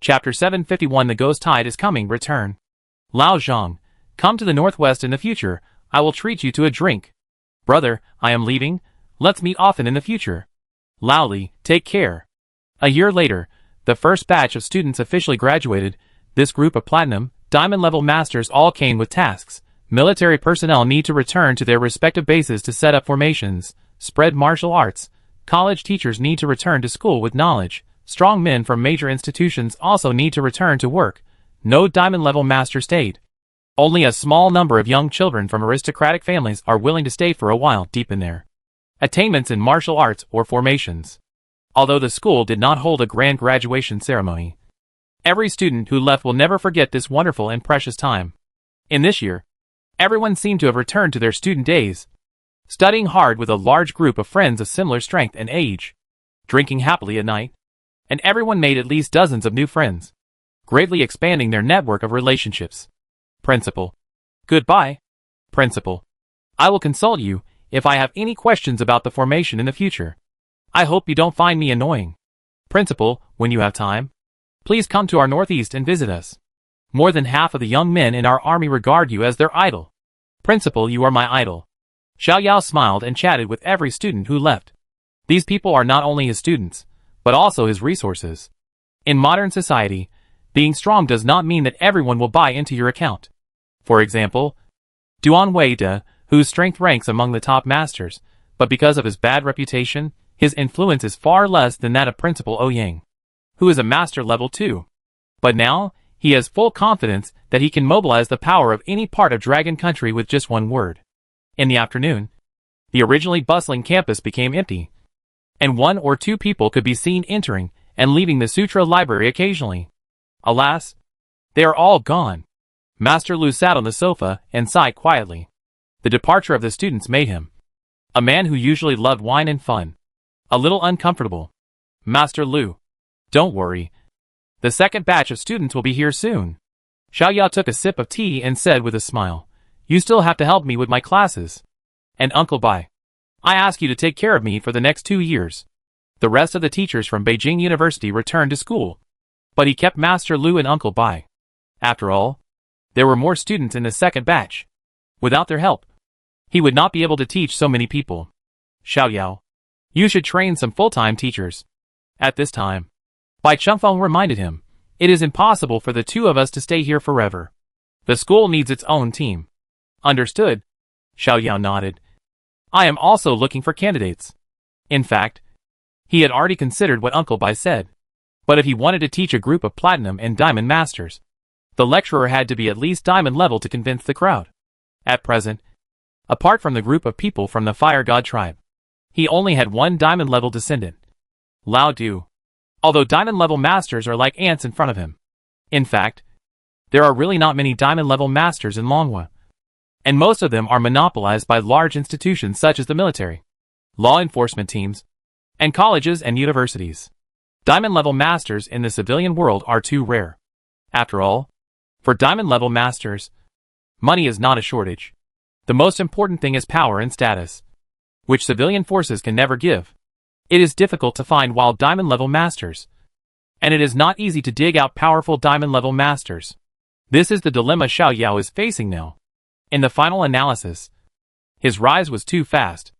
Chapter 751 The Ghost Tide is Coming. Return. Lao Zhang, come to the northwest in the future. I will treat you to a drink. Brother, I am leaving. Let's meet often in the future. Lao Li, take care. A year later, the first batch of students officially graduated. This group of platinum, diamond level masters all came with tasks. Military personnel need to return to their respective bases to set up formations, spread martial arts. College teachers need to return to school with knowledge. Strong men from major institutions also need to return to work. No diamond level master stayed. Only a small number of young children from aristocratic families are willing to stay for a while deep in their attainments in martial arts or formations. Although the school did not hold a grand graduation ceremony, every student who left will never forget this wonderful and precious time. In this year, everyone seemed to have returned to their student days, studying hard with a large group of friends of similar strength and age, drinking happily at night, and everyone made at least dozens of new friends, greatly expanding their network of relationships. Principal. Goodbye, Principal. I will consult you if I have any questions about the formation in the future. I hope you don't find me annoying. Principal, when you have time, please come to our northeast and visit us. More than half of the young men in our army regard you as their idol. Principal, you are my idol. Xiao Yao smiled and chatted with every student who left. These people are not only his students, but also his resources. In modern society, being strong does not mean that everyone will buy into your account. For example, Duan Weide, whose strength ranks among the top masters, but because of his bad reputation, his influence is far less than that of Principal Ouyang, who is a master level 2. But now, he has full confidence that he can mobilize the power of any part of Dragon Country with just one word. In the afternoon, the originally bustling campus became empty, and one or two people could be seen entering and leaving the Sutra Library occasionally. Alas, they are all gone. Master Lu sat on the sofa and sighed quietly. The departure of the students made him, a man who usually loved wine and fun, a little uncomfortable. Master Lu, don't worry. The second batch of students will be here soon. Xiao Yao took a sip of tea and said with a smile, you still have to help me with my classes. And Uncle Bai, I ask you to take care of me for the next 2 years. The rest of the teachers from Beijing University returned to school, but he kept Master Lu and Uncle Bai. After all, there were more students in the second batch. Without their help, he would not be able to teach so many people. Xiao Yao, you should train some full-time teachers. At this time, Bai Chengfeng reminded him, it is impossible for the two of us to stay here forever. The school needs its own team. Understood? Xiao Yao nodded. I am also looking for candidates. In fact, he had already considered what Uncle Bai said. But if he wanted to teach a group of platinum and diamond masters, the lecturer had to be at least diamond level to convince the crowd. At present, apart from the group of people from the Fire God tribe, he only had one diamond level descendant, Lao Du. Although diamond level masters are like ants in front of him. In fact, there are really not many diamond level masters in Longhua, and most of them are monopolized by large institutions such as the military, law enforcement teams, and colleges and universities. Diamond level masters in the civilian world are too rare. After all, for diamond level masters, money is not a shortage. The most important thing is power and status, which civilian forces can never give. It is difficult to find wild diamond level masters, and it is not easy to dig out powerful diamond level masters. This is the dilemma Xiao Yao is facing now. In the final analysis, his rise was too fast.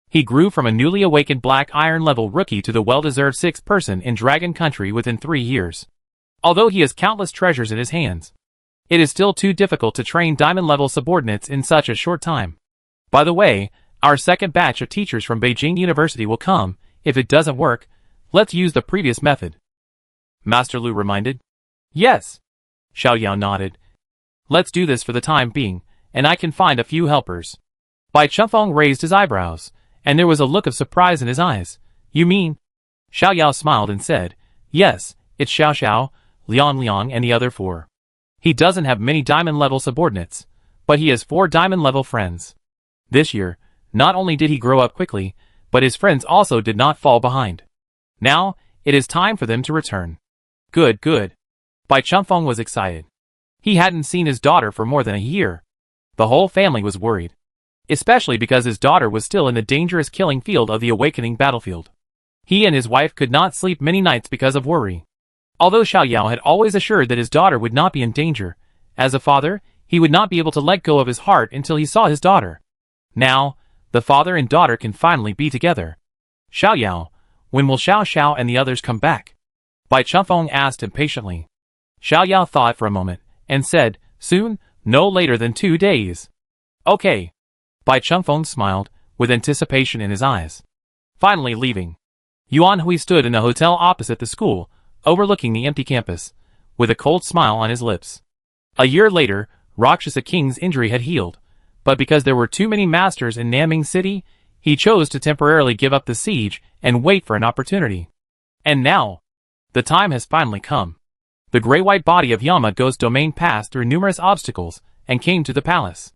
He grew from a newly awakened black iron level rookie to the well-deserved 6th person in Dragon Country within 3 years. Although he has countless treasures in his hands, it is still too difficult to train diamond level subordinates in such a short time. By the way, our second batch of teachers from Beijing University will come. If it doesn't work, let's use the previous method. Master Lu reminded. Yes. Xiao Yao nodded. Let's do this for the time being, and I can find a few helpers. Bai Chengfeng raised his eyebrows, and there was a look of surprise in his eyes. You mean? Xiao Yao smiled and said, yes, it's Xiao Xiao, Liang, and the other 4. He doesn't have many diamond level subordinates, but he has 4 diamond level friends. This year, not only did he grow up quickly, but his friends also did not fall behind. Now, it is time for them to return. Good. Bai Chengfeng was excited. He hadn't seen his daughter for more than a year. The whole family was worried, especially because his daughter was still in the dangerous killing field of the awakening battlefield. He and his wife could not sleep many nights because of worry. Although Xiao Yao had always assured that his daughter would not be in danger, as a father, he would not be able to let go of his heart until he saw his daughter. Now, the father and daughter can finally be together. Xiao Yao, when will Xiao Xiao and the others come back? Bai Chengfeng asked impatiently. Xiao Yao thought for a moment, and said, soon, no later than 2 days. Okay. Bai Chengfeng smiled, with anticipation in his eyes. Finally leaving. Yuan Hui stood in a hotel opposite the school, overlooking the empty campus, with a cold smile on his lips. A year later, Rakshasa King's injury had healed, but because there were too many masters in Nanming City, he chose to temporarily give up the siege and wait for an opportunity. And now, the time has finally come. The gray-white body of Yama Ghost Domain passed through numerous obstacles and came to the palace.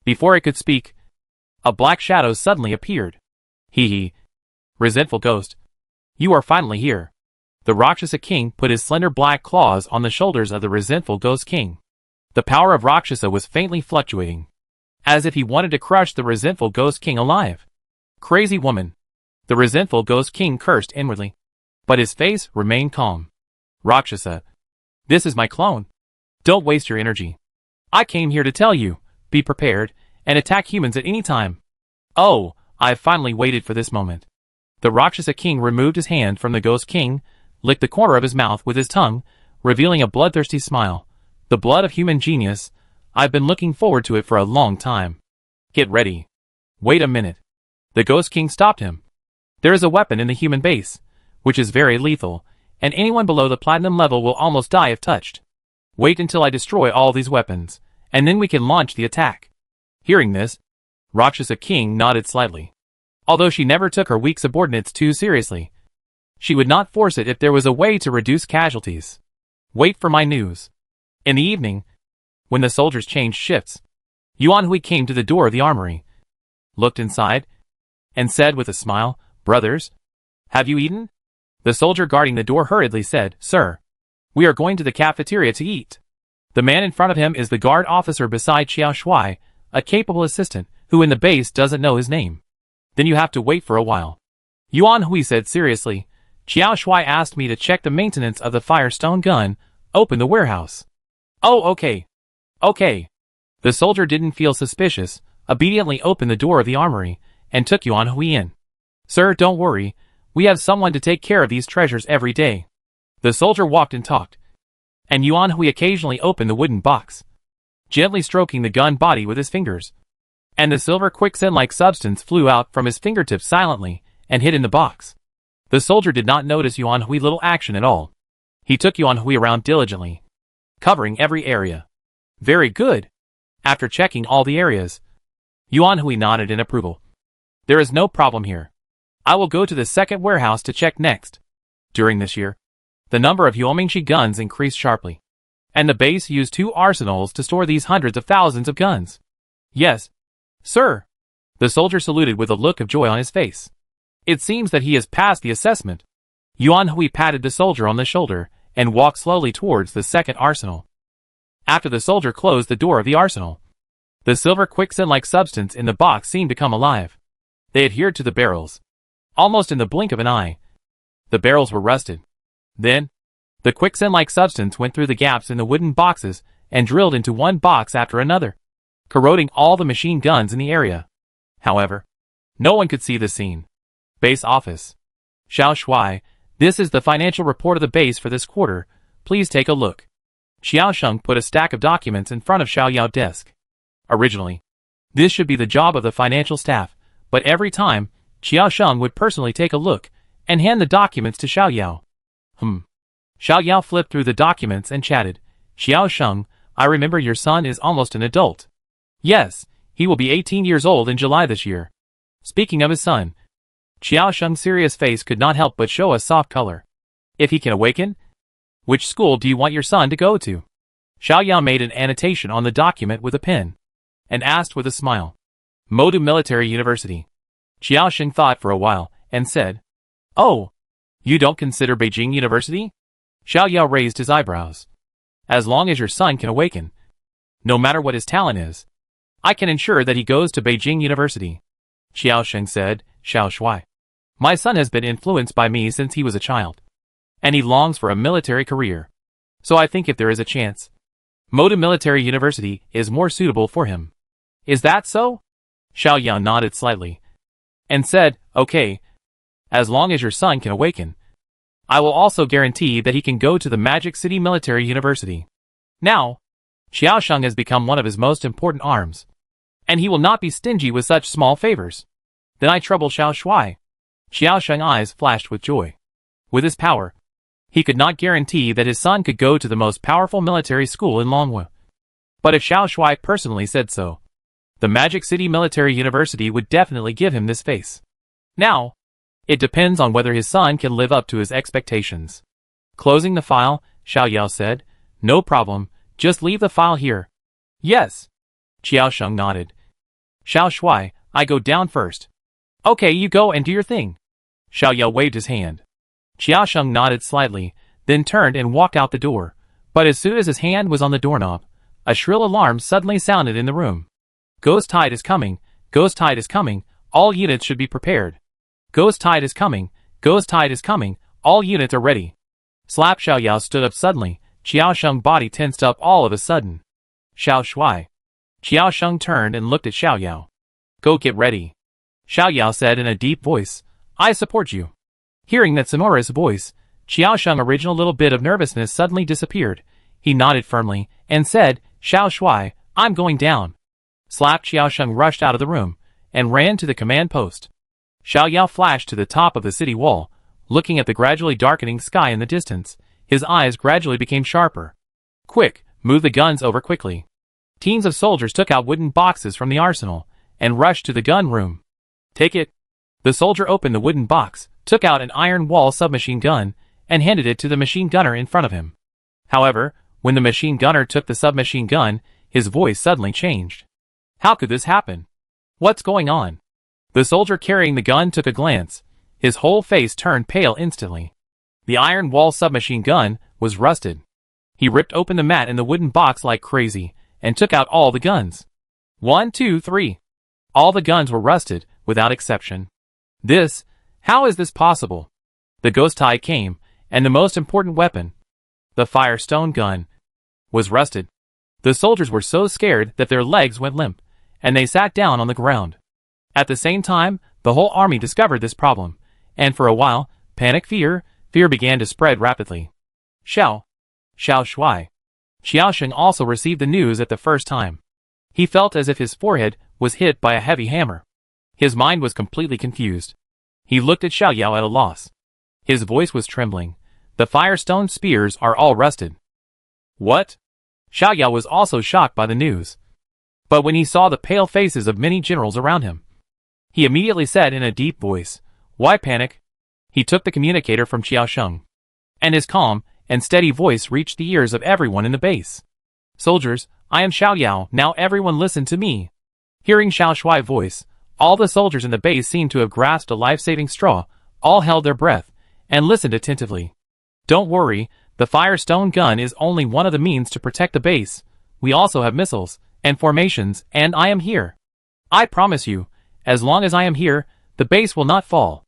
Before it could speak, a black shadow suddenly appeared. Hee. Resentful ghost. You are finally here. The Rakshasa King put his slender black claws on the shoulders of the resentful Ghost King. The power of Rakshasa was faintly fluctuating, as if he wanted to crush the resentful Ghost King alive. Crazy woman. The resentful Ghost King cursed inwardly, but his face remained calm. Rakshasa. This is my clone. Don't waste your energy. I came here to tell you, be prepared, and attack humans at any time. Oh, I've finally waited for this moment. The Rakshasa King removed his hand from the Ghost King, licked the corner of his mouth with his tongue, revealing a bloodthirsty smile. The blood of human genius. I've been looking forward to it for a long time. Get ready. Wait a minute. The Ghost King stopped him. There is a weapon in the human base, which is very lethal, and anyone below the platinum level will almost die if touched. Wait until I destroy all these weapons, and then we can launch the attack. Hearing this, Rakshasa King nodded slightly. Although she never took her weak subordinates too seriously, she would not force it if there was a way to reduce casualties. Wait for my news. In the evening, when the soldiers changed shifts, Yuan Hui came to the door of the armory, looked inside, and said with a smile, Brothers, have you eaten? The soldier guarding the door hurriedly said, Sir, we are going to the cafeteria to eat. The man in front of him is the guard officer beside Xiao Shuai, a capable assistant, who in the base doesn't know his name. Then you have to wait for a while. Yuan Hui said seriously, Xiao Shuai asked me to check the maintenance of the Firestone gun, open the warehouse. Oh, okay. Okay. The soldier didn't feel suspicious, obediently opened the door of the armory, and took Yuan Hui in. Sir, don't worry, we have someone to take care of these treasures every day. The soldier walked and talked, and Yuan Hui occasionally opened the wooden box, gently stroking the gun body with his fingers. And the silver quicksand-like substance flew out from his fingertips silently, and hid in the box. The soldier did not notice Yuan Hui's little action at all. He took Yuan Hui around diligently, covering every area. Very good. After checking all the areas, Yuan Hui nodded in approval. There is no problem here. I will go to the second warehouse to check next. During this year, the number of Yuomingshi guns increased sharply, and the base used 2 arsenals to store these hundreds of thousands of guns. Yes, sir. The soldier saluted with a look of joy on his face. It seems that he has passed the assessment. Yuan Hui patted the soldier on the shoulder and walked slowly towards the second arsenal. After the soldier closed the door of the arsenal, the silver quicksand-like substance in the box seemed to come alive. They adhered to the barrels, almost in the blink of an eye. The barrels were rusted. Then, the quicksand-like substance went through the gaps in the wooden boxes and drilled into one box after another, corroding all the machine guns in the area. However, no one could see the scene. Base office. Xiao Shuai, this is the financial report of the base for this quarter. Please take a look. Xiao Sheng put a stack of documents in front of Xiao Yao's desk. Originally, this should be the job of the financial staff, but every time, Xiao Sheng would personally take a look and hand the documents to Xiao Yao. Xiao Yao flipped through the documents and chatted. Xiao Sheng, I remember your son is almost an adult. Yes, he will be 18 years old in July this year. Speaking of his son, Xiao Sheng's serious face could not help but show a soft color. If he can awaken? Which school do you want your son to go to? Xiao Yao made an annotation on the document with a pen, and asked with a smile. Modu Military University. Xiao Sheng thought for a while, and said, Oh, you don't consider Beijing University? Xiao Yao raised his eyebrows. As long as your son can awaken, no matter what his talent is, I can ensure that he goes to Beijing University. Xiao Sheng said, Xiao Shuai. My son has been influenced by me since he was a child. and he longs for a military career. So I think if there is a chance, Moda Military University is more suitable for him. Is that so? Xiao Yao nodded slightly and said, okay, as long as your son can awaken, I will also guarantee that he can go to the Magic City Military University. Now, Xiaosheng has become one of his most important arms, and he will not be stingy with such small favors. Then I trouble Xiao Shuai. Xiaosheng's eyes flashed with joy. With his power, he could not guarantee that his son could go to the most powerful military school in Longwu. But if Xiao Shuai personally said so, the Magic City Military University would definitely give him this face. Now, it depends on whether his son can live up to his expectations. Closing the file, Xiao Yao said, no problem, just leave the file here. Yes. Xiaosheng nodded. Xiao Shuai, I go down first. Okay, you go and do your thing. Xiao Yao waved his hand. Xiaosheng nodded slightly, then turned and walked out the door. But as soon as his hand was on the doorknob, a shrill alarm suddenly sounded in the room. Ghost Tide is coming, Ghost Tide is coming, all units should be prepared. Ghost Tide is coming, Ghost Tide is coming, all units are ready. Slap Xiao Yao stood up suddenly, Xiaosheng's body tensed up all of a sudden. Xiao Shuai. Xiaosheng turned and looked at Xiao Yao. Go get ready. Xiao Yao said in a deep voice, I support you. Hearing that sonorous voice, Xiaosheng's original little bit of nervousness suddenly disappeared. He nodded firmly and said, Xiao Shuai, I'm going down. Slap Xiaosheng rushed out of the room and ran to the command post. Xiao Yao flashed to the top of the city wall, looking at the gradually darkening sky in the distance. His eyes gradually became sharper. Quick, move the guns over quickly. Teams of soldiers took out wooden boxes from the arsenal and rushed to the gun room. Take it. The soldier opened the wooden box, took out an iron wall submachine gun, and handed it to the machine gunner in front of him. However, when the machine gunner took the submachine gun, his voice suddenly changed. How could this happen? What's going on? The soldier carrying the gun took a glance. His whole face turned pale instantly. The iron wall submachine gun was rusted. He ripped open the mat in the wooden box like crazy and took out all the guns. 1, 2, 3. All the guns were rusted, without exception. How is this possible? The Ghost Tide came, and the most important weapon, the Firestone gun, was rusted. The soldiers were so scared that their legs went limp, and they sat down on the ground. At the same time, the whole army discovered this problem, and for a while, fear began to spread rapidly. Xiao Shuai. Xiaosheng also received the news at the first time. He felt as if his forehead was hit by a heavy hammer. His mind was completely confused. He looked at Xiao Yao at a loss. His voice was trembling. The Firestone spears are all rusted. What? Xiao Yao was also shocked by the news. But when he saw the pale faces of many generals around him, he immediately said in a deep voice, Why panic? He took the communicator from Xiaosheng, and his calm and steady voice reached the ears of everyone in the base. Soldiers, I am Xiao Yao, now everyone listen to me. Hearing Xiao Shuai's voice, all the soldiers in the base seemed to have grasped a life-saving straw, all held their breath, and listened attentively. Don't worry, the Firestone gun is only one of the means to protect the base. We also have missiles and formations, and I am here. I promise you, as long as I am here, the base will not fall.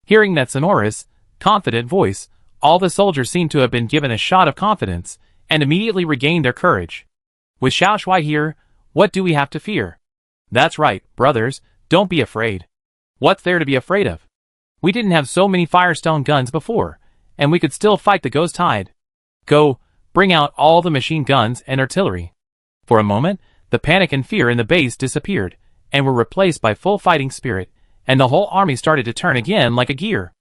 Hearing that sonorous, confident voice, all the soldiers seemed to have been given a shot of confidence, and immediately regained their courage. With Xiao Shuai here, what do we have to fear? That's right, brothers, don't be afraid. What's there to be afraid of? We didn't have so many Firestone guns before, and we could still fight the Ghost Tide. Go, bring out all the machine guns and artillery. For a moment, the panic and fear in the base disappeared, and were replaced by full fighting spirit, and the whole army started to turn again like a gear.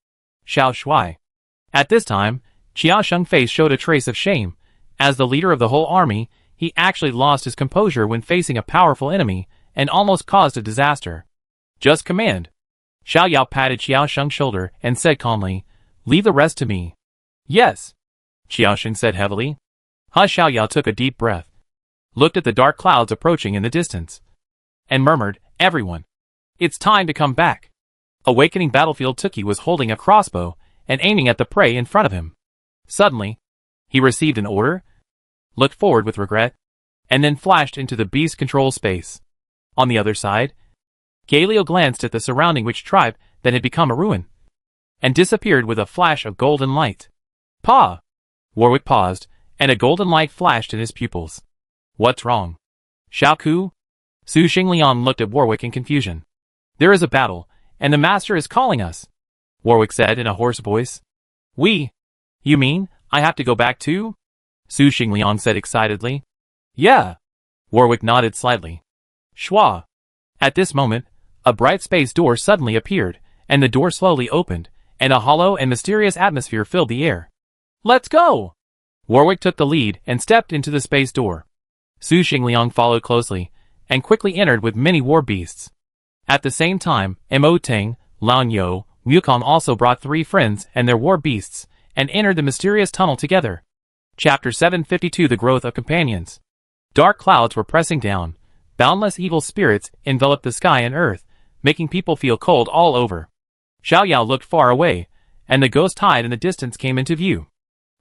Xiao Shuai. At this time, Xiaosheng's face showed a trace of shame. As the leader of the whole army, he actually lost his composure when facing a powerful enemy, and almost caused a disaster. Just command. Xiao Yao patted Xiaosheng's shoulder and said calmly, Leave the rest to me. Yes. Xiaosheng said heavily. Xiao Yao took a deep breath, looked at the dark clouds approaching in the distance, and murmured, Everyone. It's time to come back. Awakening Battlefield Tuki was holding a crossbow and aiming at the prey in front of him. Suddenly, he received an order, looked forward with regret, and then flashed into the beast control space. On the other side, Galileo glanced at the surrounding witch tribe that had become a ruin, and disappeared with a flash of golden light. Pa! Warwick paused, and a golden light flashed in his pupils. What's wrong? Xiao Ku? Su Xingliang looked at Warwick in confusion. There is a battle, and the master is calling us, Warwick said in a hoarse voice. You mean, I have to go back too? Su Xingliang said excitedly. Yeah. Warwick nodded slightly. Schwa. At this moment, a bright space door suddenly appeared, and the door slowly opened, and a hollow and mysterious atmosphere filled the air. Let's go! Warwick took the lead and stepped into the space door. Su Xingliang followed closely, and quickly entered with many war beasts. At the same time, Mo Teng, Lan Yo, Wukong also brought 3 friends and their war beasts, and entered the mysterious tunnel together. Chapter 752 The Growth of Companions. Dark clouds were pressing down. Boundless evil spirits enveloped the sky and earth, making people feel cold all over. Xiao Yao looked far away, and the ghost tide in the distance came into view.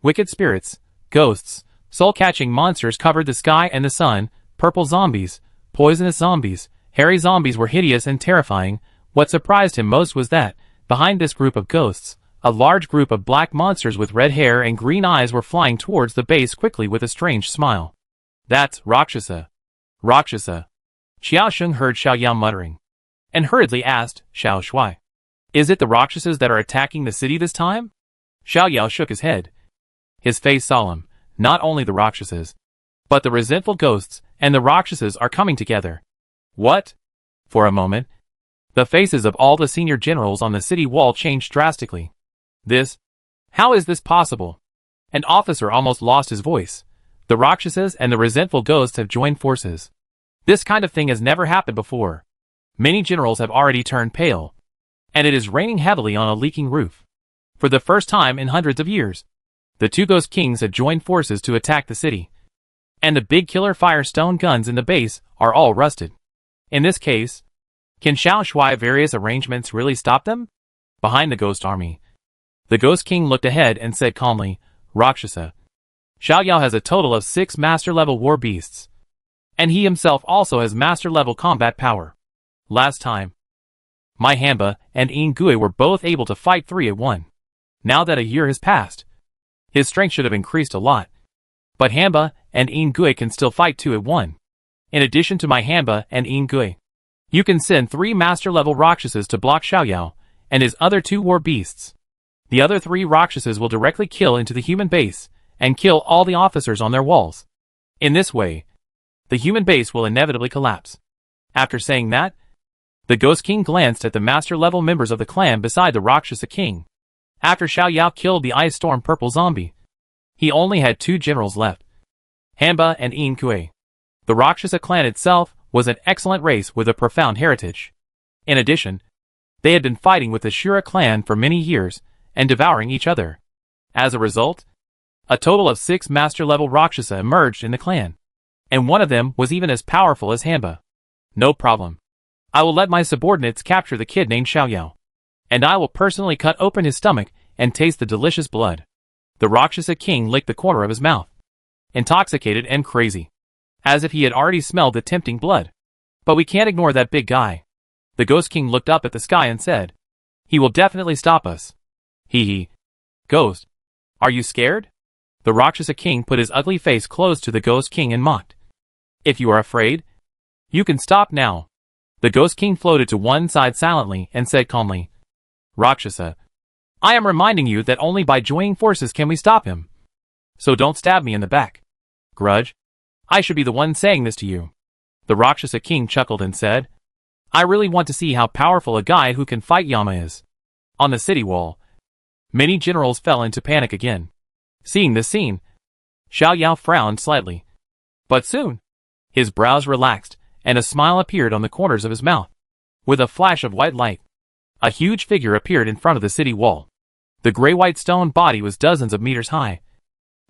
Wicked spirits, ghosts, soul-catching monsters covered the sky and the sun. Purple zombies, poisonous zombies, hairy zombies were hideous and terrifying. What surprised him most was that, behind this group of ghosts, a large group of black monsters with red hair and green eyes were flying towards the base quickly with a strange smile. That's Rakshasa. Rakshasa. Xiao Sheng heard Xiao Yao muttering, and hurriedly asked Xiao Shuai, Is it the Rakshasas that are attacking the city this time? Xiao Yao shook his head, his face solemn. Not only the Rakshasas, but the resentful ghosts and the Rakshasas are coming together. What? For a moment, the faces of all the senior generals on the city wall changed drastically. How is this possible? An officer almost lost his voice. The Rakshasas and the resentful ghosts have joined forces. This kind of thing has never happened before. Many generals have already turned pale, and it is raining heavily on a leaking roof. For the first time in hundreds of years, the 2 ghost kings have joined forces to attack the city. And the big killer firestone guns in the base are all rusted. In this case, can Xiao Shuai's various arrangements really stop them? Behind the ghost army, the ghost king looked ahead and said calmly, Rakshasa. Xiao Yao has a total of 6 master-level war beasts. And he himself also has master-level combat power. Last time, my Hamba and Yin Gui were both able to fight 3 at 1. Now that a year has passed, his strength should have increased a lot. But Hamba and Yin Gui can still fight 2 at 1. In addition to my Hamba and Yin Gui, you can send 3 master-level Rakshasas to block Xiao Yao and his other 2 war beasts. The other 3 Rakshasas will directly kill into the human base and kill all the officers on their walls. In this way, the human base will inevitably collapse. After saying that, the Ghost King glanced at the master-level members of the clan beside the Rakshasa King. After Xiao Yao killed the Ice Storm Purple Zombie, he only had 2 generals left, Hamba and Yin Kui. The Rakshasa clan itself was an excellent race with a profound heritage. In addition, they had been fighting with the Shura clan for many years and devouring each other. As a result, a total of 6 master-level Rakshasa emerged in the clan, and one of them was even as powerful as Hamba. No problem. I will let my subordinates capture the kid named Xiao Yao, and I will personally cut open his stomach and taste the delicious blood. The Rakshasa king licked the corner of his mouth, intoxicated and crazy, as if he had already smelled the tempting blood. But we can't ignore that big guy. The Ghost King looked up at the sky and said, He will definitely stop us. Hee. Ghost, are you scared? The Rakshasa king put his ugly face close to the Ghost King and mocked. If you are afraid, you can stop now. The Ghost King floated to one side silently and said calmly, Rakshasa, I am reminding you that only by joining forces can we stop him. So don't stab me in the back. Grudge, I should be the one saying this to you. The Rakshasa king chuckled and said, I really want to see how powerful a guy who can fight Yama is. On the city wall, many generals fell into panic again. Seeing this scene, Xiao Yao frowned slightly. But soon, his brows relaxed, and a smile appeared on the corners of his mouth. With a flash of white light, a huge figure appeared in front of the city wall. The gray-white stone body was dozens of meters high,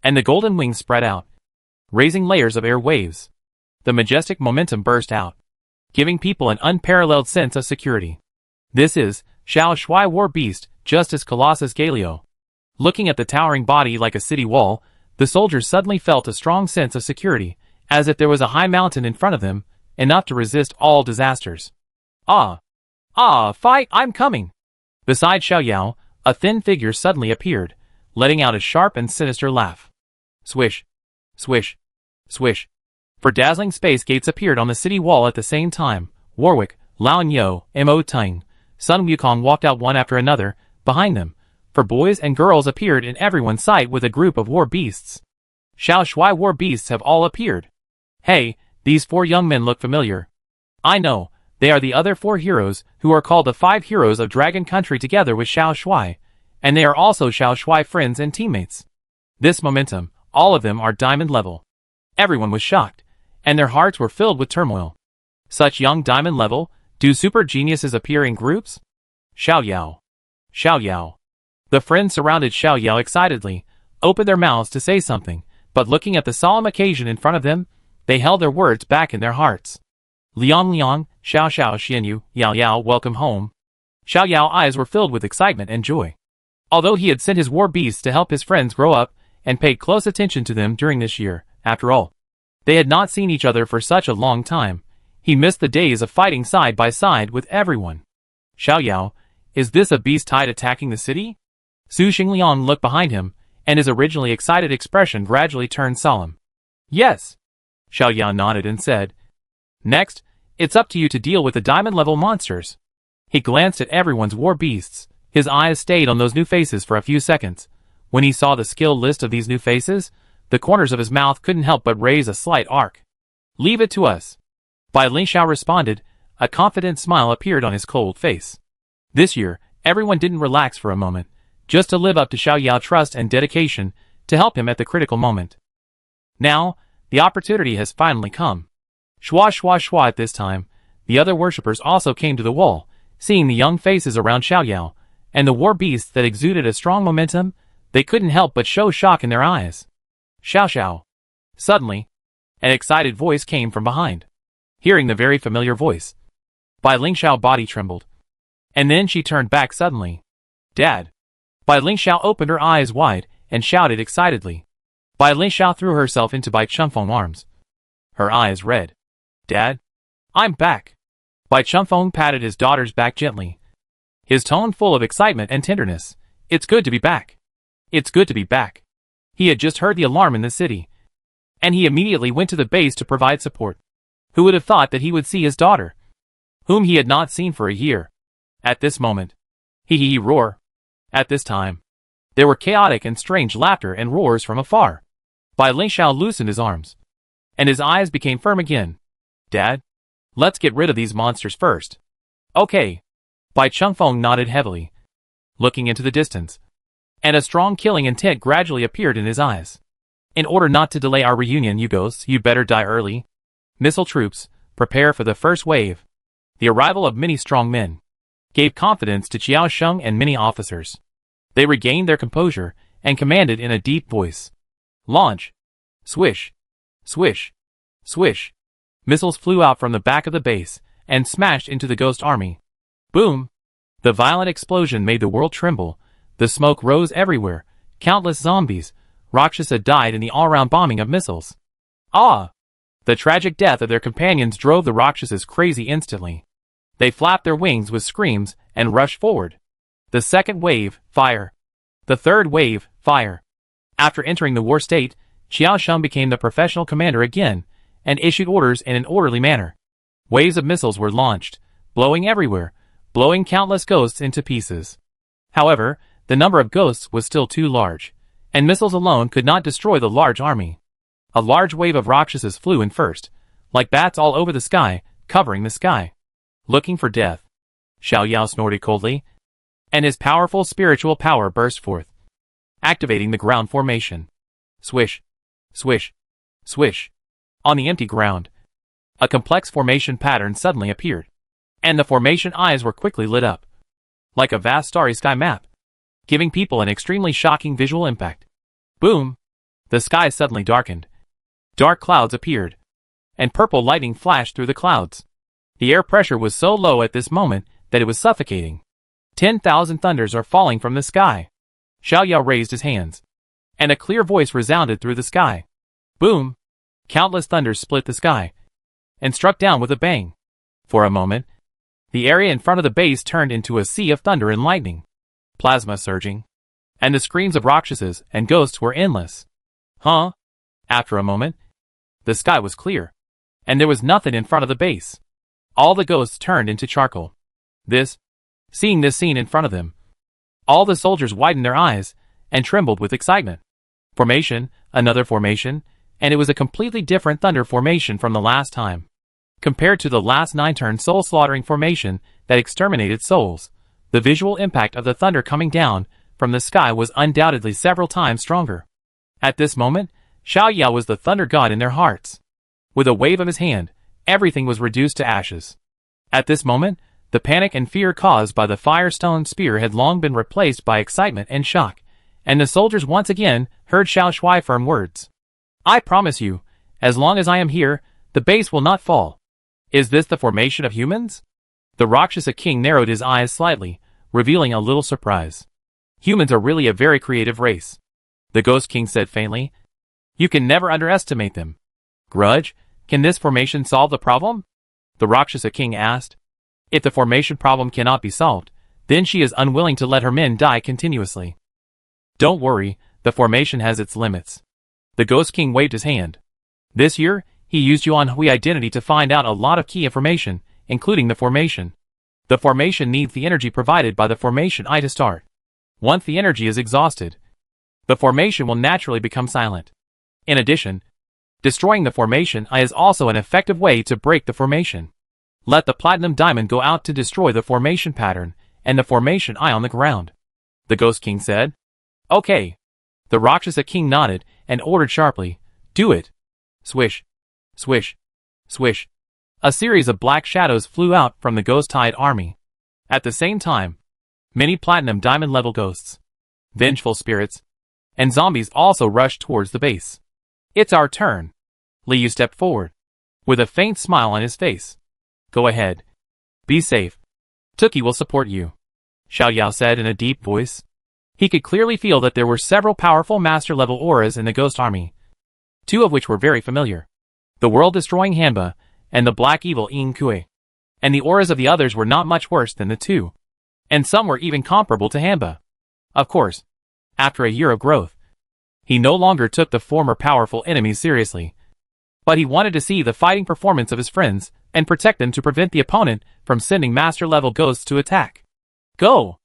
and the golden wings spread out, raising layers of air waves. The majestic momentum burst out, giving people an unparalleled sense of security. This is Xiao Shuai War Beast, Justice Colossus Galio. Looking at the towering body like a city wall, the soldiers suddenly felt a strong sense of security, as if there was a high mountain in front of them, enough to resist all disasters. Fight, I'm coming! Beside Xiao Yao, a thin figure suddenly appeared, letting out a sharp and sinister laugh. Swish, swish, swish. Four dazzling space gates appeared on the city wall at the same time. Warwick, Lao Nyo, Mo Tung, Sun Wukong walked out one after another. Behind them, for boys and girls appeared in everyone's sight with a group of war beasts. Xiao Shui war beasts have all appeared. Hey, these 4 young men look familiar. I know, they are the other 4 heroes who are called the 5 heroes of Dragon Country together with Xiao Shui, and they are also Xiao Shui friends and teammates. This momentum, all of them are diamond level. Everyone was shocked, and their hearts were filled with turmoil. Such young diamond level, do super geniuses appear in groups? Xiao Yao. Xiao Yao. The friends surrounded Xiao Yao excitedly, opened their mouths to say something, but looking at the solemn occasion in front of them, they held their words back in their hearts. Liang Liang, Xiao Xiao Xianyu, Yao Yao, welcome home. Xiao Yao's eyes were filled with excitement and joy. Although he had sent his war beasts to help his friends grow up, and paid close attention to them during this year, after all, they had not seen each other for such a long time. He missed the days of fighting side by side with everyone. Xiao Yao, is this a beast tide attacking the city? Su Xingliang looked behind him, and his originally excited expression gradually turned solemn. Yes. Xiao Yao nodded and said, next, it's up to you to deal with the diamond-level monsters. He glanced at everyone's war beasts. His eyes stayed on those new faces for a few seconds. When he saw the skill list of these new faces, the corners of his mouth couldn't help but raise a slight arc. Leave it to us. Bai Lingxiao responded. A confident smile appeared on his cold face. This year, everyone didn't relax for a moment, just to live up to Xiao Yao's trust and dedication to help him at the critical moment. Now, the opportunity has finally come. Shwa shwa shwa. At this time, the other worshippers also came to the wall, seeing the young faces around Xiao Yao, and the war beasts that exuded a strong momentum. They couldn't help but show shock in their eyes. Xiao Xiao. Suddenly, an excited voice came from behind. Hearing the very familiar voice, Bai Lingxiao's body trembled. And then she turned back suddenly. Dad. Bai Lingxiao opened her eyes wide and shouted excitedly. Bai Lingxiao threw herself into Bai Chunfeng's arms. Her eyes red. Dad? I'm back. Bai Chunfeng patted his daughter's back gently, his tone full of excitement and tenderness. It's good to be back. It's good to be back. He had just heard the alarm in the city, and he immediately went to the base to provide support. Who would have thought that he would see his daughter, whom he had not seen for a year? At this moment, he roar. At this time, there were chaotic and strange laughter and roars from afar. Bai Lingxiao loosened his arms, and his eyes became firm again. Dad, let's get rid of these monsters first. Okay. Bai Chunfeng nodded heavily, looking into the distance, and a strong killing intent gradually appeared in his eyes. In order not to delay our reunion, you ghosts, you better die early. Missile troops, prepare for the first wave. The arrival of many strong men gave confidence to Qiao Sheng and many officers. They regained their composure and commanded in a deep voice. Launch! Swish! Swish! Swish! Missiles flew out from the back of the base and smashed into the ghost army. Boom! The violent explosion made the world tremble. The smoke rose everywhere. Countless zombies, Rakshasa died in the all-round bombing of missiles. Ah! The tragic death of their companions drove the Rakshasas crazy instantly. They flapped their wings with screams and rushed forward. The second wave, fire. The third wave, fire. After entering the war state, Qiao Sheng became the professional commander again and issued orders in an orderly manner. Waves of missiles were launched, blowing everywhere, blowing countless ghosts into pieces. However, the number of ghosts was still too large, and missiles alone could not destroy the large army. A large wave of Rakshasas flew in first, like bats all over the sky, covering the sky, looking for death. Xiao Yao snorted coldly, and his powerful spiritual power burst forth, activating the ground formation. Swish, swish, swish. On the empty ground, a complex formation pattern suddenly appeared, and the formation eyes were quickly lit up, like a vast starry sky map, giving people an extremely shocking visual impact. Boom! The sky suddenly darkened. Dark clouds appeared, and purple lightning flashed through the clouds. The air pressure was so low at this moment that it was suffocating. 10,000 thunders are falling from the sky. Xiao Yao raised his hands, and a clear voice resounded through the sky. Boom! Countless thunders split the sky, and struck down with a bang. For a moment, the area in front of the base turned into a sea of thunder and lightning. Plasma surging. and the screams of Rakshasas and ghosts were endless. Huh? After a moment, the sky was clear, and there was nothing in front of the base. All the ghosts turned into charcoal. Seeing this scene in front of them, all the soldiers widened their eyes and trembled with excitement. Formation, another formation, and it was a completely different thunder formation from the last time. Compared to the last 9-turn soul-slaughtering formation that exterminated souls, the visual impact of the thunder coming down from the sky was undoubtedly several times stronger. At this moment, Xiao Yao was the thunder god in their hearts. With a wave of his hand, everything was reduced to ashes. At this moment, the panic and fear caused by the firestone spear had long been replaced by excitement and shock, and the soldiers once again heard Xiao Shuai's firm words. I promise you, as long as I am here, the base will not fall. Is this the formation of humans? The Rakshasa king narrowed his eyes slightly, revealing a little surprise. Humans are really a very creative race. The Ghost King said faintly. You can never underestimate them. Grudge, can this formation solve the problem? The Rakshasa king asked. If the formation problem cannot be solved, then she is unwilling to let her men die continuously. Don't worry, the formation has its limits. The Ghost King waved his hand. This year, he used Yuan Hui identity to find out a lot of key information, including the formation. The formation needs the energy provided by the formation I to start. Once the energy is exhausted, the formation will naturally become silent. In addition, destroying the formation I is also an effective way to break the formation. Let the platinum diamond go out to destroy the formation pattern and the formation I on the ground. The Ghost King said. Okay. The Rakshasa king nodded and ordered sharply, do it. Swish. Swish. Swish. A series of black shadows flew out from the ghost-tide army. At the same time, many platinum diamond level ghosts, vengeful spirits, and zombies also rushed towards the base. It's our turn. Liu stepped forward, with a faint smile on his face. Go ahead. Be safe. Tuki will support you, Xiao Yao said in a deep voice. He could clearly feel that there were several powerful master-level auras in the ghost army, two of which were very familiar. The world-destroying Hanba, and the black evil Ying Kui. And the auras of the others were not much worse than the two. And some were even comparable to Hanba. Of course, after a year of growth, he no longer took the former powerful enemies seriously. But he wanted to see the fighting performance of his friends, and protect them to prevent the opponent from sending master-level ghosts to attack. Go!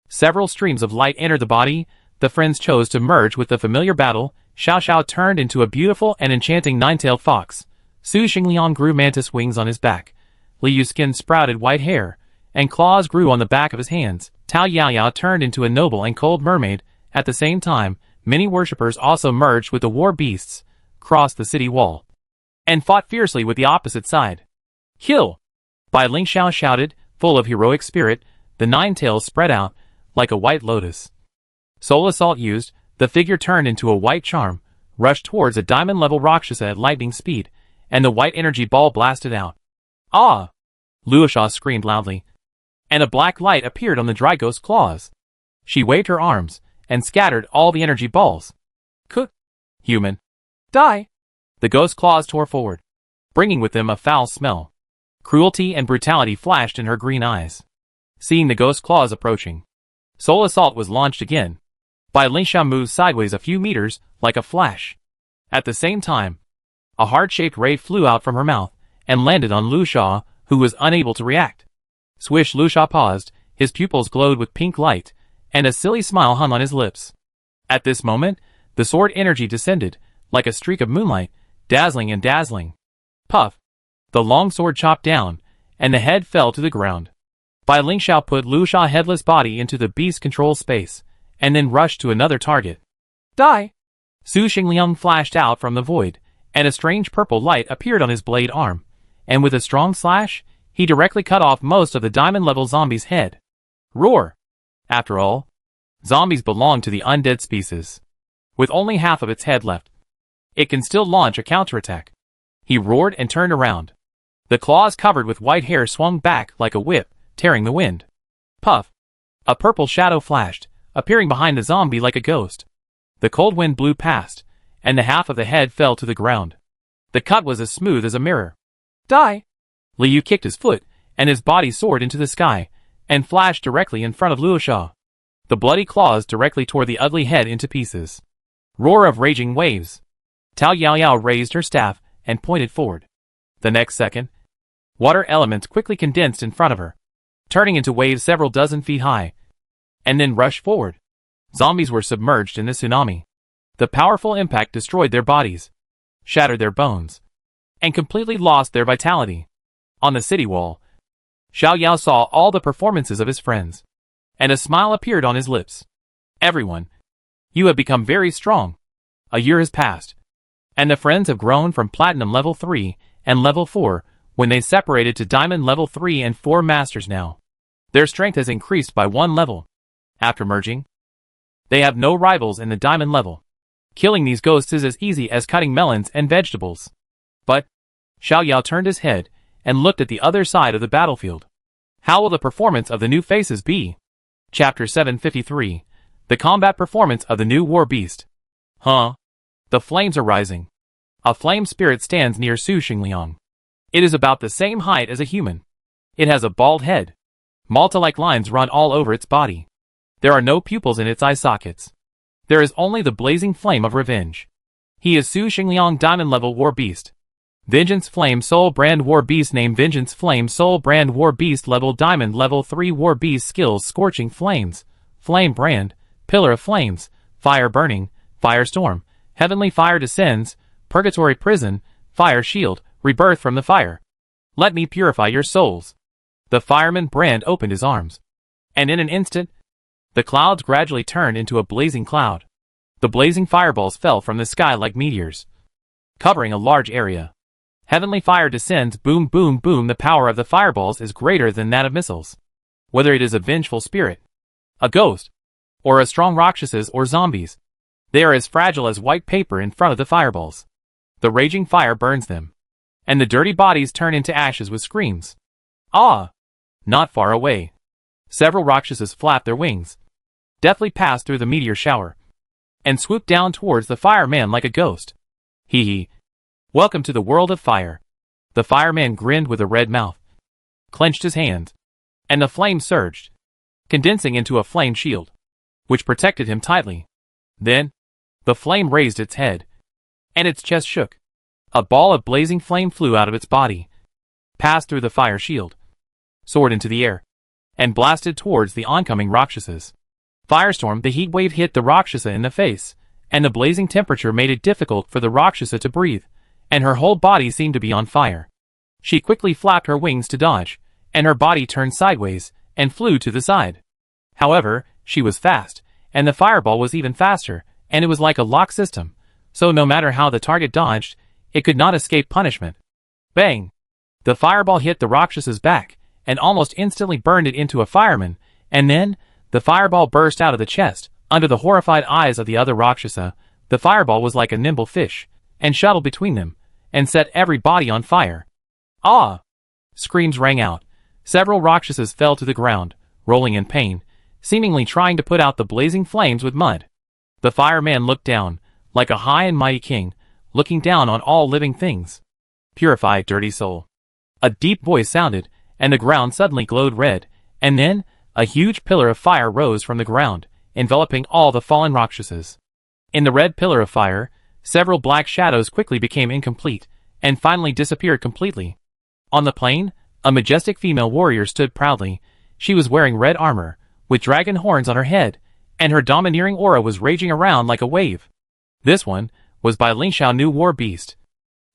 Several streams of light entered the body. The friends chose to merge with the familiar battle. Xiao Xiao turned into a beautiful and enchanting nine-tailed fox. Su Xingliang grew mantis wings on his back. Liu's skin sprouted white hair, and claws grew on the back of his hands. Tao Yaoyao turned into a noble and cold mermaid. At the same time, many worshippers also merged with the war beasts, crossed the city wall, and fought fiercely with the opposite side. Kill! Bai Ling Xiao shouted, full of heroic spirit. The nine tails spread out, like a white lotus. Soul Assault used, the figure turned into a white charm, rushed towards a diamond-level Rakshasa at lightning speed, and the white energy ball blasted out. Ah! Luosha screamed loudly, and a black light appeared on the dry ghost claws. She waved her arms, and scattered all the energy balls. Cook! Human! Die! The ghost claws tore forward, bringing with them a foul smell. Cruelty and brutality flashed in her green eyes. Seeing the ghost claws approaching, Soul Assault was launched again. Bai Lingsha moved sideways a few meters, like a flash. At the same time, a heart-shaped ray flew out from her mouth, and landed on Lu Sha, who was unable to react. Swish! Lu Sha paused, his pupils glowed with pink light, and a silly smile hung on his lips. At this moment, the sword energy descended, like a streak of moonlight, dazzling and dazzling. Puff! The long sword chopped down, and the head fell to the ground. Bai Lingxiao put Lu Sha's headless body into the beast control space, and then rushed to another target. Die! Su Xingliang flashed out from the void, and a strange purple light appeared on his blade arm, and with a strong slash, he directly cut off most of the diamond-level zombie's head. Roar! After all, zombies belong to the undead species. With only half of its head left, it can still launch a counterattack. He roared and turned around. The claws covered with white hair swung back like a whip, tearing the wind. Puff! A purple shadow flashed, appearing behind the zombie like a ghost. The cold wind blew past, and the half of the head fell to the ground. The cut was as smooth as a mirror. Die! Liu kicked his foot, and his body soared into the sky, and flashed directly in front of Luosha. The bloody claws directly tore the ugly head into pieces. Roar of raging waves. Tao Yaoyao raised her staff and pointed forward. The next second, water elements quickly condensed in front of her, turning into waves several dozen feet high, and then rushed forward. Zombies were submerged in the tsunami. The powerful impact destroyed their bodies, shattered their bones, and completely lost their vitality. On the city wall, Xiao Yao saw all the performances of his friends, and a smile appeared on his lips. Everyone, you have become very strong. A year has passed, and the friends have grown from Platinum Level 3 and Level 4 when they separated to Diamond Level 3 and 4 Masters now. Their strength has increased by 1 level. After merging, they have no rivals in the Diamond level. Killing these ghosts is as easy as cutting melons and vegetables. But, Xiao Yao turned his head and looked at the other side of the battlefield. How will the performance of the new faces be? Chapter 753. The combat performance of the new war beast. The flames are rising. A flame spirit stands near Su Xingliang. It is about the same height as a human. It has a bald head. Malta-like lines run all over its body. There are no pupils in its eye sockets. There is only the blazing flame of revenge. He is Su Xingliang Diamond Level War Beast. Vengeance Flame Soul Brand War Beast. Name Vengeance Flame Soul Brand War Beast. Level Diamond Level 3 War Beast. Skills: Scorching Flames, Flame Brand, Pillar of Flames, Fire Burning, Firestorm, Heavenly Fire Descends, Purgatory Prison, Fire Shield, Rebirth from the Fire. Let me purify your souls. The fireman Brand opened his arms, and in an instant, the clouds gradually turned into a blazing cloud. The blazing fireballs fell from the sky like meteors, covering a large area. Heavenly Fire descends. Boom, boom, boom. The power of the fireballs is greater than that of missiles. Whether it is a vengeful spirit, a ghost, or a strong Rakshasas or zombies, they are as fragile as white paper in front of the fireballs. The raging fire burns them, and the dirty bodies turn into ashes with screams. Ah! Not far away, several Rakshasas flap their wings, deftly pass through the meteor shower, and swoop down towards the fireman like a ghost. Hee hee. Welcome to the world of fire. The fireman grinned with a red mouth, clenched his hands, and the flame surged, condensing into a flame shield, which protected him tightly. Then, the flame raised its head, and its chest shook. A ball of blazing flame flew out of its body, passed through the fire shield, soared into the air, and blasted towards the oncoming Rakshasas. Firestorm. The heat wave hit the Rakshasa in the face, and the blazing temperature made it difficult for the Rakshasa to breathe, and her whole body seemed to be on fire. She quickly flapped her wings to dodge, and her body turned sideways and flew to the side. However, she was fast, and the fireball was even faster, and it was like a lock system, so no matter how the target dodged, it could not escape punishment. Bang! The fireball hit the Rakshas's back, and almost instantly burned it into a fireman, and then, the fireball burst out of the chest. Under the horrified eyes of the other Rakshasa, the fireball was like a nimble fish, and shuttled between them, and set every body on fire. Ah! Screams rang out. Several Rakshasas fell to the ground, rolling in pain, seemingly trying to put out the blazing flames with mud. The fireman looked down, like a high and mighty king, looking down on all living things. Purify, dirty soul. A deep voice sounded, and the ground suddenly glowed red, and then, a huge pillar of fire rose from the ground, enveloping all the fallen Rakshasas. In the red pillar of fire, several black shadows quickly became incomplete, and finally disappeared completely. On the plain, a majestic female warrior stood proudly. She was wearing red armor, with dragon horns on her head, and her domineering aura was raging around like a wave. This one was by Lingxiao New War Beast.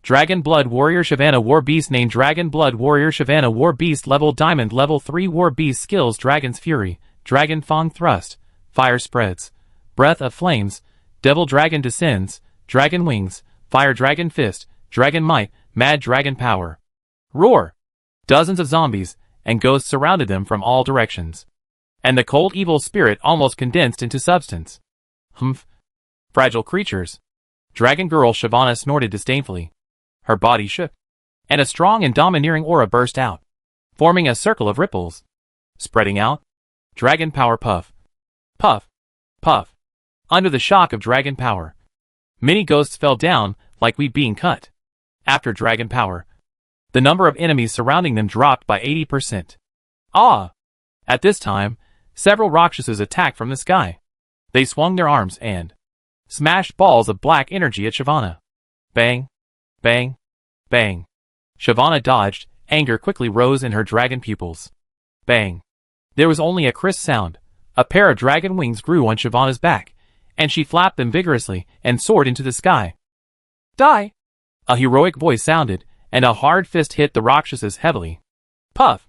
Dragon Blood Warrior Shavana War Beast. Name Dragon Blood Warrior Shavana War Beast. Level Diamond Level 3 War Beast. Skills: Dragon's Fury, Dragon Fang Thrust, Fire Spreads, Breath of Flames, Devil Dragon Descends, Dragon Wings, Fire Dragon Fist, Dragon Might, Mad Dragon Power. Roar! Dozens of zombies and ghosts surrounded them from all directions, and the cold evil spirit almost condensed into substance. Humph! Fragile creatures. Dragon Girl Shavana snorted disdainfully. Her body shook, and a strong and domineering aura burst out, forming a circle of ripples. Spreading out, Dragon Power Puff. Puff. Puff. Under the shock of Dragon Power, many ghosts fell down like wheat being cut. After Dragon Power, the number of enemies surrounding them dropped by 80%. Ah! At this time, Several Rakshasas attacked from the sky. They swung their arms and smashed balls of black energy at Shyvana. Bang! Bang! Bang! Shyvana dodged, anger quickly rose in her dragon pupils. Bang! There was only a crisp sound. A pair of dragon wings grew on Shyvana's back, and she flapped them vigorously and soared into the sky. Die! A heroic voice sounded, and a hard fist hit the Rakshasas heavily. Puff!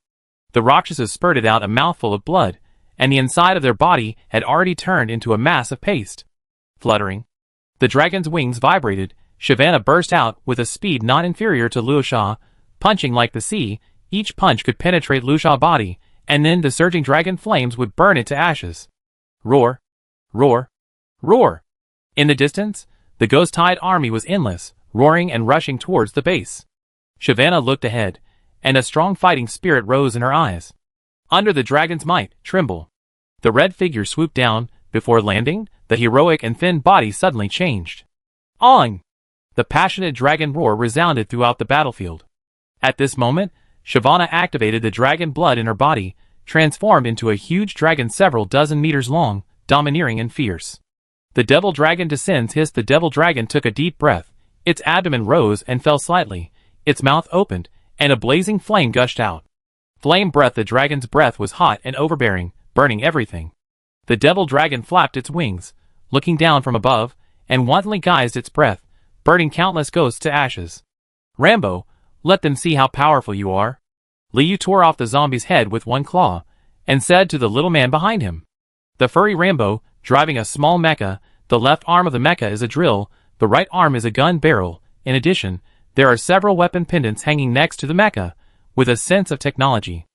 The Rakshasas spurted out a mouthful of blood, and the inside of their body had already turned into a mass of paste. Fluttering. The dragon's wings vibrated. Shyvana burst out with a speed not inferior to Liu Sha, punching like the sea. Each punch could penetrate Liu Sha's body, and then the surging dragon flames would burn it to ashes. Roar! Roar! Roar! In the distance, the ghost-tide army was endless, roaring and rushing towards the base. Shyvana looked ahead, and a strong fighting spirit rose in her eyes. Under the dragon's might, tremble. The red figure swooped down. Before landing, the heroic and thin body suddenly changed. On! The passionate dragon roar resounded throughout the battlefield. At this moment, Shyvana activated the dragon blood in her body, transformed into a huge dragon several dozen meters long, domineering and fierce. The devil dragon descends hissed. The devil dragon took a deep breath. Its abdomen rose and fell slightly. Its mouth opened, and a blazing flame gushed out. Flame breath. The dragon's breath was hot and overbearing, burning everything. The devil dragon flapped its wings, looking down from above, and wantonly geyed its breath, burning countless ghosts to ashes. Rambo, let them see how powerful you are. Liu tore off the zombie's head with one claw, and said to the little man behind him. The furry Rambo, driving a small mecha. The left arm of the mecha is a drill, the right arm is a gun barrel. In addition, there are several weapon pendants hanging next to the mecha, with a sense of technology.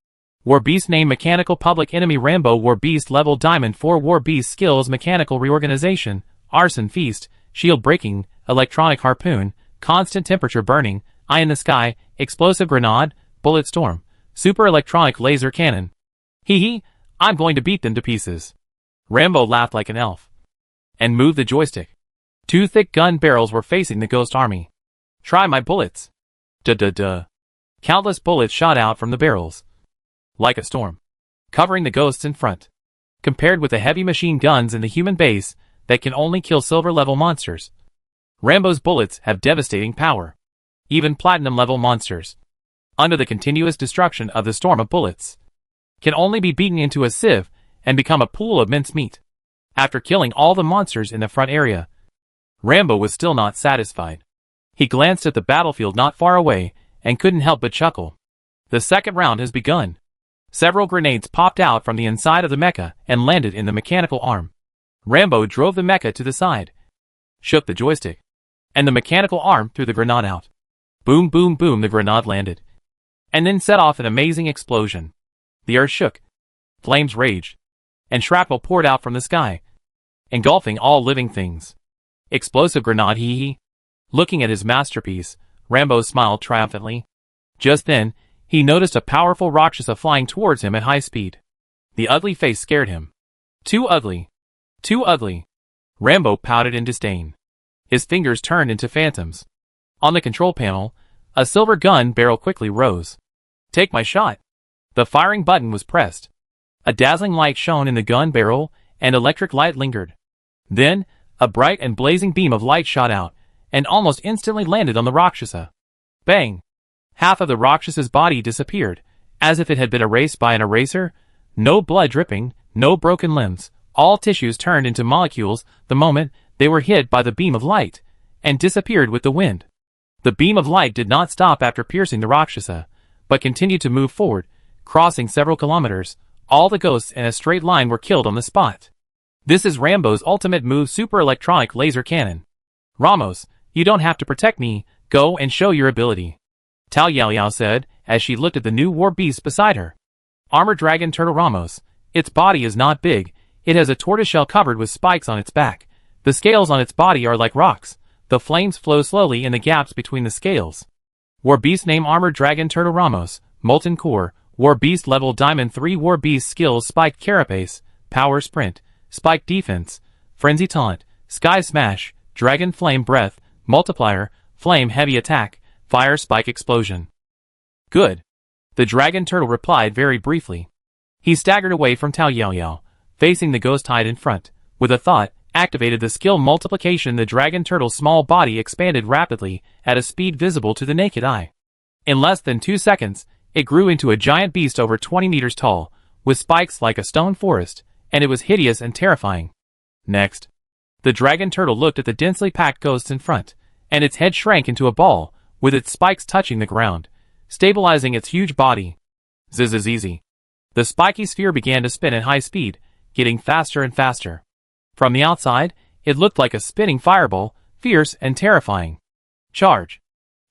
War Beast name Mechanical Public Enemy Rambo War Beast Level Diamond 4 War Beast Skills Mechanical Reorganization, Arson Feast, Shield Breaking, Electronic Harpoon, Constant Temperature Burning, Eye in the Sky, Explosive Grenade, Bullet Storm, Super Electronic Laser Cannon. Hee hee, I'm going to beat them to pieces. Rambo laughed like an elf. And moved the joystick. Two thick gun barrels were facing the ghost army. Try my bullets. Duh. Countless bullets shot out from the barrels. Like a storm. Covering the ghosts in front. Compared with the heavy machine guns in the human base that can only kill silver-level monsters, Rambo's bullets have devastating power. Even platinum-level monsters, under the continuous destruction of the storm of bullets, can only be beaten into a sieve and become a pool of mincemeat. After killing all the monsters in the front area, Rambo was still not satisfied. He glanced at the battlefield not far away and couldn't help but chuckle. The second round has begun. Several grenades popped out from the inside of the mecha and landed in the mechanical arm. Rambo drove the mecha to the side, shook the joystick, and the mechanical arm threw the grenade out. Boom boom boom, the grenade landed, and then set off an amazing explosion. The earth shook, flames raged, and shrapnel poured out from the sky, engulfing all living things. Explosive grenade, hee hee. Looking at his masterpiece, Rambo smiled triumphantly. Just then, he noticed a powerful Rakshasa flying towards him at high speed. The ugly face scared him. Too ugly. Too ugly. Rambo pouted in disdain. His fingers turned into phantoms. On the control panel, a silver gun barrel quickly rose. Take my shot. The firing button was pressed. A dazzling light shone in the gun barrel, and electric light lingered. Then, a bright and blazing beam of light shot out, and almost instantly landed on the Rakshasa. Bang! Half of the Rakshasa's body disappeared, as if it had been erased by an eraser. No blood dripping, no broken limbs, all tissues turned into molecules the moment they were hit by the beam of light, and disappeared with the wind. The beam of light did not stop after piercing the Rakshasa, but continued to move forward, crossing several kilometers. All the ghosts in a straight line were killed on the spot. This is Rambo's ultimate move, Super Electronic Laser Cannon. Ramos, you don't have to protect me, go and show your ability. Tao Yaoyao said, as she looked at the new war beast beside her. Armored Dragon Turtle Ramos. Its body is not big, it has a tortoiseshell covered with spikes on its back. The scales on its body are like rocks. The flames flow slowly in the gaps between the scales. War Beast name Armored Dragon Turtle Ramos. Molten Core. War Beast Level Diamond 3 War Beast Skills Spiked Carapace. Power Sprint. Spike Defense. Frenzy Taunt. Sky Smash. Dragon Flame Breath. Multiplier. Flame Heavy Attack. Fire Spike Explosion. Good. The dragon turtle replied very briefly. He staggered away from Tao Yaoyao, facing the ghost tide in front. With a thought, activated the skill multiplication. The dragon turtle's small body expanded rapidly at a speed visible to the naked eye. In less than 2 seconds, it grew into a giant beast over 20 meters tall, with spikes like a stone forest, and it was hideous and terrifying. Next, the dragon turtle looked at the densely packed ghosts in front, and its head shrank into a ball, with its spikes touching the ground, stabilizing its huge body. Zzz. The spiky sphere began to spin at high speed, getting faster and faster. From the outside, it looked like a spinning fireball, fierce and terrifying. Charge!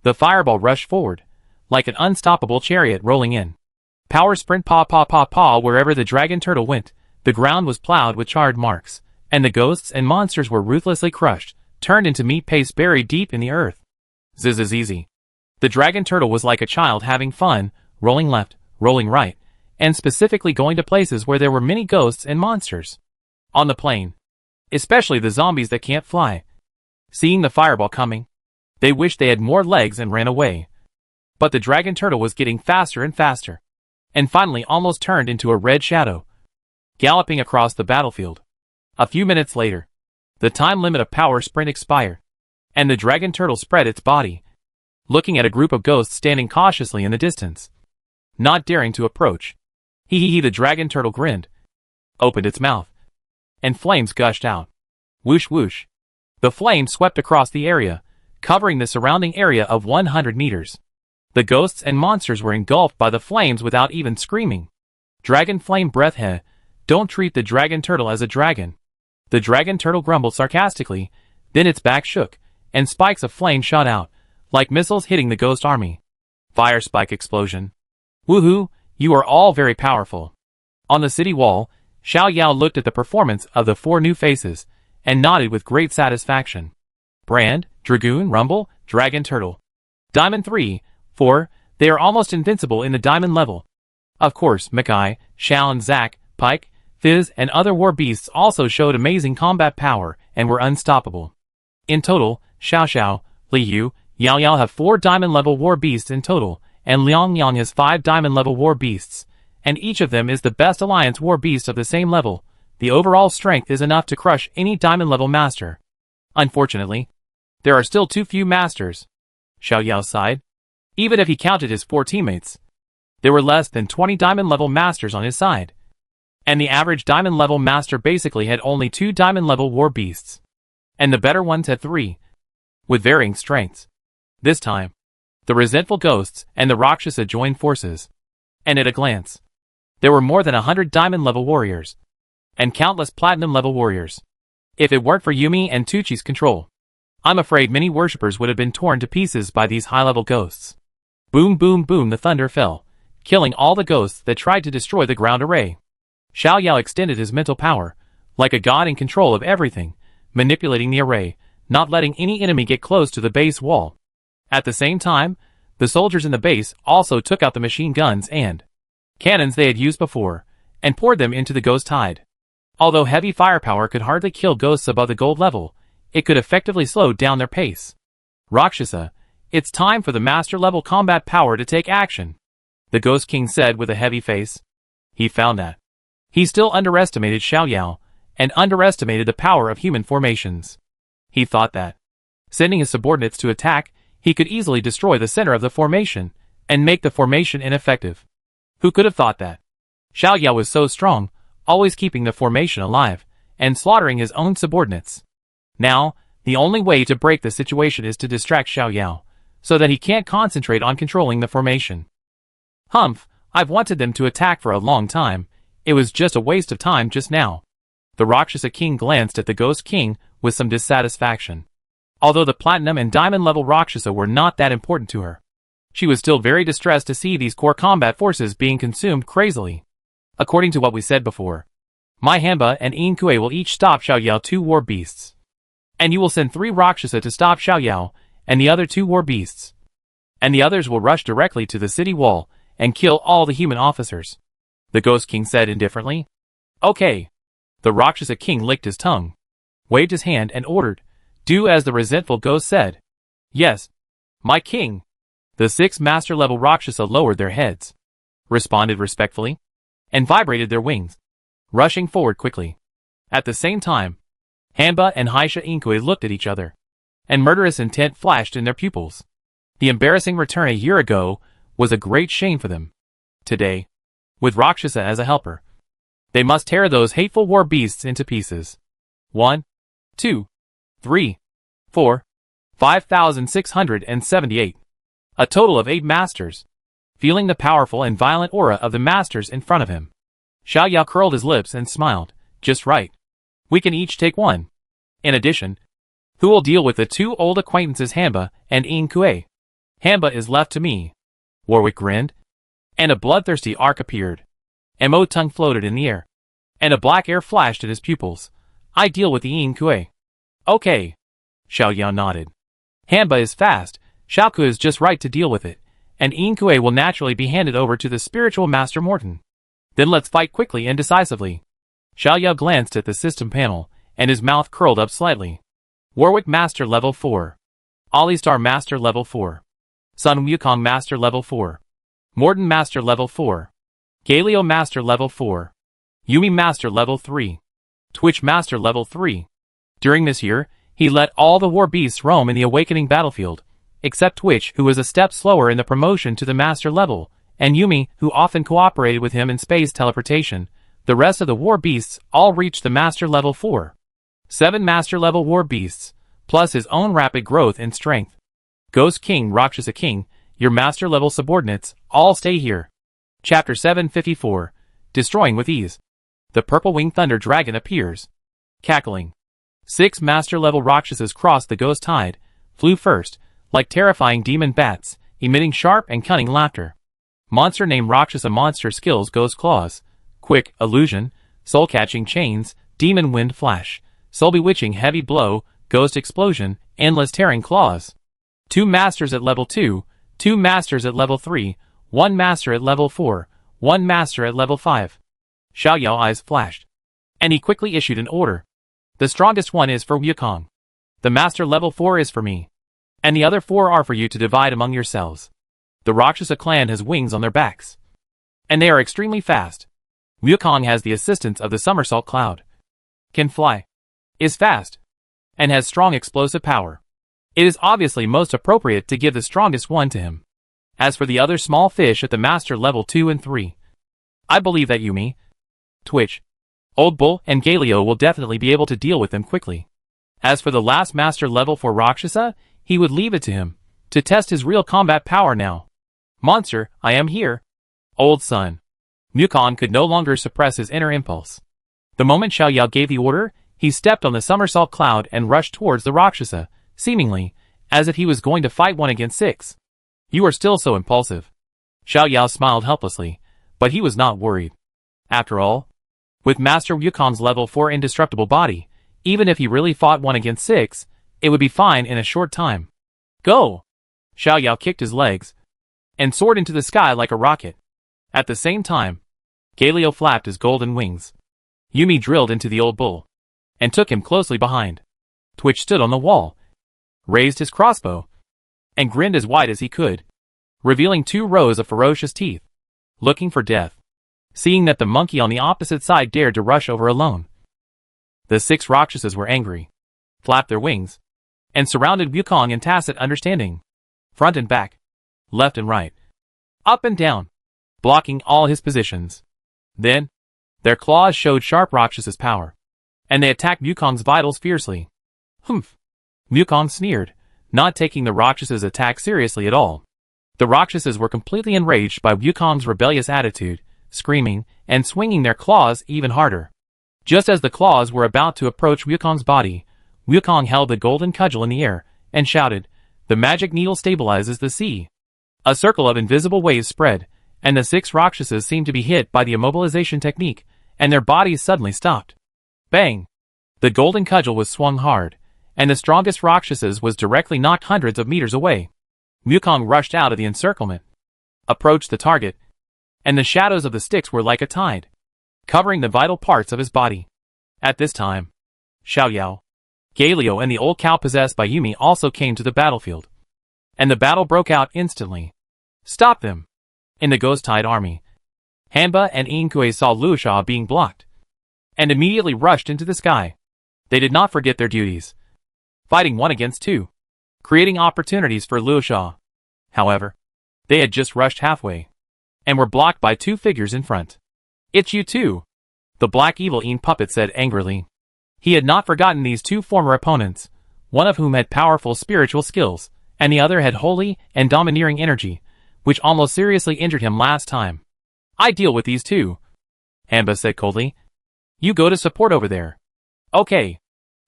The fireball rushed forward, like an unstoppable chariot rolling in. Power sprint, paw paw paw paw. Wherever the dragon turtle went, the ground was plowed with charred marks, and the ghosts and monsters were ruthlessly crushed, turned into meat paste buried deep in the earth. Zzz. The dragon turtle was like a child having fun, rolling left, rolling right, and specifically going to places where there were many ghosts and monsters. On the plain, especially the zombies that can't fly. Seeing the fireball coming, they wished they had more legs and ran away. But the dragon turtle was getting faster and faster, and finally almost turned into a red shadow, galloping across the battlefield. A few minutes later, the time limit of power sprint expired, and the dragon turtle spread its body, looking at a group of ghosts standing cautiously in the distance, not daring to approach. The dragon turtle grinned, opened its mouth, and flames gushed out. Whoosh whoosh. The flames swept across the area, covering the surrounding area of 100 meters. The ghosts and monsters were engulfed by the flames without even screaming. Dragon flame breath. Don't treat the dragon turtle as a dragon. The dragon turtle grumbled sarcastically, then its back shook, and spikes of flame shot out, like missiles hitting the ghost army. Fire spike explosion. Woohoo, you are all very powerful. On the city wall, Xiao Yao looked at the performance of the 4 new faces, and nodded with great satisfaction. Brand, Dragoon, Rumble, Dragon Turtle. Diamond 3, 4, they are almost invincible in the diamond level. Of course, Mackay, Xiao and Zack, Pike, Fizz and other war beasts also showed amazing combat power and were unstoppable. In total, Xiao Xiao, Li Yu, Yao Yao have 4 diamond level war beasts in total, and Liang Yang has 5 diamond level war beasts, and each of them is the best alliance war beast of the same level. The overall strength is enough to crush any diamond level master. Unfortunately, there are still too few masters. Xiao Yao sighed. Even if he counted his 4 teammates, there were less than 20 diamond level masters on his side. And the average diamond level master basically had only 2 diamond level war beasts. And the better ones had 3, with varying strengths. This time, the resentful ghosts and the Rakshasa joined forces. And at a glance, there were more than 100 diamond level warriors, and countless platinum level warriors. If it weren't for Yumi and Tuchi's control, I'm afraid many worshippers would have been torn to pieces by these high-level ghosts. Boom boom boom, the thunder fell, killing all the ghosts that tried to destroy the ground array. Xiao Yao extended his mental power, like a god in control of everything, manipulating the array, not letting any enemy get close to the base wall. At the same time, the soldiers in the base also took out the machine guns and cannons they had used before, and poured them into the ghost tide. Although heavy firepower could hardly kill ghosts above the gold level, it could effectively slow down their pace. Rakshasa, it's time for the master level combat power to take action, the Ghost King said with a heavy face. He found that he still underestimated Xiao Yao, and underestimated the power of human formations. He thought that, sending his subordinates to attack, he could easily destroy the center of the formation, and make the formation ineffective. Who could have thought that? Xiao Yao was so strong, always keeping the formation alive, and slaughtering his own subordinates. Now, the only way to break the situation is to distract Xiao Yao, so that he can't concentrate on controlling the formation. Humph, I've wanted them to attack for a long time. It was just a waste of time just now. The Rakshasa King glanced at the Ghost King with some dissatisfaction. Although the platinum and diamond level Rakshasa were not that important to her, she was still very distressed to see these core combat forces being consumed crazily. According to what we said before, Mai Hanba and Yin Kue will each stop Xiao Yao 2 war beasts. And you will send 3 Rakshasa to stop Xiao Yao and the other 2 war beasts. And the others will rush directly to the city wall and kill all the human officers, the Ghost King said indifferently. Okay. The Rakshasa King licked his tongue, waved his hand and ordered, do as the resentful ghost said. Yes, my king. The 6 master-level Rakshasa lowered their heads, responded respectfully, and vibrated their wings. rushing forward quickly. At the same time, Hanba and Haisha Inkue looked at each other, and murderous intent flashed in their pupils. The embarrassing return a year ago was a great shame for them. Today, with Rakshasa as a helper, they must tear those hateful war beasts into pieces. 1, 2, 3, 4, 5,678. A total of 8 masters. Feeling the powerful and violent aura of the masters in front of him, Xiao Yao curled his lips and smiled. Just right. We can each take one. In addition, who will deal with the 2 old acquaintances Hanba and Inkue? Hanba is left to me. Warwick grinned, and a bloodthirsty arc appeared. Mo tongue floated in the air, and a black air flashed at his pupils. I deal with the Inkue. Okay. Xiao Yao nodded. Hanba is fast, Xiaoku is just right to deal with it, and Inkue will naturally be handed over to the spiritual master Morton. Then let's fight quickly and decisively. Xiao Yao glanced at the system panel, and his mouth curled up slightly. Warwick Master Level 4. Alistar Master Level 4. Sun Wukong Master Level 4. Morton Master Level 4. Galio Master Level 4. Yumi Master Level 3. Twitch Master Level 3. During this year, he let all the war beasts roam in the awakening battlefield, except Twitch, who was a step slower in the promotion to the master level, and Yumi, who often cooperated with him in space teleportation. The rest of the war beasts all reached the master level 4. 7 master level war beasts, plus his own rapid growth in strength. Ghost King, Rakshasa King, your master level subordinates, all stay here. Chapter 754, Destroying with Ease. The purple-winged thunder dragon appears, cackling. 6 master level Rakshasas crossed the ghost tide, flew first, like terrifying demon bats, emitting sharp and cunning laughter. Monster named Rakshasa monster skills: Ghost Claws, Quick Illusion, Soul Catching Chains, Demon Wind Flash, Soul Bewitching Heavy Blow, Ghost Explosion, Endless Tearing Claws. 2 masters at level 2, 2 masters at level 3, 1 master at level 4, 1 master at level 5. Xiao Yao eyes flashed, and he quickly issued an order. The strongest one is for Wukong. The master level 4 is for me, and the other 4 are for you to divide among yourselves. The Rakshasa clan has wings on their backs, and they are extremely fast. Wukong has the assistance of the somersault cloud, can fly, is fast, and has strong explosive power. It is obviously most appropriate to give the strongest one to him. As for the other small fish at the master level 2 and 3, I believe that Yumi, Twitch, Old Bull, and Galio will definitely be able to deal with them quickly. As for the last master level for Rakshasa, he would leave it to him, to test his real combat power now. Monster, I am here. Old son. Wukong could no longer suppress his inner impulse. The moment Xiao Yao gave the order, he stepped on the somersault cloud and rushed towards the Rakshasa, seemingly as if he was going to fight 1 against 6. You are still so impulsive. Xiao Yao smiled helplessly, but he was not worried. After all, with Master Wukong's level 4 indestructible body, even if he really fought 1 against 6, it would be fine in a short time. Go! Xiao Yao kicked his legs and soared into the sky like a rocket. At the same time, Galio flapped his golden wings. Yumi drilled into the old bull and took him closely behind. Twitch stood on the wall, raised his crossbow, and grinned as wide as he could, revealing 2 rows of ferocious teeth, looking for death. Seeing that the monkey on the opposite side dared to rush over alone, the 6 Rakshasas were angry, flapped their wings, and surrounded Wukong in tacit understanding, front and back, left and right, up and down, blocking all his positions. Then, their claws showed sharp Rakshasas' power, and they attacked Wukong's vitals fiercely. Humph! Wukong sneered, not taking the Rakshasas' attack seriously at all. The Rakshasas were completely enraged by Wukong's rebellious attitude, screaming and swinging their claws even harder. Just as the claws were about to approach Wukong's body, Wukong held the golden cudgel in the air and shouted, "The magic needle stabilizes the sea." A circle of invisible waves spread, and the 6 Rakshasas seemed to be hit by the immobilization technique, and their bodies suddenly stopped. Bang! The golden cudgel was swung hard, and the strongest Rakshasas was directly knocked hundreds of meters away. Wukong rushed out of the encirclement, approached the target, and the shadows of the sticks were like a tide, covering the vital parts of his body. At this time, Xiao Yao, Galio, and the old cow possessed by Yumi also came to the battlefield, and the battle broke out instantly. Stop them! In the Ghost Tide army, Hanba and Inkue saw Luosha being blocked, and immediately rushed into the sky. They did not forget their duties, fighting 1 against 2, creating opportunities for Liu Sha. However, they had just rushed halfway, and were blocked by 2 figures in front. "It's you too," the black evil Yin puppet said angrily. He had not forgotten these 2 former opponents, one of whom had powerful spiritual skills, and the other had holy and domineering energy, which almost seriously injured him last time. "I deal with these 2, Hanba said coldly. "You go to support over there." "Okay."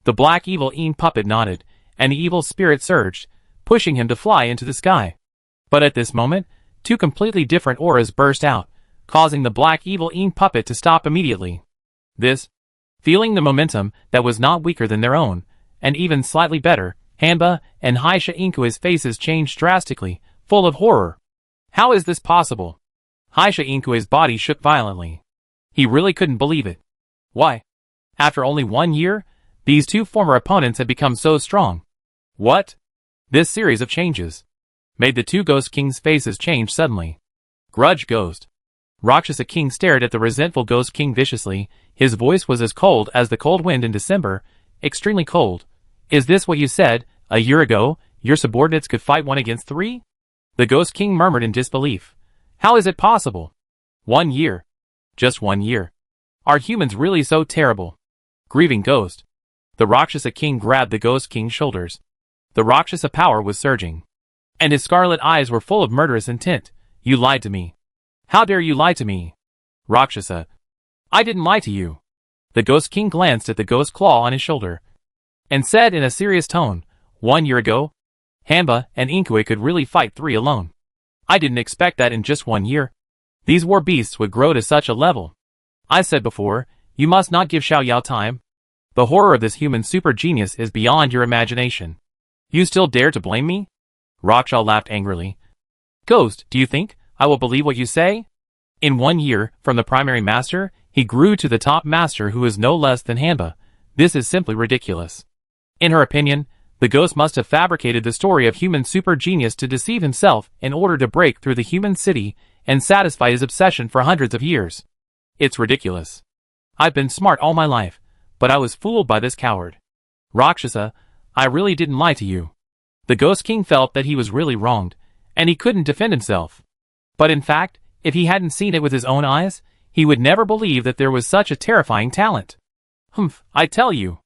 The black evil Yin puppet nodded, and the evil spirit surged, pushing him to fly into the sky. But at this moment, 2 completely different auras burst out, causing the black evil Yin puppet to stop immediately. This, feeling the momentum that was not weaker than their own, and even slightly better, Hanba and Haisha Inkui's faces changed drastically, full of horror. How is this possible? Haisha Inkui's body shook violently. He really couldn't believe it. Why? After only 1 year, these 2 former opponents had become so strong. What? This series of changes made the 2 Ghost Kings' faces change suddenly. Grudge Ghost. Rakshasa King stared at the resentful Ghost King viciously. His voice was as cold as the cold wind in December, extremely cold. "Is this what you said, a year ago, your subordinates could fight 1 against 3? The Ghost King murmured in disbelief. "How is it possible? 1 year. Just 1 year. Are humans really so terrible?" Grieving Ghost. The Rakshasa King grabbed the Ghost King's shoulders. The Rakshasa power was surging, and his scarlet eyes were full of murderous intent. "You lied to me. How dare you lie to me?" Rakshasa. "I didn't lie to you." The Ghost King glanced at the ghost claw on his shoulder, and said in a serious tone, 1 year ago, Hanba and Inkue could really fight 3 alone. I didn't expect that in just 1 year. These war beasts would grow to such a level. I said before, you must not give Xiao Yao time. The horror of this human super genius is beyond your imagination. You still dare to blame me? Raksha laughed angrily. Ghost, do you think I will believe what you say? In 1 year, from the primary master, he grew to the top master who is no less than Hanba. This is simply ridiculous. In her opinion, the ghost must have fabricated the story of human super genius to deceive himself in order to break through the human city and satisfy his obsession for hundreds of years. It's ridiculous. I've been smart all my life, but I was fooled by this coward. Rakshasa, I really didn't lie to you. The Ghost King felt that he was really wronged, and he couldn't defend himself. But in fact, if he hadn't seen it with his own eyes, he would never believe that there was such a terrifying talent. Humph, I tell you.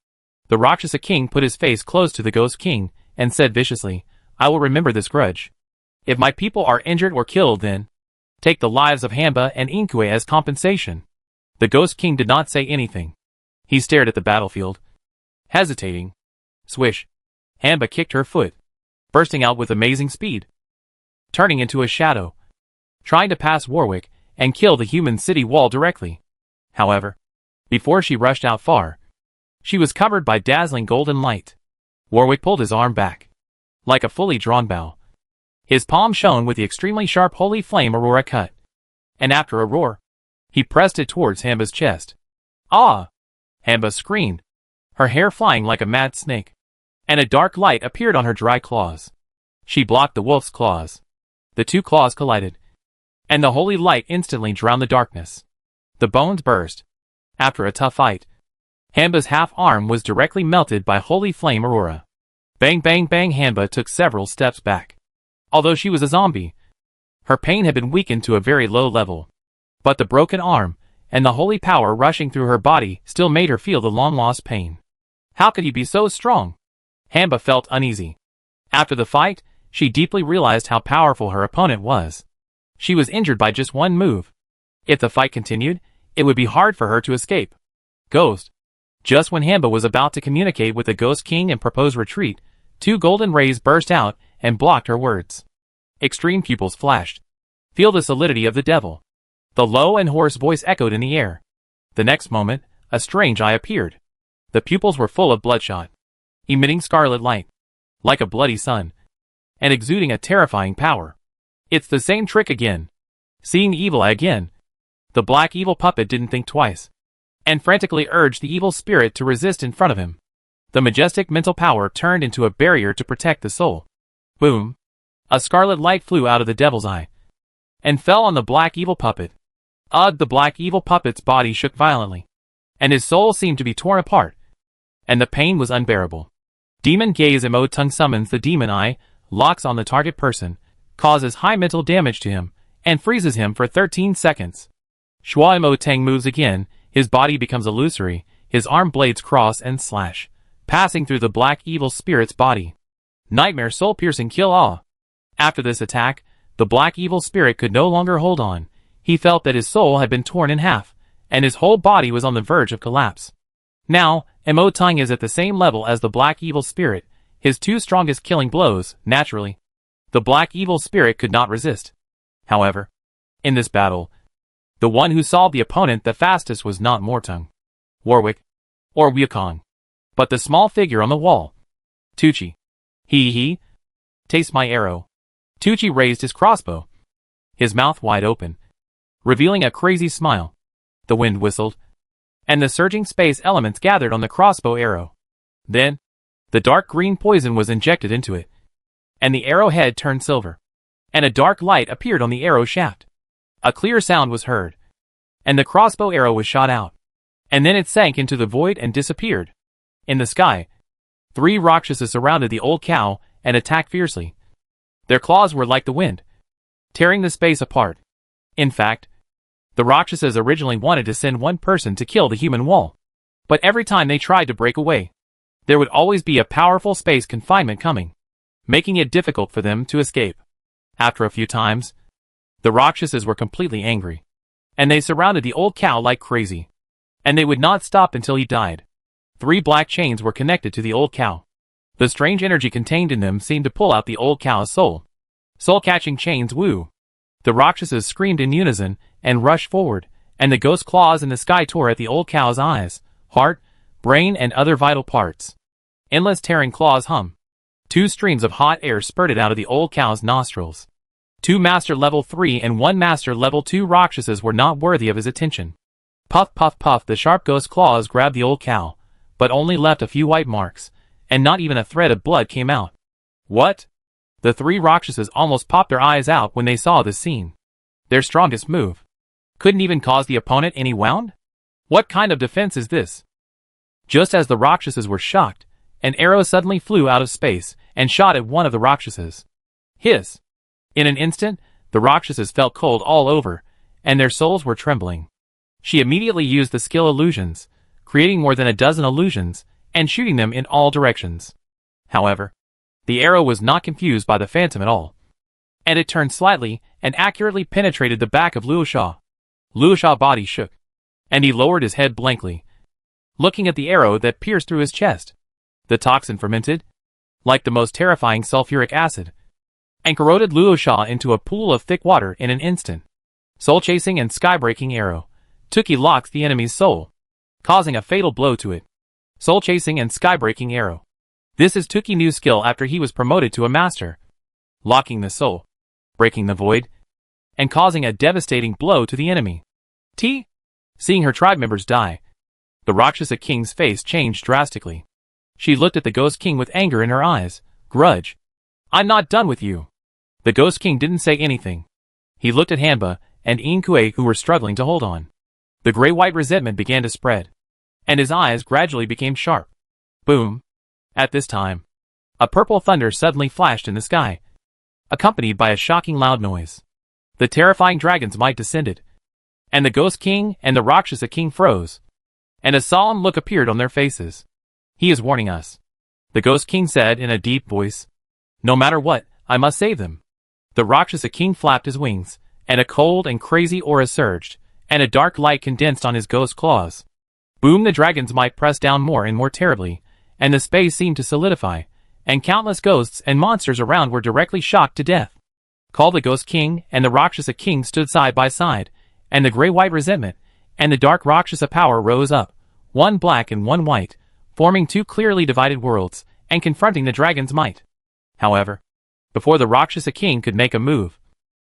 The Rakshasa King put his face close to the Ghost King, and said viciously, I will remember this grudge. If my people are injured or killed, then take the lives of Hanba and Inkue as compensation. The Ghost King did not say anything. He stared at the battlefield, hesitating. Swish. Hanba kicked her foot, bursting out with amazing speed, turning into a shadow, trying to pass Warwick and kill the human city wall directly. However, before she rushed out far, she was covered by dazzling golden light. Warwick pulled his arm back, like a fully drawn bow. His palm shone with the extremely sharp holy flame Aurora cut, and after a roar, he pressed it towards Hanba's chest. Ah! Hanba screamed, her hair flying like a mad snake, and a dark light appeared on her dry claws. She blocked the wolf's claws. The two claws collided, and the holy light instantly drowned the darkness. The bones burst. After a tough fight, Hanba's half-arm was directly melted by holy flame Aurora. Bang bang bang. Hanba took several steps back. Although she was a zombie, her pain had been weakened to a very low level. But the broken arm, and the holy power rushing through her body still made her feel the long-lost pain. How could he be so strong? Hanba felt uneasy. After the fight, she deeply realized how powerful her opponent was. She was injured by just one move. If the fight continued, it would be hard for her to escape. Ghost. Just when Hanba was about to communicate with the Ghost King and propose retreat, two golden rays burst out and blocked her words. Extreme pupils flashed. Feel the solidity of the devil. The low and hoarse voice echoed in the air. The next moment, a strange eye appeared. The pupils were full of bloodshot, emitting scarlet light, like a bloody sun, and exuding a terrifying power. It's the same trick again. Seeing the evil eye again, the black evil puppet didn't think twice, and frantically urged the evil spirit to resist in front of him. The majestic mental power turned into a barrier to protect the soul. Boom! A scarlet light flew out of the devil's eye, and fell on the black evil puppet. Ugh! The black evil puppet's body shook violently, and his soul seemed to be torn apart, and the pain was unbearable. Demon Gaze Tongue summons the Demon Eye, locks on the target person, causes high mental damage to him, and freezes him for 13 seconds. Shua Tang moves again, his body becomes illusory, his arm blades cross and slash, passing through the black evil spirit's body. Nightmare soul-piercing kill awe. After this attack, the black evil spirit could no longer hold on. He felt that his soul had been torn in half, and his whole body was on the verge of collapse. Now, Tang is at the same level as the black evil spirit, his two strongest killing blows, naturally. The black evil spirit could not resist. However, in this battle, the one who solved the opponent the fastest was not Mortung, Warwick, or Wukong, but the small figure on the wall. Tucci. He. Taste my arrow. Tucci raised his crossbow, his mouth wide open, revealing a crazy smile. The wind whistled, and the surging space elements gathered on the crossbow arrow. Then, the dark green poison was injected into it, and the arrowhead turned silver, and a dark light appeared on the arrow shaft. A clear sound was heard, and the crossbow arrow was shot out, and then it sank into the void and disappeared. In the sky, 3 Rakshasas surrounded the old cow and attacked fiercely. Their claws were like the wind, tearing the space apart. In fact, the Rakshasas originally wanted to send one person to kill the human wall, but every time they tried to break away, there would always be a powerful space confinement coming, making it difficult for them to escape. After a few times, the Rakshasas were completely angry, and they surrounded the old cow like crazy, and they would not stop until he died. 3 black chains were connected to the old cow. The strange energy contained in them seemed to pull out the old cow's soul. Soul-catching chains woo. The Rakshasas screamed in unison and rushed forward, and the ghost claws in the sky tore at the old cow's eyes, heart, brain, and other vital parts. Endless tearing claws hum. 2 streams of hot air spurted out of the old cow's nostrils. 2 Master Level 3 and 1 Master Level 2 Rakshasas were not worthy of his attention. Puff, puff, puff, the sharp ghost claws grabbed the old cow, but only left a few white marks, and not even a thread of blood came out. What? The 3 Rakshasas almost popped their eyes out when they saw this scene. Their strongest move couldn't even cause the opponent any wound? What kind of defense is this? Just as the Rakshasas were shocked, an arrow suddenly flew out of space and shot at one of the Rakshasas. Hiss! In an instant, the Rakshasas felt cold all over, and their souls were trembling. She immediately used the skill illusions, creating more than a dozen illusions, and shooting them in all directions. However, the arrow was not confused by the phantom at all, and it turned slightly and accurately penetrated the back of Luo Sha. Luo Sha's body shook, and he lowered his head blankly, looking at the arrow that pierced through his chest. The toxin fermented, like the most terrifying sulfuric acid, and corroded Luo Sha into a pool of thick water in an instant. Soul-chasing and sky-breaking arrow. Tuki locks the enemy's soul, causing a fatal blow to it. Soul-chasing and sky-breaking arrow. This is Tuki's new skill after he was promoted to a master. Locking the soul, breaking the void, and causing a devastating blow to the enemy. Seeing her tribe members die, the Rakshasa King's face changed drastically. She looked at the Ghost King with anger in her eyes. Grudge. I'm not done with you. The Ghost King didn't say anything. He looked at Hanba and Inkue, who were struggling to hold on. The gray-white resentment began to spread, and his eyes gradually became sharp. Boom. At this time, a purple thunder suddenly flashed in the sky, accompanied by a shocking loud noise. The terrifying dragon's might descended, and the Ghost King and the Rakshasa King froze, and a solemn look appeared on their faces. He is warning us, the Ghost King said in a deep voice. No matter what, I must save them. The Rakshasa King flapped his wings, and a cold and crazy aura surged, and a dark light condensed on his ghost claws. Boom! The dragon's might pressed down more and more terribly, and the space seemed to solidify, and countless ghosts and monsters around were directly shocked to death. Called the Ghost King and the Rakshasa King stood side by side, and the gray-white resentment and the dark Rakshasa power rose up, one black and one white, forming 2 clearly divided worlds, and confronting the dragon's might. However, before the Rakshasa King could make a move,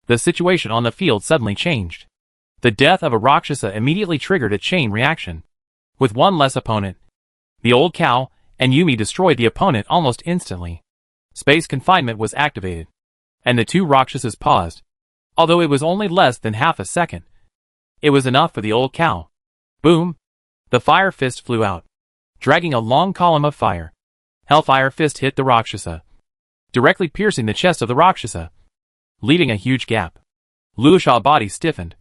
the situation on the field suddenly changed. The death of a Rakshasa immediately triggered a chain reaction. With one less opponent, the old cow and Yumi destroyed the opponent almost instantly. Space confinement was activated, and the 2 Rakshasas paused. Although it was only less than half a second, it was enough for the old cow. Boom! The fire fist flew out, dragging a long column of fire. Hellfire fist hit the Rakshasa, directly piercing the chest of the Rakshasa, leaving a huge gap. Liu Sha's body stiffened,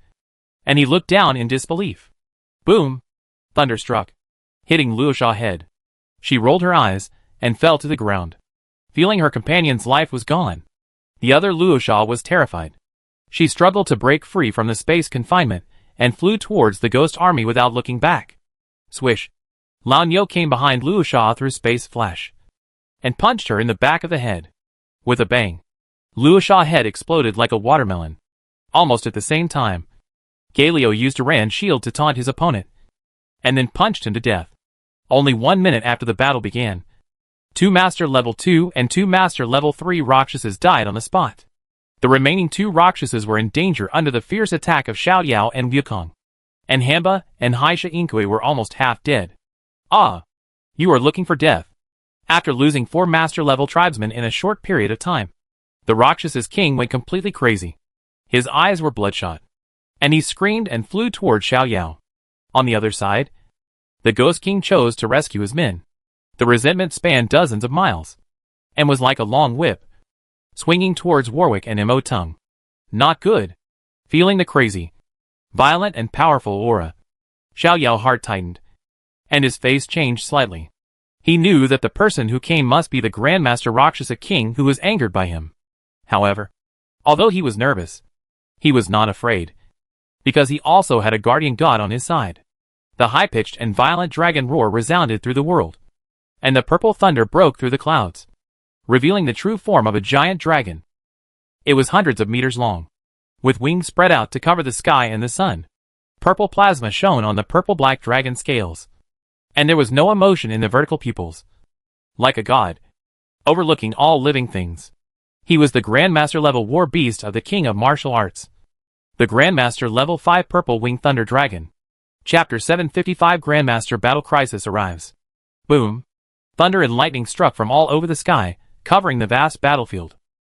and he looked down in disbelief. Boom! Thunder struck, hitting Liu Sha's head. She rolled her eyes and fell to the ground, feeling her companion's life was gone. The other Liu Sha was terrified. She struggled to break free from the space confinement and flew towards the ghost army without looking back. Swish! Lao Niu came behind Liu Sha through space flash and punched her in the back of the head. With a bang, Liu Sha's head exploded like a watermelon. Almost at the same time, Galio used a Ran shield to taunt his opponent, and then punched him to death. Only 1 minute after the battle began, 2 Master Level 2 and 2 Master Level 3 Rakshasas died on the spot. The remaining 2 Rakshasas were in danger under the fierce attack of Xiao Yao and Wukong. And Hamba and Haisha Inkui were almost half dead. Ah! You are looking for death. After losing 4 Master Level tribesmen in a short period of time, the Rakshas's king went completely crazy. His eyes were bloodshot, and he screamed and flew toward Xiao Yao. On the other side, the Ghost King chose to rescue his men. The resentment spanned dozens of miles, and was like a long whip, swinging towards Warwick and Mo Tung. Not good. Feeling the crazy, violent and powerful aura, Xiao Yao's heart tightened, and his face changed slightly. He knew that the person who came must be the Grandmaster Rakshasa King who was angered by him. However, although he was nervous, he was not afraid, because he also had a guardian god on his side. The high-pitched and violent dragon roar resounded through the world, and the purple thunder broke through the clouds, revealing the true form of a giant dragon. It was hundreds of meters long, with wings spread out to cover the sky and the sun. Purple plasma shone on the purple-black dragon scales, and there was no emotion in the vertical pupils. Like a god, overlooking all living things, he was the Grandmaster level war beast of the King of Martial Arts. The Grandmaster level 5 Purple Winged Thunder Dragon. Chapter 755 Grandmaster Battle Crisis arrives. Boom! Thunder and lightning struck from all over the sky, covering the vast battlefield.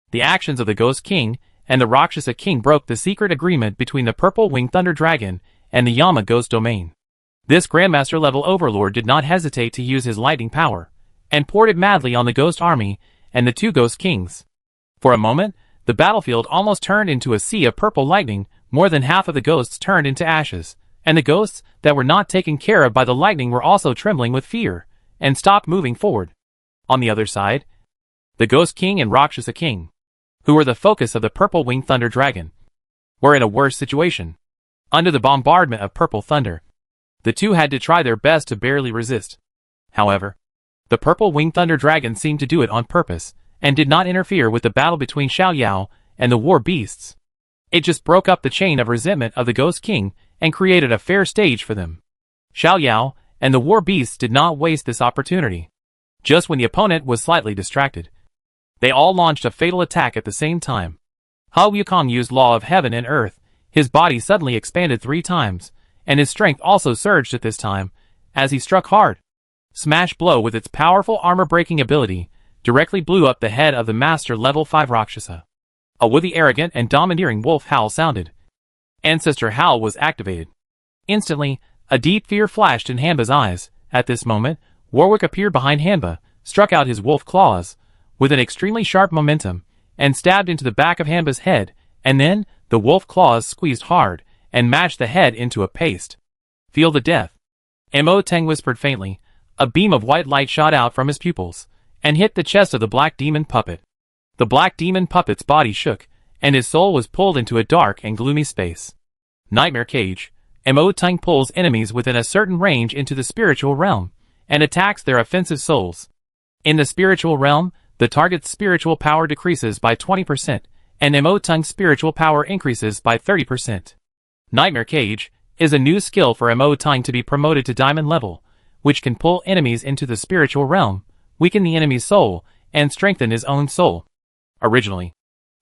The actions of the Ghost King and the Rakshasa King broke the secret agreement between the Purple Winged Thunder Dragon and the Yama Ghost Domain. This Grandmaster level overlord did not hesitate to use his lightning power, and poured it madly on the Ghost Army and the 2 Ghost Kings. For a moment, the battlefield almost turned into a sea of purple lightning. More than half of the ghosts turned into ashes, and the ghosts that were not taken care of by the lightning were also trembling with fear, and stopped moving forward. On the other side, the Ghost King and Rakshasa King, who were the focus of the Purple Winged Thunder Dragon, were in a worse situation. Under the bombardment of purple thunder, the 2 had to try their best to barely resist. However, the Purple Winged Thunder Dragon seemed to do it on purpose, and did not interfere with the battle between Xiao Yao and the war beasts. It just broke up the chain of resentment of the Ghost King and created a fair stage for them. Xiao Yao and the war beasts did not waste this opportunity. Just when the opponent was slightly distracted, they all launched a fatal attack at the same time. Hao Wukong used Law of Heaven and Earth. His body suddenly expanded 3 times, and his strength also surged at this time, as he struck hard. Smash Blow with its powerful armor-breaking ability directly blew up the head of the Master Level 5 Rakshasa. A witty, arrogant, and domineering wolf howl sounded. Ancestor Howl was activated. Instantly, a deep fear flashed in Hanba's eyes. At this moment, Warwick appeared behind Hanba, struck out his wolf claws, with an extremely sharp momentum, and stabbed into the back of Hanba's head, and then, the wolf claws squeezed hard, and mashed the head into a paste. Feel the death. Mo Teng whispered faintly. A beam of white light shot out from his pupils, and hit the chest of the Black Demon Puppet. The Black Demon Puppet's body shook, and his soul was pulled into a dark and gloomy space. Nightmare Cage. Mo Teng pulls enemies within a certain range into the spiritual realm, and attacks their offensive souls. In the spiritual realm, the target's spiritual power decreases by 20%, and Mo Teng's spiritual power increases by 30%. Nightmare Cage is a new skill for Mo Teng to be promoted to diamond level, which can pull enemies into the spiritual realm, weaken the enemy's soul, and strengthen his own soul. Originally,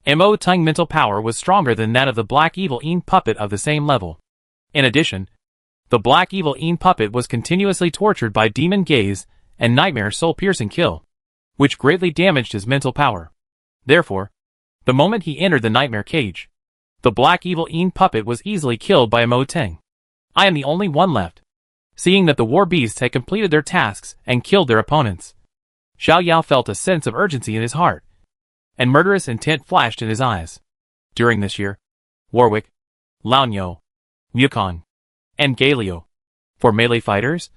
Mo Teng's mental power was stronger than that of the Black Evil Een Puppet of the same level. In addition, the Black Evil Een Puppet was continuously tortured by Demon Gaze and Nightmare Soul-Piercing Kill, which greatly damaged his mental power. Therefore, the moment he entered the Nightmare Cage, the Black Evil Een Puppet was easily killed by Mo Teng. I am the only one left. Seeing that the war beasts had completed their tasks and killed their opponents, Xiao Yao felt a sense of urgency in his heart, and murderous intent flashed in his eyes. During this year, Warwick, Laonyo, Yukon, and Galio, for melee fighters,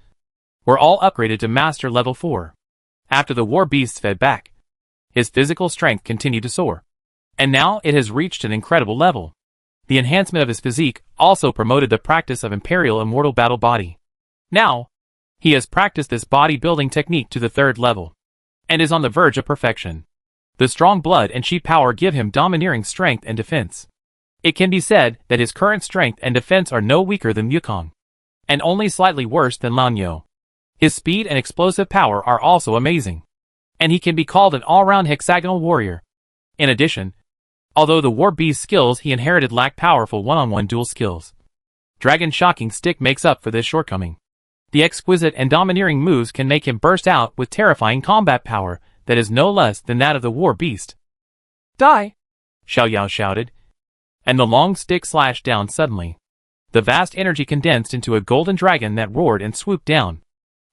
were all upgraded to Master Level 4. After the war beasts fed back, his physical strength continued to soar, and now it has reached an incredible level. The enhancement of his physique also promoted the practice of Imperial Immortal Battle Body. Now, he has practiced this bodybuilding technique to the 3rd level, and is on the verge of perfection. The strong blood and chi power give him domineering strength and defense. It can be said that his current strength and defense are no weaker than Yukong, and only slightly worse than Laonyo. His speed and explosive power are also amazing, and he can be called an all-round hexagonal warrior. In addition, although the war beast skills he inherited lack powerful one-on-one duel skills, Dragon's Shocking Stick makes up for this shortcoming. The exquisite and domineering moves can make him burst out with terrifying combat power that is no less than that of the war beast. Die! Xiao Yao shouted, and the long stick slashed down suddenly. The vast energy condensed into a golden dragon that roared and swooped down.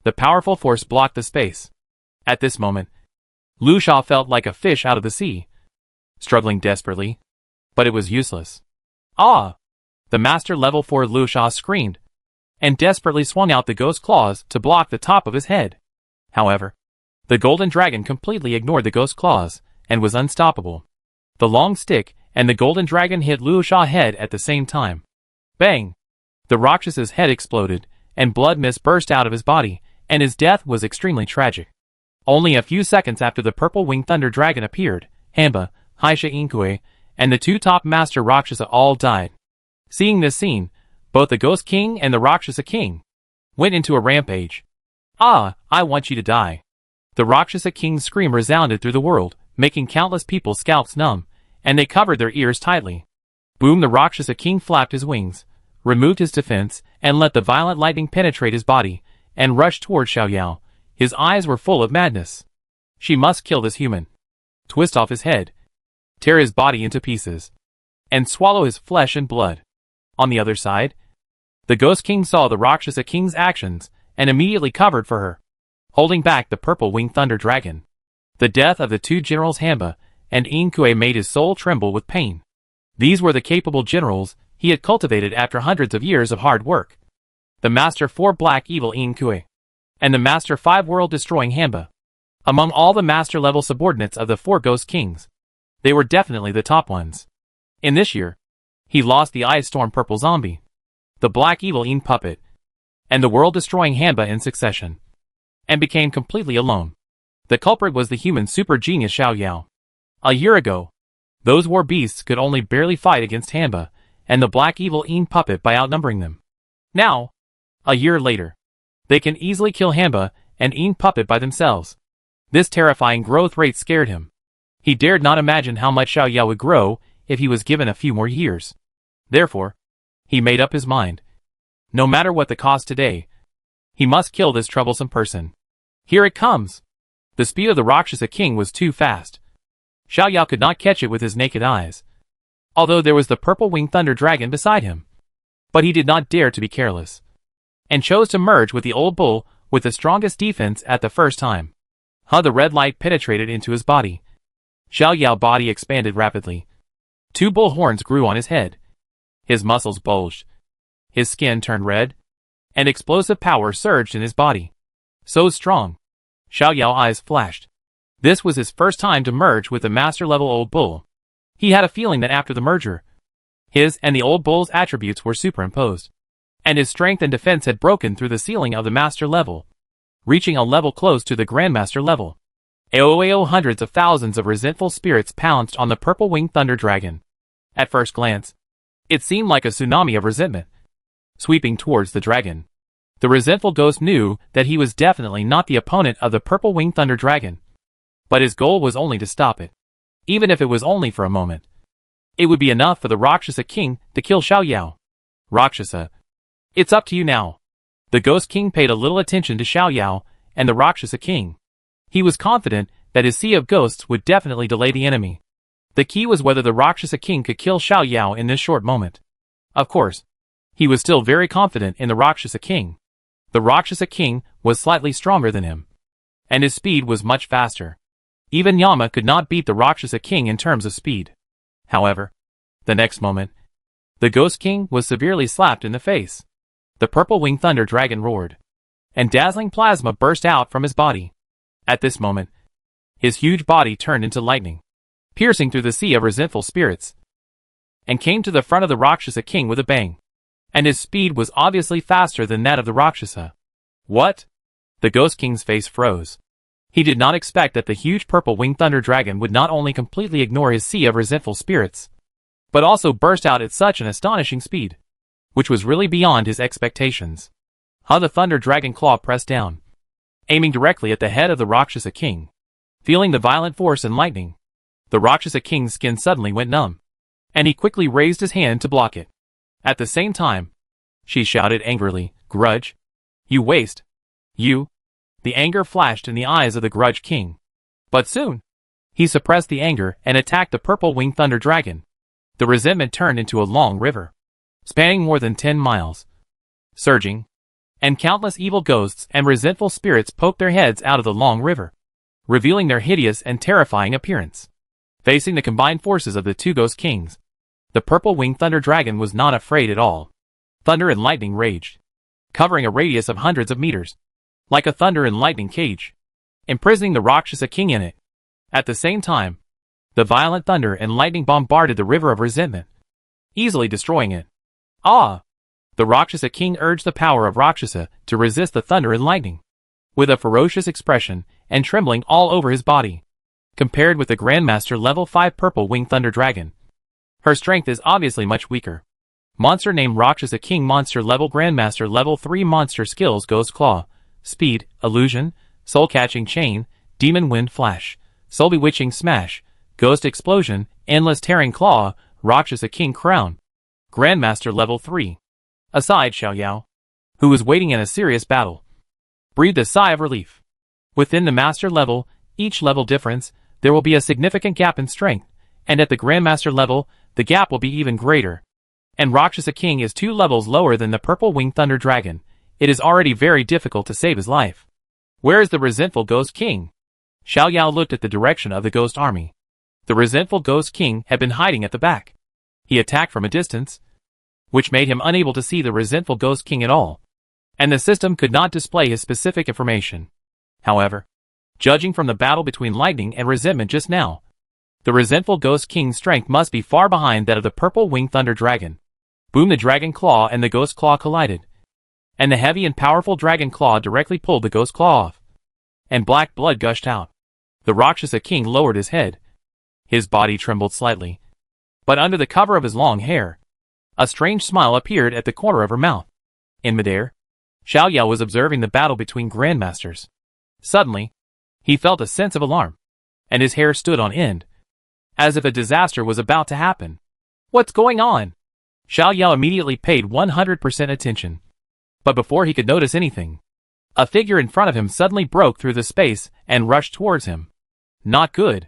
The powerful force blocked the space. At this moment, Lu Sha felt like a fish out of the sea, struggling desperately, but it was useless. Ah! The Master Level 4 Lu Sha screamed, and desperately swung out the ghost claws to block the top of his head. However, the golden dragon completely ignored the ghost claws, and was unstoppable. The long stick and the golden dragon hit Lu Sha's head at the same time. Bang! The Rakshasa's head exploded, and blood mist burst out of his body, and his death was extremely tragic. Only a few seconds after the purple-winged thunder dragon appeared, Hamba, Haisha Inkue, and the 2 top Master Rakshasa all died. Seeing this scene, both the Ghost King and the Rakshasa King went into a rampage. Ah, I want you to die. The Rakshasa King's scream resounded through the world, making countless people's scalps numb, and they covered their ears tightly. Boom! The Rakshasa King flapped his wings, removed his defense, and let the violent lightning penetrate his body, and rushed toward Xiao Yao. His eyes were full of madness. She must kill this human, twist off his head, tear his body into pieces, and swallow his flesh and blood. On the other side, the Ghost King saw the Rakshasa King's actions, and immediately covered for her, holding back the purple-winged thunder dragon. The death of the 2 generals Hamba and Inkue made his soul tremble with pain. These were the capable generals he had cultivated after hundreds of years of hard work. The Master 4 Black Evil Inkue, and the Master 5 World-Destroying Hamba. Among all the Master-level subordinates of the 4 Ghost Kings, they were definitely the top ones. In this year, he lost the Ice Storm Purple Zombie, the Black Evil In Puppet, and the World-Destroying Hamba in succession, and became completely alone. The culprit was the human super genius Xiao Yao. A year ago, those war beasts could only barely fight against Hamba and the Black Evil In Puppet by outnumbering them. Now, a year later, they can easily kill Hamba and In Puppet by themselves. This terrifying growth rate scared him. He dared not imagine how much Xiao Yao would grow if he was given a few more years. Therefore, he made up his mind. No matter what the cost today, he must kill this troublesome person. Here it comes! The speed of the Rakshasa King was too fast. Xiao Yao could not catch it with his naked eyes, although there was the purple-winged thunder dragon beside him. But he did not dare to be careless, and chose to merge with the old bull with the strongest defense at the first time. The red light penetrated into his body. Xiao Yao's body expanded rapidly. 2 bull horns grew on his head. His muscles bulged. His skin turned red, and explosive power surged in his body. So strong. Xiao Yao's eyes flashed. This was his first time to merge with the master-level old bull. He had a feeling that after the merger, his and the old bull's attributes were superimposed, and his strength and defense had broken through the ceiling of the master level, reaching a level close to the grandmaster level. Aoao! Hundreds of thousands of resentful spirits pounced on the purple-winged thunder dragon. At first glance, it seemed like a tsunami of resentment, sweeping towards the dragon. The resentful ghost knew that he was definitely not the opponent of the purple-winged thunder dragon, but his goal was only to stop it. Even if it was only for a moment, it would be enough for the Rakshasa King to kill Xiao Yao. Rakshasa, it's up to you now. The Ghost King paid a little attention to Xiao Yao and the Rakshasa King. He was confident that his sea of ghosts would definitely delay the enemy. The key was whether the Rakshasa King could kill Xiao Yao in this short moment. Of course, he was still very confident in the Rakshasa King. The Rakshasa king was slightly stronger than him, and his speed was much faster. Even Yama could not beat the Rakshasa king in terms of speed. However, the next moment, the Ghost King was severely slapped in the face. The purple-winged thunder dragon roared, and dazzling plasma burst out from his body. At this moment, his huge body turned into lightning, piercing through the sea of resentful spirits, and came to the front of the Rakshasa king with a bang. And his speed was obviously faster than that of the Rakshasa. What? The Ghost King's face froze. He did not expect that the huge purple-winged thunder dragon would not only completely ignore his sea of resentful spirits, but also burst out at such an astonishing speed, which was really beyond his expectations. How the thunder dragon claw pressed down, aiming directly at the head of the Rakshasa king. Feeling the violent force and lightning, the Rakshasa king's skin suddenly went numb, and he quickly raised his hand to block it. At the same time, she shouted angrily, "Grudge! You waste! You!" The anger flashed in the eyes of the Grudge King. But soon, he suppressed the anger and attacked the purple-winged thunder dragon. The resentment turned into a long river, spanning more than 10 miles. Surging, and countless evil ghosts and resentful spirits poked their heads out of the long river, revealing their hideous and terrifying appearance. Facing the combined forces of the two Ghost Kings, the purple-winged thunder dragon was not afraid at all. Thunder and lightning raged, covering a radius of hundreds of meters, like a thunder and lightning cage, imprisoning the Rakshasa king in it. At the same time, the violent thunder and lightning bombarded the river of resentment, easily destroying it. Ah! The Rakshasa king urged the power of Rakshasa to resist the thunder and lightning, with a ferocious expression and trembling all over his body. Compared with the Grandmaster level 5 purple-winged thunder dragon, her strength is obviously much weaker. Monster named Rakshasa King Monster level Grandmaster level 3 Monster skills Ghost Claw, Speed, Illusion, Soul Catching Chain, Demon Wind Flash, Soul Bewitching Smash, Ghost Explosion, Endless Tearing Claw, Rakshasa King Crown. Grandmaster level 3. Aside Xiao Yao, who was waiting in a serious battle, breathed a sigh of relief. Within the Master level, each level difference, there will be a significant gap in strength, and at the Grandmaster level, the gap will be even greater. And Rakshasa King is 2 levels lower than the purple-winged thunder dragon. It is already very difficult to save his life. Where is the resentful Ghost King? Xiao Yao looked at the direction of the Ghost Army. The resentful Ghost King had been hiding at the back. He attacked from a distance, which made him unable to see the resentful Ghost King at all, and the system could not display his specific information. However, judging from the battle between lightning and resentment just now, the resentful Ghost King's strength must be far behind that of the purple-winged thunder dragon. Boom! The dragon claw and the ghost claw collided, and the heavy and powerful dragon claw directly pulled the ghost claw off, and black blood gushed out. The Rakshasa King lowered his head. His body trembled slightly, but under the cover of his long hair, a strange smile appeared at the corner of her mouth. In midair, Xiao Yao was observing the battle between grandmasters. Suddenly, he felt a sense of alarm, and his hair stood on end, as if a disaster was about to happen. What's going on? Xiao Yao immediately paid 100% attention. But before he could notice anything, a figure in front of him suddenly broke through the space and rushed towards him. Not good.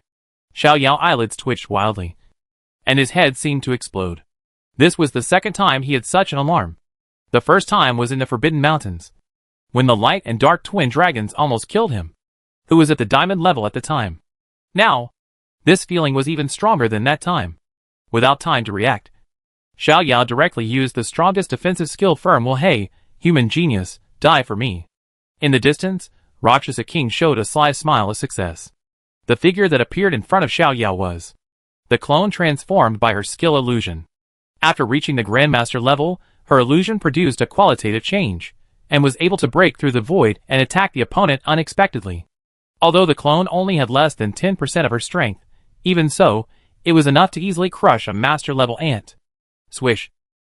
Xiao Yao's eyelids twitched wildly, and his head seemed to explode. This was the second time he had such an alarm. The first time was in the Forbidden Mountains, when the light and dark twin dragons almost killed him, who was at the diamond level at the time. Now, this feeling was even stronger than that time. Without time to react, Xiao Yao directly used the strongest defensive skill firm will hey, human genius, die for me. In the distance, Rakshasa King showed a sly smile of success. The figure that appeared in front of Xiao Yao was the clone transformed by her skill illusion. After reaching the Grandmaster level, her illusion produced a qualitative change, and was able to break through the void and attack the opponent unexpectedly. Although the clone only had less than 10% of her strength, even so, it was enough to easily crush a Master-level ant. Swish!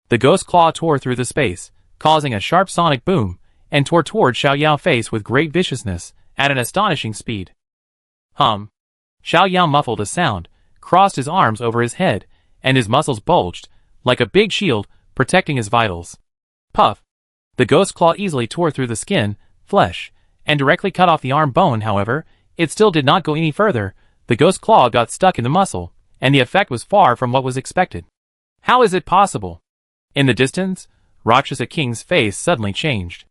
The ghost claw tore through the space, causing a sharp sonic boom, and tore toward Xiao Yao's face with great viciousness, at an astonishing speed. Hum! Xiao Yao muffled a sound, crossed his arms over his head, and his muscles bulged, like a big shield, protecting his vitals. Puff! The ghost claw easily tore through the skin, flesh, and directly cut off the arm bone. However, it still did not go any further. The ghost claw got stuck in the muscle, and the effect was far from what was expected. How is it possible? In the distance, Rakshasa King's face suddenly changed.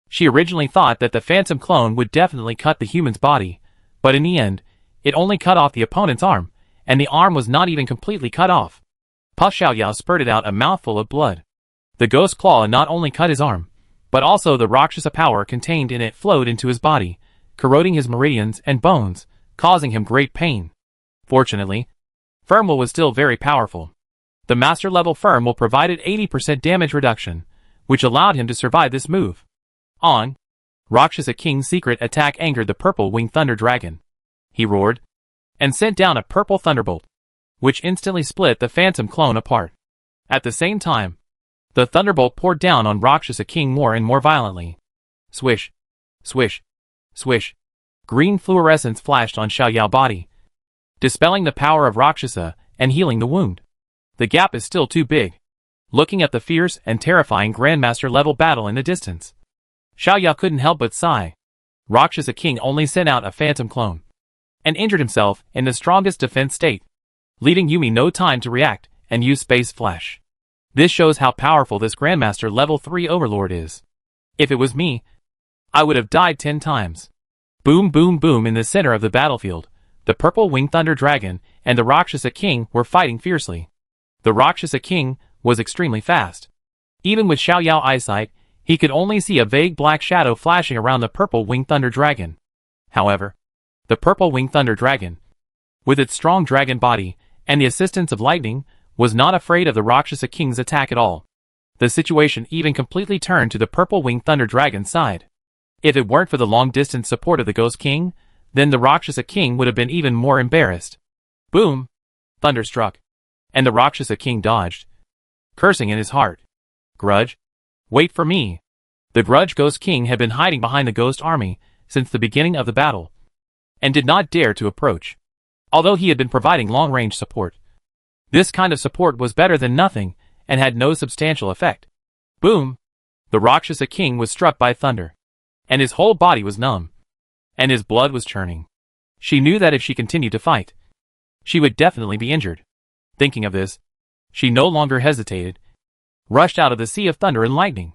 She originally thought that the phantom clone would definitely cut the human's body, but in the end, it only cut off the opponent's arm, and the arm was not even completely cut off. Puff Xiaoyao spurted out a mouthful of blood. The ghost claw not only cut his arm, but also the Rakshasa power contained in it flowed into his body, corroding his meridians and bones, causing him great pain. Fortunately, Firmwell was still very powerful. The master level Firmwell provided 80% damage reduction, which allowed him to survive this move. Rakshasa King's secret attack angered the purple-winged thunder dragon. He roared, and sent down a purple thunderbolt, which instantly split the phantom clone apart. At the same time, the thunderbolt poured down on Rakshasa King more and more violently. Swish, swish, swish. Green fluorescence flashed on Xiaoyao's body, dispelling the power of Rakshasa and healing the wound. The gap is still too big. Looking at the fierce and terrifying Grandmaster-level battle in the distance, Xiaoyao couldn't help but sigh. Rakshasa King only sent out a phantom clone, and injured himself in the strongest defense state, leaving Yumi no time to react and use Space Flash. This shows how powerful this Grandmaster Level 3 Overlord is. If it was me, I would have died 10 times. Boom boom boom. In the center of the battlefield, the purple-winged thunder dragon and the Rakshasa King were fighting fiercely. The Rakshasa King was extremely fast. Even with Xiaoyao's eyesight, he could only see a vague black shadow flashing around the purple-winged thunder dragon. However, the purple-winged thunder dragon, with its strong dragon body and the assistance of lightning, was not afraid of the Rakshasa King's attack at all. The situation even completely turned to the purple-winged thunder dragon's side. If it weren't for the long-distance support of the Ghost King, then the Rakshasa King would have been even more embarrassed. Boom! Thunder struck, and the Rakshasa King dodged, cursing in his heart. Grudge? Wait for me. The Grudge Ghost King had been hiding behind the Ghost Army since the beginning of the battle, and did not dare to approach, although he had been providing long-range support. This kind of support was better than nothing, and had no substantial effect. Boom! The Rakshasa King was struck by thunder, and his whole body was numb, and his blood was churning. She knew that if she continued to fight, she would definitely be injured. Thinking of this, she no longer hesitated, rushed out of the sea of thunder and lightning,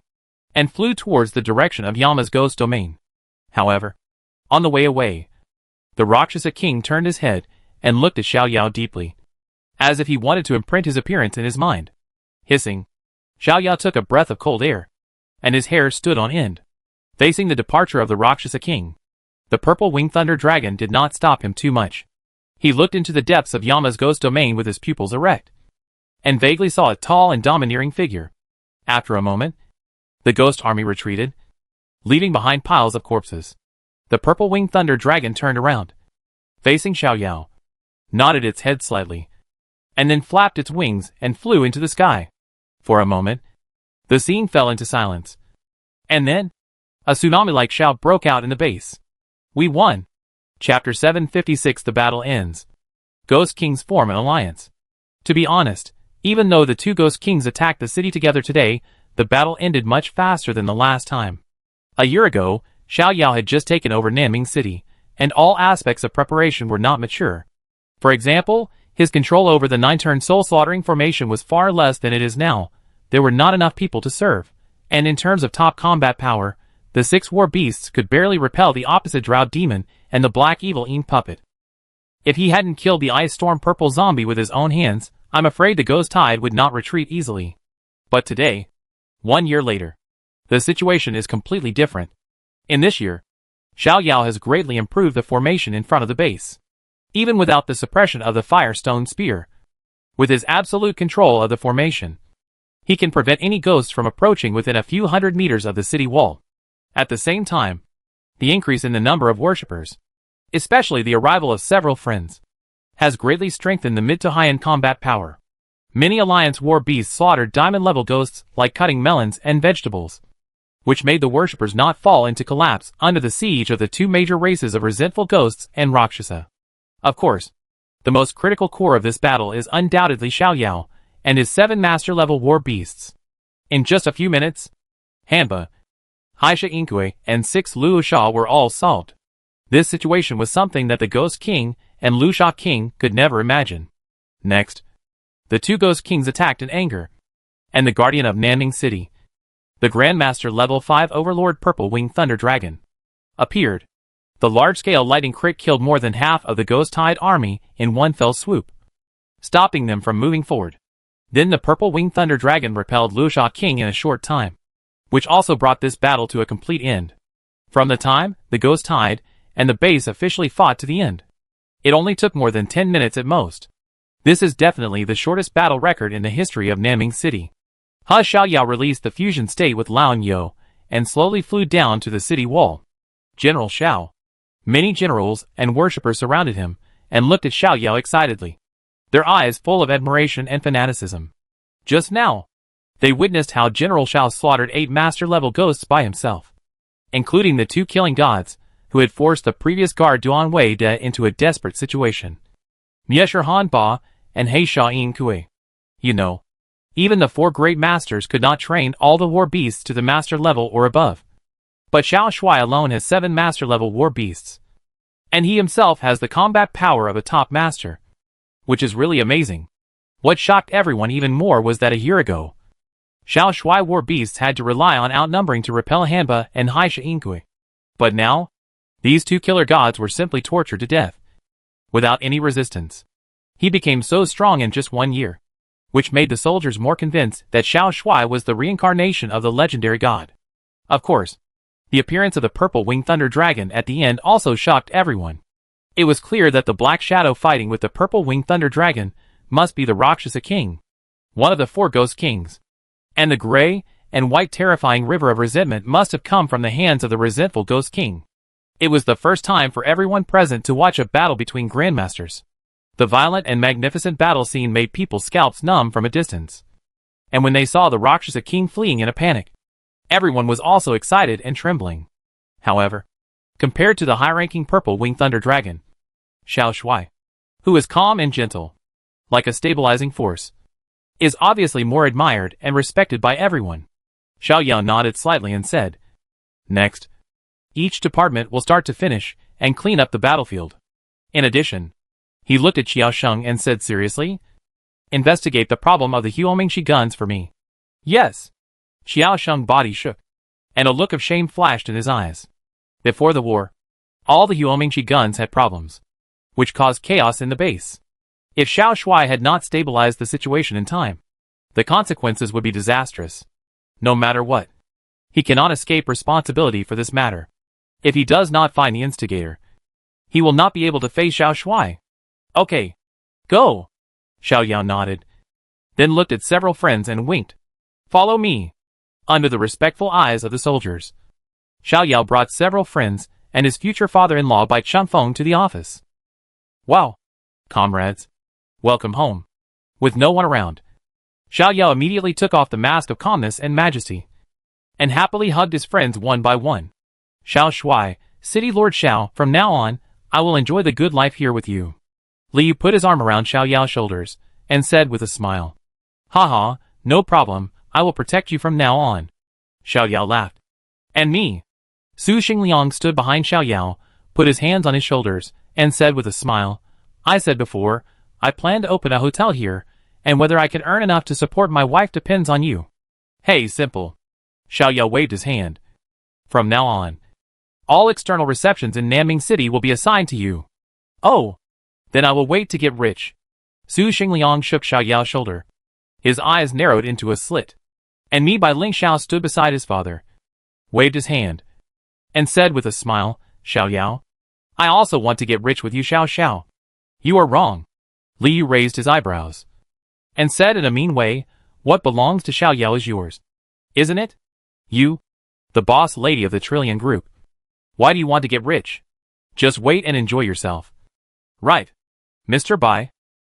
and flew towards the direction of Yama's ghost domain. However, on the way away, the Rakshasa King turned his head and looked at Xiaoyao deeply, as if he wanted to imprint his appearance in his mind. Hissing, Xiaoyao took a breath of cold air, and his hair stood on end. Facing the departure of the Rakshasa King, the purple-winged thunder dragon did not stop him too much. He looked into the depths of Yama's ghost domain with his pupils erect, and vaguely saw a tall and domineering figure. After a moment, the ghost army retreated, leaving behind piles of corpses. The purple-winged thunder dragon turned around, facing Xiaoyao, nodded its head slightly, and then flapped its wings and flew into the sky. For a moment, the scene fell into silence. And then, a tsunami-like shout broke out in the base. We won! Chapter 756. The battle ends. Ghost Kings form an alliance. To be honest, even though the two Ghost Kings attacked the city together today, the battle ended much faster than the last time. A year ago, Xiaoyao had just taken over Nanming City, and all aspects of preparation were not mature. For example, his control over the 9-turn soul-slaughtering formation was far less than it is now. There were not enough people to serve, and in terms of top combat power, the 6 war beasts could barely repel the opposite Drow Demon and the Black Evil Een puppet. If he hadn't killed the Ice Storm Purple Zombie with his own hands, I'm afraid the Ghost Tide would not retreat easily. But today, 1 year later, the situation is completely different. In this year, Xiaoyao has greatly improved the formation in front of the base. Even without the suppression of the Firestone Spear, with his absolute control of the formation, he can prevent any ghosts from approaching within a few hundred meters of the city wall. At the same time, the increase in the number of worshippers, especially the arrival of several friends, has greatly strengthened the mid to high-end combat power. Many Alliance war beasts slaughtered diamond-level ghosts like cutting melons and vegetables, which made the worshippers not fall into collapse under the siege of the two major races of resentful ghosts and Rakshasa. Of course, the most critical core of this battle is undoubtedly Xiaoyao and his 7 master-level war beasts. In just a few minutes, Hanba, Haisha Inkue, and 6 Luosha were all solved. This situation was something that the Ghost King and Luosha King could never imagine. Next, the two Ghost Kings attacked in anger, and the Guardian of Nanming City, the Grandmaster Level 5 Overlord Purple Winged Thunder Dragon appeared. The large-scale lightning crit killed more than half of the Ghost Tide army in one fell swoop, stopping them from moving forward. Then the Purple Winged Thunder Dragon repelled Luxia King in a short time, which also brought this battle to a complete end. From the time the Ghost Tide and the base officially fought to the end, it only took more than 10 minutes at most. This is definitely the shortest battle record in the history of Naming City. He Xiaoyao released the fusion state with Lao Yo and slowly flew down to the city wall. General Xiao. Many generals and worshippers surrounded him and looked at Xiaoyao excitedly, their eyes full of admiration and fanaticism. Just now, they witnessed how General Xiao slaughtered 8 master-level ghosts by himself, including the 2 killing gods who had forced the previous guard Duan Wei De into a desperate situation. Miesher Han Ba and He Xiaoying Kui. You know, even the 4 great masters could not train all the war beasts to the master level or above. But Xiao Shuai alone has 7 master-level war beasts, and he himself has the combat power of a top master, which is really amazing. What shocked everyone even more was that a year ago, Xiao Shuai war beasts had to rely on outnumbering to repel Hanba and Hai Xiaoying. But now, these 2 killer gods were simply tortured to death, without any resistance. He became so strong in just 1 year, which made the soldiers more convinced that Xiao Shuai was the reincarnation of the legendary god. Of course, the appearance of the Purple Winged Thunder Dragon at the end also shocked everyone. It was clear that the Black Shadow fighting with the Purple Winged Thunder Dragon must be the Rakshasa King, one of the 4 Ghost Kings. And the gray and white terrifying river of resentment must have come from the hands of the resentful Ghost King. It was the first time for everyone present to watch a battle between grandmasters. The violent and magnificent battle scene made people's scalps numb from a distance. And when they saw the Rakshasa King fleeing in a panic, everyone was also excited and trembling. However, compared to the high-ranking Purple Winged Thunder Dragon, Xiao Shuai, who is calm and gentle, like a stabilizing force, is obviously more admired and respected by everyone. Xiaoyao nodded slightly and said, "Next, each department will start to finish and clean up the battlefield." In addition, he looked at Xiaosheng and said seriously, "Investigate the problem of the Huomingshi guns for me." "Yes." Xiaosheng's body shook, and a look of shame flashed in his eyes. Before the war, all the Huomingshi guns had problems, which caused chaos in the base. If Xiao Shuai had not stabilized the situation in time, the consequences would be disastrous. No matter what, he cannot escape responsibility for this matter. If he does not find the instigator, he will not be able to face Xiao Shuai. "Okay, go." Xiaoyao nodded, then looked at several friends and winked. "Follow me." Under the respectful eyes of the soldiers, Xiaoyao brought several friends and his future father-in-law by Changfeng to the office. "Wow, comrades, welcome home." With no one around, Xiaoyao immediately took off the mask of calmness and majesty, and happily hugged his friends one by one. "Xiao Shuai, City Lord Xiao, from now on, I will enjoy the good life here with you." Liu put his arm around Xiaoyao's shoulders and said with a smile, "Haha, no problem, I will protect you from now on." Xiaoyao laughed. "And me?" Su Xingliang stood behind Xiaoyao, put his hands on his shoulders, and said with a smile, "I said before, I plan to open a hotel here, and whether I can earn enough to support my wife depends on you." "Hey, simple." Xiaoyao waved his hand. "From now on, all external receptions in Naming City will be assigned to you." "Oh, then I will wait to get rich." Su Xingliang shook Xiaoyao's shoulder. His eyes narrowed into a slit. And Mi Bai Ling Xiao stood beside his father, waved his hand, and said with a smile, "Xiaoyao, I also want to get rich with you, Xiao Xiao." "You are wrong." Liu raised his eyebrows, and said in a mean way, "What belongs to Xiaoyao is yours, isn't it? You, the boss lady of the Trillion Group. Why do you want to get rich? Just wait and enjoy yourself." "Right, Mr. Bai."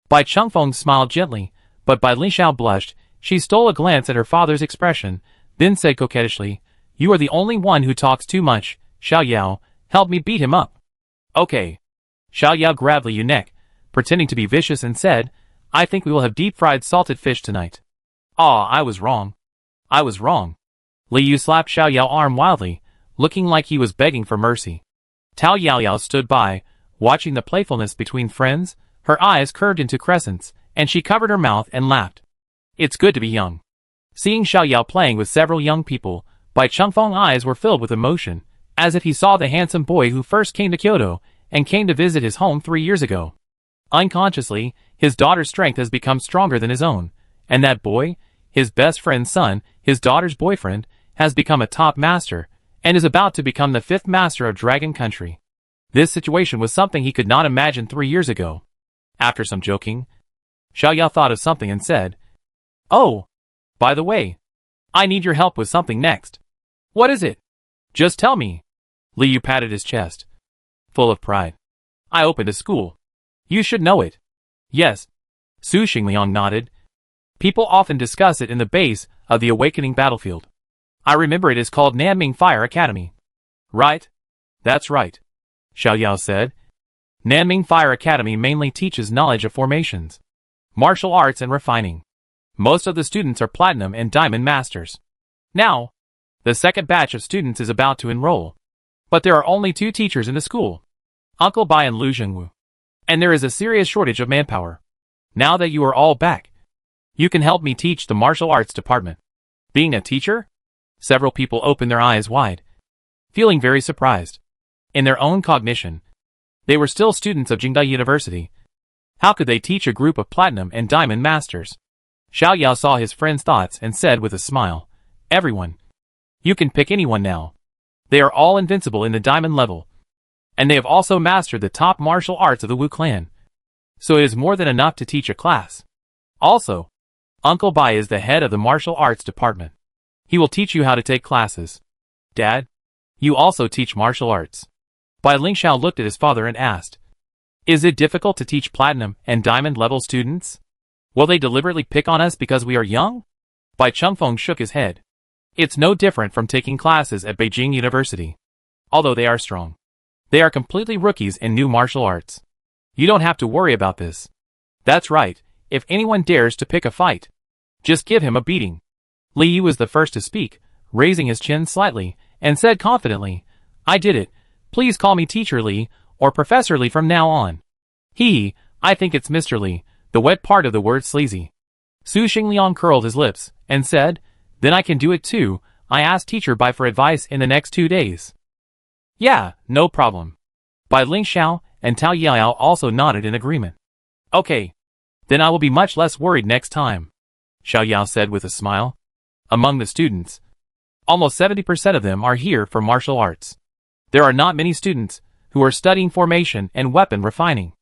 Bai Changfeng smiled gently, but Bai Lingxiao blushed. She stole a glance at her father's expression, then said coquettishly, "You are the only one who talks too much, Xiaoyao, help me beat him up." "Okay." Xiaoyao grabbed Liu's neck, pretending to be vicious and said, "I think we will have deep-fried salted fish tonight." "Ah, I was wrong. I was wrong." Liu slapped Xiaoyao's arm wildly, looking like he was begging for mercy. Tao Yaoyao stood by, watching the playfulness between friends. Her eyes curved into crescents, and she covered her mouth and laughed. "It's good to be young." Seeing Xiao Yao playing with several young people, Bai Chengfeng's eyes were filled with emotion, as if he saw the handsome boy who first came to Kyoto and came to visit his home 3 years ago. Unconsciously, his daughter's strength has become stronger than his own, and that boy, his best friend's son, his daughter's boyfriend, has become a top master, and is about to become the 5th master of Dragon Country. This situation was something he could not imagine 3 years ago. After some joking, Xiao Yao thought of something and said, "Oh, by the way, I need your help with something next." "What is it?" "Just tell me." Liu patted his chest, full of pride. "I opened a school. You should know it." "Yes." Su Xingliang nodded. "People often discuss it in the base of the Awakening battlefield. I remember it is called Nanming Fire Academy." "Right? That's right," Xiao Yao said. "Nanming Fire Academy mainly teaches knowledge of formations, martial arts and refining. Most of the students are platinum and diamond masters. Now, the second batch of students is about to enroll. But there are only 2 teachers in the school, Uncle Bai and Lu Zhengwu. And there is a serious shortage of manpower. Now that you are all back, you can help me teach the martial arts department." Being a teacher? Several people opened their eyes wide, feeling very surprised. In their own cognition, they were still students of Jingda University. How could they teach a group of platinum and diamond masters? Xiao Yao saw his friend's thoughts and said with a smile, "Everyone. You can pick anyone now. They are all invincible in the diamond level. And they have also mastered the top martial arts of the Wu clan. So it is more than enough to teach a class. Also, Uncle Bai is the head of the martial arts department. He will teach you how to take classes." "Dad, you also teach martial arts?" Bai Lingxiao looked at his father and asked, "Is it difficult to teach platinum and diamond level students? Will they deliberately pick on us because we are young?" Bai Chengfeng shook his head. "It's no different from taking classes at Beijing University. Although they are strong, they are completely rookies in new martial arts. You don't have to worry about this." "That's right. If anyone dares to pick a fight, just give him a beating." Li Yu was the first to speak, raising his chin slightly, and said confidently, "I did it. Please call me Teacher Li, or Professor Li from now on." I think it's Mr. Li, the wet part of the word sleazy." Su Xingliang curled his lips, and said, "Then I can do it too. I asked Teacher Bai for advice in the next 2 days." "Yeah, no problem." Bai Lingxiao and Tao Yaoyao also nodded in agreement. "Okay. Then I will be much less worried next time," Xiao Yao said with a smile. Among the students, almost 70% of them are here for martial arts. There are not many students who are studying formation and weapon refining.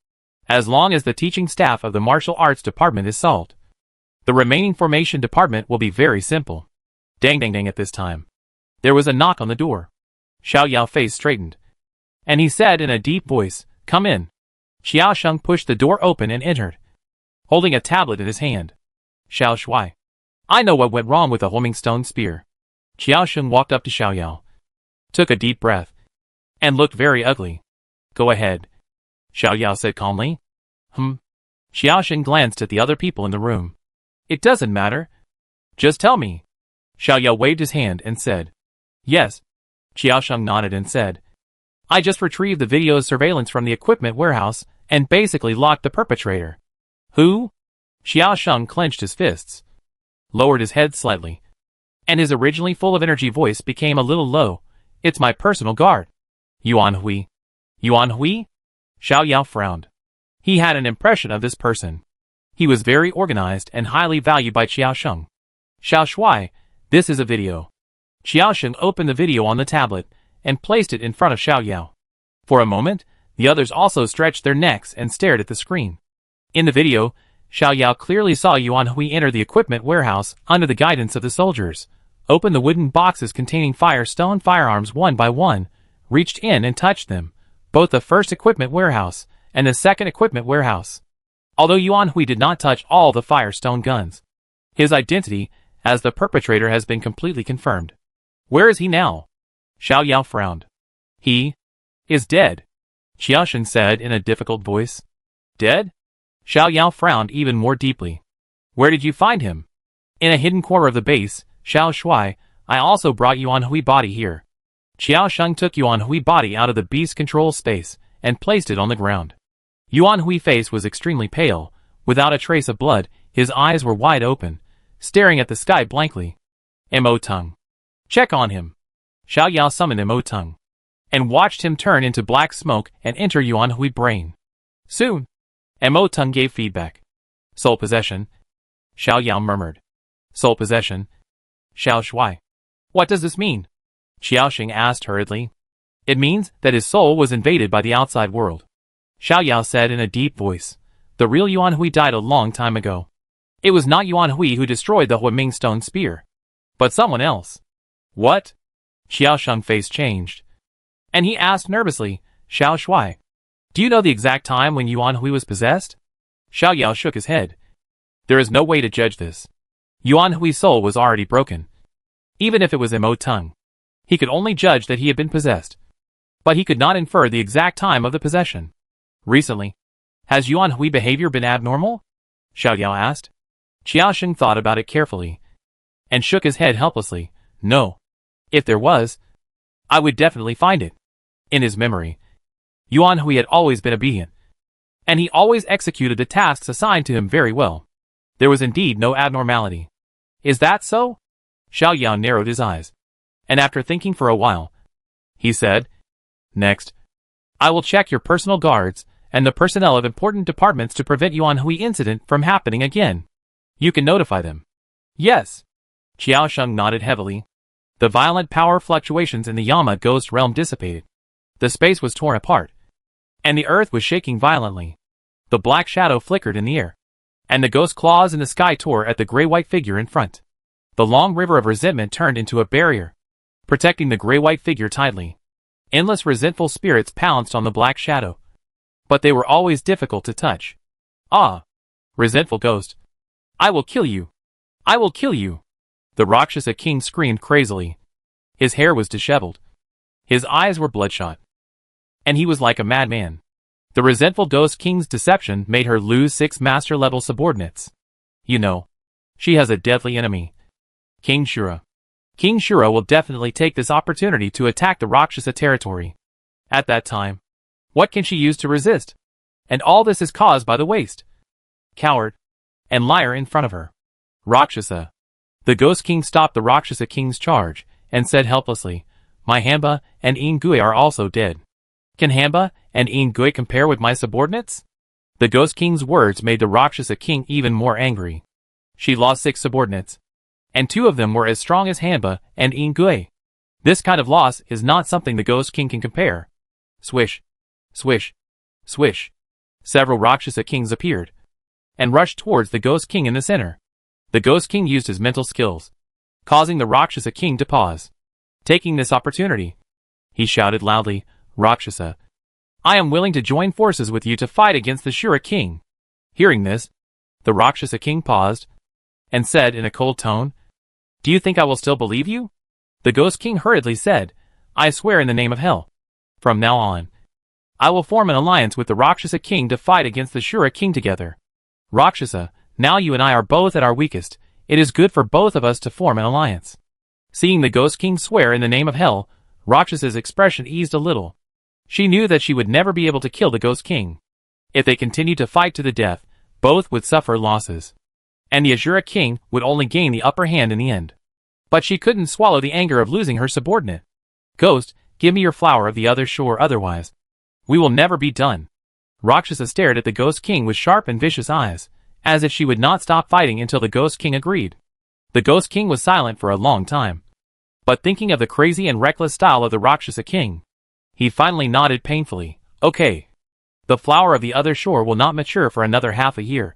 As long as the teaching staff of the martial arts department is solved, the remaining formation department will be very simple. Dang dang dang. At this time, there was a knock on the door. Xiao Yao's face straightened, and he said in a deep voice, "Come in." Xiao Sheng pushed the door open and entered, holding a tablet in his hand. "Xiao Shui, I know what went wrong with the homing stone spear." Xiao Sheng walked up to Xiao Yao, took a deep breath, and looked very ugly. "Go ahead," Xiao Yao said calmly. Xiao Sheng glanced at the other people in the room. "It doesn't matter. Just tell me." Xiao Yao waved his hand and said, "Yes." Xiao Sheng nodded and said, "I just retrieved the video surveillance from the equipment warehouse and basically locked the perpetrator." "Who?" Xiao Sheng clenched his fists, lowered his head slightly, and his originally full of energy voice became a little low. "It's my personal guard, Yuan Hui." "Yuan Hui?" Xiao Yao frowned. He had an impression of this person. He was very organized and highly valued by Xiao Sheng. "Xiao Shui, this is a video." Xiao Sheng opened the video on the tablet and placed it in front of Xiao Yao. For a moment, the others also stretched their necks and stared at the screen. In the video, Xiao Yao clearly saw Yuan Hui enter the equipment warehouse under the guidance of the soldiers, open the wooden boxes containing Firestone firearms one by one, reached in and touched them, both the first equipment warehouse and the second equipment warehouse. Although Yuan Hui did not touch all the Firestone guns, his identity as the perpetrator has been completely confirmed. "Where is he now?" Xiao Yao frowned. "He is dead," Xiao Sheng said in a difficult voice. "Dead?" Xiao Yao frowned even more deeply. "Where did you find him?" "In a hidden corner of the base, Xiao Shui. I also brought Yuan Hui body here." Xiao Sheng took Yuan Hui body out of the beast control space and placed it on the ground. Yuan Hui face was extremely pale, without a trace of blood. His eyes were wide open, staring at the sky blankly. Mo Tung. Check on him. Xiao Yao summoned Mo Tung, and watched him turn into black smoke and enter Yuan Hui brain. Soon, Mo Tung gave feedback. Soul possession. Xiao Yao murmured. Soul possession. Xiao Shui. What does this mean? Xiaoxing asked hurriedly. It means that his soul was invaded by the outside world. Xiao Yao said in a deep voice. The real Yuan Hui died a long time ago. It was not Yuan Hui who destroyed the Huaming stone spear, but someone else. What? Xiaoxing's face changed, and he asked nervously, Xiao Shui, do you know the exact time when Yuan Hui was possessed? Xiao Yao shook his head. There is no way to judge this. Yuan Hui's soul was already broken. Even if it was Mo Tung, he could only judge that he had been possessed, but he could not infer the exact time of the possession. Recently, has Yuan Hui behavior been abnormal? Xiao Yao asked. Xiaoxing thought about it carefully, and shook his head helplessly. No. If there was, I would definitely find it. In his memory, Yuan Hui had always been obedient, and he always executed the tasks assigned to him very well. There was indeed no abnormality. Is that so? Xiao Yao narrowed his eyes, and after thinking for a while, he said, Next, I will check your personal guards and the personnel of important departments to prevent Yuan Hui incident from happening again. You can notify them. Yes. Xiaoxing nodded heavily. The violent power fluctuations in the Yama ghost realm dissipated. The space was torn apart, and the earth was shaking violently. The black shadow flickered in the air, and the ghost claws in the sky tore at the gray-white figure in front. The long river of resentment turned into a barrier, protecting the gray-white figure tightly. Endless resentful spirits pounced on the black shadow, but they were always difficult to touch. Ah! Resentful ghost. I will kill you. I will kill you. The Rakshasa king screamed crazily. His hair was disheveled. His eyes were bloodshot, and he was like a madman. The resentful ghost king's deception made her lose 6 master-level subordinates. You know, she has a deadly enemy. King Shura. King Shura will definitely take this opportunity to attack the Rakshasa territory. At that time, what can she use to resist? And all this is caused by the waste, coward, and liar in front of her. Rakshasa. The Ghost King stopped the Rakshasa King's charge, and said helplessly, My Hamba and Yin Gui are also dead. Can Hamba and Yin Gui compare with my subordinates? The Ghost King's words made the Rakshasa King even more angry. She lost 6 subordinates, and 2 of them were as strong as Hamba and Yin Gui. This kind of loss is not something the Ghost King can compare. Swish, swish, swish. Several Rakshasa Kings appeared, and rushed towards the Ghost King in the center. The Ghost King used his mental skills, causing the Rakshasa King to pause. Taking this opportunity, he shouted loudly, Rakshasa, I am willing to join forces with you to fight against the Shura King. Hearing this, the Rakshasa King paused, and said in a cold tone, Do you think I will still believe you? The Ghost King hurriedly said, I swear in the name of hell. From now on, I will form an alliance with the Rakshasa King to fight against the Shura King together. Rakshasa, now you and I are both at our weakest. It is good for both of us to form an alliance. Seeing the Ghost King swear in the name of hell, Rakshas's expression eased a little. She knew that she would never be able to kill the Ghost King. If they continued to fight to the death, both would suffer losses, and the Ashura King would only gain the upper hand in the end. But she couldn't swallow the anger of losing her subordinate. Ghost, give me your flower of the other shore, otherwise we will never be done. Rakshasa stared at the Ghost King with sharp and vicious eyes, as if she would not stop fighting until the Ghost King agreed. The Ghost King was silent for a long time, but thinking of the crazy and reckless style of the Rakshasa King, he finally nodded painfully. Okay. The flower of the other shore will not mature for another half a year,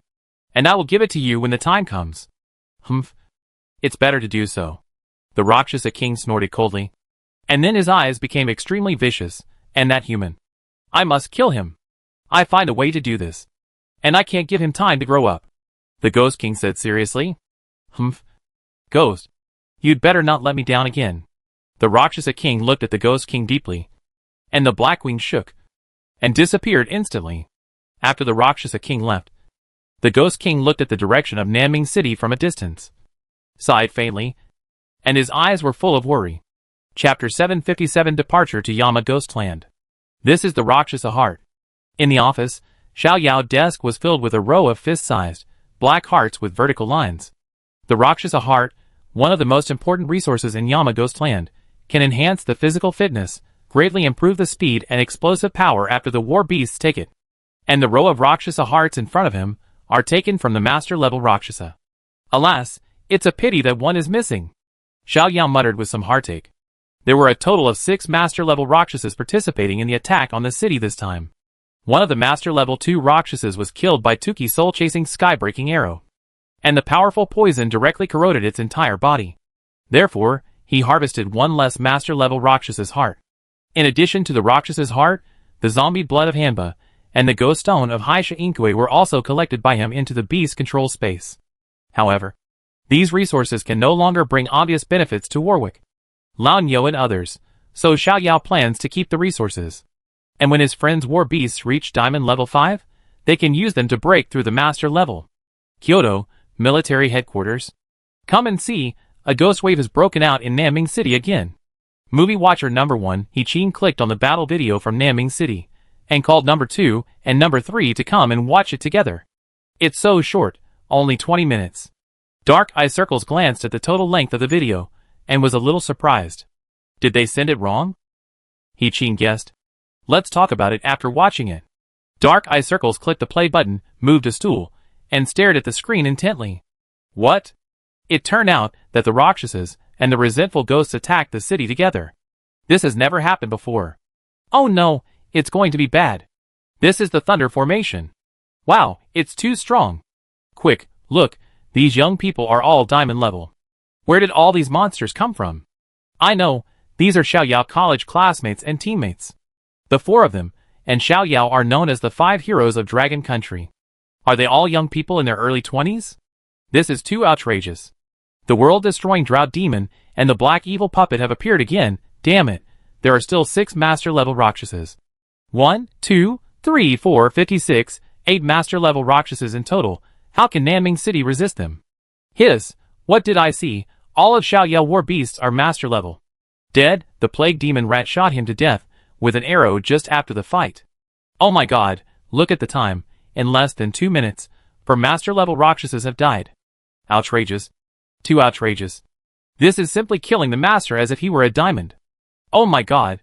and I will give it to you when the time comes. Humph. It's better to do so. The Rakshasa King snorted coldly, and then his eyes became extremely vicious, and that human. I must kill him. I find a way to do this, and I can't give him time to grow up. The Ghost King said seriously. Humph. Ghost, you'd better not let me down again. The Rakshasa King looked at the Ghost King deeply, and the black wing shook, and disappeared instantly. After the Rakshasa King left, the Ghost King looked at the direction of Nanming City from a distance, sighed faintly, and his eyes were full of worry. Chapter 757 Departure to Yama Ghostland. This is the Rakshasa Heart. In the office, Xiao Yao's desk was filled with a row of fist-sized, black hearts with vertical lines. The Rakshasa Heart, one of the most important resources in Yama Ghostland, can enhance the physical fitness, greatly improve the speed and explosive power after the war beasts take it. And the row of Rakshasa Hearts in front of him are taken from the Master Level Rakshasa. Alas, it's a pity that one is missing. Xiao Yao muttered with some heartache. There were a total of 6 Master Level Rakshasas participating in the attack on the city this time. One of the Master Level 2 Rakshasas was killed by Tuki's soul-chasing sky-breaking arrow, and the powerful poison directly corroded its entire body. Therefore, he harvested one less Master Level Rakshas's heart. In addition to the Rakshas's heart, the zombie blood of Hanba, and the ghost stone of Haisha Inkwe were also collected by him into the beast control space. However, these resources can no longer bring obvious benefits to Warwick, Lao Nyo and others, so Xiao Yao plans to keep the resources. And when his friends war beasts reach Diamond Level 5, they can use them to break through the Master Level. Kyoto, Military Headquarters. Come and see, a ghost wave has broken out in Nanming City again. Movie Watcher number 1, He-Chin clicked on the battle video from Nanming City, and called number 2 and number 3 to come and watch it together. It's so short, only 20 minutes. Dark Eye Circles glanced at the total length of the video, and was a little surprised. Did they send it wrong? He-Chin guessed. Let's talk about it after watching it. Dark Eye Circles clicked the play button, moved a stool, and stared at the screen intently. What? It turned out that the Rakshasas and the resentful ghosts attacked the city together. This has never happened before. Oh no, it's going to be bad. This is the Thunder Formation. Wow, it's too strong. Quick, look, these young people are all diamond level. Where did all these monsters come from? I know, these are Xiao Yao college classmates and teammates. The 4 of them, and Xiao Yao are known as the 5 heroes of Dragon Country. Are they all young people in their early 20s? This is too outrageous. The world-destroying Drought Demon and the Black Evil Puppet have appeared again, damn it. There are still 6 Master-level Rakshasas. 1, 2, 3, 4, 56, 8 Master-level Rakshasas in total. How can Nanming City resist them? Hiss, what did I see? All of Xiao Yao war beasts are Master-level. Dead, the Plague Demon Rat shot him to death with an arrow just after the fight. Oh my god, look at the time. In less than 2 minutes, 4 Master-level Rakshasas have died. Outrageous. Too outrageous. This is simply killing the Master as if he were a diamond. Oh my god.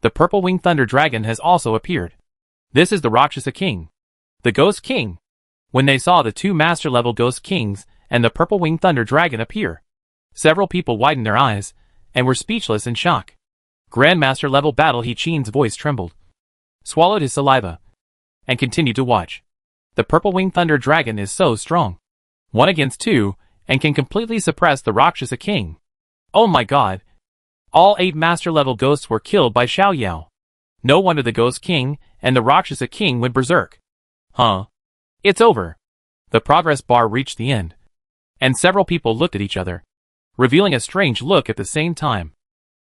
The Purple-Winged Thunder Dragon has also appeared. This is the Rakshasa King. The Ghost King. When they saw the 2 Master-level Ghost Kings and the Purple-Winged Thunder Dragon appear, several people widened their eyes and were speechless in shock. Grandmaster level battle. He-Chin's voice trembled, swallowed his saliva, and continued to watch. The Purple-Winged Thunder Dragon is so strong. 1 against 2, and can completely suppress the Rakshasa King. Oh my god. All 8 Master-level ghosts were killed by Xiao Yao. No wonder the Ghost King and the Rakshasa King went berserk. Huh? It's over. The progress bar reached the end, and several people looked at each other, revealing a strange look at the same time.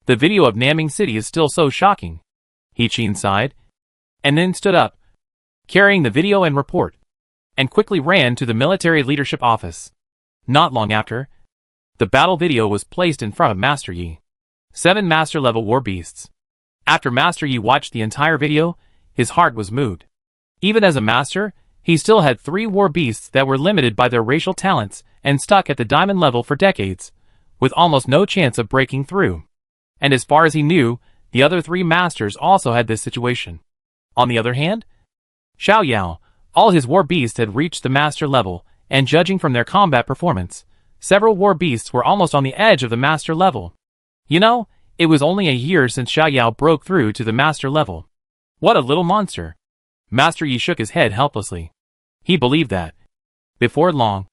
The video of Nanming City is still so shocking. He-Chin sighed, and then stood up, carrying the video and report, and quickly ran to the military leadership office. Not long after, the battle video was placed in front of Master Yi. 7 Master-level war beasts. After Master Yi watched the entire video, his heart was moved. Even as a master, he still had 3 war beasts that were limited by their racial talents and stuck at the diamond level for decades, with almost no chance of breaking through. And as far as he knew, the other 3 masters also had this situation. On the other hand, Xiao Yao, all his war beasts had reached the master level, and judging from their combat performance, several war beasts were almost on the edge of the master level. You know, it was only a year since Xiao Yao broke through to the master level. What a little monster. Master Yi shook his head helplessly. He believed that, before long,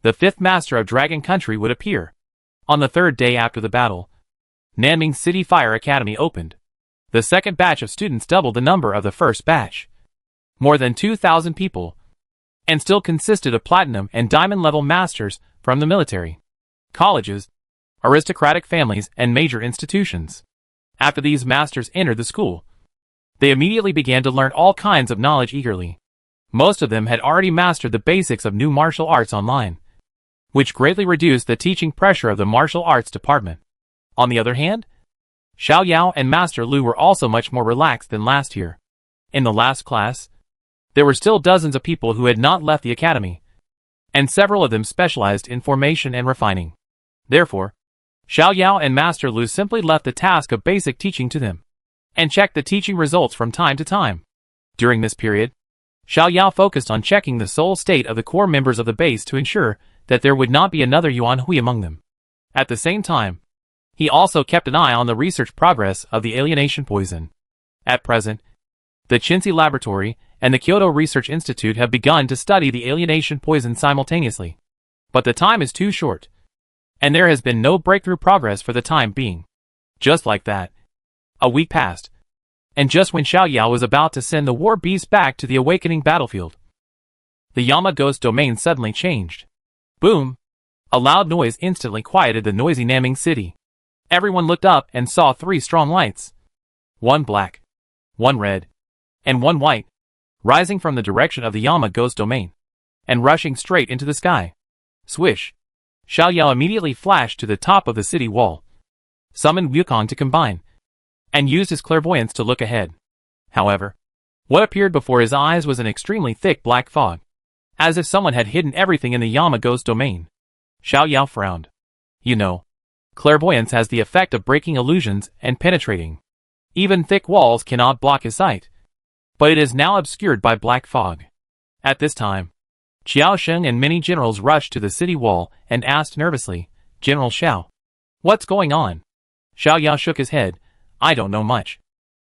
the 5th master of Dragon Country would appear. On the 3rd day after the battle, Nanming City Fire Academy opened. The 2nd batch of students doubled the number of the 1st batch. More than 2,000 people, and still consisted of platinum and diamond level masters from the military, colleges, aristocratic families, and major institutions. After these masters entered the school, they immediately began to learn all kinds of knowledge eagerly. Most of them had already mastered the basics of new martial arts online, which greatly reduced the teaching pressure of the martial arts department. On the other hand, Xiao Yao and Master Lu were also much more relaxed than last year. In the last class, there were still dozens of people who had not left the academy. and several of them specialized in formation and refining. Therefore, Xiao Yao and Master Lu simply left the task of basic teaching to them, and checked the teaching results from time to time. During this period, Xiao Yao focused on checking the soul state of the core members of the base to ensure that there would not be another Yuan Hui among them. At the same time, he also kept an eye on the research progress of the alienation poison. At present, the Qinxi Laboratory and the Kyoto Research Institute have begun to study the alienation poison simultaneously. But the time is too short, and there has been no breakthrough progress for the time being. Just like that, a week passed, and just when Xiao Yao was about to send the war beast back to the awakening battlefield, the Yama Ghost domain suddenly changed. Boom! A loud noise instantly quieted the noisy Naming city. Everyone looked up and saw 3 strong lights. One black, one red, and one white, rising from the direction of the Yama Ghost domain, and rushing straight into the sky. Swish! Xiao Yao immediately flashed to the top of the city wall, summoned Wukong to combine, and used his clairvoyance to look ahead. However, what appeared before his eyes was an extremely thick black fog, as if someone had hidden everything in the Yama Ghost domain. Xiao Yao frowned. You know, clairvoyance has the effect of breaking illusions and penetrating. Even thick walls cannot block his sight. But it is now obscured by black fog. At this time, Qiao Sheng and many generals rushed to the city wall and asked nervously, General Xiao, what's going on? Xiao Yao shook his head. I don't know much.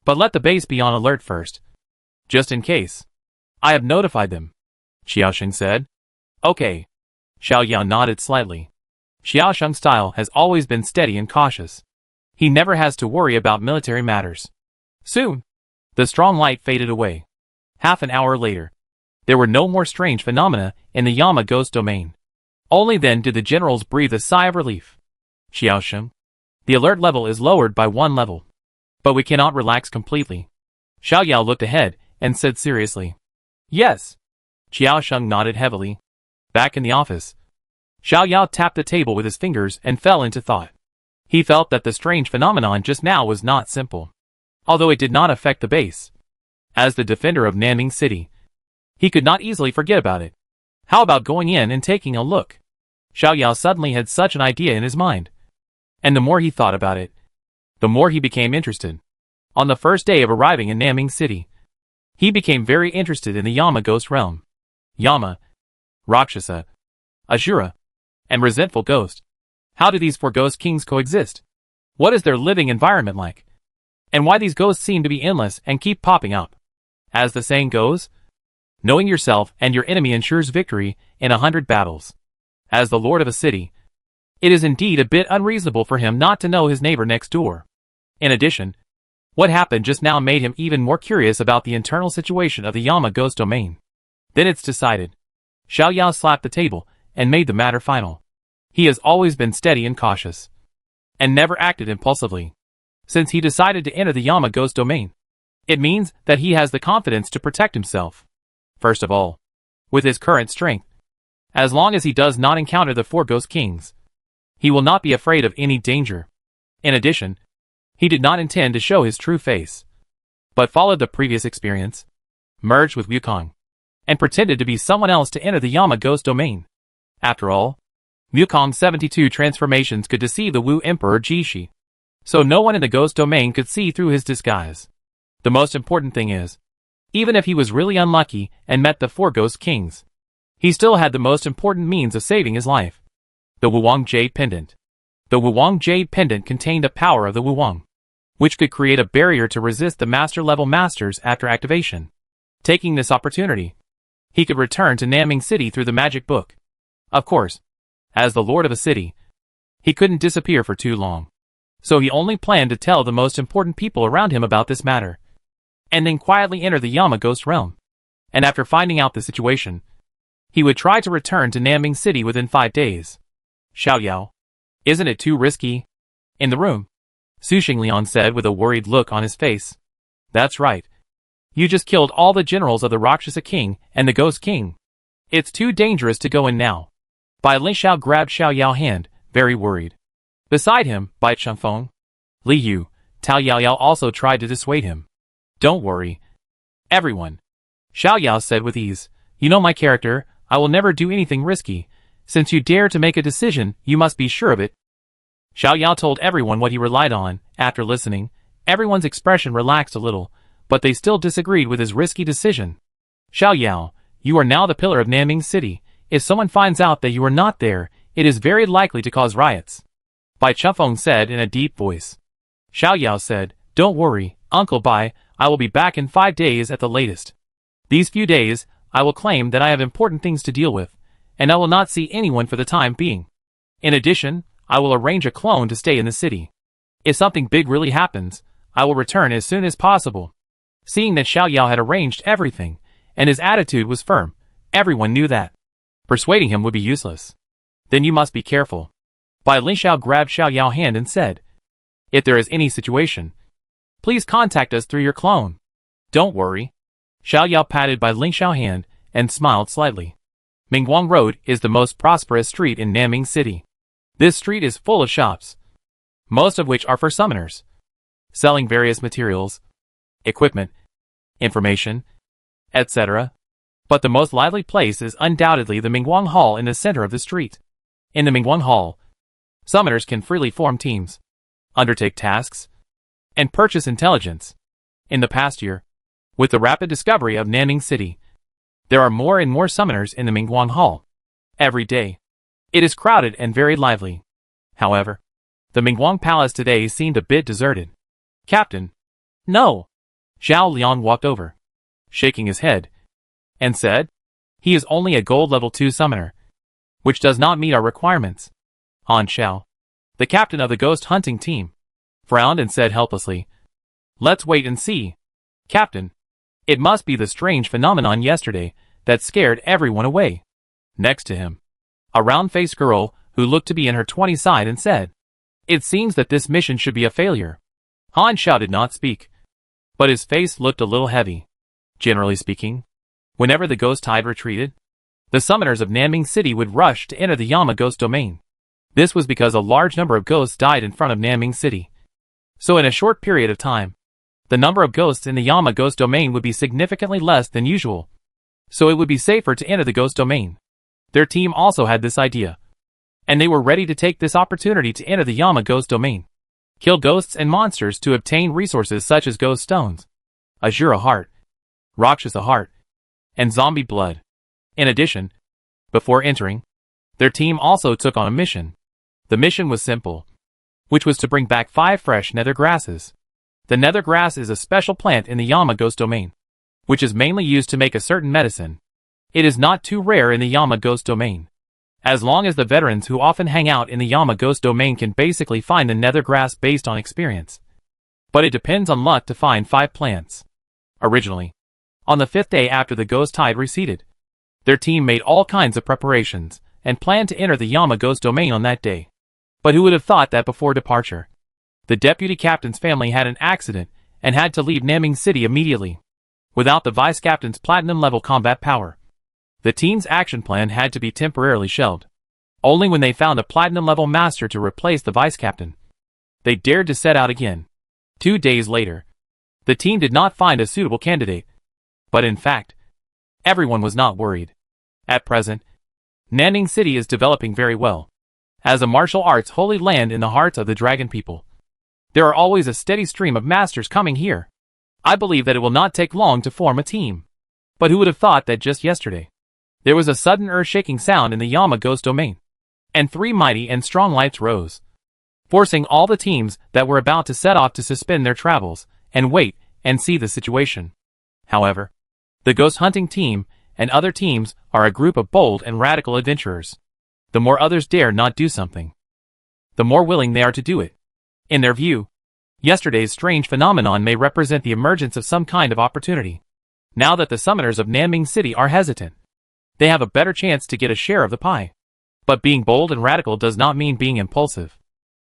But let the base be on alert first. Just in case. I have notified them. Qiao Sheng said. Okay. Xiao Yao nodded slightly. Xiao Sheng's style has always been steady and cautious. He never has to worry about military matters. Soon, the strong light faded away. Half an hour later, there were no more strange phenomena in the Yama Ghost domain. Only then did the generals breathe a sigh of relief. Xiao Sheng, the alert level is lowered by 1 level. But we cannot relax completely. Xiao Yao looked ahead and said seriously. Yes. Xiao Sheng nodded heavily. Back in the office, Xiao Yao tapped the table with his fingers and fell into thought. He felt that the strange phenomenon just now was not simple, although it did not affect the base. As the defender of Naming City, he could not easily forget about it. How about going in and taking a look? Xiao Yao suddenly had such an idea in his mind. And the more he thought about it, the more he became interested. On the first day of arriving in Naming City, he became very interested in the Yama Ghost realm. Yama, Rakshasa, Asura, and Resentful Ghost. How do these 4 ghost kings coexist? What is their living environment like? And why these ghosts seem to be endless and keep popping up? As the saying goes, knowing yourself and your enemy ensures victory in 100 battles. As the lord of a city, it is indeed a bit unreasonable for him not to know his neighbor next door. In addition, what happened just now made him even more curious about the internal situation of the Yama Ghost domain. Then it's decided. Xiao Yao slapped the table and made the matter final. He has always been steady and cautious, and never acted impulsively. Since he decided to enter the Yama Ghost domain, it means that he has the confidence to protect himself. First of all, with his current strength, as long as he does not encounter the 4 ghost kings, he will not be afraid of any danger. In addition, he did not intend to show his true face, but followed the previous experience, merged with Wukong, and pretended to be someone else to enter the Yama Ghost domain. After all, Wukong's 72 transformations could deceive the Wu Emperor Jishi, so no one in the ghost domain could see through his disguise. The most important thing is, even if he was really unlucky and met the 4 ghost kings, he still had the most important means of saving his life. The Wuwang Jade Pendant. The Wuwang Jade Pendant contained a power of the Wuwang, which could create a barrier to resist the master-level masters after activation. Taking this opportunity, he could return to Naming City through the magic book. Of course, as the lord of a city, he couldn't disappear for too long. So he only planned to tell the most important people around him about this matter, and then quietly enter the Yama Ghost realm. And after finding out the situation, he would try to return to Naming City within 5 days. Xiao Yao, isn't it too risky? In the room, Su Xingliang said with a worried look on his face. That's right. You just killed all the generals of the Rakshasa King and the Ghost King. It's too dangerous to go in now. Bai Lin Xiao grabbed Xiao Yao's hand, very worried. Beside him, Bai Chengfeng, Li Yu, Tao Yao Yao also tried to dissuade him. Don't worry, everyone, Xiao Yao said with ease. You know my character, I will never do anything risky. Since you dare to make a decision, you must be sure of it. Xiao Yao told everyone what he relied on. After listening, everyone's expression relaxed a little, but they still disagreed with his risky decision. Xiao Yao, you are now the pillar of Nanning City. If someone finds out that you are not there, it is very likely to cause riots. Bai Chufeng said in a deep voice. Xiao Yao said, Don't worry, Uncle Bai, I will be back in 5 days at the latest. These few days, I will claim that I have important things to deal with, and I will not see anyone for the time being. In addition, I will arrange a clone to stay in the city. If something big really happens, I will return as soon as possible. Seeing that Xiao Yao had arranged everything, and his attitude was firm, everyone knew that persuading him would be useless. Then you must be careful. Bai Lingxiao grabbed Xiao Yao's hand and said, If there is any situation, please contact us through your clone. Don't worry. Xiao Yao patted Bai Lingxiao's hand and smiled slightly. Mingguang Road is the most prosperous street in Nanning City. This street is full of shops, most of which are for summoners, selling various materials, equipment, information, etc. But the most lively place is undoubtedly the Mingguang Hall in the center of the street. In the Mingguang Hall, summoners can freely form teams, undertake tasks, and purchase intelligence. In the past year, with the rapid discovery of Nanning City, there are more and more summoners in the Mingguang Hall. Every day, it is crowded and very lively. However, the Mingguang Palace today seemed a bit deserted. Captain. No. Zhao Liang walked over, shaking his head, and said, He is only a gold level 2 summoner, which does not meet our requirements. Han Xiao, the captain of the ghost hunting team, frowned and said helplessly, Let's wait and see. Captain, it must be the strange phenomenon yesterday that scared everyone away. Next to him, a round-faced girl who looked to be in her 20s sighed and said, It seems that this mission should be a failure. Han Xiao did not speak, but his face looked a little heavy. Generally speaking, whenever the ghost tide retreated, the summoners of Nanning City would rush to enter the Yama ghost domain. This was because a large number of ghosts died in front of Nanning City. So in a short period of time, the number of ghosts in the Yama ghost domain would be significantly less than usual. So it would be safer to enter the ghost domain. Their team also had this idea, and they were ready to take this opportunity to enter the Yama ghost domain, kill ghosts and monsters to obtain resources such as ghost stones, Azura heart, Rakshasa heart, and zombie blood. In addition, before entering, their team also took on a mission. The mission was simple, which was to bring back 5 fresh nether grasses. The nether grass is a special plant in the Yama ghost domain, which is mainly used to make a certain medicine. It is not too rare in the Yama ghost domain, as long as the veterans who often hang out in the Yama ghost domain can basically find the nether grass based on experience. But it depends on luck to find 5 plants. Originally, on the 5th day after the ghost tide receded, their team made all kinds of preparations and planned to enter the Yama ghost domain on that day. But who would have thought that before departure, the deputy captain's family had an accident and had to leave Nanning City immediately, without the vice captain's platinum level combat power. The team's action plan had to be temporarily shelved. Only when they found a platinum level master to replace the vice captain, they dared to set out again. 2 days later, the team did not find a suitable candidate. But in fact, everyone was not worried. At present, Nanning City is developing very well. As a martial arts holy land in the hearts of the dragon people, there are always a steady stream of masters coming here. I believe that it will not take long to form a team. But who would have thought that just yesterday, there was a sudden earth-shaking sound in the Yama ghost domain, and 3 mighty and strong lights rose, forcing all the teams that were about to set off to suspend their travels and wait and see the situation. However, the ghost hunting team and other teams are a group of bold and radical adventurers. The more others dare not do something, the more willing they are to do it. In their view, yesterday's strange phenomenon may represent the emergence of some kind of opportunity. Now that the summoners of Nanning City are hesitant, they have a better chance to get a share of the pie. But being bold and radical does not mean being impulsive.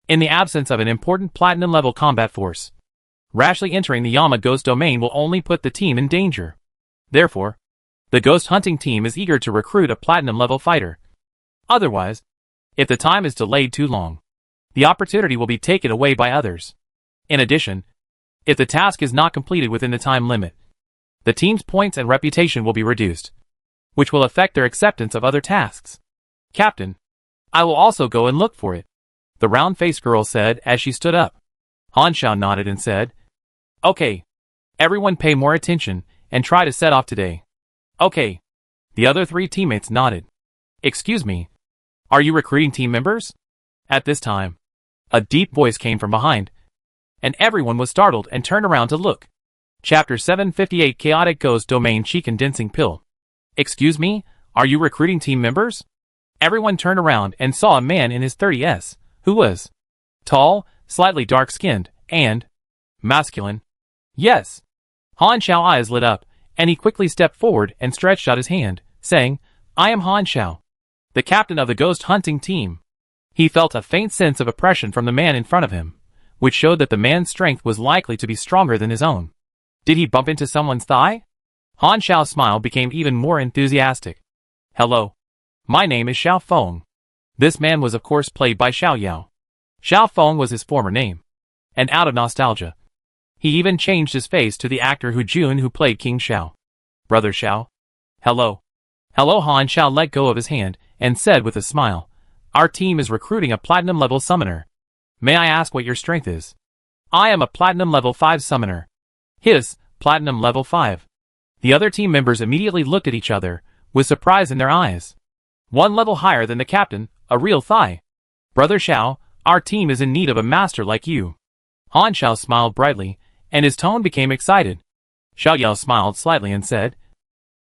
In the absence of an important platinum level combat force, rashly entering the Yama ghost domain will only put the team in danger. Therefore, the ghost hunting team is eager to recruit a platinum level fighter. Otherwise, if the time is delayed too long, the opportunity will be taken away by others. In addition, if the task is not completed within the time limit, the team's points and reputation will be reduced, which will affect their acceptance of other tasks. Captain, I will also go and look for it, the round-faced girl said as she stood up. Han Xiao nodded and said, Okay. Everyone pay more attention and try to set off today. Okay. The other 3 teammates nodded. Excuse me. Are you recruiting team members? At this time, a deep voice came from behind, and everyone was startled and turned around to look. Chapter 758 Chaotic Ghost Domain Chi Condensing Pill. Excuse me, are you recruiting team members? Everyone turned around and saw a man in his 30s, who was tall, slightly dark-skinned, and masculine. Yes. Han Xiao's eyes lit up, and he quickly stepped forward and stretched out his hand, saying, I am Han Xiao, the captain of the ghost hunting team. He felt a faint sense of oppression from the man in front of him, which showed that the man's strength was likely to be stronger than his own. Did he bump into someone's thigh? Han Xiao's smile became even more enthusiastic. Hello. My name is Xiao Feng. This man was of course played by Xiao Yao. Xiao Feng was his former name. And out of nostalgia, he even changed his face to the actor Hu Jun who played King Xiao. Brother Xiao. Hello. Hello. Han Xiao let go of his hand and said with a smile, Our team is recruiting a platinum level summoner. May I ask what your strength is? I am a platinum level 5 summoner. His, platinum level 5. The other team members immediately looked at each other, with surprise in their eyes. 1 level higher than the captain, a real thigh. Brother Xiao, our team is in need of a master like you. Han Xiao smiled brightly, and his tone became excited. Xiao Yao smiled slightly and said,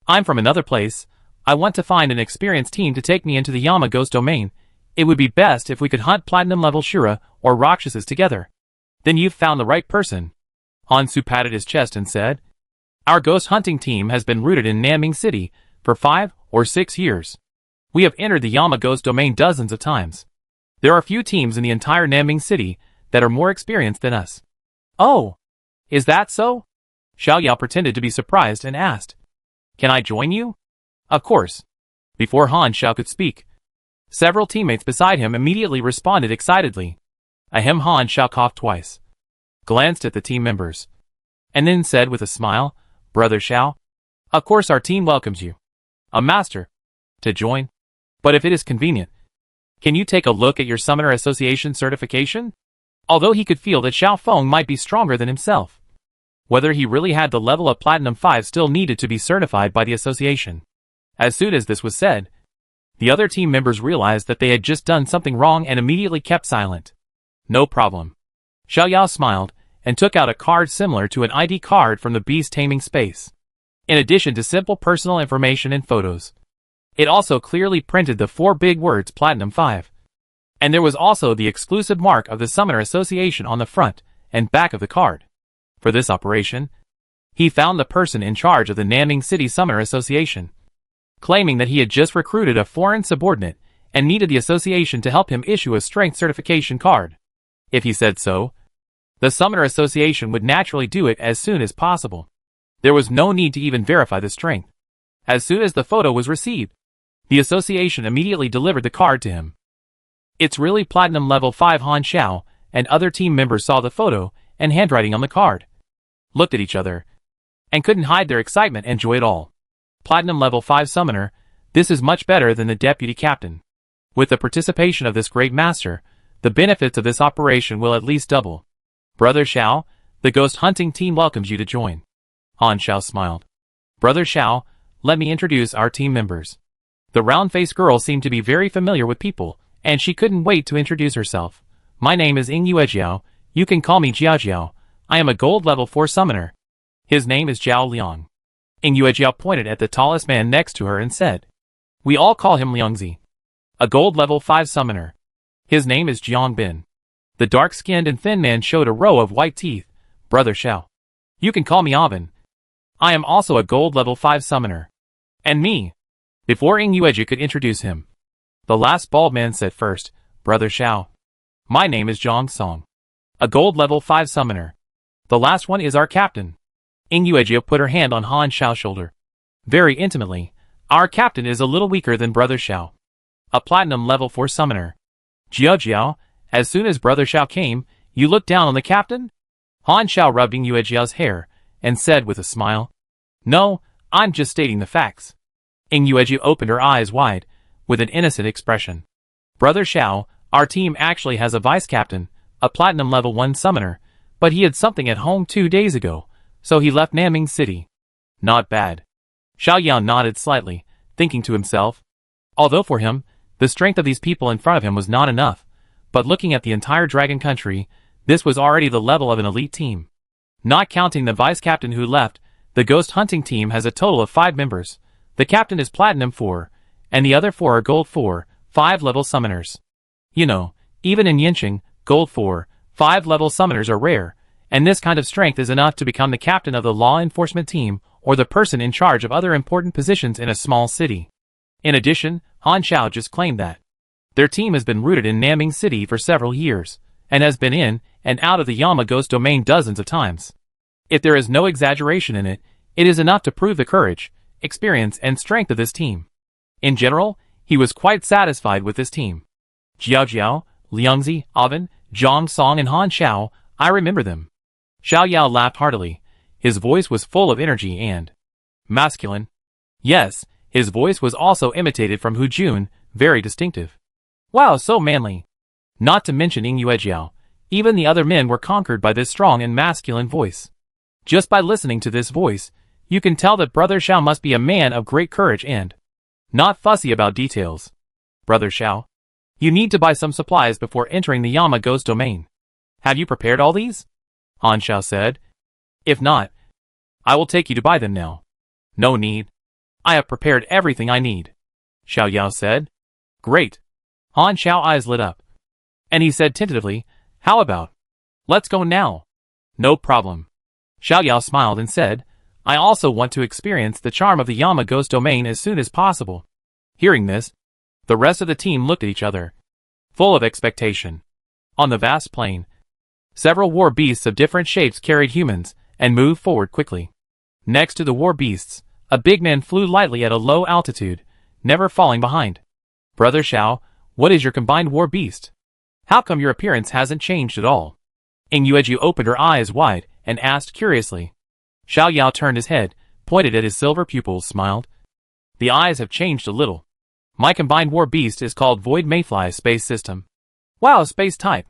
I'm from another place. I want to find an experienced team to take me into the Yama Ghost domain. It would be best if we could hunt platinum level Shura or Rakshasas together. Then you've found the right person. Han Su patted his chest and said, Our ghost hunting team has been rooted in Nanming City for 5 or 6 years. We have entered the Yama Ghost domain dozens of times. There are few teams in the entire Nanming City that are more experienced than us. Oh, is that so? Xiao Yao pretended to be surprised and asked, Can I join you? Of course. Before Han Xiao could speak, several teammates beside him immediately responded excitedly. Ahem. Han Xiao coughed twice, glanced at the team members, and then said with a smile, Brother Xiao, of course our team welcomes you. A master. To join. But if it is convenient, can you take a look at your Summoner Association certification? Although he could feel that Xiao Feng might be stronger than himself, whether he really had the level of Platinum 5 still needed to be certified by the association. As soon as this was said, the other team members realized that they had just done something wrong and immediately kept silent. No problem. Xiao Yao smiled and took out a card similar to an ID card from the beast taming space. In addition to simple personal information and photos, it also clearly printed the 4 big words Platinum 5. And there was also the exclusive mark of the Summoner Association on the front and back of the card. For this operation, he found the person in charge of the Nanming City Summoner Association, claiming that he had just recruited a foreign subordinate and needed the association to help him issue a strength certification card. If he said so, the Summoner Association would naturally do it as soon as possible. There was no need to even verify the strength. As soon as the photo was received, the association immediately delivered the card to him. It's really Platinum level 5. Han Xiao and other team members saw the photo and handwriting on the card, looked at each other, and couldn't hide their excitement and joy at all. Platinum level 5 summoner, this is much better than the deputy captain. With the participation of this great master, the benefits of this operation will at least double. Brother Xiao, the ghost hunting team welcomes you to join. Han Xiao smiled. Brother Xiao, let me introduce our team members. The round-faced girl seemed to be very familiar with people, and she couldn't wait to introduce herself. My name is Ying Yuejiao. You can call me Jiajiao. I am a gold level 4 summoner. His name is Zhao Liang. Ying Yuejiao pointed at the tallest man next to her and said, We all call him Liangzi. A gold level 5 summoner. His name is Jiang Bin. The dark-skinned and thin man showed a row of white teeth. Brother Xiao. You can call me Aben. I am also a gold level 5 summoner. And me. Before Ying Yueji could introduce him, the last bald man said first, Brother Xiao. My name is Zhang Song. A gold level 5 summoner. The last one is our captain. Ying Yueji put her hand on Han Xiao's shoulder. Very intimately, our captain is a little weaker than Brother Xiao. A platinum level 4 summoner. Jiao, as soon as Brother Xiao came, you looked down on the captain? Han Xiao rubbed Ying Yuejia's hair and said with a smile, No, I'm just stating the facts. Ing Yueju opened her eyes wide, with an innocent expression. Brother Xiao, our team actually has a vice-captain, a platinum level 1 summoner, but he had something at home 2 days ago, so he left Naming City. Not bad. Xiao Yao nodded slightly, thinking to himself. Although for him, the strength of these people in front of him was not enough, but looking at the entire Dragon Country, this was already the level of an elite team. Not counting the vice-captain who left, the ghost hunting team has a total of 5 members. The captain is Platinum 4, and the other 4 are Gold 4, 5-level summoners. You know, even in Yinqing, Gold 4, 5-level summoners are rare, and this kind of strength is enough to become the captain of the law enforcement team or the person in charge of other important positions in a small city. In addition, Han Xiao just claimed that their team has been rooted in Naming City for several years, and has been in and out of the Yama Ghost domain dozens of times. If there is no exaggeration in it, it is enough to prove the courage, experience, and strength of this team. In general, he was quite satisfied with this team. Jiao Jiao, Liangzi, Avan, Zhang Song, and Han Xiao, I remember them. Xiao Yao laughed heartily. His voice was full of energy and masculine. Yes, his voice was also imitated from Hu Jun, very distinctive. Wow, so manly. Not to mention Ing Yuejiao, even the other men were conquered by this strong and masculine voice. Just by listening to this voice, you can tell that Brother Xiao must be a man of great courage and not fussy about details. Brother Xiao, you need to buy some supplies before entering the Yama Ghost domain. Have you prepared all these? Han Xiao said. If not, I will take you to buy them now. No need. I have prepared everything I need. Xiao Yao said. Great. Han Xiao eyes lit up. And he said tentatively, how about? Let's go now. No problem. Xiao Yao smiled and said, I also want to experience the charm of the Yama Ghost domain as soon as possible. Hearing this, the rest of the team looked at each other, full of expectation. On the vast plain, several war beasts of different shapes carried humans and moved forward quickly. Next to the war beasts, a big man flew lightly at a low altitude, never falling behind. Brother Xiao, what is your combined war beast? How come your appearance hasn't changed at all? Ing Yueju opened her eyes wide and asked curiously. Xiao Yao turned his head, pointed at his silver pupils, smiled. The eyes have changed a little. My combined war beast is called Void Mayfly Space System. Wow, space type.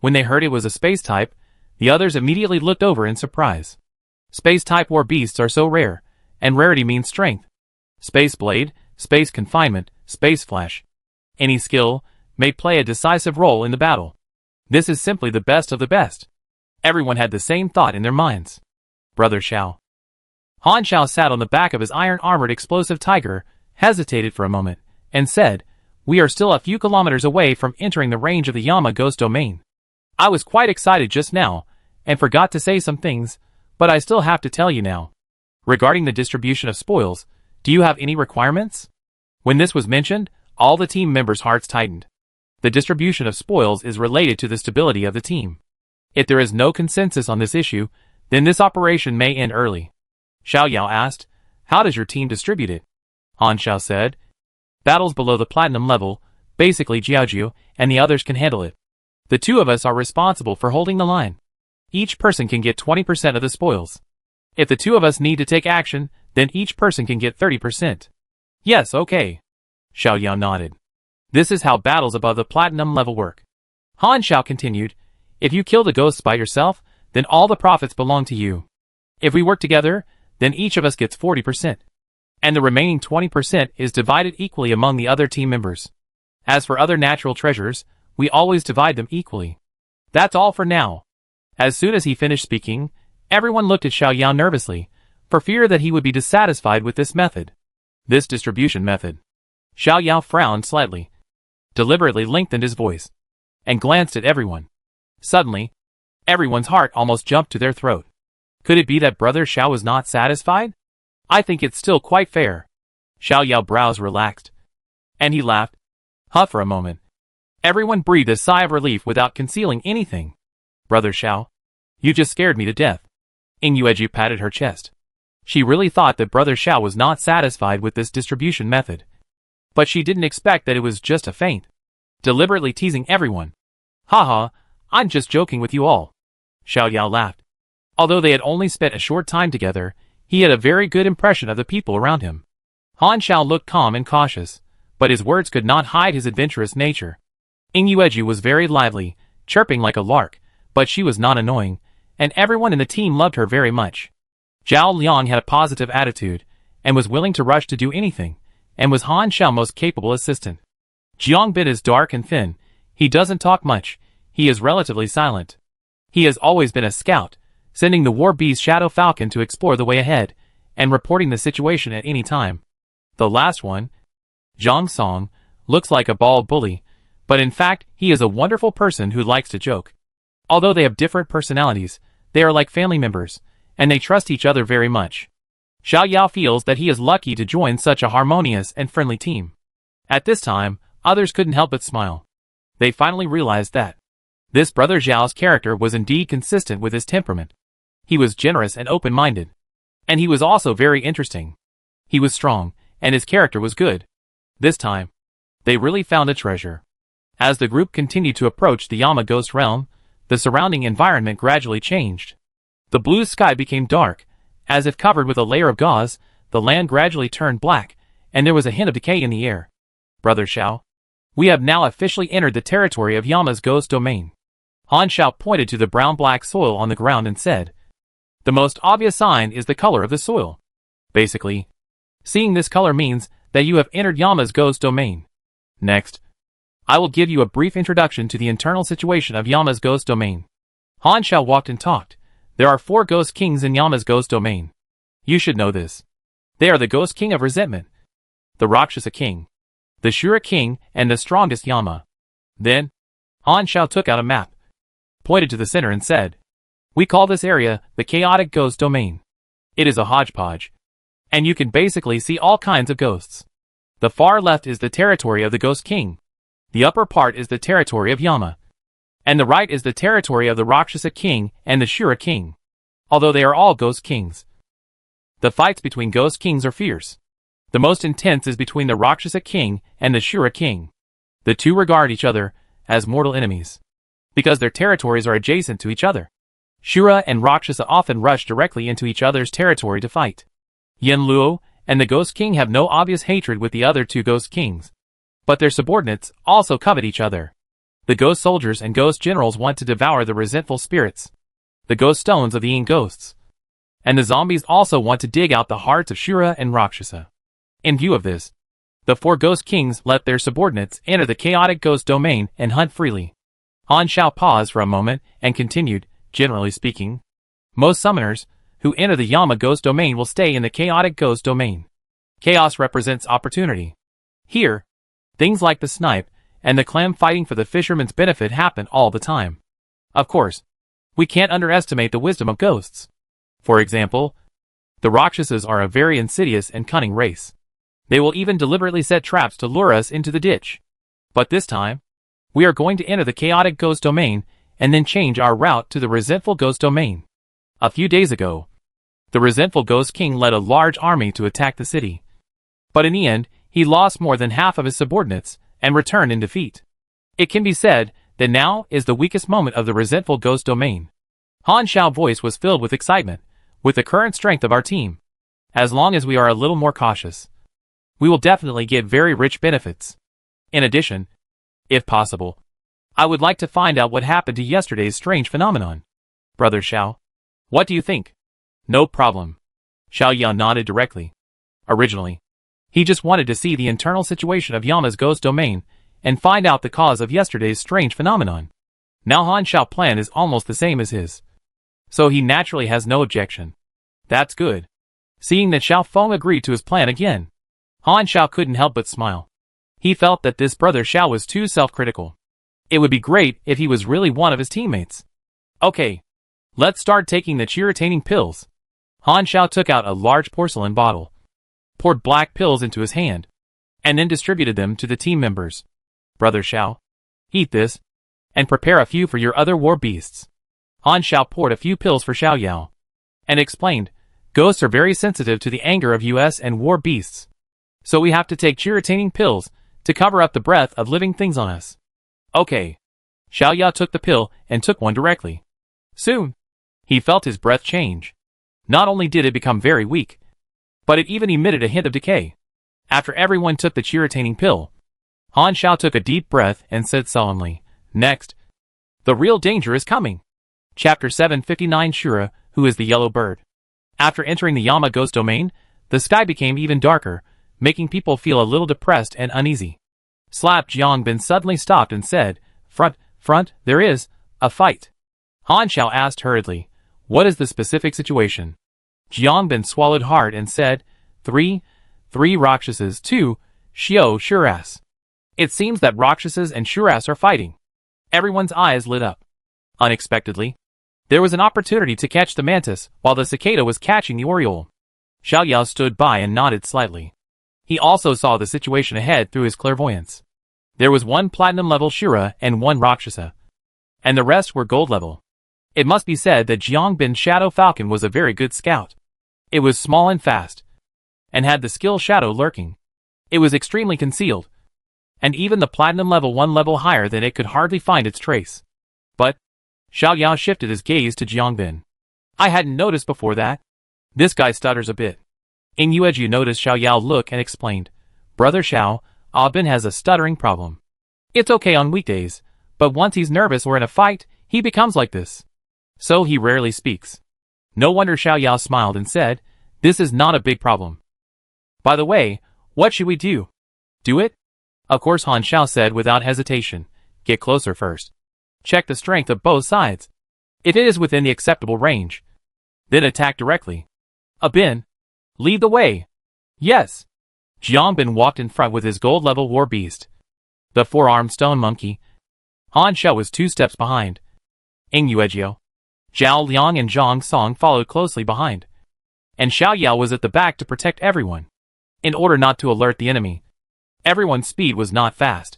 When they heard it was a space type, the others immediately looked over in surprise. Space type war beasts are so rare, and rarity means strength. Space blade, space confinement, space flash. Any skill may play a decisive role in the battle. This is simply the best of the best. Everyone had the same thought in their minds. Brother Xiao. Han Xiao sat on the back of his iron-armored explosive tiger, hesitated for a moment, and said, we are still a few kilometers away from entering the range of the Yama Ghost domain. I was quite excited just now, and forgot to say some things, but I still have to tell you now. Regarding the distribution of spoils, do you have any requirements? When this was mentioned, all the team members' hearts tightened. The distribution of spoils is related to the stability of the team. If there is no consensus on this issue, then this operation may end early. Xiao Yao asked, how does your team distribute it? Han Xiao said, battles below the platinum level, basically Jiaojiu, and the others can handle it. The two of us are responsible for holding the line. Each person can get 20% of the spoils. If the two of us need to take action, then each person can get 30%. Yes, okay. Xiao Yao nodded. This is how battles above the platinum level work. Han Xiao continued, if you kill the ghosts by yourself, then all the profits belong to you. If we work together, then each of us gets 40%. And the remaining 20% is divided equally among the other team members. As for other natural treasures, we always divide them equally. That's all for now. As soon as he finished speaking, everyone looked at Xiao Yao nervously, for fear that he would be dissatisfied with this method. This distribution method. Xiao Yao frowned slightly, deliberately lengthened his voice, and glanced at everyone. Suddenly, everyone's heart almost jumped to their throat. Could it be that Brother Xiao was not satisfied? I think it's still quite fair. Xiao Yao's brows relaxed, and he laughed. Huh, for a moment. Everyone breathed a sigh of relief without concealing anything. Brother Xiao, you just scared me to death. Ing Yueju patted her chest. She really thought that Brother Xiao was not satisfied with this distribution method. But she didn't expect that it was just a feint. Deliberately teasing everyone. Haha, I'm just joking with you all. Xiao Yao laughed. Although they had only spent a short time together, he had a very good impression of the people around him. Han Xiao looked calm and cautious, but his words could not hide his adventurous nature. Ing Yueju was very lively, chirping like a lark, but she was not annoying, and everyone in the team loved her very much. Zhao Liang had a positive attitude, and was willing to rush to do anything, and was Han Xiao's most capable assistant. Jiang Bin is dark and thin. He doesn't talk much. He is relatively silent. He has always been a scout, sending the war beast Shadow Falcon to explore the way ahead, and reporting the situation at any time. The last one, Zhang Song, looks like a bald bully, but in fact he is a wonderful person who likes to joke. Although they have different personalities, they are like family members, and they trust each other very much. Xiao Yao feels that he is lucky to join such a harmonious and friendly team. At this time, others couldn't help but smile. They finally realized that this brother Zhao's character was indeed consistent with his temperament. He was generous and open-minded. And he was also very interesting. He was strong, and his character was good. This time, they really found a treasure. As the group continued to approach the Yama Ghost Realm, the surrounding environment gradually changed. The blue sky became dark. As if covered with a layer of gauze, the land gradually turned black, and there was a hint of decay in the air. Brother Xiao, we have now officially entered the territory of Yama's ghost domain. Han Xiao pointed to the brown-black soil on the ground and said, "The most obvious sign is the color of the soil. Basically, seeing this color means that you have entered Yama's ghost domain. Next, I will give you a brief introduction to the internal situation of Yama's ghost domain." Han Xiao walked and talked. There are 4 ghost kings in Yama's ghost domain. You should know this. They are the ghost king of resentment, the Rakshasa king, the Shura king, and the strongest Yama. Then, Han Xiao took out a map, pointed to the center and said, "We call this area the chaotic ghost domain. It is a hodgepodge, and you can basically see all kinds of ghosts. The far left is the territory of the ghost king. The upper part is the territory of Yama. And the right is the territory of the Rakshasa king and the Shura king. Although they are all ghost kings, the fights between ghost kings are fierce. The most intense is between the Rakshasa king and the Shura king. The two regard each other as mortal enemies, because their territories are adjacent to each other. Shura and Rakshasa often rush directly into each other's territory to fight. Yen Luo and the Ghost King have no obvious hatred with the other 2 Ghost Kings, but their subordinates also covet each other. The Ghost Soldiers and Ghost Generals want to devour the resentful spirits, the Ghost Stones of the Yin Ghosts, and the zombies also want to dig out the hearts of Shura and Rakshasa. In view of this, the 4 Ghost Kings let their subordinates enter the chaotic ghost domain and hunt freely. Han Xiao paused for a moment and continued, "Generally speaking, most summoners who enter the Yama ghost domain will stay in the chaotic ghost domain. Chaos represents opportunity. Here, things like the snipe and the clam fighting for the fisherman's benefit happen all the time. Of course, we can't underestimate the wisdom of ghosts. For example, the Rakshasas are a very insidious and cunning race. They will even deliberately set traps to lure us into the ditch. But this time, we are going to enter the chaotic ghost domain and then change our route to the resentful ghost domain." A few days ago, the resentful Ghost King led a large army to attack the city. But in the end, he lost more than half of his subordinates and returned in defeat. It can be said that now is the weakest moment of the resentful ghost domain. Han Xiao's voice was filled with excitement. With the current strength of our team, as long as we are a little more cautious, we will definitely get very rich benefits. In addition, if possible, I would like to find out what happened to yesterday's strange phenomenon. Brother Xiao, what do you think? No problem. Xiao Yan nodded directly. Originally, he just wanted to see the internal situation of Yama's ghost domain and find out the cause of yesterday's strange phenomenon. Now Han Xiao's plan is almost the same as his, so he naturally has no objection. That's good. Seeing that Xiao Feng agreed to his plan again, Han Xiao couldn't help but smile. He felt that this brother Xiao was too self-critical. It would be great if he was really one of his teammates. Okay, let's start taking the cheer-retaining pills. Han Xiao took out a large porcelain bottle, poured black pills into his hand, and then distributed them to the team members. Brother Xiao, eat this, and prepare a few for your other war beasts. Han Xiao poured a few pills for Xiao Yao, and explained, ghosts are very sensitive to the anger of us and war beasts. So we have to take cheer-retaining pills to cover up the breath of living things on us. Okay. Xiao Yao took the pill and took one directly. Soon, he felt his breath change. Not only did it become very weak, but it even emitted a hint of decay. After everyone took the cheer-retaining pill, Han Xiao took a deep breath and said solemnly, "Next. The real danger is coming." Chapter 759 Shura, who is the Yellow Bird. After entering the Yama Ghost domain, the sky became even darker, making people feel a little depressed and uneasy. Slap Jiangbin suddenly stopped and said, Front, there is a fight." Han Xiao asked hurriedly, "What is the specific situation?" Jiangbin swallowed hard and said, Three Rakshasas, 2 Xiao Shuras. It seems that Rakshasas and Shuras are fighting." Everyone's eyes lit up. Unexpectedly, there was an opportunity to catch the mantis while the cicada was catching the oriole. Xiao Yao stood by and nodded slightly. He also saw the situation ahead through his clairvoyance. There was one platinum-level Shura and one Rakshasa, and the rest were gold-level. It must be said that Jiangbin's Shadow Falcon was a very good scout. It was small and fast, and had the skill Shadow lurking. It was extremely concealed, and even the platinum level 1 level higher than it could hardly find its trace. But Xiao Yao shifted his gaze to Jiangbin. "I hadn't noticed before that. This guy stutters a bit." Ing Yueju noticed Xiao Yao look and explained, "Brother Xiao, Bin has a stuttering problem. It's okay on weekdays, but once he's nervous or in a fight, he becomes like this. So he rarely speaks." No wonder Xiao Yao smiled and said, "This is not a big problem. By the way, what should we do?" "Do it?" Of course, Han Xiao said without hesitation. "Get closer first. Check the strength of both sides. If it is within the acceptable range, then attack directly. Bin, lead the way." "Yes." Jiangbin walked in front with his gold-level war beast, the 4-armed stone monkey. Han Xiao was 2 steps behind. Ing Yuejiu, Zhao Liang and Zhang Song followed closely behind, and Xiao Yao was at the back to protect everyone, in order not to alert the enemy. Everyone's speed was not fast.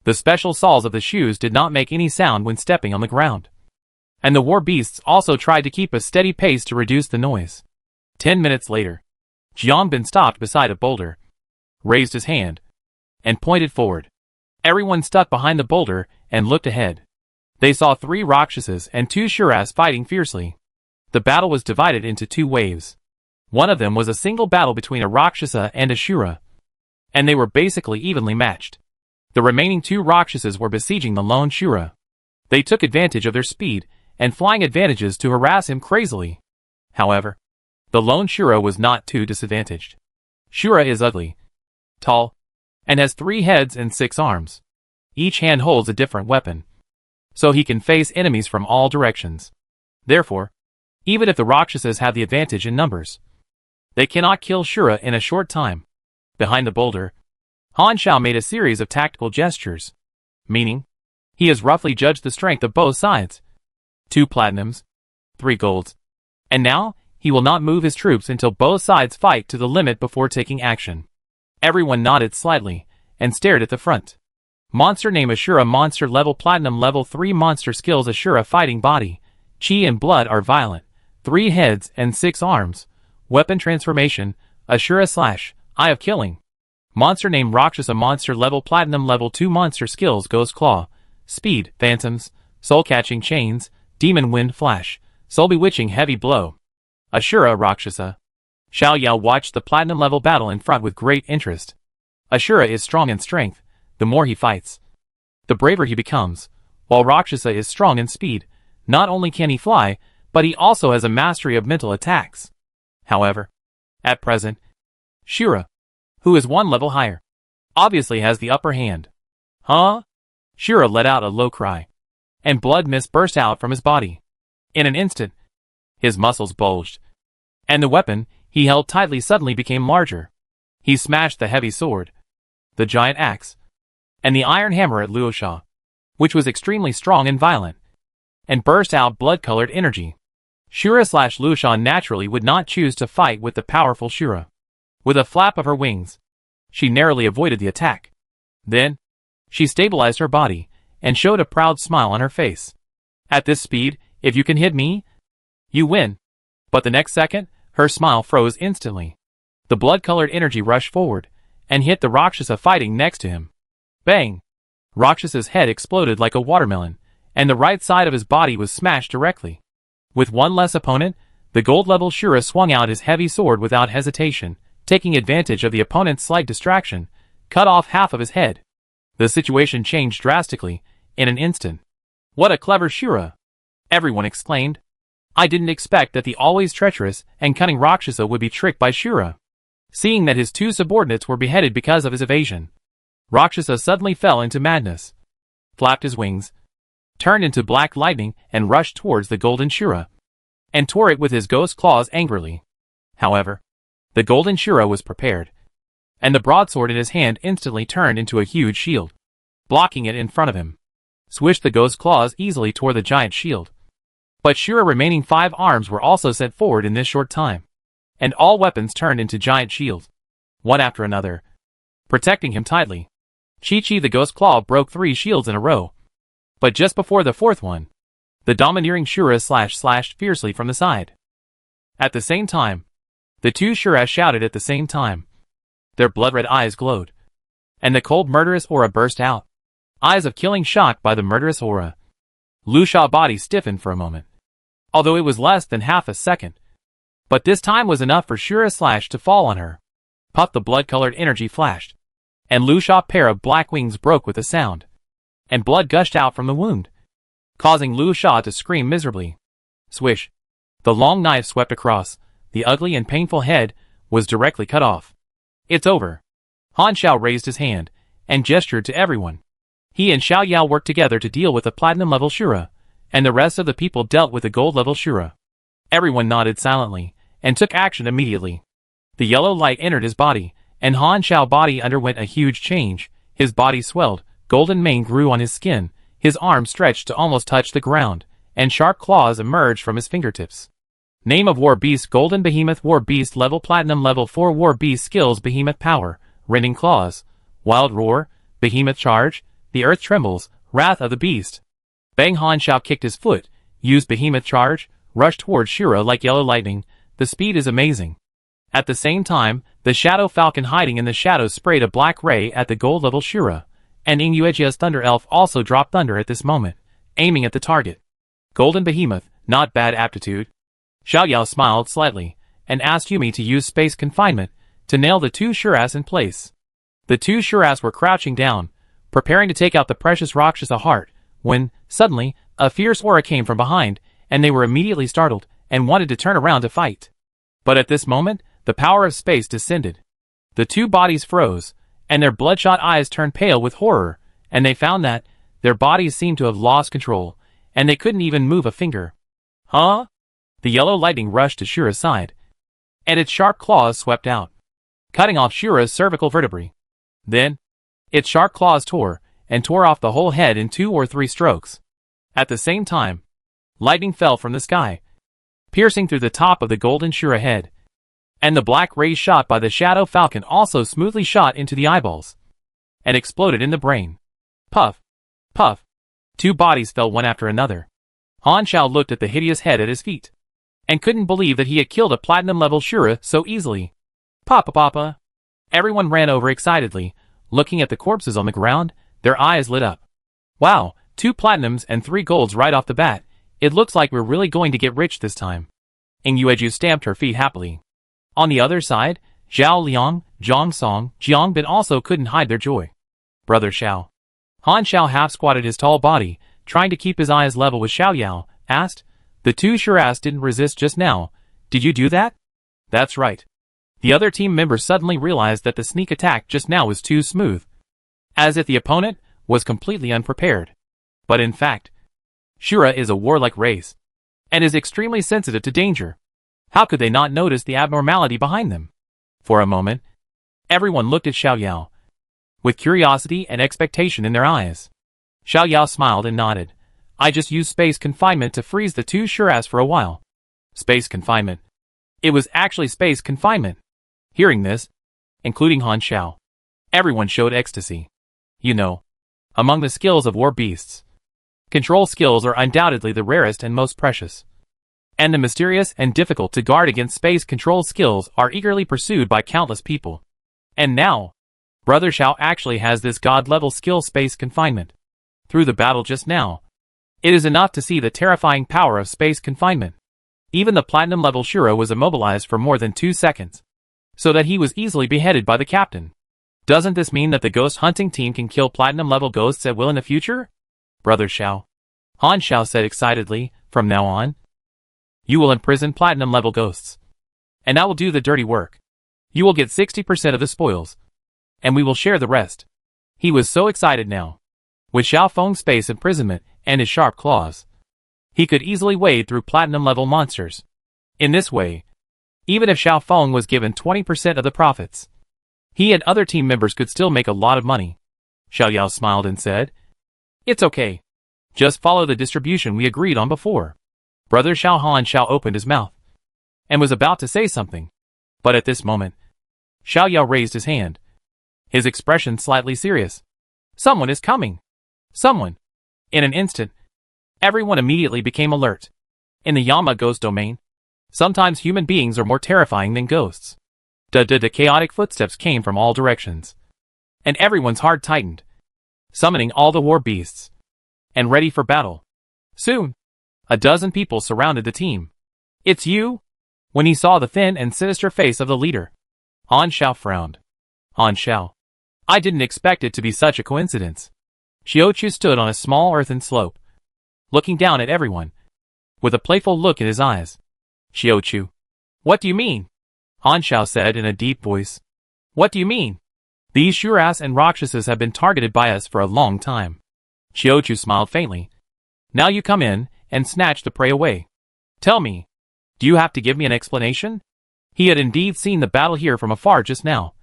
The special soles of the shoes did not make any sound when stepping on the ground, and the war beasts also tried to keep a steady pace to reduce the noise. 10 minutes later, Jiangbin stopped beside a boulder, raised his hand, and pointed forward. Everyone stuck behind the boulder and looked ahead. They saw 3 Rakshasas and 2 Shuras fighting fiercely. The battle was divided into 2 waves. One of them was a single battle between a Rakshasa and a Shura, and they were basically evenly matched. The remaining 2 Rakshasas were besieging the lone Shura. They took advantage of their speed and flying advantages to harass him crazily. However, the lone Shura was not too disadvantaged. Shura is ugly, tall, and has 3 heads and 6 arms. Each hand holds a different weapon, so he can face enemies from all directions. Therefore, even if the Rakshasas have the advantage in numbers, they cannot kill Shura in a short time. Behind the boulder, Han Xiao made a series of tactical gestures, meaning he has roughly judged the strength of both sides. 2 platinums, 3 golds, and now he will not move his troops until both sides fight to the limit before taking action. Everyone nodded slightly and stared at the front. Monster name Ashura monster level platinum level 3 monster skills Ashura fighting body, chi and blood are violent, 3 heads and 6 arms, weapon transformation, Ashura / Eye of Killing. Monster name Rakshasa monster level platinum level 2 monster skills Ghost Claw, speed, phantoms, soul catching chains, demon wind flash, soul bewitching heavy blow. Ashura Rakshasa. Xiao Yao watched the platinum level battle in front with great interest. Ashura is strong in strength. The more he fights, the braver he becomes, while Rakshasa is strong in speed. Not only can he fly, but he also has a mastery of mental attacks. However, at present, Shura, who is 1 level higher, obviously has the upper hand. Huh? Shura let out a low cry, and blood mist burst out from his body. In an instant, his muscles bulged, and the weapon he held tightly suddenly became larger. He smashed the heavy sword, the giant axe, and the iron hammer at Luosha, which was extremely strong and violent, and burst out blood-colored energy. Shura / Luosha naturally would not choose to fight with the powerful Shura. With a flap of her wings, she narrowly avoided the attack. Then, she stabilized her body, and showed a proud smile on her face. At this speed, if you can hit me, you win. But the next second, her smile froze instantly. The blood-colored energy rushed forward, and hit the Rakshasa fighting next to him. Bang! Rakshasa's head exploded like a watermelon, and the right side of his body was smashed directly. With one less opponent, the gold-level Shura swung out his heavy sword without hesitation, taking advantage of the opponent's slight distraction, cut off half of his head. The situation changed drastically, in an instant. "What a clever Shura!" everyone exclaimed. "I didn't expect that the always treacherous and cunning Rakshasa would be tricked by Shura." Seeing that his two subordinates were beheaded because of his evasion, Rakshasa suddenly fell into madness, flapped his wings, turned into black lightning and rushed towards the golden Shura, and tore it with his ghost claws angrily. However, the golden Shura was prepared, and the broadsword in his hand instantly turned into a huge shield, blocking it in front of him. Swish, the ghost claws easily tore the giant shield. But Shura's remaining 5 arms were also sent forward in this short time, and all weapons turned into giant shields, one after another, protecting him tightly. Chi-Chi, the ghost claw, broke 3 shields in a row, but just before the 4th one, the domineering Shura slashed fiercely from the side. At the same time, the 2 Shuras shouted at the same time. Their blood-red eyes glowed, and the cold murderous aura burst out. Eyes of killing shocked by the murderous aura. Lu Sha's body stiffened for a moment, although it was less than half a second. But this time was enough for Shura's slash to fall on her. Puff, the blood-colored energy flashed, and Lu Sha's pair of black wings broke with a sound, and blood gushed out from the wound, causing Lu Sha to scream miserably. Swish! The long knife swept across. The ugly and painful head was directly cut off. "It's over." Han Xiao raised his hand and gestured to everyone. He and Xiao Yao worked together to deal with the platinum-level Shura, and the rest of the people dealt with the gold-level Shura. Everyone nodded silently and took action immediately. The yellow light entered his body, and Han Xiao's body underwent a huge change. His body swelled, golden mane grew on his skin, his arms stretched to almost touch the ground, and sharp claws emerged from his fingertips. Name of War Beast: Golden Behemoth. War Beast level Platinum level 4. War Beast skills: Behemoth power, Rending Claws, Wild Roar, Behemoth Charge, The Earth Trembles, Wrath of the Beast. Bang! Han Xiao kicked his foot, used Behemoth Charge, rushed towards Shura like yellow lightning. The speed is amazing. At the same time, the Shadow Falcon hiding in the shadows sprayed a black ray at the gold level Shura, and Inuejia's Thunder Elf also dropped thunder at this moment, aiming at the target. Golden Behemoth, not bad aptitude. Xiao Yao smiled slightly, and asked Yumi to use space confinement to nail the 2 Shuras in place. The 2 Shuras were crouching down, preparing to take out the precious Rakshasa heart, when, suddenly, a fierce aura came from behind, and they were immediately startled, and wanted to turn around to fight. But at this moment, the power of space descended. The 2 bodies froze, and their bloodshot eyes turned pale with horror, and they found that their bodies seemed to have lost control, and they couldn't even move a finger. Huh? The yellow lightning rushed to Shura's side, and its sharp claws swept out, cutting off Shura's cervical vertebrae. Then, its sharp claws tore off the whole head in 2 or 3 strokes. At the same time, lightning fell from the sky, piercing through the top of the golden Shura head, and the black rays shot by the Shadow Falcon also smoothly shot into the eyeballs, and exploded in the brain. Puff! Puff! 2 bodies fell one after another. Han Xiao looked at the hideous head at his feet, and couldn't believe that he had killed a platinum-level Shura so easily. Papa! Everyone ran over excitedly, looking at the corpses on the ground, their eyes lit up. Wow, 2 platinums and 3 golds right off the bat. It looks like we're really going to get rich this time. Inueju stamped her feet happily. On the other side, Zhao Liang, Zhang Song, Jiang Bin also couldn't hide their joy. Brother Xiao. Han Xiao half-squatted his tall body, trying to keep his eyes level with Xiao Yao, asked, "The 2 Shuras didn't resist just now. Did you do that?" "That's right." The other team members suddenly realized that the sneak attack just now was too smooth, as if the opponent was completely unprepared. But in fact, Shura is a warlike race, and is extremely sensitive to danger. How could they not notice the abnormality behind them? For a moment, everyone looked at Xiao Yao, with curiosity and expectation in their eyes. Xiao Yao smiled and nodded. "I just used space confinement to freeze the 2 Shuras for a while." Space confinement. It was actually space confinement. Hearing this, including Han Xiao, everyone showed ecstasy. You know, among the skills of war beasts, control skills are undoubtedly the rarest and most precious. And the mysterious and difficult to guard against space control skills are eagerly pursued by countless people. And now, Brother Xiao actually has this god-level skill, space confinement. Through the battle just now, it is enough to see the terrifying power of space confinement. Even the platinum-level Shura was immobilized for more than 2 seconds. so that he was easily beheaded by the captain. Doesn't this mean that the ghost hunting team can kill platinum-level ghosts at will in the future? Brother Xiao. Han Xiao said excitedly, from now on, you will imprison platinum-level ghosts. And I will do the dirty work. You will get 60% of the spoils. And we will share the rest. He was so excited now. With Xiao Feng's space imprisonment and his sharp claws, he could easily wade through platinum-level monsters. In this way, even if Xiao Feng was given 20% of the profits, he and other team members could still make a lot of money. Xiao Yao smiled and said, it's okay. Just follow the distribution we agreed on before. Brother Xiao Han Xiao opened his mouth and was about to say something. But at this moment, Xiao Yao raised his hand, his expression slightly serious. Someone is coming. Someone. In an instant, everyone immediately became alert. In the Yama ghost domain, sometimes human beings are more terrifying than ghosts. The chaotic footsteps came from all directions. And everyone's heart tightened, summoning all the war beasts. And ready for battle. Soon, a dozen people surrounded the team. It's you? When he saw the thin and sinister face of the leader, Han Xiao frowned. Han Xiao. I didn't expect it to be such a coincidence. Xiaochu stood on a small earthen slope, looking down at everyone, with a playful look in his eyes. Xiaochu. What do you mean? Han Xiao said in a deep voice. What do you mean? These Shuras and Rakshasas have been targeted by us for a long time. Xiaochu smiled faintly. Now you come in and snatch the prey away. Tell me, do you have to give me an explanation? He had indeed seen the battle here from afar just now,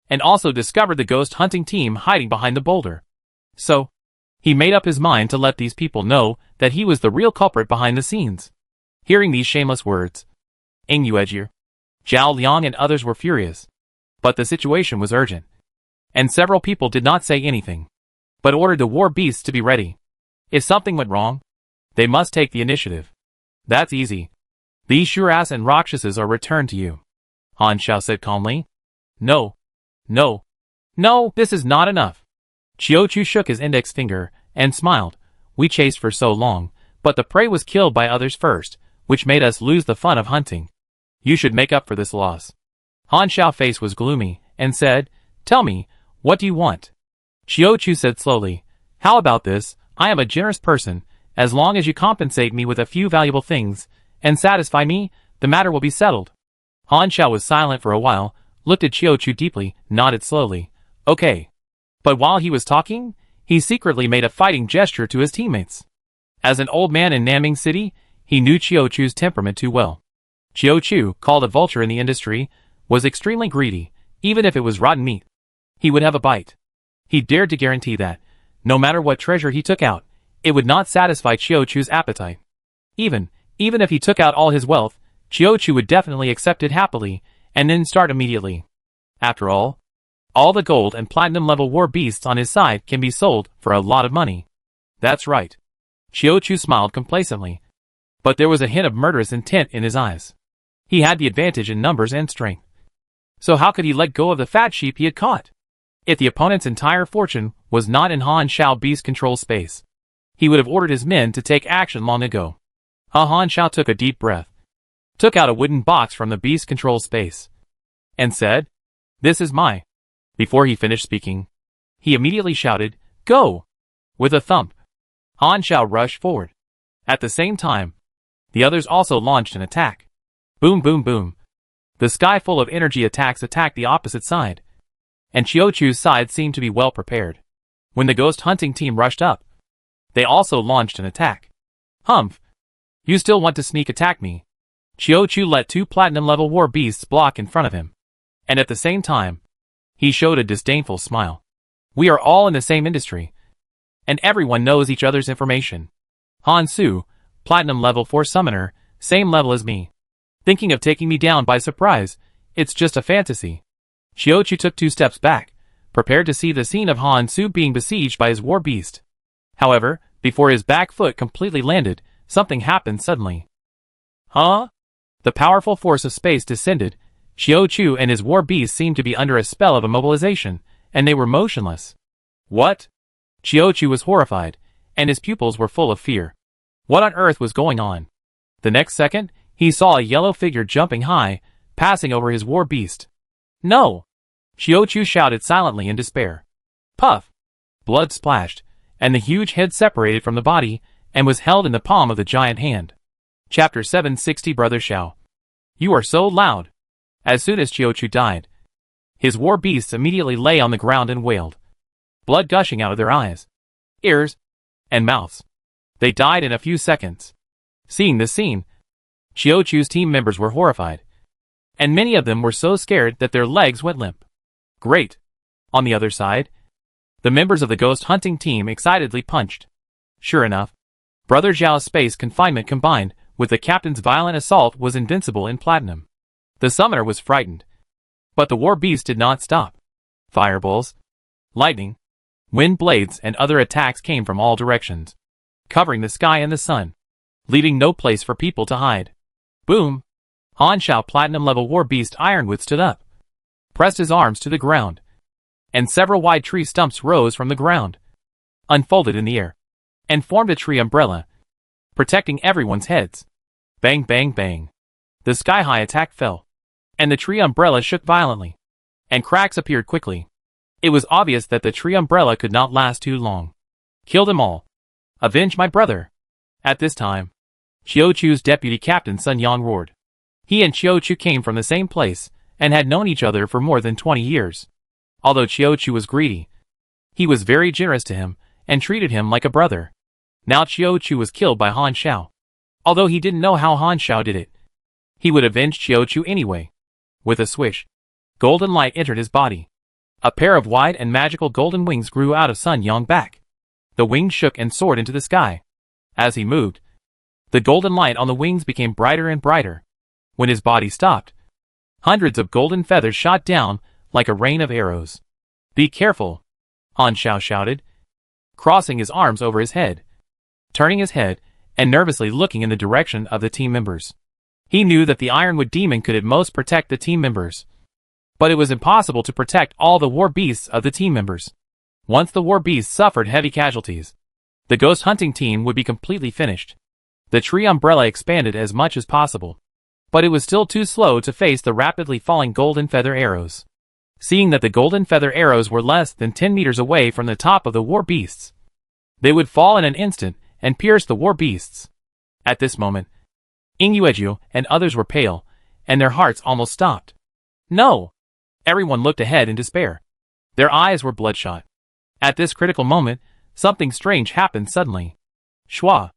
and also discovered the ghost hunting team hiding behind the boulder. So, he made up his mind to let these people know that he was the real culprit behind the scenes. Hearing these shameless words, Ing Yuejir, Zhao Liang and others were furious. But the situation was urgent, and several people did not say anything, but ordered the war beasts to be ready. If something went wrong, they must take the initiative. That's easy. These Shuras and Rakshasas are returned to you. Han Xiao said calmly. No. No. No, this is not enough. Xiaochu shook his index finger and smiled. We chased for so long, but the prey was killed by others first, which made us lose the fun of hunting. You should make up for this loss. Han Xiao's face was gloomy and said, tell me, what do you want? Xiaochu said slowly, how about this? I am a generous person. As long as you compensate me with a few valuable things and satisfy me, the matter will be settled. Han Xiao was silent for a while, looked at Xiaochu deeply, nodded slowly. Okay. But while he was talking, he secretly made a fighting gesture to his teammates. As an old man in Nanming City, he knew Xiaochu's temperament too well. Xiaochu, called a vulture in the industry, was extremely greedy, even if it was rotten meat. He would have a bite. He dared to guarantee that, no matter what treasure he took out, it would not satisfy Xiaochu's appetite. Even if he took out all his wealth, Xiaochu would definitely accept it happily, and then start immediately. After all the gold and platinum level war beasts on his side can be sold for a lot of money. That's right. Xiaochu smiled complacently, but there was a hint of murderous intent in his eyes. He had the advantage in numbers and strength. So how could he let go of the fat sheep he had caught? If the opponent's entire fortune was not in Han Xiao beast control space, he would have ordered his men to take action long ago. Han Xiao took a deep breath, took out a wooden box from the beast control space, and said, this is my. Before he finished speaking, he immediately shouted, go! With a thump, Han Xiao rushed forward. At the same time, the others also launched an attack. Boom boom boom. The sky full of energy attacks attacked the opposite side, and Xiaochu's side seemed to be well prepared. When the ghost hunting team rushed up, they also launched an attack. Humph! You still want to sneak attack me? Xiaochu let two platinum-level war beasts block in front of him, and at the same time, he showed a disdainful smile. We are all in the same industry, and everyone knows each other's information. Han Su, platinum level 4 summoner, same level as me. Thinking of taking me down by surprise, it's just a fantasy. Xiaochu took 2 steps back, prepared to see the scene of Han Su being besieged by his war beast. However, before his back foot completely landed, something happened suddenly. Huh? The powerful force of space descended. Xiaochu and his war beast seemed to be under a spell of immobilization, and they were motionless. What? Xiaochu was horrified, and his pupils were full of fear. What on earth was going on? The next second, he saw a yellow figure jumping high, passing over his war beast. No! Xiaochu shouted silently in despair. Puff! Blood splashed, and the huge head separated from the body and was held in the palm of the giant hand. Chapter 760 Brother Xiao. You are so loud. As soon as Xiaochu died, his war beasts immediately lay on the ground and wailed, blood gushing out of their eyes, ears, and mouths. They died in a few seconds. Seeing this scene, Xiaochu's team members were horrified, and many of them were so scared that their legs went limp. Great! On the other side, the members of the ghost hunting team excitedly punched. Sure enough, Brother Zhao's space confinement combined with the captain's violent assault was invincible in platinum. The summoner was frightened, but the war beast did not stop. Fireballs, lightning, wind blades and other attacks came from all directions, covering the sky and the sun, leaving no place for people to hide. Boom! Han Shao platinum level war beast Ironwood stood up, pressed his arms to the ground, and several wide tree stumps rose from the ground, unfolded in the air, and formed a tree umbrella, protecting everyone's heads. Bang bang bang. The sky-high attack fell, and the tree umbrella shook violently, and cracks appeared quickly. It was obvious that the tree umbrella could not last too long. Kill them all. Avenge my brother. At this time, Xiaochu's deputy captain Sun Yang roared. He and Xiaochu came from the same place, and had known each other for more than 20 years. Although Xiaochu was greedy, he was very generous to him, and treated him like a brother. Now Xiaochu was killed by Han Shao. Although he didn't know how Han Shao did it, he would avenge Xiaochu anyway. With a swish, golden light entered his body. A pair of wide and magical golden wings grew out of Sun Yang's back. The wings shook and soared into the sky. As he moved, the golden light on the wings became brighter and brighter. When his body stopped, hundreds of golden feathers shot down like a rain of arrows. Be careful, Han Shao shouted, crossing his arms over his head, turning his head, and nervously looking in the direction of the team members. He knew that the Ironwood demon could at most protect the team members, but it was impossible to protect all the war beasts of the team members. Once the war beasts suffered heavy casualties, the ghost hunting team would be completely finished. The tree umbrella expanded as much as possible, but it was still too slow to face the rapidly falling golden feather arrows. Seeing that the golden feather arrows were less than 10 meters away from the top of the war beasts, they would fall in an instant and pierce the war beasts. At this moment, Yingyuejiu and others were pale, and their hearts almost stopped. No! Everyone looked ahead in despair. Their eyes were bloodshot. At this critical moment, something strange happened suddenly. Shwa!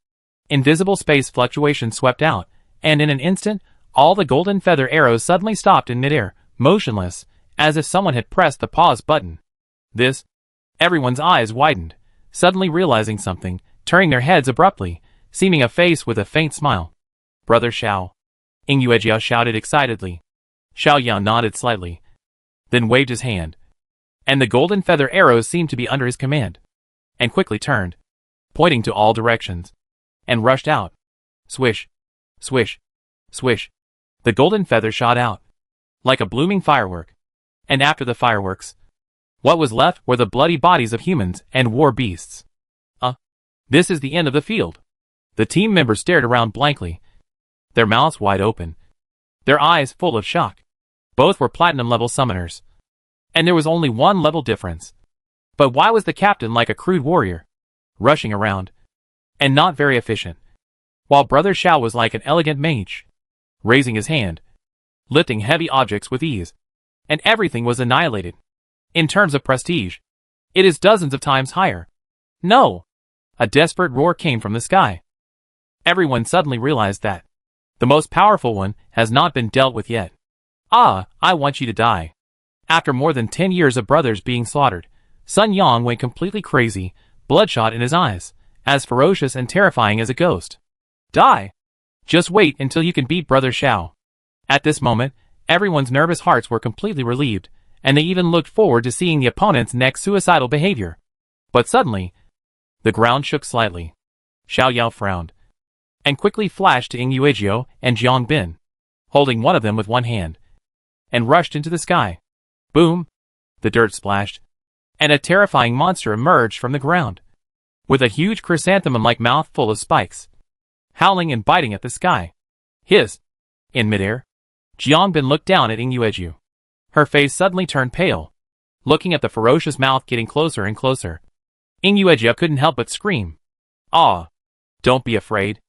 Invisible space fluctuation swept out, and in an instant, all the golden feather arrows suddenly stopped in midair, motionless, as if someone had pressed the pause button. This, everyone's eyes widened, suddenly realizing something, turning their heads abruptly, seeming a face with a faint smile. Brother Xiao. Yingyuejiao shouted excitedly. Xiao Yan nodded slightly, then waved his hand, and the golden feather arrows seemed to be under his command, and quickly turned, pointing to all directions, and rushed out. Swish, swish, swish. The golden feather shot out, like a blooming firework, and after the fireworks, what was left were the bloody bodies of humans and war beasts. This is the end of the field. The team members stared around blankly, their mouths wide open, their eyes full of shock. Both were platinum-level summoners, and there was only one level difference. But why was the captain like a crude warrior, rushing around, and not very efficient, while Brother Xiao was like an elegant mage, raising his hand, lifting heavy objects with ease, and everything was annihilated. In terms of prestige, it is dozens of times higher. No! A desperate roar came from the sky. Everyone suddenly realized that the most powerful one has not been dealt with yet. I want you to die. After more than 10 years of brothers being slaughtered, Sun Yang went completely crazy, bloodshot in his eyes, as ferocious and terrifying as a ghost. Die! Just wait until you can beat Brother Xiao. At this moment, everyone's nervous hearts were completely relieved, and they even looked forward to seeing the opponent's next suicidal behavior. But suddenly, the ground shook slightly. Xiao Yao frowned, and quickly flashed to Yingyuejiao and Jiang Bin, holding one of them with one hand, and rushed into the sky. Boom! The dirt splashed, and a terrifying monster emerged from the ground, with a huge chrysanthemum-like mouth full of spikes, howling and biting at the sky. Hiss! In midair, Jiang Bin looked down at Yingyuejiao. Her face suddenly turned pale, looking at the ferocious mouth getting closer and closer. Inuedia couldn't help but scream. "Ah! Don't be afraid."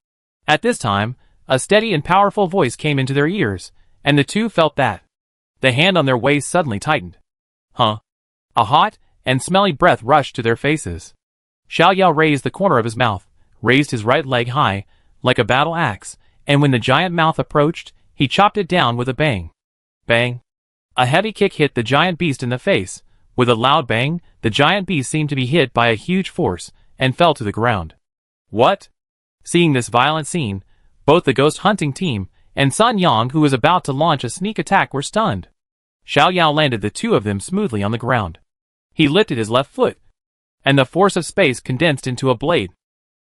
At this time, a steady and powerful voice came into their ears, and the two felt that. The hand on their waist suddenly tightened. Huh? A hot and smelly breath rushed to their faces. Xiao Yao raised the corner of his mouth, raised his right leg high, like a battle axe, and when the giant mouth approached, he chopped it down with a bang. Bang! A heavy kick hit the giant beast in the face. With a loud bang, the giant beast seemed to be hit by a huge force, and fell to the ground. What? Seeing this violent scene, both the ghost hunting team and Sun Yang, who was about to launch a sneak attack, were stunned. Xiao Yao landed the two of them smoothly on the ground. He lifted his left foot, and the force of space condensed into a blade,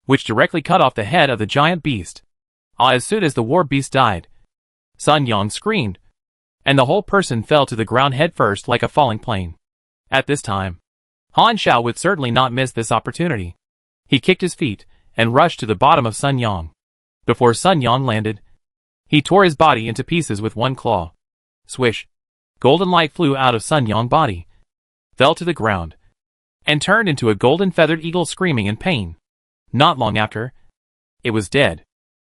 which directly cut off the head of the giant beast. As soon as the war beast died, Sun Yang screamed, and the whole person fell to the ground headfirst like a falling plane. At this time, Han Shao would certainly not miss this opportunity. He kicked his feet and rushed to the bottom of Sun Yang. Before Sun Yang landed, he tore his body into pieces with one claw. Swish! Golden light flew out of Sun Yang's body, fell to the ground, and turned into a golden feathered eagle screaming in pain. Not long after, it was dead.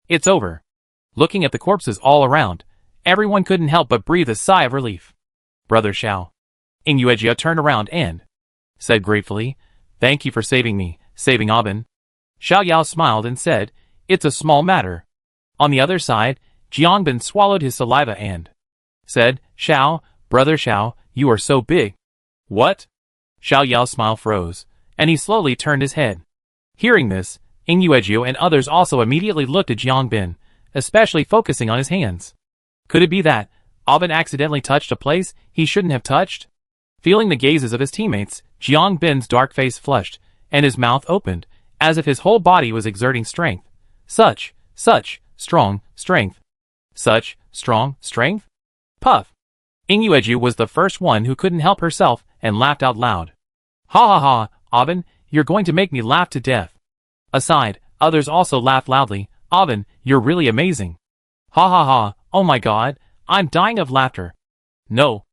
It's over. Looking at the corpses all around, everyone couldn't help but breathe a sigh of relief. Brother Xiao. Inuedia turned around and said gratefully, "Thank you for saving me, saving Aben." Xiao Yao smiled and said, "It's a small matter." On the other side, Jiangbin swallowed his saliva and said, "Xiao, Brother Xiao, you are so big." "What?" Xiao Yao's smile froze, and he slowly turned his head. Hearing this, Inuedia and others also immediately looked at Jiangbin, especially focusing on his hands. Could it be that Aben accidentally touched a place he shouldn't have touched? Feeling the gazes of his teammates, Jiangbin's dark face flushed, and his mouth opened, as if his whole body was exerting strength. Such strong strength. Such strong strength? Puff! Inuedia was the first one who couldn't help herself and laughed out loud. "Ha ha ha, Aben, you're going to make me laugh to death." Aside, others also laughed loudly. "Aben, you're really amazing." "Ha ha ha, oh my god, I'm dying of laughter." No,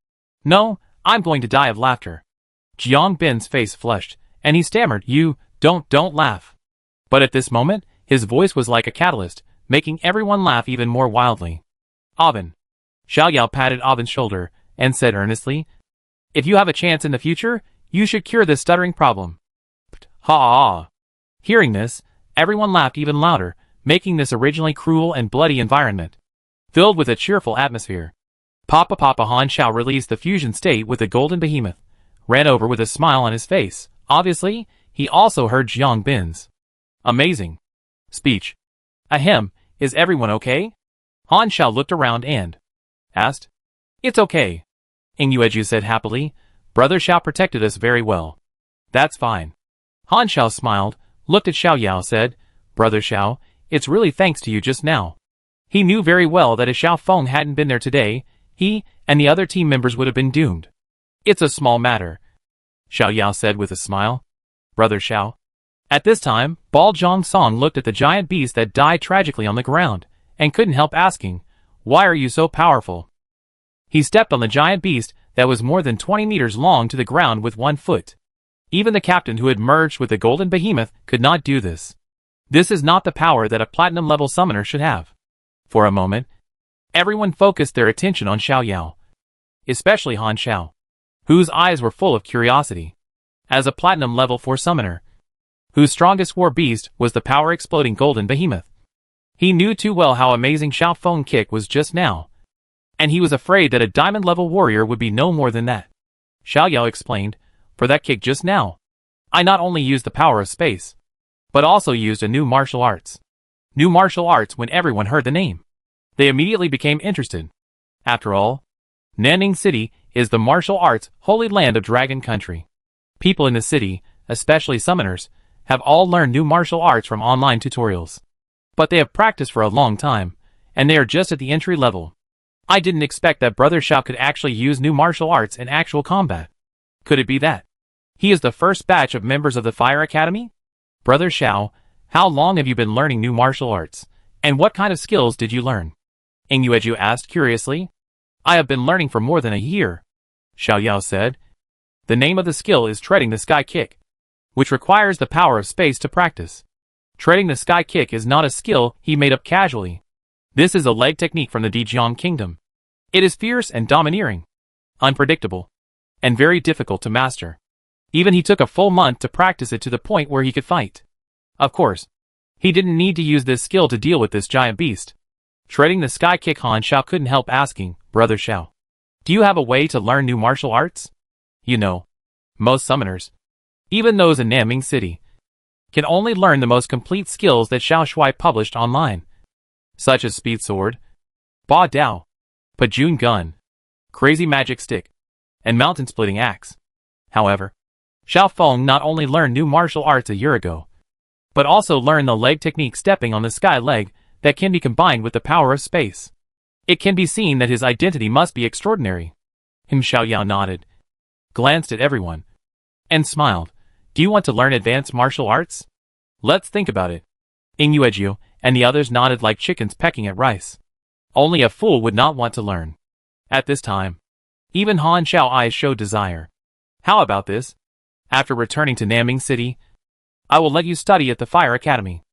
I'm going to die of laughter." Jiangbin's face flushed, and he stammered, "You, don't laugh." But at this moment, his voice was like a catalyst, making everyone laugh even more wildly. "Aben." Xiao Yao patted Aben's shoulder, and said earnestly, "If you have a chance in the future, you should cure this stuttering problem." Ha! Hearing this, everyone laughed even louder, making this originally cruel and bloody environment filled with a cheerful atmosphere. Papa Han Shao released the fusion state with the golden behemoth, ran over with a smile on his face. Obviously, he also heard Jiangbin's amazing speech. "Ahem, is everyone okay?" Han Shao looked around and asked. "It's okay," Inuedia said happily. "Brother Xiao protected us very well." "That's fine." Han Shao smiled, looked at Xiao Yao, said, "Brother Xiao, it's really thanks to you just now." He knew very well that if Xiao Feng hadn't been there today, he and the other team members would have been doomed. "It's a small matter," Xiao Yao said with a smile. "Brother Xiao." At this time, Bal Zhongsong looked at the giant beast that died tragically on the ground, and couldn't help asking, "Why are you so powerful?" He stepped on the giant beast that was more than 20 meters long to the ground with one foot. Even the captain who had merged with the golden behemoth could not do this. This is not the power that a platinum-level summoner should have. For a moment, everyone focused their attention on Xiao Yao, especially Han Shao, whose eyes were full of curiosity. As a platinum level 4 summoner, whose strongest war beast was the power-exploding golden behemoth, he knew too well how amazing Xiao Feng's kick was just now, and he was afraid that a diamond-level warrior would be no more than that. Xiao Yao explained, "For that kick just now, I not only used the power of space, but also used a new martial arts." New martial arts. When everyone heard the name, they immediately became interested. After all, Nanning City is the martial arts holy land of Dragon Country. People in the city, especially summoners, have all learned new martial arts from online tutorials. But they have practiced for a long time, and they are just at the entry level. I didn't expect that Brother Xiao could actually use new martial arts in actual combat. Could it be that he is the first batch of members of the Fire Academy? Brother Xiao, how long have you been learning new martial arts, and what kind of skills did you learn? Inuedia asked curiously. I have been learning for more than a year. Xiao Yao said. The name of the skill is treading the sky kick, which requires the power of space to practice. Treading the sky kick is not a skill he made up casually. This is a leg technique from the Dejiang Kingdom. It is fierce and domineering, unpredictable, and very difficult to master. Even he took a full month to practice it to the point where he could fight. Of course, he didn't need to use this skill to deal with this giant beast. Treading the sky kick, Han Xiao couldn't help asking, Brother Xiao, do you have a way to learn new martial arts? You know, most summoners, even those in Naming City, can only learn the most complete skills that Xiao Shuai published online, such as Speed Sword, Ba Dao, Pajun Gun, Crazy Magic Stick, and Mountain Splitting Axe. However, Xiao Feng not only learned new martial arts a year ago, but also learned the leg technique stepping on the sky leg that can be combined with the power of space. It can be seen that his identity must be extraordinary. Xiao Yao nodded, glanced at everyone, and smiled. Do you want to learn advanced martial arts? Let's think about it. Yuejiu and the others nodded like chickens pecking at rice. Only a fool would not want to learn. At this time, even Han Xiao's eyes showed desire. How about this? After returning to Naming City, I will let you study at the Fire Academy,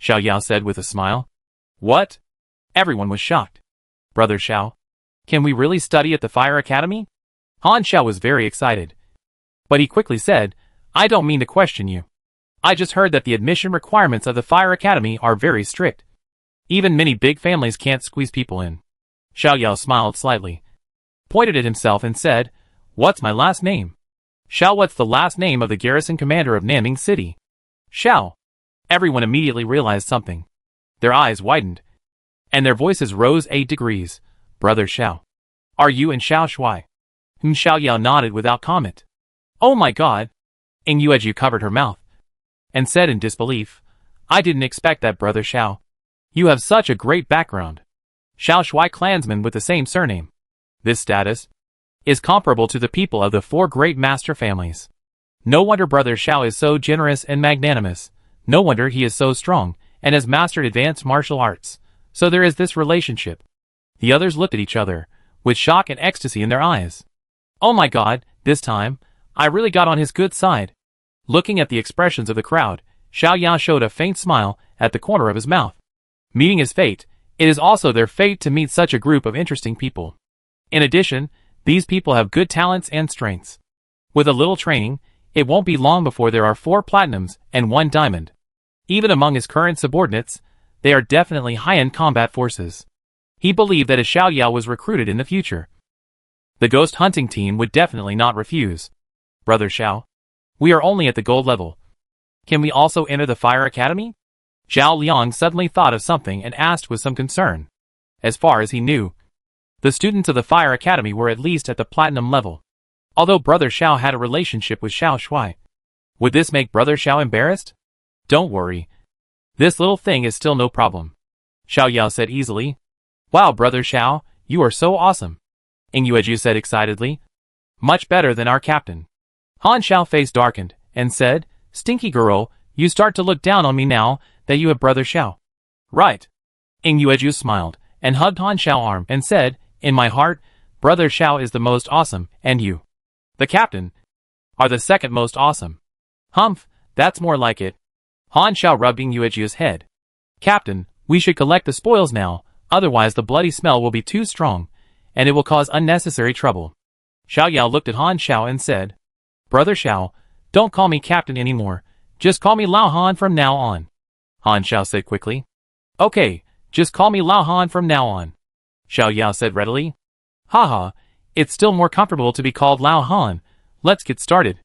Xiao Yao said with a smile. What? Everyone was shocked. Brother Xiao, can we really study at the Fire Academy? Han Xiao was very excited. But he quickly said, I don't mean to question you. I just heard that the admission requirements of the Fire Academy are very strict. Even many big families can't squeeze people in. Xiao Yao smiled slightly, pointed at himself and said, What's my last name? Xiao, what's the last name of the garrison commander of Naming City? Xiao. Everyone immediately realized something. Their eyes widened, and their voices rose 8 degrees. Brother Xiao, are you in Xiao Shuai? Xiao Yao nodded without comment. Oh my god. Yuejiu covered her mouth and said in disbelief, I didn't expect that, Brother Xiao. You have such a great background. Xiao Shuai clansmen with the same surname. This status is comparable to the people of the 4 great master families. No wonder Brother Xiao is so generous and magnanimous. No wonder he is so strong and has mastered advanced martial arts. So there is this relationship. The others looked at each other, with shock and ecstasy in their eyes. Oh my god, this time, I really got on his good side. Looking at the expressions of the crowd, Xiao Yao showed a faint smile at the corner of his mouth. Meeting his fate, it is also their fate to meet such a group of interesting people. In addition, these people have good talents and strengths. With a little training, it won't be long before there are 4 platinums and 1 diamond. Even among his current subordinates, they are definitely high-end combat forces. He believed that if Xiao Yao was recruited in the future, the ghost hunting team would definitely not refuse. Brother Xiao, we are only at the gold level. Can we also enter the Fire Academy? Zhao Liang suddenly thought of something and asked with some concern. As far as he knew, the students of the Fire Academy were at least at the platinum level. Although Brother Xiao had a relationship with Xiao Shuai, would this make Brother Xiao embarrassed? Don't worry. This little thing is still no problem, Xiao Yao said easily. Wow, Brother Xiao, you are so awesome, Yuejiu said excitedly. Much better than our captain. Han Xiao's face darkened and said, Stinky girl, you start to look down on me now that you have Brother Xiao. Right. Yuejiu smiled and hugged Han Xiao's arm and said, in my heart, Brother Xiao is the most awesome, and you, the captain, are the second most awesome. Humph, that's more like it. Han Xiao rubbed Yuejiu's head. Captain, we should collect the spoils now, otherwise the bloody smell will be too strong, and it will cause unnecessary trouble. Xiao Yao looked at Han Xiao and said, Brother Xiao, don't call me captain anymore, just call me Lao Han from now on. Han Xiao said quickly. Okay, just call me Lao Han from now on, Xiao Yao said readily. Haha, it's still more comfortable to be called Lao Han. Let's get started.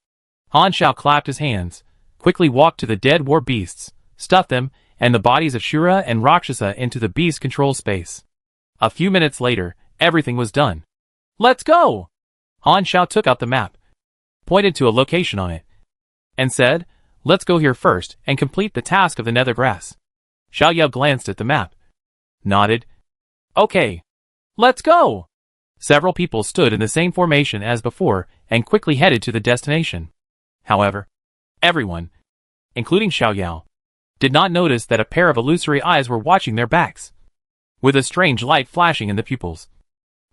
Han Xiao clapped his hands, quickly walked to the dead war beasts, stuffed them, and the bodies of Shura and Rakshasa into the beast control space. A few minutes later, everything was done. Let's go! Han Xiao took out the map, pointed to a location on it, and said, let's go here first and complete the task of the nether grass. Xiao Yao glanced at the map, nodded. Okay, let's go! Several people stood in the same formation as before and quickly headed to the destination. However, everyone, including Xiao Yao, did not notice that a pair of illusory eyes were watching their backs, with a strange light flashing in the pupils,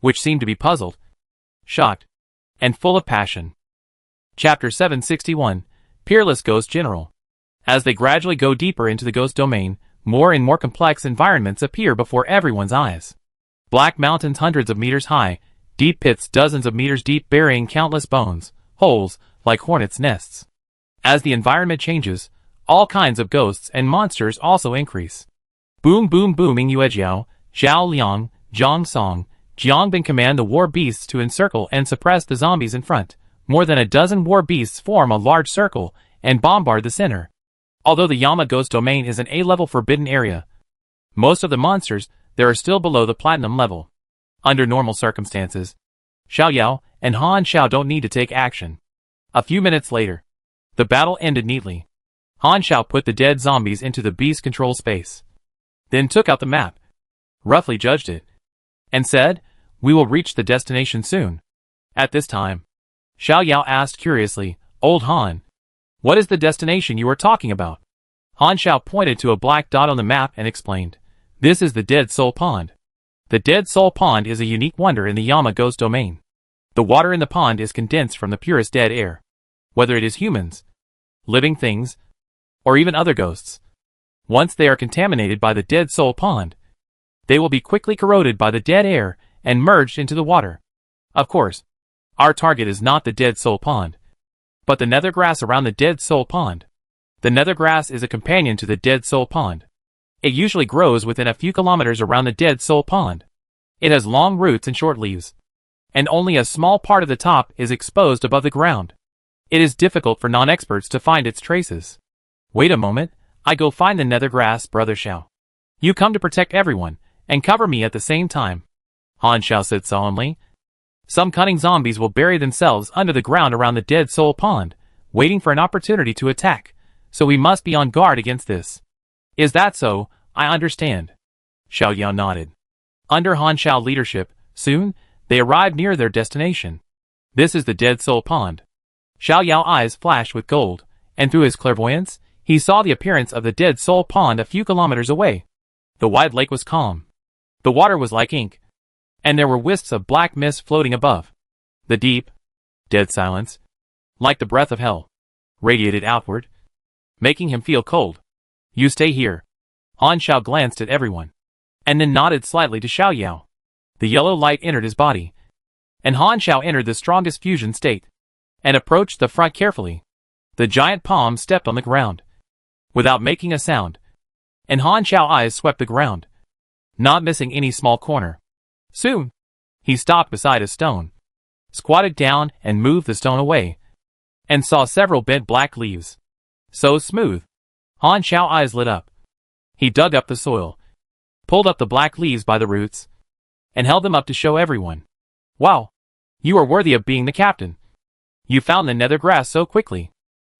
which seemed to be puzzled, shocked, and full of passion. Chapter 761, Peerless Ghost General. As they gradually go deeper into the ghost domain, more and more complex environments appear before everyone's eyes. Black mountains hundreds of meters high, deep pits dozens of meters deep burying countless bones, holes, like hornets' nests. As the environment changes, all kinds of ghosts and monsters also increase. Boom boom booming Yuejiao, Zhao Liang, Zhang Song, Jiangbin command the war beasts to encircle and suppress the zombies in front. More than a dozen war beasts form a large circle and bombard the center. Although the Yama Ghost Domain is an A-level forbidden area, most of the monsters there are still below the platinum level. Under normal circumstances, Xiao Yao and Han Xiao don't need to take action. A few minutes later, the battle ended neatly. Han Xiao put the dead zombies into the beast control space, then took out the map, roughly judged it, and said, "We will reach the destination soon." At this time, Xiao Yao asked curiously, "Old Han, what is the destination you are talking about?" Han Xiao pointed to a black dot on the map and explained, "This is the Dead Soul Pond. The Dead Soul Pond is a unique wonder in the Yama Ghost Domain. The water in the pond is condensed from the purest dead air. Whether it is humans, living things, or even other ghosts. Once they are contaminated by the Dead Soul Pond, they will be quickly corroded by the dead air and merged into the water. Of course, our target is not the Dead Soul Pond, but the nether grass around the Dead Soul Pond. The nether grass is a companion to the Dead Soul Pond. It usually grows within a few kilometers around the Dead Soul Pond. It has long roots and short leaves, and only a small part of the top is exposed above the ground. It is difficult for non-experts to find its traces. Wait a moment, I go find the nether grass, Brother Xiao. You come to protect everyone, and cover me at the same time," Han Xiao said solemnly. "Some cunning zombies will bury themselves under the ground around the Dead Soul Pond, waiting for an opportunity to attack, so we must be on guard against this." "Is that so? I understand." Xiao Yao nodded. Under Han Xiao leadership, soon, they arrived near their destination. This is the Dead Soul Pond. Xiao Yao's eyes flashed with gold, and through his clairvoyance, he saw the appearance of the Dead Soul Pond a few kilometers away. The wide lake was calm. The water was like ink, and there were wisps of black mist floating above. The deep, dead silence, like the breath of hell, radiated outward, making him feel cold. "You stay here." Han Xiao glanced at everyone, and then nodded slightly to Xiao Yao. The yellow light entered his body, and Han Xiao entered the strongest fusion state, and approached the front carefully. The giant palm stepped on the ground, without making a sound, and Han Xiao's eyes swept the ground, not missing any small corner. Soon, he stopped beside a stone, squatted down and moved the stone away, and saw several bent black leaves. So smooth. Han Xiao's eyes lit up. He dug up the soil, pulled up the black leaves by the roots, and held them up to show everyone. "Wow! You are worthy of being the captain. You found the nether grass so quickly,"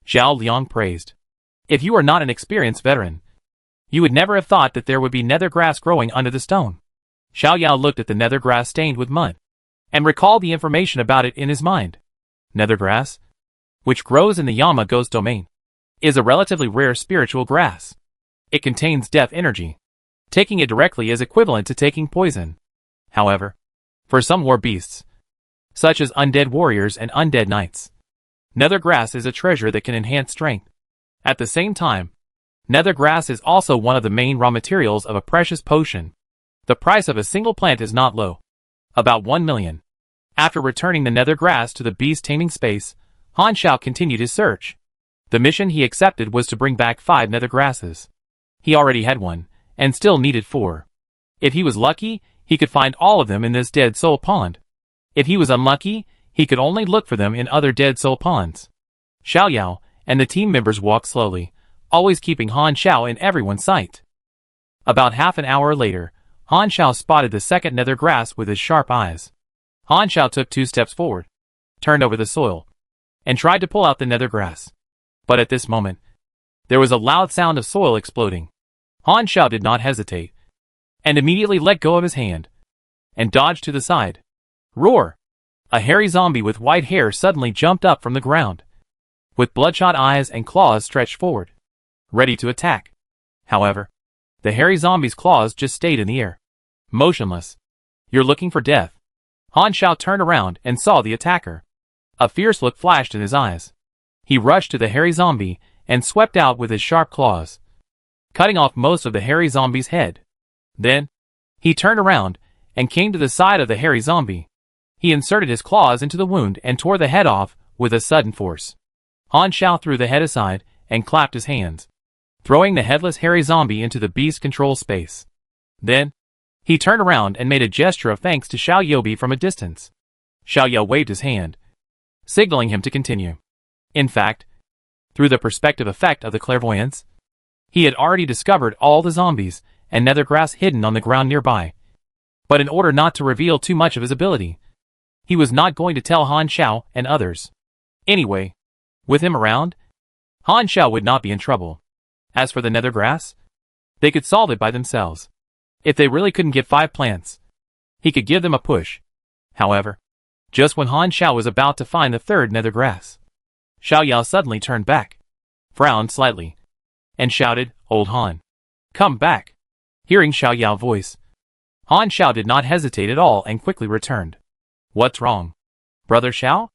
Zhao Liang praised. "If you are not an experienced veteran, you would never have thought that there would be nether grass growing under the stone." Xiao Yao looked at the nether grass stained with mud, and recalled the information about it in his mind. Nether grass, which grows in the Yama Ghost Domain, is a relatively rare spiritual grass. It contains death energy. Taking it directly is equivalent to taking poison. However, for some war beasts, such as undead warriors and undead knights, nether grass is a treasure that can enhance strength. At the same time, nether grass is also one of the main raw materials of a precious potion. The price of a single plant is not low, about 1 million. After returning the nether grass to the beast taming space, Han Xiao continued his search. The mission he accepted was to bring back 5 nether grasses. He already had 1, and still needed 4. If he was lucky, he could find all of them in this Dead Soul Pond. If he was unlucky, he could only look for them in other Dead Soul Ponds. Xiao Yao and the team members walked slowly, always keeping Han Xiao in everyone's sight. About half an hour later, Han Xiao spotted the second nether grass with his sharp eyes. Han Xiao took 2 steps forward, turned over the soil, and tried to pull out the nether grass. But at this moment, there was a loud sound of soil exploding. Han Xiao did not hesitate, and immediately let go of his hand, and dodged to the side. Roar! A hairy zombie with white hair suddenly jumped up from the ground, with bloodshot eyes and claws stretched forward, ready to attack. However, the hairy zombie's claws just stayed in the air, motionless. "You're looking for death." Han Xiao turned around and saw the attacker. A fierce look flashed in his eyes. He rushed to the hairy zombie and swept out with his sharp claws, cutting off most of the hairy zombie's head. Then, he turned around and came to the side of the hairy zombie. He inserted his claws into the wound and tore the head off with a sudden force. Han Shao threw the head aside and clapped his hands, throwing the headless hairy zombie into the beast control space. Then, he turned around and made a gesture of thanks to Xiao Yobi from a distance. Xiao Yao waved his hand, signaling him to continue. In fact, through the perspective effect of the clairvoyance, he had already discovered all the zombies and nether grass hidden on the ground nearby. But in order not to reveal too much of his ability, he was not going to tell Han Shao and others. Anyway, with him around, Han Shao would not be in trouble. As for the nether grass, they could solve it by themselves. If they really couldn't get 5 plants, he could give them a push. However, just when Han Shao was about to find the 3rd nether grass, Xiao Yao suddenly turned back, frowned slightly, and shouted, "Old Han, come back." Hearing Xiao Yao's voice, Han Shao did not hesitate at all and quickly returned. "What's wrong, Brother Xiao?"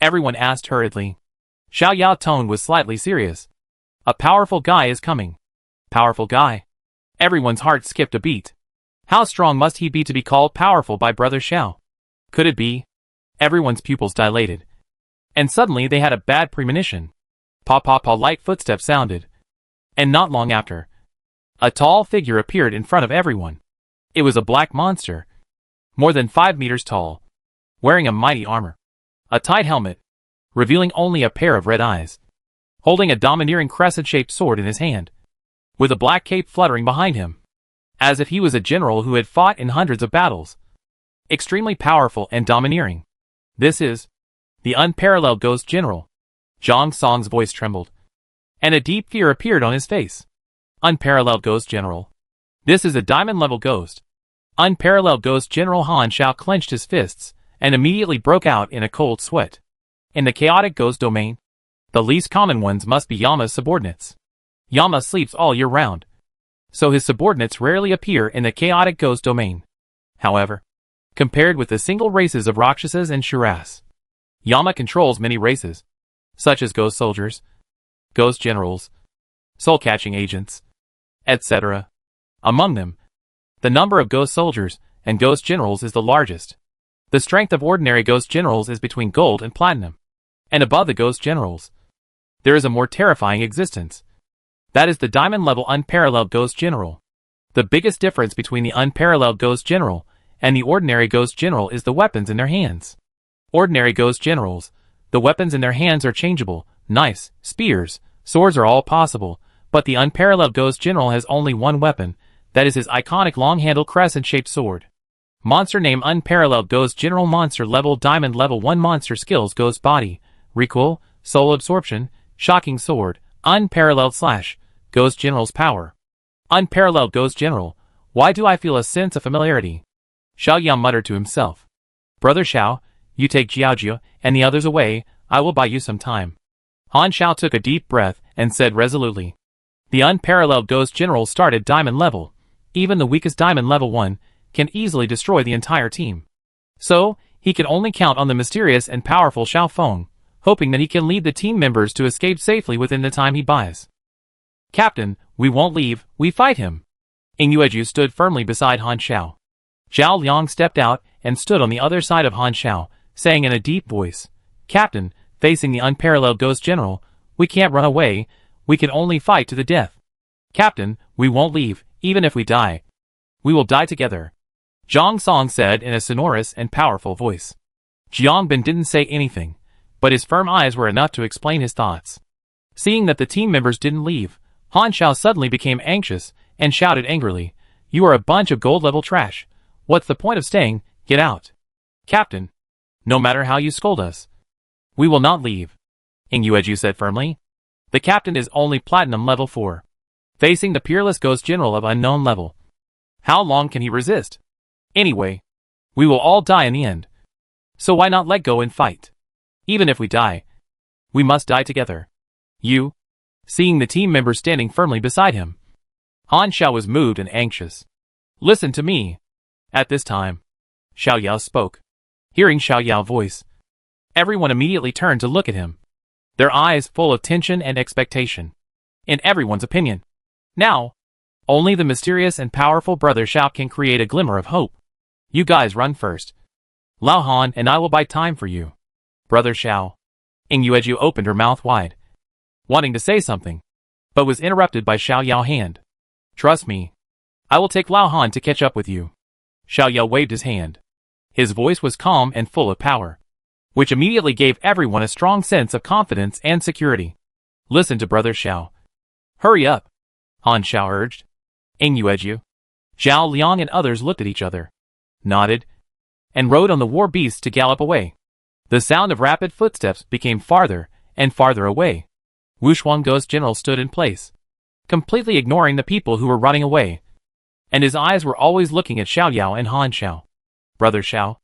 everyone asked hurriedly. Xiao Yao's tone was slightly serious. "A powerful guy is coming." Powerful guy? Everyone's heart skipped a beat. How strong must he be to be called powerful by Brother Xiao? Could it be? Everyone's pupils dilated. And suddenly they had a bad premonition. Pa-pa-pa, light footsteps sounded. And not long after, a tall figure appeared in front of everyone. It was a black monster, more than 5 meters tall, wearing a mighty armor, a tight helmet, revealing only a pair of red eyes, holding a domineering crescent-shaped sword in his hand, with a black cape fluttering behind him, as if he was a general who had fought in hundreds of battles. Extremely powerful and domineering. This is the unparalleled Ghost General. Zhang Song's voice trembled, and a deep fear appeared on his face. Unparalleled Ghost General. This is a diamond-level ghost. Unparalleled Ghost General. Han Shao clenched his fists and immediately broke out in a cold sweat. In the chaotic ghost domain, the least common ones must be Yama's subordinates. Yama sleeps all year round, so his subordinates rarely appear in the chaotic ghost domain. However, compared with the single races of Rakshasas and Shuras, Yama controls many races, such as ghost soldiers, ghost generals, soul-catching agents, etc. Among them, the number of ghost soldiers and ghost generals is the largest. The strength of ordinary ghost generals is between gold and platinum, and above the ghost generals, there is a more terrifying existence. That is the diamond-level unparalleled ghost general. The biggest difference between the unparalleled ghost general and the ordinary ghost general is the weapons in their hands. Ordinary ghost generals, the weapons in their hands are changeable, knives, spears, swords are all possible, but the unparalleled ghost general has only one weapon, that is his iconic long-handled crescent-shaped sword. Monster name Unparalleled Ghost General. Monster level Diamond level 1. Monster skills Ghost Body, Recoil, Soul Absorption, Shocking Sword, Unparalleled Slash, Ghost General's Power. Unparalleled Ghost General, why do I feel a sense of familiarity? Xiao Yao muttered to himself. Brother Xiao, you take Jiaojia and the others away, I will buy you some time. Han Shao took a deep breath and said resolutely. The Unparalleled Ghost General started Diamond level. Even the weakest Diamond level 1 can easily destroy the entire team. So, he can only count on the mysterious and powerful Xiao Feng, hoping that he can lead the team members to escape safely within the time he buys. Captain, we won't leave, we fight him. Ing Yueju stood firmly beside Han Shao. Zhao Liang stepped out and stood on the other side of Han Shao, saying in a deep voice, Captain, facing the unparalleled Ghost General, we can't run away, we can only fight to the death. Captain, we won't leave, even if we die. We will die together. Zhang Song said in a sonorous and powerful voice. Jiang Bin didn't say anything, but his firm eyes were enough to explain his thoughts. Seeing that the team members didn't leave, Han Shao suddenly became anxious and shouted angrily, You are a bunch of gold-level trash. What's the point of staying? Get out. Captain, no matter how you scold us, we will not leave. Ing Yueju said firmly. The captain is only platinum level 4. Facing the peerless ghost general of unknown level. How long can he resist? Anyway, we will all die in the end. So why not let go and fight? Even if we die, we must die together. You? Seeing the team members standing firmly beside him, Han Shao was moved and anxious. Listen to me. At this time, Xiao Yao spoke. Hearing Xiao Yao's voice, Everyone immediately turned to look at him, their eyes full of tension and expectation. In everyone's opinion, now, only the mysterious and powerful Brother Xiao can create a glimmer of hope. You guys run first. Lao Han and I will buy time for you. Brother Xiao. Ing Yueju opened her mouth wide, wanting to say something, but was interrupted by Xiao Yao's hand. Trust me. I will take Lao Han to catch up with you. Xiao Yao waved his hand. His voice was calm and full of power, which immediately gave everyone a strong sense of confidence and security. Listen to Brother Xiao. Hurry up, Han Xiao urged. Ing Yueju, Zhao Liang and others looked at each other, nodded, and rode on the war beasts to gallop away. The sound of rapid footsteps became farther and farther away. Wushuang Ghost General stood in place, completely ignoring the people who were running away, and his eyes were always looking at Xiao Yao and Han Xiao. Brother Xiao,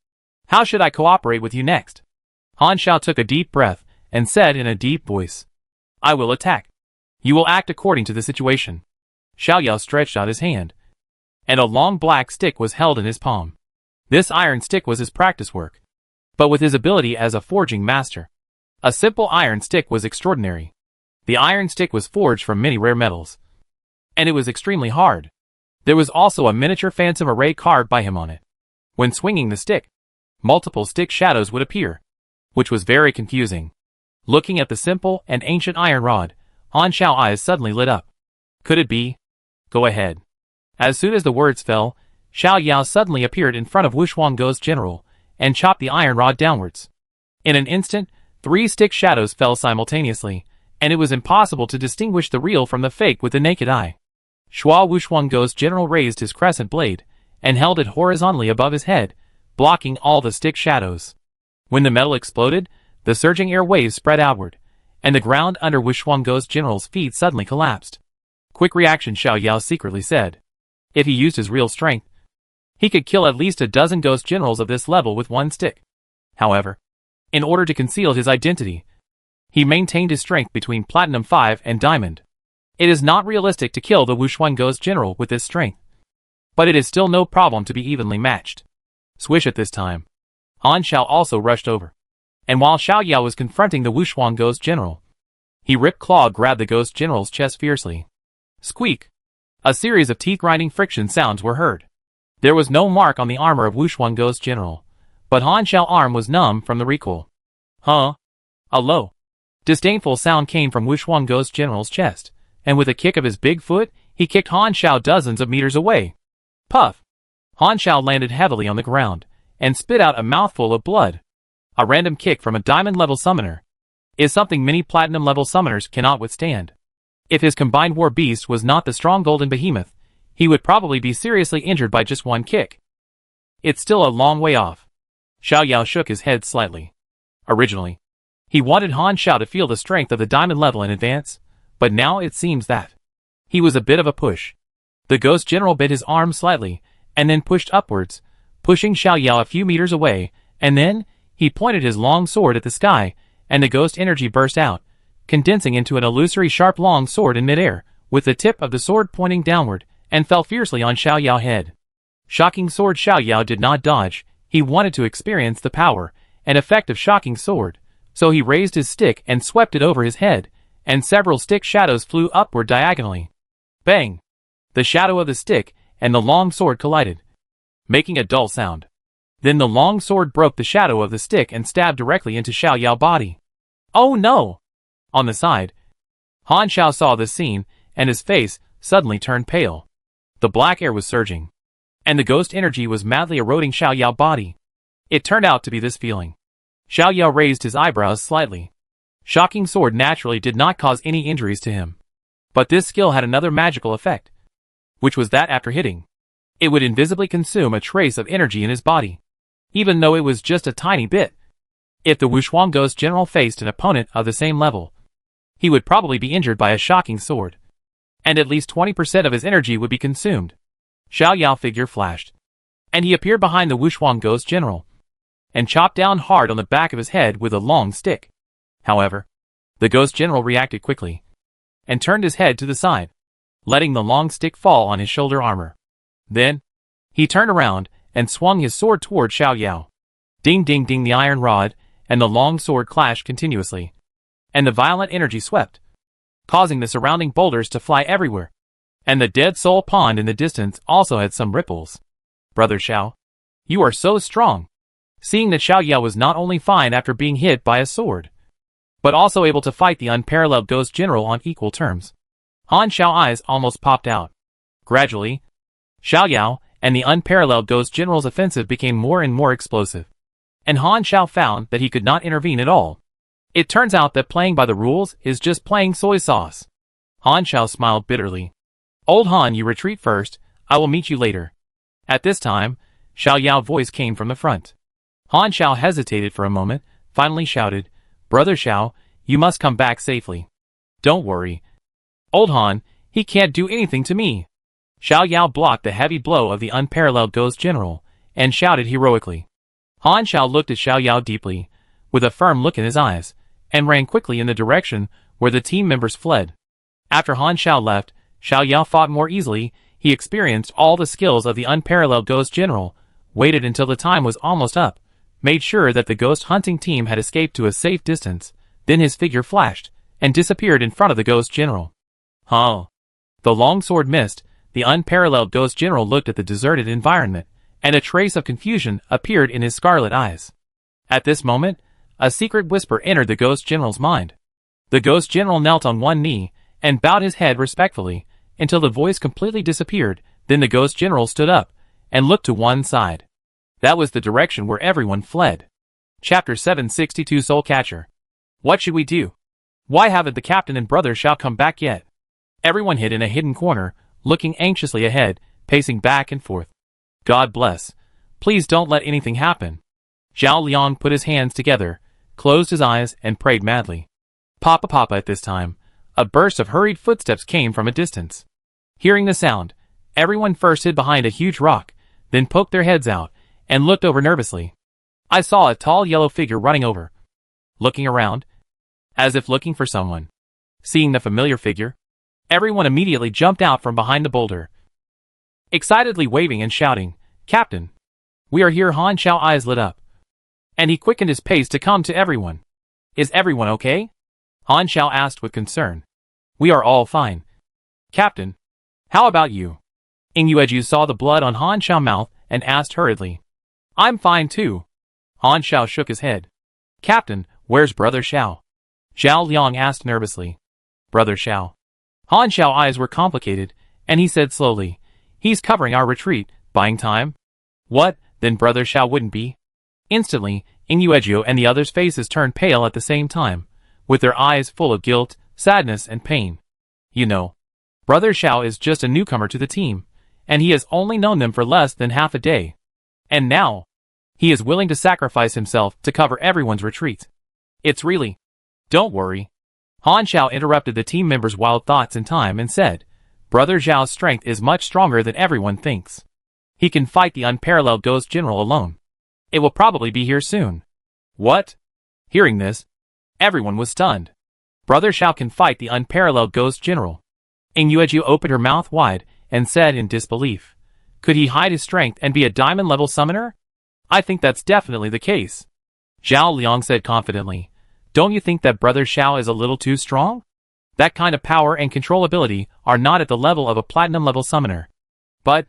how should I cooperate with you next? Han Xiao took a deep breath and said in a deep voice, I will attack. You will act according to the situation. Xiao Yao stretched out his hand, and a long black stick was held in his palm. This iron stick was his practice work, but with his ability as a forging master, a simple iron stick was extraordinary. The iron stick was forged from many rare metals, and it was extremely hard. There was also a miniature phantom array carved by him on it. When swinging the stick, multiple stick shadows would appear, which was very confusing. Looking at the simple and ancient iron rod, Han Xiao's eyes suddenly lit up. Could it be? Go ahead. As soon as the words fell, Xiao Yao suddenly appeared in front of Wushuang Ghost General and chopped the iron rod downwards. In an instant, 3 stick shadows fell simultaneously, and it was impossible to distinguish the real from the fake with the naked eye. Shua Wushuang Ghost General raised his crescent blade and held it horizontally above his head, blocking all the stick shadows. When the metal exploded, the surging air waves spread outward, and the ground under Wushuang Ghost General's feet suddenly collapsed. Quick reaction, Xiao Yao secretly said. If he used his real strength, he could kill at least a dozen Ghost Generals of this level with one stick. However, in order to conceal his identity, he maintained his strength between Platinum 5 and Diamond. It is not realistic to kill the Wushuang Ghost General with this strength, but it is still no problem to be evenly matched. Swish at this time. Han Xiao also rushed over, and while Xiao Yao was confronting the Wushuang Ghost General, he ripped claw grabbed the Ghost General's chest fiercely. Squeak! A series of teeth-grinding friction sounds were heard. There was no mark on the armor of Wushuang Ghost General, but Han Xiao's arm was numb from the recoil. Huh? A low, disdainful sound came from Wushuang Ghost General's chest, and with a kick of his big foot, he kicked Han Xiao dozens of meters away. Puff! Han Xiao landed heavily on the ground, and spit out a mouthful of blood. A random kick from a diamond-level summoner is something many platinum-level summoners cannot withstand. If his combined war beast was not the strong golden behemoth, he would probably be seriously injured by just one kick. It's still a long way off. Xiao Yao shook his head slightly. Originally, he wanted Han Xiao to feel the strength of the diamond level in advance, but now it seems that he was a bit of a push. The Ghost General bent his arm slightly, and then pushed upwards, pushing Xiao Yao a few meters away, and then he pointed his long sword at the sky, and the ghost energy burst out, condensing into an illusory sharp long sword in midair, with the tip of the sword pointing downward, and fell fiercely on Xiao Yao's head. Shocking Sword. Xiao Yao did not dodge. He wanted to experience the power and effect of Shocking Sword, so he raised his stick and swept it over his head, and several stick shadows flew upward diagonally. Bang! The shadow of the stick and the long sword collided, making a dull sound. Then the long sword broke the shadow of the stick and stabbed directly into Xiao Yao's body. Oh no! On the side, Han Xiao saw this scene, and his face suddenly turned pale. The black air was surging, and the ghost energy was madly eroding Xiao Yao's body. It turned out to be this feeling. Xiao Yao raised his eyebrows slightly. Shocking Sword naturally did not cause any injuries to him, but this skill had another magical effect, which was that after hitting, it would invisibly consume a trace of energy in his body, even though it was just a tiny bit. If the Wushuang Ghost General faced an opponent of the same level, he would probably be injured by a Shocking Sword, and at least 20% of his energy would be consumed. Xiao Yao's figure flashed, and he appeared behind the Wushuang Ghost General, and chopped down hard on the back of his head with a long stick. However, the Ghost General reacted quickly, and turned his head to the side, letting the long stick fall on his shoulder armor. Then, he turned around, and swung his sword toward Xiao Yao. Ding ding ding, the iron rod and the long sword clashed continuously. And the violent energy swept, causing the surrounding boulders to fly everywhere. And the Dead Soul Pond in the distance also had some ripples. Brother Xiao, you are so strong. Seeing that Xiao Yao was not only fine after being hit by a sword, but also able to fight the unparalleled Ghost General on equal terms. Han Xiao's eyes almost popped out. Gradually, Xiao Yao and the unparalleled Ghost General's offensive became more and more explosive. And Han Xiao found that he could not intervene at all. It turns out that playing by the rules is just playing soy sauce. Han Xiao smiled bitterly. Old Han, you retreat first, I will meet you later. At this time, Xiao Yao's voice came from the front. Han Xiao hesitated for a moment, finally shouted, Brother Xiao, you must come back safely. Don't worry. Old Han, he can't do anything to me. Xiao Yao blocked the heavy blow of the unparalleled Ghost General, and shouted heroically. Han Xiao looked at Xiao Yao deeply, with a firm look in his eyes, and ran quickly in the direction where the team members fled. After Han Xiao left, Xiao Yao fought more easily. He experienced all the skills of the unparalleled Ghost General, waited until the time was almost up, made sure that the ghost hunting team had escaped to a safe distance, then his figure flashed, and disappeared in front of the Ghost General. Huh. The long sword missed, the unparalleled Ghost General looked at the deserted environment, and a trace of confusion appeared in his scarlet eyes. At this moment, a secret whisper entered the Ghost General's mind. The Ghost General knelt on one knee, and bowed his head respectfully, until the voice completely disappeared. Then the Ghost General stood up, and looked to one side. That was the direction where everyone fled. Chapter 762 Soul Catcher. What should we do? Why haven't the captain and Brother Xiao come back yet? Everyone hid in a hidden corner, looking anxiously ahead, pacing back and forth. God bless. Please don't let anything happen. Zhao Liang put his hands together, closed his eyes, and prayed madly. Papa Papa at this time, a burst of hurried footsteps came from a distance. Hearing the sound, everyone first hid behind a huge rock, then poked their heads out, and looked over nervously. I saw a tall yellow figure running over, looking around, as if looking for someone. Seeing the familiar figure, everyone immediately jumped out from behind the boulder, excitedly waving and shouting, Captain! We are here. Han Xiao's eyes lit up, and he quickened his pace to come to everyone. Is everyone okay? Han Xiao asked with concern. We are all fine. Captain, how about you? Ing Yueju saw the blood on Han Xiao's mouth and asked hurriedly. I'm fine too. Han Xiao shook his head. Captain, where's Brother Xiao? Zhao Liang asked nervously. Brother Xiao. Han Xiao's eyes were complicated, and he said slowly, he's covering our retreat, buying time. What, then Brother Xiao wouldn't be? Instantly, Ing Yueju and the others' faces turned pale at the same time, with their eyes full of guilt, sadness, and pain. You know, Brother Xiao is just a newcomer to the team, and he has only known them for less than half a day. And now, he is willing to sacrifice himself to cover everyone's retreat. It's really... Don't worry. Han Xiao interrupted the team members' wild thoughts in time and said, Brother Zhao's strength is much stronger than everyone thinks. He can fight the unparalleled Ghost General alone. It will probably be here soon. What? Hearing this, everyone was stunned. Brother Xiao can fight the unparalleled Ghost General. Ing Yueju opened her mouth wide and said in disbelief, could he hide his strength and be a diamond-level summoner? I think that's definitely the case. Zhao Liang said confidently, don't you think that Brother Xiao is a little too strong? That kind of power and controllability are not at the level of a platinum-level summoner. But,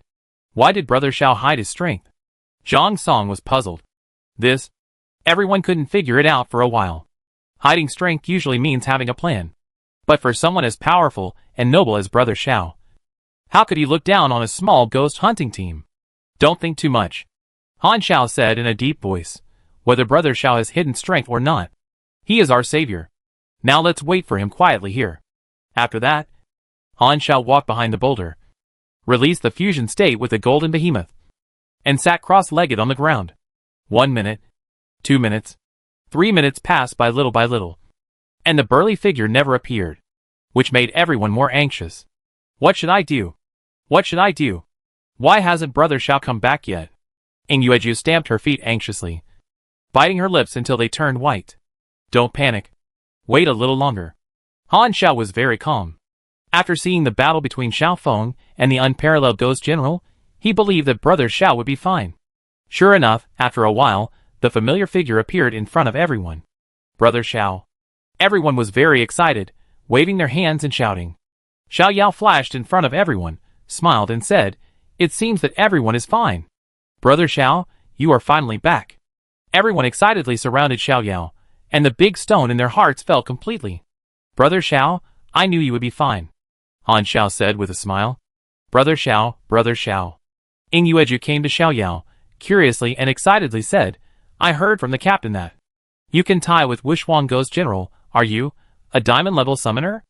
why did Brother Xiao hide his strength? Zhang Song was puzzled. This, everyone couldn't figure it out for a while. Hiding strength usually means having a plan. But for someone as powerful and noble as Brother Xiao, how could he look down on a small ghost hunting team? Don't think too much. Han Xiao said in a deep voice, whether Brother Xiao has hidden strength or not, he is our savior. Now let's wait for him quietly here. After that, Han Xiao walked behind the boulder, released the fusion state with the golden behemoth, and sat cross-legged on the ground. 1 minute, 2 minutes, 3 minutes passed by little, and the burly figure never appeared, which made everyone more anxious. What should I do? What should I do? Why hasn't Brother Xiao come back yet? Ing Yueju stamped her feet anxiously, biting her lips until they turned white. Don't panic. Wait a little longer. Han Xiao was very calm. After seeing the battle between Xiao Feng and the unparalleled Ghost General, he believed that Brother Xiao would be fine. Sure enough, after a while, the familiar figure appeared in front of everyone. Brother Xiao. Everyone was very excited, waving their hands and shouting. Xiao Yao flashed in front of everyone, smiled and said, "It seems that everyone is fine. Brother Xiao, you are finally back." Everyone excitedly surrounded Xiao Yao, and the big stone in their hearts fell completely. "Brother Xiao, I knew you would be fine," Han Xiao said with a smile. Brother Xiao, Brother Xiao. Ying Yueju came to Xiao Yao, curiously and excitedly said, "I heard from the captain that you can tie with Wushuang Ghost General. Are you a diamond-level summoner?"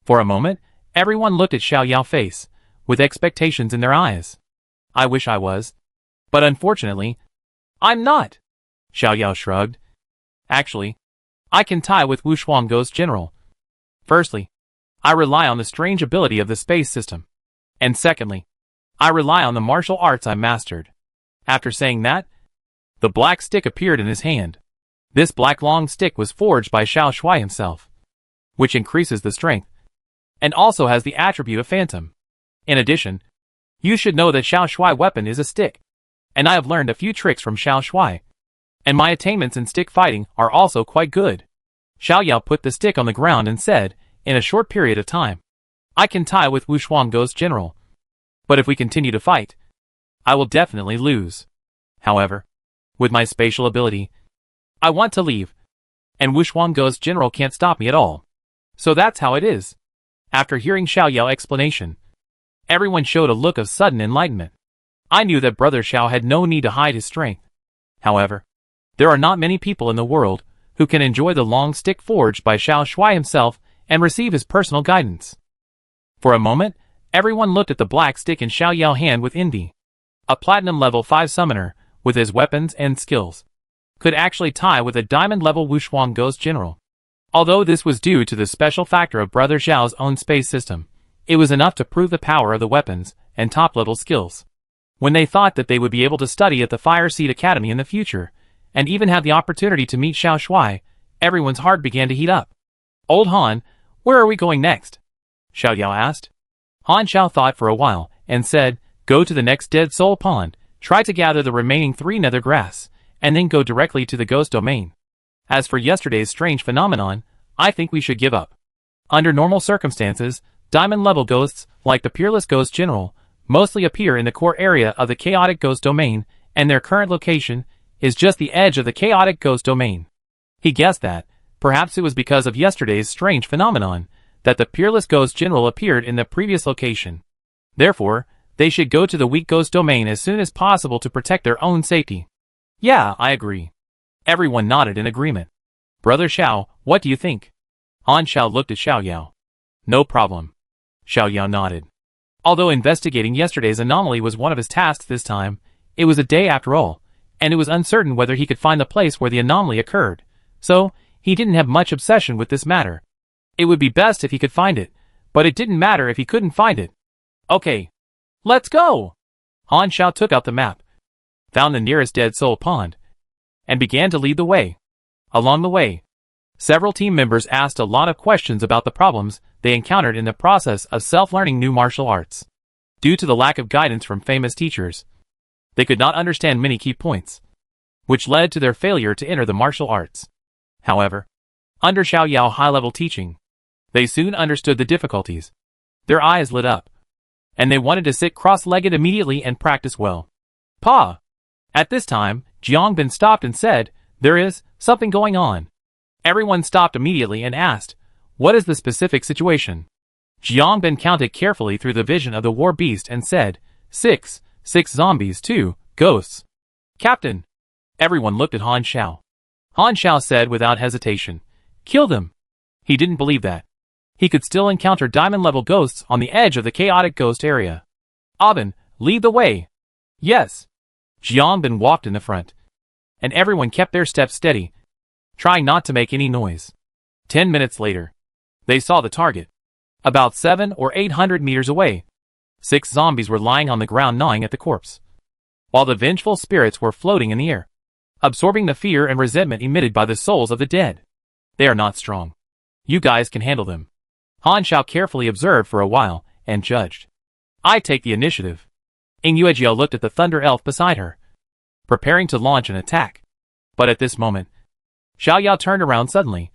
For a moment, everyone looked at Xiao Yao's face, with expectations in their eyes. "I wish I was. But unfortunately, I'm not." Xiao Yao shrugged. "Actually, I can tie with Wushuang Ghost General. Firstly, I rely on the strange ability of the space system. And secondly, I rely on the martial arts I mastered." After saying that, the black stick appeared in his hand. This black long stick was forged by Xiao Shui himself, which increases the strength, and also has the attribute of phantom. In addition, you should know that Xiao Shui weapon is a stick, and I have learned a few tricks from Xiao Shui, and my attainments in stick fighting are also quite good. Xiao Yao put the stick on the ground and said, "In a short period of time, I can tie with Wushuang Ghost General. But if we continue to fight, I will definitely lose. However, with my spatial ability, I want to leave, and Wushuang Ghost General can't stop me at all. So that's how it is." After hearing Xiao Yao's explanation, everyone showed a look of sudden enlightenment. I knew that Brother Xiao had no need to hide his strength. However, there are not many people in the world who can enjoy the long stick forged by Xiao Shui himself and receive his personal guidance. For a moment, everyone looked at the black stick in Xiao Yao's hand with envy. A platinum level 5 summoner, with his weapons and skills, could actually tie with a diamond level Wushuang Ghost General. Although this was due to the special factor of Brother Xiao's own space system, it was enough to prove the power of the weapons and top level skills. When they thought that they would be able to study at the Fire Seed Academy in the future, and even have the opportunity to meet Xiao Shui, everyone's heart began to heat up. "Old Han, where are we going next?" Xiao Yao asked. Han Xiao thought for a while, and said, "Go to the next Dead Soul Pond, try to gather the remaining 3 nether grass, and then go directly to the ghost domain. As for yesterday's strange phenomenon, I think we should give up. Under normal circumstances, diamond-level ghosts, like the Peerless Ghost General, mostly appear in the core area of the chaotic ghost domain, and their current location is just the edge of the chaotic ghost domain." He guessed that, perhaps it was because of yesterday's strange phenomenon, that the Peerless Ghost General appeared in the previous location. Therefore, they should go to the weak ghost domain as soon as possible to protect their own safety. "Yeah, I agree." Everyone nodded in agreement. "Brother Xiao, what do you think?" Han Xiao looked at Xiao Yao. "No problem." Xiao Yao nodded. Although investigating yesterday's anomaly was one of his tasks this time, it was a day after all, and it was uncertain whether he could find the place where the anomaly occurred, so he didn't have much obsession with this matter. It would be best if he could find it, but it didn't matter if he couldn't find it. "Okay, let's go!" Han Xiao took out the map, found the nearest Dead Soul Pond, and began to lead the way. Along the way, several team members asked a lot of questions about the problems they encountered in the process of self-learning new martial arts. Due to the lack of guidance from famous teachers, they could not understand many key points, which led to their failure to enter the martial arts. However, under Xiao Yao's high-level teaching, they soon understood the difficulties. Their eyes lit up, and they wanted to sit cross-legged immediately and practice well. "Pa!" At this time, Jiangbin stopped and said, "There is something going on." Everyone stopped immediately and asked, "What is the specific situation?" Jiangbin counted carefully through the vision of the war beast and said, Six zombies, 2 ghosts." "Captain!" Everyone looked at Han Xiao. Han Xiao said without hesitation, "Kill them." He didn't believe that he could still encounter diamond-level ghosts on the edge of the chaotic ghost area. "Aben, lead the way." "Yes." Jiangbin walked in the front, and everyone kept their steps steady, trying not to make any noise. 10 minutes later, they saw the target. About 700 or 800 meters away, 6 zombies were lying on the ground gnawing at the corpse, while the vengeful spirits were floating in the air, absorbing the fear and resentment emitted by the souls of the dead. "They are not strong. You guys can handle them." Han Xiao carefully observed for a while, and judged. "I take the initiative." Ying Yuejiao looked at the Thunder Elf beside her, preparing to launch an attack. But at this moment, Xiao Yao turned around suddenly,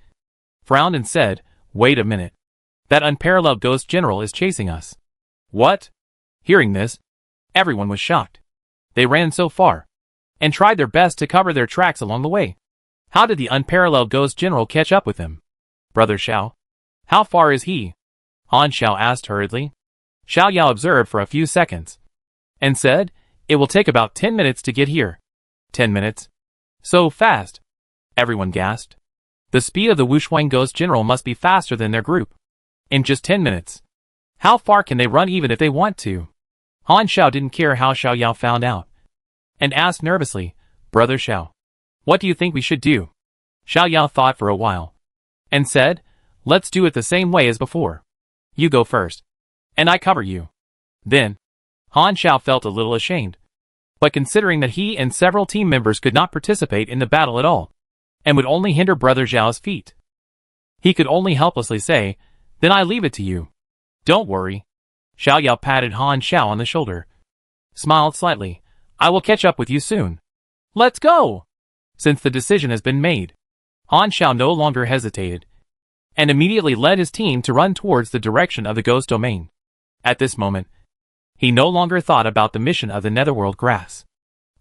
frowned and said, "Wait a minute. That unparalleled ghost general is chasing us." "What?" Hearing this, everyone was shocked. They ran so far, and tried their best to cover their tracks along the way. How did the unparalleled ghost general catch up with them? "Brother Xiao, how far is he?" Han Xiao asked hurriedly. Xiao Yao observed for a few seconds, and said, "It will take about 10 minutes to get here." 10 minutes? So fast? Everyone gasped. The speed of the Wushuang ghost general must be faster than their group. In just 10 minutes. How far can they run even if they want to? Han Xiao didn't care how Xiao Yao found out, and asked nervously, "Brother Xiao, what do you think we should do?" Xiao Yao thought for a while, and said, "Let's do it the same way as before. You go first, and I cover you." Then, Han Xiao felt a little ashamed. But considering that he and several team members could not participate in the battle at all, and would only hinder Brother Zhao's feat, he could only helplessly say, "Then I leave it to you." "Don't worry." Xiao Yao patted Han Xiao on the shoulder, smiled slightly. "I will catch up with you soon. Let's go!" Since the decision has been made, Han Xiao no longer hesitated, and immediately led his team to run towards the direction of the ghost domain. At this moment, he no longer thought about the mission of the Netherworld Grass.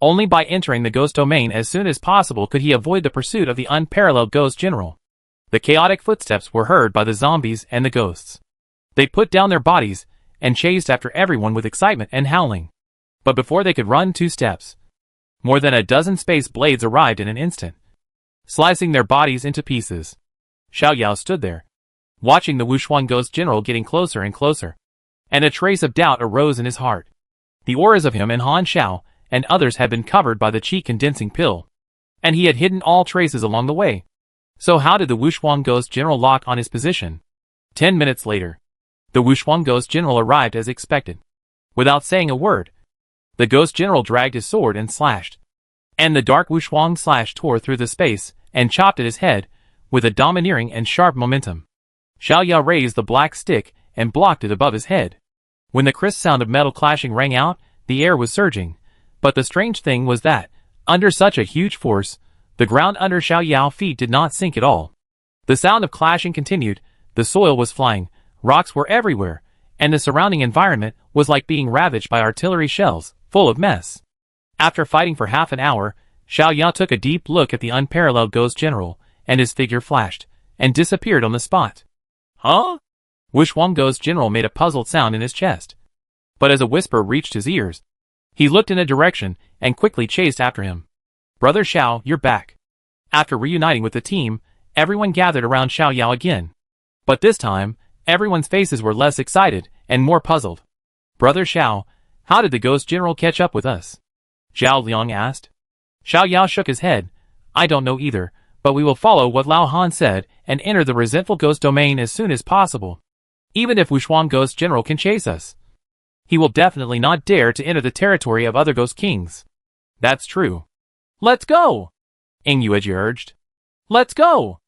Only by entering the ghost domain as soon as possible could he avoid the pursuit of the unparalleled ghost general. The chaotic footsteps were heard by the zombies and the ghosts. They put down their bodies and chased after everyone with excitement and howling. But before they could run 2 steps, more than a dozen space blades arrived in an instant, slicing their bodies into pieces. Xiao Yao stood there, watching the Wushuang ghost general getting closer and closer, and a trace of doubt arose in his heart. The auras of him and Han Xiao and others had been covered by the qi condensing pill, and he had hidden all traces along the way. So how did the Wushuang ghost general lock on his position? 10 minutes later, the Wushuang ghost general arrived as expected. Without saying a word, the ghost general dragged his sword and slashed, and the dark Wushuang slash tore through the space and chopped at his head with a domineering and sharp momentum. Xiao Yao raised the black stick and blocked it above his head. When the crisp sound of metal clashing rang out, the air was surging, but the strange thing was that, under such a huge force, the ground under Xiao Yao's feet did not sink at all. The sound of clashing continued, the soil was flying, rocks were everywhere, and the surrounding environment was like being ravaged by artillery shells, full of mess. After fighting for half an hour, Xiao Yao took a deep look at the unparalleled ghost general, and his figure flashed, and disappeared on the spot. "Huh?" Wushuang ghost general made a puzzled sound in his chest. But as a whisper reached his ears, he looked in a direction, and quickly chased after him. "Brother Xiao, you're back." After reuniting with the team, everyone gathered around Xiao Yao again. But this time, everyone's faces were less excited, and more puzzled. "Brother Xiao, how did the ghost general catch up with us?" Zhao Liang asked. Xiao Yao shook his head. "I don't know either, but we will follow what Lao Han said, and enter the resentful ghost domain as soon as possible. Even if Wushuang ghost general can chase us, he will definitely not dare to enter the territory of other ghost kings." "That's true." "Let's go!" Ing Yueji urged. "Let's go!"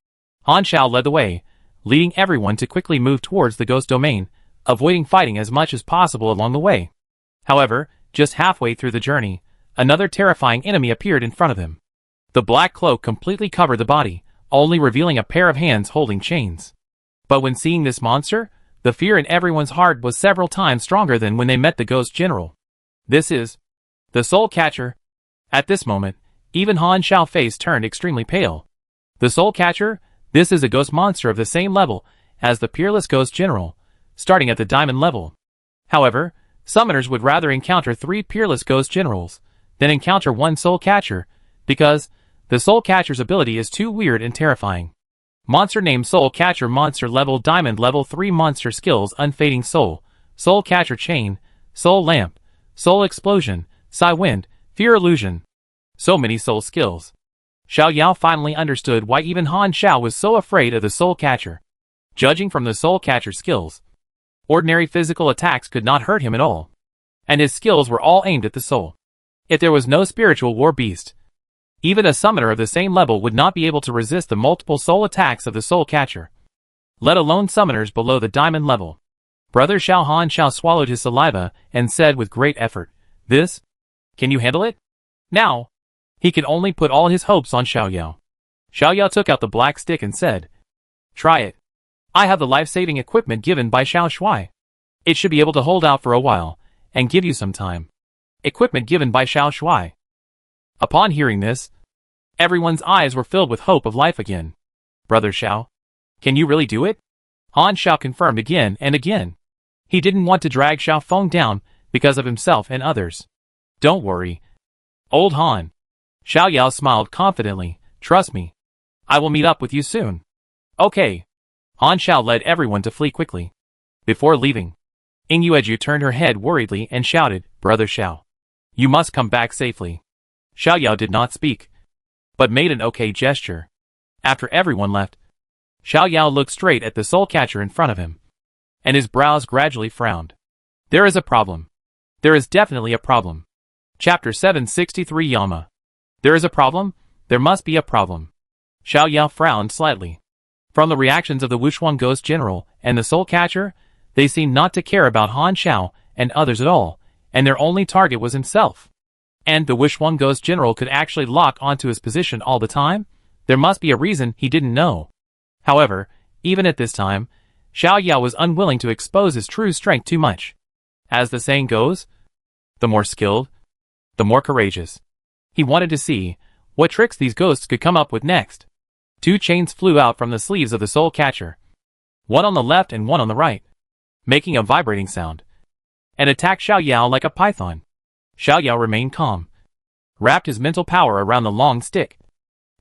Han Xiao led the way, leading everyone to quickly move towards the ghost domain, avoiding fighting as much as possible along the way. However, just halfway through the journey, another terrifying enemy appeared in front of him. The black cloak completely covered the body, only revealing a pair of hands holding chains. But when seeing this monster, the fear in everyone's heart was several times stronger than when they met the ghost general. "This is the Soul Catcher." At this moment, even Han Xiao's face turned extremely pale. The Soul Catcher? This is a ghost monster of the same level as the peerless ghost general, starting at the diamond level. However, summoners would rather encounter 3 peerless ghost generals than encounter 1 Soul Catcher, because the Soul Catcher's ability is too weird and terrifying. Monster name Soul Catcher, monster level diamond level 3, monster skills Unfading Soul, Soul Catcher Chain, Soul Lamp, Soul Explosion, Psy Wind, Fear Illusion. So many soul skills. Xiao Yao finally understood why even Han Xiao was so afraid of the Soul Catcher. Judging from the Soul Catcher skills, ordinary physical attacks could not hurt him at all, and his skills were all aimed at the soul. If there was no spiritual war beast, even a summoner of the same level would not be able to resist the multiple soul attacks of the Soul Catcher, let alone summoners below the diamond level. Brother Xiao Han Xiao swallowed his saliva and said with great effort, "This? Can you handle it?" "Now." He could only put all his hopes on Xiao Yao. Xiao Yao took out the black stick and said, "Try it. I have the life-saving equipment given by Xiao Shui. It should be able to hold out for a while, and give you some time." Equipment given by Xiao Shui. Upon hearing this, everyone's eyes were filled with hope of life again. "Brother Xiao, can you really do it?" Han Xiao confirmed again and again. He didn't want to drag Xiao Feng down because of himself and others. "Don't worry, old Han." Xiao Yao smiled confidently. "Trust me. I will meet up with you soon." "Okay." Han Xiao led everyone to flee quickly. Before leaving, Ing Yueju turned her head worriedly and shouted, "Brother Xiao, you must come back safely." Xiao Yao did not speak, but made an okay gesture. After everyone left, Xiao Yao looked straight at the soul catcher in front of him, and his brows gradually frowned. There is a problem. There is definitely a problem. Chapter 763 Yama. There is a problem? There must be a problem. Xiao Yao frowned slightly. From the reactions of the Wushuang Ghost General and the Soul Catcher, they seemed not to care about Han Xiao and others at all, and their only target was himself. And the Wushuang Ghost General could actually lock onto his position all the time? There must be a reason he didn't know. However, even at this time, Xiao Yao was unwilling to expose his true strength too much. As the saying goes, the more skilled, the more courageous. He wanted to see what tricks these ghosts could come up with next. 2 chains flew out from the sleeves of the Soul Catcher, one on the left and one on the right, making a vibrating sound, and attacked Xiao Yao like a python. Xiao Yao remained calm, wrapped his mental power around the long stick,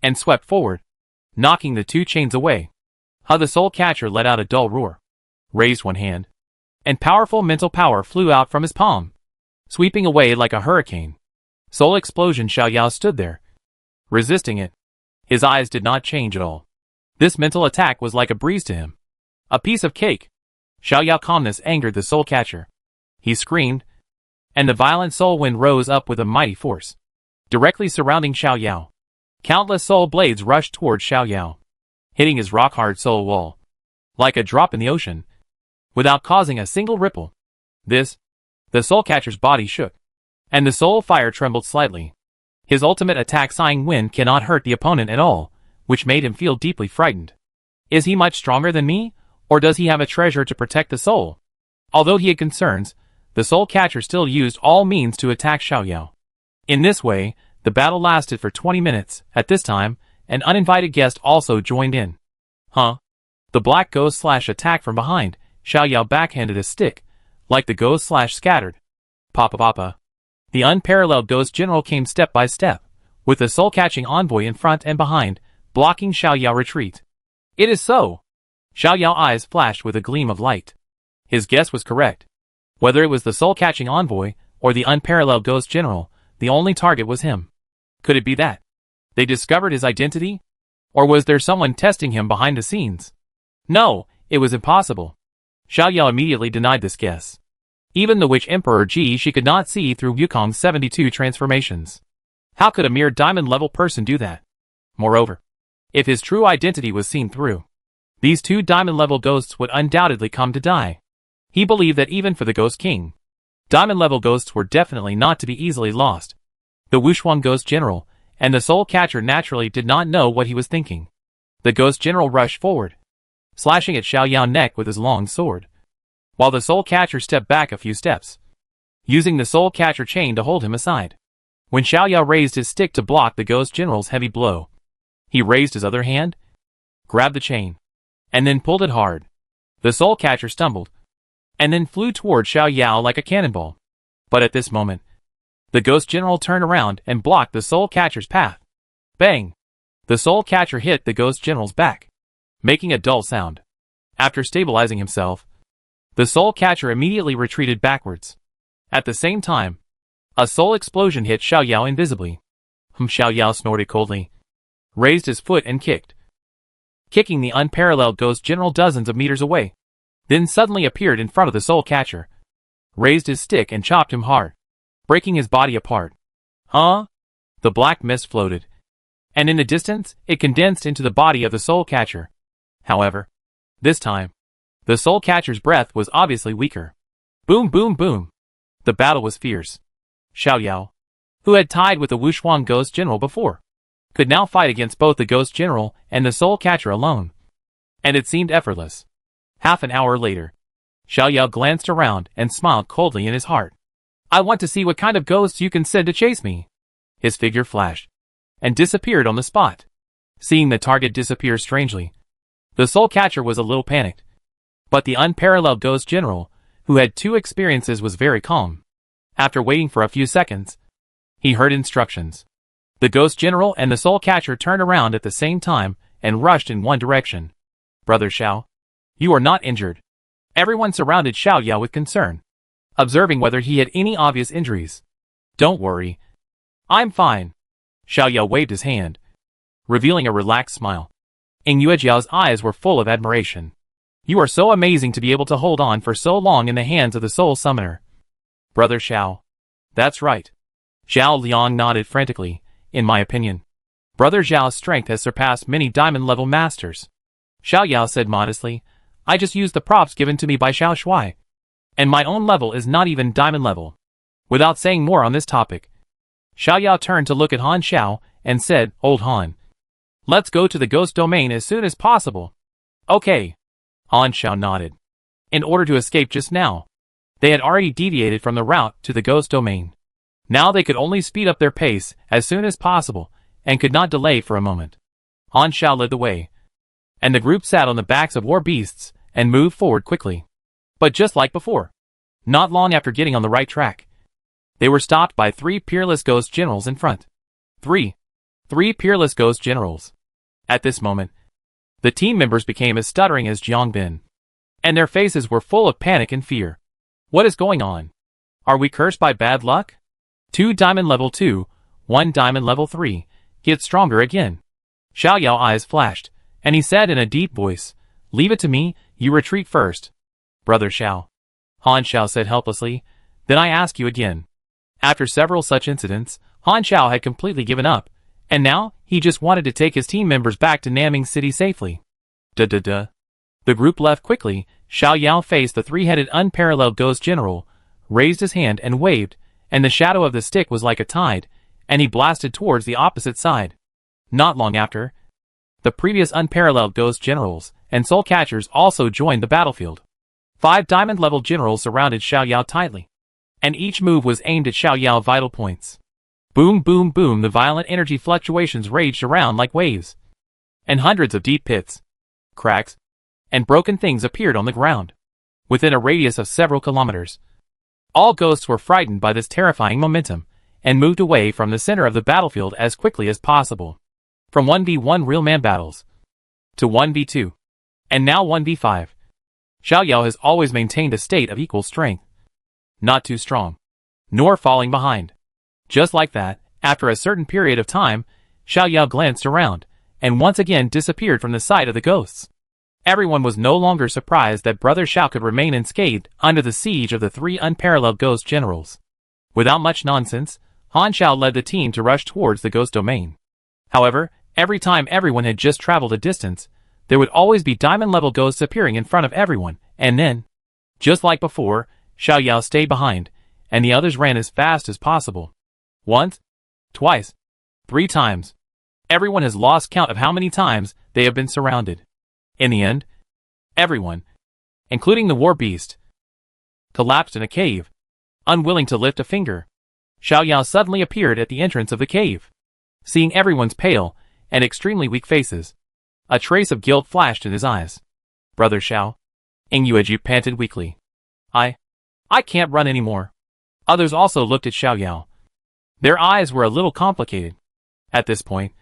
and swept forward, knocking the 2 chains away. The Soul Catcher let out a dull roar, raised one hand, and powerful mental power flew out from his palm, sweeping away like a hurricane. Soul Explosion. Xiao Yao stood there, resisting it. His eyes did not change at all. This mental attack was like a breeze to him. A piece of cake. Xiao Yao's calmness angered the Soul Catcher. He screamed, and the violent soul wind rose up with a mighty force, directly surrounding Xiao Yao. Countless soul blades rushed towards Xiao Yao, hitting his rock-hard soul wall, like a drop in the ocean, without causing a single ripple. The Soul Catcher's body shook, and the soul fire trembled slightly. His ultimate attack Sighing Wind cannot hurt the opponent at all, which made him feel deeply frightened. Is he much stronger than me, or does he have a treasure to protect the soul? Although he had concerns, the Soul Catcher still used all means to attack Xiao Yao. In this way, the battle lasted for 20 minutes. At this time, an uninvited guest also joined in. The black ghost attacked from behind. Xiao Yao backhanded a stick, like the ghost scattered. Papa. The unparalleled Ghost General came step by step, with the soul-catching envoy in front and behind, blocking Xiao Yao's retreat. It is so! Xiao Yao's eyes flashed with a gleam of light. His guess was correct. Whether it was the soul-catching envoy, or the unparalleled Ghost General, the only target was him. Could it be that they discovered his identity? Or was there someone testing him behind the scenes? No, it was impossible. Xiao Yao immediately denied this guess. Even the Witch Emperor Ji she could not see through Wukong's 72 transformations. How could a mere diamond-level person do that? Moreover, if his true identity was seen through, these 2 diamond-level ghosts would undoubtedly come to die. He believed that even for the Ghost King, diamond-level ghosts were definitely not to be easily lost. The Wushuang Ghost General and the Soul Catcher naturally did not know what he was thinking. The Ghost General rushed forward, slashing at Xiao Yao's neck with his long sword, while the Soul Catcher stepped back a few steps, using the Soul Catcher chain to hold him aside. When Xiao Yao raised his stick to block the Ghost General's heavy blow, he raised his other hand, grabbed the chain, and then pulled it hard. The Soul Catcher stumbled, and then flew toward Xiao Yao like a cannonball. But at this moment, the Ghost General turned around and blocked the Soul Catcher's path. Bang! The Soul Catcher hit the Ghost General's back, making a dull sound. After stabilizing himself, the Soul Catcher immediately retreated backwards. At the same time, a soul explosion hit Xiao Yao invisibly. Xiao Yao snorted coldly, raised his foot and kicked, kicking the unparalleled Ghost General dozens of meters away. Then suddenly appeared in front of the Soul Catcher, raised his stick and chopped him hard, breaking his body apart. The black mist floated, and in the distance, it condensed into the body of the Soul Catcher. However, this time, the Soul Catcher's breath was obviously weaker. Boom, boom, boom. The battle was fierce. Xiao Yao, who had tied with the Wushuang Ghost General before, could now fight against both the Ghost General and the Soul Catcher alone. And it seemed effortless. Half an hour later, Xiao Yao glanced around and smiled coldly in his heart. I want to see what kind of ghosts you can send to chase me. His figure flashed and disappeared on the spot. Seeing the target disappear strangely, the Soul Catcher was a little panicked. But the unparalleled Ghost General, who had 2 experiences, was very calm. After waiting for a few seconds, he heard instructions. The Ghost General and the Soul Catcher turned around at the same time and rushed in one direction. Brother Xiao, you are not injured. Everyone surrounded Xiao Yao with concern, observing whether he had any obvious injuries. Don't worry. I'm fine. Xiao Yao waved his hand, revealing a relaxed smile. Ing Yuejiao's eyes were full of admiration. You are so amazing to be able to hold on for so long in the hands of the Soul Summoner. Brother Xiao. That's right. Zhao Liang nodded frantically. In my opinion, Brother Zhao's strength has surpassed many diamond-level masters. Xiao Yao said modestly, I just used the props given to me by Xiao Shuai. And my own level is not even diamond level. Without saying more on this topic, Xiao Yao turned to look at Han Xiao and said, Old Han, let's go to the ghost domain as soon as possible. Okay. Han Xiao nodded. In order to escape just now, they had already deviated from the route to the ghost domain. Now they could only speed up their pace as soon as possible and could not delay for a moment. Han Xiao led the way, and the group sat on the backs of war beasts and moved forward quickly. But just like before, not long after getting on the right track, they were stopped by 3 peerless ghost generals in front. Three peerless ghost generals. At this moment, the team members became as stuttering as Jiangbin, and their faces were full of panic and fear. What is going on? Are we cursed by bad luck? 2 diamond level 2, 1 diamond level 3, get stronger again. Xiao Yao eyes flashed, and he said in a deep voice, Leave it to me, you retreat first. Brother Xiao. Han Xiao said helplessly, Then I ask you again. After several such incidents, Han Xiao had completely given up, and now he just wanted to take his team members back to Naming City safely. The group left quickly. Xiao Yao faced the 3-headed unparalleled ghost general, raised his hand and waved, and the shadow of the stick was like a tide, and he blasted towards the opposite side. Not long after, the previous unparalleled ghost generals and soul catchers also joined the battlefield. 5 diamond-level generals surrounded Xiao Yao tightly, and each move was aimed at Xiao Yao's vital points. Boom, boom, boom, the violent energy fluctuations raged around like waves, and hundreds of deep pits, cracks, and broken things appeared on the ground, within a radius of several kilometers. All ghosts were frightened by this terrifying momentum, and moved away from the center of the battlefield as quickly as possible. From 1v1 real-man battles, to 1v2, and now 1v5, Xiao Yao has always maintained a state of equal strength. Not too strong, nor falling behind. Just like that, after a certain period of time, Xiao Yao glanced around, and once again disappeared from the sight of the ghosts. Everyone was no longer surprised that Brother Xiao could remain unscathed under the siege of the 3 unparalleled ghost generals. Without much nonsense, Han Xiao led the team to rush towards the ghost domain. However, every time everyone had just traveled a distance, there would always be diamond-level ghosts appearing in front of everyone, and then, just like before, Xiao Yao stayed behind, and the others ran as fast as possible. Once, twice, 3 times. Everyone has lost count of how many times they have been surrounded. In the end, everyone, including the war beast, collapsed in a cave, unwilling to lift a finger. Xiao Yao suddenly appeared at the entrance of the cave. Seeing everyone's pale and extremely weak faces, a trace of guilt flashed in his eyes. Brother Xiao, Ing Yueji panted weakly. I can't run anymore. Others also looked at Xiao Yao. Their eyes were a little complicated. At this point,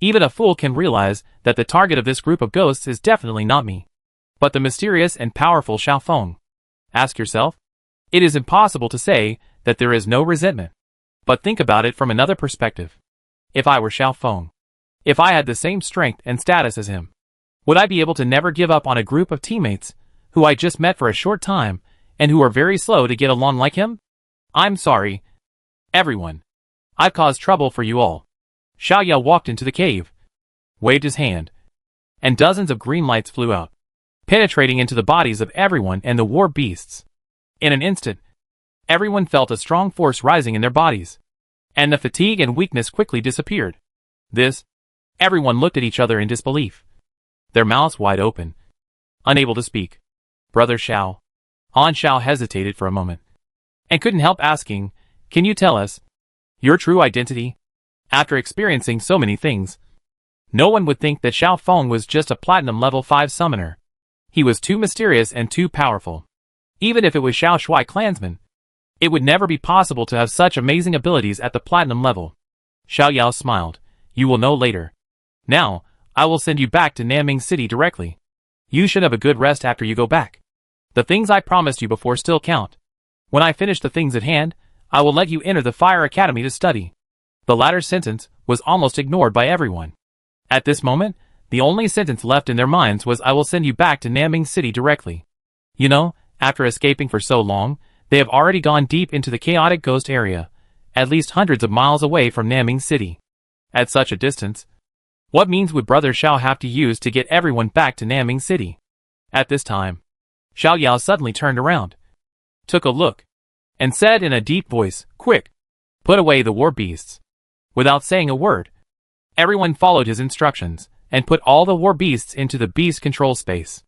even a fool can realize that the target of this group of ghosts is definitely not me, but the mysterious and powerful Xiao Feng. Ask yourself, it is impossible to say that there is no resentment. But think about it from another perspective. If I were Xiao Feng, if I had the same strength and status as him, would I be able to never give up on a group of teammates who I just met for a short time and who are very slow to get along like him? I'm sorry, everyone. I've caused trouble for you all. Xiao Yao walked into the cave, waved his hand, and dozens of green lights flew out, penetrating into the bodies of everyone and the war beasts. In an instant, everyone felt a strong force rising in their bodies. and the fatigue and weakness quickly disappeared. Everyone looked at each other in disbelief, their mouths wide open, unable to speak. Brother Xiao. Han Xiao hesitated for a moment, and couldn't help asking, "Can you tell us your true identity?" After experiencing so many things, no one would think that Xiao Feng was just a platinum level 5 summoner. He was too mysterious and too powerful. Even if it was Xiao Shui clansman, it would never be possible to have such amazing abilities at the platinum level. Xiao Yao smiled. "You will know later. Now, I will send you back to Nanming City directly. You should have a good rest after you go back. The things I promised you before still count. When I finish the things at hand, I will let you enter the Fire Academy to study." The latter sentence was almost ignored by everyone. At this moment, the only sentence left in their minds was, "I will send you back to Nanming City directly." You know, after escaping for so long, they have already gone deep into the chaotic ghost area, at least hundreds of miles away from Nanming City. At such a distance, what means would Brother Xiao have to use to get everyone back to Nanming City? At this time, Xiao Yao suddenly turned around, took a look, and said in a deep voice, "Quick! Put away the war beasts." Without saying a word, everyone followed his instructions, and put all the war beasts into the beast control space.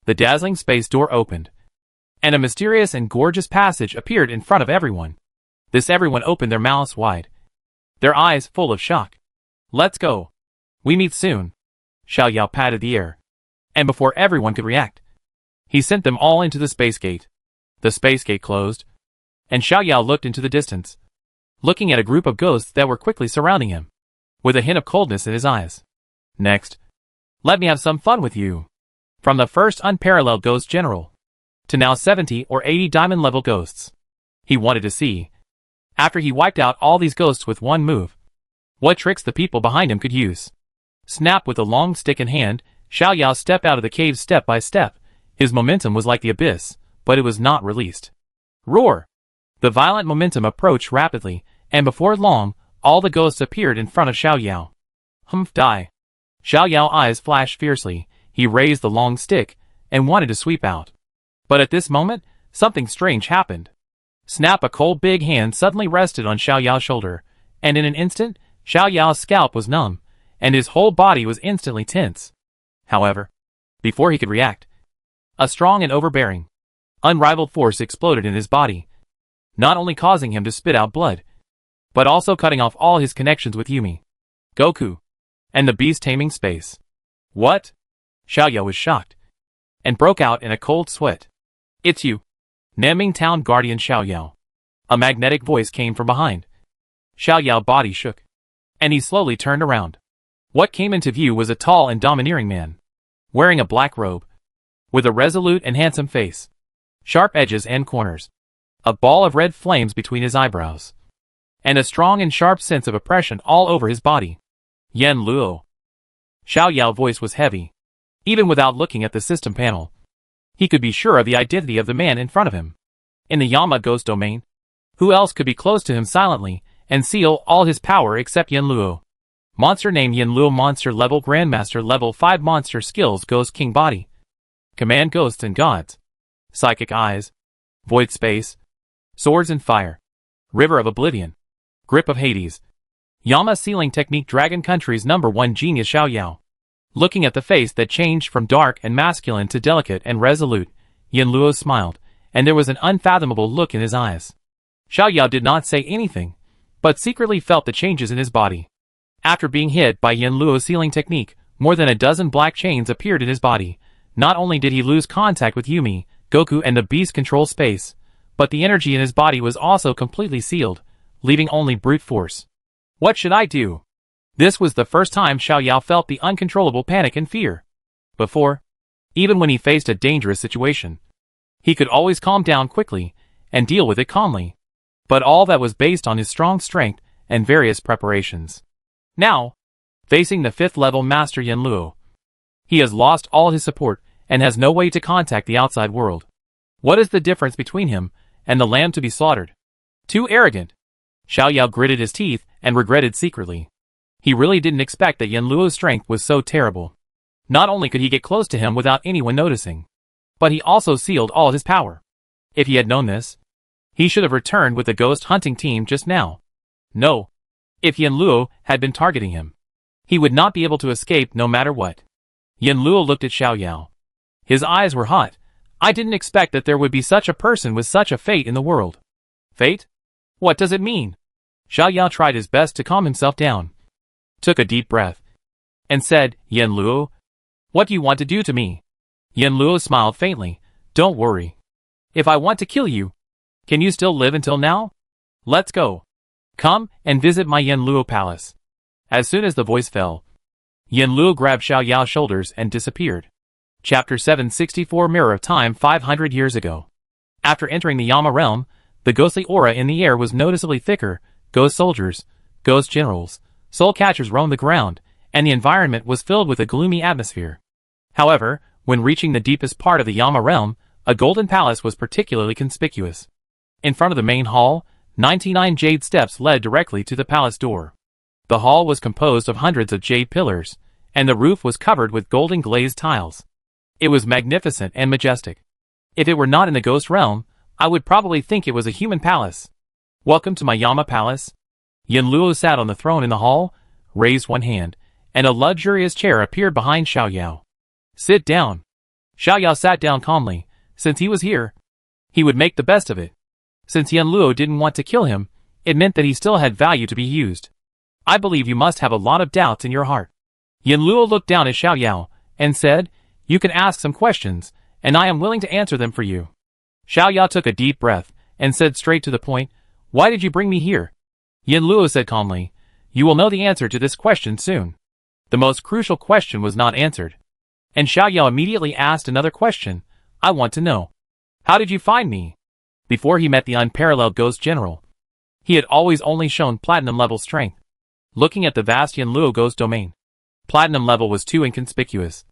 The dazzling space door opened, and a mysterious and gorgeous passage appeared in front of everyone. Everyone opened their mouths wide, their eyes full of shock. "Let's go. We meet soon." Xiao Yao patted the air, and before everyone could react, he sent them all into the space gate. The space gate closed, and Xiao Yao looked into the distance, looking at a group of ghosts that were quickly surrounding him, with a hint of coldness in his eyes. "Next, let me have some fun with you." From the first unparalleled ghost general, to now 70 or 80 diamond level ghosts, he wanted to see, after he wiped out all these ghosts with one move, what tricks the people behind him could use. Snap with a long stick in hand, Xiao Yao stepped out of the cave step by step. His momentum was like the abyss, but it was not released. Roar! The violent momentum approached rapidly, and before long, all the ghosts appeared in front of Xiao Yao. Die! Xiao Yao's eyes flashed fiercely. He raised the long stick, and wanted to sweep out. But at this moment, something strange happened. Snap! A cold big hand suddenly rested on Xiao Yao's shoulder, and in an instant, Xiao Yao's scalp was numb, and his whole body was instantly tense. However, before he could react, a strong and overbearing, unrivaled force exploded in his body, not only causing him to spit out blood, but also cutting off all his connections with Yumi, Goku, and the beast-taming space. "What?" Xiao Yao was shocked, and broke out in a cold sweat. "It's you, Nanming Town Guardian Xiao Yao." A magnetic voice came from behind. Xiao Yao's body shook, and he slowly turned around. What came into view was a tall and domineering man, wearing a black robe, with a resolute and handsome face, sharp edges and corners, a ball of red flames between his eyebrows, and a strong and sharp sense of oppression all over his body. "Yan Luo." Xiao Yao's voice was heavy. Even without looking at the system panel, he could be sure of the identity of the man in front of him. In the Yama ghost domain, who else could be close to him silently and seal all his power except Yan Luo? Monster name Yan Luo. Monster level Grandmaster level 5. Monster skills Ghost King body, command ghosts and gods, psychic eyes, void space, swords and fire, river of oblivion, grip of Hades, Yama sealing technique. Dragon Country's #1 genius Xiao Yao. Looking at the face that changed from dark and masculine to delicate and resolute, Yan Luo smiled, and there was an unfathomable look in his eyes. Xiao Yao did not say anything, but secretly felt the changes in his body. After being hit by Yan Luo's sealing technique, more than a dozen black chains appeared in his body. Not only did he lose contact with Yumi, Goku and the beast control space, but the energy in his body was also completely sealed, leaving only brute force. What should I do? This was the first time Xiao Yao felt the uncontrollable panic and fear. Before, even when he faced a dangerous situation, he could always calm down quickly and deal with it calmly. But all that was based on his strong strength and various preparations. Now, facing the 5th level Master Yan Luo, he has lost all his support and has no way to contact the outside world. What is the difference between him and the lamb to be slaughtered? Too arrogant. Xiao Yao gritted his teeth and regretted secretly. He really didn't expect that Yan Luo's strength was so terrible. Not only could he get close to him without anyone noticing, but he also sealed all his power. If he had known this, he should have returned with the ghost hunting team just now. No, If Yin Luo had been targeting him, he would not be able to escape no matter what. Yin Luo looked at Xiao Yao. His eyes were hot. I didn't expect that there would be such a person with such a fate in the world. Fate? What does it mean? Xiao Yao tried his best to calm himself down, took a deep breath, and said, Yin Luo, what do you want to do to me? Yin Luo smiled faintly. Don't worry. If I want to kill you, can you still live until now? Let's go. Come and visit my Yin Luo palace. As soon as the voice fell, Yin Luo grabbed Xiao Yao's shoulders and disappeared. Chapter 764 Mirror of Time 500 years ago. After entering the Yama realm, the ghostly aura in the air was noticeably thicker. Ghost soldiers, ghost generals, soul catchers roamed the ground, and the environment was filled with a gloomy atmosphere. However, when reaching the deepest part of the Yama realm, a golden palace was particularly conspicuous. In front of the main hall, 99 jade steps led directly to the palace door. The hall was composed of hundreds of jade pillars, and the roof was covered with golden glazed tiles. It was magnificent and majestic. If it were not in the ghost realm, I would probably think it was a human palace. Welcome to my Yama palace. Yin Luo sat on the throne in the hall, raised one hand, and a luxurious chair appeared behind Xiao Yao. Sit down. Xiao Yao sat down calmly. Since he was here, he would make the best of it. Since Yin Luo didn't want to kill him, it meant that he still had value to be used. I believe you must have a lot of doubts in your heart. Yin Luo looked down at Xiao Yao and said, you can ask some questions, and I am willing to answer them for you. Xiao Yao took a deep breath and said straight to the point, why did you bring me here? Yin Luo said calmly, you will know the answer to this question soon. The most crucial question was not answered. And Xiao Yao immediately asked another question, I want to know. How did you find me? Before he met the unparalleled ghost general, he had always only shown platinum level strength. Looking at the vast Yin Luo ghost domain, platinum level was too inconspicuous.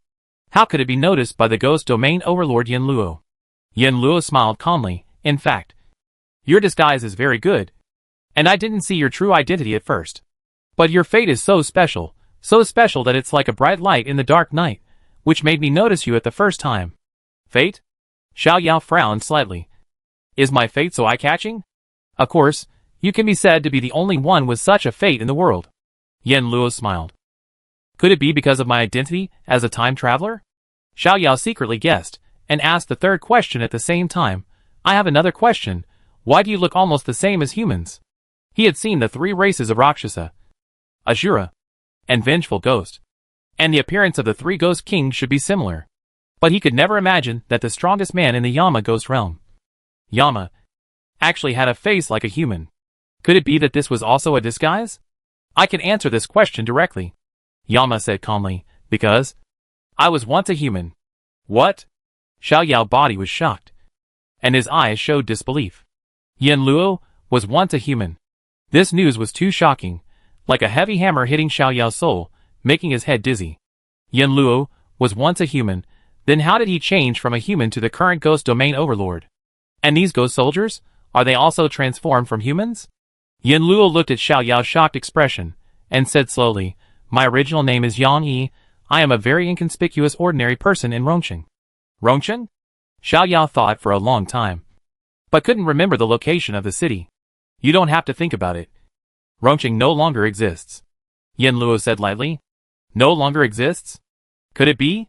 How could it be noticed by the ghost domain overlord Yin Luo? Yin Luo smiled calmly, in fact, your disguise is very good, and I didn't see your true identity at first. But your fate is so special that it's like a bright light in the dark night, which made me notice you at the first time. Fate? Xiao Yao frowned slightly. Is my fate so eye-catching? Of course, you can be said to be the only one with such a fate in the world. Yin Luo smiled. Could it be because of my identity as a time traveler? Xiao Yao secretly guessed, and asked the third question at the same time. I have another question. Why do you look almost the same as humans? He had seen the three races of Rakshasa, Asura, and Vengeful Ghost, and the appearance of the three ghost kings should be similar. But he could never imagine that the strongest man in the Yama ghost realm, Yama, actually had a face like a human. Could it be that this was also a disguise? I can answer this question directly, Yama said calmly, because I was once a human. What? Xiao Yao's body was shocked, and his eyes showed disbelief. Yin Luo was once a human. This news was too shocking, like a heavy hammer hitting Xiao Yao's soul, making his head dizzy. Yin Luo was once a human, then how did he change from a human to the current ghost domain overlord? And these ghost soldiers, are they also transformed from humans? Yin Luo looked at Xiao Yao's shocked expression, and said slowly, my original name is Yang Yi. I am a very inconspicuous ordinary person in Rongqing. Rongqing? Xiao Yao thought for a long time, but couldn't remember the location of the city. You don't have to think about it. Rongqing no longer exists. Yin Luo said lightly. No longer exists? Could it be?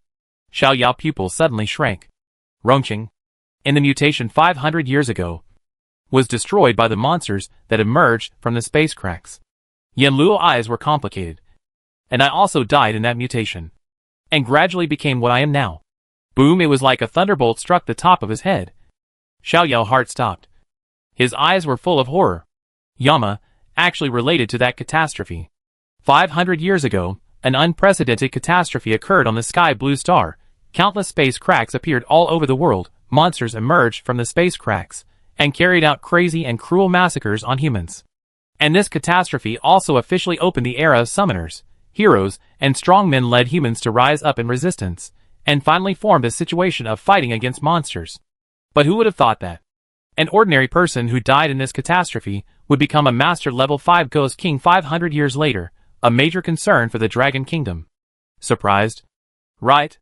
Xiao Yao's pupil suddenly shrank. Rongqing, in the mutation 500 years ago, was destroyed by the monsters that emerged from the space cracks. Yin Luo's eyes were complicated. And I also died in that mutation, and gradually became what I am now. Boom, it was like a thunderbolt struck the top of his head. Xiao Yao's heart stopped. His eyes were full of horror. Yama actually related to that catastrophe. 500 years ago, an unprecedented catastrophe occurred on the sky blue star. Countless space cracks appeared all over the world. Monsters emerged from the space cracks and carried out crazy and cruel massacres on humans. And this catastrophe also officially opened the era of summoners. Heroes and strong men led humans to rise up in resistance, and finally formed a situation of fighting against monsters. But who would have thought that an ordinary person who died in this catastrophe would become a master level 5 ghost king 500 years later, a major concern for the Dragon Kingdom? Surprised? Right?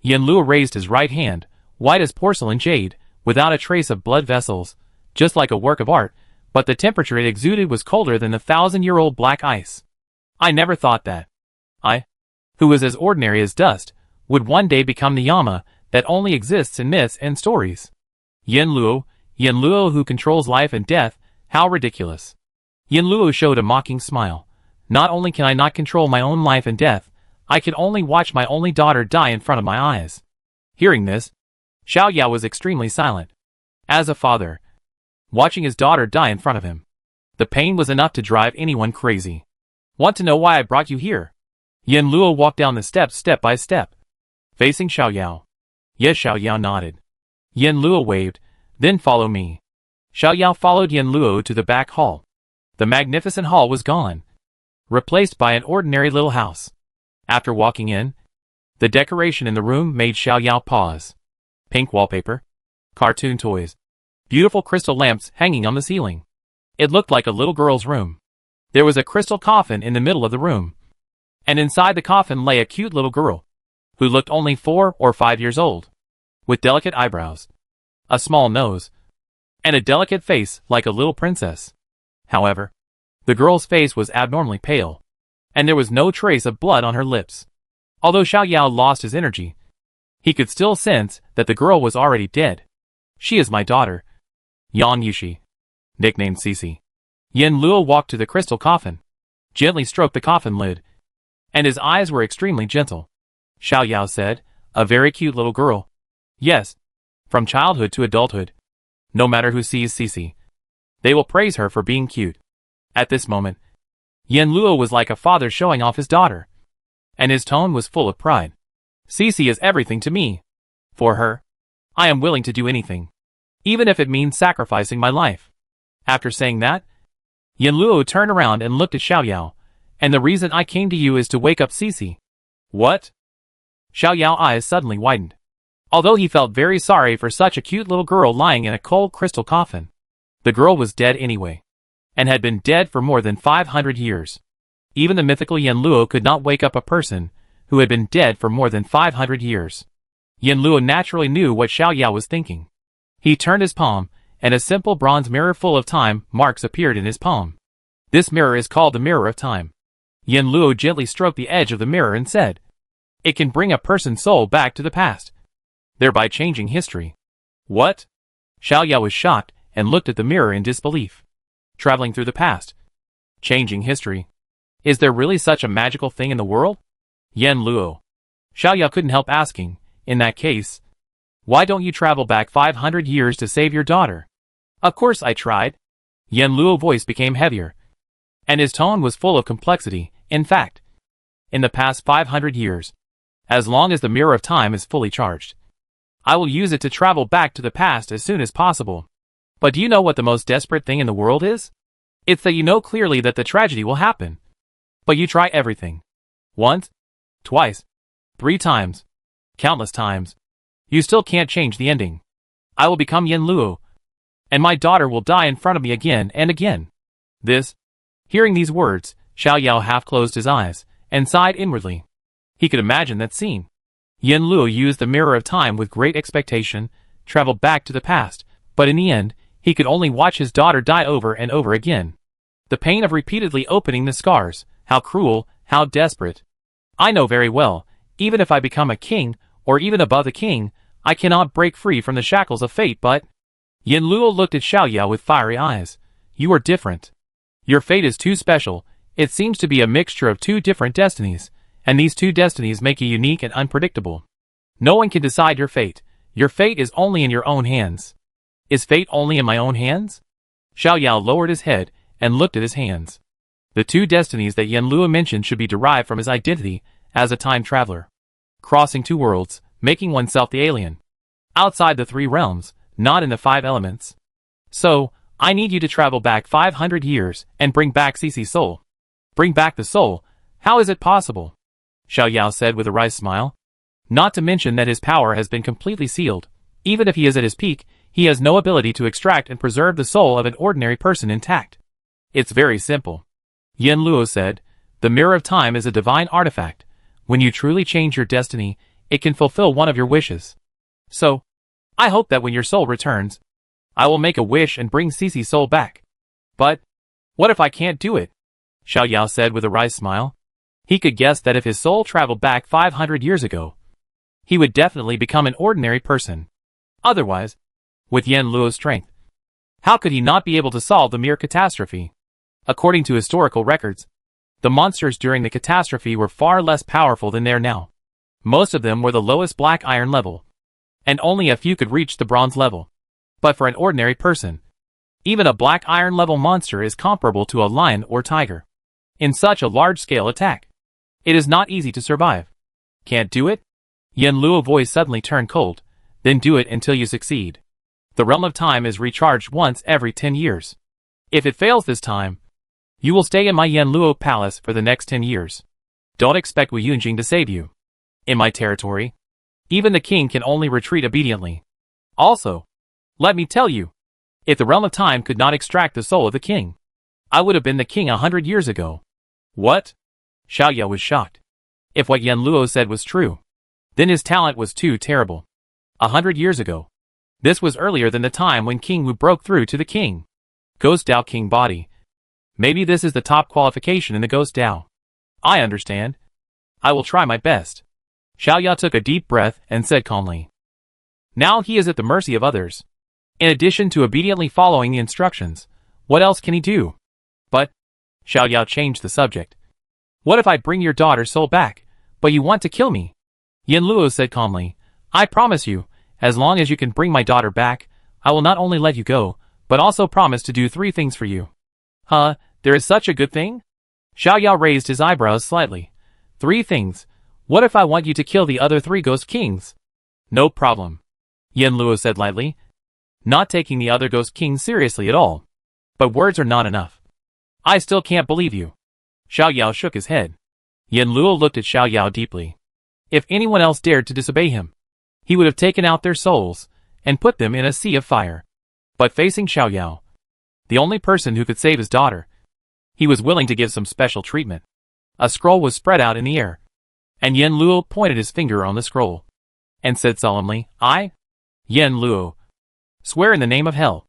Yin Luo raised his right hand, white as porcelain jade, without a trace of blood vessels, just like a work of art, but the temperature it exuded was colder than the 1,000-year-old black ice. I never thought that I, who was as ordinary as dust, would one day become the Yama that only exists in myths and stories. Yen Luo who controls life and death, how ridiculous. Yen Luo showed a mocking smile. Not only can I not control my own life and death, I can only watch my only daughter die in front of my eyes. Hearing this, Xiao Yao was extremely silent. As a father, watching his daughter die in front of him, the pain was enough to drive anyone crazy. Want to know why I brought you here? Yen Luo walked down the steps step by step, facing Xiao Yao. Yes, Xiao Yao nodded. Yen Luo waved, then follow me. Xiao Yao followed Yen Luo to the back hall. The magnificent hall was gone, replaced by an ordinary little house. After walking in, the decoration in the room made Xiao Yao pause. Pink wallpaper, cartoon toys, beautiful crystal lamps hanging on the ceiling. It looked like a little girl's room. There was a crystal coffin in the middle of the room, and inside the coffin lay a cute little girl, who looked only 4 or 5 years old, with delicate eyebrows, a small nose, and a delicate face like a little princess. However, the girl's face was abnormally pale, and there was no trace of blood on her lips. Although Xiao Yao lost his energy, he could still sense that the girl was already dead. She is my daughter, Yan Yushi, nicknamed Cici. Yen Luo walked to the crystal coffin, gently stroked the coffin lid, and his eyes were extremely gentle. Xiao Yao said, a very cute little girl. Yes, from childhood to adulthood, no matter who sees Cici, they will praise her for being cute. At this moment, Yen Luo was like a father showing off his daughter, and his tone was full of pride. Cici is everything to me. For her, I am willing to do anything, even if it means sacrificing my life. After saying that, Yen Luo turned around and looked at Xiao Yao, and the reason I came to you is to wake up Cici. What? Xiao Yao's eyes suddenly widened. Although he felt very sorry for such a cute little girl lying in a cold crystal coffin, the girl was dead anyway, and had been dead for more than 500 years. Even the mythical Yen Luo could not wake up a person who had been dead for more than 500 years. Yen Luo naturally knew what Xiao Yao was thinking. He turned his palm, and a simple bronze mirror full of time marks appeared in his palm. This mirror is called the Mirror of Time. Yen Luo gently stroked the edge of the mirror and said, it can bring a person's soul back to the past, thereby changing history. What? Xiao Yao was shocked and looked at the mirror in disbelief. Traveling through the past, changing history. Is there really such a magical thing in the world? Yen Luo. Xiao Yao couldn't help asking, in that case, why don't you travel back 500 years to save your daughter? Of course I tried. Yen Luo's voice became heavier, and his tone was full of complexity. In fact, in the past 500 years, as long as the Mirror of Time is fully charged, I will use it to travel back to the past as soon as possible. But do you know what the most desperate thing in the world is? It's that you know clearly that the tragedy will happen, but you try everything. Once, twice, 3 times, countless times. You still can't change the ending. I will become Yen Luo, and my daughter will die in front of me again and again. Hearing these words, Xiao Yao half closed his eyes, and sighed inwardly. He could imagine that scene. Yen Luo used the Mirror of Time with great expectation, traveled back to the past, but in the end, he could only watch his daughter die over and over again. The pain of repeatedly opening the scars, how cruel, how desperate. I know very well, even if I become a king, or even above the king, I cannot break free from the shackles of fate, but... Yen Luo looked at Xiao Yao with fiery eyes. You are different. Your fate is too special. It seems to be a mixture of 2 different destinies, and these 2 destinies make you unique and unpredictable. No one can decide your fate. Your fate is only in your own hands. Is fate only in my own hands? Xiao Yao lowered his head and looked at his hands. The 2 destinies that Yen Luo mentioned should be derived from his identity as a time traveler, crossing 2 worlds, making oneself the alien, outside the 3 realms, not in the 5 elements. So, I need you to travel back 500 years and bring back Cici's soul. Bring back the soul? How is it possible? Xiao Yao said with a wry smile. Not to mention that his power has been completely sealed. Even if he is at his peak, he has no ability to extract and preserve the soul of an ordinary person intact. It's very simple. Yen Luo said, the Mirror of Time is a divine artifact. When you truly change your destiny, it can fulfill one of your wishes. So, I hope that when your soul returns, I will make a wish and bring Cici's soul back. But what if I can't do it? Xiao Yao said with a wry smile. He could guess that if his soul traveled back 500 years ago, he would definitely become an ordinary person. Otherwise, with Yan Luo's strength, how could he not be able to solve the mere catastrophe? According to historical records, the monsters during the catastrophe were far less powerful than they are now. Most of them were the lowest black iron level, and only a few could reach the bronze level. But for an ordinary person, even a black iron level monster is comparable to a lion or tiger. In such a large-scale attack, it is not easy to survive. Can't do it? Yan Luo's voice suddenly turned cold. Then do it until you succeed. The realm of time is recharged once every 10 years. If it fails this time, you will stay in my Yan Luo palace for the next 10 years. Don't expect Wu Yunjing to save you. In my territory, even the king can only retreat obediently. Also, let me tell you, if the realm of time could not extract the soul of the king, I would have been the king 100 years ago. What? Xiao Yao was shocked. If what Yan Luo said was true, then his talent was too terrible. 100 years ago. This was earlier than the time when King Wu broke through to the king. Ghost Dao King body. Maybe this is the top qualification in the Ghost Dao. I understand. I will try my best. Xiao Yao took a deep breath and said calmly. Now he is at the mercy of others. In addition to obediently following the instructions, what else can he do? But, Xiao Yao changed the subject. What if I bring your daughter's soul back, but you want to kill me? Yan Luo said calmly. I promise you, as long as you can bring my daughter back, I will not only let you go, but also promise to do 3 things for you. Huh, there is such a good thing? Xiao Yao raised his eyebrows slightly. 3 things. What if I want you to kill the other 3 ghost kings? No problem. Yan Luo said lightly, not taking the other ghost kings seriously at all. But words are not enough. I still can't believe you. Xiao Yao shook his head. Yan Luo looked at Xiao Yao deeply. If anyone else dared to disobey him, he would have taken out their souls and put them in a sea of fire. But facing Xiao Yao, the only person who could save his daughter, he was willing to give some special treatment. A scroll was spread out in the air, and Yan Luo pointed his finger on the scroll and said solemnly, I, Yan Luo, swear in the name of hell,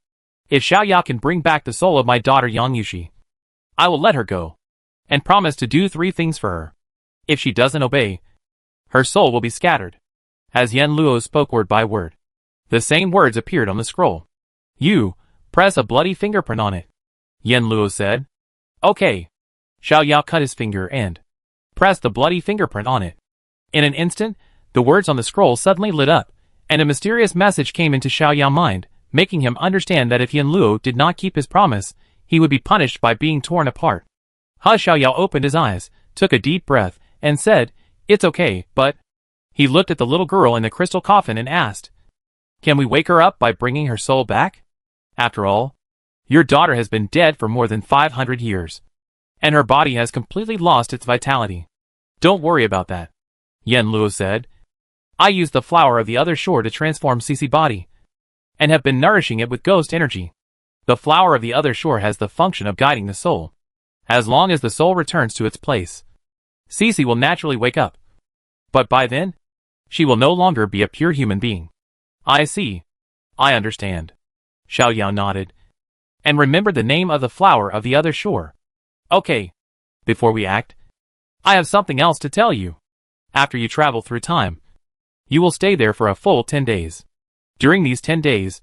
if Xiao Yao can bring back the soul of my daughter Yang Yushi, I will let her go, and promise to do 3 things for her. If she doesn't obey, her soul will be scattered. As Yan Luo spoke word by word, the same words appeared on the scroll. You, press a bloody fingerprint on it. Yan Luo said. Okay. Xiao Yao cut his finger and pressed the bloody fingerprint on it. In an instant, the words on the scroll suddenly lit up, and a mysterious message came into Xiao Yao's mind, making him understand that if Yan Luo did not keep his promise, he would be punished by being torn apart. Xiao Yao opened his eyes, took a deep breath, and said, It's okay, but... He looked at the little girl in the crystal coffin and asked, Can we wake her up by bringing her soul back? After all, your daughter has been dead for more than 500 years, and her body has completely lost its vitality. Don't worry about that, Yan Luo said. I used the flower of the other shore to transform Cici's body, and have been nourishing it with ghost energy. The flower of the other shore has the function of guiding the soul. As long as the soul returns to its place, Cici will naturally wake up. But by then, she will no longer be a pure human being. I see. I understand. Xiao Yao nodded, and remembered the name of the flower of the other shore. Okay. Before we act, I have something else to tell you. After you travel through time, you will stay there for a full 10 days. During these 10 days,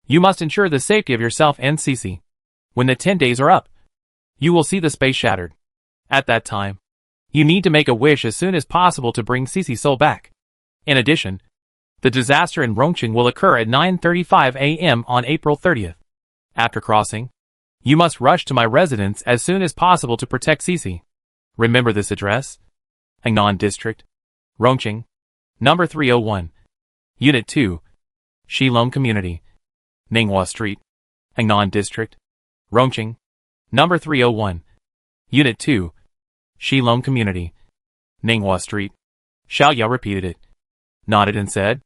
you must ensure the safety of yourself and Cici. When the 10 days are up, you will see the space shattered. At that time, you need to make a wish as soon as possible to bring Cici's soul back. In addition, the disaster in Rongqing will occur at 9:35 a.m. on April 30th. After crossing, you must rush to my residence as soon as possible to protect Cici. Remember this address? Hangnan District, Rongqing, number 301, Unit 2, Shilong Community, Ninghua Street, Hangnan District, Rongqing, number 301, Unit 2, Shilong Community, Ninghua Street. Xiao Yao repeated it, nodded and said,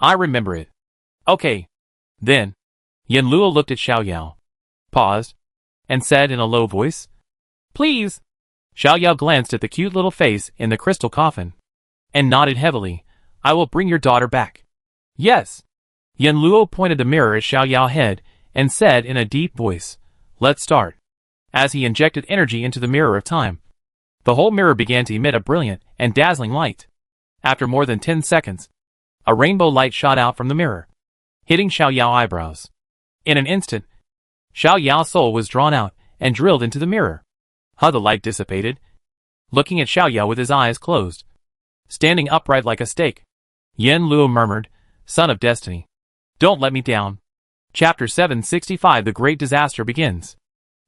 I remember it. Okay. Then, Yan Luo looked at Xiao Yao, paused, and said in a low voice, Please. Xiao Yao glanced at the cute little face in the crystal coffin, and nodded heavily. I will bring your daughter back. Yes. Yan Luo pointed the mirror at Xiao Yao's head, and said in a deep voice, Let's start. As he injected energy into the mirror of time, the whole mirror began to emit a brilliant and dazzling light. After more than 10 seconds, a rainbow light shot out from the mirror, hitting Xiao Yao's eyebrows. In an instant, Xiao Yao's soul was drawn out and drilled into the mirror. The light dissipated, looking at Xiao Yao with his eyes closed, standing upright like a stake. Yen Luo murmured, "Son of Destiny, don't let me down." Chapter 765 The Great Disaster begins.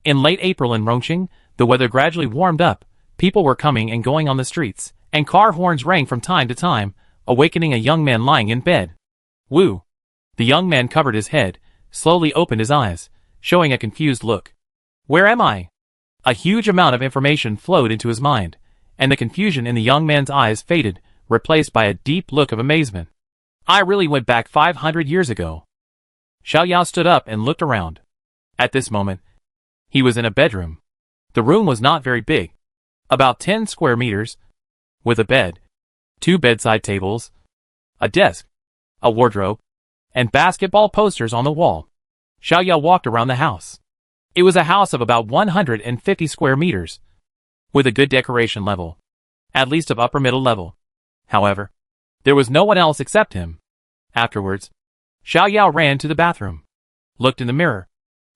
In late April in Rongqing, the weather gradually warmed up, people were coming and going on the streets, and car horns rang from time to time, awakening a young man lying in bed. Wu. The young man covered his head, slowly opened his eyes, showing a confused look. Where am I? A huge amount of information flowed into his mind, and the confusion in the young man's eyes faded, replaced by a deep look of amazement. I really went back 500 years ago. Xiao Yao stood up and looked around. At this moment, he was in a bedroom. The room was not very big, about 10 square meters, with a bed, 2 bedside tables, a desk, a wardrobe, and basketball posters on the wall. Xiao Yao walked around the house. It was a house of about 150 square meters, with a good decoration level, at least of upper middle level. However, there was no one else except him. Afterwards, Xiao Yao ran to the bathroom, looked in the mirror,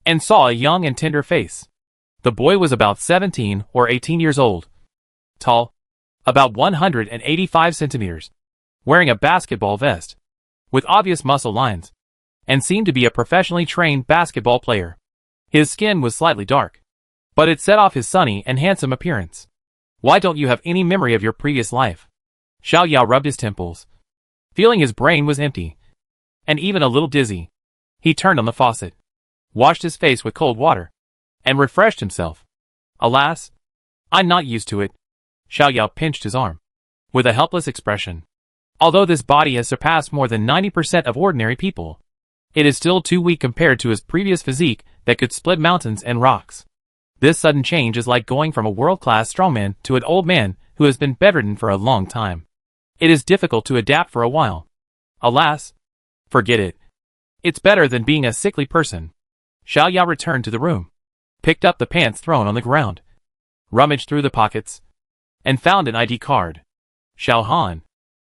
and saw a young and tender face. The boy was about 17 or 18 years old, tall, about 185 centimeters, wearing a basketball vest, with obvious muscle lines, and seemed to be a professionally trained basketball player. His skin was slightly dark, but it set off his sunny and handsome appearance. Why don't you have any memory of your previous life? Xiao Yao rubbed his temples, feeling his brain was empty, and even a little dizzy. He turned on the faucet, washed his face with cold water, and refreshed himself. Alas, I'm not used to it. Xiao Yao pinched his arm, with a helpless expression. Although this body has surpassed more than 90% of ordinary people, it is still too weak compared to his previous physique that could split mountains and rocks. This sudden change is like going from a world-class strongman to an old man who has been bedridden for a long time. It is difficult to adapt for a while. Alas, forget it. It's better than being a sickly person. Xiao Yao returned to the room, picked up the pants thrown on the ground, rummaged through the pockets, and found an ID card. Xiao Han.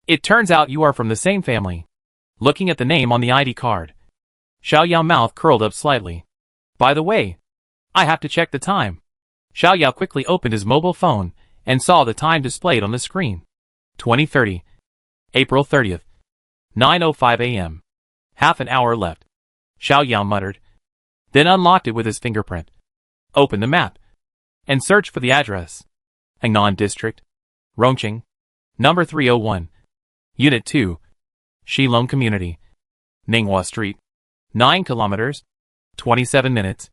It turns out you are from the same family. Looking at the name on the ID card, Xiao Yao's mouth curled up slightly. By the way, I have to check the time. Xiao Yao quickly opened his mobile phone and saw the time displayed on the screen. 2030. April 30th. 9:05 a.m. Half an hour left. Xiao Yao muttered, then unlocked it with his fingerprint, opened the map, and searched for the address. Hangnan District, Rongqing, number 301, Unit 2, Shilong Community, Ninghua Street, 9 kilometers, 27 minutes.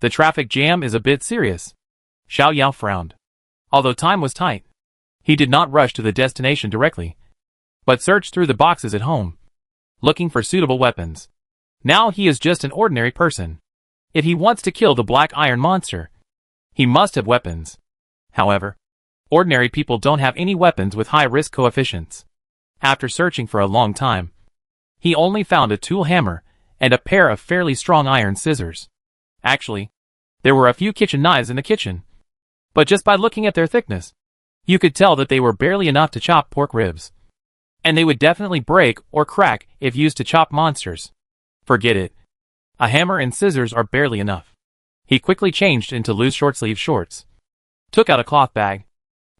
The traffic jam is a bit serious. Xiao Yao frowned. Although time was tight, he did not rush to the destination directly, but searched through the boxes at home, looking for suitable weapons. Now he is just an ordinary person. If he wants to kill the Black Iron Monster, he must have weapons. However, ordinary people don't have any weapons with high risk coefficients. After searching for a long time, he only found a tool hammer and a pair of fairly strong iron scissors. Actually, there were a few kitchen knives in the kitchen, but just by looking at their thickness, you could tell that they were barely enough to chop pork ribs. And they would definitely break or crack if used to chop monsters. Forget it. A hammer and scissors are barely enough. He quickly changed into loose short-sleeve shorts, took out a cloth bag,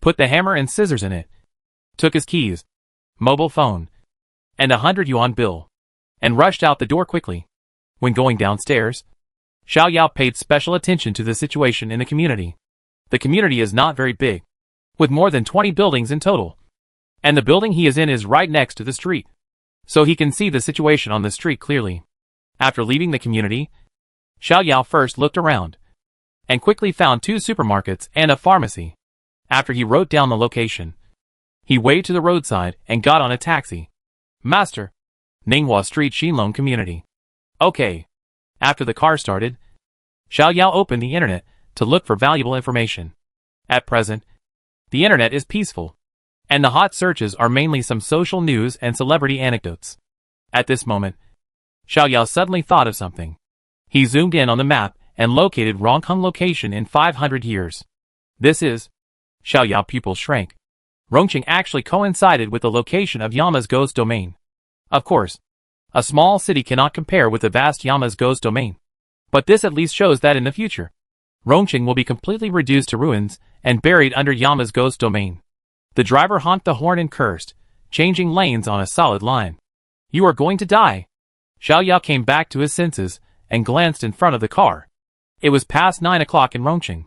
put the hammer and scissors in it, took his keys, mobile phone, and 100 yuan bill, and rushed out the door quickly. When going downstairs, Xiao Yao paid special attention to the situation in the community. The community is not very big, with more than 20 buildings in total, and the building he is in is right next to the street, so he can see the situation on the street clearly. After leaving the community, Xiao Yao first looked around, and quickly found 2 supermarkets and a pharmacy. After he wrote down the location, he waved to the roadside and got on a taxi. Master, Ninghua Street, Shilong Community. Okay. After the car started, Xiao Yao opened the internet to look for valuable information. At present, the internet is peaceful, and the hot searches are mainly some social news and celebrity anecdotes. At this moment, Xiao Yao suddenly thought of something. He zoomed in on the map and located Rongkong location in 500 years. This is Xiao Yao pupils shrank. Rongqing actually coincided with the location of Yama's ghost domain. Of course, a small city cannot compare with the vast Yama's ghost domain. But this at least shows that in the future, Rongqing will be completely reduced to ruins and buried under Yama's ghost domain. The driver honked the horn and cursed, changing lanes on a solid line. You are going to die. Xiao Yao came back to his senses and glanced in front of the car. It was past 9 o'clock in Rongqing.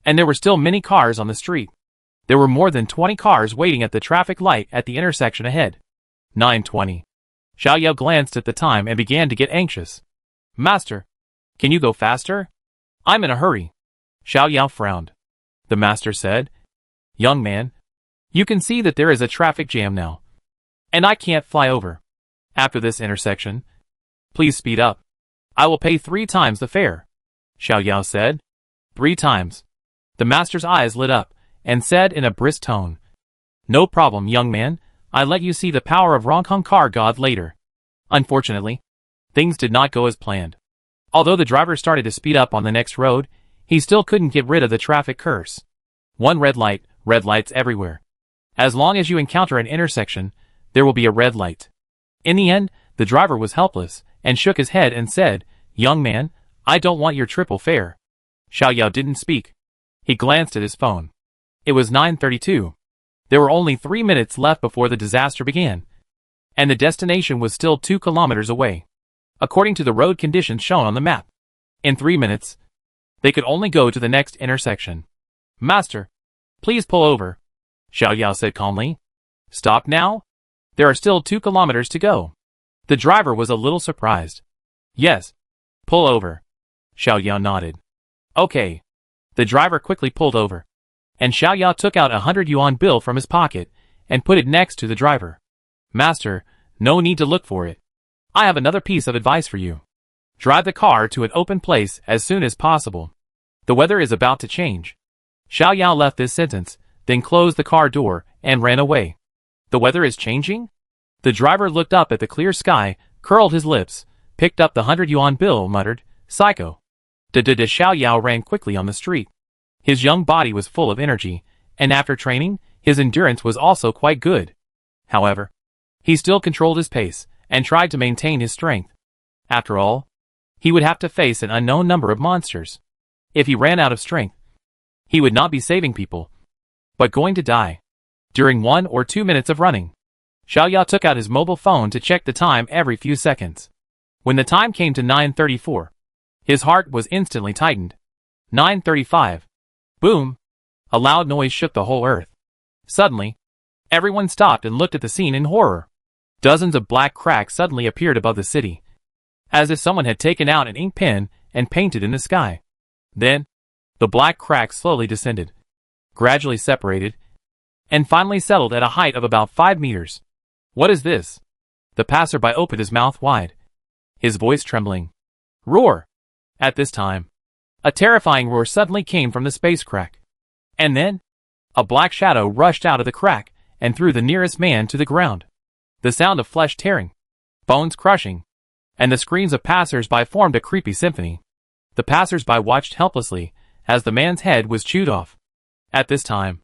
And there were still many cars on the street. There were more than 20 cars waiting at the traffic light at the intersection ahead. 9:20. Xiao Yao glanced at the time and began to get anxious. Master, can you go faster? I'm in a hurry. Xiao Yao frowned. The master said, Young man, you can see that there is a traffic jam now. And I can't fly over. After this intersection, please speed up. I will pay 3 times the fare. Xiao Yao said. 3 times. The master's eyes lit up and said in a brisk tone, No problem, young man. I'll let you see the power of Rongkong car god later. Unfortunately, things did not go as planned. Although the driver started to speed up on the next road, he still couldn't get rid of the traffic curse. One red lights everywhere. As long as you encounter an intersection, there will be a red light. In the end, the driver was helpless and shook his head and said, Young man, I don't want your triple fare. Xiao Yao didn't speak. He glanced at his phone. It was 9:32. There were only 3 minutes left before the disaster began. And the destination was still 2 kilometers away. According to the road conditions shown on the map. In 3 minutes, they could only go to the next intersection. Master, please pull over. Xiao Yao said calmly. Stop now? There are still 2 kilometers to go. The driver was a little surprised. Yes. Pull over. Xiao Yao nodded. Okay. The driver quickly pulled over. And Xiao Yao took out a 100 yuan bill from his pocket and put it next to the driver. Master, no need to look for it. I have another piece of advice for you. Drive the car to an open place as soon as possible. The weather is about to change. Xiao Yao left this sentence, then closed the car door and ran away. The weather is changing? The driver looked up at the clear sky, curled his lips, picked up the 100 yuan bill, muttered, Psycho. Xiao Yao ran quickly on the street. His young body was full of energy, and after training, his endurance was also quite good. However, he still controlled his pace and tried to maintain his strength. After all, he would have to face an unknown number of monsters. If he ran out of strength, he would not be saving people, but going to die. During 1 or 2 minutes of running, Xiao Yao took out his mobile phone to check the time every few seconds. When the time came to 9:34, his heart was instantly tightened. 9:35. Boom! A loud noise shook the whole earth. Suddenly, everyone stopped and looked at the scene in horror. Dozens of black cracks suddenly appeared above the city, as if someone had taken out an ink pen and painted in the sky. Then, the black cracks slowly descended, gradually separated, and finally settled at a height of about 5 meters. What is this? The passerby opened his mouth wide, his voice trembling. Roar! At this time, a terrifying roar suddenly came from the space crack. And then, a black shadow rushed out of the crack and threw the nearest man to the ground. The sound of flesh tearing, bones crushing, and the screams of passers-by formed a creepy symphony. The passers-by watched helplessly as the man's head was chewed off. At this time,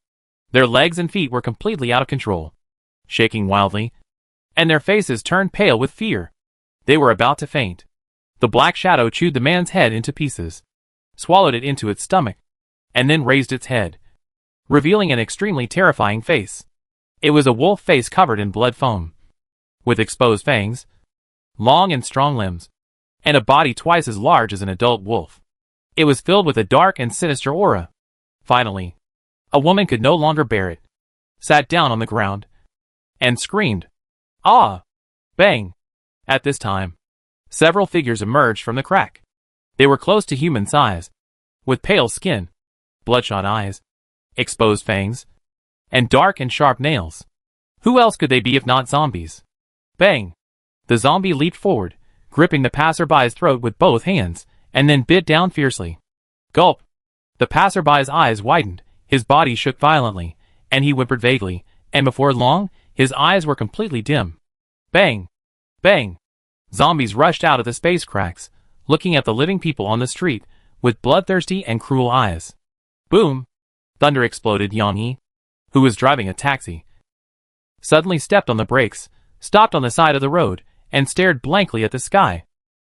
their legs and feet were completely out of control, shaking wildly, and their faces turned pale with fear. They were about to faint. The black shadow chewed the man's head into pieces, swallowed it into its stomach, and then raised its head, revealing an extremely terrifying face. It was a wolf face covered in blood foam, with exposed fangs, long and strong limbs, and a body twice as large as an adult wolf. It was filled with a dark and sinister aura. Finally, a woman could no longer bear it, sat down on the ground, and screamed, Ah! Bang! At this time, several figures emerged from the crack. They were close to human size, with pale skin, bloodshot eyes, exposed fangs, and dark and sharp nails. Who else could they be if not zombies? Bang! The zombie leaped forward, gripping the passerby's throat with both hands, and then bit down fiercely. Gulp! The passerby's eyes widened, his body shook violently, and he whimpered vaguely, and before long, his eyes were completely dim. Bang! Bang! Zombies rushed out of the space cracks, looking at the living people on the street, with bloodthirsty and cruel eyes. Boom! Thunder exploded. Yang Yi, who was driving a taxi, suddenly stepped on the brakes, stopped on the side of the road, and stared blankly at the sky.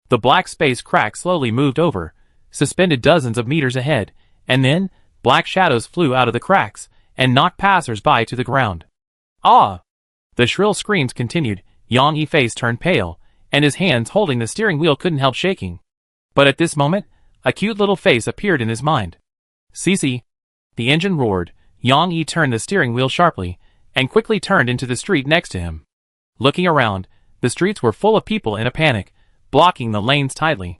The black space crack slowly moved over, suspended dozens of meters ahead, and then, black shadows flew out of the cracks, and knocked passers-by to the ground. Ah! The shrill screams continued. Yang Yi's face turned pale, and his hands holding the steering wheel couldn't help shaking. But at this moment, a cute little face appeared in his mind. Cici! The engine roared. Yang Yi turned the steering wheel sharply, and quickly turned into the street next to him. Looking around, the streets were full of people in a panic, blocking the lanes tightly.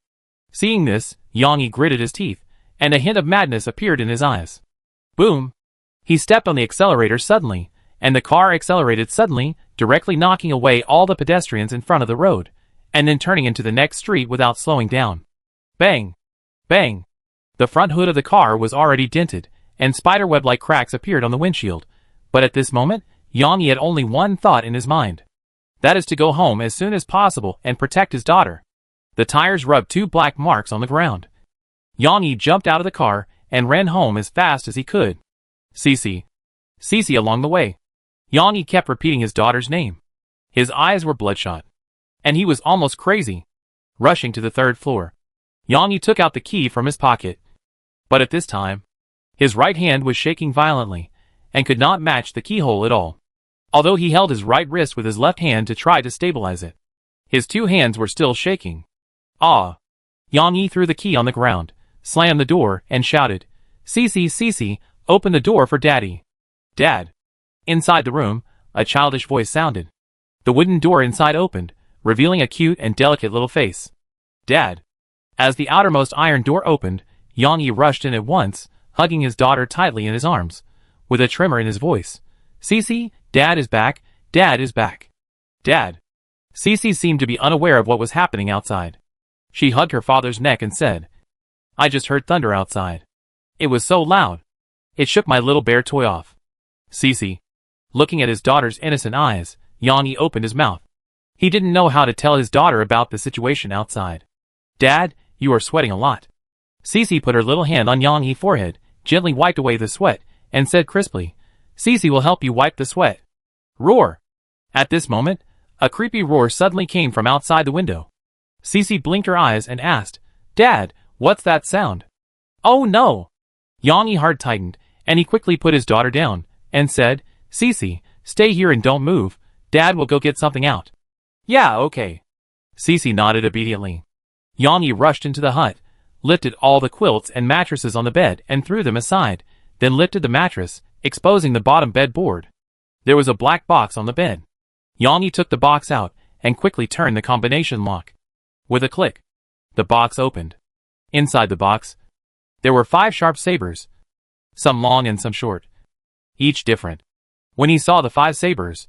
Seeing this, Yang Yi gritted his teeth, and a hint of madness appeared in his eyes. Boom! He stepped on the accelerator suddenly, and the car accelerated suddenly, directly knocking away all the pedestrians in front of the road, and then turning into the next street without slowing down. Bang! Bang! The front hood of the car was already dented, and spiderweb-like cracks appeared on the windshield, but at this moment, Yang Yi had only one thought in his mind. That is to go home as soon as possible and protect his daughter. The tires rubbed 2 black marks on the ground. Yang Yi jumped out of the car and ran home as fast as he could. Cici. Cici along the way. Yang Yi kept repeating his daughter's name. His eyes were bloodshot, and he was almost crazy. Rushing to the 3rd floor, Yang Yi took out the key from his pocket. But at this time, his right hand was shaking violently, and could not match the keyhole at all. Although he held his right wrist with his left hand to try to stabilize it, his 2 hands were still shaking. Ah! Yang Yi threw the key on the ground, slammed the door, and shouted, Cici, Cici, open the door for Daddy. Dad! Inside the room, a childish voice sounded. The wooden door inside opened, revealing a cute and delicate little face. Dad! As the outermost iron door opened, Yang Yi rushed in at once, hugging his daughter tightly in his arms, with a tremor in his voice. Cici, Dad is back, Dad is back. Dad! Cici seemed to be unaware of what was happening outside. She hugged her father's neck and said, I just heard thunder outside. It was so loud. It shook my little bear toy off. Cici. Looking at his daughter's innocent eyes, Yang Yi opened his mouth. He didn't know how to tell his daughter about the situation outside. Dad, you are sweating a lot. Cici put her little hand on Yang Yi's forehead, gently wiped away the sweat, and said crisply, Cici will help you wipe the sweat. Roar! At this moment, a creepy roar suddenly came from outside the window. Cici blinked her eyes and asked, Dad, what's that sound? Oh no! Yang Yi's heart tightened, and he quickly put his daughter down, and said, Cici, stay here and don't move. Dad will go get something out. Yeah, okay. Cici nodded obediently. Yang Yi rushed into the hut, lifted all the quilts and mattresses on the bed and threw them aside, then lifted the mattress, exposing the bottom bed board. There was a black box on the bed. Yang Yi took the box out and quickly turned the combination lock. With a click, the box opened. Inside the box, there were 5 sharp sabers, some long and some short, each different. When he saw the 5 sabers,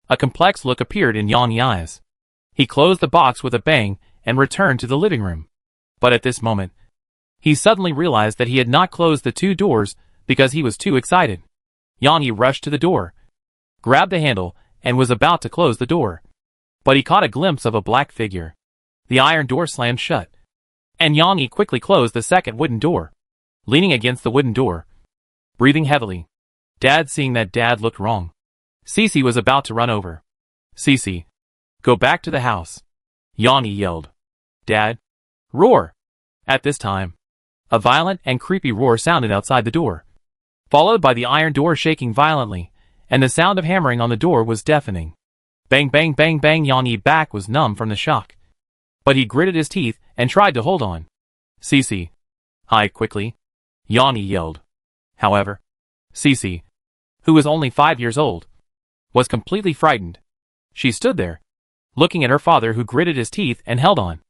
a complex look appeared in Yang Yi's eyes. He closed the box with a bang and returned to the living room. But at this moment, he suddenly realized that he had not closed the 2 doors because he was too excited. Yang Yi rushed to the door, grabbed the handle, and was about to close the door. But he caught a glimpse of a black figure. The iron door slammed shut, and Yang Yi quickly closed the 2nd wooden door. Leaning against the wooden door, breathing heavily, Dad seeing that Dad looked wrong. Cici was about to run over. Cici, go back to the house. Yang Yi yelled. Dad! Roar! At this time, a violent and creepy roar sounded outside the door, followed by the iron door shaking violently, and the sound of hammering on the door was deafening. Bang bang bang bang. Yang Yi's back was numb from the shock, but he gritted his teeth and tried to hold on. Cici, hide quickly, Yang Yi yelled. However, Cici, who was only 5 years old, was completely frightened. She stood there, looking at her father who gritted his teeth and held on,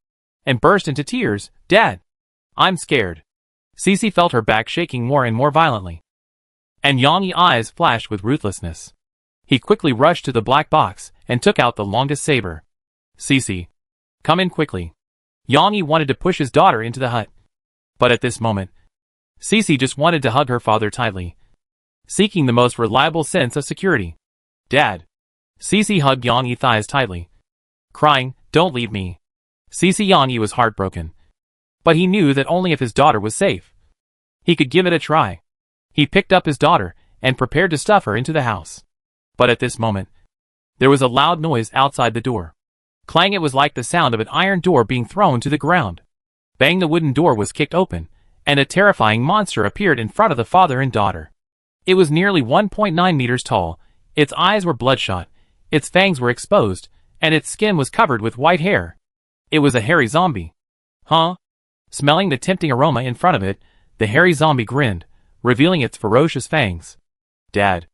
and burst into tears. Dad! I'm scared. Cici felt her back shaking more and more violently, and Yang Yi's eyes flashed with ruthlessness. He quickly rushed to the black box and took out the longest saber. Cici, come in quickly. Yang Yi wanted to push his daughter into the hut, but at this moment, Cici just wanted to hug her father tightly, seeking the most reliable sense of security. Dad! Cici hugged Yang Yi's thighs tightly, crying, Don't leave me. Cici. Yang Yi was heartbroken. But he knew that only if his daughter was safe, he could give it a try. He picked up his daughter and prepared to stuff her into the house. But at this moment, there was a loud noise outside the door. Clang! It was like the sound of an iron door being thrown to the ground. Bang! The wooden door was kicked open, and a terrifying monster appeared in front of the father and daughter. It was nearly 1.9 meters tall, its eyes were bloodshot, its fangs were exposed, and its skin was covered with white hair. It was a hairy zombie. Huh? Smelling the tempting aroma in front of it, the hairy zombie grinned, revealing its ferocious fangs. Dad.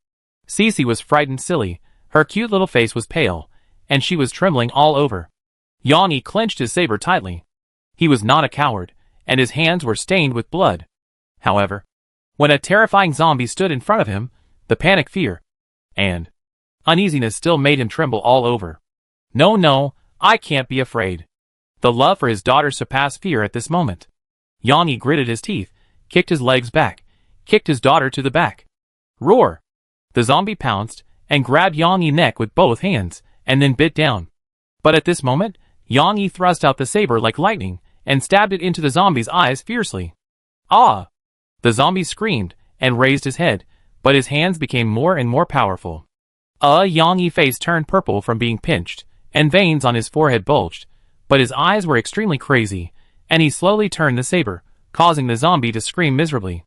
Cece was frightened silly, her cute little face was pale, and she was trembling all over. Yanni clenched his saber tightly. He was not a coward, and his hands were stained with blood. However, when a terrifying zombie stood in front of him, the panic, fear, and uneasiness still made him tremble all over. No, I can't be afraid. The love for his daughter surpassed fear at this moment. Yanni gritted his teeth, kicked his legs back, kicked his daughter to the back. Roar! The zombie pounced and grabbed Yanni's neck with both hands, and then bit down. But at this moment, Yanni thrust out the saber like lightning and stabbed it into the zombie's eyes fiercely. Ah! The zombie screamed and raised his head, but his hands became more and more powerful. Yanni's face turned purple from being pinched, and veins on his forehead bulged, but his eyes were extremely crazy, and he slowly turned the saber, causing the zombie to scream miserably.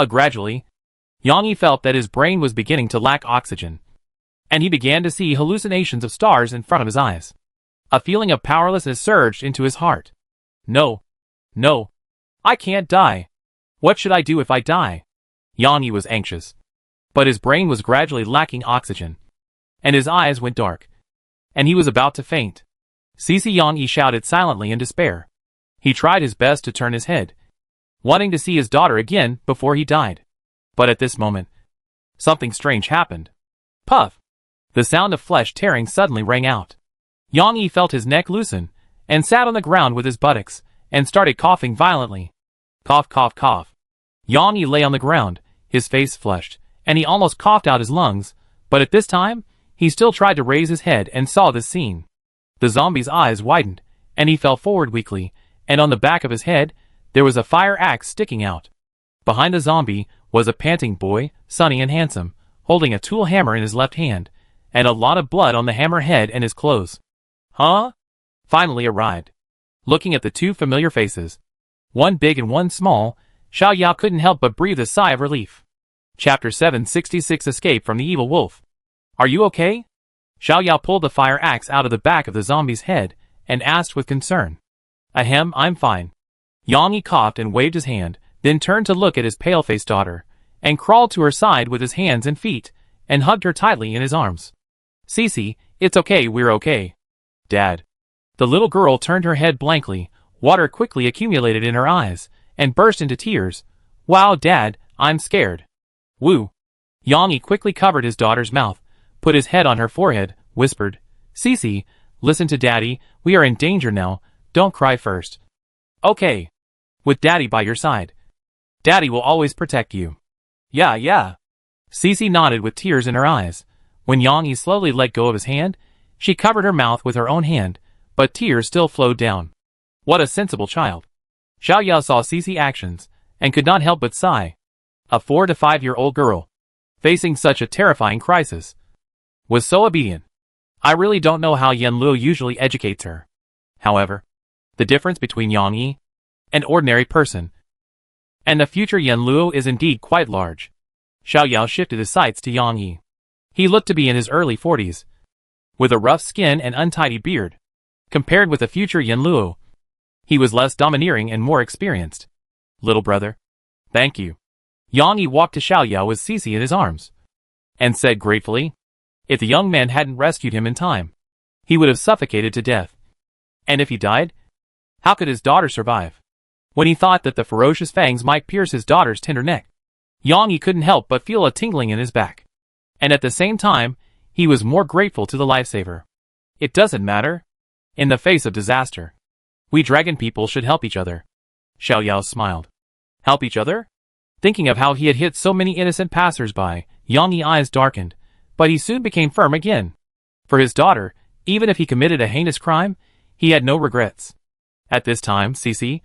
Gradually, Yanni felt that his brain was beginning to lack oxygen, and he began to see hallucinations of stars in front of his eyes. A feeling of powerlessness surged into his heart. No, I can't die. What should I do if I die? Yanni was anxious, but his brain was gradually lacking oxygen, and his eyes went dark, and he was about to faint. Yanni shouted silently in despair. He tried his best to turn his head, wanting to see his daughter again before he died. But at this moment, something strange happened. Puff! The sound of flesh tearing suddenly rang out. Yanni felt his neck loosen, and sat on the ground with his buttocks, and started coughing violently. Cough, cough, cough. Yanni lay on the ground, his face flushed, and he almost coughed out his lungs, but at this time, he still tried to raise his head and saw this scene. The zombie's eyes widened, and he fell forward weakly, and on the back of his head, there was a fire axe sticking out. Behind the zombie was a panting boy, sunny and handsome, holding a tool hammer in his left hand, and a lot of blood on the hammer head and his clothes. Huh? Finally arrived. Looking at the two familiar faces, one big and one small, Xiao Yao couldn't help but breathe a sigh of relief. Chapter 766 Escape from the Evil Wolf. Are you okay? Xiao Yao pulled the fire axe out of the back of the zombie's head and asked with concern. Ahem, I'm fine. Yanni coughed and waved his hand, then turned to look at his pale-faced daughter, and crawled to her side with his hands and feet, and hugged her tightly in his arms. Cece, it's okay, we're okay. Dad. The little girl turned her head blankly, water quickly accumulated in her eyes, and burst into tears. Wow, Dad, I'm scared. Woo. Yanni quickly covered his daughter's mouth, put his head on her forehead, whispered, Cece, listen to Daddy, we are in danger now, don't cry first. Okay. With Daddy by your side. Daddy will always protect you. Yeah. Cece nodded with tears in her eyes. When Yanni slowly let go of his hand, she covered her mouth with her own hand, but tears still flowed down. What a sensible child. Xiao Yao saw Cece's actions, and could not help but sigh. A 4 to 5-year-old girl, facing such a terrifying crisis, was so obedient. I really don't know how Yan Luo usually educates her. However, the difference between Yanni, an ordinary person, and the future Yan Luo is indeed quite large. Xiao Yao shifted his sights to Yanni. He looked to be in his early 40s, with a rough skin and untidy beard. Compared with the future Yan Luo, he was less domineering and more experienced. Little brother. Thank you. Yanni walked to Xiao Yao with Cece in his arms, and said gratefully, if the young man hadn't rescued him in time, he would have suffocated to death. And if he died, how could his daughter survive? When he thought that the ferocious fangs might pierce his daughter's tender neck, Yanni couldn't help but feel a tingling in his back. And at the same time, he was more grateful to the lifesaver. It doesn't matter. In the face of disaster, we dragon people should help each other. Xiao Yao smiled. Help each other? Thinking of how he had hit so many innocent passers-by, Yanni's eyes darkened, but he soon became firm again. For his daughter, even if he committed a heinous crime, he had no regrets. At this time, Cece,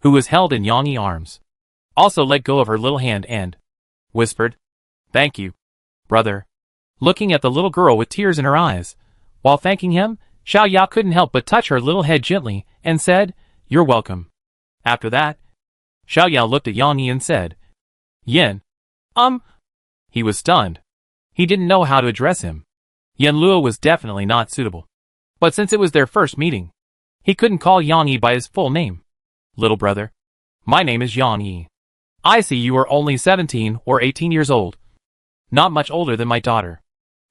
who was held in Yang Yi's arms, also let go of her little hand and whispered, "Thank you, brother." Looking at the little girl with tears in her eyes, while thanking him, Xiao Yao couldn't help but touch her little head gently and said, "You're welcome." After that, Xiao Yao looked at Yang Yi and said, "Yin." He was stunned. He didn't know how to address him. Yin Luo was definitely not suitable. But since it was their first meeting, he couldn't call Yang Yi by his full name. "Little brother, my name is Yang Yi. I see you are only 17 or 18 years old. Not much older than my daughter.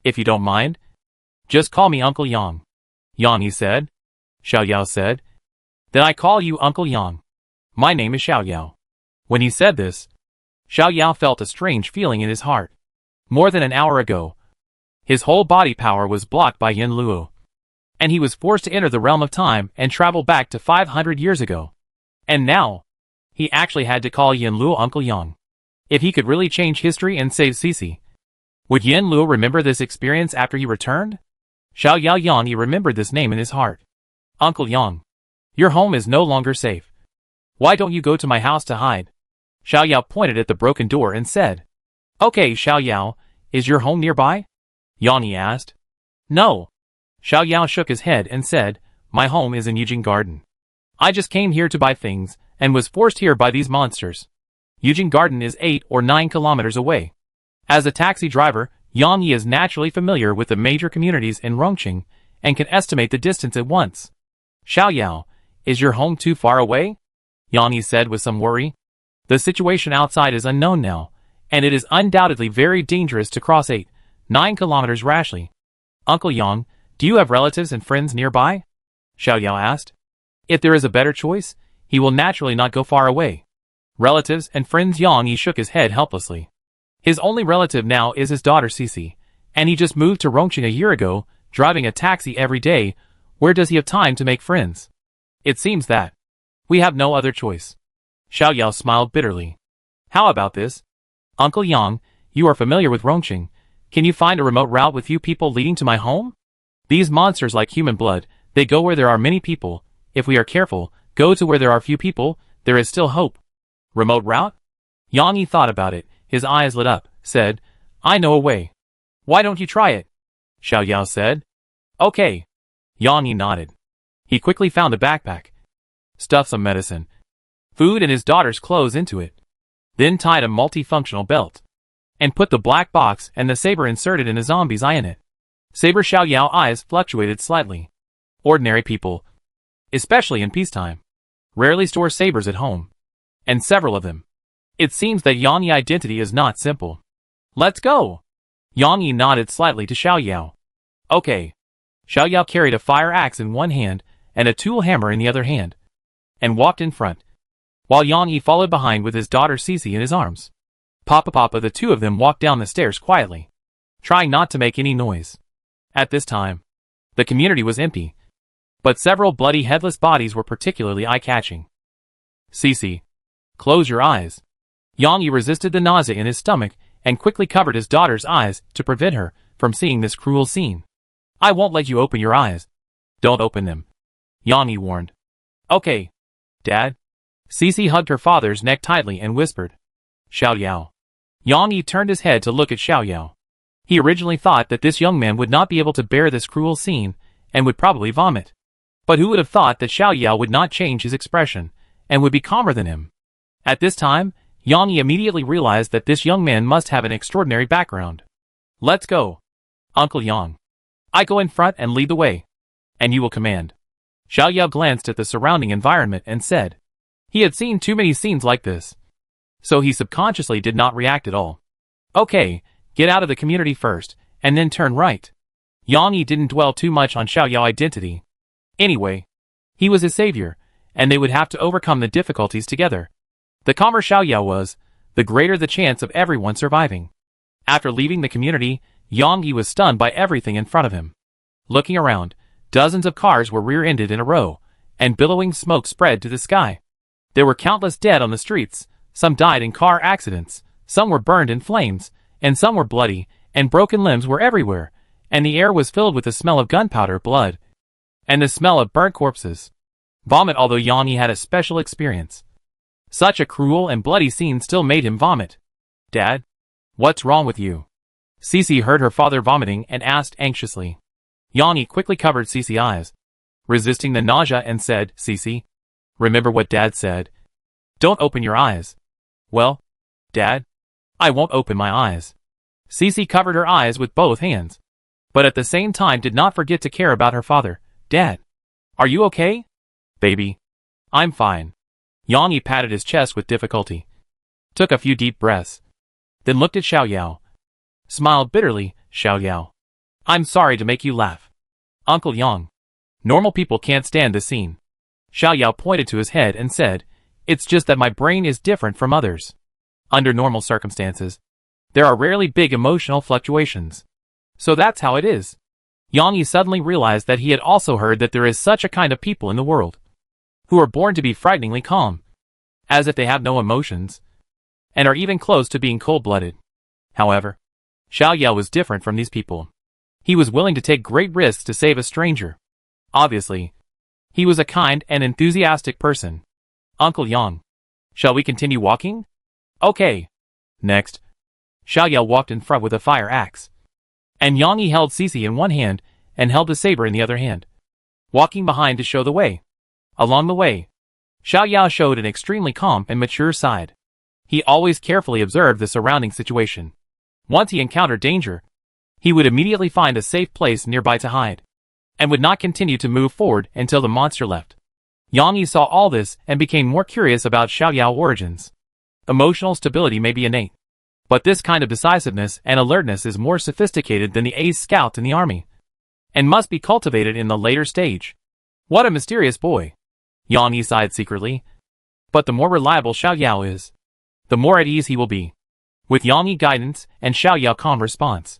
If you don't mind, just call me Uncle Yang." "Yang," he said. Xiao Yao said, "Then I call you Uncle Yang. My name is Xiao Yao." When he said this, Xiao Yao felt a strange feeling in his heart. More than an hour ago, his whole body power was blocked by Yin Luo, and he was forced to enter the realm of time and travel back to 500 years ago. And now, he actually had to call Yin Luo Uncle Yang. If he could really change history and save Cici, would Yin Luo remember this experience after he returned? Xiao Yao Yang Yi remembered this name in his heart. "Uncle Yang, your home is no longer safe. Why don't you go to my house to hide?" Xiao Yao pointed at the broken door and said, "Okay, Xiao Yao, is your home nearby?" Yang Yi asked. "No." Xiao Yao shook his head and said, "My home is in Yujing Garden. I just came here to buy things, and was forced here by these monsters. Yujing Garden is 8 or 9 kilometers away." As a taxi driver, Yang Yi is naturally familiar with the major communities in Rongqing, and can estimate the distance at once. "Xiao Yao, is your home too far away?" Yang Yi said with some worry. "The situation outside is unknown now, and it is undoubtedly very dangerous to cross 8, 9 kilometers rashly. Uncle Yang, do you have relatives and friends nearby?" Xiao Yao asked. If there is a better choice, he will naturally not go far away. Relatives and friends. Yang Yi shook his head helplessly. His only relative now is his daughter Cici, and he just moved to Rongqing a year ago, driving a taxi every day. Where does he have time to make friends? It seems that we have no other choice. Xiao Yao smiled bitterly. How about this? Uncle Yang, you are familiar with Rongqing. Can you find a remote route with few people leading to my home? These monsters like human blood, they go where there are many people. If we are careful, go to where there are few people, there is still hope. Remote route? Yang Yi thought about it, his eyes lit up, said, I know a way. Why don't you try it? Xiao Yao said. Okay. Yang Yi nodded. He quickly found a backpack, stuffed some medicine, food and his daughter's clothes into it, then tied a multifunctional belt, and put the black box and the saber inserted in a zombie's eye in it. Saber. Xiao Yao's eyes fluctuated slightly. Ordinary people, especially in peacetime, rarely store sabers at home, and several of them. It seems that Yang Yi's identity is not simple. Let's go. Yang Yi nodded slightly to Xiao Yao. Okay. Xiao Yao carried a fire axe in one hand and a tool hammer in the other hand, and walked in front, while Yang Yi followed behind with his daughter Cici in his arms. Papa, the two of them walked down the stairs quietly, trying not to make any noise. At this time, the community was empty, but several bloody headless bodies were particularly eye-catching. Cici, close your eyes. Yang Yi resisted the nausea in his stomach and quickly covered his daughter's eyes to prevent her from seeing this cruel scene. I won't let you open your eyes. Don't open them, Yang Yi warned. Okay, Dad. Cici hugged her father's neck tightly and whispered, Xiao Yao. Yang Yi turned his head to look at Xiao Yao. He originally thought that this young man would not be able to bear this cruel scene and would probably vomit. But who would have thought that Xiao Yao would not change his expression and would be calmer than him? At this time, Yang Yi immediately realized that this young man must have an extraordinary background. Let's go. Uncle Yang. I go in front and lead the way, and you will command. Xiao Yao glanced at the surrounding environment and said. He had seen too many scenes like this, so he subconsciously did not react at all. Okay, get out of the community first, and then turn right. Yang Yi didn't dwell too much on Xiao Yao's identity. Anyway, he was his savior, and they would have to overcome the difficulties together. The calmer Xiao Yao was, the greater the chance of everyone surviving. After leaving the community, Yang Yi was stunned by everything in front of him. Looking around, dozens of cars were rear-ended in a row, and billowing smoke spread to the sky. There were countless dead on the streets. Some died in car accidents, some were burned in flames, and some were bloody, and broken limbs were everywhere, and the air was filled with the smell of gunpowder, blood, and the smell of burnt corpses. Vomit. Although Yang Yi had a special experience, Such a cruel and bloody scene still made him vomit. Dad? What's wrong with you? Cece heard her father vomiting and asked anxiously. Yanni quickly covered Cece's eyes, resisting the nausea, and said, Cece, remember what Dad said? Don't open your eyes. Well, Dad, I won't open my eyes. Cece covered her eyes with both hands, but at the same time did not forget to care about her father. Dad, are you okay? Baby, I'm fine. Yanni patted his chest with difficulty, took a few deep breaths, then looked at Xiaoyao. Smiled bitterly. Xiaoyao, I'm sorry to make you laugh. Uncle Yang. Normal people can't stand this scene. Xiaoyao pointed to his head and said, It's just that my brain is different from others. Under normal circumstances, there are rarely big emotional fluctuations. So that's how it is. Yanni suddenly realized that he had also heard that there is such a kind of people in the world, who are born to be frighteningly calm, as if they have no emotions, and are even close to being cold-blooded. However, Xiaoyao was different from these people. He was willing to take great risks to save a stranger. Obviously, he was a kind and enthusiastic person. Uncle Yang, shall we continue walking? Okay. Next, Xiaoyao walked in front with a fire axe, and Yanni held Cece in one hand and held the saber in the other hand, walking behind to show the way. Along the way, Xiaoyao showed an extremely calm and mature side. He always carefully observed the surrounding situation. Once he encountered danger, he would immediately find a safe place nearby to hide, and would not continue to move forward until the monster left. Yanni saw all this and became more curious about Xiaoyao's origins. Emotional stability may be innate, but this kind of decisiveness and alertness is more sophisticated than the ace scout in the army, and must be cultivated in the later stage. What a mysterious boy! Yanni sighed secretly. But the more reliable Xiaoyao is, the more at ease he will be. With Yanni guidance and Xiaoyao's calm response,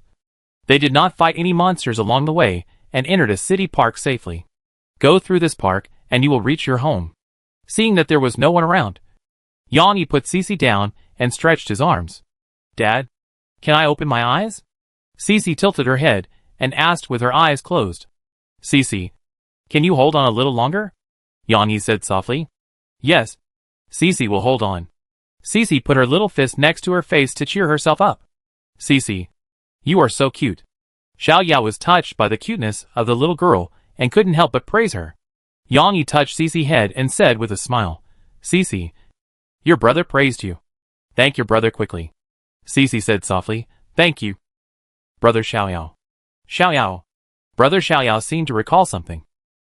they did not fight any monsters along the way and entered a city park safely. Go through this park and you will reach your home. Seeing that there was no one around, Yanni put Cece down and stretched his arms. Dad, can I open my eyes? Cece tilted her head and asked with her eyes closed. Cece, can you hold on a little longer? Yanni said softly. Yes, Cece will hold on. Cece put her little fist next to her face to cheer herself up. Cece, you are so cute. Xiaoyao was touched by the cuteness of the little girl and couldn't help but praise her. Yanni touched Cece's head and said with a smile, Cece, your brother praised you. Thank your brother quickly. Cece said softly, Thank you, Brother Xiaoyao. Xiaoyao. Brother Xiaoyao seemed to recall something,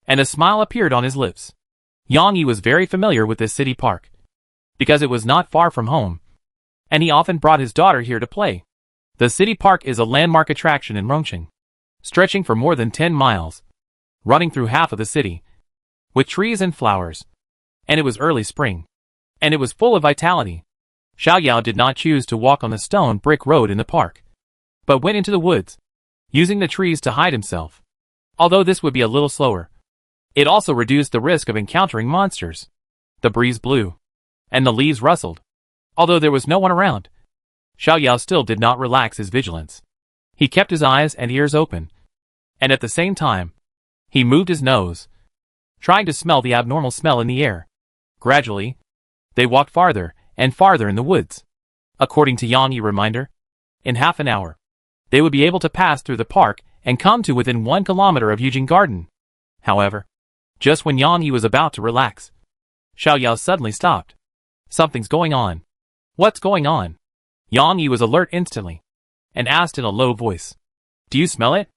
and a smile appeared on his lips. Yanni was very familiar with this city park, because it was not far from home, and he often brought his daughter here to play. The city park is a landmark attraction in Rongqing, stretching for more than 10 miles, running through half of the city, with trees and flowers. And it was early spring, and it was full of vitality. Xiaoyao did not choose to walk on the stone brick road in the park, but went into the woods, using the trees to hide himself. Although this would be a little slower, it also reduced the risk of encountering monsters. The breeze blew, and the leaves rustled. Although there was no one around, Xiaoyao still did not relax his vigilance. He kept his eyes and ears open, and at the same time, he moved his nose, trying to smell the abnormal smell in the air. Gradually, they walked farther and farther in the woods. According to Yanni's reminder, in half an hour, they would be able to pass through the park and come to within 1 kilometer of Yujing Garden. However, just when Yanni was about to relax, Xiaoyao suddenly stopped. Something's going on. What's going on? Yanni was alert instantly, and asked in a low voice. Do you smell it?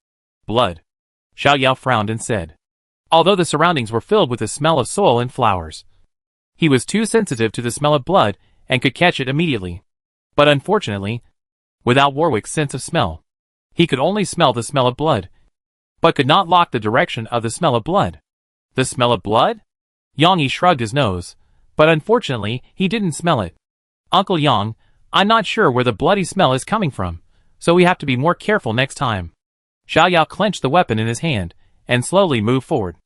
Blood. Xiaoyao frowned and said. Although the surroundings were filled with the smell of soil and flowers, he was too sensitive to the smell of blood and could catch it immediately. But unfortunately, without Warwick's sense of smell, he could only smell the smell of blood, but could not lock the direction of the smell of blood. The smell of blood? Yanni shrugged his nose, but unfortunately he didn't smell it. Uncle Yang, I'm not sure where the bloody smell is coming from, so we have to be more careful next time. Xiaoyao clenched the weapon in his hand and slowly moved forward.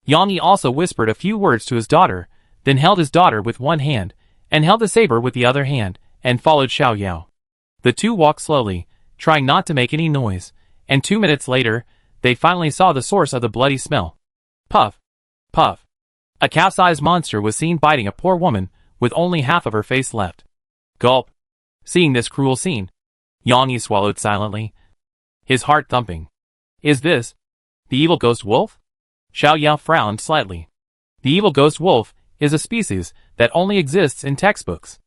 Yanni also whispered a few words to his daughter, then held his daughter with one hand and held the saber with the other hand and followed Xiaoyao. The two walked slowly, trying not to make any noise, and 2 minutes later, they finally saw the source of the bloody smell. Puff! Puff! A calf-sized monster was seen biting a poor woman with only half of her face left. Gulp. Seeing this cruel scene, Yang Yi swallowed silently, his heart thumping. Is this the evil ghost wolf? Xiao Yao frowned slightly. The evil ghost wolf is a species that only exists in textbooks.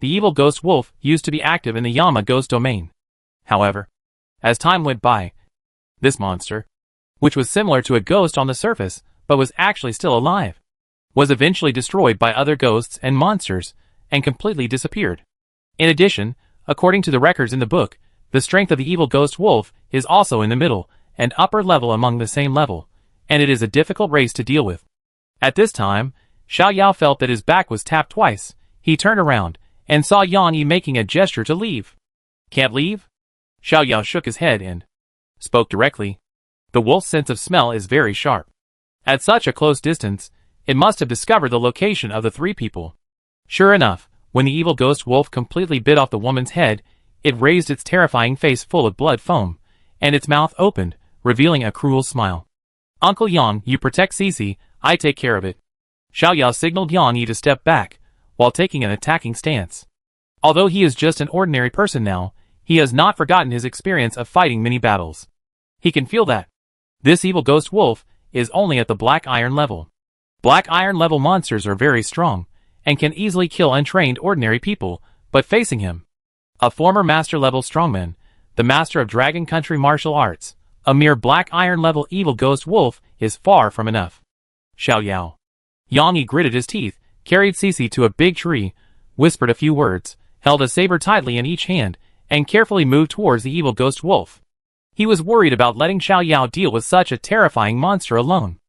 The evil ghost wolf used to be active in the Yama ghost domain. However, as time went by, this monster, which was similar to a ghost on the surface but was actually still alive, was eventually destroyed by other ghosts and monsters and completely disappeared. In addition, according to the records in the book, the strength of the evil ghost wolf is also in the middle and upper level among the same level, and it is a difficult race to deal with. At this time, Xiao Yao felt that his back was tapped twice. He turned around and saw Yang Yi making a gesture to leave. Can't leave? Xiao Yao shook his head and spoke directly. The wolf's sense of smell is very sharp. At such a close distance, it must have discovered the location of the three people. Sure enough, when the evil ghost wolf completely bit off the woman's head, it raised its terrifying face full of blood foam, and its mouth opened, revealing a cruel smile. Uncle Yang, you protect Cece, I take care of it. Xiao Yao signaled Yang Yi to step back, while taking an attacking stance. Although he is just an ordinary person now, he has not forgotten his experience of fighting many battles. He can feel that this evil ghost wolf is only at the black iron level. Black iron level monsters are very strong, and can easily kill untrained ordinary people, but facing him, a former master level strongman, the master of Dragon Country martial arts, a mere black iron level evil ghost wolf is far from enough. Xiao Yao. Yang Yi gritted his teeth, carried Cece to a big tree, whispered a few words, held a saber tightly in each hand, and carefully moved towards the evil ghost wolf. He was worried about letting Xiao Yao deal with such a terrifying monster alone.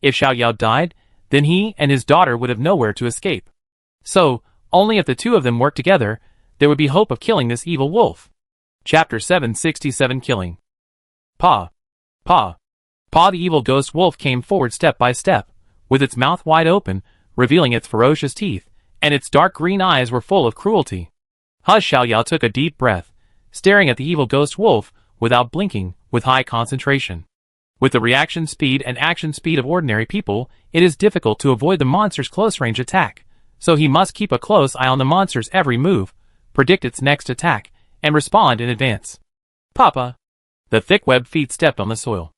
If Xiao Yao died, then he and his daughter would have nowhere to escape. So, only if the two of them worked together, there would be hope of killing this evil wolf. Chapter 767 Killing. Pa. Pa. Pa. The evil ghost wolf came forward step by step, with its mouth wide open, revealing its ferocious teeth, and its dark green eyes were full of cruelty. Hush. Xiao Yao took a deep breath, staring at the evil ghost wolf, without blinking, with high concentration. With the reaction speed and action speed of ordinary people, it is difficult to avoid the monster's close-range attack, so he must keep a close eye on the monster's every move, predict its next attack, and respond in advance. Papa. The thick-webbed feet stepped on the soil,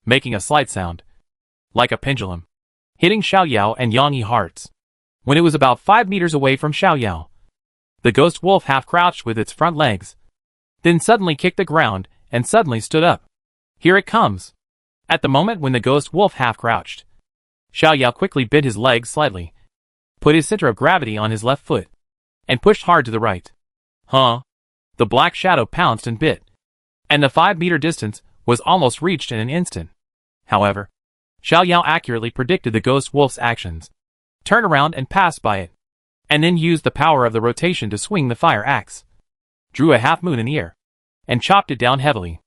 making a slight sound, like a pendulum, hitting Xiao Yao and Yang Yi hearts. When it was about 5 meters away from Xiao Yao, the ghost wolf half-crouched with its front legs, then suddenly kicked the ground and suddenly stood up. Here it comes. At the moment when the ghost wolf half-crouched, Xiao Yao quickly bent his legs slightly, put his center of gravity on his left foot, and pushed hard to the right. Huh? The black shadow pounced and bit, and the 5-meter distance was almost reached in an instant. However, Xiao Yao accurately predicted the ghost wolf's actions, turned around and passed by it, and then used the power of the rotation to swing the fire axe, drew a half-moon in the air, and chopped it down heavily.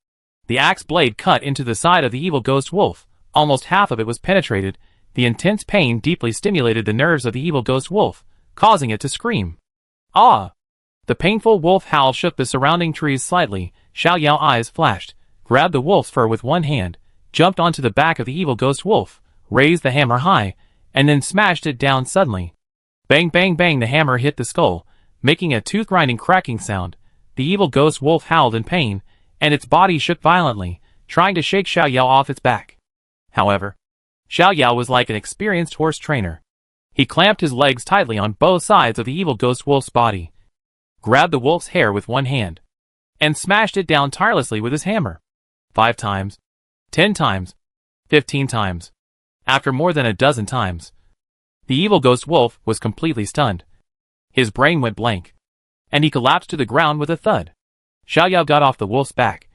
The axe blade cut into the side of the evil ghost wolf, almost half of it was penetrated. The intense pain deeply stimulated the nerves of the evil ghost wolf, causing it to scream. Ah! The painful wolf howl shook the surrounding trees slightly. Xiao Yao's eyes flashed, grabbed the wolf's fur with one hand, jumped onto the back of the evil ghost wolf, raised the hammer high, and then smashed it down suddenly. Bang bang bang, the hammer hit the skull, making a tooth-grinding cracking sound. The evil ghost wolf howled in pain, and its body shook violently, trying to shake Xiao Yao off its back. However, Xiao Yao was like an experienced horse trainer. He clamped his legs tightly on both sides of the evil ghost wolf's body, grabbed the wolf's hair with one hand, and smashed it down tirelessly with his hammer. 5 times, 10 times, 15 times. After more than a dozen times, the evil ghost wolf was completely stunned. His brain went blank, and he collapsed to the ground with a thud. Xiao Yao got off the wolf's back,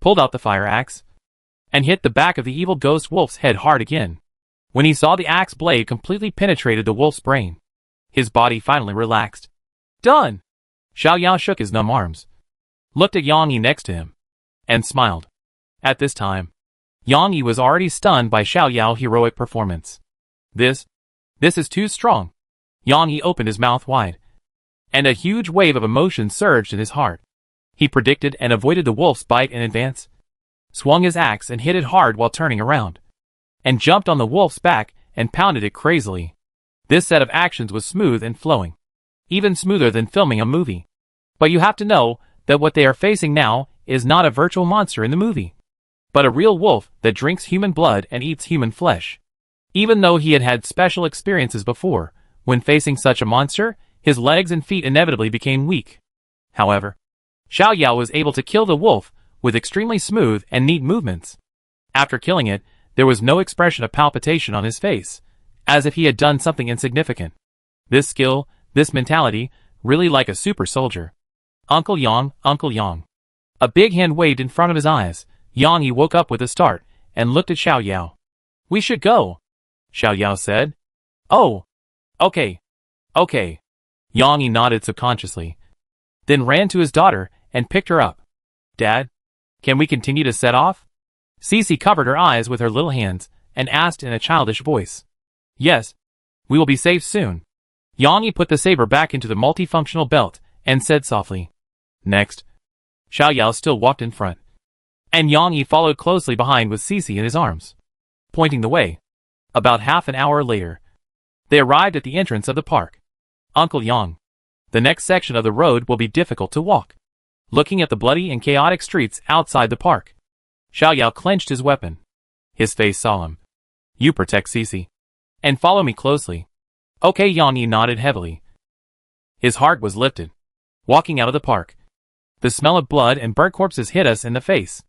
pulled out the fire axe, and hit the back of the evil ghost wolf's head hard again. When he saw the axe blade completely penetrated the wolf's brain, his body finally relaxed. Done! Xiao Yao shook his numb arms, looked at Yang Yi next to him, and smiled. At this time, Yang Yi was already stunned by Xiao Yao's heroic performance. This is too strong. Yang Yi opened his mouth wide, and a huge wave of emotion surged in his heart. He predicted and avoided the wolf's bite in advance, swung his axe and hit it hard while turning around, and jumped on the wolf's back and pounded it crazily. This set of actions was smooth and flowing. even smoother than filming a movie. But you have to know that what they are facing now is not a virtual monster in the movie, but a real wolf that drinks human blood and eats human flesh. Even though he had had special experiences before, when facing such a monster, his legs and feet inevitably became weak. However, Xiao Yao was able to kill the wolf with extremely smooth and neat movements. After killing it, there was no expression of palpitation on his face, as if he had done something insignificant. This skill, this mentality, really like a super soldier. Uncle Yang, Uncle Yang. A big hand waved in front of his eyes. Yang Yi woke up with a start and looked at Xiao Yao. We should go, Xiao Yao said. Oh, okay. Yang Yi nodded subconsciously, then ran to his daughter and picked her up. Dad, can we continue to set off? Cece covered her eyes with her little hands and asked in a childish voice. Yes, we will be safe soon. Yang Yi put the saber back into the multifunctional belt and said softly. Next. Xiao Yao still walked in front, and Yang Yi followed closely behind with Cece in his arms, pointing the way. About half an hour later, they arrived at the entrance of the park. Uncle Yang, the next section of the road will be difficult to walk. Looking at the bloody and chaotic streets outside the park, Xiao Yao clenched his weapon, his face solemn. You protect Cece, and follow me closely. Okay, Yang Yi nodded heavily. His heart was lifted. Walking out of the park, the smell of blood and burnt corpses hit us in the face.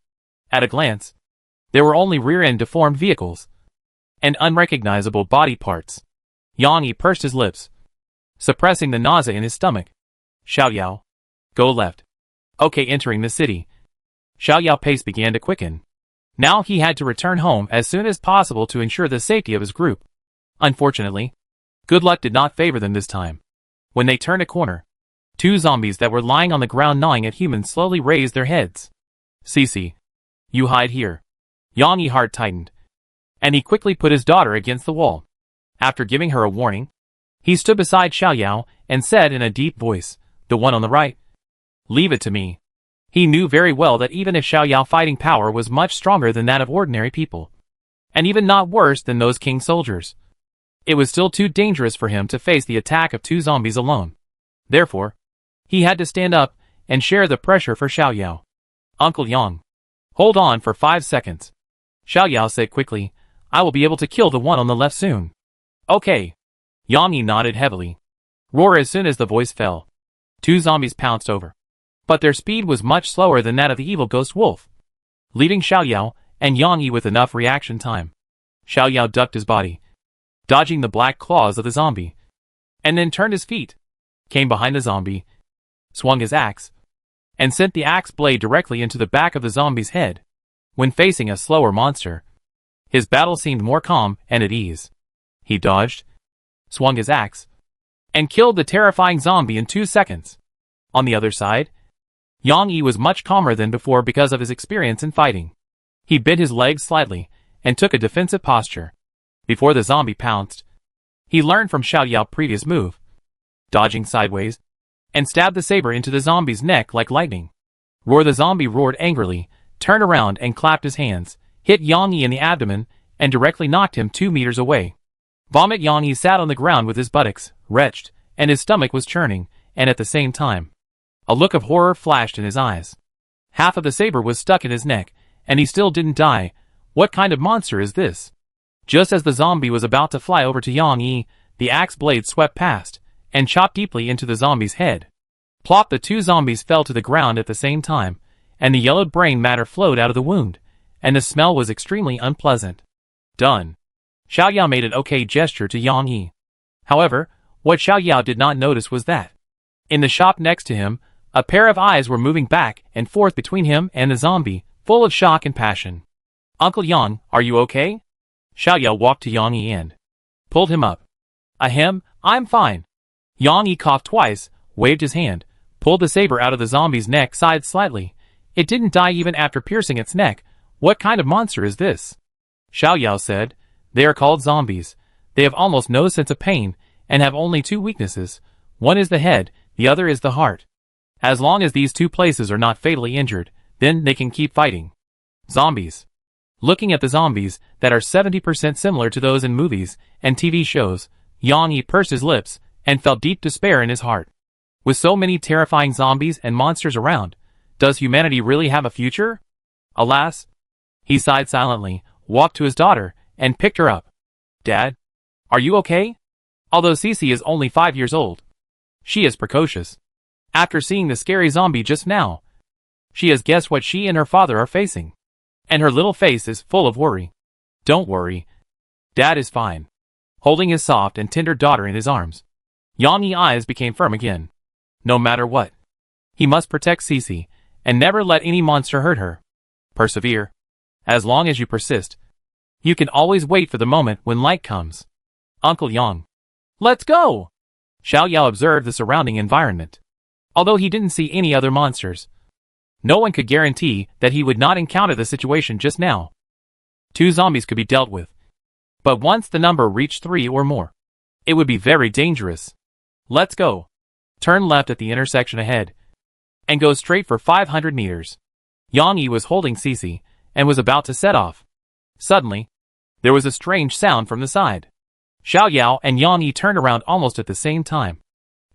At a glance, there were only rear-end deformed vehicles and unrecognizable body parts. Yang Yi pursed his lips, suppressing the nausea in his stomach. Xiao Yao, go left. Okay, entering the city, Xiao Yao's pace began to quicken. Now he had to return home as soon as possible to ensure the safety of his group. Unfortunately, good luck did not favor them this time. When they turned a corner, two zombies that were lying on the ground gnawing at humans slowly raised their heads. Cece, you hide here. Yang Yi's heart tightened, and he quickly put his daughter against the wall. After giving her a warning, he stood beside Xiao Yao and said in a deep voice, the one on the right. Leave it to me. He knew very well that even if Xiao Yao's fighting power was much stronger than that of ordinary people, and even not worse than those king soldiers, it was still too dangerous for him to face the attack of two zombies alone. Therefore, he had to stand up and share the pressure for Xiao Yao. Uncle Yang, hold on for 5 seconds. Xiao Yao said quickly, I will be able to kill the one on the left soon. Okay. Yang Yi nodded heavily. Roar as soon as the voice fell. Two zombies pounced over, but their speed was much slower than that of the evil ghost wolf, leaving Xiao Yao and Yang Yi with enough reaction time. Xiao Yao ducked his body, dodging the black claws of the zombie, and then turned his feet, came behind the zombie, swung his axe, and sent the axe blade directly into the back of the zombie's head. When facing a slower monster, his battle seemed more calm and at ease. He dodged, swung his axe, and killed the terrifying zombie in 2 seconds. On the other side, Yang Yi was much calmer than before because of his experience in fighting. He bent his legs slightly and took a defensive posture. Before the zombie pounced, he learned from Xiao Yao's previous move, dodging sideways, and stabbed the saber into the zombie's neck like lightning. Roar the zombie roared angrily, turned around and clapped his hands, hit Yang Yi in the abdomen, and directly knocked him 2 meters away. Vomit Yang Yi sat on the ground with his buttocks wrenched, and his stomach was churning, and at the same time, a look of horror flashed in his eyes. Half of the saber was stuck in his neck, and he still didn't die. What kind of monster is this? Just as the zombie was about to fly over to Yang Yi, the axe blade swept past, and chopped deeply into the zombie's head. Plop, the two zombies fell to the ground at the same time, and the yellowed brain matter flowed out of the wound, and the smell was extremely unpleasant. Done. Xiao Yao made an okay gesture to Yang Yi. However, what Xiao Yao did not notice was that, in the shop next to him, a pair of eyes were moving back and forth between him and the zombie, full of shock and passion. Uncle Yang, are you okay? Xiao Yao walked to Yang Yi and pulled him up. Ahem, I'm fine. Yang Yi coughed twice, waved his hand, pulled the saber out of the zombie's neck side slightly. It didn't die even after piercing its neck. What kind of monster is this? Xiao Yao said, they are called zombies. They have almost no sense of pain, and have only 2 weaknesses. One is the head, the other is the heart. As long as these 2 places are not fatally injured, then they can keep fighting. Zombies. Looking at the zombies that are 70% similar to those in movies and TV shows, Yang Yi pursed his lips and felt deep despair in his heart. With so many terrifying zombies and monsters around, does humanity really have a future? Alas. He sighed silently, walked to his daughter, and picked her up. Dad? Are you okay? Although Cece is only 5 years old, she is precocious. After seeing the scary zombie just now, she has guessed what she and her father are facing. And her little face is full of worry. Don't worry. Dad is fine. Holding his soft and tender daughter in his arms, Yang's eyes became firm again. No matter what, he must protect Cece, and never let any monster hurt her. Persevere. As long as you persist, you can always wait for the moment when light comes. Uncle Yang. Let's go! Xiao Yao observed the surrounding environment. Although he didn't see any other monsters, no one could guarantee that he would not encounter the situation just now. 2 zombies could be dealt with. But once the number reached 3 or more, it would be very dangerous. Let's go. Turn left at the intersection ahead, and go straight for 500 meters. Yang Yi was holding Cece, and was about to set off. Suddenly, there was a strange sound from the side. Xiao Yao and Yang Yi turned around almost at the same time,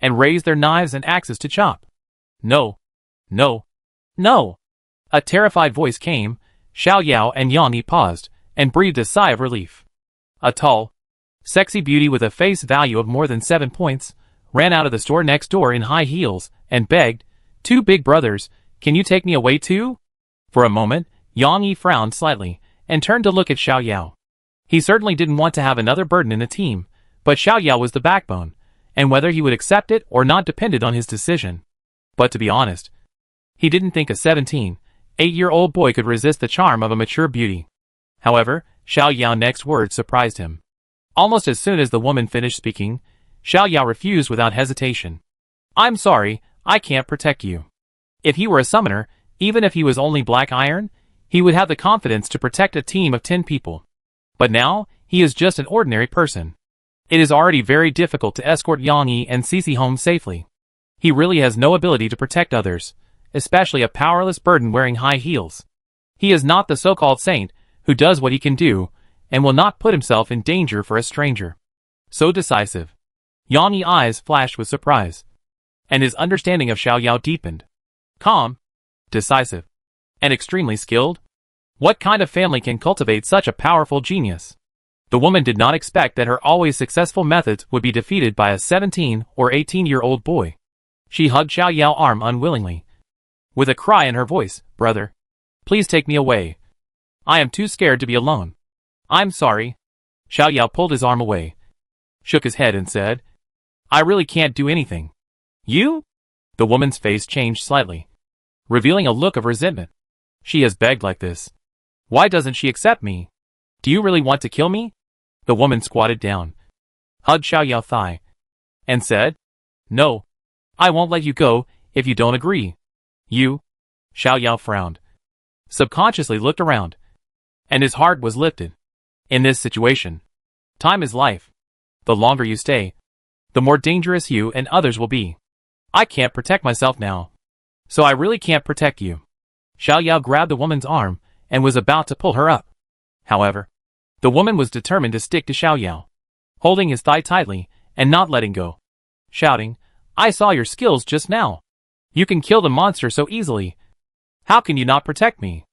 and raised their knives and axes to chop. No. No. No! A terrified voice came. Xiao Yao and Yang Yi paused, and breathed a sigh of relief. A tall, sexy beauty with a face value of more than 7 points, ran out of the store next door in high heels, and begged, 2 big brothers, can you take me away too? For a moment, Yang Yi frowned slightly, and turned to look at Xiao Yao. He certainly didn't want to have another burden in the team, but Xiao Yao was the backbone, and whether he would accept it or not depended on his decision. But to be honest, he didn't think a 17-8-year-old boy could resist the charm of a mature beauty. However, Xiao Yao's next words surprised him. Almost as soon as the woman finished speaking, Xiao Yao refused without hesitation. I'm sorry, I can't protect you. If he were a summoner, even if he was only black iron, he would have the confidence to protect a team of 10 people. But now, he is just an ordinary person. It is already very difficult to escort Yang Yi and Cece home safely. He really has no ability to protect others, especially a powerless burden wearing high heels. He is not the so-called saint, who does what he can do, and will not put himself in danger for a stranger. So decisive. Yang's eyes flashed with surprise, and his understanding of Xiao Yao deepened. Calm, decisive, and extremely skilled? What kind of family can cultivate such a powerful genius? The woman did not expect that her always successful methods would be defeated by a 17 or 18-year-old boy. She hugged Xiao Yao's arm unwillingly, with a cry in her voice, Brother, please take me away. I am too scared to be alone. I'm sorry. Xiao Yao pulled his arm away, shook his head and said, I really can't do anything. You? The woman's face changed slightly, revealing a look of resentment. She has begged like this. Why doesn't she accept me? Do you really want to kill me? The woman squatted down, hugged Xiao Yao's thigh, and said, No, I won't let you go if you don't agree. You? Xiao Yao frowned, subconsciously looked around, and his heart was lifted. In this situation, time is life. The longer you stay, the more dangerous you and others will be. I can't protect myself now, so I really can't protect you. Xiao Yao grabbed the woman's arm and was about to pull her up. However, the woman was determined to stick to Xiao Yao, holding his thigh tightly and not letting go, shouting, I saw your skills just now. You can kill the monster so easily. How can you not protect me?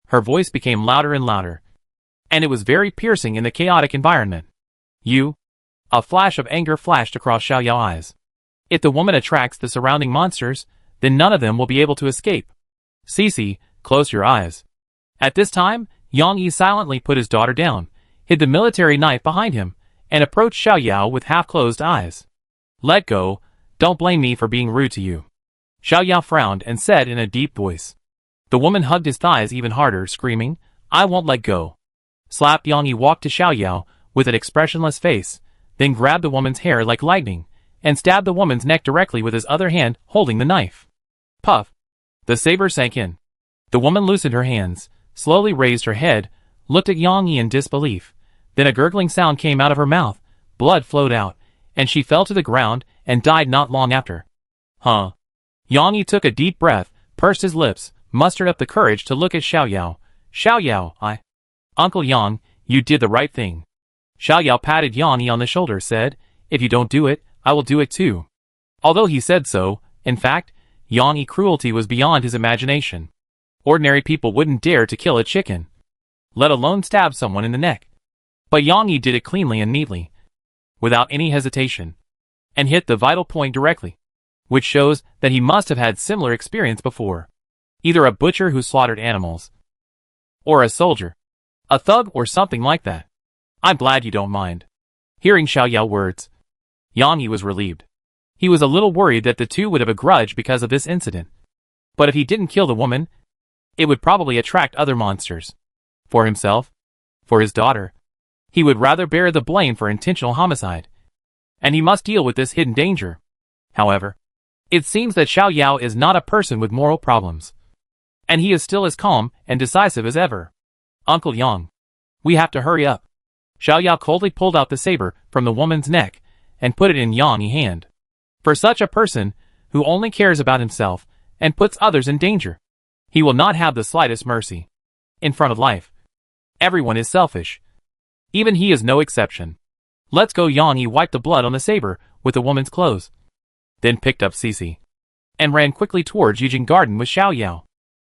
Her voice became louder and louder, and it was very piercing in the chaotic environment. You? A flash of anger flashed across Xiao Yao's eyes. If the woman attracts the surrounding monsters, then none of them will be able to escape. Cece, close your eyes. At this time, Yang Yi silently put his daughter down, hid the military knife behind him, and approached Xiao Yao with half-closed eyes. Let go. Don't blame me for being rude to you. Xiao Yao frowned and said in a deep voice. The woman hugged his thighs even harder, screaming, I won't let go. Slap. Yang Yi walked to Xiao Yao with an expressionless face, then grabbed the woman's hair like lightning, and stabbed the woman's neck directly with his other hand holding the knife. Puff. The saber sank in. The woman loosened her hands, slowly raised her head, looked at Yang Yi in disbelief. Then a gurgling sound came out of her mouth, blood flowed out, and she fell to the ground and died not long after. Huh? Yang Yi took a deep breath, pursed his lips, mustered up the courage to look at Xiao Yao. Xiao Yao, Uncle Yang, you did the right thing. Xiao Yao patted Yang Yi on the shoulder, said, If you don't do it, I will do it too. Although he said so, in fact, Yang Yi cruelty was beyond his imagination. Ordinary people wouldn't dare to kill a chicken, let alone stab someone in the neck. But Yang Yi did it cleanly and neatly, without any hesitation, and hit the vital point directly, which shows that he must have had similar experience before. Either a butcher who slaughtered animals, or a soldier, a thug or something like that. I'm glad you don't mind. Hearing Xiao Yao's words, Yang Yi was relieved. He was a little worried that the two would have a grudge because of this incident. But if he didn't kill the woman, it would probably attract other monsters. For himself, for his daughter, he would rather bear the blame for intentional homicide. And he must deal with this hidden danger. However, it seems that Xiao Yao is not a person with moral problems. And he is still as calm and decisive as ever. Uncle Yang, we have to hurry up. Xiao Yao coldly pulled out the saber from the woman's neck and put it in Yang Yi's hand. For such a person, who only cares about himself and puts others in danger, he will not have the slightest mercy. In front of life, everyone is selfish. Even he is no exception. Let's go. Yang Yi wiped the blood on the saber with the woman's clothes, then picked up Cici, and ran quickly towards Yijing Garden with Xiao Yao.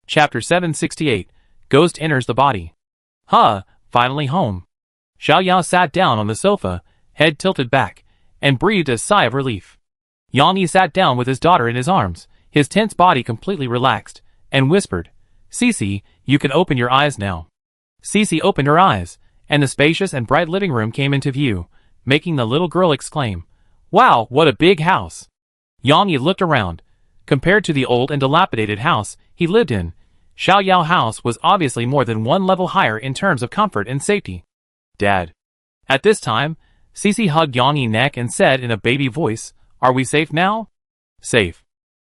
Chapter 768, Ghost Enters the Body. Finally home. Xiao Yao sat down on the sofa, head tilted back, and breathed a sigh of relief. Yang Yi sat down with his daughter in his arms, his tense body completely relaxed, and whispered, Cici, you can open your eyes now. Cici opened her eyes, and the spacious and bright living room came into view, making the little girl exclaim, Wow, what a big house! Yang Yi looked around. Compared to the old and dilapidated house he lived in, Xiao Yao's house was obviously more than one level higher in terms of comfort and safety. Dad. At this time, Cici hugged Yang Yi's neck and said in a baby voice, Are we safe now? Safe.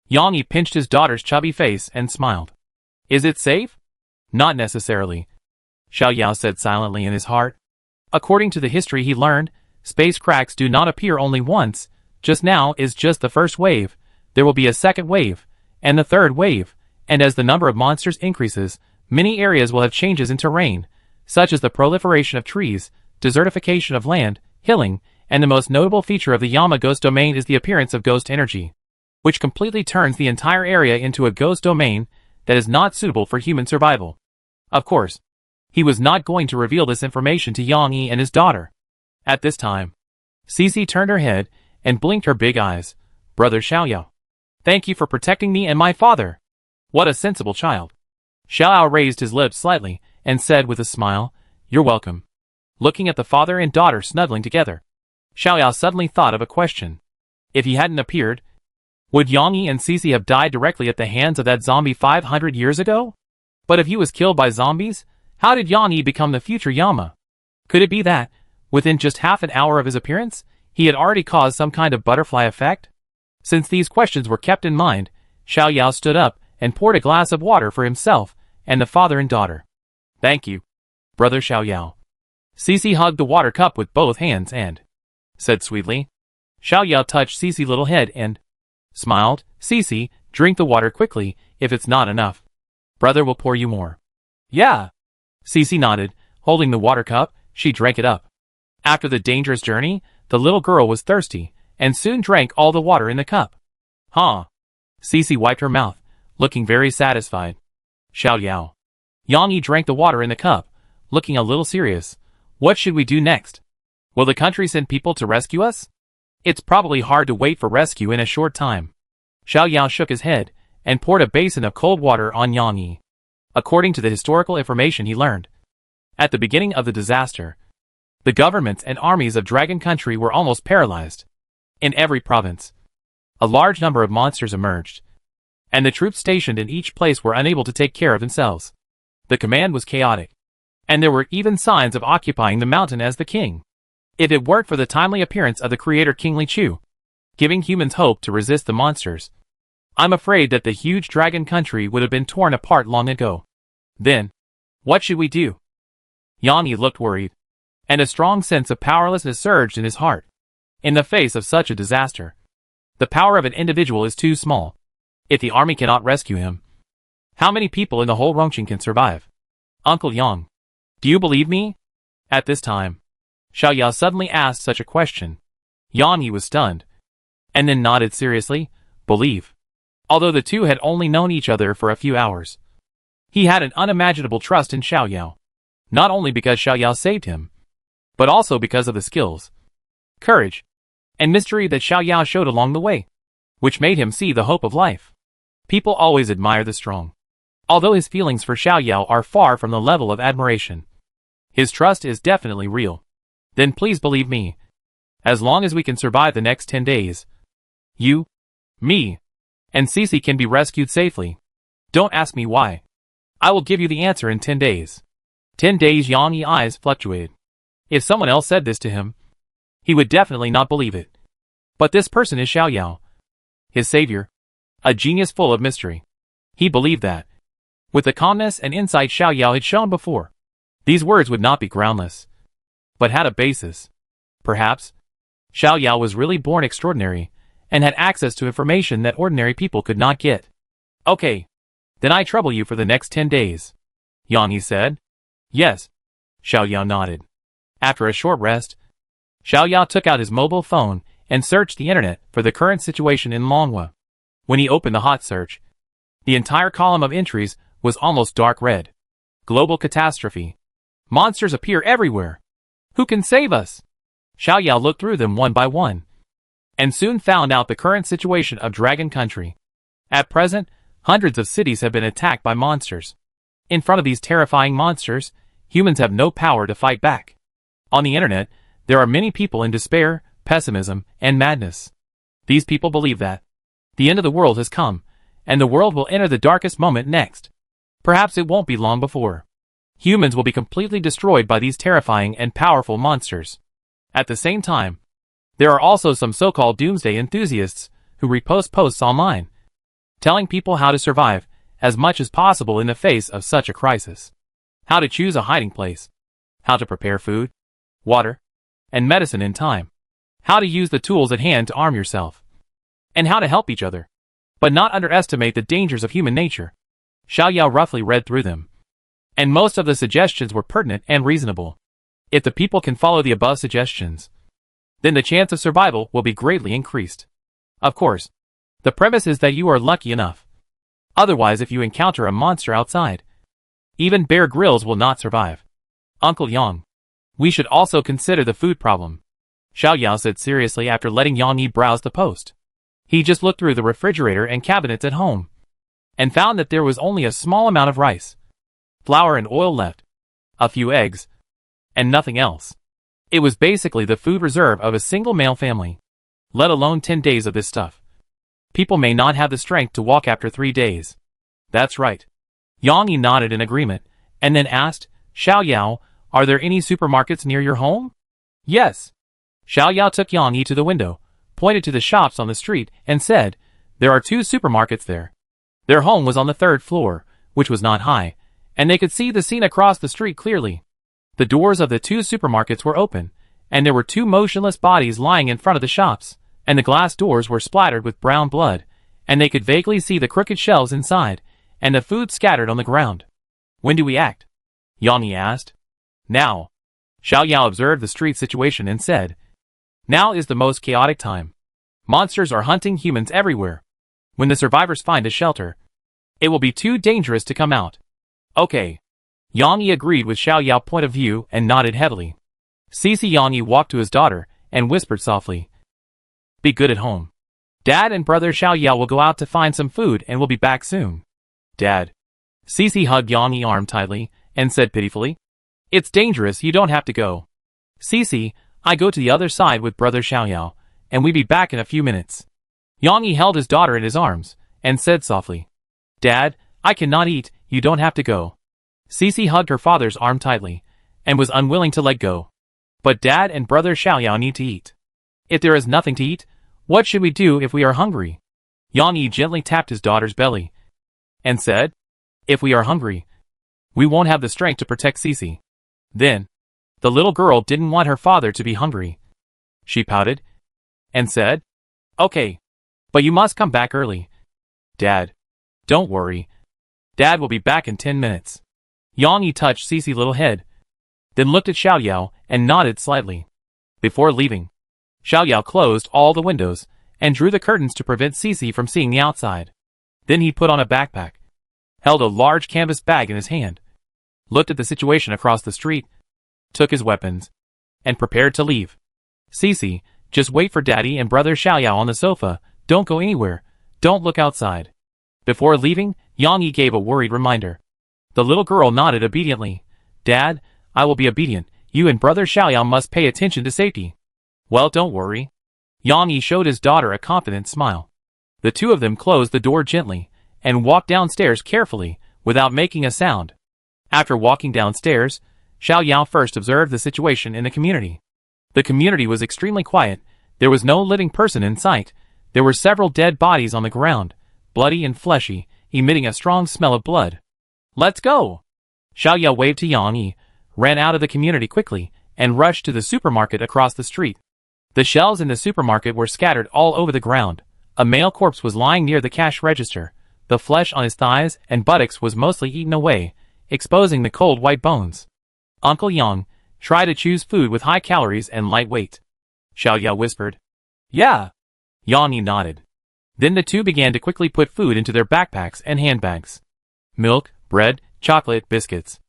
Yang Yi pinched his daughter's chubby face and smiled. Is it safe? Not necessarily, Xiao Yao said silently in his heart. According to the history he learned, space cracks do not appear only once. Just now is just the first wave. There will be a second wave, and the third wave, and as the number of monsters increases, many areas will have changes in terrain, such as the proliferation of trees, desertification of land, hilling, and the most notable feature of the Yama ghost domain is the appearance of ghost energy, which completely turns the entire area into a ghost domain that is not suitable for human survival. Of course, he was not going to reveal this information to Yang Yi and his daughter. At this time, Cici turned her head and blinked her big eyes. Brother Xiao Yao, thank you for protecting me and my father. What a sensible child. Xiao Yao raised his lips slightly and said with a smile, You're welcome. Looking at the father and daughter snuggling together, Xiao Yao suddenly thought of a question. If he hadn't appeared, would Yang Yi and Cici have died directly at the hands of that zombie 500 years ago? But if he was killed by zombies, how did Yang Yi become the future Yama? Could it be that, within just half an hour of his appearance, he had already caused some kind of butterfly effect? Since these questions were kept in mind, Xiao Yao stood up and poured a glass of water for himself and the father and daughter. Thank you, Brother Xiao Yao. Cici hugged the water cup with both hands and said sweetly. Xiao Yao touched Cici's little head and smiled. Cici, drink the water quickly, if it's not enough. Brother will pour you more. Yeah. Cici nodded, holding the water cup, she drank it up. After the dangerous journey, the little girl was thirsty, and soon drank all the water in the cup. Cici wiped her mouth, looking very satisfied. Xiao Yao. Yang Yi drank the water in the cup, looking a little serious. What should we do next? Will the country send people to rescue us? It's probably hard to wait for rescue in a short time. Xiao Yao shook his head, and poured a basin of cold water on Yang Yi. According to the historical information he learned, at the beginning of the disaster, the governments and armies of Dragon Country were almost paralyzed. In every province, a large number of monsters emerged, and the troops stationed in each place were unable to take care of themselves. The command was chaotic, and there were even signs of occupying the mountain as the king. If it weren't for the timely appearance of the creator King Li Chu, giving humans hope to resist the monsters, I'm afraid that the huge Dragon Country would have been torn apart long ago. Then, what should we do? Yang Yi looked worried, and a strong sense of powerlessness surged in his heart. In the face of such a disaster, the power of an individual is too small. If the army cannot rescue him, how many people in the whole Rongqing can survive? Uncle Yang, do you believe me? At this time, Xiao Yao suddenly asked such a question. Yang Yi was stunned. and then nodded seriously. Believe. Although the two had only known each other for a few hours, he had an unimaginable trust in Xiaoyao. Not only because Xiaoyao saved him, but also because of the skills, courage, and mystery that Xiaoyao showed along the way, which made him see the hope of life. People always admire the strong. Although his feelings for Xiaoyao are far from the level of admiration, his trust is definitely real. Then please believe me. As long as we can survive the next 10 days, you, me, and Cici can be rescued safely. Don't ask me why. I will give you the answer in 10 days. 10 days. Yang Yi's eyes fluctuated. If someone else said this to him, he would definitely not believe it. But this person is Xiaoyao, his savior, a genius full of mystery. He believed that, with the calmness and insight Xiaoyao had shown before, these words would not be groundless, but had a basis. Perhaps Xiaoyao was really born extraordinary, and had access to information that ordinary people could not get. Okay. Then I trouble you for the next 10 days. Yang Yi said. Yes. Xiaoyao nodded. After a short rest, Xiaoyao took out his mobile phone and searched the internet for the current situation in Longhua. When he opened the hot search, the entire column of entries was almost dark red. Global catastrophe. Monsters appear everywhere. Who can save us? Xiaoyao looked through them one by one, and soon found out the current situation of Dragon Country. At present, hundreds of cities have been attacked by monsters. In front of these terrifying monsters, humans have no power to fight back. On the internet, there are many people in despair, pessimism, and madness. These people believe that the end of the world has come, and the world will enter the darkest moment next. Perhaps it won't be long before humans will be completely destroyed by these terrifying and powerful monsters. At the same time, there are also some so-called doomsday enthusiasts who repost posts online, telling people how to survive as much as possible in the face of such a crisis. How to choose a hiding place, how to prepare food, water, and medicine in time, how to use the tools at hand to arm yourself, and how to help each other, but not underestimate the dangers of human nature. Xiaoyao roughly read through them, and most of the suggestions were pertinent and reasonable. If the people can follow the above suggestions, then the chance of survival will be greatly increased. Of course, the premise is that you are lucky enough. Otherwise, if you encounter a monster outside, even Bear Grylls will not survive. Uncle Yang, we should also consider the food problem, Xiaoyao said seriously after letting Yang Yi browse the post. He just looked through the refrigerator and cabinets at home, and found that there was only a small amount of rice, flour and oil left, a few eggs, and nothing else. It was basically the food reserve of a single male family, let alone 10 days of this stuff. People may not have the strength to walk after 3 days. That's right. Yang Yi nodded in agreement, and then asked, Xiaoyao, are there any supermarkets near your home? Yes. Xiaoyao took Yang Yi to the window, pointed to the shops on the street, and said, there are 2 supermarkets there. Their home was on the 3rd floor, which was not high, and they could see the scene across the street clearly. The doors of the 2 supermarkets were open, and there were 2 motionless bodies lying in front of the shops, and the glass doors were splattered with brown blood, and they could vaguely see the crooked shelves inside, and the food scattered on the ground. When do we act? Yang Yi asked. Now. Xiaoyao observed the street situation and said, now is the most chaotic time. Monsters are hunting humans everywhere. When the survivors find a shelter, it will be too dangerous to come out. Okay. Yang Yi agreed with Xiaoyao's point of view and nodded heavily. Cici. Yang Yi walked to his daughter and whispered softly, be good at home. Dad and brother Xiaoyao will go out to find some food and will be back soon. Dad. Cici hugged Yang Yi's arm tightly and said pitifully, it's dangerous, you don't have to go. Cici, I go to the other side with brother Xiaoyao, and we be back in a few minutes. Yang Yi held his daughter in his arms and said softly, Dad, I cannot eat, you don't have to go. Cici hugged her father's arm tightly and was unwilling to let go. But Dad and brother Xiaoyao need to eat. If there is nothing to eat, what should we do if we are hungry? Yang Yi gently tapped his daughter's belly and said, if we are hungry, we won't have the strength to protect Cici. Then, the little girl didn't want her father to be hungry. She pouted and said, okay, but you must come back early. Dad, don't worry. Dad will be back in 10 minutes. Yang Yi touched Cici's little head, then looked at Xiaoyao and nodded slightly. Before leaving, Xiaoyao closed all the windows and drew the curtains to prevent Cece from seeing the outside. Then he put on a backpack, held a large canvas bag in his hand, looked at the situation across the street, took his weapons, and prepared to leave. Cece, just wait for Daddy and Brother Xiaoyao on the sofa, don't go anywhere, don't look outside. Before leaving, Yang Yi gave a worried reminder. The little girl nodded obediently. Dad, I will be obedient, you and Brother Xiaoyao must pay attention to safety. Well, don't worry. Yang Yi showed his daughter a confident smile. The two of them closed the door gently, and walked downstairs carefully, without making a sound. After walking downstairs, Xiaoyao first observed the situation in the community. The community was extremely quiet, there was no living person in sight, there were several dead bodies on the ground, bloody and fleshy, emitting a strong smell of blood. Let's go! Xiaoyao waved to Yang Yi, ran out of the community quickly, and rushed to the supermarket across the street. The shelves in the supermarket were scattered all over the ground. A male corpse was lying near the cash register. The flesh on his thighs and buttocks was mostly eaten away, exposing the cold white bones. Uncle Yang, try to choose food with high calories and light weight. Xiaoyao whispered. Yeah. Yang Yi nodded. Then the two began to quickly put food into their backpacks and handbags. Milk, bread, chocolate, biscuits.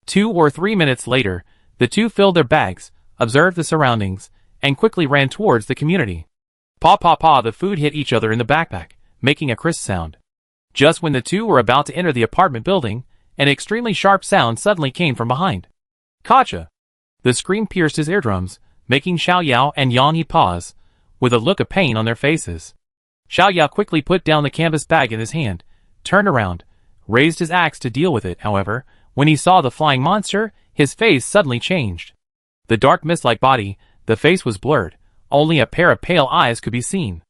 2 or 3 minutes later, the two filled their bags, observed the surroundings, and quickly ran towards the community. Paw paw paw, the food hit each other in the backpack, making a crisp sound. Just when the two were about to enter the apartment building, an extremely sharp sound suddenly came from behind. Gotcha! The scream pierced his eardrums, making Xiaoyao and Yang Yi pause, with a look of pain on their faces. Xiaoyao quickly put down the canvas bag in his hand, turned around, raised his axe to deal with it. However, when he saw the flying monster, his face suddenly changed. The dark mist-like body, the face was blurred, only a pair of pale eyes could be seen.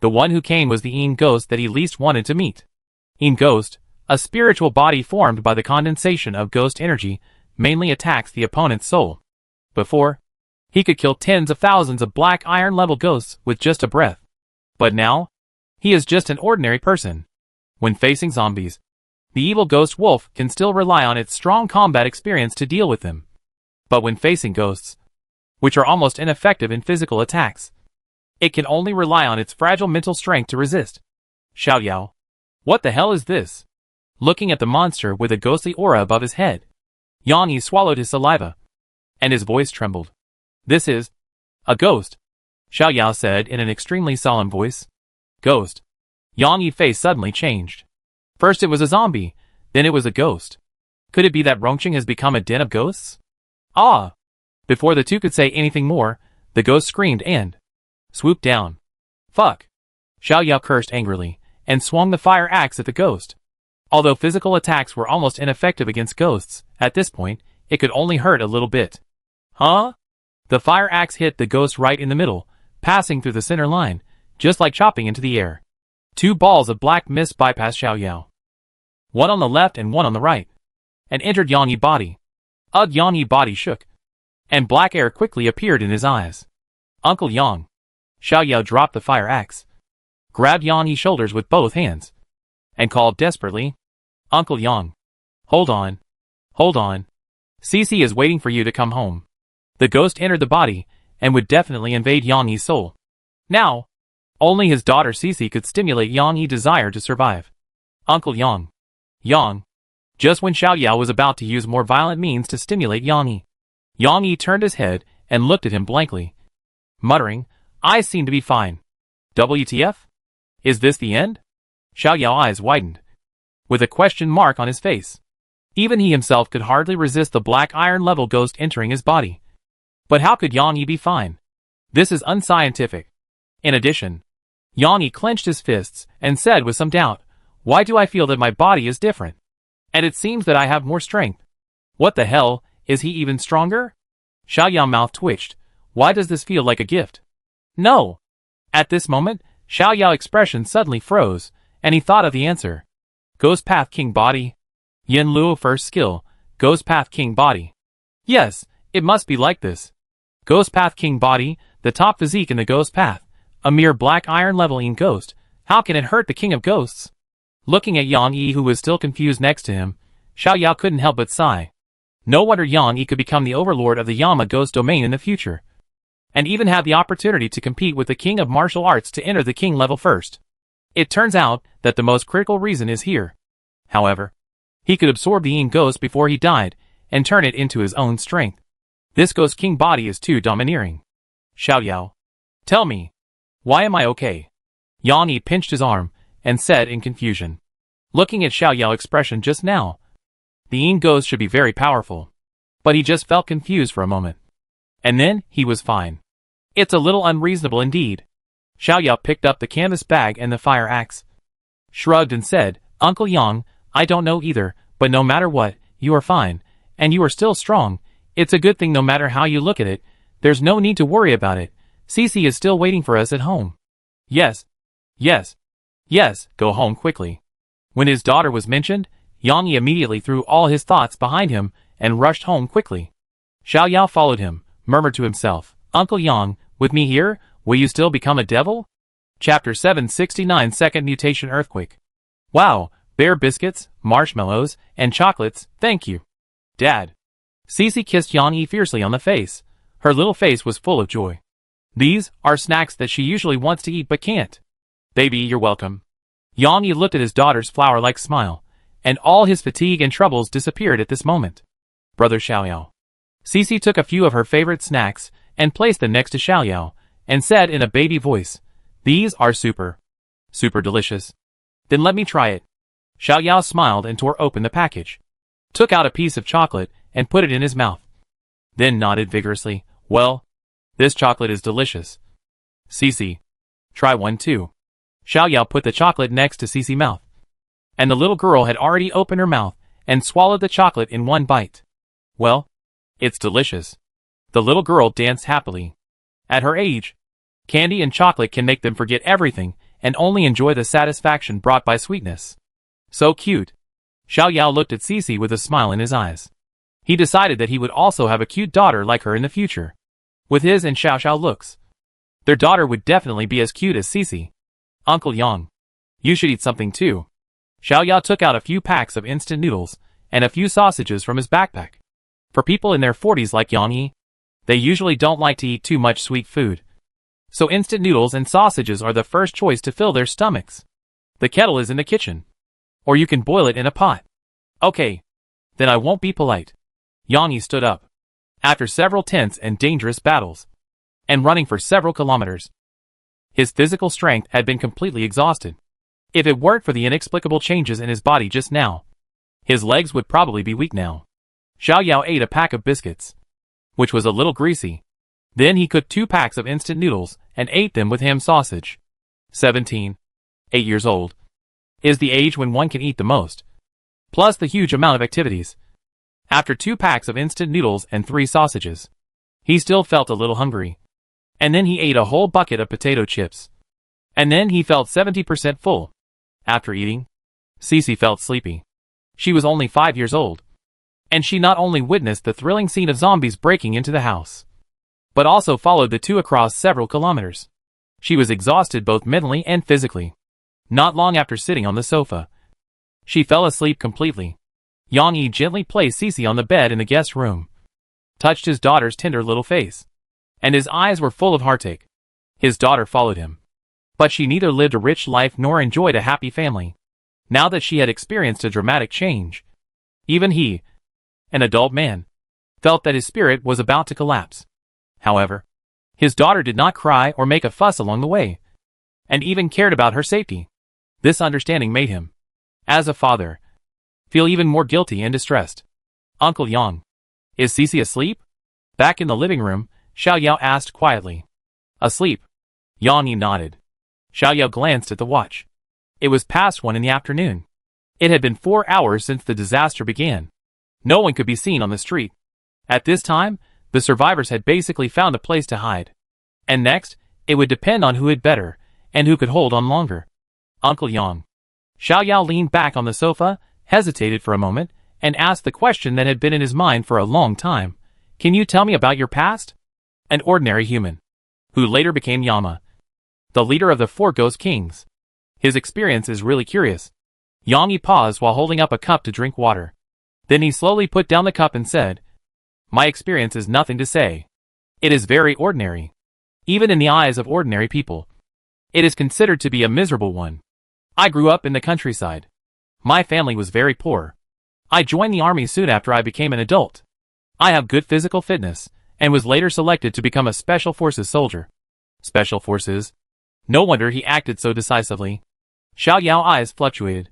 The one who came was the Yin ghost that he least wanted to meet. Yin ghost, a spiritual body formed by the condensation of ghost energy, mainly attacks the opponent's soul. Before, he could kill tens of thousands of black iron-level ghosts with just a breath. But now, he is just an ordinary person. When facing zombies, the evil ghost wolf can still rely on its strong combat experience to deal with them. But when facing ghosts, which are almost ineffective in physical attacks, it can only rely on its fragile mental strength to resist. Xiaoyao. What the hell is this? Looking at the monster with a ghostly aura above his head, Yang Yi swallowed his saliva, and his voice trembled. This is a ghost, Xiaoyao said in an extremely solemn voice. Ghost. Yang Yi's face suddenly changed. First it was a zombie, then it was a ghost. Could it be that Rongqing has become a den of ghosts? Ah! Before the two could say anything more, the ghost screamed and swooped down. Fuck! Xiaoyao cursed angrily, and swung the fire axe at the ghost. Although physical attacks were almost ineffective against ghosts, at this point, it could only hurt a little bit. Huh? The fire axe hit the ghost right in the middle, passing through the center line, just like chopping into the air. 2 balls of black mist bypassed Xiaoyao. One on the left and one on the right, and entered Yang Yi's body. Yang Yi's body shook, and black air quickly appeared in his eyes. Uncle Yang. Xiaoyao dropped the fire axe, grabbed Yang Yi's shoulders with both hands, and called desperately, Uncle Yang. Hold on. Hold on. Cece is waiting for you to come home. The ghost entered the body, and would definitely invade Yang Yi's soul. Now, only his daughter Cece could stimulate Yang Yi's desire to survive. Uncle Yang. Yang. Just when Xiaoyao was about to use more violent means to stimulate Yang Yi turned his head and looked at him blankly, muttering, I seem to be fine. WTF? Is this the end? Xiaoyao's eyes widened, with a question mark on his face. Even he himself could hardly resist the black iron-level ghost entering his body. But how could Yang Yi be fine? This is unscientific. In addition, Yang Yi clenched his fists and said with some doubt, why do I feel that my body is different? And it seems that I have more strength. What the hell, is he even stronger? Xiaoyao's mouth twitched. Why does this feel like a gift? No. At this moment, Xiaoyao's expression suddenly froze, and he thought of the answer. Ghost Path King Body. Yin Luo first skill, Ghost Path King Body. Yes, it must be like this. Ghost Path King Body, the top physique in the Ghost Path, a mere black iron leveling ghost. How can it hurt the King of Ghosts? Looking at Yang Yi, who was still confused next to him, Xiaoyao couldn't help but sigh. No wonder Yang Yi could become the overlord of the Yama ghost domain in the future. and even had the opportunity to compete with the king of martial arts to enter the king level first. It turns out that the most critical reason is here. However, he could absorb the Yin Ghost before he died and turn it into his own strength. This Ghost King body is too domineering. Xiaoyao, tell me, why am I okay? Yang Yi pinched his arm and said in confusion. Looking at Xiaoyao's expression just now, the Yin Ghost should be very powerful. But he just felt confused for a moment. And then, he was fine. It's a little unreasonable indeed. Xiaoyao picked up the canvas bag and the fire axe, shrugged and said, Uncle Yang, I don't know either, but no matter what, you are fine, and you are still strong. It's a good thing no matter how you look at it. There's no need to worry about it. Cici is still waiting for us at home. Yes. Yes. Yes, go home quickly. When his daughter was mentioned, Yang Yi immediately threw all his thoughts behind him and rushed home quickly. Xiaoyao followed him, murmured to himself, Uncle Yang, with me here, will you still become a devil? Chapter 769 Second Mutation Earthquake. Wow, bear biscuits, marshmallows, and chocolates, thank you. Dad. Cici kissed Yang Yi fiercely on the face. Her little face was full of joy. These are snacks that she usually wants to eat but can't. Baby, you're welcome. Yang Yi looked at his daughter's flower-like smile, and all his fatigue and troubles disappeared at this moment. Brother Xiaoyao. Cici took a few of her favorite snacks and placed them next to Xiaoyao, and said in a baby voice, These are super delicious. Then let me try it. Xiaoyao smiled and tore open the package, took out a piece of chocolate and put it in his mouth, then nodded vigorously. Well, this chocolate is delicious. Cici, try one too. Xiaoyao put the chocolate next to Cici's mouth, and the little girl had already opened her mouth and swallowed the chocolate in one bite. Well, it's delicious. The little girl danced happily. At her age, candy and chocolate can make them forget everything and only enjoy the satisfaction brought by sweetness. So cute. Xiaoyao looked at Cici with a smile in his eyes. He decided that he would also have a cute daughter like her in the future. With his and Xiaoxiao looks, their daughter would definitely be as cute as Cici. Uncle Yang, you should eat something too. Xiaoyao took out a few packs of instant noodles and a few sausages from his backpack. For people in their 40s like Yang Yi, they usually don't like to eat too much sweet food. So instant noodles and sausages are the first choice to fill their stomachs. The kettle is in the kitchen. Or you can boil it in a pot. Okay. Then I won't be polite. Yang Yi stood up. After several tense and dangerous battles, and running for several kilometers, his physical strength had been completely exhausted. If it weren't for the inexplicable changes in his body just now, his legs would probably be weak now. Xiaoyao ate a pack of biscuits, which was a little greasy. Then he cooked 2 packs of instant noodles and ate them with ham sausage. 17. 8 years old is the age when one can eat the most, plus the huge amount of activities. After 2 packs of instant noodles and 3 sausages, he still felt a little hungry. And then he ate a whole bucket of potato chips. And then he felt 70% full. After eating, Cici felt sleepy. She was only 5 years old, and she not only witnessed the thrilling scene of zombies breaking into the house, but also followed the 2 across several kilometers. She was exhausted both mentally and physically. Not long after sitting on the sofa, she fell asleep completely. Yang Yi gently placed Cici on the bed in the guest room, touched his daughter's tender little face, and his eyes were full of heartache. His daughter followed him, but she neither lived a rich life nor enjoyed a happy family. Now that she had experienced a dramatic change, even he, an adult man, felt that his spirit was about to collapse. However, his daughter did not cry or make a fuss along the way, and even cared about her safety. This understanding made him, as a father, feel even more guilty and distressed. Uncle Yang, is Cici asleep? Back in the living room, Xiaoyao asked quietly. Asleep? Yang Yi nodded. Xiaoyao glanced at the watch. It was past 1 in the afternoon. It had been 4 hours since the disaster began. No one could be seen on the street. At this time, the survivors had basically found a place to hide. And next, it would depend on who had better, and who could hold on longer. Uncle Yang. Xiaoyao leaned back on the sofa, hesitated for a moment, and asked the question that had been in his mind for a long time. Can you tell me about your past? An ordinary human, who later became Yama, the leader of the 4 Ghost Kings. His experience is really curious. Yang Yi paused while holding up a cup to drink water. Then he slowly put down the cup and said, My experience is nothing to say. It is very ordinary. Even in the eyes of ordinary people, it is considered to be a miserable one. I grew up in the countryside. My family was very poor. I joined the army soon after I became an adult. I have good physical fitness, and was later selected to become a Special Forces soldier. Special Forces? No wonder he acted so decisively. Xiao Yao's eyes fluctuated,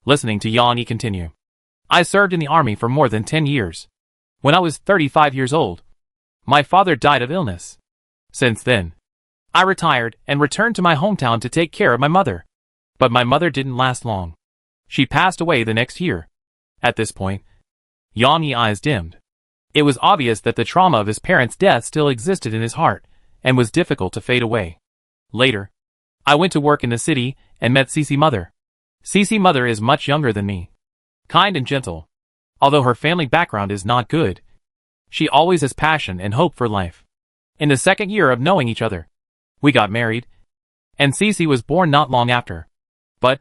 listening to Yang Yi continue. I served in the army for more than 10 years. When I was 35 years old, my father died of illness. Since then, I retired and returned to my hometown to take care of my mother. But my mother didn't last long. She passed away the next year. At this point, Yang Yi's eyes dimmed. It was obvious that the trauma of his parents' death still existed in his heart, and was difficult to fade away. Later, I went to work in the city and met Cece's mother. Cece's mother is much younger than me. Kind and gentle. Although her family background is not good, she always has passion and hope for life. In the second year of knowing each other, we got married, and Cece was born not long after. But,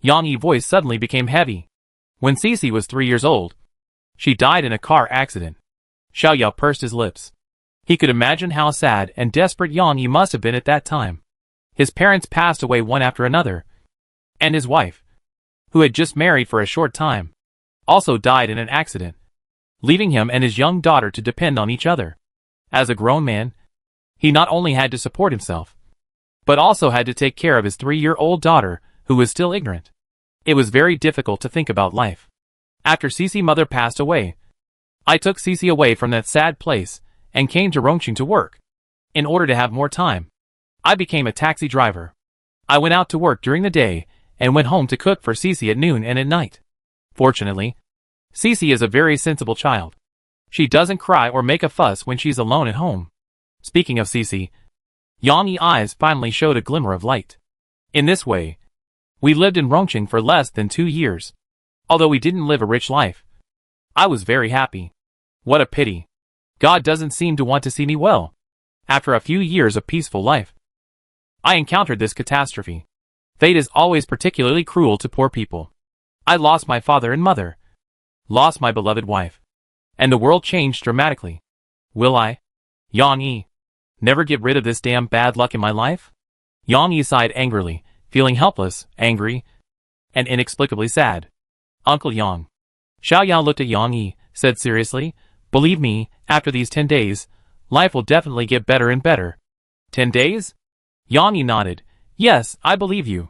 Yang Yi's voice suddenly became heavy. When Cece was 3 years old, she died in a car accident. Xiao Yao pursed his lips. He could imagine how sad and desperate Yang Yi must have been at that time. His parents passed away one after another, and his wife, who had just married for a short time, also died in an accident, leaving him and his young daughter to depend on each other. As a grown man, he not only had to support himself, but also had to take care of his 3-year-old daughter, who was still ignorant. It was very difficult to think about life. After Cece's mother passed away, I took Cece away from that sad place and came to Rongqing to work. In order to have more time, I became a taxi driver. I went out to work during the day and went home to cook for Cece at noon and at night. Fortunately, Cece is a very sensible child. She doesn't cry or make a fuss when she's alone at home. Speaking of Cece, Yang Yi's eyes finally showed a glimmer of light. In this way, we lived in Rongqing for less than 2 years. Although we didn't live a rich life, I was very happy. What a pity. God doesn't seem to want to see me well. After a few years of peaceful life, I encountered this catastrophe. Fate is always particularly cruel to poor people. I lost my father and mother, lost my beloved wife, and the world changed dramatically. Will I, Yang Yi, never get rid of this damn bad luck in my life? Yang Yi sighed angrily, feeling helpless, angry, and inexplicably sad. Uncle Yang. Xiao Yao looked at Yang Yi, said seriously, believe me, after these 10 days, life will definitely get better and better. 10 days? Yang Yi nodded. Yes, I believe you.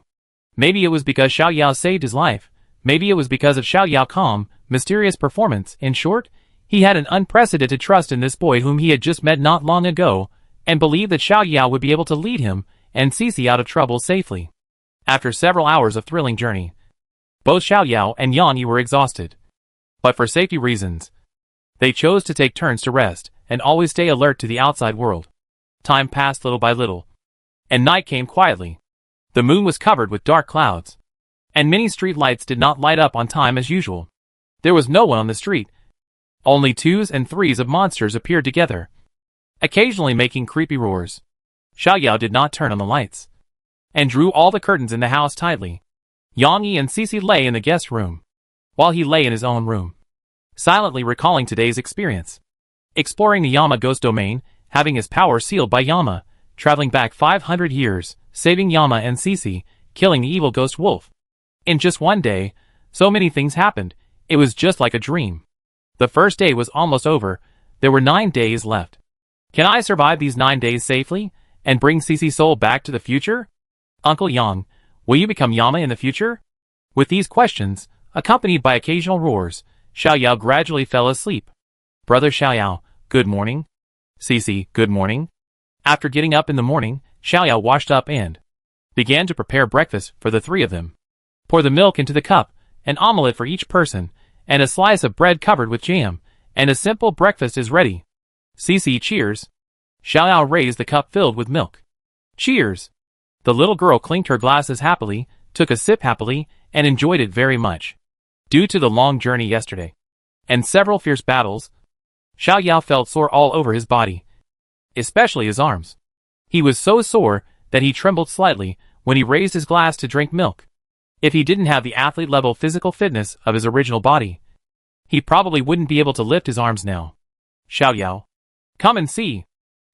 Maybe it was because Xiao Yao saved his life. Maybe it was because of Xiao Yao's calm, mysterious performance. In short, he had an unprecedented trust in this boy whom he had just met not long ago, and believed that Xiao Yao would be able to lead him and Cece out of trouble safely. After several hours of thrilling journey, both Xiao Yao and Yang Yi were exhausted. But for safety reasons, they chose to take turns to rest and always stay alert to the outside world. Time passed little by little, and night came quietly. The moon was covered with dark clouds, and many street lights did not light up on time as usual. There was no one on the street. Only 2s and 3s of monsters appeared together, occasionally making creepy roars. Xiao Yao did not turn on the lights, and drew all the curtains in the house tightly. Yang Yi and Cece lay in the guest room, while he lay in his own room, silently recalling today's experience. Exploring the Yama ghost domain, having his power sealed by Yama, traveling back 500 years, saving Yama and Cece, killing the evil ghost wolf. In just one day, so many things happened, it was just like a dream. The first day was almost over, there were 9 days left. Can I survive these 9 days safely, and bring Cece's soul back to the future? Uncle Yang, will you become Yama in the future? With these questions, accompanied by occasional roars, Xiao Yao gradually fell asleep. Brother Xiao Yao, good morning. Cece, good morning. After getting up in the morning, Xiao Yao washed up and began to prepare breakfast for the 3 of them. Pour the milk into the cup, an omelette for each person, and a slice of bread covered with jam, and a simple breakfast is ready. Cece, cheers. Xiao Yao raised the cup filled with milk. Cheers. The little girl clinked her glasses happily, took a sip happily, and enjoyed it very much. Due to the long journey yesterday, and several fierce battles, Xiao Yao felt sore all over his body, especially his arms. He was so sore that he trembled slightly when he raised his glass to drink milk. If he didn't have the athlete-level physical fitness of his original body, he probably wouldn't be able to lift his arms now. Xiao Yao, come and see.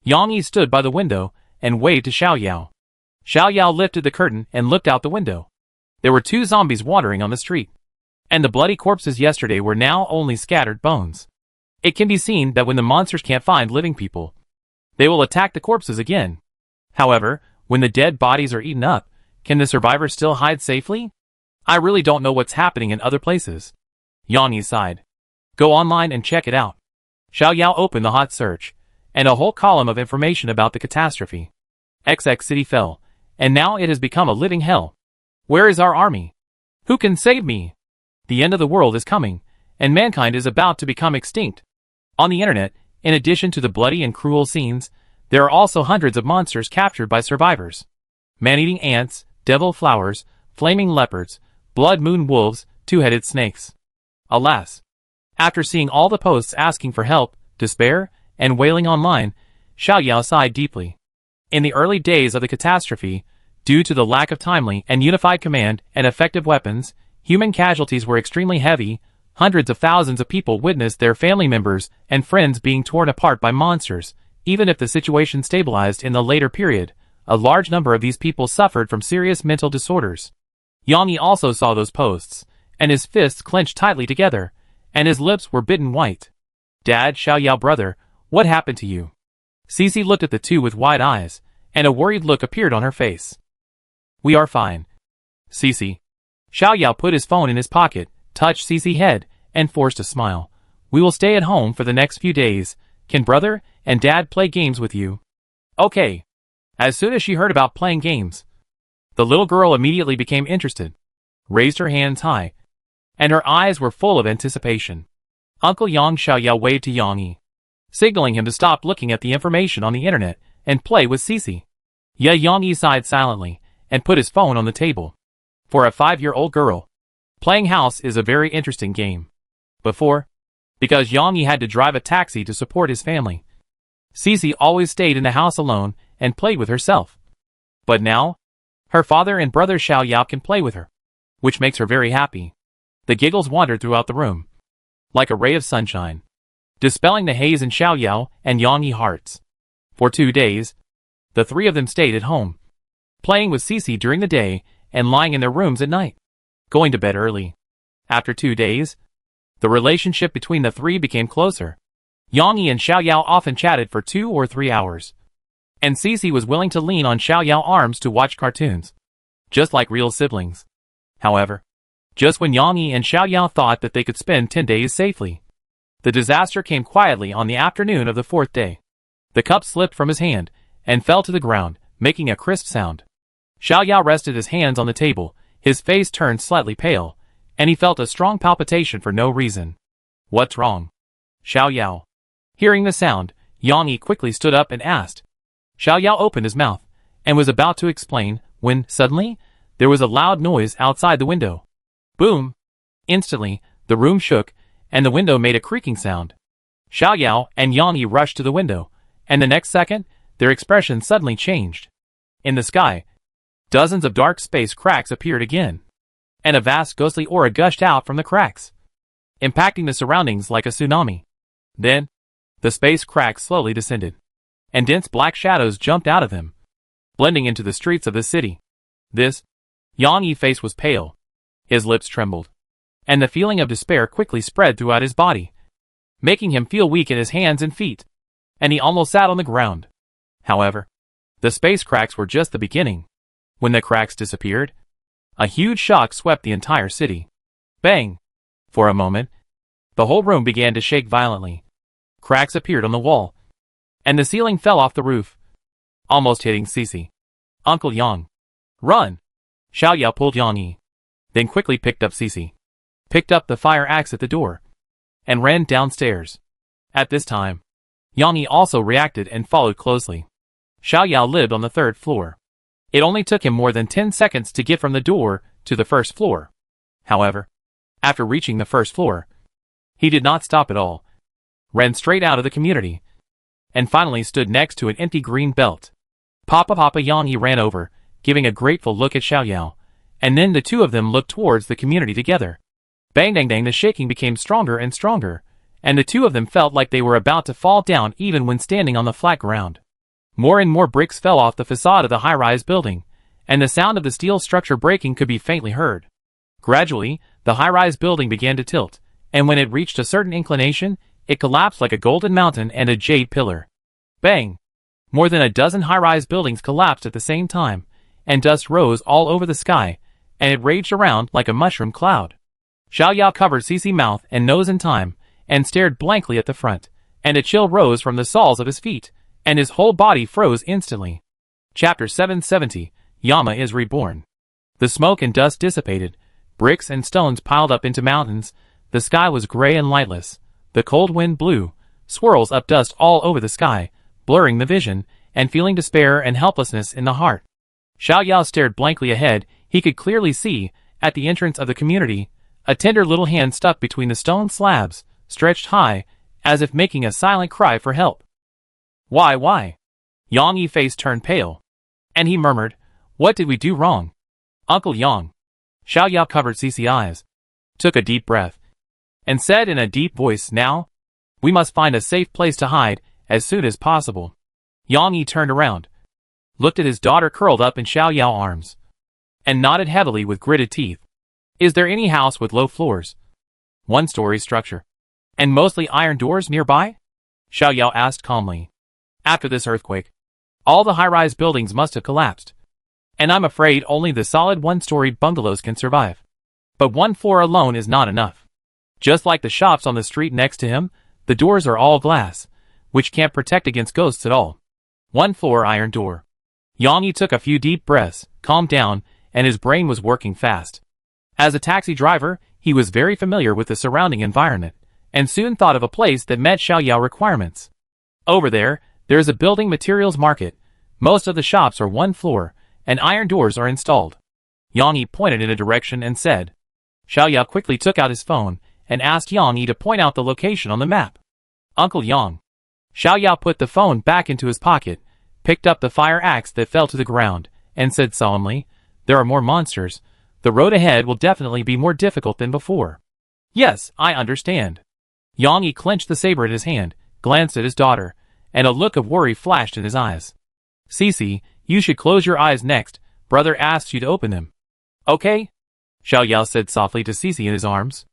Yang Yi stood by the window and waved to Xiao Yao. Xiao Yao lifted the curtain and looked out the window. There were 2 zombies wandering on the street. And the bloody corpses yesterday were now only scattered bones. It can be seen that when the monsters can't find living people, they will attack the corpses again. However, when the dead bodies are eaten up, can the survivors still hide safely? I really don't know what's happening in other places. Yang Yi sighed. Go online and check it out. Xiao Yao opened the hot search, and a whole column of information about the catastrophe. XX city fell, and now it has become a living hell. Where is our army? Who can save me? The end of the world is coming, and mankind is about to become extinct. On the internet, in addition to the bloody and cruel scenes, there are also hundreds of monsters captured by survivors. Man-eating ants, devil flowers, flaming leopards, blood moon wolves, 2-headed snakes. Alas! After seeing all the posts asking for help, despair, and wailing online, Xiao Yao sighed deeply. In the early days of the catastrophe, due to the lack of timely and unified command and effective weapons, human casualties were extremely heavy. Hundreds of thousands of people witnessed their family members and friends being torn apart by monsters. Even if the situation stabilized in the later period, a large number of these people suffered from serious mental disorders. Yang Yi also saw those posts, and his fists clenched tightly together, and his lips were bitten white. Dad, Xiao Yao brother, what happened to you? Cici looked at the two with wide eyes, and a worried look appeared on her face. We are fine. Cici. Xiao Yao put his phone in his pocket, touched Cici's head, and forced a smile. We will stay at home for the next few days. Can brother and dad play games with you? Okay. As soon as she heard about playing games, the little girl immediately became interested, raised her hands high, and her eyes were full of anticipation. Uncle Yang Xiao Yao waved to Yang Yi, signaling him to stop looking at the information on the internet and play with Cici. Yang Yi sighed silently and put his phone on the table. For a 5-year-old girl, playing house is a very interesting game. Before, because Yang Yi had to drive a taxi to support his family, Cici always stayed in the house alone and played with herself. But now, her father and brother Xiao Yao can play with her, which makes her very happy. The giggles wandered throughout the room, like a ray of sunshine, dispelling the haze in Xiao Yao and Yang Yi hearts. For 2 days, the 3 of them stayed at home, playing with Cici during the day and lying in their rooms at night, going to bed early. After 2 days, the relationship between the 3 became closer. Yang Yi and Xiao Yao often chatted for 2 or 3 hours, and Cici was willing to lean on Xiao Yao's arms to watch cartoons, just like real siblings. However, just when Yang Yi and Xiao Yao thought that they could spend 10 days safely, the disaster came quietly on the afternoon of the 4th day. The cup slipped from his hand and fell to the ground, making a crisp sound. Xiao Yao rested his hands on the table, his face turned slightly pale, and he felt a strong palpitation for no reason. What's wrong? Xiao Yao. Hearing the sound, Yang Yi quickly stood up and asked. Xiao Yao opened his mouth and was about to explain when, suddenly, there was a loud noise outside the window. Boom! Instantly, the room shook, and the window made a creaking sound. Xiao Yao and Yang Yi rushed to the window, and the next second, their expression suddenly changed. In the sky, dozens of dark space cracks appeared again, and a vast ghostly aura gushed out from the cracks, impacting the surroundings like a tsunami. Then, the space cracks slowly descended, and dense black shadows jumped out of them, blending into the streets of the city. Yang Yi's face was pale, his lips trembled, and the feeling of despair quickly spread throughout his body, making him feel weak in his hands and feet, and he almost sat on the ground. However, the space cracks were just the beginning. When the cracks disappeared, a huge shock swept the entire city. Bang! For a moment, the whole room began to shake violently. Cracks appeared on the wall, and the ceiling fell off the roof, almost hitting Cici. Uncle Yang. Run! Xiao Yao pulled Yang Yi, then quickly picked up Cici, picked up the fire axe at the door, and ran downstairs. At this time, Yang Yi also reacted and followed closely. Xiao Yao lived on the 3rd floor. It only took him more than 10 seconds to get from the door to the 1st floor. However, after reaching the 1st floor, he did not stop at all, ran straight out of the community, and finally stood next to an empty green belt. Papa Yang Yi ran over, giving a grateful look at Xiao Yao, and then the 2 of them looked towards the community together. Bang dang dang, the shaking became stronger and stronger, and the 2 of them felt like they were about to fall down even when standing on the flat ground. More and more bricks fell off the facade of the high-rise building, and the sound of the steel structure breaking could be faintly heard. Gradually, the high-rise building began to tilt, and when it reached a certain inclination, it collapsed like a golden mountain and a jade pillar. Bang! More than a dozen high-rise buildings collapsed at the same time, and dust rose all over the sky, and it raged around like a mushroom cloud. Xiao Yao covered Cece's mouth and nose in time, and stared blankly at the front, and a chill rose from the soles of his feet, and his whole body froze instantly. Chapter 770, Yama is reborn. The smoke and dust dissipated, bricks and stones piled up into mountains, the sky was gray and lightless, the cold wind blew, swirls up dust all over the sky, blurring the vision, and feeling despair and helplessness in the heart. Xiao Yao stared blankly ahead. He could clearly see, at the entrance of the community, a tender little hand stuck between the stone slabs, stretched high, as if making a silent cry for help. Why? Yang Yi's face turned pale, and he murmured, "What did we do wrong? Uncle Yang." Xiao Yao covered Cece's eyes, took a deep breath, and said in a deep voice, "Now, we must find a safe place to hide, as soon as possible." Yang Yi turned around, looked at his daughter curled up in Xiao Yao's arms, and nodded heavily with gritted teeth. "Is there any house with low floors? One-story structure, and mostly iron doors nearby?" Xiao Yao asked calmly. "After this earthquake, all the high-rise buildings must have collapsed, and I'm afraid only the solid one-story bungalows can survive. But one floor alone is not enough. Just like the shops on the street next to him, the doors are all glass, which can't protect against ghosts at all. One floor iron door." Yang Yi took a few deep breaths, calmed down, and his brain was working fast. As a taxi driver, he was very familiar with the surrounding environment, and soon thought of a place that met Xiao Yao's requirements. "Over there is a building materials market. Most of the shops are one floor, and iron doors are installed." Yang Yi pointed in a direction and said. Xiao Yao quickly took out his phone and asked Yang Yi to point out the location on the map. "Uncle Yang." Xiao Yao put the phone back into his pocket, picked up the fire axe that fell to the ground, and said solemnly, "There are more monsters. The road ahead will definitely be more difficult than before." "Yes, I understand." Yang Yi clenched the saber in his hand, glanced at his daughter, and a look of worry flashed in his eyes. "Cece, you should close your eyes next. Brother asks you to open them." "Okay," Xiao Yao said softly to Cece in his arms.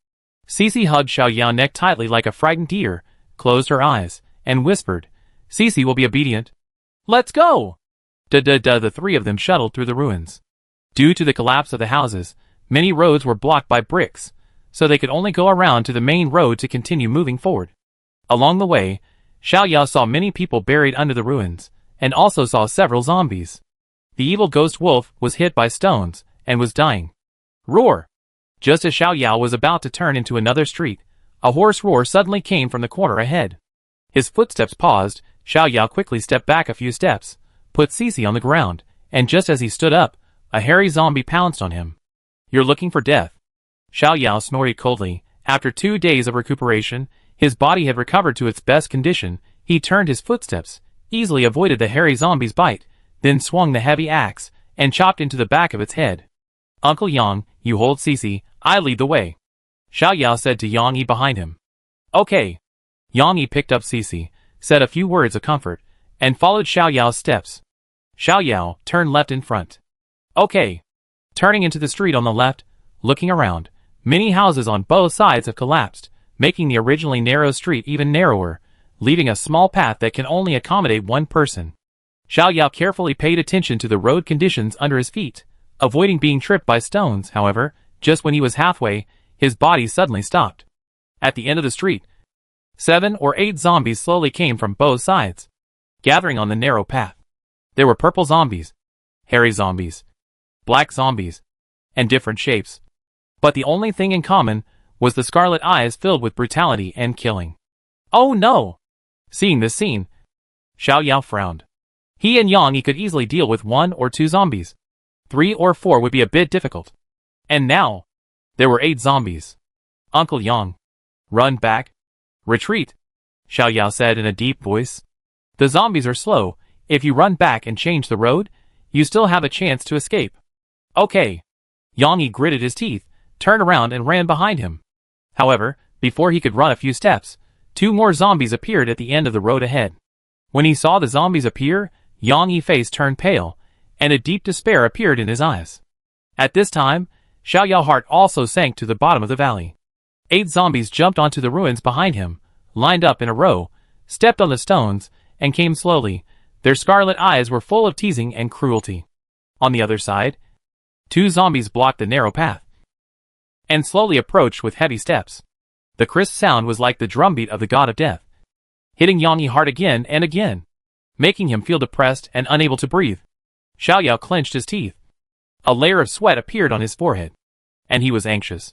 Cece hugged Xiao Yao's neck tightly like a frightened deer, closed her eyes, and whispered, "Cece will be obedient. Let's go!" The three of them shuttled through the ruins. Due to the collapse of the houses, many roads were blocked by bricks, so they could only go around to the main road to continue moving forward. Along the way, Xiao Yao saw many people buried under the ruins, and also saw several zombies. The evil ghost wolf was hit by stones, and was dying. Roar! Just as Xiao Yao was about to turn into another street, a hoarse roar suddenly came from the corner ahead. His footsteps paused. Xiao Yao quickly stepped back a few steps, put Cece on the ground, and just as he stood up, a hairy zombie pounced on him. "You're looking for death." Xiao Yao snorted coldly. After 2 days of recuperation, his body had recovered to its best condition. He turned his footsteps, easily avoided the hairy zombie's bite, then swung the heavy axe, and chopped into the back of its head. "Uncle Yang, you hold Cece, I lead the way," Xiao Yao said to Yang Yi behind him. "Okay." Yang Yi picked up Cece, said a few words of comfort, and followed Xiao Yao's steps. Xiao Yao turned left in front. "Okay." Turning into the street on the left, looking around, many houses on both sides have collapsed, making the originally narrow street even narrower, leaving a small path that can only accommodate one person. Xiao Yao carefully paid attention to the road conditions under his feet, avoiding being tripped by stones. However, just when he was halfway, his body suddenly stopped. At the end of the street, 7 or 8 zombies slowly came from both sides, gathering on the narrow path. There were purple zombies, hairy zombies, black zombies, and different shapes. But the only thing in common was the scarlet eyes filled with brutality and killing. "Oh no!" Seeing this scene, Xiao Yao frowned. He and Yang Yi could easily deal with 1 or 2 zombies. 3 or 4 would be a bit difficult. And now, there were 8 zombies. "Uncle Yang, run back. Retreat," Xiao Yao said in a deep voice. "The zombies are slow. If you run back and change the road, you still have a chance to escape." "Okay." Yang Yi gritted his teeth, turned around and ran behind him. However, before he could run a few steps, 2 more zombies appeared at the end of the road ahead. When he saw the zombies appear, Yang Yi's face turned pale, and a deep despair appeared in his eyes. At this time, Xiao Yao's heart also sank to the bottom of the valley. 8 zombies jumped onto the ruins behind him, lined up in a row, stepped on the stones, and came slowly. Their scarlet eyes were full of teasing and cruelty. On the other side, 2 zombies blocked the narrow path and slowly approached with heavy steps. The crisp sound was like the drumbeat of the god of death, hitting Yang Yi's heart again and again, making him feel depressed and unable to breathe. Xiao Yao clenched his teeth. A layer of sweat appeared on his forehead, and he was anxious.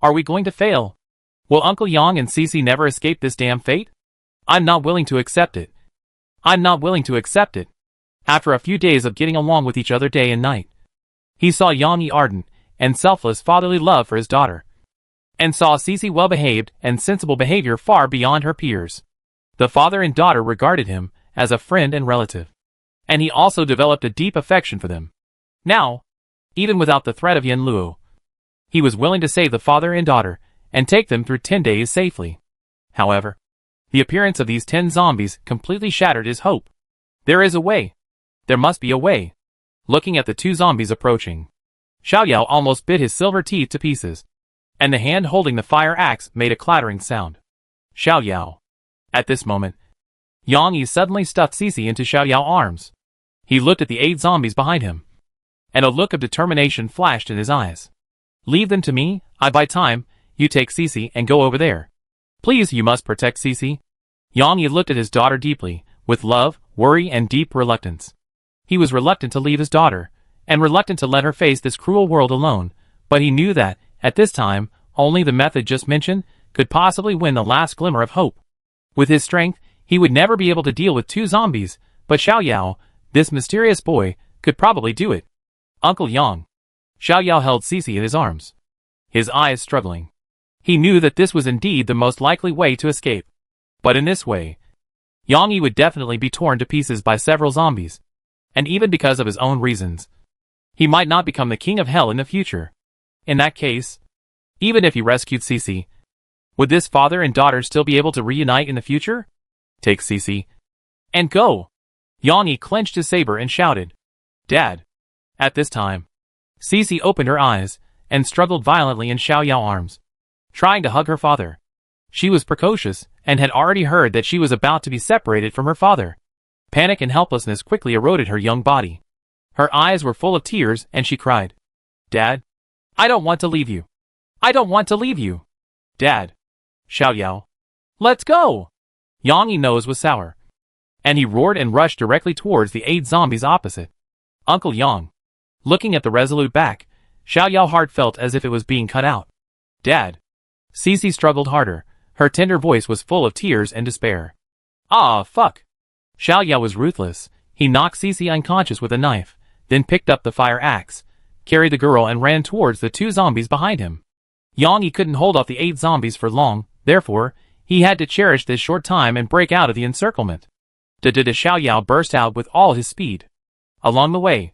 Are we going to fail? Will Uncle Yang and Cici never escape this damn fate? I'm not willing to accept it. I'm not willing to accept it. After a few days of getting along with each other day and night, he saw Yang Yi's ardent and selfless fatherly love for his daughter, and saw Cici well-behaved and sensible behavior far beyond her peers. The father and daughter regarded him as a friend and relative, and he also developed a deep affection for them. Now, even without the threat of Yen Luo, he was willing to save the father and daughter and take them through 10 days safely. However, the appearance of these 10 zombies completely shattered his hope. There is a way. There must be a way. Looking at the 2 zombies approaching, Xiao Yao almost bit his silver teeth to pieces, and the hand holding the fire axe made a clattering sound. Xiao Yao. At this moment, Yang Yi suddenly stuffed Cici into Xiao Yao's arms. He looked at the 8 zombies behind him, and a look of determination flashed in his eyes. Leave them to me, I buy time, you take Cici and go over there. Please, you must protect Cici. Yang Yi looked at his daughter deeply, with love, worry and deep reluctance. He was reluctant to leave his daughter, and reluctant to let her face this cruel world alone, but he knew that, at this time, only the method just mentioned could possibly win the last glimmer of hope. With his strength, he would never be able to deal with 2 zombies, but Xiao Yao, this mysterious boy, could probably do it. Uncle Yang. Xiao Yao held Cici in his arms, his eyes struggling. He knew that this was indeed the most likely way to escape. But in this way, Yang Yi would definitely be torn to pieces by several zombies, and even because of his own reasons, he might not become the king of hell in the future. In that case, even if he rescued Cici, would this father and daughter still be able to reunite in the future? Take Cici and go. Yang Yi clenched his saber and shouted, Dad. At this time, Cici opened her eyes and struggled violently in Xiao Yao's arms, trying to hug her father. She was precocious and had already heard that she was about to be separated from her father. Panic and helplessness quickly eroded her young body. Her eyes were full of tears and she cried, Dad, I don't want to leave you. I don't want to leave you. Dad. Xiao Yao. Let's go. Yang Yi's nose was sour, and he roared and rushed directly towards the 8 zombies opposite. Uncle Yang. Looking at the resolute back, Xiao Yao's heart felt as if it was being cut out. Dad. Cici struggled harder. Her tender voice was full of tears and despair. Ah, fuck. Xiao Yao was ruthless. He knocked Cici unconscious with a knife, then picked up the fire axe, carried the girl and ran towards the 2 zombies behind him. Yang Yi couldn't hold off the 8 zombies for long, therefore, he had to cherish this short time and break out of the encirclement. Xiao Yao burst out with all his speed. Along the way,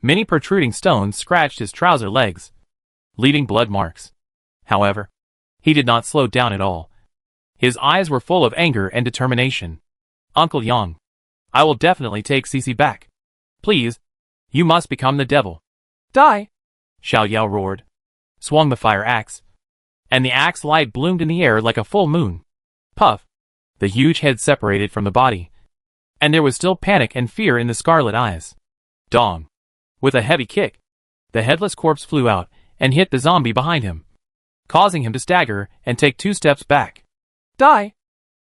many protruding stones scratched his trouser legs, leaving blood marks. However, he did not slow down at all. His eyes were full of anger and determination. Uncle Yang. I will definitely take Cici back. Please. You must become the devil. Die. Xiao Yao roared, swung the fire axe, and the axe light bloomed in the air like a full moon. Puff. The huge head separated from the body, and there was still panic and fear in the scarlet eyes. Dong. With a heavy kick, the headless corpse flew out and hit the zombie behind him, causing him to stagger and take 2 steps back. Die.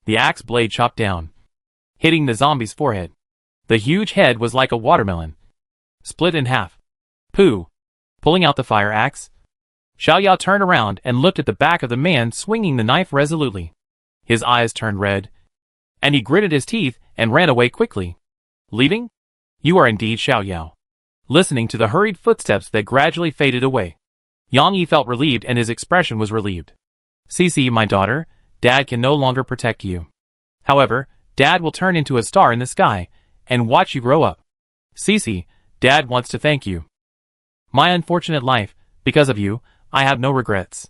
The axe blade chopped down, hitting the zombie's forehead. The huge head was like a watermelon, split in half. Pooh. Pulling out the fire axe, Xiao Yao turned around and looked at the back of the man swinging the knife resolutely. His eyes turned red, and he gritted his teeth and ran away quickly. Leaving? You are indeed Xiao Yao. Listening to the hurried footsteps that gradually faded away, Yang Yi felt relieved and his expression was relieved. Cici, my daughter, Dad can no longer protect you. However, Dad will turn into a star in the sky and watch you grow up. Cici, Dad wants to thank you. My unfortunate life, because of you, I have no regrets.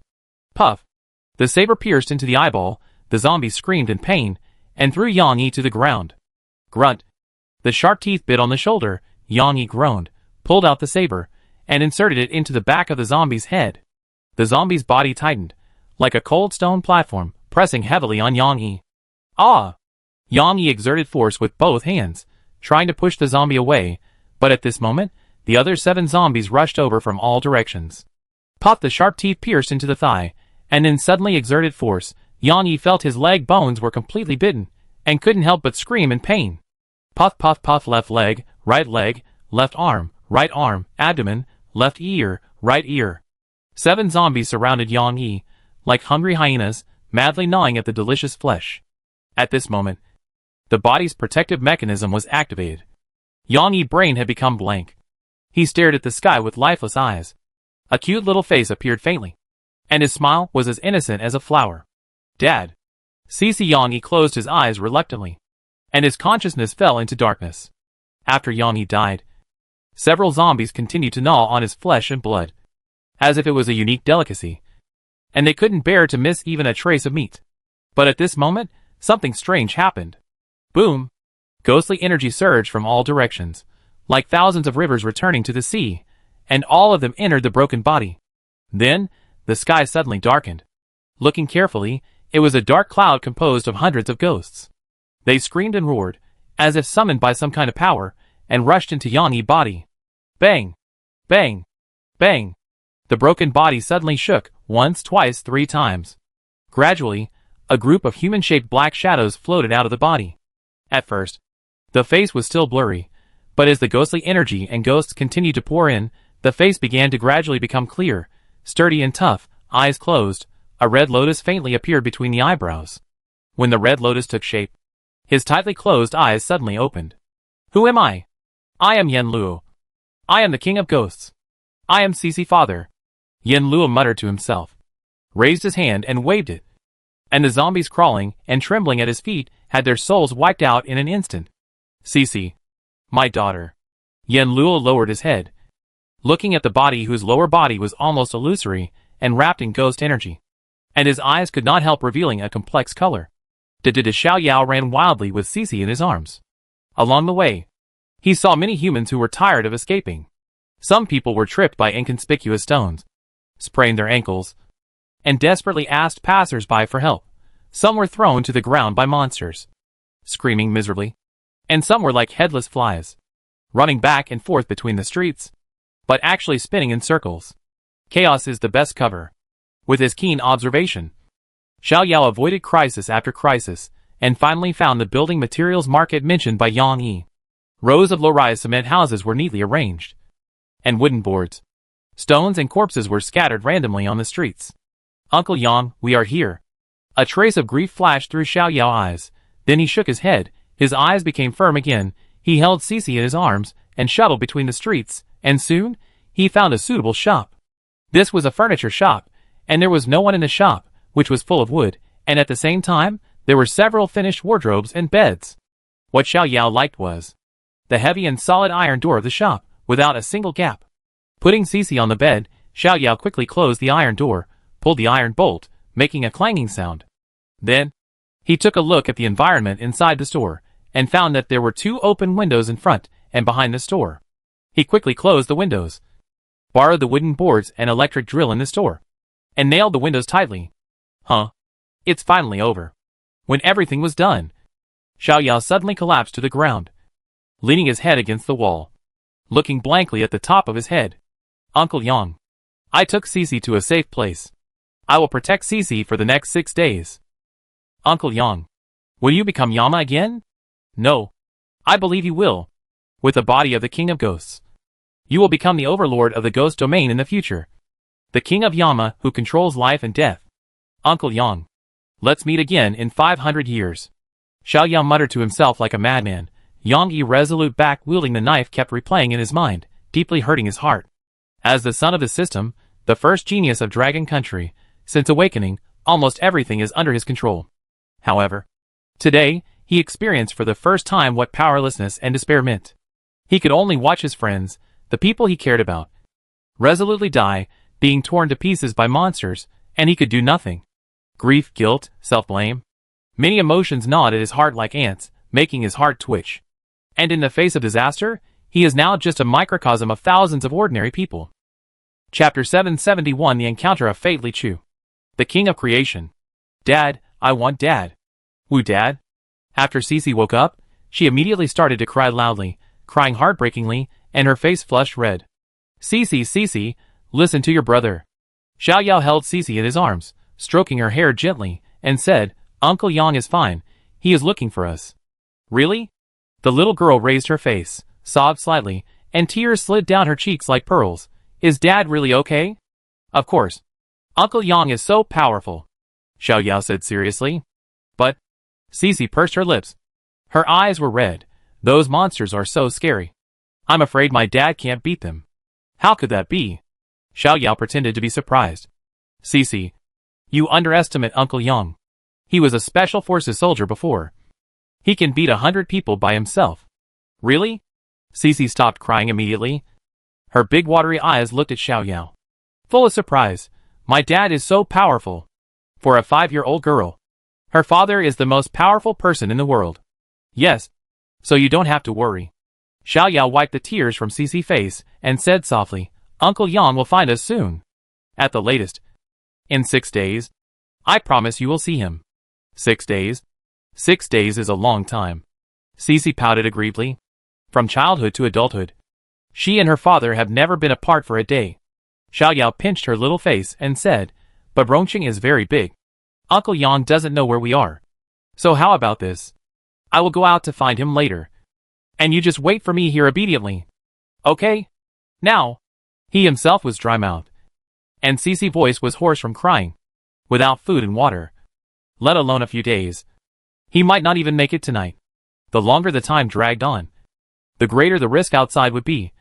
Puff. The saber pierced into the eyeball, the zombie screamed in pain, and threw Yang Yi to the ground. Grunt. The sharp teeth bit on the shoulder. Yang Yi groaned, pulled out the saber, and inserted it into the back of the zombie's head. The zombie's body tightened, like a cold stone platform, pressing heavily on Yang Yi. Ah! Yang Yi exerted force with both hands, trying to push the zombie away, but at this moment, the other 7 zombies rushed over from all directions. Puff! The sharp teeth pierced into the thigh, and in suddenly exerted force, Yang Yi felt his leg bones were completely bitten, and couldn't help but scream in pain. Puff, puff, puff. Left leg, left arm, abdomen, left ear, right ear. 7 zombies surrounded Yang Yi, like hungry hyenas, madly gnawing at the delicious flesh. At this moment, the body's protective mechanism was activated. Yang Yi's brain had become blank. He stared at the sky with lifeless eyes. A cute little face appeared faintly, and his smile was as innocent as a flower. Dad. Yang Yi closed his eyes reluctantly, and his consciousness fell into darkness. After Yang Yi died, several zombies continued to gnaw on his flesh and blood, as if it was a unique delicacy, and they couldn't bear to miss even a trace of meat. But at this moment, something strange happened. Boom! Ghostly energy surged from all directions, like thousands of rivers returning to the sea, and all of them entered the broken body. Then, the sky suddenly darkened. Looking carefully, it was a dark cloud composed of hundreds of ghosts. They screamed and roared, as if summoned by some kind of power, and rushed into Yang Yi's body. Bang! Bang! Bang! The broken body suddenly shook, once, twice, 3 times. Gradually, a group of human-shaped black shadows floated out of the body. At first, the face was still blurry, but as the ghostly energy and ghosts continued to pour in, the face began to gradually become clear, sturdy and tough, eyes closed. A red lotus faintly appeared between the eyebrows. When the red lotus took shape, his tightly closed eyes suddenly opened. Who am I? I am Yen Luo. I am the king of ghosts. I am Cece Father. Yen Luo muttered to himself, raised his hand and waved it. And the zombies crawling and trembling at his feet had their souls wiped out in an instant. Cece. My daughter. Yen Luo lowered his head, looking at the body whose lower body was almost illusory and wrapped in ghost energy. And his eyes could not help revealing a complex color. Xiao Yao ran wildly with Cece in his arms. Along the way, he saw many humans who were tired of escaping. Some people were tripped by inconspicuous stones, sprained their ankles, and desperately asked passers-by for help. Some were thrown to the ground by monsters, screaming miserably, and some were like headless flies, running back and forth between the streets, but actually spinning in circles. Chaos is the best cover. With his keen observation, Xiao Yao avoided crisis after crisis, and finally found the building materials market mentioned by Yang Yi. Rows of low-rise cement houses were neatly arranged, and wooden boards, stones and corpses were scattered randomly on the streets. Uncle Yang, we are here. A trace of grief flashed through Xiao Yao's eyes. Then he shook his head, his eyes became firm again, he held Cece in his arms, and shuttled between the streets, and soon, he found a suitable shop. This was a furniture shop, and there was no one in the shop, which was full of wood, and at the same time, there were several finished wardrobes and beds. What Xiao Yao liked was the heavy and solid iron door of the shop, without a single gap. Putting Cece on the bed, Xiao Yao quickly closed the iron door, pulled the iron bolt, making a clanging sound. Then, he took a look at the environment inside the store, and found that there were 2 open windows in front and behind the store. He quickly closed the windows, borrowed the wooden boards and electric drill in the store, and nailed the windows tightly. Huh? It's finally over. When everything was done, Xiao Yao suddenly collapsed to the ground, leaning his head against the wall, looking blankly at the top of his head. Uncle Yang. I took Cece to a safe place. I will protect Cece for the next 6 days. Uncle Yang. Will you become Yama again? No. I believe you will. With the body of the King of Ghosts, you will become the overlord of the ghost domain in the future. The King of Yama who controls life and death. Uncle Yang. Let's meet again in 500 years. Xiao Yao muttered to himself like a madman. Yang Yi's resolute back wielding the knife kept replaying in his mind, deeply hurting his heart. As the son of the system, the first genius of Dragon Country, since awakening, almost everything is under his control. However, today, he experienced for the first time what powerlessness and despair meant. He could only watch his friends, the people he cared about, resolutely die, being torn to pieces by monsters, and he could do nothing. Grief, guilt, self-blame. Many emotions gnawed at his heart like ants, making his heart twitch. And in the face of disaster, he is now just a microcosm of thousands of ordinary people. Chapter 771 The Encounter of Fate Li Chu. The King of Creation. Dad, I want Dad. Woo Dad? After Cece woke up, she immediately started to cry loudly, crying heartbreakingly, and her face flushed red. Cece, listen to your brother. Xiao Yao held Cece in his arms, stroking her hair gently, and said, Uncle Yang is fine, he is looking for us. Really? The little girl raised her face, sobbed slightly, and tears slid down her cheeks like pearls. Is Dad really okay? Of course. Uncle Yang is so powerful, Xiao Yao said seriously. But, Cece pursed her lips. Her eyes were red. Those monsters are so scary. I'm afraid my dad can't beat them. How could that be? Xiao Yao pretended to be surprised. Cece, you underestimate Uncle Yang. He was a special forces soldier before. He can beat 100 people by himself. Really? Cece stopped crying immediately. Her big watery eyes looked at Xiao Yao. Full of surprise. My dad is so powerful. For a 5-year-old girl. Her father is the most powerful person in the world. Yes. So you don't have to worry. Xiao Yao wiped the tears from Cece's face and said softly, Uncle Yang will find us soon. At the latest. In 6 days. I promise you will see him. 6 days? 6 days is a long time. Cece pouted aggrievedly. From childhood to adulthood. She and her father have never been apart for a day. Xiao Yao pinched her little face and said, but Rongqing is very big. Uncle Yang doesn't know where we are. So how about this? I will go out to find him later. And you just wait for me here obediently. Okay? Now. He himself was dry-mouthed. And Cece's voice was hoarse from crying. Without food and water. Let alone a few days. He might not even make it tonight. The longer the time dragged on, the greater the risk outside would be.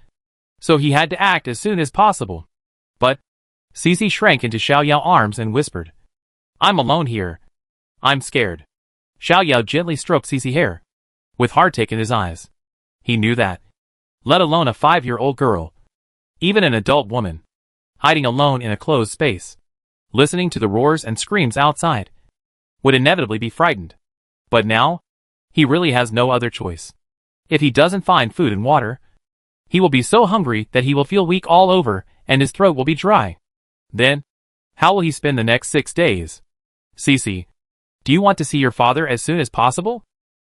So he had to act as soon as possible. But, Cece shrank into Xiao Yao's arms and whispered, I'm alone here. I'm scared. Xiao Yao gently stroked Cece's hair, with heartache in his eyes. He knew that. Let alone a 5-year-old girl. Even an adult woman. Hiding alone in a closed space. Listening to the roars and screams outside. Would inevitably be frightened. But now, he really has no other choice. If he doesn't find food and water, he will be so hungry that he will feel weak all over and his throat will be dry. Then, how will he spend the next 6 days? Cece, do you want to see your father as soon as possible?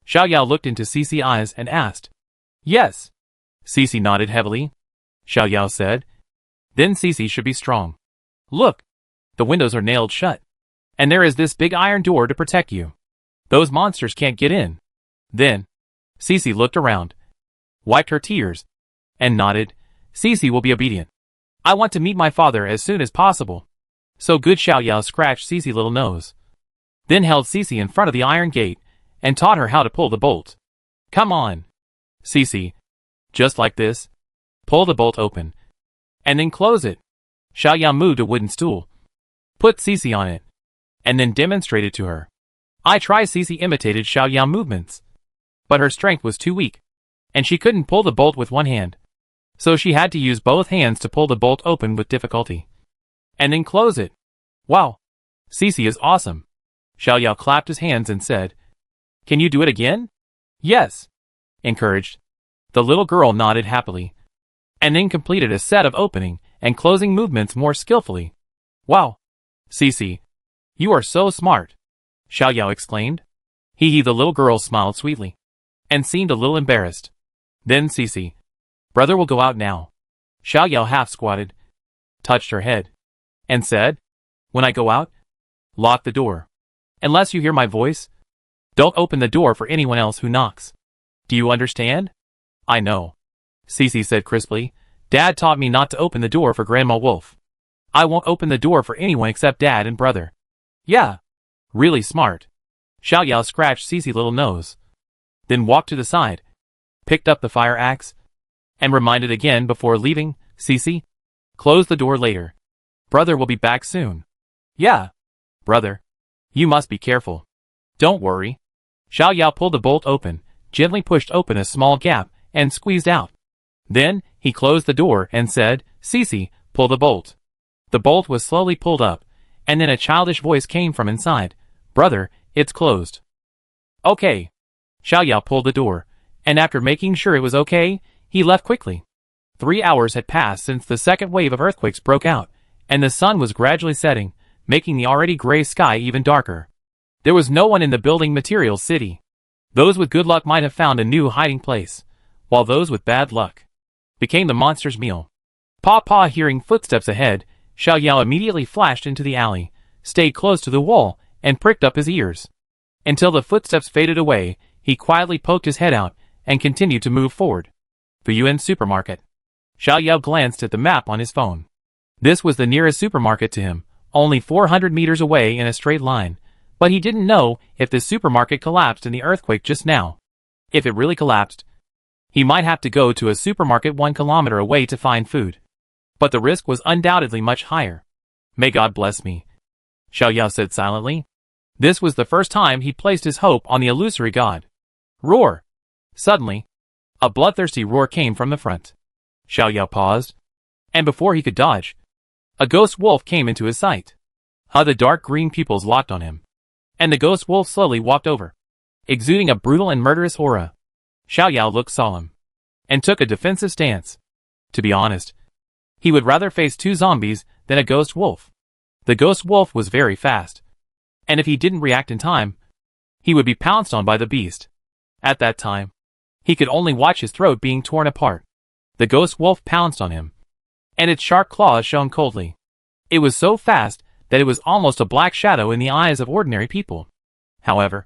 Xiao Yao looked into Cece's eyes and asked. Yes. Cece nodded heavily. Xiao Yao said. Then Cece should be strong. Look, the windows are nailed shut. And there is this big iron door to protect you. Those monsters can't get in. Then, Cece looked around, wiped her tears, and nodded. Cece will be obedient. I want to meet my father as soon as possible. So good. Xiao Yao scratched Cece's little nose. Then held Cece in front of the iron gate, and taught her how to pull the bolt. Come on. Cece. Just like this. Pull the bolt open. And then close it. Xiao Yao moved a wooden stool. Put Cece on it. And then demonstrated to her. Cece imitated Xiao Yao's movements. But her strength was too weak. And she couldn't pull the bolt with one hand. So she had to use both hands to pull the bolt open with difficulty. And then close it. Wow. Cece is awesome. Xiao Yao clapped his hands and said, Can you do it again? Yes. Encouraged. The little girl nodded happily. And then completed a set of opening and closing movements more skillfully. Wow. Cece. You are so smart. Xiao Yao exclaimed. The little girl smiled sweetly. And seemed a little embarrassed. Then Cece. Brother will go out now. Xiao Yao half squatted. Touched her head. And said, When I go out, lock the door. Unless you hear my voice, don't open the door for anyone else who knocks. Do you understand? I know. Cece said crisply. Dad taught me not to open the door for Grandma Wolf. I won't open the door for anyone except Dad and brother. Yeah. Really smart. Xiao Yao scratched Cece's little nose. Then walked to the side. Picked up the fire axe. And reminded again before leaving, Cece. Close the door later. Brother will be back soon. Yeah. Brother. You must be careful. Don't worry. Xiao Yao pulled the bolt open, gently pushed open a small gap, and squeezed out. Then, he closed the door and said, Cece, pull the bolt. The bolt was slowly pulled up, and then a childish voice came from inside. Brother, it's closed. Okay. Xiao Yao pulled the door, and after making sure it was okay, he left quickly. 3 hours had passed since the second wave of earthquakes broke out, and the sun was gradually setting, making the already gray sky even darker. There was no one in the building materials city. Those with good luck might have found a new hiding place, while those with bad luck became the monster's meal. Paw, hearing footsteps ahead, Xiao Yao immediately flashed into the alley, stayed close to the wall, and pricked up his ears. Until the footsteps faded away, he quietly poked his head out and continued to move forward. The Yuan supermarket. Xiao Yao glanced at the map on his phone. This was the nearest supermarket to him, only 400 meters away in a straight line, but he didn't know if the supermarket collapsed in the earthquake just now. If it really collapsed, he might have to go to a supermarket 1 kilometer away to find food. But the risk was undoubtedly much higher. May God bless me, Xiao Yao said silently. This was the first time he placed his hope on the illusory god. Roar! Suddenly, a bloodthirsty roar came from the front. Xiao Yao paused, and before he could dodge, a ghost wolf came into his sight. The dark green pupils locked on him, and the ghost wolf slowly walked over, exuding a brutal and murderous aura. Xiao Yao looked solemn, and took a defensive stance. To be honest, he would rather face 2 zombies than a ghost wolf. The ghost wolf was very fast, and if he didn't react in time, he would be pounced on by the beast. At that time, he could only watch his throat being torn apart. The ghost wolf pounced on him, and its sharp claws shone coldly. It was so fast that it was almost a black shadow in the eyes of ordinary people. However,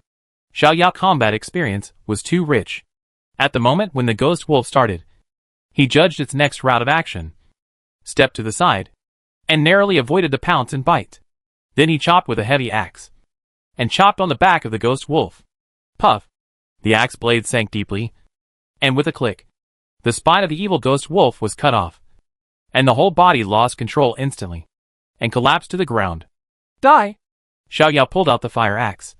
Xiao Yao's combat experience was too rich. At the moment when the ghost wolf started, he judged its next route of action, stepped to the side, and narrowly avoided the pounce and bite. Then he chopped with a heavy axe, and chopped on the back of the ghost wolf. Puff! The axe blade sank deeply, and with a click, the spine of the evil ghost wolf was cut off, and the whole body lost control instantly, and collapsed to the ground. Die! Xiao Yao pulled out the fire axe,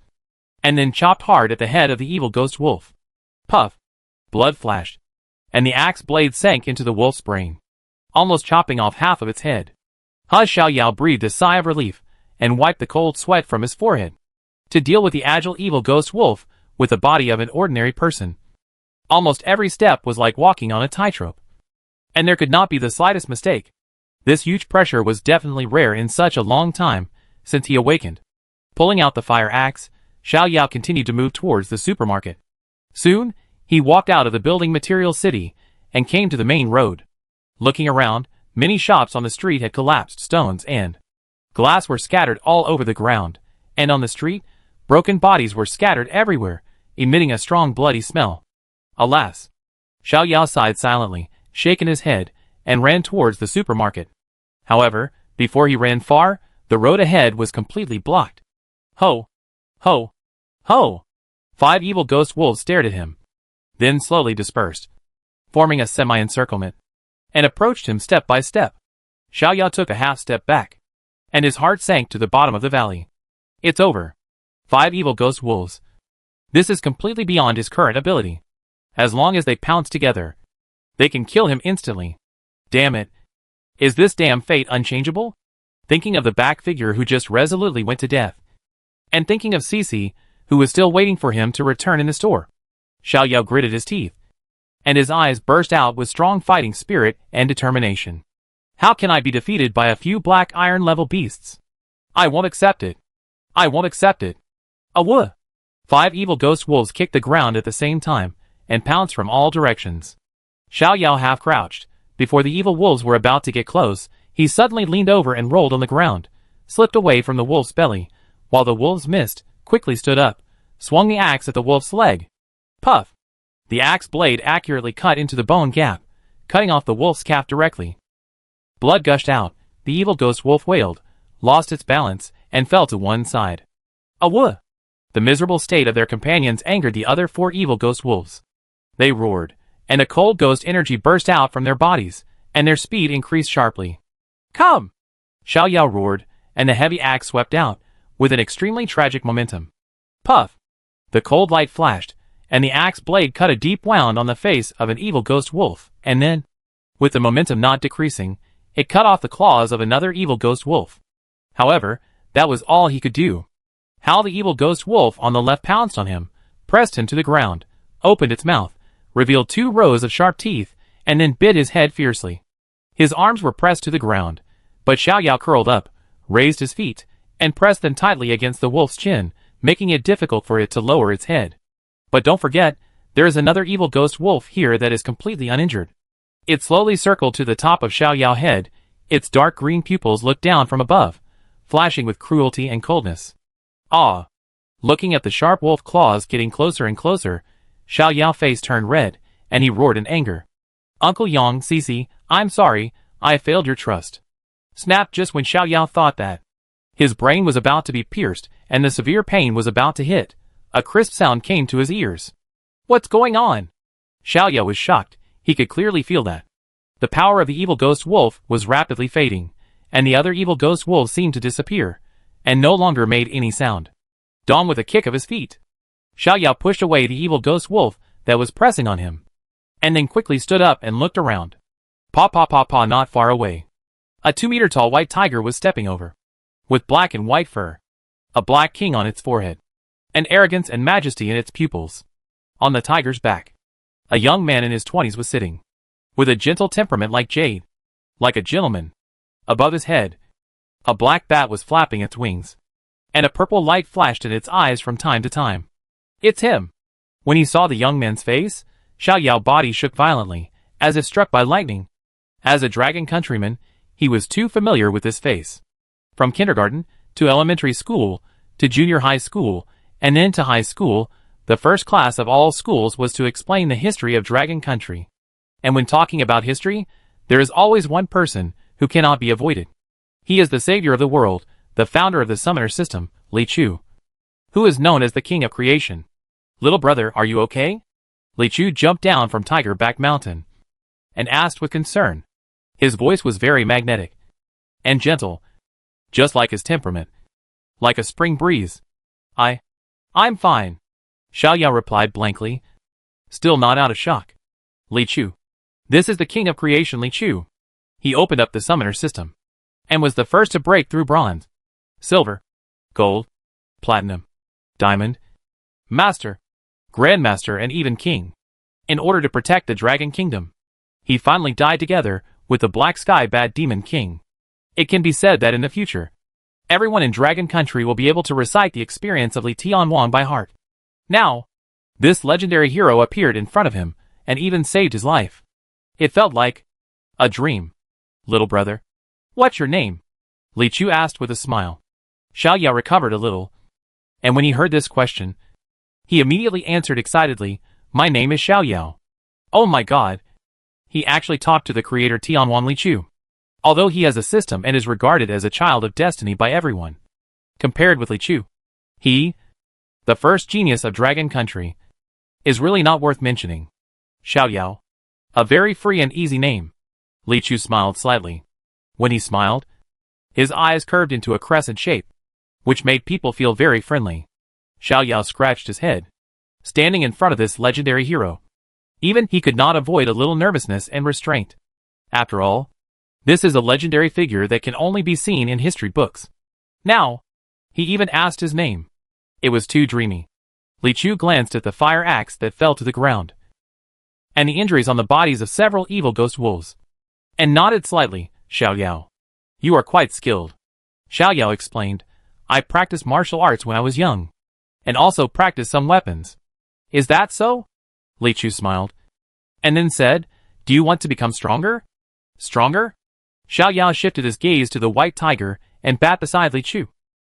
and then chopped hard at the head of the evil ghost wolf. Puff! Blood flashed, and the axe blade sank into the wolf's brain, almost chopping off half of its head. Xiao Yao breathed a sigh of relief, and wiped the cold sweat from his forehead. To deal with the agile evil ghost wolf with the body of an ordinary person, almost every step was like walking on a tightrope, and there could not be the slightest mistake. This huge pressure was definitely rare in such a long time since he awakened. Pulling out the fire axe, Xiao Yao continued to move towards the supermarket. Soon, he walked out of the building materials city and came to the main road. Looking around, many shops on the street had collapsed. Stones and glass were scattered all over the ground, and on the street, broken bodies were scattered everywhere, emitting a strong bloody smell. Alas! Xiao Yao sighed silently, shaking his head, and ran towards the supermarket. However, before he ran far, the road ahead was completely blocked. Ho! Ho! Ho! 5 evil ghost wolves stared at him, then slowly dispersed, forming a semi-encirclement, and approached him step by step. Xiao Yao took a half step back, and his heart sank to the bottom of the valley. It's over. 5 evil ghost wolves. This is completely beyond his current ability. As long as they pounce together, they can kill him instantly. Damn it. Is this damn fate unchangeable? Thinking of the back figure who just resolutely went to death, and thinking of Cici, who was still waiting for him to return in the store, Xiao Yao gritted his teeth, and his eyes burst out with strong fighting spirit and determination. How can I be defeated by a few black iron-level beasts? I won't accept it. I won't accept it. Awooh! 5 evil ghost wolves kicked the ground at the same time, and pounced from all directions. Xiao Yao half crouched. Before the evil wolves were about to get close, he suddenly leaned over and rolled on the ground, slipped away from the wolf's belly, while the wolves missed, quickly stood up, swung the axe at the wolf's leg. Puff! The axe blade accurately cut into the bone gap, cutting off the wolf's calf directly. Blood gushed out. The evil ghost wolf wailed, lost its balance, and fell to one side. Awooh! The miserable state of their companions angered the other 4 evil ghost wolves. They roared, and a cold ghost energy burst out from their bodies, and their speed increased sharply. Come! Xiao Yao roared, and the heavy axe swept out, with an extremely tragic momentum. Puff! The cold light flashed, and the axe blade cut a deep wound on the face of an evil ghost wolf, and then, with the momentum not decreasing, it cut off the claws of another evil ghost wolf. However, that was all he could do. How the evil ghost wolf on the left pounced on him, pressed him to the ground, opened its mouth, revealed 2 rows of sharp teeth, and then bit his head fiercely. His arms were pressed to the ground, but Xiao Yao curled up, raised his feet, and pressed them tightly against the wolf's chin, making it difficult for it to lower its head. But don't forget, there is another evil ghost wolf here that is completely uninjured. It slowly circled to the top of Xiao Yao's head. Its dark green pupils looked down from above, flashing with cruelty and coldness. Ah! Looking at the sharp wolf claws getting closer and closer, Xiao Yao's face turned red, and he roared in anger. Uncle Yang, Cici, I'm sorry, I have failed your trust. Snapped just when Xiao Yao thought that. His brain was about to be pierced, and the severe pain was about to hit. A crisp sound came to his ears. What's going on? Xiao Yao was shocked. He could clearly feel that. The power of the evil ghost wolf was rapidly fading, and the other evil ghost wolves seemed to disappear, and no longer made any sound. Dawn with a kick of his feet. Xiao Yao pushed away the evil ghost wolf that was pressing on him, and then quickly stood up and looked around. Paw paw paw paw not far away. A 2-meter tall white tiger was stepping over, with black and white fur, a black king on its forehead, and arrogance and majesty in its pupils. On the tiger's back, a young man in his 20s was sitting, with a gentle temperament like jade, like a gentleman. Above his head, a black bat was flapping its wings, and a purple light flashed in its eyes from time to time. It's him! When he saw the young man's face, Xiao Yao's body shook violently, as if struck by lightning. As a dragon countryman, he was too familiar with this face. From kindergarten, to elementary school, to junior high school, and then to high school, the first class of all schools was to explain the history of Dragon Country. And when talking about history, there is always one person who cannot be avoided. He is the savior of the world, the founder of the summoner system, Li Chu, who is known as the king of creation. Little brother, are you okay? Li Chu jumped down from Tiger Back Mountain and asked with concern. His voice was very magnetic and gentle, just like his temperament, like a spring breeze. I'm fine, Xiao Yao replied blankly, still not out of shock. Li Chu. This is the king of creation, Li Chu. He opened up the summoner system, and was the first to break through bronze, silver, gold, platinum, diamond, master, grandmaster, and even king, in order to protect the dragon kingdom. He finally died together with the Black Sky Bad Demon King. It can be said that in the future, everyone in Dragon Country will be able to recite the experience of Li Tianhuang by heart. Now, this legendary hero appeared in front of him, and even saved his life. It felt like a dream. Little brother, what's your name? Li Chu asked with a smile. Xiao Yao recovered a little, and when he heard this question, he immediately answered excitedly, my name is Xiao Yao. Oh my god. He actually talked to the creator Tianhuang Li Chu. Although he has a system and is regarded as a child of destiny by everyone. Compared with Li Chu, he, the first genius of Dragon Country, is really not worth mentioning. Xiao Yao. A very free and easy name. Li Chu smiled slightly. When he smiled, his eyes curved into a crescent shape, which made people feel very friendly. Xiao Yao scratched his head, standing in front of this legendary hero. Even he could not avoid a little nervousness and restraint. After all, this is a legendary figure that can only be seen in history books. Now, he even asked his name. It was too dreamy. Li Chu glanced at the fire axe that fell to the ground, and the injuries on the bodies of several evil ghost wolves, and nodded slightly. Xiao Yao. You are quite skilled. Xiao Yao explained. I practiced martial arts when I was young, and also practiced some weapons. Is that so? Li Chu smiled, and then said, do you want to become stronger? Stronger? Xiao Yao shifted his gaze to the white tiger and bat beside Li Chu,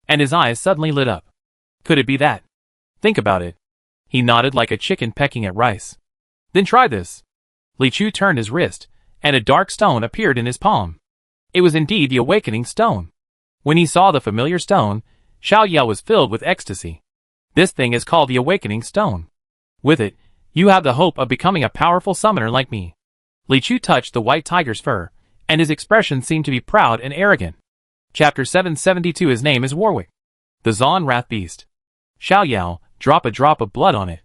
and his eyes suddenly lit up. Could it be that? Think about it. He nodded like a chicken pecking at rice. Then try this. Li Chu turned his wrist, and a dark stone appeared in his palm. It was indeed the awakening stone. When he saw the familiar stone, Xiao Yao was filled with ecstasy. This thing is called the awakening stone. With it, you have the hope of becoming a powerful summoner like me. Li Chu touched the white tiger's fur, and his expression seemed to be proud and arrogant. Chapter 772. His name is Warwick, the Zon Wrath Beast. Xiao Yao, drop a drop of blood on it.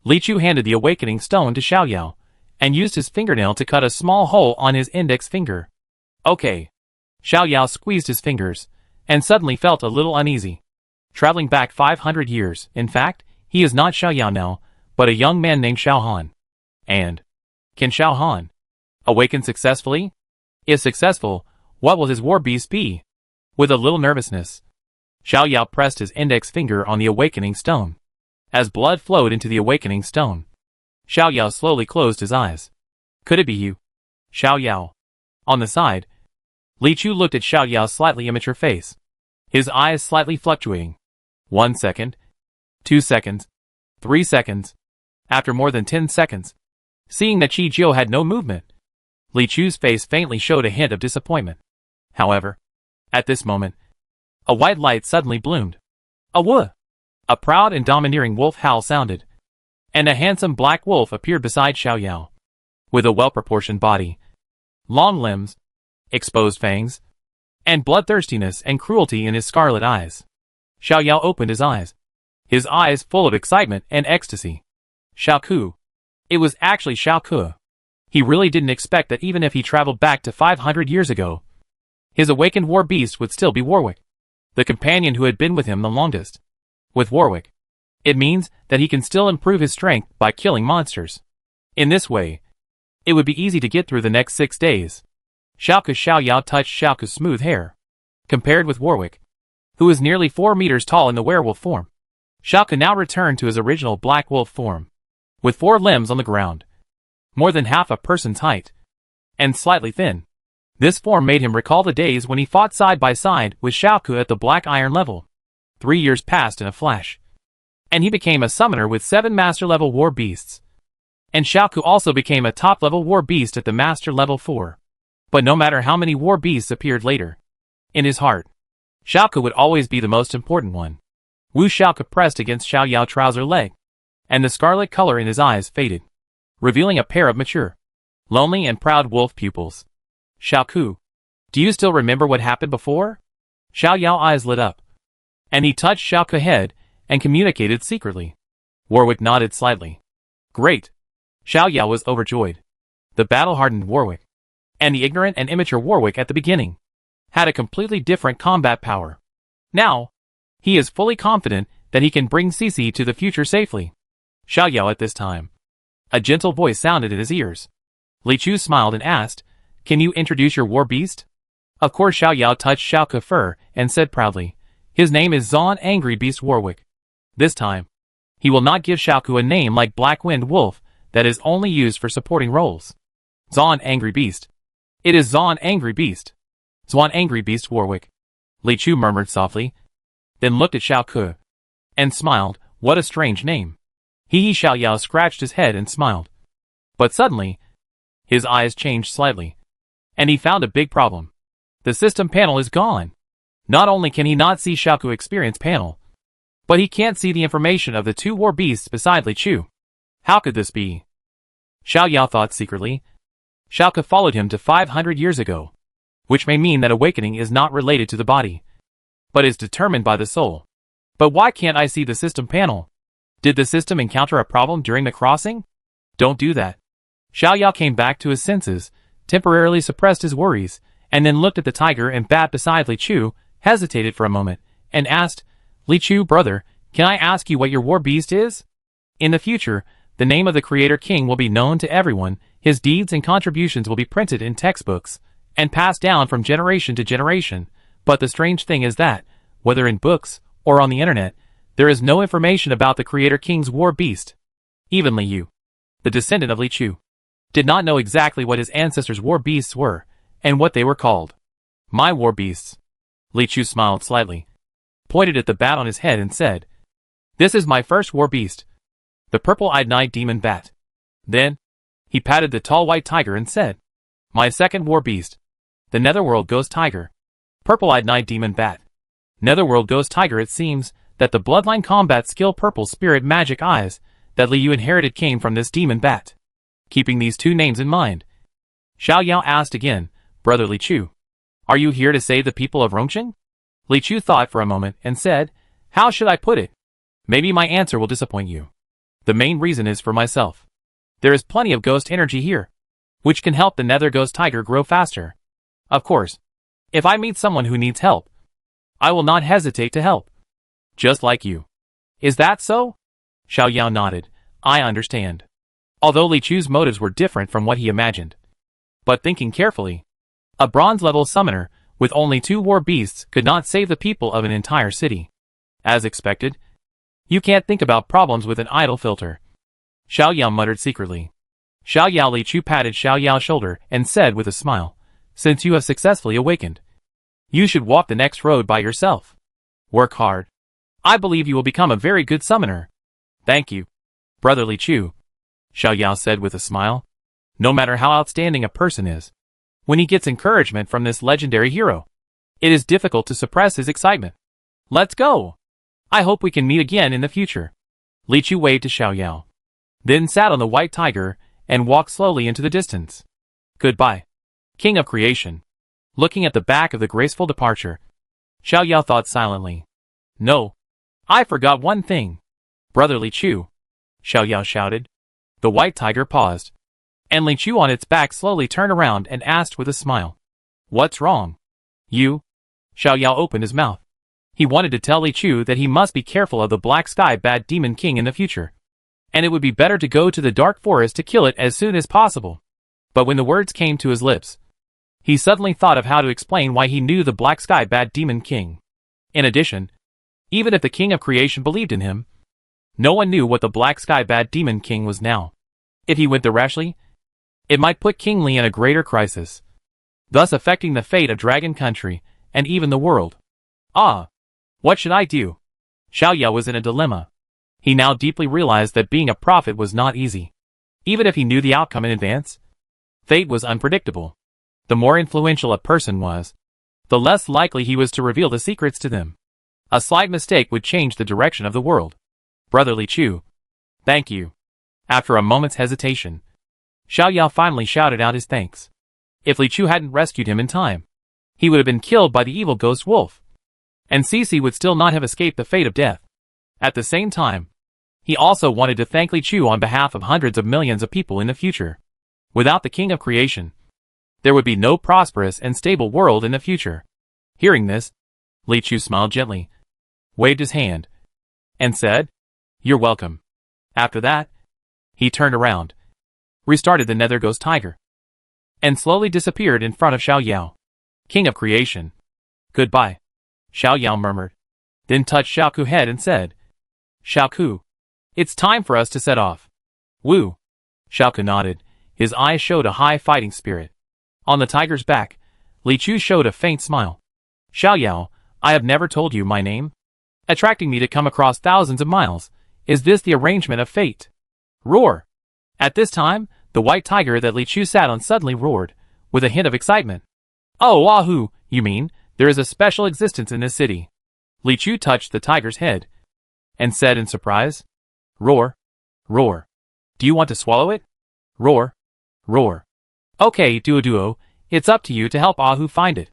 Li Chu handed the awakening stone to Xiao Yao, and used his fingernail to cut a small hole on his index finger. Okay. Xiao Yao squeezed his fingers, and suddenly felt a little uneasy. Traveling back 500 years, in fact, he is not Xiao Yao now, but a young man named Xiao Han. And can Xiao Han awaken successfully? If successful, what will his war beast be? With a little nervousness, Xiao Yao pressed his index finger on the awakening stone. As blood flowed into the awakening stone, Xiao Yao slowly closed his eyes. Could it be you, Xiao Yao? On the side, Li Chu looked at Xiao Yao's slightly immature face, his eyes slightly fluctuating. 1 second, 2 seconds, 3 seconds. After more than 10 seconds, seeing that Qi Jiu had no movement, Li Chu's face faintly showed a hint of disappointment. However, at this moment, a white light suddenly bloomed. A woo! A proud and domineering wolf howl sounded, and a handsome black wolf appeared beside Xiao Yao. With a well-proportioned body, long limbs, exposed fangs, and bloodthirstiness and cruelty in his scarlet eyes. Xiao Yao opened his eyes full of excitement and ecstasy. Xiao Ku. It was actually Xiao Ku. He really didn't expect that even if he traveled back to 500 years ago, his awakened war beast would still be Warwick, the companion who had been with him the longest. With Warwick, it means that he can still improve his strength by killing monsters. In this way, it would be easy to get through the next 6 days. Xiao Yao touched Xiao Ku's smooth hair. Compared with Warwick, who is nearly 4 meters tall in the werewolf form, Xiao Ku now returned to his original black wolf form, with 4 limbs on the ground, more than half a person's height, and slightly thin. This form made him recall the days when he fought side by side with Xiao Ku at the black iron level. 3 years passed in a flash, and he became a summoner with 7 master-level war beasts. And Xiao Ku also became a top-level war beast at the master level 4. But no matter how many war beasts appeared later, in his heart, Xiao Ku would always be the most important one. Wu Xiao Ku pressed against Xiao Yao's trouser leg, and the scarlet color in his eyes faded, revealing a pair of mature, lonely and proud wolf pupils. Xiao Ku, do you still remember what happened before? Xiao Yao's eyes lit up, and he touched Xiao Ku's head and communicated secretly. Warwick nodded slightly. Great. Xiao Yao was overjoyed. The battle-hardened Warwick, and the ignorant and immature Warwick at the beginning, had a completely different combat power. Now, he is fully confident that he can bring Cici to the future safely. Xiao Yao at this time. A gentle voice sounded in his ears. Li Chu smiled and asked, can you introduce your war beast? Of course. Xiao Yao touched Xiao Ku's fur and said proudly, his name is Zon Angry Beast Warwick. This time, he will not give Xiao Ku a name like Black Wind Wolf that is only used for supporting roles. Zon Angry Beast. It is Zon Angry Beast. Zon Angry Beast Warwick. Li Chu murmured softly, then looked at Xiao Ku, and smiled. What a strange name. Xiao Yao scratched his head and smiled. But suddenly, his eyes changed slightly, and he found a big problem. The system panel is gone. Not only can he not see Xiao Ku's experience panel, but he can't see the information of the 2 war beasts beside Li Chu. How could this be? Xiao Yao thought secretly. Xiao Ku followed him to 500 years ago, which may mean that awakening is not related to the body, but is determined by the soul. But why can't I see the system panel? Did the system encounter a problem during the crossing? Don't do that. Xiao Yao came back to his senses, temporarily suppressed his worries, and then looked at the tiger and bat beside Li Chu, hesitated for a moment, and asked, Li Chu, brother, can I ask you what your war beast is? In the future, the name of the Creator King will be known to everyone, his deeds and contributions will be printed in textbooks, and passed down from generation to generation, but the strange thing is that, whether in books, or on the internet, there is no information about the Creator King's war beast. Even Li Yu, the descendant of Li Chu, did not know exactly what his ancestors' war beasts were, and what they were called. My war beasts. Li Chu smiled slightly, pointed at the bat on his head and said, this is my first war beast, the purple-eyed night demon bat. Then, he patted the tall white tiger and said, my second war beast, the netherworld ghost tiger, purple-eyed night demon bat. Netherworld ghost tiger. It seems that the bloodline combat skill purple spirit magic eyes that Li Yu inherited came from this demon bat. Keeping these 2 names in mind, Xiao Yao asked again, brother Li Chu, are you here to save the people of Rongqing? Li Chu thought for a moment and said, how should I put it? Maybe my answer will disappoint you. The main reason is for myself. There is plenty of ghost energy here, which can help the nether ghost tiger grow faster. Of course, if I meet someone who needs help, I will not hesitate to help. Just like you. Is that so? Xiao Yao nodded. I understand. although Li Chu's motives were different from what he imagined. But thinking carefully, a bronze-level summoner with only 2 war beasts could not save the people of an entire city. As expected, you can't think about problems with an idle filter, Xiao Yao muttered secretly. Xiao Yao. Li Chu patted Xiao Yao's shoulder and said with a smile, since you have successfully awakened, you should walk the next road by yourself. Work hard. I believe you will become a very good summoner. Thank you, Brother Li Chu, Xiao Yao said with a smile. No matter how outstanding a person is, when he gets encouragement from this legendary hero, it is difficult to suppress his excitement. Let's go. I hope we can meet again in the future. Li Chu waved to Xiao Yao, then sat on the white tiger and walked slowly into the distance. Goodbye, King of Creation. Looking at the back of the graceful departure, Xiao Yao thought silently. No, I forgot one thing. Brother Li Chu, Xiao Yao shouted. The white tiger paused, and Li Chu on its back slowly turned around and asked with a smile. What's wrong? You? Xiao Yao opened his mouth. He wanted to tell Li Chu that he must be careful of the Black Sky Bat Demon King in the future, and it would be better to go to the dark forest to kill it as soon as possible. But when the words came to his lips, he suddenly thought of how to explain why he knew the Black Sky Bat Demon King. In addition, even if the King of Creation believed in him, no one knew what the Black Sky Bat Demon King was now. If he went there rashly, it might put King Li in a greater crisis, thus affecting the fate of Dragon Country and even the world. What should I do? Xiao Yao was in a dilemma. He now deeply realized that being a prophet was not easy. Even if he knew the outcome in advance, fate was unpredictable. The more influential a person was, the less likely he was to reveal the secrets to them. A slight mistake would change the direction of the world. Brother Li Chu, thank you. After a moment's hesitation, Xiao Yao finally shouted out his thanks. If Li Chu hadn't rescued him in time, he would have been killed by the evil ghost wolf, and Cici would still not have escaped the fate of death. At the same time, he also wanted to thank Li Chu on behalf of hundreds of millions of people in the future. Without the King of Creation, there would be no prosperous and stable world in the future. Hearing this, Li Chu smiled gently, waved his hand, and said, You're welcome. After that, he turned around, restarted the Nether Ghost Tiger, and slowly disappeared in front of Xiao Yao. King of Creation, goodbye, Xiao Yao murmured, then touched Xiao Ku's head and said, Xiao Ku, it's time for us to set off. Woo! Xiao Ku nodded, his eyes showed a high fighting spirit. On the tiger's back, Li Chu showed a faint smile. Xiao Yao, I have never told you my name. Attracting me to come across thousands of miles, is this the arrangement of fate? Roar! At this time, the white tiger that Li Chu sat on suddenly roared, with a hint of excitement. Oh, wahoo, you mean, there is a special existence in this city. Li Chu touched the tiger's head, and said in surprise, Roar, roar. Do you want to swallow it? Roar, roar. Okay, Duo, it's up to you to help Ahu find it.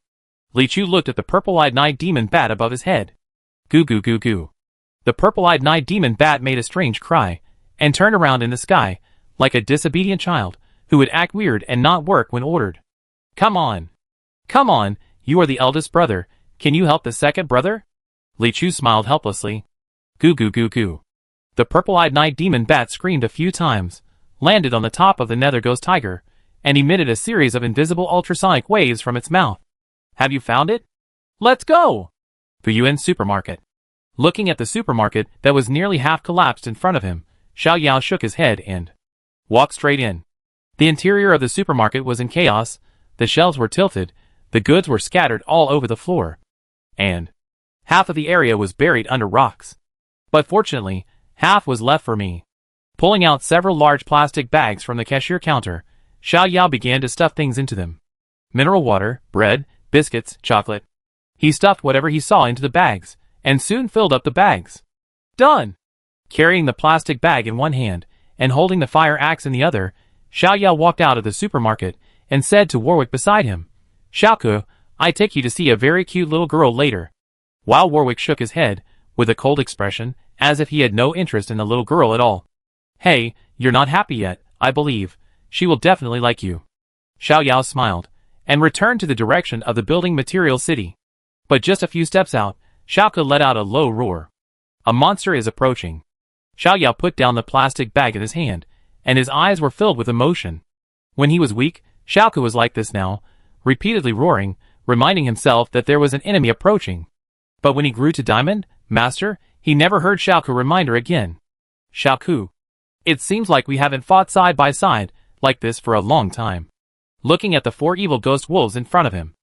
Li Chu looked at the purple-eyed night demon bat above his head. Goo goo goo goo. The purple-eyed night demon bat made a strange cry, and turned around in the sky, like a disobedient child, who would act weird and not work when ordered. Come on. Come on, you are the eldest brother, can you help the second brother? Li Chu smiled helplessly. Goo goo goo goo. The purple-eyed night demon bat screamed a few times, landed on the top of the Nether Ghost Tiger, and emitted a series of invisible ultrasonic waves from its mouth. Have you found it? Let's go! The UN supermarket. Looking at the supermarket that was nearly half collapsed in front of him, Xiao Yao shook his head and walked straight in. The interior of the supermarket was in chaos, the shelves were tilted, the goods were scattered all over the floor, and half of the area was buried under rocks. But fortunately, half was left for me. Pulling out several large plastic bags from the cashier counter, Xiao Yao began to stuff things into them. Mineral water, bread, biscuits, chocolate. He stuffed whatever he saw into the bags, and soon filled up the bags. Done! Carrying the plastic bag in one hand, and holding the fire axe in the other, Xiao Yao walked out of the supermarket, and said to Warwick beside him, Xiao Ku, I take you to see a very cute little girl later. While Warwick shook his head, with a cold expression, as if he had no interest in the little girl at all. Hey, you're not happy yet, I believe. She will definitely like you. Xiao Yao smiled, and returned to the direction of the building material city. But just a few steps out, Xiao Ku let out a low roar. A monster is approaching. Xiao Yao put down the plastic bag in his hand, and his eyes were filled with emotion. When he was weak, Xiaoku was like this now, repeatedly roaring, reminding himself that there was an enemy approaching. But when he grew to Diamond Master, he never heard Xiaoku remind her again. Xiaoku. It seems like we haven't fought side by side like this for a long time. Looking at the 4 evil ghost wolves in front of him,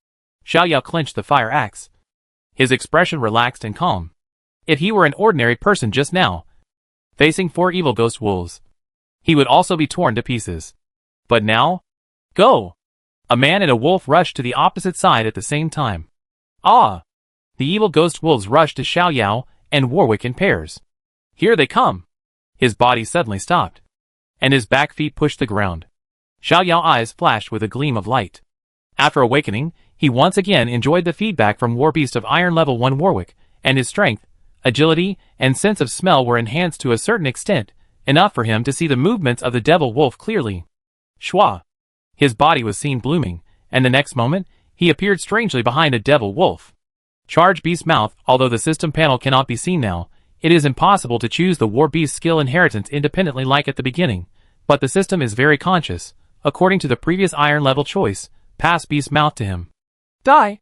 Xiaoyao clenched the fire axe. His expression relaxed and calm. If he were an ordinary person just now, facing 4 evil ghost wolves, he would also be torn to pieces. But now? Go! A man and a wolf rushed to the opposite side at the same time. Ah! The evil ghost wolves rushed to Xiaoyao and Warwick in pairs. Here they come! His body suddenly stopped, and his back feet pushed the ground. Xiaoyao's eyes flashed with a gleam of light. After awakening, he once again enjoyed the feedback from Warbeast of Iron Level 1 Warwick, and his strength, agility, and sense of smell were enhanced to a certain extent, enough for him to see the movements of the devil wolf clearly. Shua! His body was seen blooming, and the next moment, he appeared strangely behind a devil wolf. Charge Beast Mouth. Although the system panel cannot be seen now, it is impossible to choose the War Beast skill inheritance independently like at the beginning, but the system is very conscious. According to the previous Iron Level choice, pass Beast Mouth to him. Die!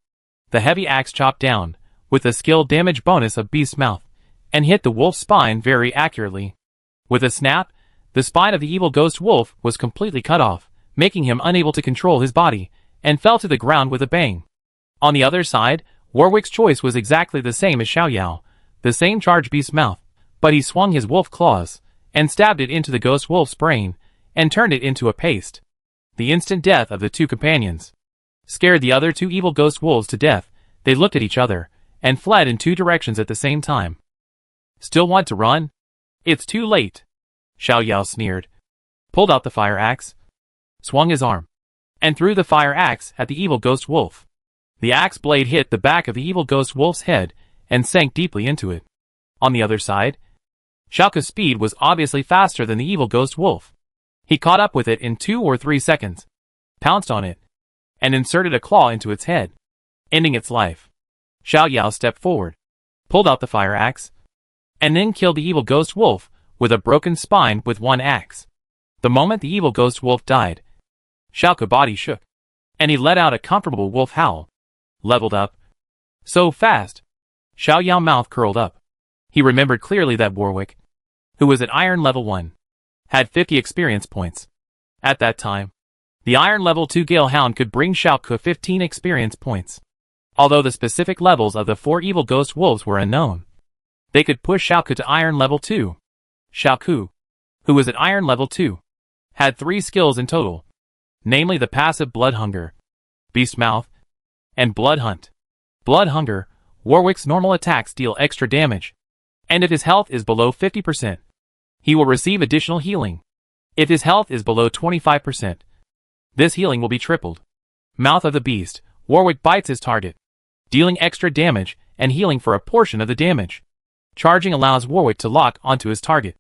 The heavy axe chopped down, with the skill damage bonus of Beast Mouth, and hit the wolf's spine very accurately. With a snap, the spine of the evil ghost wolf was completely cut off, making him unable to control his body, and fell to the ground with a bang. On the other side, Warwick's choice was exactly the same as Xiaoyao, the same charge Beast Mouth, but he swung his wolf claws, and stabbed it into the ghost wolf's brain, and turned it into a paste. The instant death of the 2 companions scared the other 2 evil ghost wolves to death. They looked at each other, and fled in 2 directions at the same time. Still want to run? It's too late. Xiaoyao sneered, pulled out the fire axe, swung his arm, and threw the fire axe at the evil ghost wolf. The axe blade hit the back of the evil ghost wolf's head, and sank deeply into it. On the other side, Xiaoku's speed was obviously faster than the evil ghost wolf. He caught up with it in 2 or 3 seconds, pounced on it, and inserted a claw into its head, ending its life. Xiaoyao stepped forward, pulled out the fire axe, and then killed the evil ghost wolf with a broken spine with 1 axe. The moment the evil ghost wolf died, Xiaoku's body shook, and he let out a comfortable wolf howl. Leveled up. So fast. Xiaoyao's mouth curled up. He remembered clearly that Warwick, who was at Iron Level 1, had 50 experience points. At that time, the Iron Level 2 Gale Hound could bring Xiaoku 15 experience points. Although the specific levels of the 4 evil ghost wolves were unknown, they could push Xiaoku to Iron Level 2. Xiaoku, who was at Iron Level 2, had 3 skills in total, namely the passive Blood Hunger, Beast Mouth, and Blood Hunt. Blood Hunger, Warwick's normal attacks deal extra damage, and if his health is below 50%, he will receive additional healing. If his health is below 25%, this healing will be tripled. Mouth of the Beast, Warwick bites his target, dealing extra damage and healing for a portion of the damage. Charging allows Warwick to lock onto his target,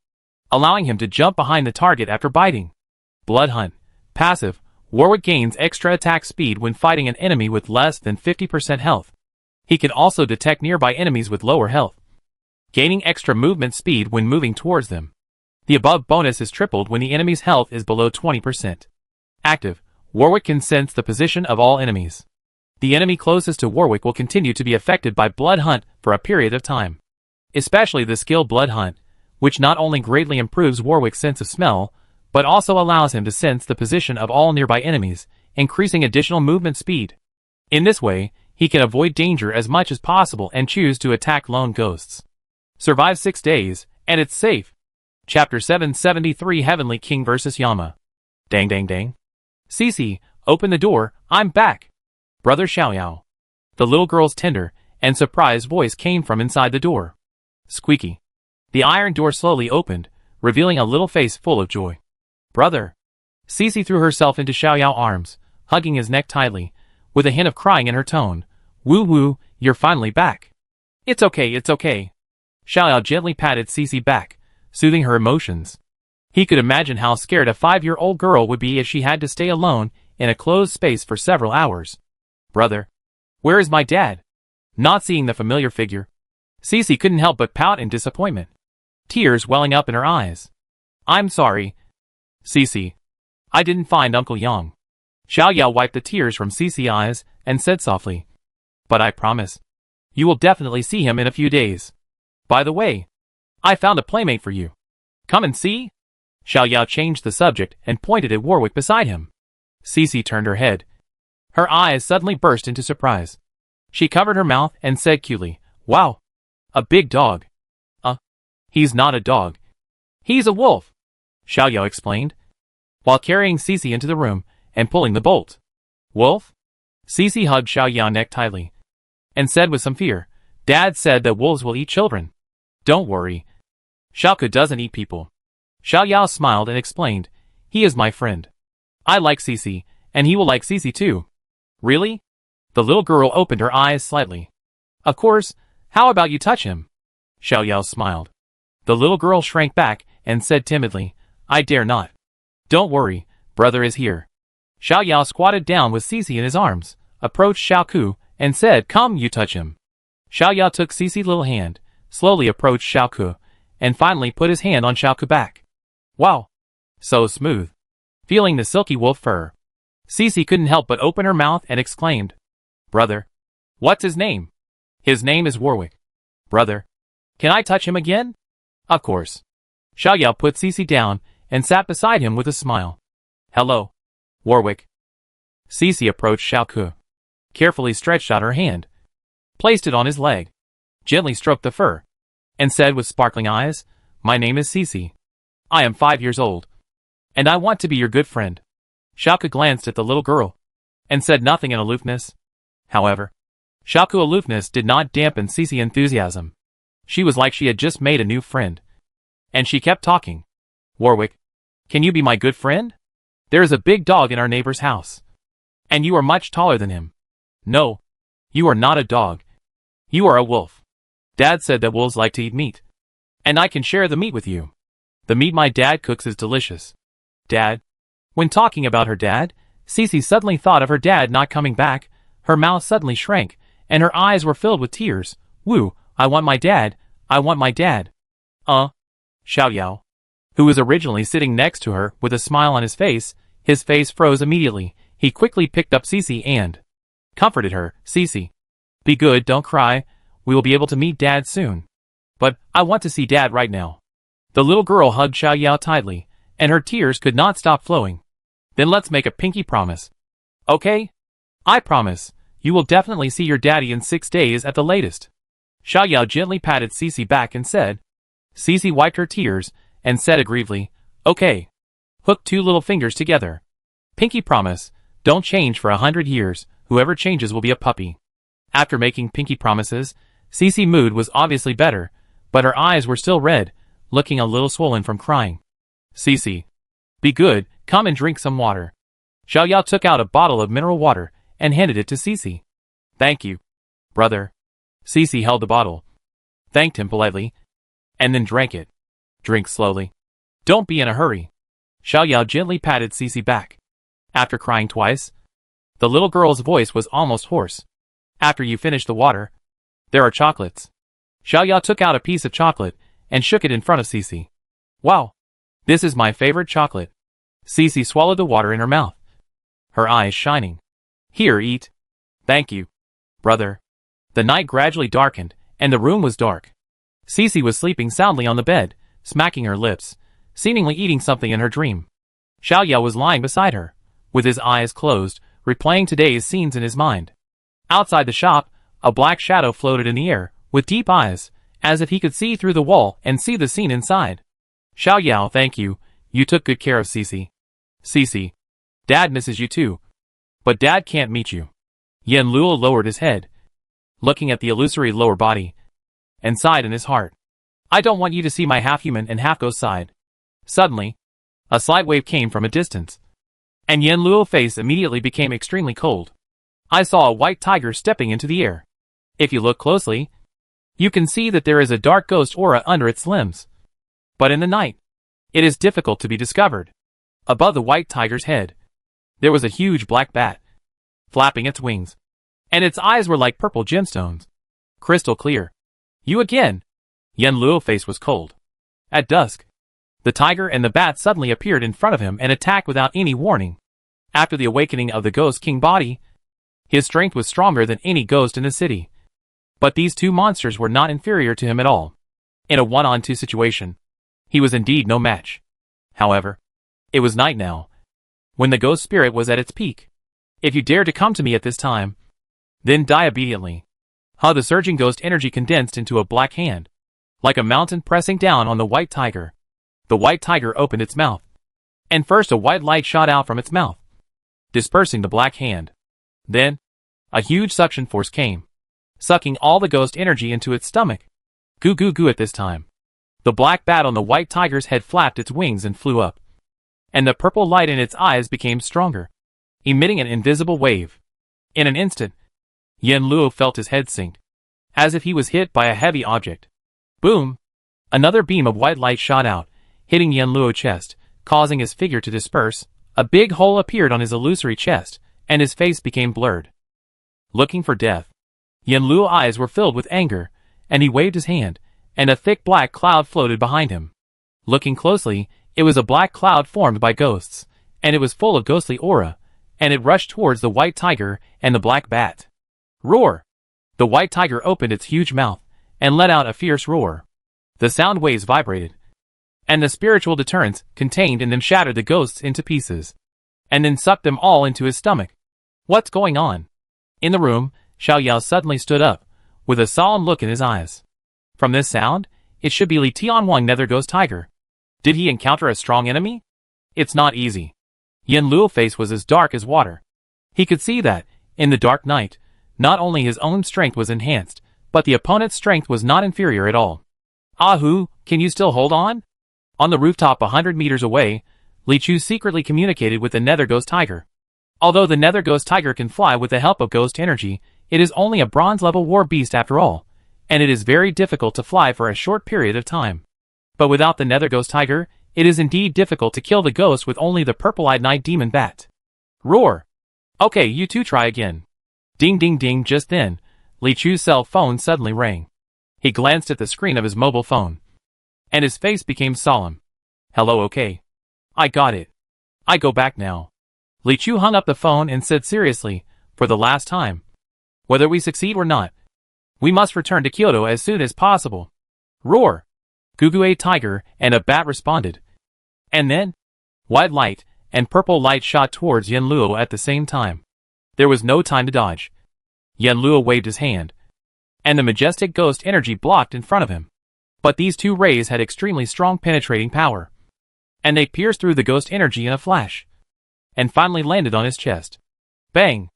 allowing him to jump behind the target after biting. Blood Hunt, passive, Warwick gains extra attack speed when fighting an enemy with less than 50% health. He can also detect nearby enemies with lower health, gaining extra movement speed when moving towards them. The above bonus is tripled when the enemy's health is below 20%. Active, Warwick can sense the position of all enemies. The enemy closest to Warwick will continue to be affected by Blood Hunt for a period of time. Especially the skill Blood Hunt, which not only greatly improves Warwick's sense of smell, but also allows him to sense the position of all nearby enemies, increasing additional movement speed. In this way, he can avoid danger as much as possible and choose to attack lone ghosts. Survive 6 days, and it's safe. Chapter 773 Heavenly King vs. Yama. Dang dang dang. Cici, open the door, I'm back. Brother Xiaoyao. The little girl's tender and surprised voice came from inside the door. Squeaky. The iron door slowly opened, revealing a little face full of joy. Brother. Cici threw herself into Xiaoyao's arms, hugging his neck tightly, with a hint of crying in her tone. Woo woo, you're finally back. It's okay, it's okay. Xiaoyao gently patted Cici back, soothing her emotions. He could imagine how scared a 5-year-old girl would be if she had to stay alone in a closed space for several hours. Brother. Where is my dad? Not seeing the familiar figure, Cici couldn't help but pout in disappointment, tears welling up in her eyes. I'm sorry. Cece. I didn't find Uncle Yang. Xiao Yao wiped the tears from Cece's eyes and said softly. But I promise. You will definitely see him in a few days. By the way, I found a playmate for you. Come and see? Xiao Yao changed the subject and pointed at Warwick beside him. Cece turned her head. Her eyes suddenly burst into surprise. She covered her mouth and said cutely, Wow! A big dog. He's not a dog. He's a wolf, Xiao Yao explained, while carrying Cece into the room and pulling the bolt. Wolf? Cece hugged Xiao Yao's neck tightly and said with some fear, Dad said that wolves will eat children. Don't worry. Xiaoku doesn't eat people. Xiao Yao smiled and explained, He is my friend. I like Cece, and he will like Cece too. Really? The little girl opened her eyes slightly. Of course, how about you touch him? Xiao Yao smiled. The little girl shrank back and said timidly, I dare not. Don't worry, brother is here. Xiao Yao squatted down with Cece in his arms, approached Xiaoku, and said, Come, you touch him. Xiao Yao took Cece's little hand, slowly approached Xiaoku, and finally put his hand on Xiaoku's back. Wow! So smooth. Feeling the silky wolf fur. Cece couldn't help but open her mouth and exclaimed, Brother. What's his name? His name is Warwick. Brother. Can I touch him again? Of course. Xiao Yao put Cece down and sat beside him with a smile. Hello, Warwick. Cece approached Xiaoku, carefully stretched out her hand, placed it on his leg, gently stroked the fur, and said with sparkling eyes, My name is Cece. I am 5 years old, and I want to be your good friend. Xiaoku glanced at the little girl, and said nothing in aloofness. However, Xiaoku's aloofness did not dampen Cece's enthusiasm. She was like she had just made a new friend. And she kept talking. Warwick, can you be my good friend? There is a big dog in our neighbor's house. And you are much taller than him. No, you are not a dog. You are a wolf. Dad said that wolves like to eat meat. And I can share the meat with you. The meat my dad cooks is delicious. Dad? When talking about her dad, Cece suddenly thought of her dad not coming back. Her mouth suddenly shrank, and her eyes were filled with tears. Woo! I want my dad. I want my dad. Xiao Yao, who was originally sitting next to her with a smile on his face froze immediately. He quickly picked up Cece and comforted her. Cece, be good, don't cry. We will be able to meet Dad soon. But I want to see Dad right now. The little girl hugged Xiao Yao tightly, and her tears could not stop flowing. Then let's make a pinky promise. Okay? I promise. You will definitely see your daddy in 6 days at the latest. Xiao Yao gently patted Cece back and said. Cece wiped her tears and said aggrievedly, Okay. Hook 2 little fingers together. Pinky promise, don't change for 100 years, whoever changes will be a puppy. After making pinky promises, Cece's mood was obviously better, but her eyes were still red, looking a little swollen from crying. Cece, be good, come and drink some water. Xiao Yao took out a bottle of mineral water and handed it to Cece. Thank you, brother. Cece held the bottle, thanked him politely, and then drank it. Drink slowly. Don't be in a hurry. Xiao Yao gently patted Cece back. After crying twice, the little girl's voice was almost hoarse. After you finish the water, there are chocolates. Xiao Yao took out a piece of chocolate and shook it in front of Cece. Wow! This is my favorite chocolate. Cece swallowed the water in her mouth, her eyes shining. Here, eat. Thank you, brother. The night gradually darkened, and the room was dark. Cece was sleeping soundly on the bed, smacking her lips, seemingly eating something in her dream. Xiao Yao was lying beside her, with his eyes closed, replaying today's scenes in his mind. Outside the shop, a black shadow floated in the air, with deep eyes, as if he could see through the wall and see the scene inside. Xiao Yao, thank you. You took good care of Cece. Cece, Dad misses you too. But Dad can't meet you. Yan Luo lowered his head, looking at the illusory lower body, and sighed in his heart. I don't want you to see my half-human and half-ghost side. Suddenly, a slight wave came from a distance, and Yan Luo's face immediately became extremely cold. I saw a white tiger stepping into the air. If you look closely, you can see that there is a dark ghost aura under its limbs. But in the night, it is difficult to be discovered. Above the white tiger's head, there was a huge black bat, flapping its wings, and its eyes were like purple gemstones, crystal clear. You again? Yan Luo's face was cold. At dusk, The tiger and the bat suddenly appeared in front of him and attacked without any warning. After the awakening of the Ghost King body, his strength was stronger than any ghost in the city. But these two monsters were not inferior to him at all. In a one-on-two situation, he was indeed no match. However, it was night now, when the ghost spirit was at its peak. If you dare to come to me at this time, then die obediently. The surging ghost energy condensed into a black hand, like a mountain pressing down on the white tiger. The white tiger opened its mouth, and first a white light shot out from its mouth, dispersing the black hand. Then, a huge suction force came, sucking all the ghost energy into its stomach. Goo goo goo. At this time, the black bat on the white tiger's head flapped its wings and flew up, and the purple light in its eyes became stronger, emitting an invisible wave. In an instant, Yen Luo felt his head sink, as if he was hit by a heavy object. Boom! Another beam of white light shot out, hitting Yen Luo's chest, causing his figure to disperse. A big hole appeared on his illusory chest, and his face became blurred. Looking for death, Yen Luo's eyes were filled with anger, and he waved his hand, and a thick black cloud floated behind him. Looking closely, it was a black cloud formed by ghosts, and it was full of ghostly aura, and it rushed towards the white tiger and the black bat. Roar! The white tiger opened its huge mouth, and let out a fierce roar. The sound waves vibrated, and the spiritual deterrents contained in them shattered the ghosts into pieces, and then sucked them all into his stomach. What's going on? In the room, Xiao Yao suddenly stood up, with a solemn look in his eyes. From this sound, it should be Li Tianwang Nether Ghost Tiger. Did he encounter a strong enemy? It's not easy. Yen Luo's face was as dark as water. He could see that, in the dark night, not only his own strength was enhanced, but the opponent's strength was not inferior at all. Ahu, can you still hold on? On the rooftop 100 meters away, Li Chu secretly communicated with the Nether Ghost Tiger. Although the Nether Ghost Tiger can fly with the help of ghost energy, it is only a bronze-level war beast after all, and it is very difficult to fly for a short period of time. But without the Nether Ghost Tiger, it is indeed difficult to kill the ghost with only the purple-eyed night demon bat. Roar! Okay, you two try again. Ding ding ding. Just then, Li Chu's cell phone suddenly rang. He glanced at the screen of his mobile phone, and his face became solemn. Hello, okay. I got it. I go back now. Li Chu hung up the phone and said seriously, for the last time, whether we succeed or not, we must return to Kyoto as soon as possible. Roar! Gugu a tiger and a bat responded. And then, white light and purple light shot towards Yen Luo at the same time. There was no time to dodge. Yen Luo waved his hand, and the majestic ghost energy blocked in front of him. But these two rays had extremely strong penetrating power, and they pierced through the ghost energy in a flash, and finally landed on his chest. Bang!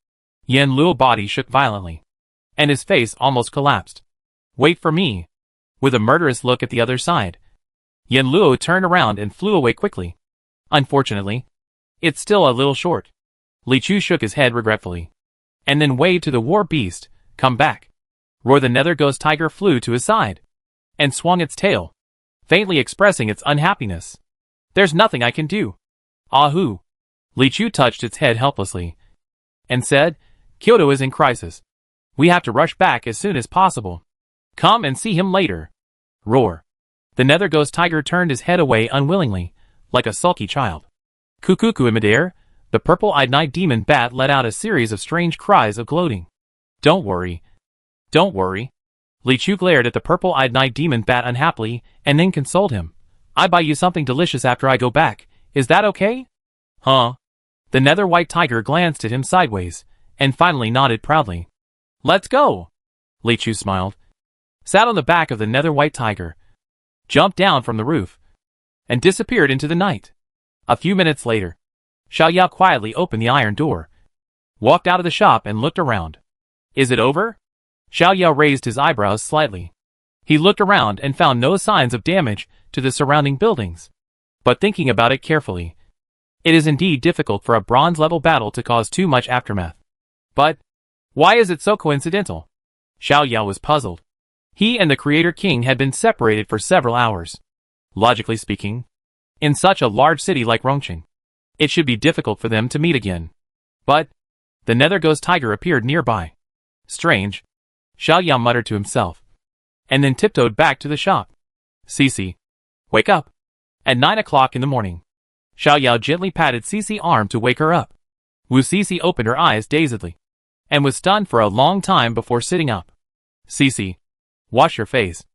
Yen Luo's body shook violently, and his face almost collapsed. Wait for me! With a murderous look at the other side, Yen Luo turned around and flew away quickly. Unfortunately, it's still a little short. Li Chu shook his head regretfully, and then waved to the war beast, come back. Roar! The Nether Ghost Tiger flew to his side, and swung its tail, faintly expressing its unhappiness. There's nothing I can do. Ahu! Li Chu touched its head helplessly, and said, Kyoto is in crisis. We have to rush back as soon as possible. Come and see him later. Roar! The Nether Ghost Tiger turned his head away unwillingly, like a sulky child. Kukuku in midair, the purple-eyed night demon bat let out a series of strange cries of gloating. Don't worry. Don't worry. Li Chu glared at the purple-eyed night demon bat unhappily, and then consoled him. I buy you something delicious after I go back. Is that okay? Huh? The Nether White Tiger glanced at him sideways, and finally nodded proudly. Let's go! Li Chu smiled, sat on the back of the Nether White Tiger, jumped down from the roof, and disappeared into the night. A few minutes later, Xiao Yao quietly opened the iron door, walked out of the shop and looked around. Is it over? Xiao Yao raised his eyebrows slightly. He looked around and found no signs of damage to the surrounding buildings. But thinking about it carefully, it is indeed difficult for a bronze-level battle to cause too much aftermath. But why is it so coincidental? Xiao Yao was puzzled. He and the Creator King had been separated for several hours. Logically speaking, in such a large city like Rongqing, it should be difficult for them to meet again. But the Nether Ghost Tiger appeared nearby. Strange, Xiao Yao muttered to himself, and then tiptoed back to the shop. Cici, wake up. At 9 o'clock in the morning, Xiao Yao gently patted Cici's arm to wake her up. Wu Cici opened her eyes dazedly, and was stunned for a long time before sitting up. Cici, wash your face.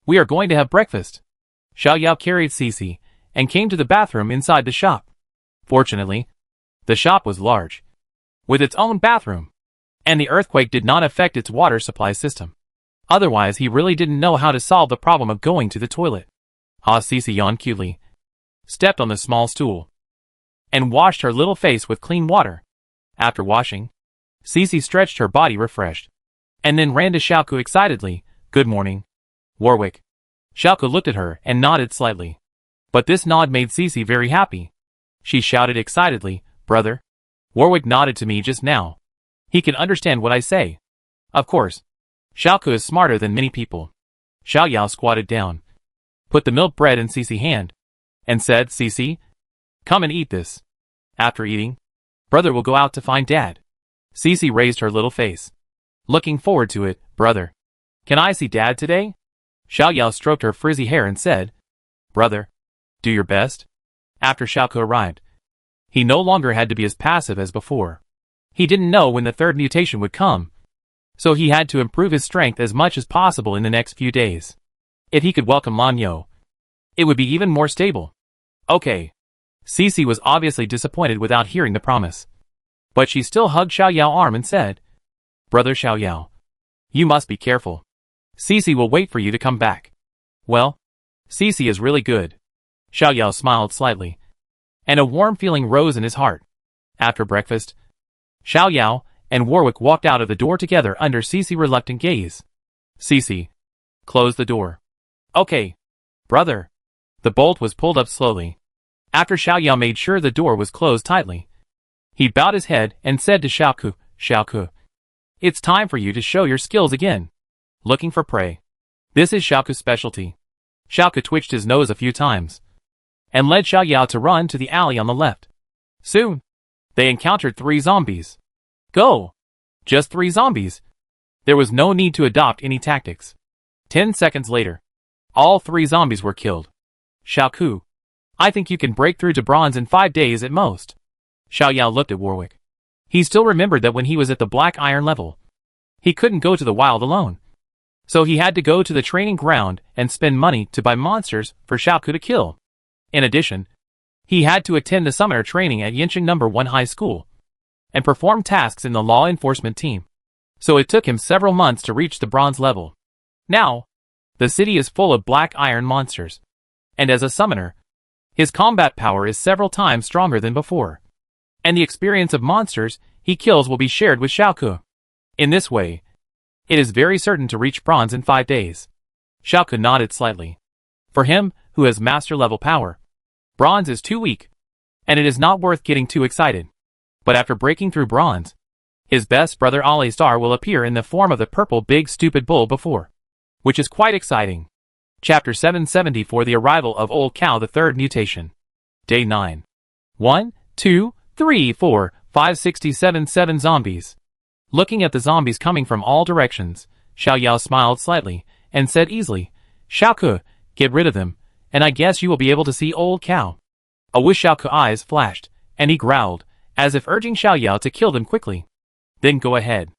We are going to have breakfast. Xiao Yao carried Cici, and came to the bathroom inside the shop. Fortunately, the shop was large, with its own bathroom, and the earthquake did not affect its water supply system. Otherwise, he really didn't know how to solve the problem of going to the toilet. Cici yawned cutely, stepped on the small stool, and washed her little face with clean water. After washing, Cici stretched her body refreshed, and then ran to Xiaoku excitedly. Good morning, Warwick. Xiaoku looked at her and nodded slightly. But this nod made Cici very happy. She shouted excitedly, brother. Warwick nodded to me just now. He can understand what I say. Of course. Xiaoku is smarter than many people. Xiao Yao squatted down, put the milk bread in Cici's hand, and said, Cici, come and eat this. After eating, brother will go out to find dad. Cici raised her little face. Looking forward to it, brother. Can I see dad today? Xiao Yao stroked her frizzy hair and said, brother, do your best. After Xiaoku arrived, he no longer had to be as passive as before. He didn't know when the third mutation would come, so he had to improve his strength as much as possible in the next few days. If he could welcome Lanyo, it would be even more stable. Okay. Cici was obviously disappointed without hearing the promise, but she still hugged Xiao Yao's arm and said, brother Xiao Yao, you must be careful. Cici will wait for you to come back. Well, Cici is really good. Xiao Yao smiled slightly, and a warm feeling rose in his heart. After breakfast, Xiao Yao and Warwick walked out of the door together under Cici's reluctant gaze. Cici, close the door. Okay, brother. The bolt was pulled up slowly. After Xiao Yao made sure the door was closed tightly, he bowed his head and said to Xiaoku, Xiaoku, it's time for you to show your skills again. Looking for prey. This is Xiaoku's specialty. Xiaoku twitched his nose a few times, and led Xiao Yao to run to the alley on the left. Soon, they encountered 3 zombies. Go! Just 3 zombies. There was no need to adopt any tactics. 10 seconds later, all 3 zombies were killed. Xiaoku, I think you can break through to bronze in 5 days at most. Xiao Yao looked at Warwick. He still remembered that when he was at the black iron level, he couldn't go to the wild alone. So he had to go to the training ground and spend money to buy monsters for Xiaoku to kill. In addition, he had to attend the summoner training at Yincheng No. 1 High School, and perform tasks in the law enforcement team. So it took him several months to reach the bronze level. Now, the city is full of black iron monsters, and as a summoner, his combat power is several times stronger than before, and the experience of monsters he kills will be shared with Xiaoku. In this way, it is very certain to reach bronze in 5 days. Xiaoku nodded slightly. For him, who has master level power, bronze is too weak, and it is not worth getting too excited. But after breaking through bronze, his best brother Alistar will appear in the form of the purple big stupid bull before, which is quite exciting. Chapter 774, The Arrival of Old Cow, the Third Mutation. Day 9. 1, 2, 3, 4, 5, 67, 7 zombies. Looking at the zombies coming from all directions, Xiao Yao smiled slightly, and said easily, Xiaoku, get rid of them, and I guess you will be able to see Old Cow. A wish Xiaoku's eyes flashed, and he growled, as if urging Xiao Yao to kill them quickly. Then go ahead.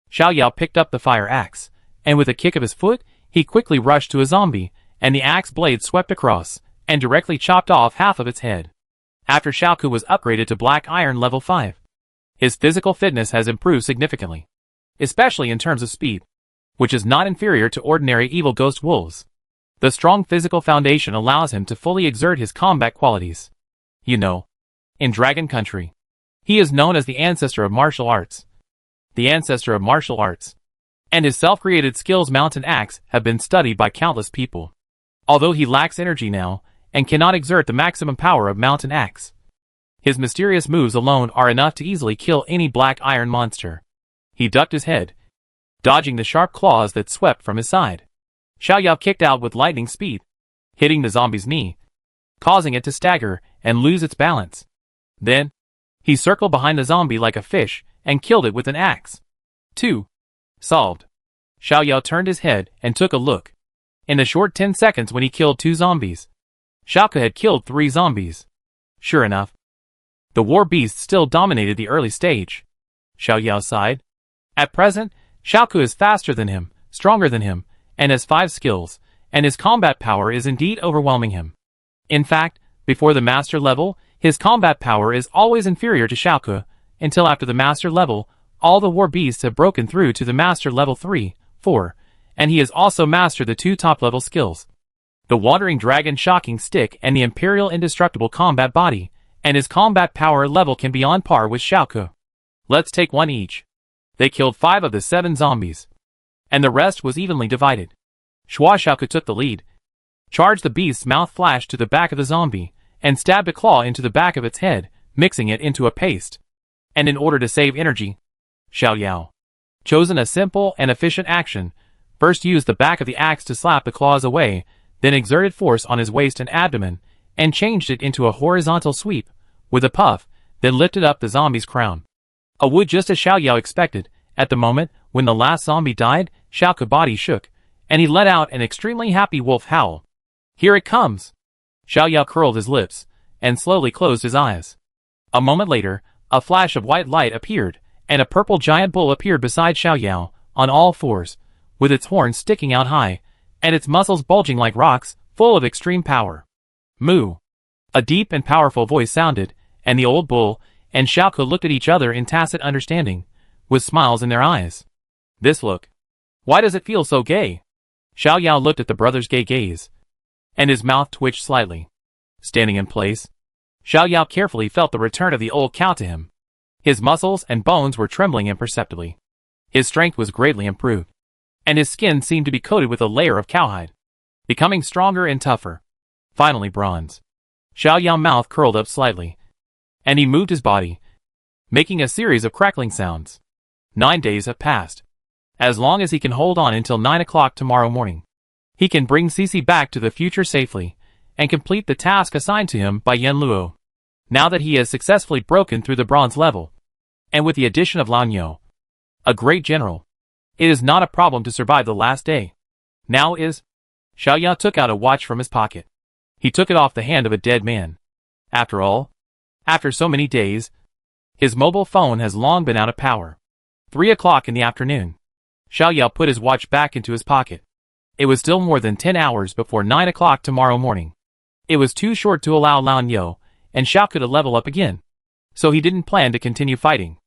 Xiao Yao picked up the fire axe, and with a kick of his foot, he quickly rushed to a zombie, and the axe blade swept across, and directly chopped off half of its head. After Xiaoku was upgraded to Black Iron level 5, his physical fitness has improved significantly, especially in terms of speed, which is not inferior to ordinary evil ghost wolves. The strong physical foundation allows him to fully exert his combat qualities. You know, in Dragon Country, he is known as the ancestor of martial arts. The ancestor of martial arts, and his self-created skills Mountain Axe have been studied by countless people. Although he lacks energy now, and cannot exert the maximum power of Mountain Axe, his mysterious moves alone are enough to easily kill any black iron monster. He ducked his head, dodging the sharp claws that swept from his side. Xiao Yao kicked out with lightning speed, hitting the zombie's knee, causing it to stagger and lose its balance. Then, he circled behind the zombie like a fish and killed it with an axe. 2. Solved. Xiao Yao turned his head and took a look. In the short 10 seconds when he killed 2 zombies, Xiaoke had killed 3 zombies. Sure enough, the war beast still dominated the early stage. Xiao Yao sighed. At present, Xiaoke is faster than him, stronger than him, and has 5 skills, and his combat power is indeed overwhelming him. In fact, before the master level, his combat power is always inferior to Xiaoke, until after the master level, all the war beasts have broken through to the master level 3, 4, and he has also mastered the 2 top level skills. The Wandering Dragon Shocking Stick and the Imperial Indestructible Combat Body, and his combat power level can be on par with Xiaoke. Let's take one each. They killed 5 of the 7 zombies, and the rest was evenly divided. Xiaoke took the lead, charged the beast's mouth flash to the back of the zombie, and stabbed a claw into the back of its head, mixing it into a paste. And in order to save energy, Xiao Yao, chosen a simple and efficient action, first used the back of the axe to slap the claws away, then exerted force on his waist and abdomen, and changed it into a horizontal sweep, with a puff, then lifted up the zombie's crown. A wood just as Xiao Yao expected. At the moment when the last zombie died, Xiaoke's body shook, and he let out an extremely happy wolf howl. Here it comes! Xiao Yao curled his lips, and slowly closed his eyes. A moment later, a flash of white light appeared, and a purple giant bull appeared beside Xiao Yao, on all fours, with its horns sticking out high, and its muscles bulging like rocks, full of extreme power. Moo! A deep and powerful voice sounded, and the old bull and Xiaoke looked at each other in tacit understanding, with smiles in their eyes. This look. Why does it feel so gay? Xiao Yao looked at the brother's gay gaze, and his mouth twitched slightly. Standing in place, Xiao Yao carefully felt the return of the old cow to him. His muscles and bones were trembling imperceptibly. His strength was greatly improved, and his skin seemed to be coated with a layer of cowhide, becoming stronger and tougher. Finally bronze. Xiao Yao's mouth curled up slightly, and he moved his body, making a series of crackling sounds. 9 days have passed. As long as he can hold on until 9 o'clock tomorrow morning, he can bring Cici back to the future safely, and complete the task assigned to him by Yen Luo. Now that he has successfully broken through the bronze level, and with the addition of Lan Yo, a great general, it is not a problem to survive the last day. Now is... Xiao Yao took out a watch from his pocket. He took it off the hand of a dead man. After all, after so many days, his mobile phone has long been out of power. 3 o'clock in the afternoon. Xiao Yao put his watch back into his pocket. It was still more than 10 hours before 9 o'clock tomorrow morning. It was too short to allow Lan Yo and Xiaoke to level up again, so he didn't plan to continue fighting.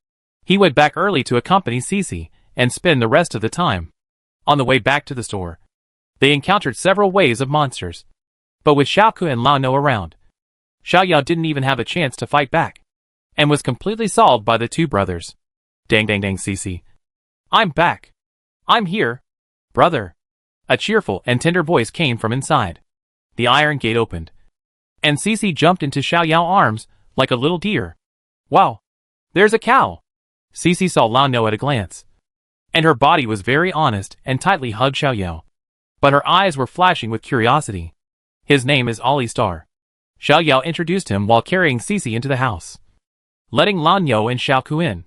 He went back early to accompany Cici and spend the rest of the time. On the way back to the store, they encountered several waves of monsters. But with Xiaoke and Lan Yo around, Xiao Yao didn't even have a chance to fight back, and was completely solved by the 2 brothers. Dang dang dang Cici. I'm back. I'm here. Brother. A cheerful and tender voice came from inside. The iron gate opened, and Cici jumped into Xiao Yao's arms like a little deer. Wow. There's a cow. Cici saw Lan Yo at a glance, and her body was very honest and tightly hugged Xiao Yao. But her eyes were flashing with curiosity. His name is Ollie Star. Xiao Yao introduced him while carrying Cici into the house, letting Lan Yo and Xiaoke in,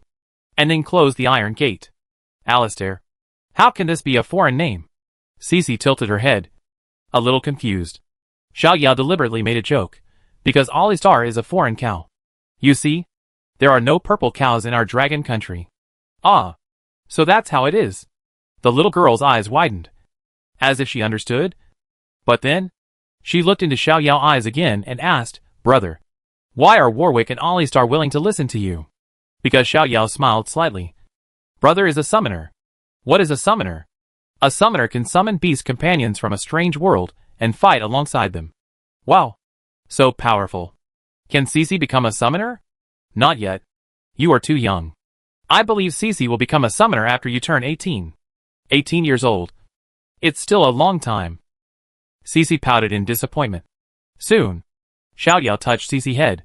and then closed the iron gate. Alistair. How can this be a foreign name? Cici tilted her head, a little confused. Xiao Yao deliberately made a joke, because Ollie Star is a foreign cow. You see, there are no purple cows in our dragon country. Ah, so that's how it is. The little girl's eyes widened, as if she understood. But then, she looked into Xiao Yao's eyes again and asked, Brother, why are Warwick and Ollie Star willing to listen to you? Because Xiao Yao smiled slightly. Brother is a summoner. What is a summoner? A summoner can summon beast companions from a strange world and fight alongside them. Wow. So powerful. Can Cici become a summoner? Not yet. You are too young. I believe Cici will become a summoner after you turn 18. 18 years old. It's still a long time. Cici pouted in disappointment. Soon. Xiao Yao touched Cici's head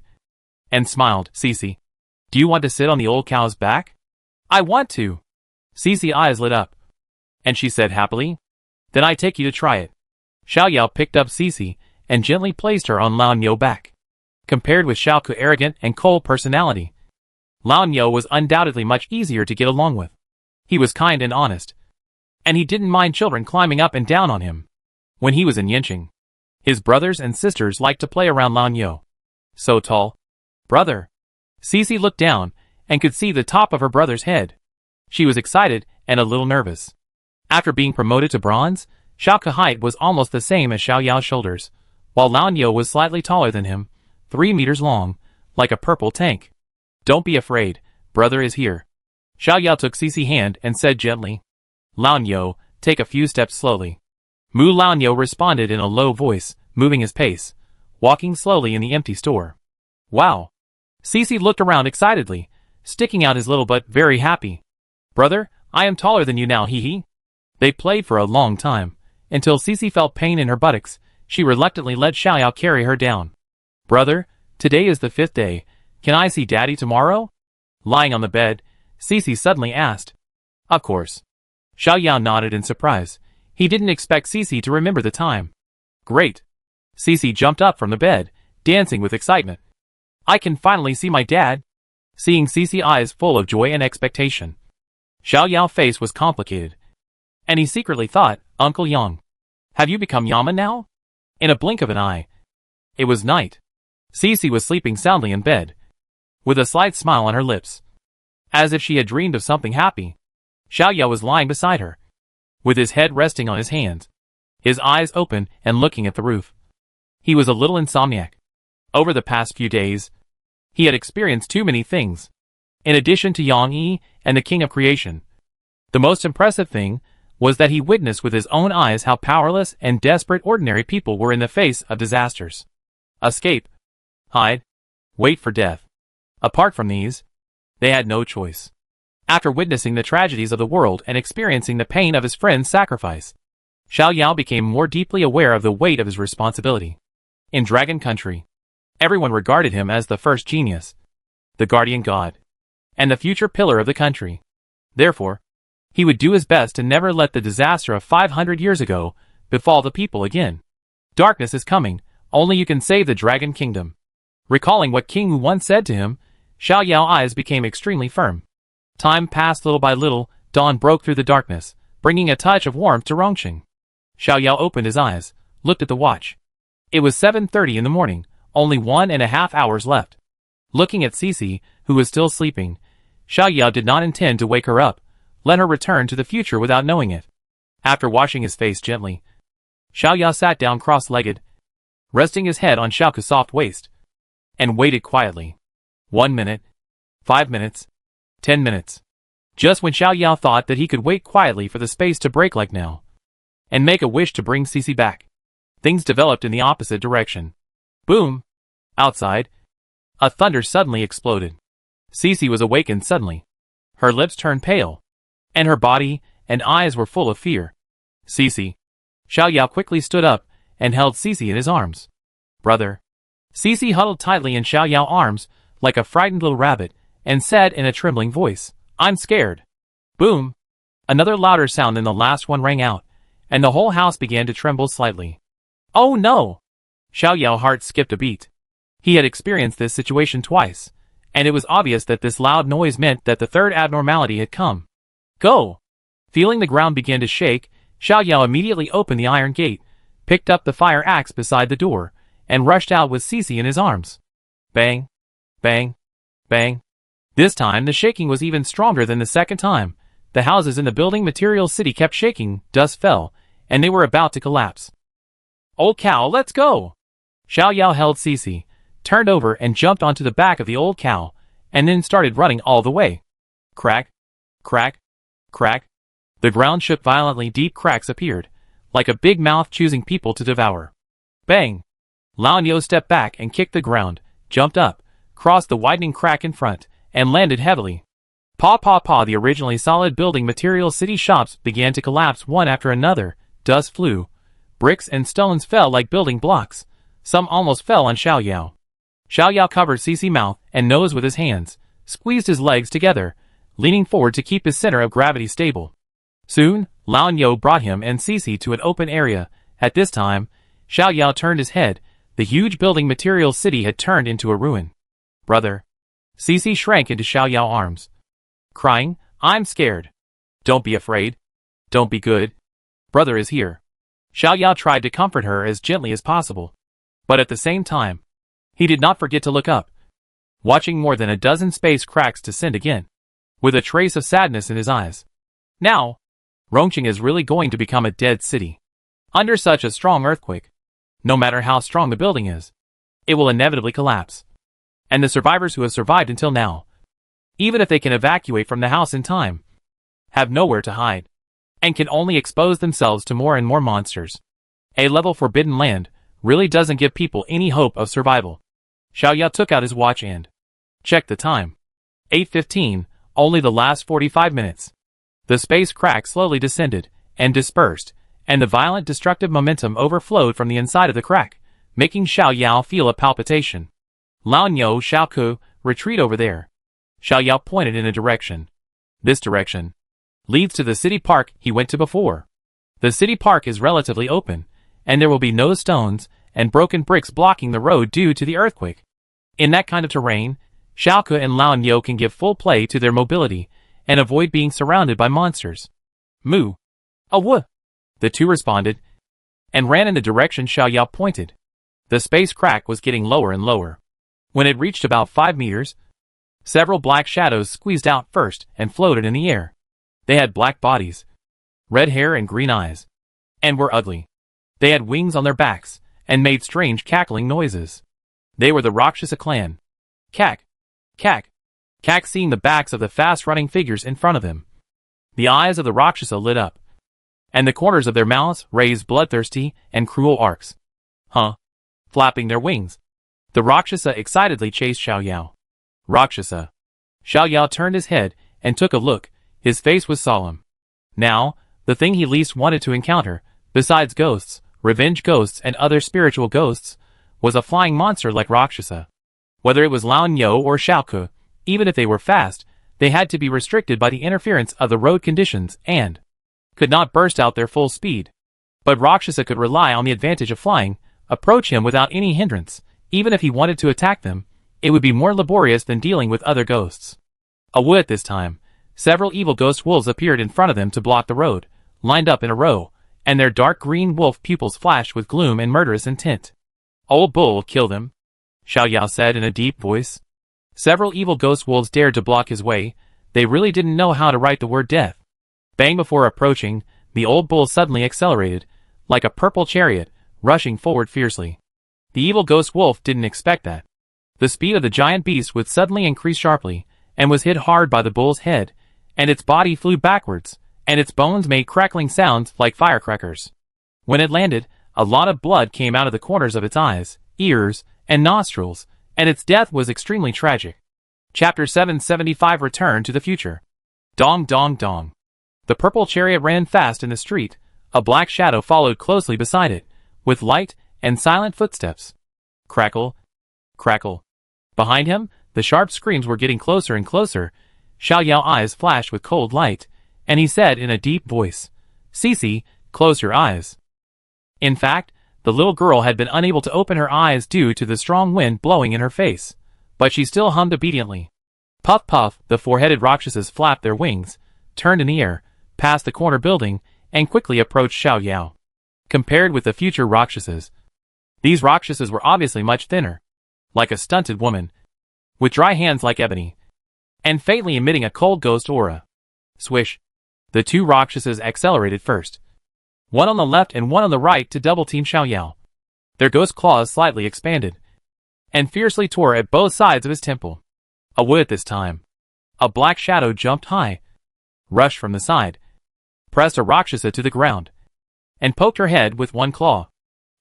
and smiled. Cici, do you want to sit on the old cow's back? I want to. Cici's eyes lit up, and she said happily, Then I take you to try it. Xiao Yao picked up Cici and gently placed her on Lan Yo's back. Compared with Xiaoke's arrogant and cold personality, Lan Yo was undoubtedly much easier to get along with. He was kind and honest, and he didn't mind children climbing up and down on him. When he was in Yanqing, His brothers and sisters liked to play around Lan Yo. So tall. Brother. Cici looked down and could see the top of her brother's head. She was excited and a little nervous. After being promoted to bronze, Xiao Ke's height was almost the same as Xiao Yao's shoulders, while Lan Yo was slightly taller than him, 3 meters long, like a purple tank. Don't be afraid, brother is here. Xiao Yao took Cici's hand and said gently. Lan Yo, take a few steps slowly. Mu Lan Yo responded in a low voice, moving his pace, walking slowly in the empty store. Wow. Cici looked around excitedly, sticking out his little butt, very happy. Brother, I am taller than you now, hee hee. They played for a long time, until Cici felt pain in her buttocks. She reluctantly let Xiao Yao carry her down. Brother, today is the 5th day. Can I see Daddy tomorrow? Lying on the bed, Cici suddenly asked. Of course. Xiao Yao nodded in surprise. He didn't expect Cici to remember the time. Great. Cici jumped up from the bed, dancing with excitement. I can finally see my dad. Seeing Cici's eyes full of joy and expectation. Xiao Yao's face was complicated. And he secretly thought, Uncle Yang. Have you become Yaman now? In a blink of an eye. It was night. Cici was sleeping soundly in bed, with a slight smile on her lips, as if she had dreamed of something happy. Xiao Yao was lying beside her, with his head resting on his hands, his eyes open and looking at the roof. He was a little insomniac. Over the past few days, he had experienced too many things. In addition to Yang Yi and the King of Creation, the most impressive thing was that he witnessed with his own eyes how powerless and desperate ordinary people were in the face of disasters. Escape. Hide. Wait for death. Apart from these, they had no choice. After witnessing the tragedies of the world and experiencing the pain of his friend's sacrifice, Xiao Yao became more deeply aware of the weight of his responsibility. In Dragon Country, everyone regarded him as the first genius, the guardian god, and the future pillar of the country. Therefore, he would do his best to never let the disaster of 500 years ago befall the people again. Darkness is coming, only you can save the Dragon Kingdom. Recalling what King Wu once said to him, Xiao Yao's eyes became extremely firm. Time passed little by little, dawn broke through the darkness, bringing a touch of warmth to Rongqing. Xiao Yao opened his eyes, looked at the watch. It was 7:30 in the morning, only 1.5 hours left. Looking at Cici, who was still sleeping, Xiao Yao did not intend to wake her up, let her return to the future without knowing it. After washing his face gently, Xiao Yao sat down cross-legged, resting his head on Xiao Ke's soft waist, and waited quietly. 1 minute, 5 minutes, 10 minutes. Just when Xiao Yao thought that he could wait quietly for the space to break like now, and make a wish to bring Cici back, things developed in the opposite direction. Boom! Outside, a thunder suddenly exploded. Cici was awakened suddenly. Her lips turned pale, and her body and eyes were full of fear. Cici. Xiao Yao quickly stood up and held Cici in his arms. Brother. Cici huddled tightly in Xiao Yao's arms like a frightened little rabbit and said in a trembling voice, I'm scared. Boom! Another louder sound than the last one rang out, and the whole house began to tremble slightly. Oh no! Xiao Yao's heart skipped a beat. He had experienced this situation twice, and it was obvious that this loud noise meant that the third abnormality had come. Go! Feeling the ground begin to shake, Xiao Yao immediately opened the iron gate, picked up the fire axe beside the door, and rushed out with Cici in his arms. Bang! Bang! Bang! This time the shaking was even stronger than the second time. The houses in the building material city kept shaking, dust fell, and they were about to collapse. Old cow, let's go! Xiao Yao held Cici, turned over and jumped onto the back of the old cow, and then started running all the way. Crack! Crack! Crack! The ground shook violently. Deep cracks appeared, like a big mouth choosing people to devour. Bang! Lan Yo stepped back and kicked the ground, jumped up, crossed the widening crack in front, and landed heavily. Paw paw paw. The originally solid building material city shops began to collapse one after another. Dust flew. Bricks and stones fell like building blocks. Some almost fell on Xiao Yao. Xiao Yao covered Cici's mouth and nose with his hands, squeezed his legs together, leaning forward to keep his center of gravity stable. Soon, Lan Yo brought him and Cici to an open area. At this time, Xiao Yao turned his head. The huge building material city had turned into a ruin. Brother. Cici shrank into Xiao Yao's arms, crying, I'm scared. Don't be afraid. Don't be good. Brother is here. Xiao Yao tried to comfort her as gently as possible. But at the same time, he did not forget to look up, watching more than a dozen space cracks descend again, with a trace of sadness in his eyes. Now, Rongqing is really going to become a dead city. Under such a strong earthquake, no matter how strong the building is, it will inevitably collapse. And the survivors who have survived until now, even if they can evacuate from the house in time, have nowhere to hide, and can only expose themselves to more and more monsters. A level forbidden land really doesn't give people any hope of survival. Xiao Yao took out his watch and checked the time. 8:15, only the last 45 minutes. The space crack slowly descended and dispersed, and the violent destructive momentum overflowed from the inside of the crack, making Xiao Yao feel a palpitation. Lao Niu Xiaoku, retreat over there. Xiao Yao pointed in a direction. This direction leads to the city park he went to before. The city park is relatively open, and there will be no stones and broken bricks blocking the road due to the earthquake. In that kind of terrain, Xiaoku and Lao Niu can give full play to their mobility and avoid being surrounded by monsters. Moo. Awu. The two responded, and ran in the direction Xiao Yao pointed. The space crack was getting lower and lower. When it reached about 5 meters, several black shadows squeezed out first and floated in the air. They had black bodies, red hair and green eyes, and were ugly. They had wings on their backs, and made strange cackling noises. They were the Rakshasa clan. Cack. Cack. Cack, seeing the backs of the fast-running figures in front of him. The eyes of the Rakshasa lit up, and the corners of their mouths raised bloodthirsty and cruel arcs. Huh? Flapping their wings, the Rakshasa excitedly chased Xiao Yao. Rakshasa. Xiao Yao turned his head and took a look. His face was solemn. Now, the thing he least wanted to encounter, besides ghosts, revenge ghosts and other spiritual ghosts, was a flying monster like Rakshasa. Whether it was Lao Niu or Xiaoku, even if they were fast, they had to be restricted by the interference of the road conditions and could not burst out their full speed. But Rakshasa could rely on the advantage of flying, approach him without any hindrance. Even if he wanted to attack them, it would be more laborious than dealing with other ghosts. Awu, at this time, several evil ghost wolves appeared in front of them to block the road, lined up in a row, and their dark green wolf pupils flashed with gloom and murderous intent. Old bull, kill them, Xiao Yao said in a deep voice. Several evil ghost wolves dared to block his way. They really didn't know how to write the word death. Bang! Before approaching, the old bull suddenly accelerated, like a purple chariot, rushing forward fiercely. The evil ghost wolf didn't expect that. The speed of the giant beast would suddenly increase sharply, and was hit hard by the bull's head, and its body flew backwards, and its bones made crackling sounds like firecrackers. When it landed, a lot of blood came out of the corners of its eyes, ears, and nostrils, and its death was extremely tragic. Chapter 775, Return to the Future. Dong dong dong. The purple chariot ran fast in the street. A black shadow followed closely beside it, with light and silent footsteps. Crackle. Crackle. Behind him, the sharp screams were getting closer and closer. Xiao Yao's eyes flashed with cold light, and he said in a deep voice, "Cece, close your eyes." In fact, the little girl had been unable to open her eyes due to the strong wind blowing in her face, but she still hummed obediently. Puff puff, the four-headed Rakshasas flapped their wings, turned in the air, passed the corner building, and quickly approached Xiao Yao. Compared with the future Rakshasas, these Rakshasas were obviously much thinner, like a stunted woman, with dry hands like ebony, and faintly emitting a cold ghost aura. Swish. The two Rakshasas accelerated first, one on the left and one on the right, to double-team Xiao Yao. Their ghost claws slightly expanded, and fiercely tore at both sides of his temple. Awu, at this time, a black shadow jumped high, rushed from the side, pressed a Rakshasa to the ground, and poked her head with one claw,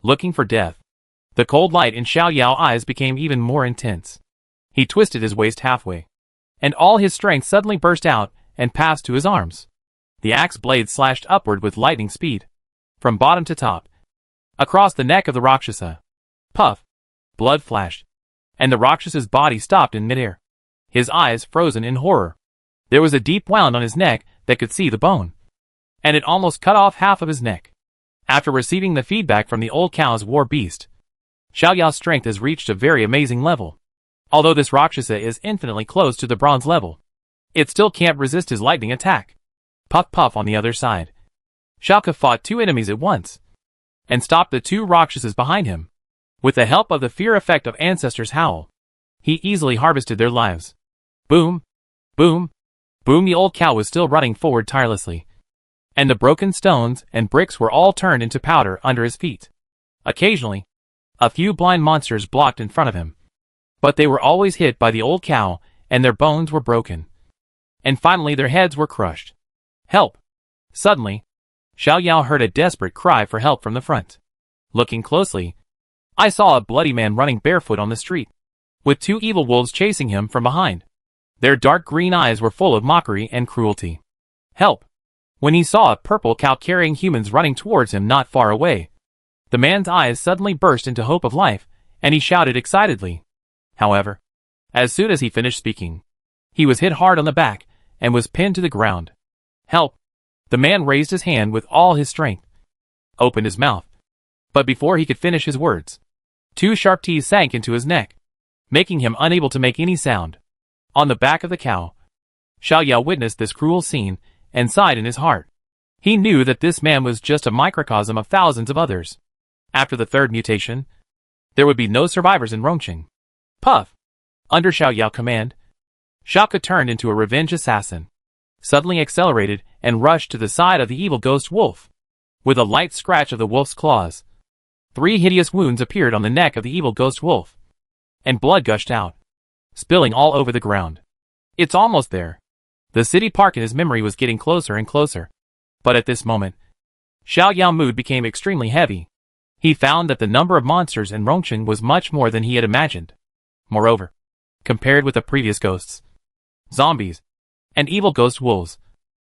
looking for death. The cold light in Xiao Yao's eyes became even more intense. He twisted his waist halfway, and all his strength suddenly burst out and passed to his arms. The axe blade slashed upward with lightning speed, from bottom to top, across the neck of the Rakshasa. Puff! Blood flashed, and the Rakshas's body stopped in midair, his eyes frozen in horror. There was a deep wound on his neck that could see the bone, and it almost cut off half of his neck. After receiving the feedback from the old cow's war beast, Xiao Yao's strength has reached a very amazing level. Although this Rakshasa is infinitely close to the bronze level, it still can't resist his lightning attack. Puff puff on the other side. Xiaoku fought two enemies at once. and stopped the two Rakshasas behind him. With the help of the fear effect of Ancestor's Howl, he easily harvested their lives. Boom! Boom! Boom! The old cow was still running forward tirelessly, and the broken stones and bricks were all turned into powder under his feet. Occasionally, a few blind monsters blocked in front of him, but they were always hit by the old cow, and their bones were broken. And finally their heads were crushed. Help! Suddenly, Xiao Yao heard a desperate cry for help from the front. Looking closely, I saw a bloody man running barefoot on the street, with two evil wolves chasing him from behind. Their dark green eyes were full of mockery and cruelty. Help! When he saw a purple cow carrying humans running towards him not far away, the man's eyes suddenly burst into hope of life, and he shouted excitedly. However, as soon as he finished speaking, he was hit hard on the back and was pinned to the ground. Help! The man raised his hand with all his strength, opened his mouth, but before he could finish his words, two sharp teeth sank into his neck, making him unable to make any sound. On the back of the cow, Xiao Yao witnessed this cruel scene and sighed in his heart. He knew that this man was just a microcosm of thousands of others. After the third mutation, there would be no survivors in Rongqing. Puff! Under Xiao Yao's command, Xiaoke turned into a revenge assassin, suddenly accelerated and rushed to the side of the evil ghost wolf. With a light scratch of the wolf's claws, 3 hideous wounds appeared on the neck of the evil ghost wolf, and blood gushed out, spilling all over the ground. It's almost there. The city park in his memory was getting closer and closer. But at this moment, Xiao Yao's mood became extremely heavy. He found that the number of monsters in Rongqing was much more than he had imagined. Moreover, compared with the previous ghosts, zombies, and evil ghost wolves,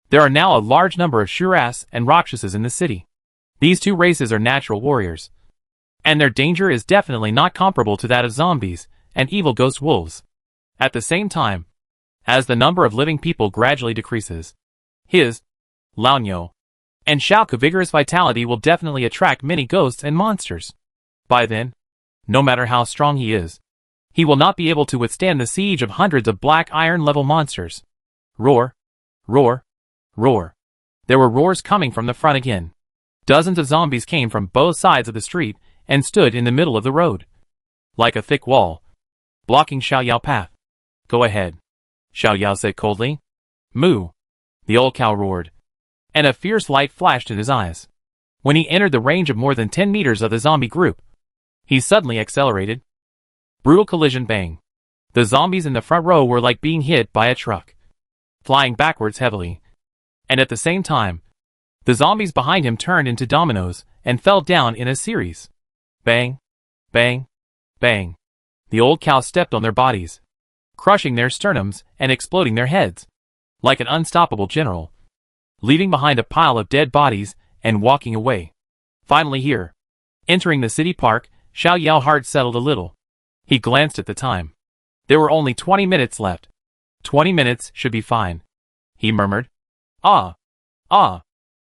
there are now a large number of Shuras and Rakshasas in the city. These two races are natural warriors, and their danger is definitely not comparable to that of zombies and evil ghost wolves. At the same time, as the number of living people gradually decreases, his, Laonyo, and Xiaoke's vigorous vitality will definitely attract many ghosts and monsters. By then, no matter how strong he is, he will not be able to withstand the siege of hundreds of black iron-level monsters. Roar! Roar! Roar! There were roars coming from the front again. Dozens of zombies came from both sides of the street and stood in the middle of the road, like a thick wall, blocking Xiao Yao's path. Go ahead, Xiao Yao said coldly. Moo! The old cow roared, and a fierce light flashed in his eyes. When he entered the range of more than 10 meters of the zombie group, he suddenly accelerated. Brutal collision bang. The zombies in the front row were like being hit by a truck, flying backwards heavily. And at the same time, the zombies behind him turned into dominoes and fell down in a series. Bang, bang, bang. The old cow stepped on their bodies, crushing their sternums and exploding their heads, like an unstoppable general, leaving behind a pile of dead bodies and walking away. Finally here, entering the city park, Xiao Yao's heart settled a little. He glanced at the time. There were only 20 minutes left. 20 minutes should be fine, he murmured. Ah! Ah!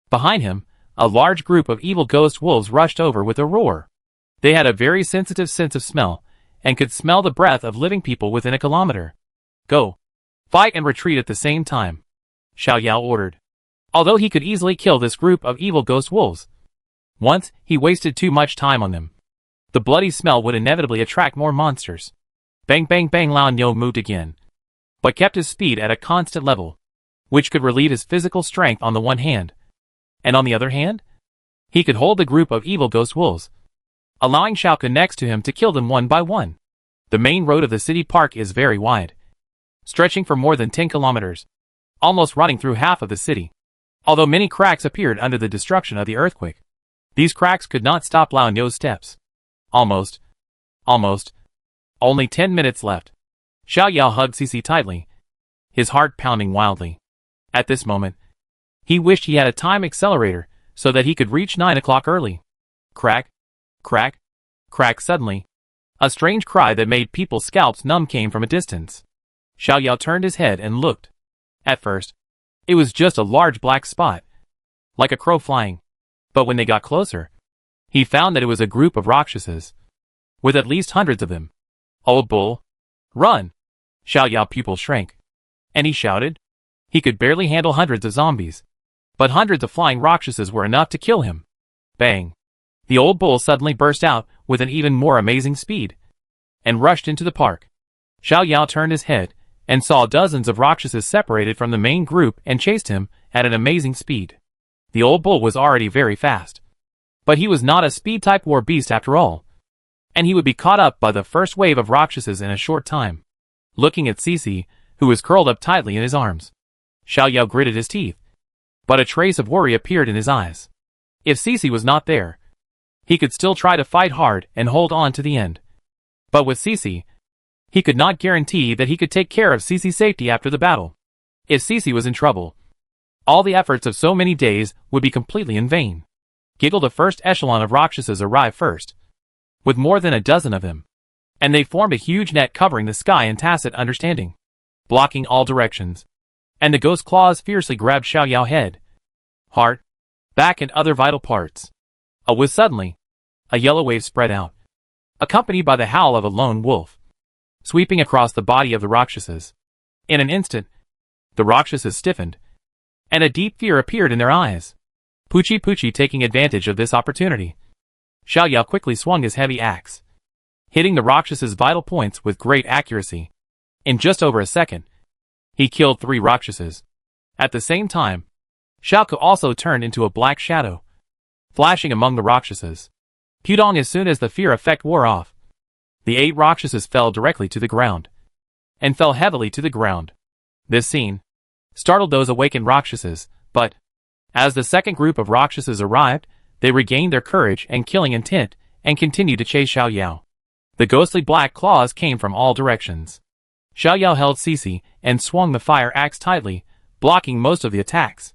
Behind him, a large group of evil ghost wolves rushed over with a roar. They had a very sensitive sense of smell, and could smell the breath of living people within a kilometer. Go! Fight and retreat at the same time, Xiao Yao ordered. Although he could easily kill this group of evil ghost wolves, once he wasted too much time on them, the bloody smell would inevitably attract more monsters. Bang bang bang. Laonyo moved again, but kept his speed at a constant level, which could relieve his physical strength on the one hand, and on the other hand, he could hold the group of evil ghost wolves, allowing Xiaoke next to him to kill them one by one. The main road of the city park is very wide, stretching for more than 10 kilometers, almost running through half of the city. Although many cracks appeared under the destruction of the earthquake, these cracks could not stop Laonyo's steps. Almost. Only 10 minutes left. Xiao Yao hugged Cici tightly, his heart pounding wildly. At this moment, he wished he had a time accelerator so that he could reach 9 o'clock early. Crack, crack, crack. Suddenly, a strange cry that made people's scalps numb came from a distance. Xiao Yao turned his head and looked. At first, it was just a large black spot, like a crow flying. But when they got closer, he found that it was a group of Rakshasas, with at least hundreds of them. Old bull! Run! Xiao Yao's pupils shrank, and he shouted. He could barely handle hundreds of zombies, but hundreds of flying Rakshasas were enough to kill him. Bang! The old bull suddenly burst out with an even more amazing speed and rushed into the park. Xiao Yao turned his head and saw dozens of Rakshasas separated from the main group and chased him at an amazing speed. The old bull was already very fast, but he was not a speed-type war beast after all, and he would be caught up by the first wave of Rakshasas in a short time. Looking at Cici, who was curled up tightly in his arms, Xiao Yao gritted his teeth, but a trace of worry appeared in his eyes. If Cici was not there, he could still try to fight hard and hold on to the end. But with Cici, he could not guarantee that he could take care of Cici's safety after the battle. If Cici was in trouble, all the efforts of so many days would be completely in vain. Giggle, the first echelon of Rakshasas arrived first, with more than a dozen of them, and they formed a huge net covering the sky in tacit understanding, blocking all directions, and the ghost claws fiercely grabbed Xiao Yao's head, heart, back and other vital parts. With suddenly, a yellow wave spread out, accompanied by the howl of a lone wolf, sweeping across the body of the Rakshasas. In an instant, the Rakshasas stiffened, and a deep fear appeared in their eyes. Pucci taking advantage of this opportunity, Xiao Yao quickly swung his heavy axe, hitting the Rakshasas' vital points with great accuracy. In just over a second, he killed 3 Rakshasas. At the same time, Xiaoku also turned into a black shadow, flashing among the Rakshasas. Pudong, as soon as the fear effect wore off, the 8 Rakshasas fell directly to the ground, and fell heavily to the ground. This scene startled those awakened Rakshasas, but as the second group of Rakshasas arrived, they regained their courage and killing intent, and continued to chase Xiao Yao. The ghostly black claws came from all directions. Xiao Yao held Cici and swung the fire axe tightly, blocking most of the attacks.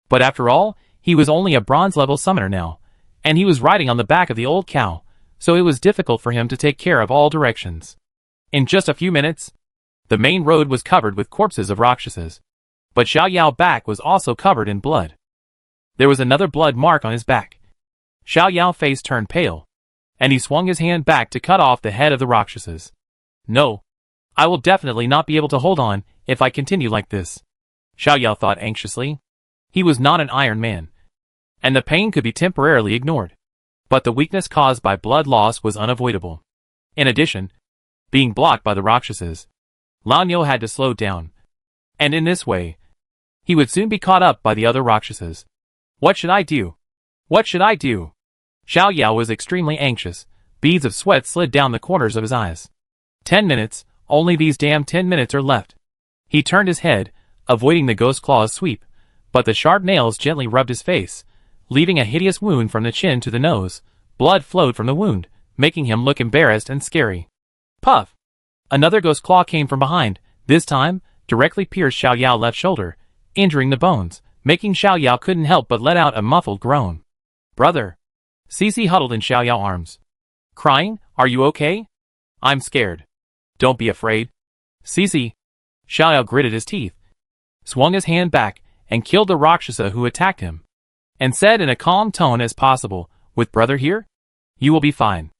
But after all, he was only a bronze-level summoner now, and he was riding on the back of the old cow, so it was difficult for him to take care of all directions. In just a few minutes, the main road was covered with corpses of Rakshasas, but Xiao Yao's back was also covered in blood. There was another blood mark on his back. Xiao Yao's face turned pale, and he swung his hand back to cut off the head of the Rakshasas. No, I will definitely not be able to hold on if I continue like this, Xiao Yao thought anxiously. He was not an Iron Man, and the pain could be temporarily ignored, but the weakness caused by blood loss was unavoidable. In addition, being blocked by the Rakshasas, Lan Yo had to slow down, and in this way, he would soon be caught up by the other Rakshasas. What should I do? What should I do? Xiao Yao was extremely anxious. Beads of sweat slid down the corners of his eyes. 10 minutes, only these damn 10 minutes are left. He turned his head, avoiding the ghost claw's sweep, but the sharp nails gently rubbed his face, leaving a hideous wound from the chin to the nose. Blood flowed from the wound, making him look embarrassed and scary. Puff! Another ghost claw came from behind, this time, directly pierced Xiao Yao's left shoulder, injuring the bones, making Xiao Yao couldn't help but let out a muffled groan. Brother! Cici huddled in Xiao Yao's arms. Crying? Are you okay? I'm scared. Don't be afraid. Cici! Xiao Yao gritted his teeth, swung his hand back, and killed the Rakshasa who attacked him, and said in a calm tone as possible, with brother here? You will be fine.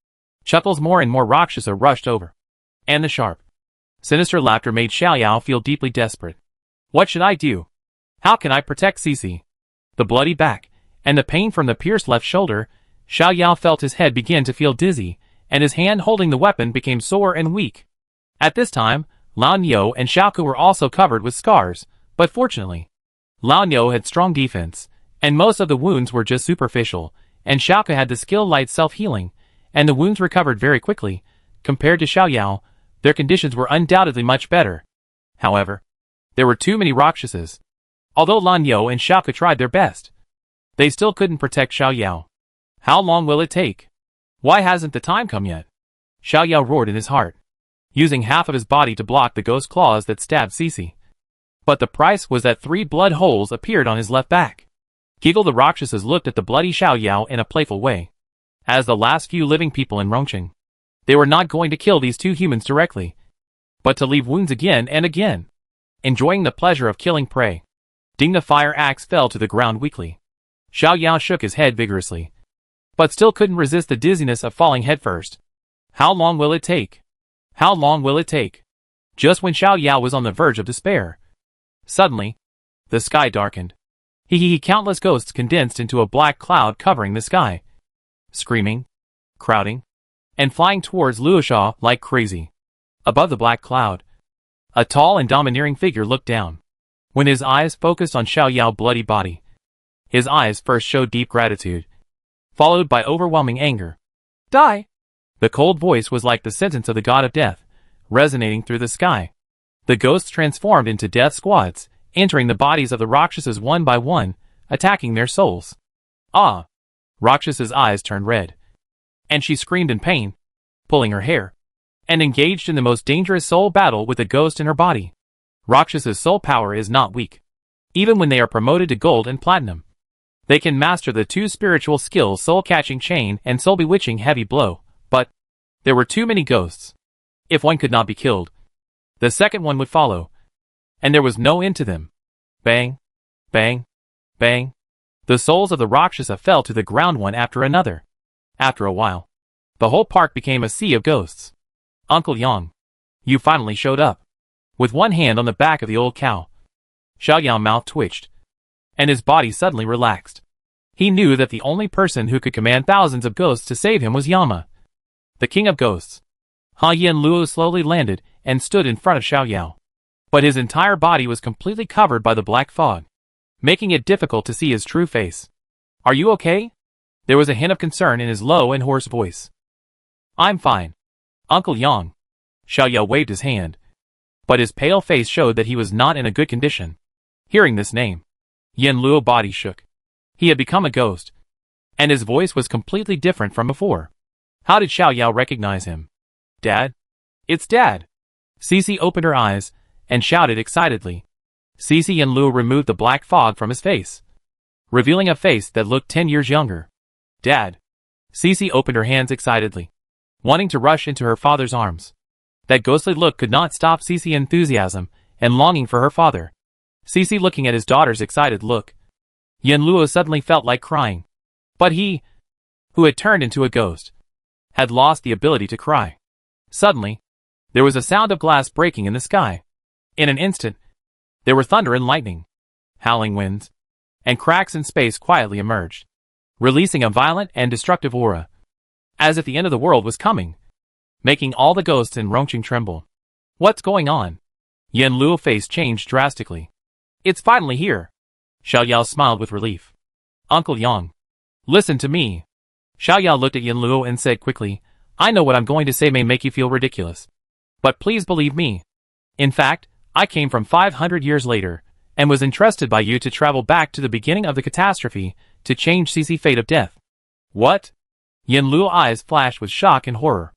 Chuckles, more and more Rakshasa rushed over, and the sharp, sinister laughter made Xiao Yao feel deeply desperate. What should I do? How can I protect Cici? The bloody back, and the pain from the pierced left shoulder, Xiao Yao felt his head begin to feel dizzy, and his hand holding the weapon became sore and weak. At this time, Lan Yo and Xiaoku were also covered with scars, but fortunately, Lan Yo had strong defense, and most of the wounds were just superficial, and Xiaoku had the skill light self-healing, and the wounds recovered very quickly. Compared to Xiao Yao, their conditions were undoubtedly much better. However, there were too many Rakshasas. Although Lan Yo and Xiaoku tried their best, they still couldn't protect Xiao Yao. How long will it take? Why hasn't the time come yet? Xiao Yao roared in his heart, using half of his body to block the ghost claws that stabbed Cici. But the price was that 3 blood holes appeared on his left back. Giggle, the Rakshasas looked at the bloody Xiao Yao in a playful way. As the last few living people in Rongqing, they were not going to kill these 2 humans directly, but to leave wounds again and again, enjoying the pleasure of killing prey. Ding, the fire axe fell to the ground weakly. Xiao Yao shook his head vigorously, but still couldn't resist the dizziness of falling headfirst. How long will it take? How long will it take? Just when Xiao Yao was on the verge of despair, suddenly, the sky darkened. Countless ghosts condensed into a black cloud covering the sky. screaming, crowding, and flying towards Luosha like crazy. Above the black cloud, a tall and domineering figure looked down. When his eyes focused on Xiao Yao's bloody body, his eyes first showed deep gratitude, followed by overwhelming anger. Die! The cold voice was like the sentence of the god of death, resonating through the sky. The ghosts transformed into death squads, entering the bodies of the Rakshasas one by one, attacking their souls. Ah! Rakshas's eyes turned red, and she screamed in pain, pulling her hair, and engaged in the most dangerous soul battle with the ghost in her body. Rakshas's soul power is not weak. Even when they are promoted to gold and platinum, they can master the two spiritual skills soul-catching chain and soul-bewitching heavy blow, but there were too many ghosts. If one could not be killed, the second one would follow, and there was no end to them. Bang, bang, bang. The souls of the Rakshasa fell to the ground one after another. After a while, the whole park became a sea of ghosts. Uncle Yang, you finally showed up. With one hand on the back of the old cow, Xiao Yao's mouth twitched, and his body suddenly relaxed. He knew that the only person who could command thousands of ghosts to save him was Yama, the king of ghosts. Yen Luo slowly landed and stood in front of Xiao Yao, but his entire body was completely covered by the black fog, making it difficult to see his true face. Are you okay? There was a hint of concern in his low and hoarse voice. I'm fine, Uncle Yang. Xiao Yao waved his hand, but his pale face showed that he was not in a good condition. Hearing this name, Yen Luo's body shook. He had become a ghost, and his voice was completely different from before. How did Xiao Yao recognize him? Dad? It's Dad! Cici opened her eyes and shouted excitedly. Cici and Luo removed the black fog from his face, revealing a face that looked 10 years younger. Dad! Cici opened her hands excitedly, wanting to rush into her father's arms. That ghostly look could not stop Cici's enthusiasm and longing for her father. Cici looking at his daughter's excited look, Yen Luo suddenly felt like crying. But he, who had turned into a ghost, had lost the ability to cry. Suddenly, there was a sound of glass breaking in the sky. In an instant, there were thunder and lightning, howling winds, and cracks in space quietly emerged, releasing a violent and destructive aura, as if the end of the world was coming, making all the ghosts in Rongqing tremble. What's going on? Yen Luo's face changed drastically. It's finally here. Xiao Yao smiled with relief. Uncle Yang, listen to me. Xiao Yao looked at Yen Luo and said quickly, I know what I'm going to say may make you feel ridiculous, but please believe me. In fact, I came from 500 years later, and was entrusted by you to travel back to the beginning of the catastrophe, to change Cici's fate of death. What? Yen Luo's eyes flashed with shock and horror.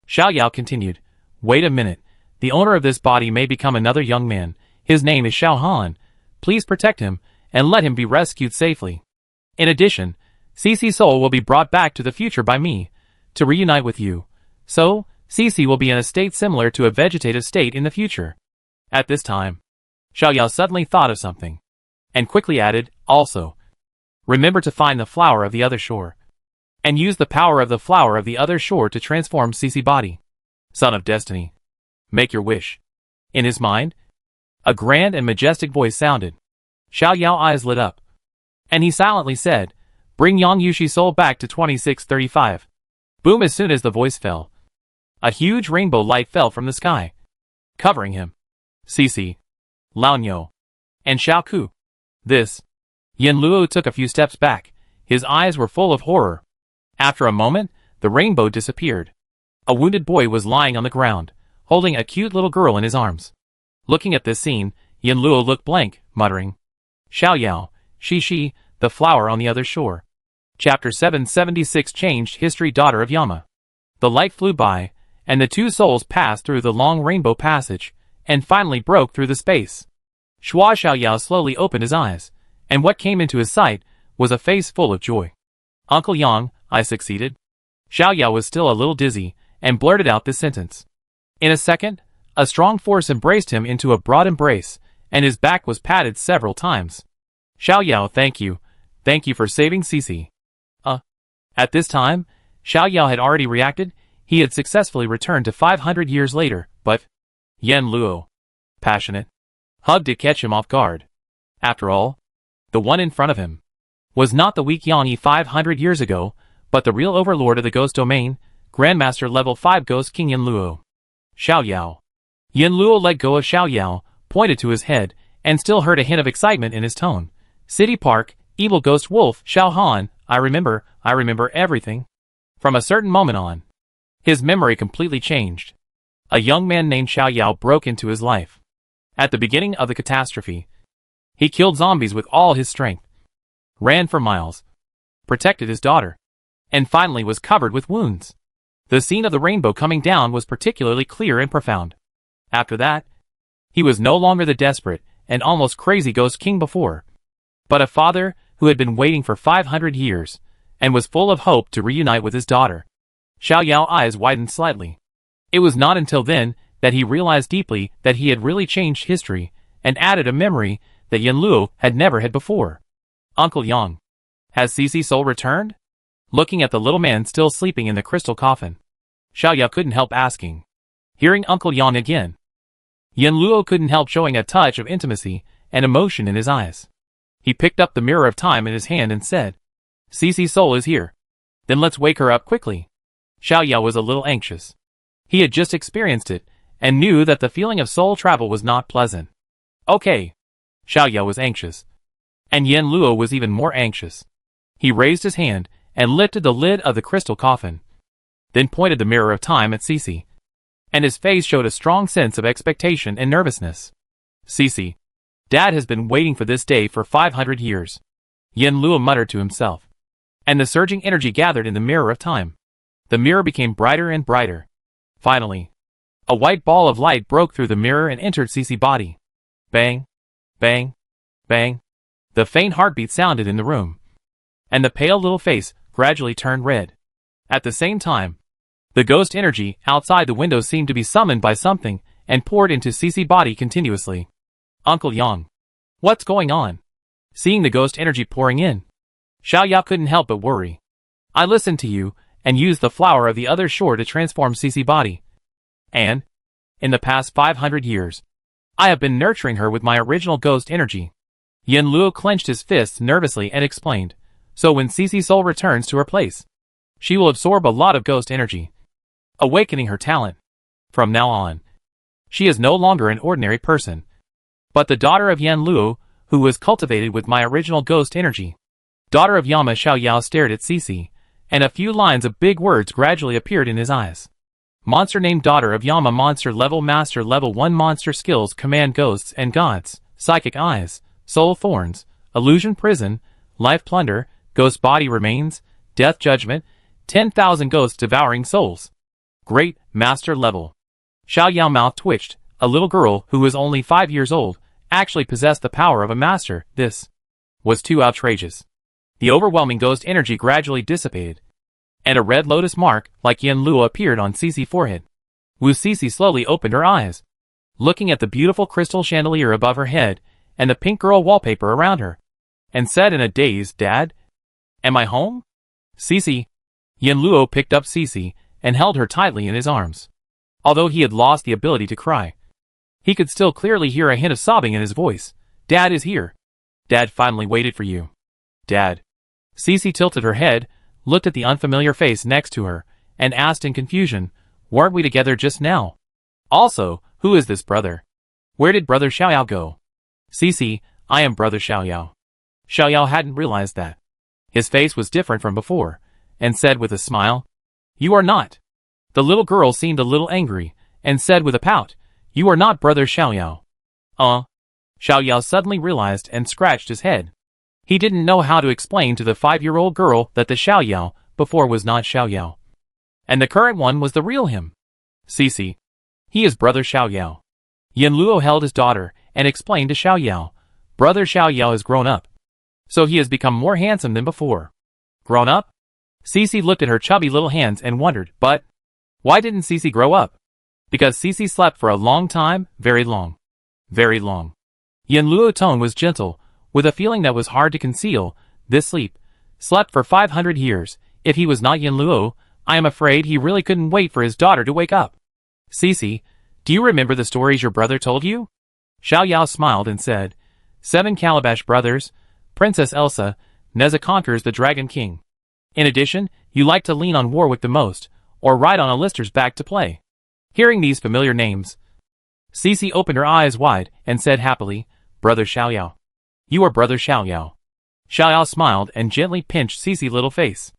Xiao Yao continued, wait a minute, the owner of this body may become another young man, his name is Xiao Han, please protect him, and let him be rescued safely. In addition, Cici's soul will be brought back to the future by me, to reunite with you, so, Cici will be in a state similar to a vegetative state in the future. At this time, Xiao Yao suddenly thought of something, and quickly added, also, remember to find the flower of the other shore, and use the power of the flower of the other shore to transform Cici's body. Son of Destiny, make your wish. In his mind, a grand and majestic voice sounded. Xiao Yao's eyes lit up, and he silently said, bring Yang Yushi's soul back to 2635. Boom! As soon as the voice fell, a huge rainbow light fell from the sky, covering him, Cici, Laonyo, and Xiao Ku. This, Yen Luo took a few steps back, his eyes were full of horror. After a moment, the rainbow disappeared. A wounded boy was lying on the ground, holding a cute little girl in his arms. Looking at this scene, Yen Luo looked blank, muttering, Xiao Yao, Shi, the flower on the other shore. Chapter 776 Changed History. Daughter of Yama. The light flew by, and the two souls passed through the long rainbow passage, and finally broke through the space. Xiao Yao slowly opened his eyes, and what came into his sight was a face full of joy. Uncle Yang, I succeeded. Xiao Yao was still a little dizzy, and blurted out this sentence. In a second, a strong force embraced him into a broad embrace, and his back was patted several times. Xiao Yao, thank you for saving Cici. At this time, Xiao Yao had already reacted. He had successfully returned to 500 years later, but Yen Luo, passionate, hugged to catch him off guard. After all, the one in front of him was not the weak Yang 500 years ago, but the real overlord of the ghost domain, Grandmaster Level 5 Ghost King Yin Luo. Xiao Yao. Yin Luo let go of Xiao Yao, pointed to his head, and still heard a hint of excitement in his tone. City Park, Evil Ghost Wolf, Xiao Han, I remember everything. From a certain moment on, his memory completely changed. A young man named Xiao Yao broke into his life. At the beginning of the catastrophe, he killed zombies with all his strength, ran for miles, protected his daughter, and finally was covered with wounds. The scene of the rainbow coming down was particularly clear and profound. After that, he was no longer the desperate and almost crazy Ghost King before, but a father who had been waiting for 500 years and was full of hope to reunite with his daughter. Xiao Yao's eyes widened slightly. It was not until then that he realized deeply that he had really changed history and added a memory that Yin Luo had never had before. Uncle Yang. Has Cece's soul returned? Looking at the little man still sleeping in the crystal coffin, Xiao Yao couldn't help asking. Hearing Uncle Yang again, Yin Luo couldn't help showing a touch of intimacy and emotion in his eyes. He picked up the mirror of time in his hand and said, Cece's soul is here. Then let's wake her up quickly. Xiao Yao was a little anxious. He had just experienced it, and knew that the feeling of soul travel was not pleasant. Okay. Xiao Yao was anxious. And Yin Luo was even more anxious. He raised his hand and lifted the lid of the crystal coffin, then pointed the mirror of time at Cece. And his face showed a strong sense of expectation and nervousness. Cece. Dad has been waiting for this day for 500 years. Yin Luo muttered to himself. And the surging energy gathered in the mirror of time. The mirror became brighter and brighter. Finally, a white ball of light broke through the mirror and entered Cece's body. Bang, bang, bang. The faint heartbeat sounded in the room, and the pale little face gradually turned red. At the same time, the ghost energy outside the window seemed to be summoned by something and poured into Cece's body continuously. Uncle Yang. What's going on? Seeing the ghost energy pouring in, Xiao Yao couldn't help but worry. I listened to you and used the flower of the other shore to transform Cece's body. And, in the past 500 years, I have been nurturing her with my original ghost energy. Yin Luo clenched his fists nervously and explained, so when Cece's soul returns to her place, she will absorb a lot of ghost energy, awakening her talent. From now on, she is no longer an ordinary person, but the daughter of Yin Luo, who was cultivated with my original ghost energy. Daughter of Yama. Xiao Yao stared at Cece, and a few lines of big words gradually appeared in his eyes. Monster named Daughter of Yama. Monster level Master level 1 monster skills command ghosts and gods, psychic eyes, soul thorns, illusion prison, life plunder, ghost body remains, death judgment, 10,000 ghosts devouring souls. Great, master level. Xiao Yao's mouth twitched. A little girl who was only 5 years old actually possessed the power of a master. This was too outrageous. The overwhelming ghost energy gradually dissipated, and a red lotus mark like Yin Luo appeared on Cece's forehead. Wu Cece slowly opened her eyes, looking at the beautiful crystal chandelier above her head and the pink girl wallpaper around her, and said in a daze, Dad? Am I home? Cece. Yin Luo picked up Cece and held her tightly in his arms. Although he had lost the ability to cry, he could still clearly hear a hint of sobbing in his voice. Dad is here. Dad finally waited for you. Dad. Cece tilted her head, looked at the unfamiliar face next to her, and asked in confusion, weren't we together just now? Also, who is this brother? Where did brother Xiao Yao go? Cece, I am brother Xiao Yao. Xiao Yao hadn't realized that. His face was different from before, and said with a smile, You are not. The little girl seemed a little angry, and said with a pout, You are not brother Xiao Yao. Xiao Yao suddenly realized and scratched his head. He didn't know how to explain to the 5-year-old girl that the Xiao Yao before was not Xiao Yao, and the current one was the real him. Cece. He is brother Xiao Yao. Yin Luo held his daughter and explained to Xiao Yao, Brother Xiao Yao has grown up, so he has become more handsome than before. Grown up? Cece looked at her chubby little hands and wondered, but why didn't Cece grow up? Because Cece slept for a long time, very long. Very long. Yin Luo's tone was gentle, with a feeling that was hard to conceal. This slept for 500 years. If he was not Yin Luo, I am afraid he really couldn't wait for his daughter to wake up. Cece, do you remember the stories your brother told you? Xiao Yao smiled and said, 7 Calabash brothers, Princess Elsa, Neza conquers the Dragon King. In addition, you like to lean on Warwick the most, or ride on Alistair's back to play. Hearing these familiar names, Cece opened her eyes wide and said happily, Brother Xiaoyao. You are Brother Xiaoyao. Xiaoyao smiled and gently pinched Cece's little face.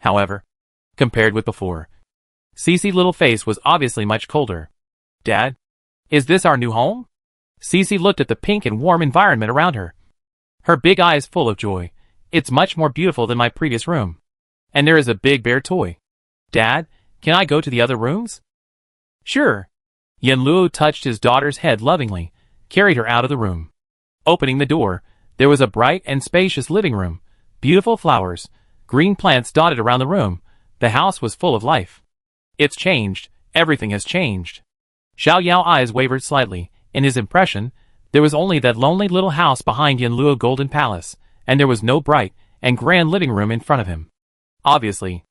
However, compared with before, Cece's little face was obviously much colder. Dad? Is this our new home? Cece looked at the pink and warm environment around her. Her big eyes full of joy. It's much more beautiful than my previous room. And there is a big bear toy. Dad, can I go to the other rooms? Sure. Yanluo touched his daughter's head lovingly, carried her out of the room. Opening the door, there was a bright and spacious living room. Beautiful flowers, green plants dotted around the room. The house was full of life. It's changed. Everything has changed. Xiaoyao's eyes wavered slightly. In his impression, there was only that lonely little house behind Yanluo Golden Palace, and there was no bright and grand living room in front of him. Obviously,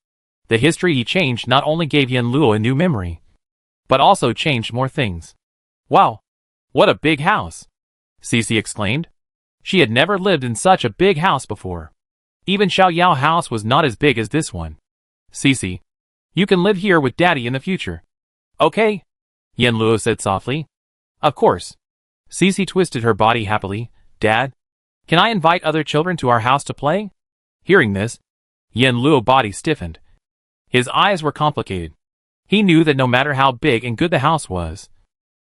the history he changed not only gave Yanluo a new memory, but also changed more things. Wow! What a big house! Cece exclaimed. She had never lived in such a big house before. Even Xiaoyao's house was not as big as this one. Cece, you can live here with Daddy in the future. Okay, Yanluo said softly. Of course. Cece twisted her body happily. Dad, can I invite other children to our house to play? Hearing this, Yanluo's body stiffened. His eyes were complicated. He knew that no matter how big and good the house was,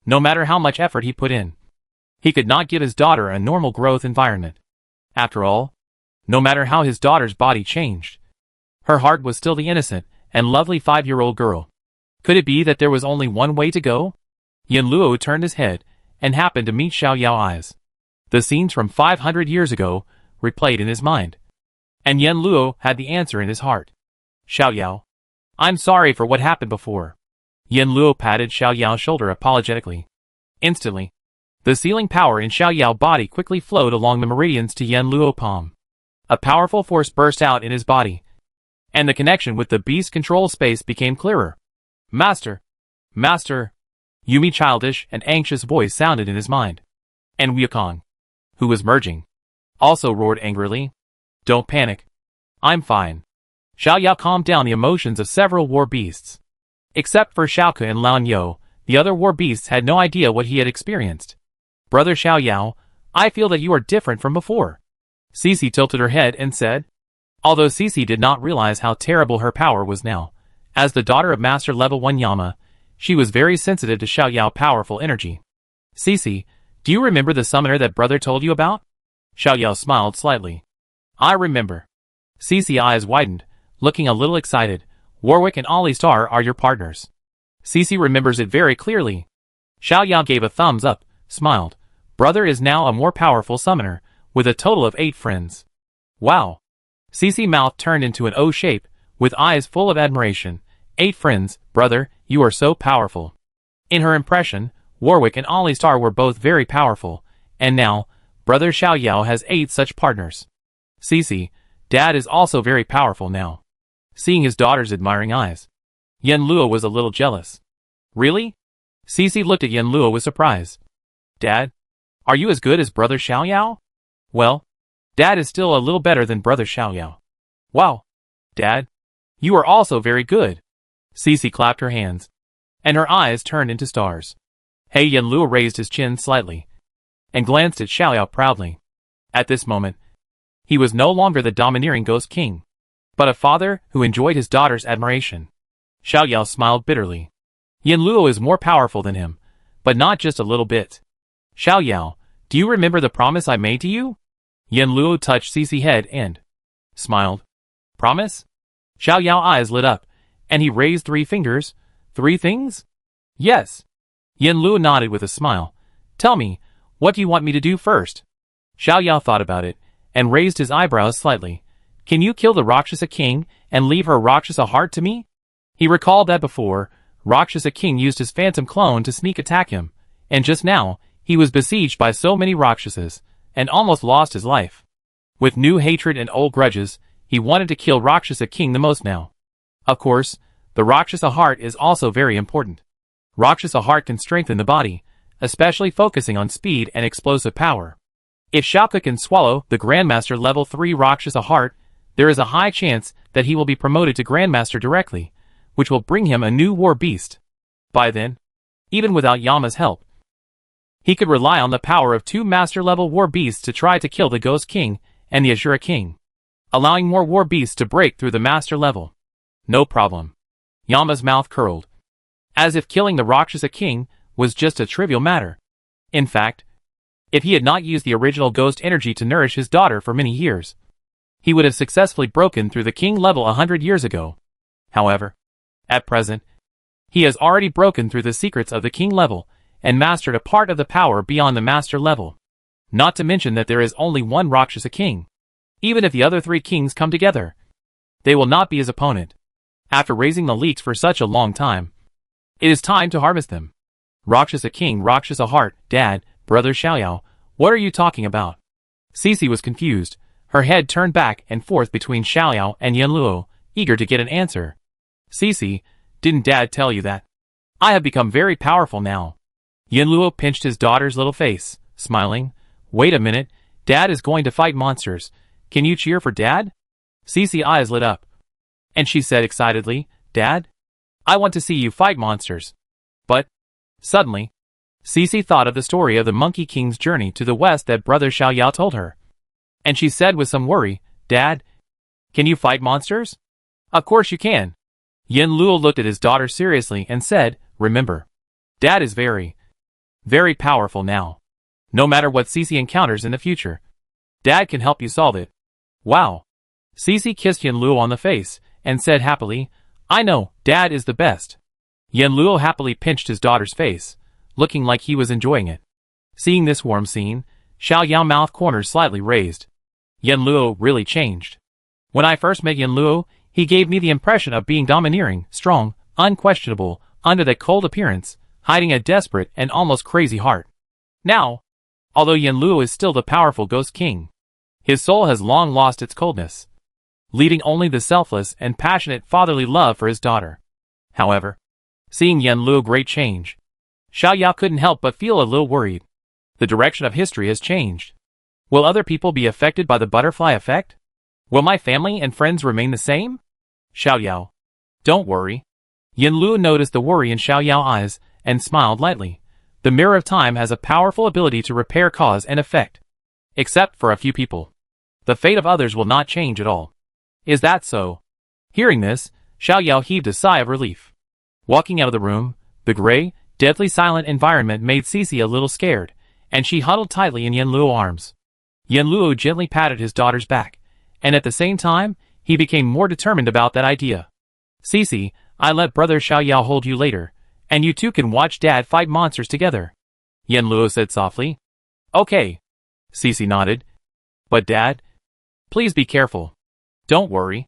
no matter how much effort he put in, he could not give his daughter a normal growth environment. After all, no matter how his daughter's body changed, her heart was still the innocent and lovely 5-year-old girl. Could it be that there was only one way to go? Yanluo turned his head and happened to meet Xiaoyao's eyes. The scenes from 500 years ago replayed in his mind. And Yanluo had the answer in his heart. Xiaoyao, I'm sorry for what happened before. Yanluo patted Xiaoyao's shoulder apologetically. Instantly, the sealing power in Xiaoyao's body quickly flowed along the meridians to Yanluo's palm. A powerful force burst out in his body, and the connection with the beast control space became clearer. Master! Master! Yumi's childish and anxious voice sounded in his mind. And Wukong, who was merging, also roared angrily. Don't panic. I'm fine. Xiaoyao calmed down the emotions of several war beasts. Except for Xiaoke and Lan Yo, the other war beasts had no idea what he had experienced. Brother Xiaoyao, I feel that you are different from before. Cece tilted her head and said, although Cece did not realize how terrible her power was now. As the daughter of Master Level 1 Yama, she was very sensitive to Xiaoyao's powerful energy. Cece, do you remember the summoner that brother told you about? Xiaoyao smiled slightly. I remember. Cece's eyes widened, looking a little excited. Warwick and Alistar are your partners. Cece remembers it very clearly. Xiaoyao gave a thumbs up, smiled. Brother is now a more powerful summoner, with a total of 8 friends. Wow. Cece's mouth turned into an O shape, with eyes full of admiration. 8 friends, brother, you are so powerful. In her impression, Warwick and Alistar were both very powerful, and now, brother Xiaoyao has 8 such partners. Cece, Dad is also very powerful now. Seeing his daughter's admiring eyes, Yanluo was a little jealous. Really? Cece looked at Yanluo with surprise. Dad, are you as good as brother Xiaoyao? Well, Dad is still a little better than brother Xiaoyao. Wow. Dad, you are also very good. Cece clapped her hands, and her eyes turned into stars. Hey, Yanluo raised his chin slightly, and glanced at Xiaoyao proudly. At this moment, he was no longer the domineering Ghost King, but a father who enjoyed his daughter's admiration. Xiaoyao smiled bitterly. Yanluo is more powerful than him, but not just a little bit. Xiaoyao, do you remember the promise I made to you? Yanluo touched Cece's head and smiled. Promise? Xiaoyao's eyes lit up, and he raised 3 fingers. 3 things? Yes. Yanluo nodded with a smile. Tell me, what do you want me to do first? Xiaoyao thought about it, and raised his eyebrows slightly. Can you kill the Rakshasa King, and leave her Rakshasa heart to me? He recalled that before, Rakshasa King used his phantom clone to sneak attack him, and just now, he was besieged by so many Rakshasas, and almost lost his life. With new hatred and old grudges, he wanted to kill Rakshasa King the most now. Of course, the Rakshasa heart is also very important. Rakshasa heart can strengthen the body, especially focusing on speed and explosive power. If Xiaoke can swallow the Grandmaster level 3 Rakshasa heart, there is a high chance that he will be promoted to Grandmaster directly, which will bring him a new war beast. By then, even without Yama's help, he could rely on the power of 2 master-level war beasts to try to kill the Ghost King and the Ashura King, allowing more war beasts to break through the master level. No problem. Yama's mouth curled, as if killing the Rakshasa King was just a trivial matter. In fact, if he had not used the original ghost energy to nourish his daughter for many years, he would have successfully broken through the king level 100 years ago. However, at present, he has already broken through the secrets of the king level and mastered a part of the power beyond the master level. Not to mention that there is only one Rakshasa King. Even if the other 3 kings come together, they will not be his opponent. After raising the leeks for such a long time, it is time to harvest them. Rakshasa King, Rakshasa Heart, Dad, Brother Xiaoyao, what are you talking about? Cici was confused, her head turned back and forth between Xiaoyao and Yanluo, eager to get an answer. Cici, didn't Dad tell you that? I have become very powerful now. Yanluo pinched his daughter's little face, smiling. Wait a minute, Dad is going to fight monsters. Can you cheer for Dad? Cici's eyes lit up, and she said excitedly, Dad, I want to see you fight monsters. But, suddenly, Cici thought of the story of the Monkey King's journey to the west that Brother Xiaoyao told her. And she said with some worry, Dad, can you fight monsters? Of course you can. Yanluo looked at his daughter seriously and said, remember, Dad is very powerful now. No matter what Cici encounters in the future, Dad can help you solve it. Wow. Cici kissed Yanluo on the face and said happily, I know, Dad is the best. Yanluo happily pinched his daughter's face, looking like he was enjoying it. Seeing this warm scene, Xiaoyao's mouth corners slightly raised. Yanluo really changed. When I first met Yanluo, he gave me the impression of being domineering, strong, unquestionable, under that cold appearance, hiding a desperate and almost crazy heart. Now, although Yanluo is still the powerful Ghost King, his soul has long lost its coldness, leaving only the selfless and passionate fatherly love for his daughter. However, seeing Yanluo great change, Xiaoyao couldn't help but feel a little worried. The direction of history has changed. Will other people be affected by the butterfly effect? Will my family and friends remain the same? Xiaoyao, don't worry. Yanluo noticed the worry in Xiaoyao's eyes and smiled lightly. The mirror of time has a powerful ability to repair cause and effect. Except for a few people, the fate of others will not change at all. Is that so? Hearing this, Xiaoyao heaved a sigh of relief. Walking out of the room, the gray, deadly silent environment made Cici a little scared, and she huddled tightly in Yanluo's arms. Yanluo gently patted his daughter's back, and at the same time, he became more determined about that idea. Cici, I let Brother Xiaoyao hold you later, and you two can watch Dad fight monsters together. Yanluo said softly. Okay. Cici nodded. But Dad, please be careful. Don't worry.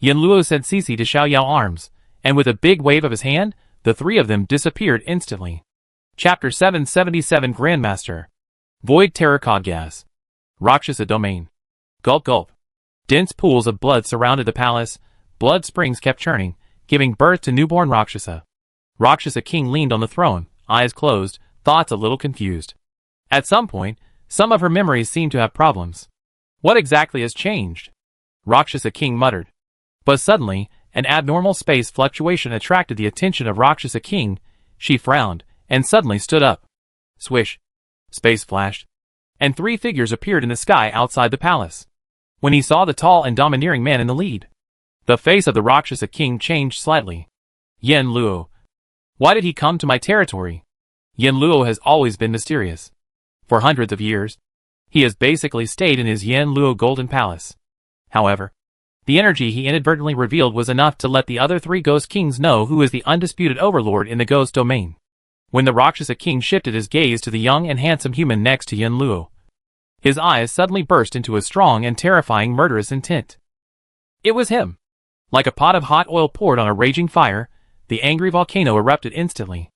Yanluo sent Cici to Xiaoyao's arms, and with a big wave of his hand, the 3 of them disappeared instantly. Chapter 777 Grandmaster. Void Terror Gas. Rakshasa Domain. Gulp gulp. Dense pools of blood surrounded the palace. Blood springs kept churning, giving birth to newborn Rakshasa. Rakshasa King leaned on the throne, eyes closed, thoughts a little confused. At some point, some of her memories seemed to have problems. What exactly has changed? Rakshasa King muttered. But suddenly, an abnormal space fluctuation attracted the attention of Rakshasa King. She frowned, and suddenly stood up. Swish. Space flashed, and 3 figures appeared in the sky outside the palace. When he saw the tall and domineering man in the lead, the face of the Rakshasa King changed slightly. Yanluo. Why did he come to my territory? Yanluo has always been mysterious. For hundreds of years, he has basically stayed in his Yanluo Golden Palace. However, the energy he inadvertently revealed was enough to let the other 3 Ghost Kings know who is the undisputed overlord in the Ghost Domain. When the Rakshasa King shifted his gaze to the young and handsome human next to Yanluo, his eyes suddenly burst into a strong and terrifying murderous intent. It was him. Like a pot of hot oil poured on a raging fire, the angry volcano erupted instantly.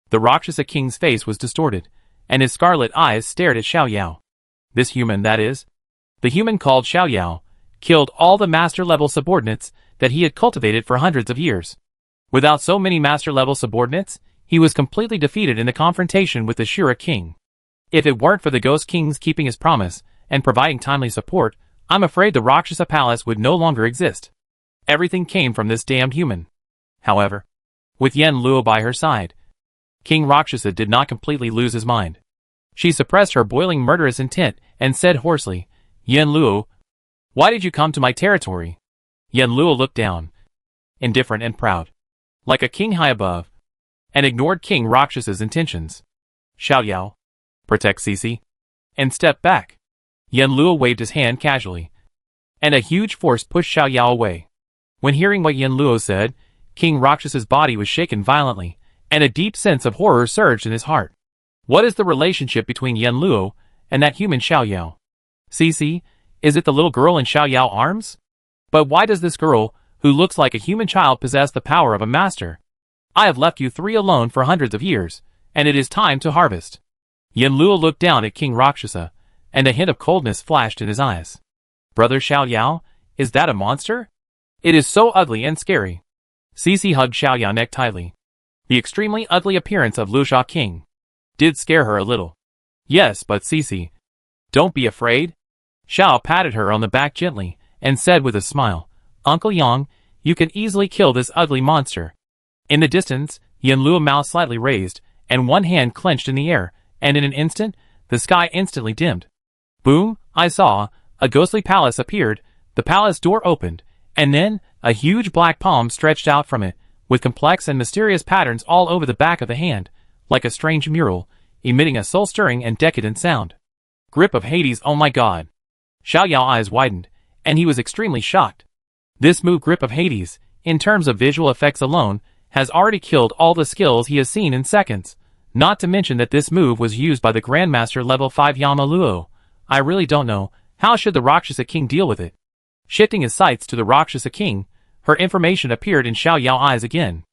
The Rakshasa King's face was distorted, and his scarlet eyes stared at Xiaoyao. This human, that is, the human called Xiaoyao, killed all the master-level subordinates that he had cultivated for hundreds of years. Without so many master-level subordinates, he was completely defeated in the confrontation with the Ashura King. If it weren't for the Ghost Kings keeping his promise and providing timely support, I'm afraid the Rakshasa Palace would no longer exist. Everything came from this damned human. However, with Yen Luo by her side, King Rakshasa did not completely lose his mind. She suppressed her boiling murderous intent and said hoarsely, "Yen Luo, why did you come to my territory?" Yen Luo looked down, indifferent and proud, like a king high above, and ignored King Rakshasa's intentions. "Xiao Yao, protect Cici," and stepped back. Yen Luo waved his hand casually, and a huge force pushed Xiao Yao away. When hearing what Yen Luo said, King Rakshasa's body was shaken violently, and a deep sense of horror surged in his heart. What is the relationship between Yen Luo and that human Xiao Yao? Cici, is it the little girl in Xiao Yao's arms? But why does this girl, who looks like a human child, possess the power of a master? I have left you three alone for hundreds of years, and it is time to harvest. Yen Luo looked down at King Rakshasa, and a hint of coldness flashed in his eyes. Brother Xiao Yao, is that a monster? It is so ugly and scary. Cici hugged Xiao Yao's neck tightly. The extremely ugly appearance of Luxia King did scare her a little. Yes, but Cici, don't be afraid. Xiao patted her on the back gently, and said with a smile, "Uncle Yang, you can easily kill this ugly monster." In the distance, Yen Luo's mouth slightly raised, and one hand clenched in the air, and in an instant, the sky instantly dimmed. Boom, I saw, a ghostly palace appeared, the palace door opened, and then, a huge black palm stretched out from it, with complex and mysterious patterns all over the back of the hand, like a strange mural, emitting a soul-stirring and decadent sound. Grip of Hades, oh my god. Xiao Yao's eyes widened, and he was extremely shocked. This move, Grip of Hades, in terms of visual effects alone, has already killed all the skills he has seen in seconds, not to mention that this move was used by the Grandmaster level 5 Yama Luo. I really don't know, how should the Rakshasa King deal with it? Shifting his sights to the Rakshasa King, her information appeared in Xiao Yao's eyes again.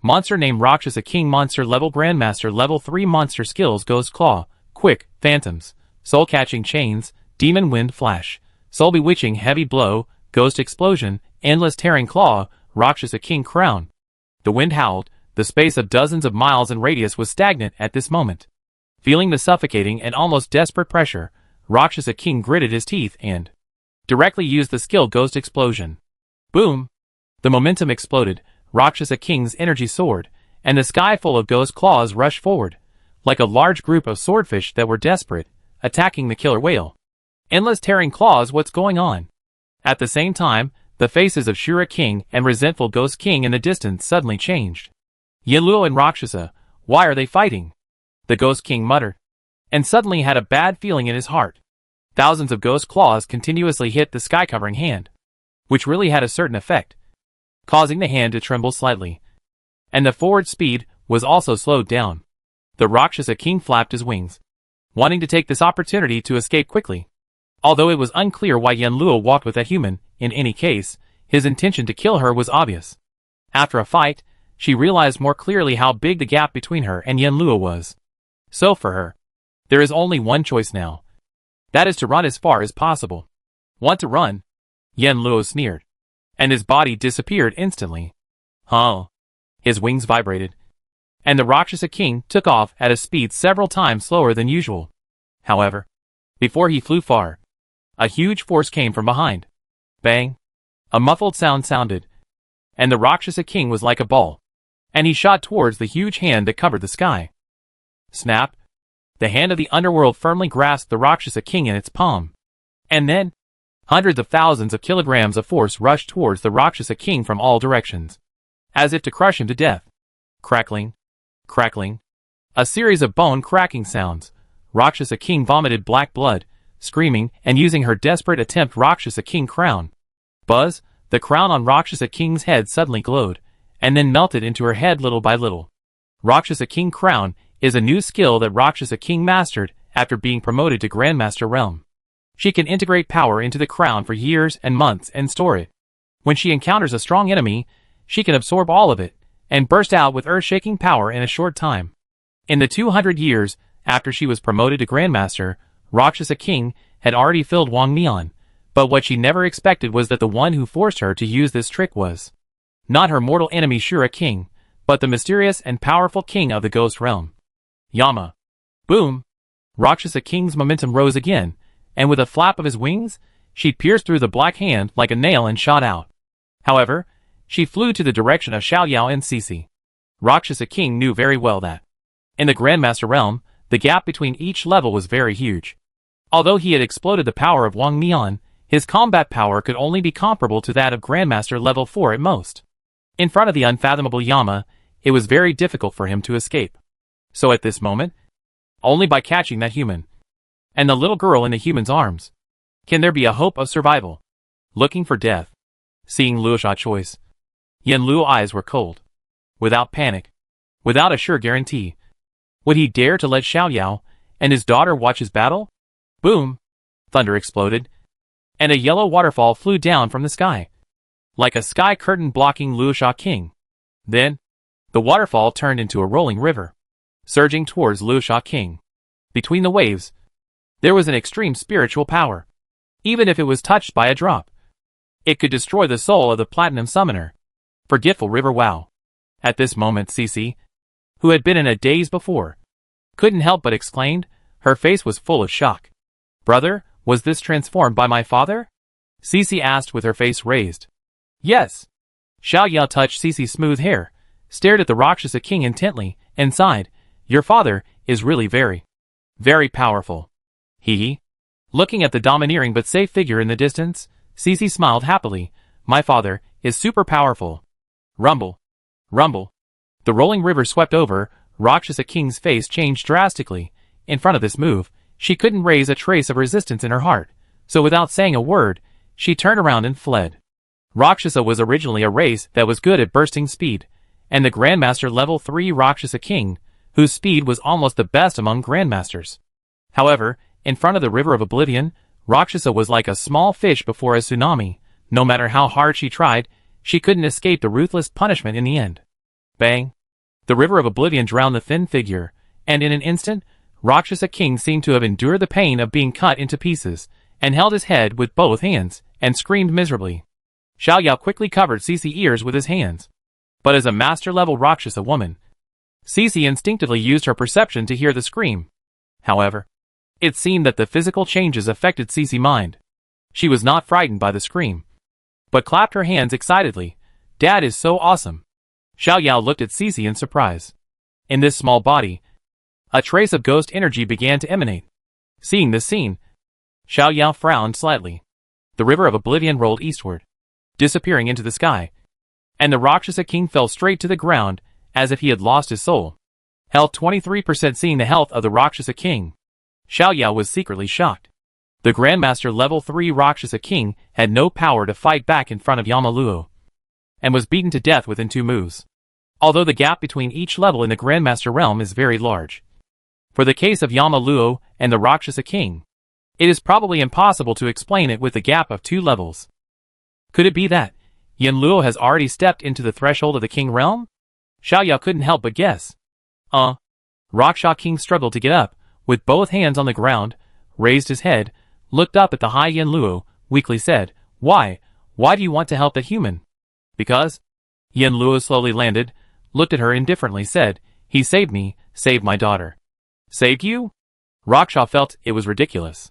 Monster name Rakshasa King, monster level Grandmaster level 3, monster skills Ghost Claw, Quick, Phantoms, Soul Catching Chains, Demon Wind Flash, Soul Bewitching Heavy Blow, Ghost Explosion, Endless Tearing Claw, Rakshasa King Crown. The wind howled, the space of dozens of miles in radius was stagnant at this moment. Feeling the suffocating and almost desperate pressure, Rakshasa King gritted his teeth and directly used the skill Ghost Explosion. Boom! The momentum exploded, Rakshasa King's energy soared, and the sky full of ghost claws rushed forward, like a large group of swordfish that were desperate, attacking the killer whale. Endless tearing claws, what's going on? At the same time, the faces of Shura King and resentful Ghost King in the distance suddenly changed. Yen Luo and Rakshasa, why are they fighting? The Ghost King muttered, and suddenly had a bad feeling in his heart. Thousands of ghost claws continuously hit the sky-covering hand, which really had a certain effect, causing the hand to tremble slightly. And the forward speed was also slowed down. The Rakshasa King flapped his wings, wanting to take this opportunity to escape quickly. Although it was unclear why Yen Luo walked with that human, in any case, his intention to kill her was obvious. After a fight, she realized more clearly how big the gap between her and Yen Luo was. So for her, there is only one choice now. That is to run as far as possible. Want to run? Yen Luo sneered, and his body disappeared instantly. Huh? His wings vibrated, and the Rakshasa King took off at a speed several times slower than usual. However, before he flew far, a huge force came from behind. Bang! A muffled sound sounded, and the Rakshasa King was like a ball, and he shot towards the huge hand that covered the sky. Snap! The hand of the underworld firmly grasped the Rakshasa King in its palm. And then, hundreds of thousands of kilograms of force rushed towards the Rakshasa King from all directions, as if to crush him to death. Crackling, crackling, a series of bone-cracking sounds. Rakshasa King vomited black blood, screaming and using her desperate attempt Rakshasa King crown. Buzz, the crown on Rakshasa King's head suddenly glowed, and then melted into her head little by little. Rakshasa King crown is a new skill that Rakshasa King mastered after being promoted to Grandmaster realm. She can integrate power into the crown for years and months and store it. When she encounters a strong enemy, she can absorb all of it, and burst out with earth-shaking power in a short time. In the 200 years after she was promoted to Grandmaster, Rakshasa King had already filled Wang Mian, but what she never expected was that the one who forced her to use this trick was not her mortal enemy Shura King, but the mysterious and powerful king of the ghost realm. Yama. Boom! Rakshasa King's momentum rose again, and with a flap of his wings, she pierced through the black hand like a nail and shot out. However, she flew to the direction of Xiao Yao and Cici. Rakshasa King knew very well that, in the Grandmaster realm, the gap between each level was very huge. Although he had exploded the power of Wang Mian, his combat power could only be comparable to that of Grandmaster level 4 at most. In front of the unfathomable Yama, it was very difficult for him to escape. So at this moment, only by catching that human, and the little girl in the human's arms, can there be a hope of survival. Looking for death. Seeing Luo's choice, Yan Luo's eyes were cold. Without panic, without a sure guarantee, would he dare to let Xiao Yao and his daughter watch his battle? Boom! Thunder exploded, and a yellow waterfall flew down from the sky, like a sky curtain blocking Luo's King. Then, the waterfall turned into a rolling river, surging towards Luo's King. Between the waves, there was an extreme spiritual power. Even if it was touched by a drop, it could destroy the soul of the Platinum Summoner. Forgetful River. Wow! At this moment Cici, who had been in a daze before, couldn't help but exclaimed. Her face was full of shock. Brother, was this transformed by my father? Cici asked with her face raised. Yes. Xiao Yao touched Cici's smooth hair, stared at the Rakshasa King intently, and sighed. Your father is really very, very powerful. Hee. Looking at the domineering but safe figure in the distance, Cici smiled happily. My father is super powerful. Rumble. Rumble. The rolling river swept over. Rakshasa King's face changed drastically. In front of this move, she couldn't raise a trace of resistance in her heart, so without saying a word, she turned around and fled. Rakshasa was originally a race that was good at bursting speed, and the Grandmaster level 3 Rakshasa King, whose speed was almost the best among Grandmasters. However, in front of the River of Oblivion, Rakshasa was like a small fish before a tsunami. No matter how hard she tried, she couldn't escape the ruthless punishment in the end. Bang! The River of Oblivion drowned the thin figure, and in an instant, Rakshasa King seemed to have endured the pain of being cut into pieces, and held his head with both hands, and screamed miserably. Xiao Yao quickly covered Cici's ears with his hands. But as a master-level Rakshasa woman, Cici instinctively used her perception to hear the scream. However, it seemed that the physical changes affected Cici's mind. She was not frightened by the scream, but clapped her hands excitedly. Dad is so awesome. Xiao Yao looked at Cici in surprise. In this small body, a trace of ghost energy began to emanate. Seeing this scene, Xiao Yao frowned slightly. The River of Oblivion rolled eastward, disappearing into the sky, and the Rakshasa King fell straight to the ground, as if he had lost his soul. Health 23%. Seeing the health of the Rakshasa King, Xiao Yao was secretly shocked. The Grandmaster level 3 Rakshasa King had no power to fight back in front of Yama Luo, and was beaten to death within 2 moves. Although the gap between each level in the Grandmaster realm is very large, for the case of Yama Luo and the Rakshasa King, it is probably impossible to explain it with the gap of 2 levels. Could it be that Yan Luo has already stepped into the threshold of the King realm? Xiao Yao couldn't help but guess. Rakshasa King struggled to get up, with both hands on the ground, raised his head, looked up at the high Yan Luo, weakly said, Why do you want to help that human? Because? Yan Luo slowly landed, looked at her indifferently, said, He saved me, saved my daughter. Saved you? Rakshasa felt it was ridiculous.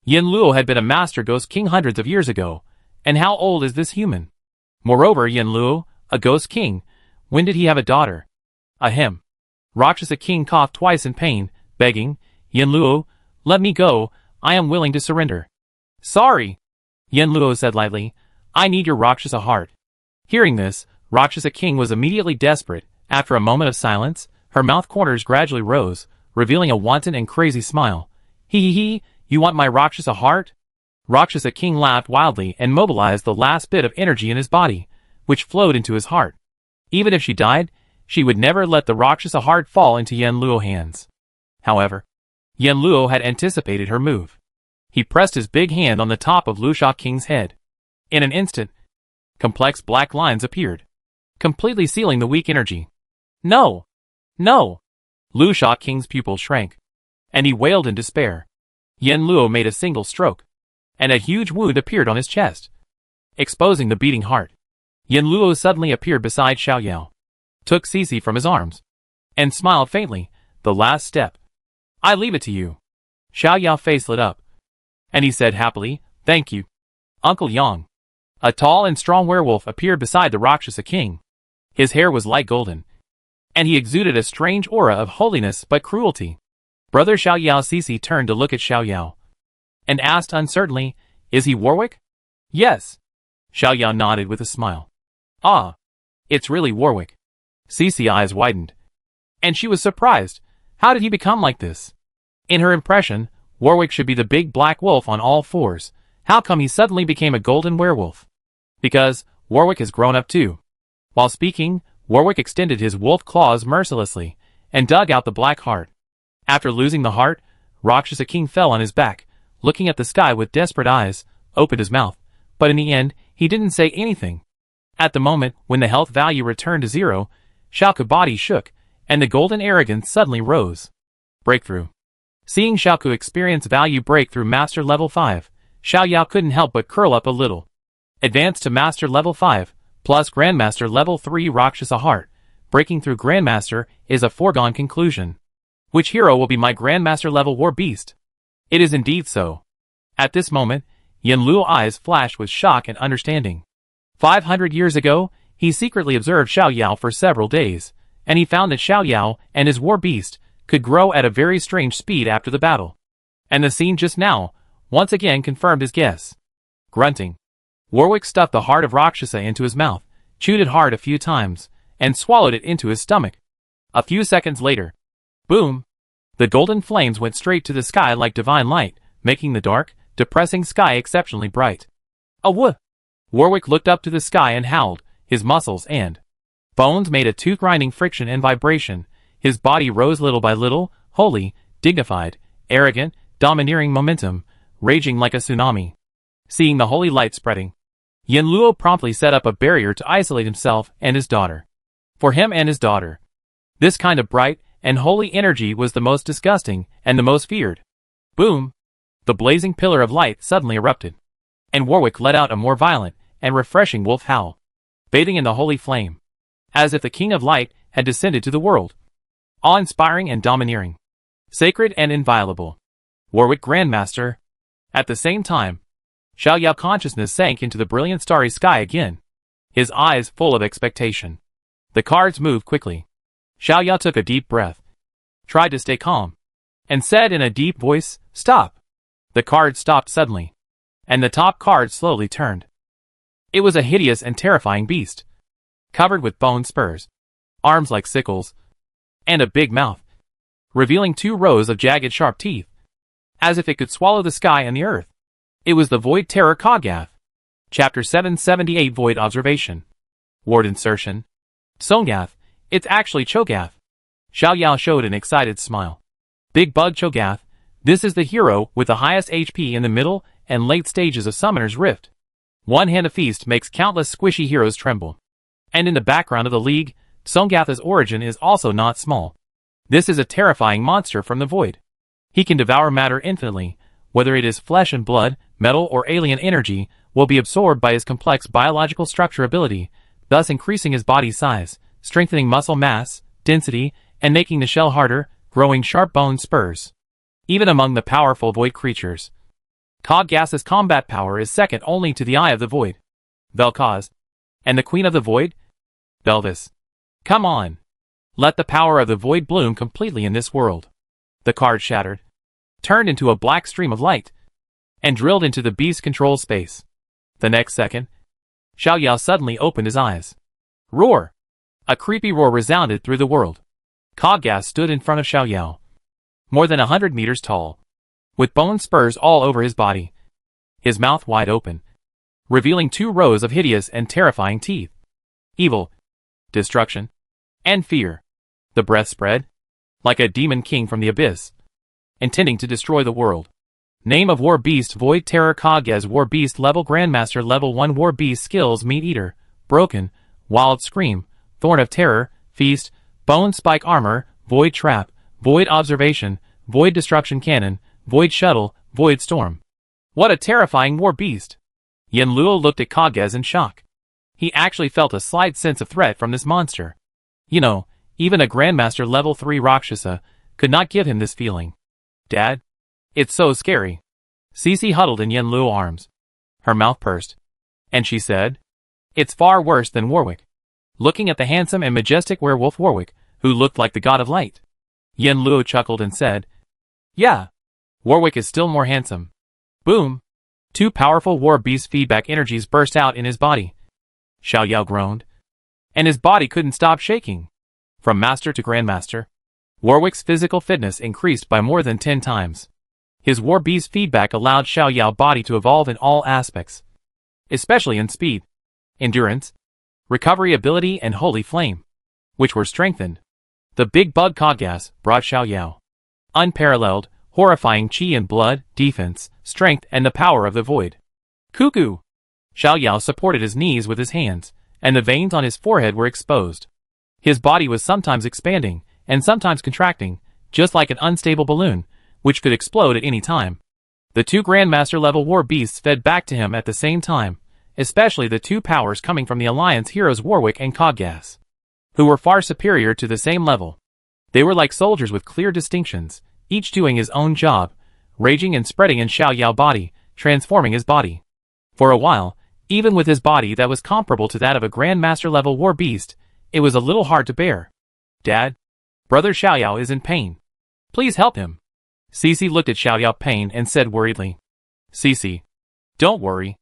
Yan Luo had been a master ghost king hundreds of years ago, and how old is this human? Moreover, Yan Luo, a ghost king, when did he have a daughter? Ahem. Rakshasa King coughed twice in pain, begging, Yan Luo, let me go, I am willing to surrender. Sorry, Yan Luo said lightly, I need your Rakshasa heart. Hearing this, Rakshasa King was immediately desperate. After a moment of silence, her mouth corners gradually rose, revealing a wanton and crazy smile. Hee, you want my Rakshasa heart? Rakshasa King laughed wildly and mobilized the last bit of energy in his body, which flowed into his heart. Even if she died, she would never let the Rakshasa heart fall into Yan Luo's hands. However, Yan Luo had anticipated her move. He pressed his big hand on the top of Luo's King's head. In an instant, complex black lines appeared, completely sealing the weak energy. No! No! Luo's King's pupils shrank, and he wailed in despair. Yan Luo made a single stroke, and a huge wound appeared on his chest, exposing the beating heart. Yan Luo suddenly appeared beside Xiao Yao, took Cici from his arms, and smiled faintly. The last step. I leave it to you. Xiao Yao's face lit up, and he said happily, Thank you, Uncle Yang. A tall and strong werewolf appeared beside the Rakshasa king. His hair was light golden, and he exuded a strange aura of holiness but cruelty. Brother Xiaoyao Cici turned to look at Xiaoyao, and asked uncertainly, "Is he Warwick?" "Yes." Xiaoyao nodded with a smile. "Ah, it's really Warwick." Cici's eyes widened, and she was surprised. How did he become like this? In her impression, Warwick should be the big black wolf on all fours. How come he suddenly became a golden werewolf? Because Warwick has grown up too. While speaking, Warwick extended his wolf claws mercilessly, and dug out the black heart. After losing the heart, Rakshasa King fell on his back, looking at the sky with desperate eyes, opened his mouth, but in the end, he didn't say anything. At the moment when the health value returned to 0, Xiao's body shook, and the golden arrogance suddenly rose. Breakthrough. Seeing Xiaoku experience value breakthrough Master Level 5, Xiaoyao couldn't help but curl up a little. Advance to Master Level 5, plus Grandmaster Level 3 Rakshasa Heart. Breaking through Grandmaster is a foregone conclusion. Which hero will be my Grandmaster Level War Beast? It is indeed so. At this moment, Yanluo's eyes flashed with shock and understanding. 500 years ago, he secretly observed Xiaoyao for several days, and he found that Xiaoyao and his war beast could grow at a very strange speed after the battle. And the scene just now, once again confirmed his guess. Grunting, Warwick stuffed the heart of Rakshasa into his mouth, chewed it hard a few times, and swallowed it into his stomach. A few seconds later, boom! The golden flames went straight to the sky like divine light, making the dark, depressing sky exceptionally bright. A woof! Warwick looked up to the sky and howled, his muscles and bones made a tooth-grinding friction and vibration. His body rose little by little, holy, dignified, arrogant, domineering momentum, raging like a tsunami. Seeing the holy light spreading, Yanluo promptly set up a barrier to isolate himself and his daughter. For him and his daughter, this kind of bright and holy energy was the most disgusting and the most feared. Boom! The blazing pillar of light suddenly erupted, and Warwick let out a more violent and refreshing wolf howl, bathing in the holy flame, as if the King of Light had descended to the world. Awe-inspiring and domineering, sacred and inviolable. Warwick Grandmaster. At the same time, Xiaoyao's consciousness sank into the brilliant starry sky again, his eyes full of expectation. The cards moved quickly. Xiaoyao took a deep breath, tried to stay calm, and said in a deep voice, "Stop." The cards stopped suddenly, and the top card slowly turned. It was a hideous and terrifying beast, covered with bone spurs, arms like sickles, and a big mouth, revealing 2 rows of jagged sharp teeth, as if it could swallow the sky and the earth. It was the Void Terror Kogath. Chapter 778 Void Observation. Word insertion. Songath, it's actually Cho'Gath. Xiaoyao showed an excited smile. Big Bug Cho'Gath, this is the hero with the highest HP in the middle and late stages of Summoner's Rift. One hand of feast makes countless squishy heroes tremble. And in the background of the league, Songath's origin is also not small. This is a terrifying monster from the void. He can devour matter infinitely, whether it is flesh and blood, metal or alien energy, will be absorbed by his complex biological structure ability, thus increasing his body size, strengthening muscle mass, density, and making the shell harder, growing sharp bone spurs. Even among the powerful void creatures, Kogath's combat power is second only to the Eye of the Void, Vel'Koz, and the Queen of the Void, Belvis. Come on! Let the power of the void bloom completely in this world. The card shattered, turned into a black stream of light, and drilled into the beast's control space. The next second, Xiaoyao suddenly opened his eyes. Roar! A creepy roar resounded through the world. Kogath stood in front of Xiaoyao, more than 100 meters tall, with bone spurs all over his body, his mouth wide open, revealing 2 rows of hideous and terrifying teeth. Evil, destruction, and fear. The breath spread, like a demon king from the abyss, intending to destroy the world. Name of War Beast: Void Terror Kogath. War Beast Level Grandmaster Level 1. War Beast Skills: Meat Eater, Broken, Wild Scream, Thorn of Terror, Feast, Bone Spike Armor, Void Trap, Void Observation, Void Destruction Cannon, Void Shuttle, Void Storm. What a terrifying war beast! Yanluo looked at Kogath in shock. He actually felt a slight sense of threat from this monster. You know, even a Grandmaster Level 3 Rakshasa could not give him this feeling. Dad? It's so scary. Cici huddled in Yanluo's arms, her mouth pursed, And she said, "It's far worse than Warwick." Looking at the handsome and majestic werewolf Warwick, who looked like the god of light. Yen Luo chuckled and said, "Yeah, Warwick is still more handsome." Boom! Two powerful war beast feedback energies burst out in his body. Xiao Yao groaned. And his body couldn't stop shaking. From master to grandmaster, Warwick's physical fitness increased by more than 10 times. His war beast feedback allowed Xiao Yao's body to evolve in all aspects, especially in speed, endurance, recovery ability and holy flame, which were strengthened. The big bug Coggas brought Xiao Yao unparalleled, horrifying chi and blood, defense, strength and the power of the void. Cuckoo! Xiao Yao supported his knees with his hands, and the veins on his forehead were exposed. His body was sometimes expanding, and sometimes contracting, just like an unstable balloon, which could explode at any time. The two Grandmaster level war beasts fed back to him at the same time, especially the two powers coming from the Alliance heroes Warwick and Coggas, who were far superior to the same level. They were like soldiers with clear distinctions, each doing his own job, raging and spreading in Xiao Yao's body, transforming his body. For a while, even with his body that was comparable to that of a Grandmaster level war beast, it was a little hard to bear. "Dad, Brother Xiao Yao is in pain. Please help him." Cici looked at Xiao Yao's pain and said worriedly. "Cici, don't worry."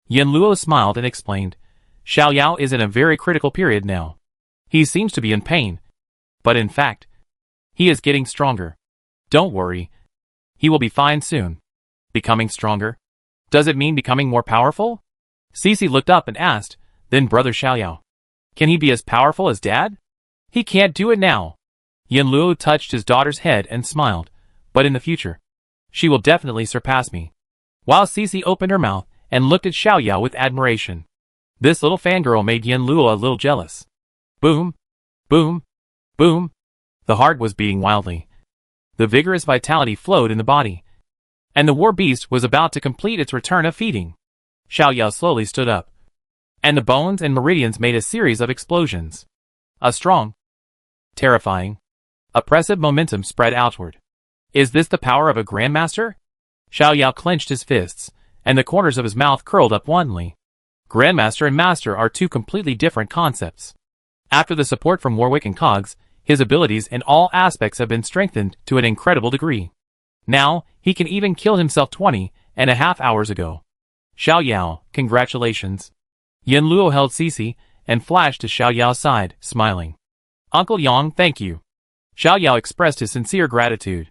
Yen Luo smiled and explained, "Xiao Yao is in a very critical period now. He seems to be in pain, but in fact, he is getting stronger. Don't worry. He will be fine soon." Becoming stronger? Does it mean becoming more powerful? Cici looked up and asked, "Then Brother Xiao Yao, can he be as powerful as Dad?" "He can't do it now." Yen Luo touched his daughter's head and smiled, "But in the future, she will definitely surpass me." While Cici opened her mouth and looked at Xiao Yao with admiration. This little fangirl made Yen Luo a little jealous. Boom! Boom! Boom! The heart was beating wildly. The vigorous vitality flowed in the body. And the war beast was about to complete its return of feeding. Xiao Yao slowly stood up. And the bones and meridians made a series of explosions. A strong, terrifying, oppressive momentum spread outward. Is this the power of a Grandmaster? Xiao Yao clenched his fists, and the corners of his mouth curled up wantonly. Grandmaster and Master are two completely different concepts. After the support from Warwick and Cogs, his abilities in all aspects have been strengthened to an incredible degree. Now, he can even kill himself 20.5 hours ago. Xiao Yao, congratulations. Yen Luo held Cici and flashed to Xiao Yao's side, smiling. "Uncle Yang, thank you." Xiao Yao expressed his sincere gratitude.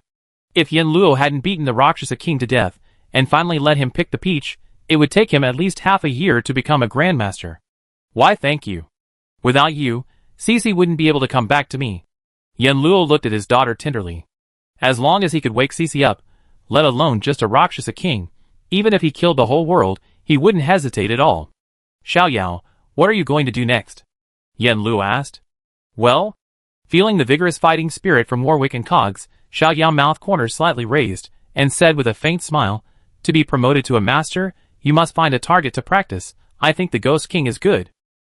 If Yen Luo hadn't beaten the Rakshasa King to death, and finally let him pick the peach, it would take him at least half a year to become a Grandmaster. "Why thank you. Without you, Cici wouldn't be able to come back to me." Yen Luo looked at his daughter tenderly. As long as he could wake Cici up, let alone just a Rakshasa King, even if he killed the whole world, he wouldn't hesitate at all. "Xiao Yao, what are you going to do next?" Yen Luo asked. "Well?" Feeling the vigorous fighting spirit from Warwick and Cogs, Xiao Yao's mouth corners slightly raised, and said with a faint smile, "To be promoted to a master, you must find a target to practice. I think the Ghost King is good."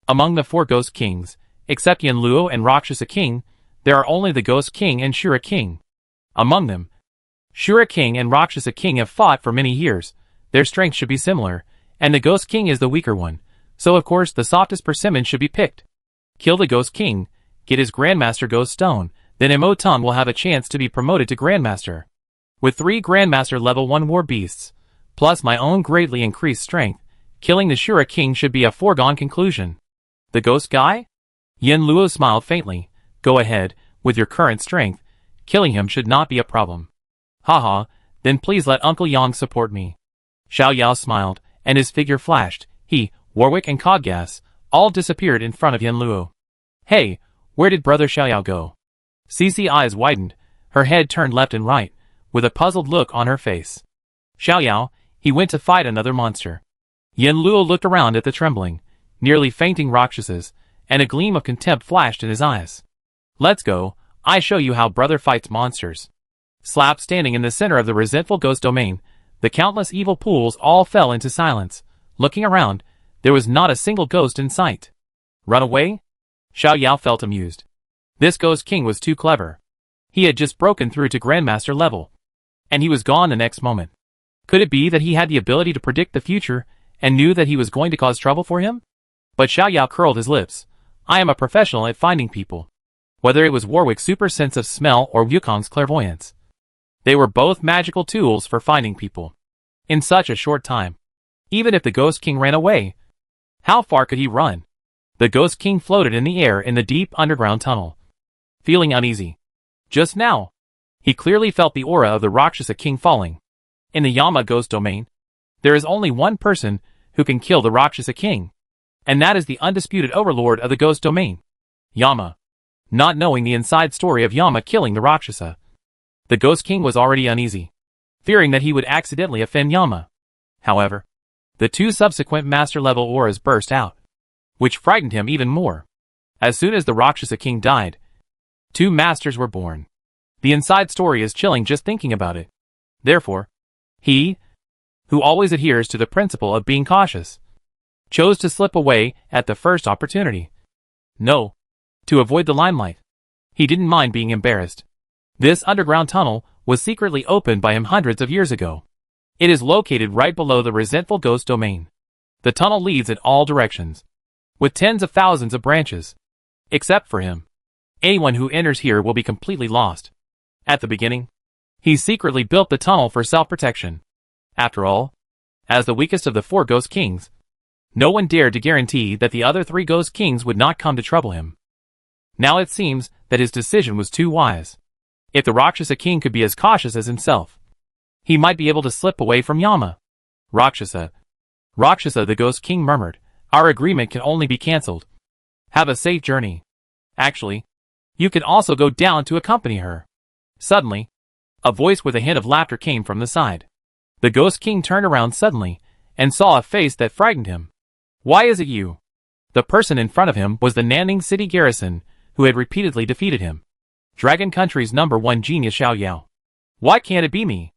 Among the 4 Ghost Kings, except Yen Luo and Rakshasa King, there are only the Ghost King and Shura King. Among them, Shura King and Rakshasa King have fought for many years. Their strength should be similar, and the Ghost King is the weaker one, so of course the softest persimmon should be picked. Kill the Ghost King, get his Grandmaster Ghost Stone, then Mo Tong will have a chance to be promoted to Grandmaster. With 3 Grandmaster level 1 war beasts, plus my own greatly increased strength, killing the Shura King should be a foregone conclusion. The Ghost Guy? Yen Luo smiled faintly. Go ahead, with your current strength, killing him should not be a problem. Haha, then please let Uncle Yang support me. Xiao Yao smiled, and his figure flashed. He, Warwick and Coggas, all disappeared in front of Yen Luo. Hey, where did Brother Xiao Yao go? Cici eyes widened, her head turned left and right, with a puzzled look on her face. Xiao Yao, he went to fight another monster. Yen Luo looked around at the trembling, nearly fainting Rakshasas, and a gleam of contempt flashed in his eyes. Let's go, I show you how brother fights monsters. Slap standing in the center of the resentful ghost domain, the countless evil pools all fell into silence. Looking around, there was not a single ghost in sight. Run away? Xiao Yao felt amused. This Ghost King was too clever. He had just broken through to Grandmaster level, and he was gone the next moment. Could it be that he had the ability to predict the future, and knew that he was going to cause trouble for him? But Xiao Yao curled his lips. I am a professional at finding people. Whether it was Warwick's super sense of smell or Wukong's clairvoyance, they were both magical tools for finding people. In such a short time. Even if the Ghost King ran away, how far could he run? The Ghost King floated in the air in the deep underground tunnel, feeling uneasy. Just now, he clearly felt the aura of the Rakshasa King falling. In the Yama Ghost Domain, there is only one person who can kill the Rakshasa King, and that is the undisputed overlord of the Ghost Domain, Yama. Not knowing the inside story of Yama killing the Rakshasa, the Ghost King was already uneasy, fearing that he would accidentally offend Yama. However, the two subsequent master-level auras burst out, which frightened him even more. As soon as the Rakshasa King died, two masters were born. The inside story is chilling just thinking about it. Therefore, he, who always adheres to the principle of being cautious, chose to slip away at the first opportunity. No, to avoid the limelight. He didn't mind being embarrassed. This underground tunnel was secretly opened by him hundreds of years ago. It is located right below the resentful Ghost Domain. The tunnel leads in all directions, with tens of thousands of branches. Except for him, anyone who enters here will be completely lost. At the beginning, he secretly built the tunnel for self-protection. After all, as the weakest of the four Ghost Kings, no one dared to guarantee that the other three Ghost Kings would not come to trouble him. Now it seems that his decision was too wise. If the Rakshasa King could be as cautious as himself, he might be able to slip away from Yama. Rakshasa, the Ghost King murmured, our agreement can only be cancelled. Have a safe journey. Actually, you can also go down to accompany her. Suddenly, a voice with a hint of laughter came from the side. The Ghost King turned around suddenly and saw a face that frightened him. Why is it you? The person in front of him was the Nanning City garrison, who had repeatedly defeated him. Dragon Country's #1 genius Xiao Yao. Why can't it be me?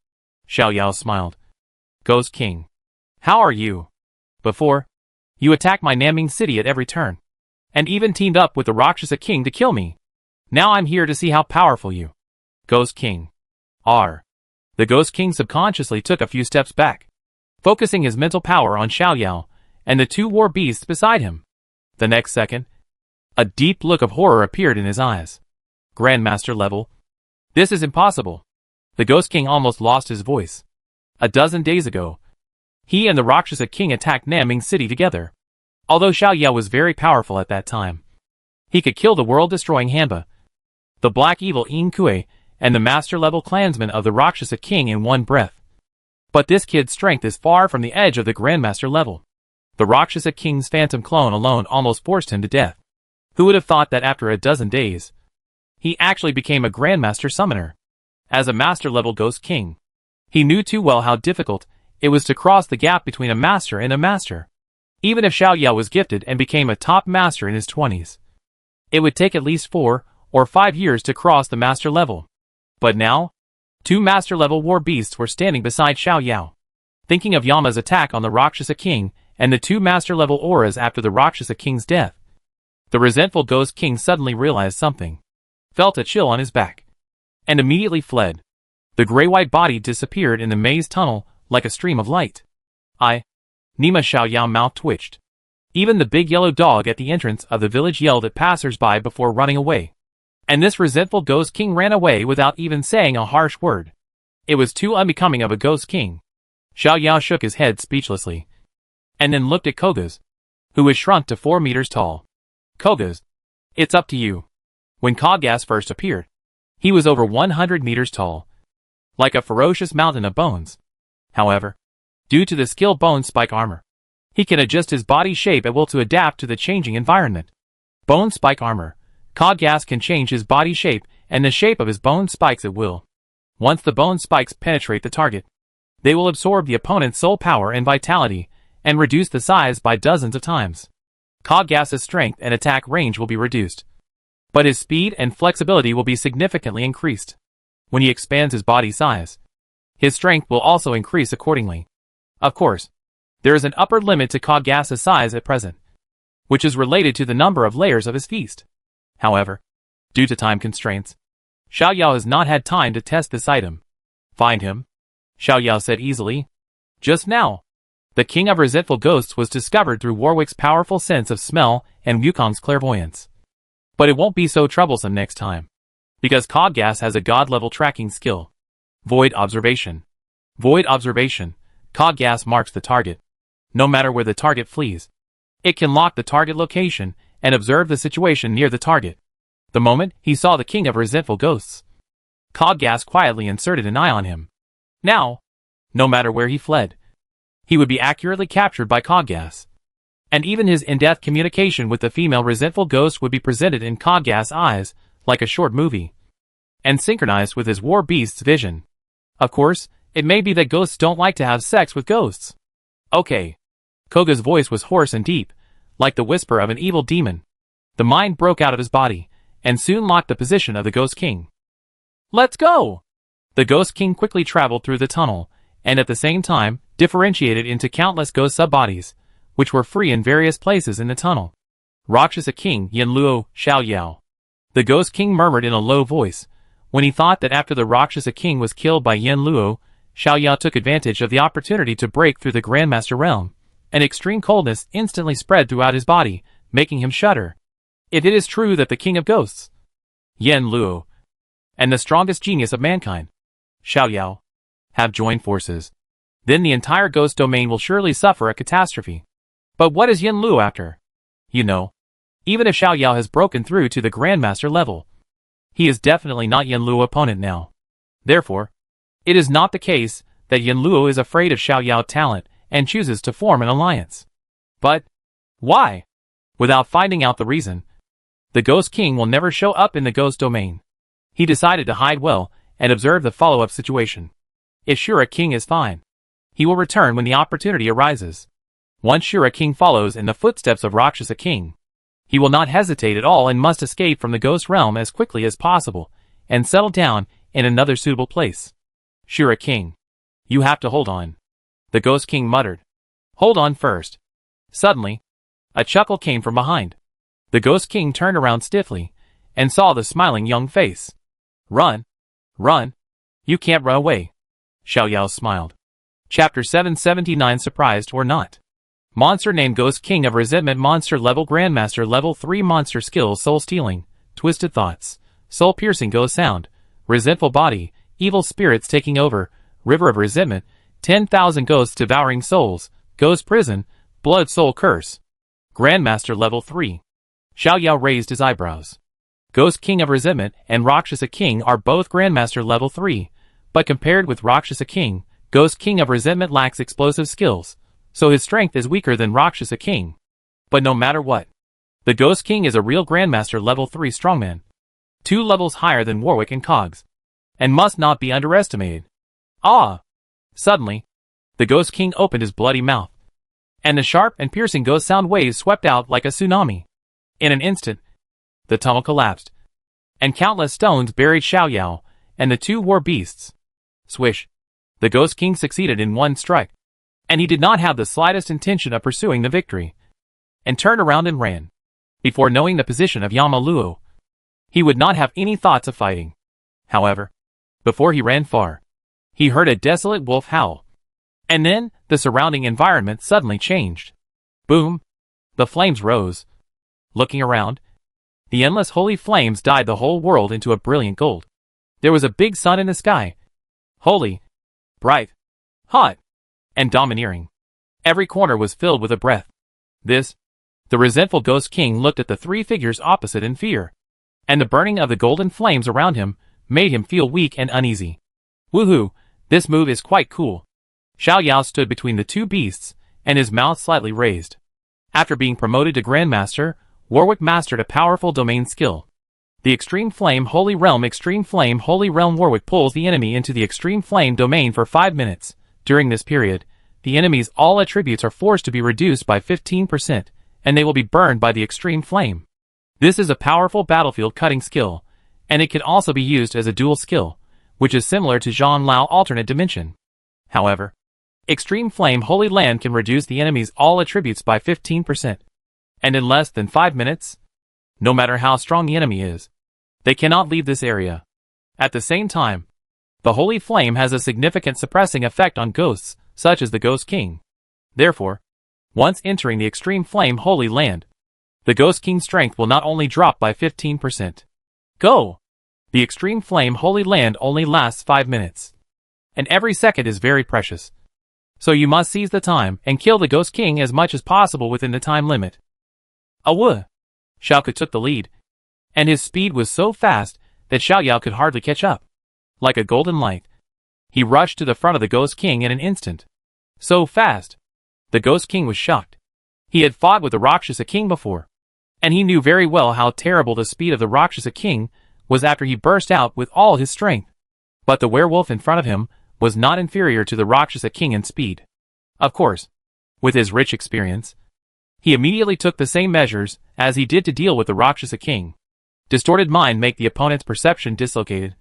Xiao Yao smiled. Ghost King. How are you? Before, you attacked my Nanning City at every turn, and even teamed up with the Rakshasa King to kill me. Now I'm here to see how powerful you. Ghost King are. The Ghost King subconsciously took a few steps back, focusing his mental power on Xiao Yao and the two war beasts beside him. The next second, a deep look of horror appeared in his eyes. Grandmaster level? This is impossible. The Ghost King almost lost his voice. A dozen days ago, he and the Rakshasa King attacked Nanning City together. Although Xiao Yao was very powerful at that time, he could kill the world-destroying Hanba, the black evil Yin Kui, and the master-level clansmen of the Rakshasa King in one breath. But this kid's strength is far from the edge of the Grandmaster level. The Rakshasa King's phantom clone alone almost forced him to death. Who would have thought that after a dozen days, he actually became a Grandmaster Summoner? As a master-level Ghost King, he knew too well how difficult it was to cross the gap between a master and a master. Even if Xiao Yao was gifted and became a top master in his 20s, it would take at least 4 or 5 years to cross the master level. But now, two master-level war beasts were standing beside Xiao Yao. Thinking of Yama's attack on the Rakshasa King and the two master-level auras after the Rakshasa King's death, the resentful Ghost King suddenly realized something, felt a chill on his back, and immediately fled. The gray-white body disappeared in the maze tunnel like a stream of light. Nima Xiao Yao mouth twitched. Even the big yellow dog at the entrance of the village yelled at passers-by before running away. And this resentful Ghost King ran away without even saying a harsh word. It was too unbecoming of a Ghost King. Xiao Yao shook his head speechlessly, and then looked at Kogas, who was shrunk to 4 meters tall. Kogas, it's up to you. When Kogas first appeared, he was over 100 meters tall, like a ferocious mountain of bones. However, due to the skill Bone Spike armor, he can adjust his body shape at will to adapt to the changing environment. Bone Spike armor. Kogas can change his body shape and the shape of his bone spikes at will. Once the bone spikes penetrate the target, they will absorb the opponent's soul power and vitality, and reduce the size by dozens of times. Kogas's strength and attack range will be reduced, but his speed and flexibility will be significantly increased. When he expands his body size, his strength will also increase accordingly. Of course, there is an upper limit to Kogas's size at present, which is related to the number of layers of his feast. However, due to time constraints, Xiao Yao has not had time to test this item. Find him, Xiao Yao said easily. Just now. The king of resentful ghosts was discovered through Warwick's powerful sense of smell and Wukong's clairvoyance. But it won't be so troublesome next time. Because Coggas has a god-level tracking skill. Void Observation. Void Observation. Coggas marks the target. No matter where the target flees, it can lock the target location and observe the situation near the target. The moment he saw the king of resentful ghosts, Coggas quietly inserted an eye on him. Now, no matter where he fled, he would be accurately captured by Coggas. And even his in-depth communication with the female resentful ghost would be presented in Coggas' eyes, like a short movie, and synchronized with his war beast's vision. Of course, it may be that ghosts don't like to have sex with ghosts. Okay. Koga's voice was hoarse and deep, like the whisper of an evil demon. The mind broke out of his body, and soon locked the position of the Ghost King. Let's go! The Ghost King quickly traveled through the tunnel, and at the same time, differentiated into countless ghost sub-bodies, which were free in various places in the tunnel. Rakshasa King Yanluo Xiaoyao. The Ghost King murmured in a low voice, when he thought that after the Rakshasa King was killed by Yanluo, Xiaoyao took advantage of the opportunity to break through the Grandmaster realm. An extreme coldness instantly spread throughout his body, making him shudder. If it is true that the King of Ghosts, Yanluo, and the strongest genius of mankind, Xiaoyao, have joined forces, then the entire ghost domain will surely suffer a catastrophe. But what is Yanluo after? You know, even if Xiaoyao has broken through to the Grandmaster level, he is definitely not Yanluo's opponent now. Therefore, it is not the case that Yanluo is afraid of Xiaoyao's talent and chooses to form an alliance. But why? Without finding out the reason, the Ghost King will never show up in the ghost domain. He decided to hide well and observe the follow-up situation. If Shura King is fine, he will return when the opportunity arises. Once Shura King follows in the footsteps of Rakshasa King, he will not hesitate at all and must escape from the ghost realm as quickly as possible and settle down in another suitable place. Shura King, you have to hold on. The Ghost King muttered. Hold on first. Suddenly, a chuckle came from behind. The Ghost King turned around stiffly and saw the smiling young face. Run! Run! You can't run away. Xiaoyao smiled. Chapter 779 Surprised or Not. Monster named Ghost King of Resentment. Monster level Grandmaster level 3 monster skills. Soul Stealing, Twisted Thoughts, Soul Piercing Ghost Sound, Resentful Body, Evil Spirits Taking Over, River of Resentment, 10,000 Ghosts Devouring Souls, Ghost Prison, Blood Soul Curse. Grandmaster level 3. Xiaoyao raised his eyebrows. Ghost King of Resentment and Rakshasa King are both Grandmaster level 3, but compared with Rakshasa King, Ghost King of Resentment lacks explosive skills, so his strength is weaker than Rakshasa King. But no matter what, the Ghost King is a real Grandmaster level 3 strongman, 2 levels higher than Warwick and Cogs, and must not be underestimated. Ah! Suddenly, the Ghost King opened his bloody mouth, and the sharp and piercing ghost sound waves swept out like a tsunami. In an instant, the tunnel collapsed, and countless stones buried Xiaoyao and the 2 war beasts. Swish! The Ghost King succeeded in one strike, and he did not have the slightest intention of pursuing the victory, and turned around and ran. Before knowing the position of Yamaluo, he would not have any thoughts of fighting. However, before he ran far, he heard a desolate wolf howl. And then, the surrounding environment suddenly changed. Boom! The flames rose. Looking around, the endless holy flames dyed the whole world into a brilliant gold. There was a big sun in the sky. Holy, bright, hot, and domineering. Every corner was filled with a breath. The resentful Ghost King looked at the 3 figures opposite in fear, and the burning of the golden flames around him made him feel weak and uneasy. Woohoo! This move is quite cool. Xiaoyao stood between the 2 beasts, and his mouth slightly raised. After being promoted to Grandmaster, Warwick mastered a powerful domain skill. The Extreme Flame Holy Realm. Extreme Flame Holy Realm. Warwick pulls the enemy into the Extreme Flame domain for 5 minutes. During this period, the enemy's all attributes are forced to be reduced by 15%, and they will be burned by the Extreme Flame. This is a powerful battlefield cutting skill, and it can also be used as a dual skill, which is similar to Zhang Lao Alternate Dimension. However, Extreme Flame Holy Land can reduce the enemy's all attributes by 15%, and in less than 5 minutes, no matter how strong the enemy is, they cannot leave this area. At the same time, the Holy Flame has a significant suppressing effect on ghosts, such as the Ghost King. Therefore, once entering the extreme flame holy land, the Ghost King's strength will not only drop by 15%. Go! The extreme flame holy land only lasts 5 minutes. And every second is very precious. So you must seize the time and kill the Ghost King as much as possible within the time limit. Awoo! Xiao Ke took the lead, and his speed was so fast that Xiao Yao could hardly catch up. Like a golden light, he rushed to the front of the Ghost King in an instant. So fast! The Ghost King was shocked. He had fought with the Rakshasa King before, and he knew very well how terrible the speed of the Rakshasa King was after he burst out with all his strength. But the werewolf in front of him was not inferior to the Rakshasa King in speed. Of course, with his rich experience, he immediately took the same measures as he did to deal with the Rakshasa King. Distorted mind make the opponent's perception dislocated,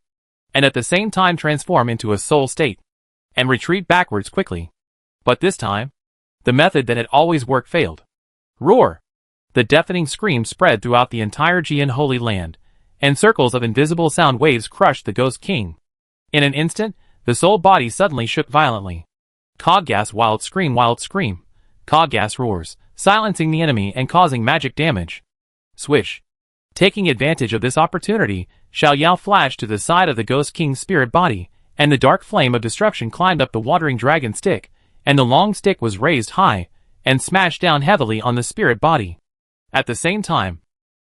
and at the same time transform into a soul state, and retreat backwards quickly. But this time, the method that had always worked failed. Roar! The deafening scream spread throughout the entire Jian Holy Land, and circles of invisible sound waves crushed the Ghost King. In an instant, the soul body suddenly shook violently. Coggas wild scream. Coggas roars, silencing the enemy and causing magic damage. Swish! Taking advantage of this opportunity, Xiao Yao flashed to the side of the Ghost King's spirit body, and the dark flame of destruction climbed up the wandering dragon stick, and the long stick was raised high, and smashed down heavily on the spirit body. At the same time,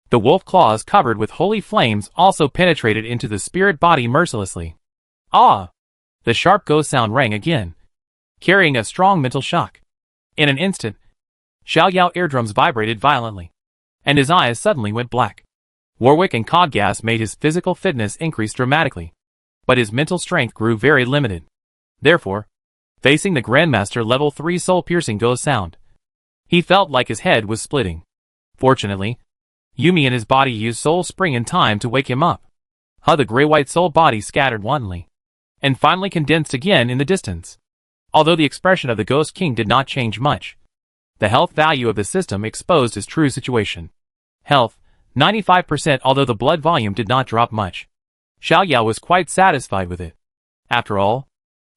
the wolf claws covered with holy flames also penetrated into the spirit body mercilessly. Ah! The sharp ghost sound rang again, carrying a strong mental shock. In an instant, Xiao Yao eardrums vibrated violently, and his eyes suddenly went black. Warwick and Coggas made his physical fitness increase dramatically, but his mental strength grew very limited. Therefore, facing the Grandmaster level 3 soul-piercing ghost sound, he felt like his head was splitting. Fortunately, Yumi and his body used Soul Spring in time to wake him up. The gray-white soul body scattered wantonly, and finally condensed again in the distance. Although the expression of the Ghost King did not change much, the health value of the system exposed his true situation. Health, 95%. Although the blood volume did not drop much, Xiao Yao was quite satisfied with it. After all,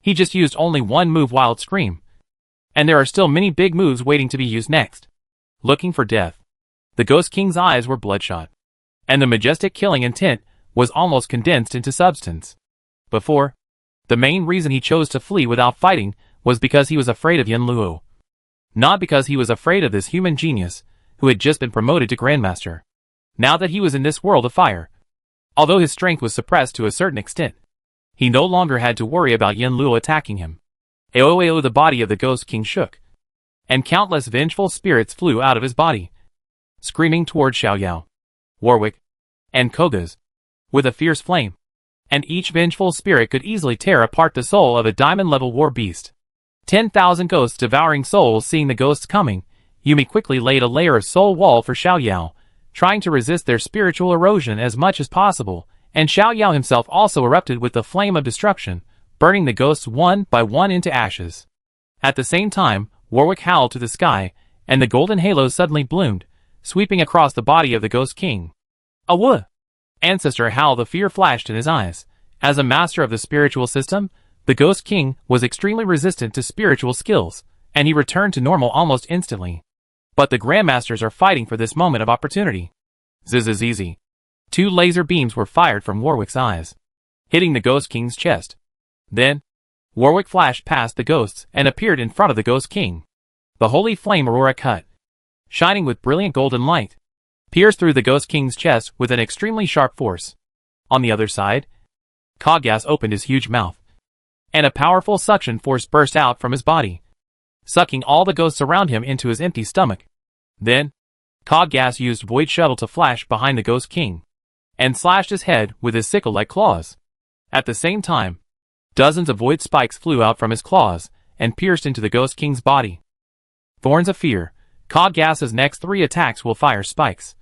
he just used only one move, Wild Scream, and there are still many big moves waiting to be used next. Looking for death, the Ghost King's eyes were bloodshot, and the majestic killing intent was almost condensed into substance. Before, the main reason he chose to flee without fighting was because he was afraid of Yin Luo, not because he was afraid of this human genius who had just been promoted to Grandmaster. Now that he was in this world of fire, although his strength was suppressed to a certain extent, he no longer had to worry about Yin Luo attacking him. Aoao, the body of the Ghost King shook, and countless vengeful spirits flew out of his body, screaming toward Xiao Yao, Warwick, and Kogas, with a fierce flame, and each vengeful spirit could easily tear apart the soul of a diamond-level war beast. 10,000 ghosts devouring souls. Seeing the ghosts coming, Yumi quickly laid a layer of soul wall for Xiao Yao, trying to resist their spiritual erosion as much as possible, and Xiao Yao himself also erupted with the flame of destruction, burning the ghosts one by one into ashes. At the same time, Warwick howled to the sky, and the golden halo suddenly bloomed, sweeping across the body of the Ghost King. Awoo! Ancestor Hal, the fear flashed in his eyes. As a master of the spiritual system, the Ghost King was extremely resistant to spiritual skills, and he returned to normal almost instantly. But the Grandmasters are fighting for this moment of opportunity. Zzz. 2 laser beams were fired from Warwick's eyes, hitting the Ghost King's chest. Then, Warwick flashed past the ghosts and appeared in front of the Ghost King. The holy flame aurora cut, shining with brilliant golden light, pierced through the Ghost King's chest with an extremely sharp force. On the other side, Coggas opened his huge mouth, and a powerful suction force burst out from his body, sucking all the ghosts around him into his empty stomach. Then, Coggas used Void Shuttle to flash behind the Ghost King, and slashed his head with his sickle-like claws. At the same time, dozens of void spikes flew out from his claws, and pierced into the Ghost King's body. Thorns of Fear. Coggas's next 3 attacks will fire spikes,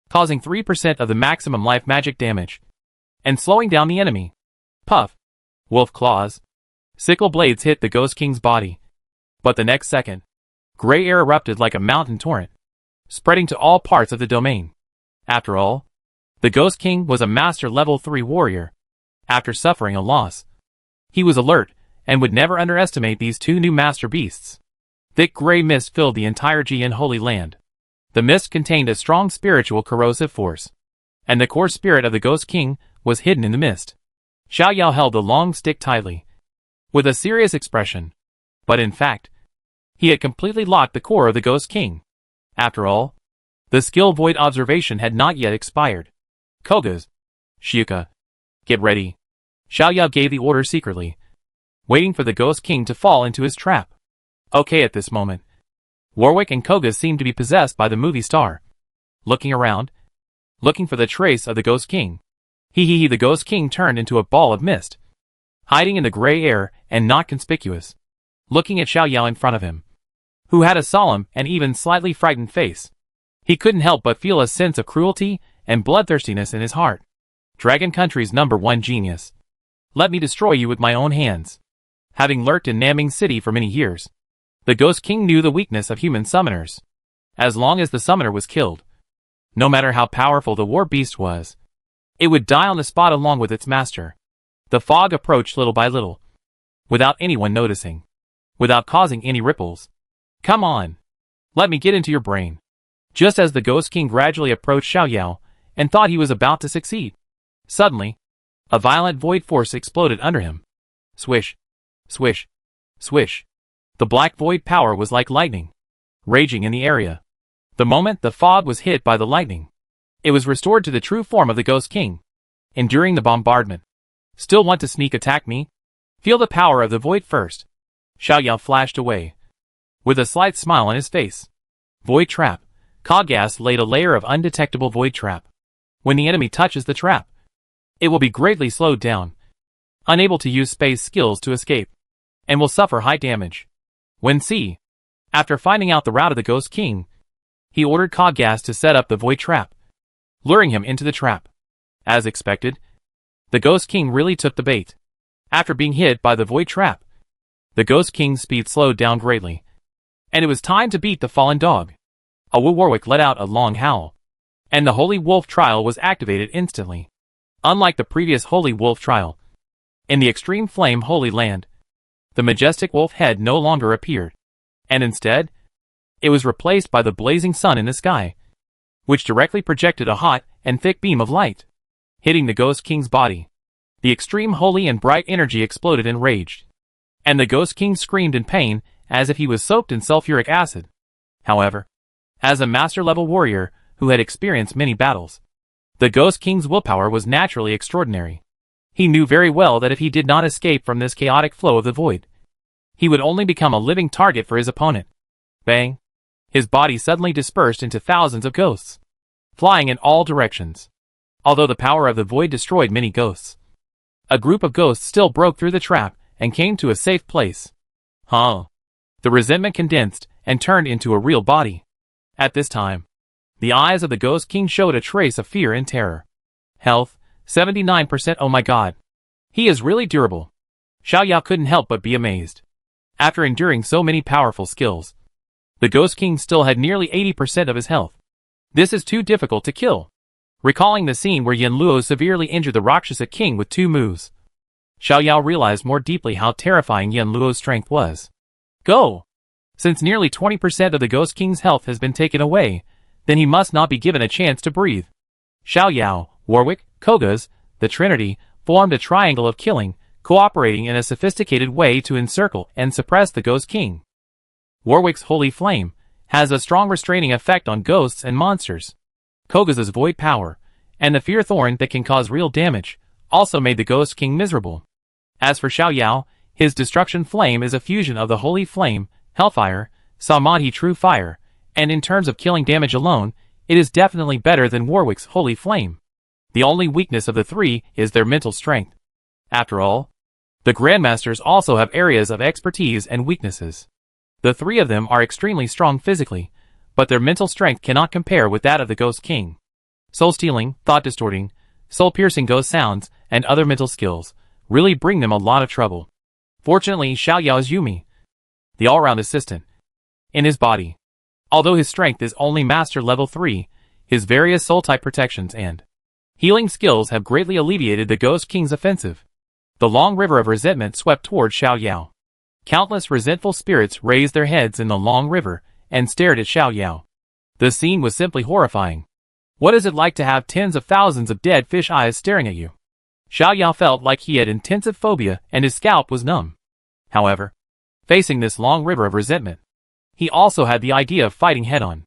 causing 3% of the maximum life magic damage, and slowing down the enemy. Puff. Wolf Claws. Sickle blades hit the Ghost King's body, but the next second, gray air erupted like a mountain torrent, spreading to all parts of the domain. After all, the Ghost King was a master level 3 warrior. After suffering a loss, he was alert, and would never underestimate these 2 new master beasts. Thick gray mist filled the entire Jian Holy Land. The mist contained a strong spiritual corrosive force, and the core spirit of the Ghost King was hidden in the mist. Xiao Yao held the long stick tightly, with a serious expression. But in fact, he had completely locked the core of the Ghost King. After all, the skill void observation had not yet expired. Kogas, Shiuka, get ready. Xiao Yao gave the order secretly, waiting for the Ghost King to fall into his trap. Okay, at this moment, Warwick and Kogas seemed to be possessed by the movie star. Looking around, looking for the trace of the Ghost King. The Ghost King turned into a ball of mist, hiding in the gray air and not conspicuous, looking at Xiao Yao in front of him, who had a solemn and even slightly frightened face. He couldn't help but feel a sense of cruelty and bloodthirstiness in his heart. Dragon Country's #1 genius. Let me destroy you with my own hands. Having lurked in Naming City for many years, the Ghost King knew the weakness of human summoners. As long as the summoner was killed, no matter how powerful the war beast was, it would die on the spot along with its master. The fog approached little by little, without anyone noticing, without causing any ripples. Come on, let me get into your brain. Just as the Ghost King gradually approached Xiao Yao and thought he was about to succeed, suddenly, a violent void force exploded under him. Swish, swish, swish. The black void power was like lightning, raging in the area. The moment the fog was hit by the lightning, it was restored to the true form of the Ghost King, enduring the bombardment. Still want to sneak attack me? Feel the power of the void first. Xiao Yao flashed away, with a slight smile on his face. Void trap. Kogas laid a layer of undetectable void trap. When the enemy touches the trap, it will be greatly slowed down, unable to use space skills to escape, and will suffer high damage. When C, after finding out the route of the Ghost King, he ordered Kogas to set up the void trap, luring him into the trap. As expected, the Ghost King really took the bait. After being hit by the void trap, the Ghost King's speed slowed down greatly, and it was time to beat the fallen dog. Warwick let out a long howl, and the Holy Wolf trial was activated instantly. Unlike the previous Holy Wolf trial, in the Extreme Flame Holy Land, the majestic wolf head no longer appeared, and instead, it was replaced by the blazing sun in the sky, which directly projected a hot and thick beam of light, hitting the Ghost King's body. The extreme holy and bright energy exploded and raged, and the Ghost King screamed in pain as if he was soaked in sulfuric acid. However, as a master-level warrior who had experienced many battles, the Ghost King's willpower was naturally extraordinary. He knew very well that if he did not escape from this chaotic flow of the void, he would only become a living target for his opponent. Bang! His body suddenly dispersed into thousands of ghosts, flying in all directions. Although the power of the void destroyed many ghosts, a group of ghosts still broke through the trap and came to a safe place. The resentment condensed and turned into a real body. At this time, the eyes of the Ghost King showed a trace of fear and terror. Health, 79%. Oh my god. He is really durable. Xiao Yao couldn't help but be amazed. After enduring so many powerful skills, the Ghost King still had nearly 80% of his health. This is too difficult to kill. Recalling the scene where Yen Luo severely injured the Rakshasa King with 2 moves, Xiao Yao realized more deeply how terrifying Yen Luo's strength was. Go! Since nearly 20% of the Ghost King's health has been taken away, then he must not be given a chance to breathe. Xiao Yao, Warwick, Kogas, the Trinity, formed a triangle of killing, cooperating in a sophisticated way to encircle and suppress the Ghost King. Warwick's Holy Flame has a strong restraining effect on ghosts and monsters. Kogas's Void Power, and the Fear Thorn that can cause real damage, also made the Ghost King miserable. As for Xiao Yao, his Destruction Flame is a fusion of the Holy Flame, Hellfire, Samadhi True Fire, and in terms of killing damage alone, it is definitely better than Warwick's Holy Flame. The only weakness of the three is their mental strength. After all, the Grandmasters also have areas of expertise and weaknesses. The 3 of them are extremely strong physically, but their mental strength cannot compare with that of the Ghost King. Soul-stealing, thought-distorting, soul-piercing ghost sounds, and other mental skills really bring them a lot of trouble. Fortunately, Xiao Yao is Yumi, the all-round assistant, in his body. Although his strength is only Master Level 3, his various soul-type protections and healing skills have greatly alleviated the Ghost King's offensive. The long river of resentment swept toward Xiao Yao. Countless resentful spirits raised their heads in the long river and stared at Xiao Yao. The scene was simply horrifying. What is it like to have tens of thousands of dead fish eyes staring at you? Xiao Yao felt like he had intensive phobia and his scalp was numb. However, facing this long river of resentment, he also had the idea of fighting head-on.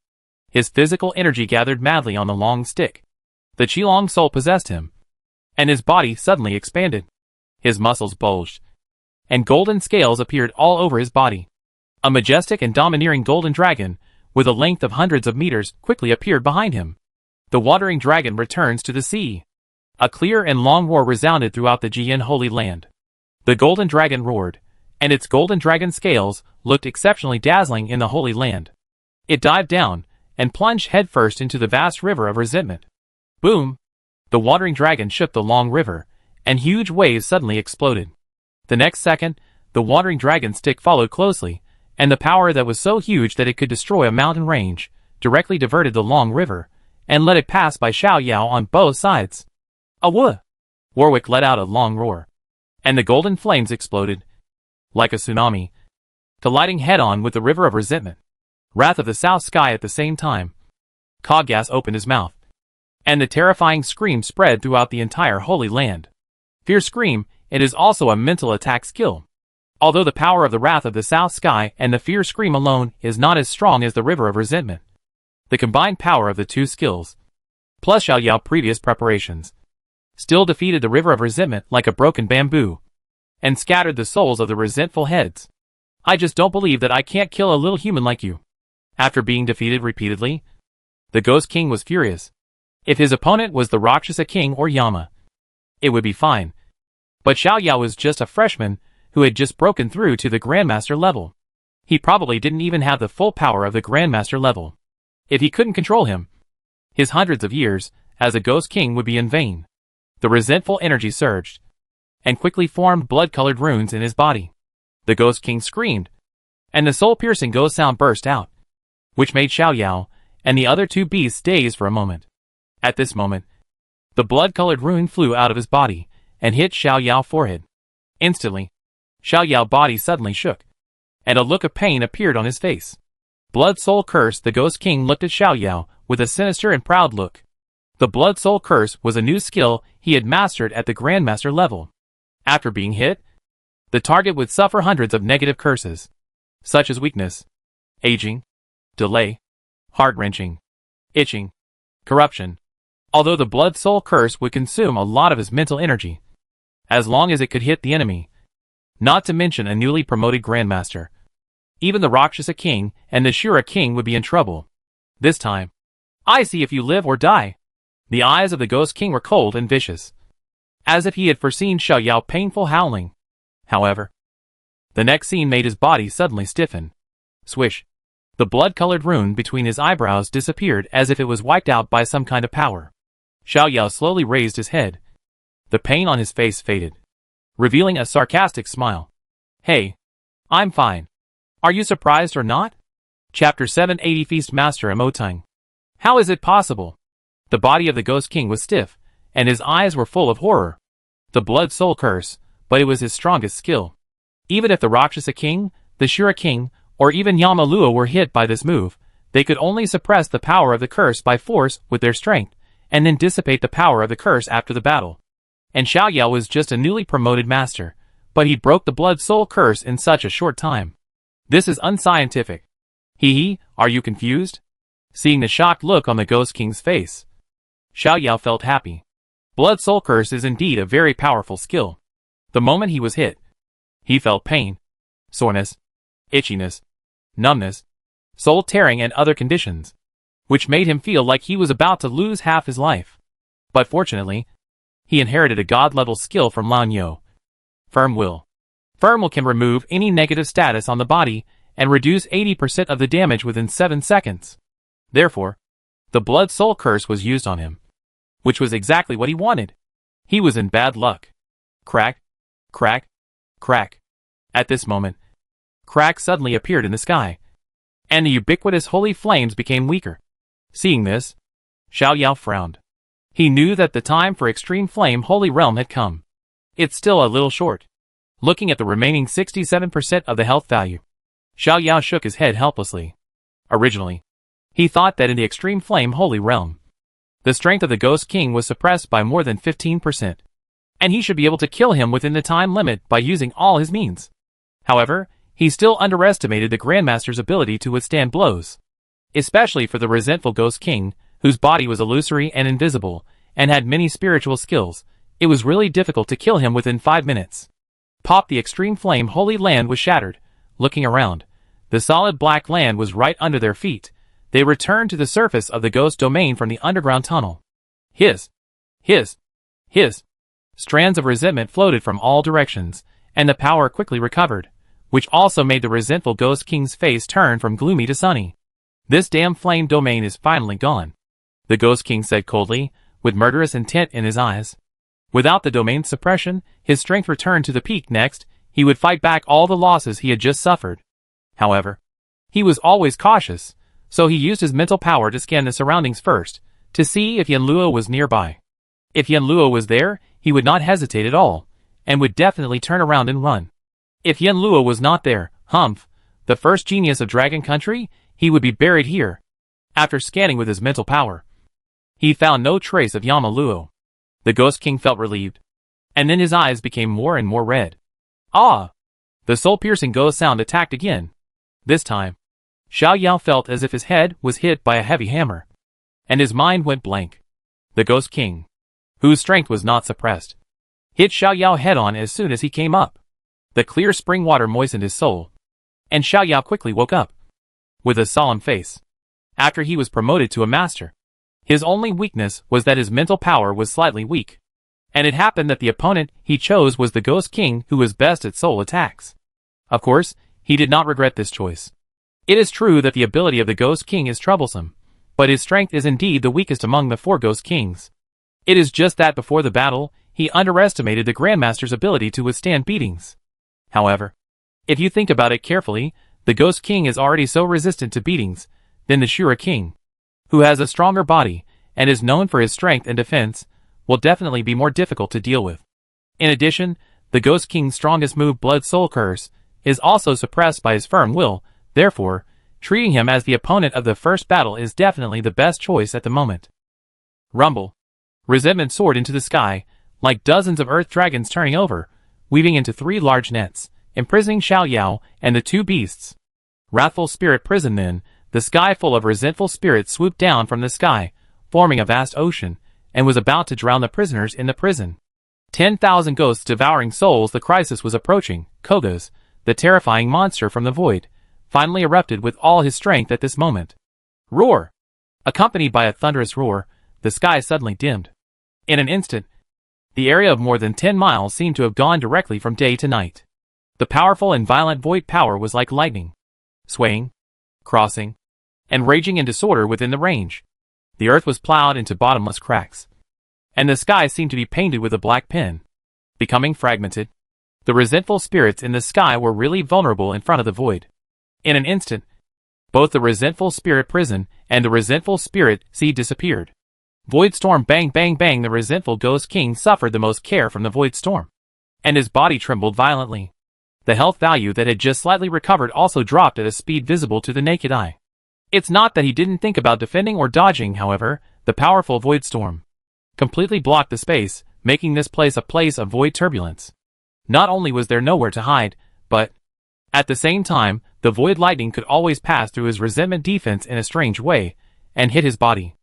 His physical energy gathered madly on the long stick. The Qilong soul possessed him, and his body suddenly expanded. His muscles bulged, and golden scales appeared all over his body. A majestic and domineering golden dragon, with a length of hundreds of meters, quickly appeared behind him. The wandering dragon returns to the sea. A clear and long roar resounded throughout the Jian Holy Land. The golden dragon roared, and its golden dragon scales looked exceptionally dazzling in the Holy Land. It dived down and plunged headfirst into the vast river of resentment. Boom! The wandering dragon shook the long river, and huge waves suddenly exploded. The next second, the wandering dragon's stick followed closely, and the power that was so huge that it could destroy a mountain range directly diverted the long river and let it pass by Xiao Yao on both sides. Awoo! Warwick let out a long roar, and the golden flames exploded like a tsunami, colliding head-on with the river of resentment. Wrath of the South Sky at the same time. Coggas opened his mouth, and the terrifying scream spread throughout the entire Holy Land. Fear Scream, it is also a mental attack skill. Although the power of the Wrath of the South Sky and the Fear Scream alone is not as strong as the River of Resentment, the combined power of the two skills, plus Xiao Yao's previous preparations, still defeated the River of Resentment like a broken bamboo, and scattered the souls of the resentful heads. I just don't believe that I can't kill a little human like you. After being defeated repeatedly, the Ghost King was furious. If his opponent was the Rakshasa King or Yama, it would be fine. But Xiao Yao was just a freshman who had just broken through to the Grandmaster level. He probably didn't even have the full power of the Grandmaster level. If he couldn't control him, his hundreds of years as a Ghost King would be in vain. The resentful energy surged, and quickly formed blood-colored runes in his body. The Ghost King screamed, and the soul-piercing ghost sound burst out, which made Xiao Yao and the other two beasts daze for a moment. At this moment, the blood-colored rune flew out of his body and hit Xiao Yao's forehead. Instantly, Xiao Yao's body suddenly shook, and a look of pain appeared on his face. Blood Soul Curse. The Ghost King looked at Xiao Yao with a sinister and proud look. The Blood Soul Curse was a new skill he had mastered at the Grandmaster level. After being hit, the target would suffer hundreds of negative curses, such as weakness, aging, delay, heart-wrenching, itching, corruption. Although the Blood Soul Curse would consume a lot of his mental energy, as long as it could hit the enemy, not to mention a newly promoted Grandmaster. Even the Rakshasa King and the Shura King would be in trouble. This time, I see if you live or die. The eyes of the Ghost King were cold and vicious, as if he had foreseen Xiao Yao's painful howling. However, the next scene made his body suddenly stiffen. Swish! The blood-colored rune between his eyebrows disappeared as if it was wiped out by some kind of power. Xiao Yao slowly raised his head. The pain on his face faded, revealing a sarcastic smile. Hey, I'm fine. Are you surprised or not? Chapter 780 Feast Master Emotang. How is it possible? The body of the Ghost King was stiff, and his eyes were full of horror. The Blood Soul Curse, but it was his strongest skill. Even if the Rakshasa King, the Shura King, or even Yama Lua were hit by this move, they could only suppress the power of the curse by force with their strength, and then dissipate the power of the curse after the battle. And Xiao Yao was just a newly promoted master, but he broke the Blood Soul Curse in such a short time. This is unscientific. Hee, are you confused? Seeing the shocked look on the Ghost King's face, Xiao Yao felt happy. Blood Soul Curse is indeed a very powerful skill. The moment he was hit, he felt pain, soreness, itchiness, numbness, soul tearing and other conditions, which made him feel like he was about to lose half his life. But fortunately, he inherited a god-level skill from Lan Yo. Firm Will. Firm Will can remove any negative status on the body and reduce 80% of the damage within 7 seconds. Therefore, the Blood Soul Curse was used on him, which was exactly what he wanted. He was in bad luck. Crack, crack, crack. At this moment, crack suddenly appeared in the sky, and the ubiquitous holy flames became weaker. Seeing this, Xiao Yao frowned. He knew that the time for Extreme Flame Holy Realm had come. It's still a little short. looking at the remaining 67% of the health value. Xiao Yao shook his head helplessly. Originally, he thought that in the extreme flame holy realm, the strength of the Ghost King was suppressed by more than 15%, and he should be able to kill him within the time limit by using all his means. However, he still underestimated the Grandmaster's ability to withstand blows, especially for the resentful Ghost King, whose body was illusory and invisible, and had many spiritual skills. It was really difficult to kill him within 5 minutes. Pop! The extreme flame holy land was shattered. Looking around, the solid black land was right under their feet. They returned to the surface of the ghost domain from the underground tunnel. Hiss! Strands of resentment floated from all directions, and the power quickly recovered, which also made the resentful Ghost King's face turn from gloomy to sunny. This damn flame domain is finally gone, the Ghost King said coldly, with murderous intent in his eyes. Without the domain's suppression, his strength returned to the peak. Next, he would fight back all the losses he had just suffered. However, he was always cautious, so he used his mental power to scan the surroundings first, to see if Yanluo was nearby. If Yanluo was there, he would not hesitate at all, and would definitely turn around and run. If Yanluo was not there, Humph, the first genius of Dragon Country, he would be buried here. After scanning with his mental power, he found no trace of Yamaluo. The Ghost King felt relieved, and then his eyes became more and more red. Ah! The soul-piercing ghost sound attacked again. This time, Xiao Yao felt as if his head was hit by a heavy hammer, and his mind went blank. The Ghost King, whose strength was not suppressed, hit Xiao Yao head-on as soon as he came up. The clear spring water moistened his soul, and Xiao Yao quickly woke up, with a solemn face. After he was promoted to a master, his only weakness was that his mental power was slightly weak, and it happened that the opponent he chose was the Ghost King, who was best at soul attacks. Of course, he did not regret this choice. It is true that the ability of the Ghost King is troublesome, but his strength is indeed the weakest among the 4 Ghost Kings. It is just that before the battle, he underestimated the Grandmaster's ability to withstand beatings. However, if you think about it carefully, the Ghost King is already so resistant to beatings, then the Shura King, who has a stronger body, and is known for his strength and defense, will definitely be more difficult to deal with. In addition, the Ghost King's strongest move, Blood Soul Curse, is also suppressed by his firm will. Therefore, treating him as the opponent of the first battle is definitely the best choice at the moment. Rumble. Resentment soared into the sky, like dozens of earth dragons turning over, weaving into 3 large nets, imprisoning Xiao Yao and the 2 beasts. Wrathful spirit prison. Then, the sky full of resentful spirits swooped down from the sky, forming a vast ocean, and was about to drown the prisoners in the prison. 10,000 ghosts devouring souls. The crisis was approaching. Kogas, the terrifying monster from the void, finally erupted with all his strength at this moment. Roar! Accompanied by a thunderous roar, the sky suddenly dimmed. In an instant, the area of more than 10 miles seemed to have gone directly from day to night. The powerful and violent void power was like lightning, swaying, crossing, and raging in disorder within the range. The earth was plowed into bottomless cracks, and the sky seemed to be painted with a black pen, becoming fragmented. The resentful spirits in the sky were really vulnerable in front of the void. In an instant, both the resentful spirit prison and the resentful spirit sea disappeared. Void storm. Bang bang bang. The resentful Ghost King suffered the most care from the void storm, and his body trembled violently. The health value that had just slightly recovered also dropped at a speed visible to the naked eye. It's not that he didn't think about defending or dodging. However, the powerful void storm completely blocked the space, making this place a place of void turbulence. Not only was there nowhere to hide, but at the same time, the void lightning could always pass through his resentment defense in a strange way, and hit his body.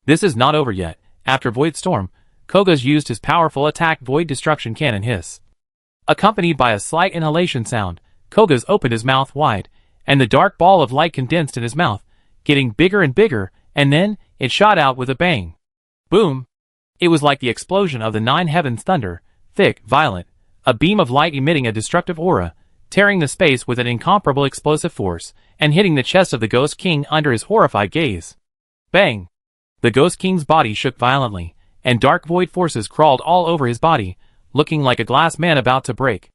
This is not over yet. After Void Storm, Kogas used his powerful attack Void Destruction Cannon Hiss. Accompanied by a slight inhalation sound, Kogas opened his mouth wide, and the dark ball of light condensed in his mouth, getting bigger and bigger, and then, it shot out with a bang. Boom! It was like the explosion of the 9 heavens thunder, thick, violent, a beam of light emitting a destructive aura, tearing the space with an incomparable explosive force, and hitting the chest of the Ghost King under his horrified gaze. Bang! The Ghost King's body shook violently, and dark void forces crawled all over his body, looking like a glass man about to break.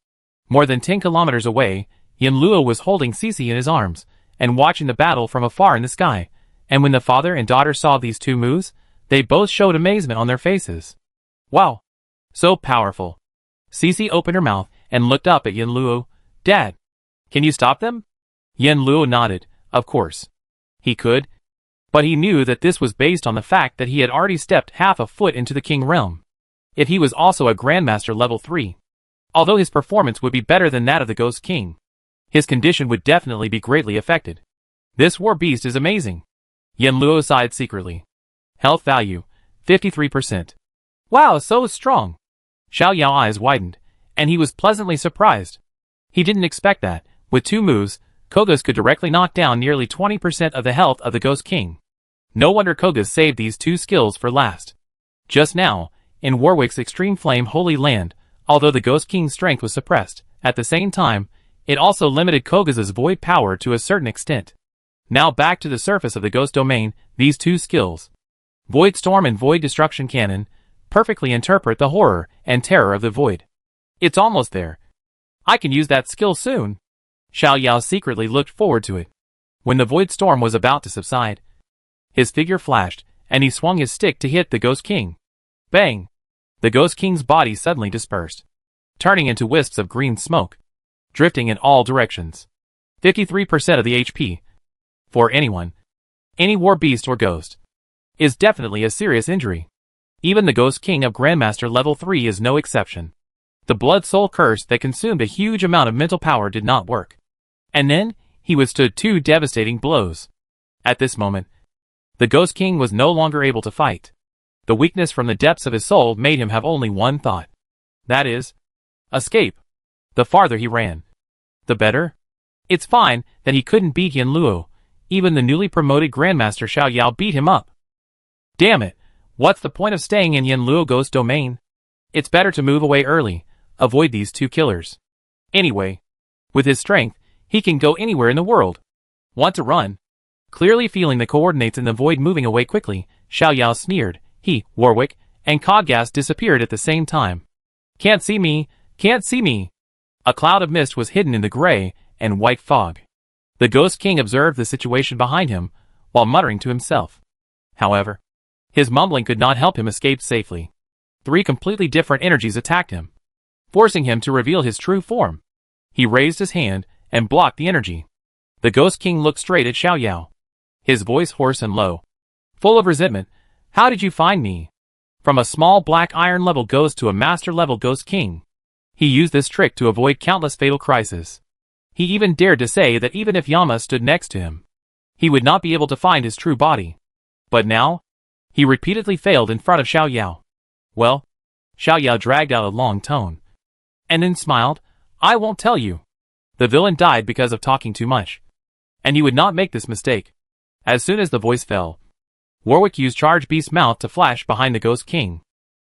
More than 10 kilometers away, Yanluo was holding Cici in his arms, and watching the battle from afar in the sky, and when the father and daughter saw these 2 moves, they both showed amazement on their faces. Wow! So powerful! Cici opened her mouth, and looked up at Yin Luo. Dad, can you stop them? Yin Luo nodded. Of course. He could. But he knew that this was based on the fact that he had already stepped half a foot into the King realm. If he was also a Grandmaster level 3. Although his performance would be better than that of the Ghost King, his condition would definitely be greatly affected. This war beast is amazing. Yin Luo sighed secretly. Health value, 53%. Wow, so strong. Xiao Yao's eyes widened, and he was pleasantly surprised. He didn't expect that, with 2 moves, Kogas could directly knock down nearly 20% of the health of the Ghost King. No wonder Kogas saved these 2 skills for last. Just now, in Warwick's Extreme Flame Holy Land, although the Ghost King's strength was suppressed, at the same time, it also limited Kogas's void power to a certain extent. Now back to the surface of the Ghost Domain, these 2 skills, Void Storm and Void Destruction Cannon, perfectly interpret the horror and terror of the void. It's almost there. I can use that skill soon. Xiao Yao secretly looked forward to it. When the void storm was about to subside, his figure flashed, and he swung his stick to hit the Ghost King. Bang! The Ghost King's body suddenly dispersed, turning into wisps of green smoke, drifting in all directions. 53% of the HP. For anyone, any war beast or ghost, is definitely a serious injury. Even the Ghost King of Grandmaster level 3 is no exception. The Blood Soul Curse that consumed a huge amount of mental power did not work. And then, he withstood 2 devastating blows. At this moment, the Ghost King was no longer able to fight. The weakness from the depths of his soul made him have only one thought. That is, escape. The farther he ran, the better. It's fine that he couldn't beat Yin Luo. Even the newly promoted Grandmaster Xiao Yao beat him up. Damn it, what's the point of staying in Yin Luo Ghost Domain? It's better to move away early, avoid these 2 killers. Anyway, with his strength, he can go anywhere in the world. Want to run? Clearly feeling the coordinates in the void moving away quickly, Xiao Yao sneered. He, Warwick, and Codgas disappeared at the same time. Can't see me, can't see me. A cloud of mist was hidden in the gray and white fog. The Ghost King observed the situation behind him, while muttering to himself. However, his mumbling could not help him escape safely. 3 completely different energies attacked him, forcing him to reveal his true form. He raised his hand and blocked the energy. The Ghost King looked straight at Xiao Yao, his voice hoarse and low, full of resentment. How did you find me? From a small black iron level ghost to a master level Ghost King. He used this trick to avoid countless fatal crises. He even dared to say that even if Yama stood next to him, he would not be able to find his true body. But now, he repeatedly failed in front of Xiao Yao. Well, Xiao Yao dragged out a long tone, and then smiled. I won't tell you. The villain died because of talking too much, and he would not make this mistake. As soon as the voice fell, Warwick used Charge Beast Mouth to flash behind the Ghost King.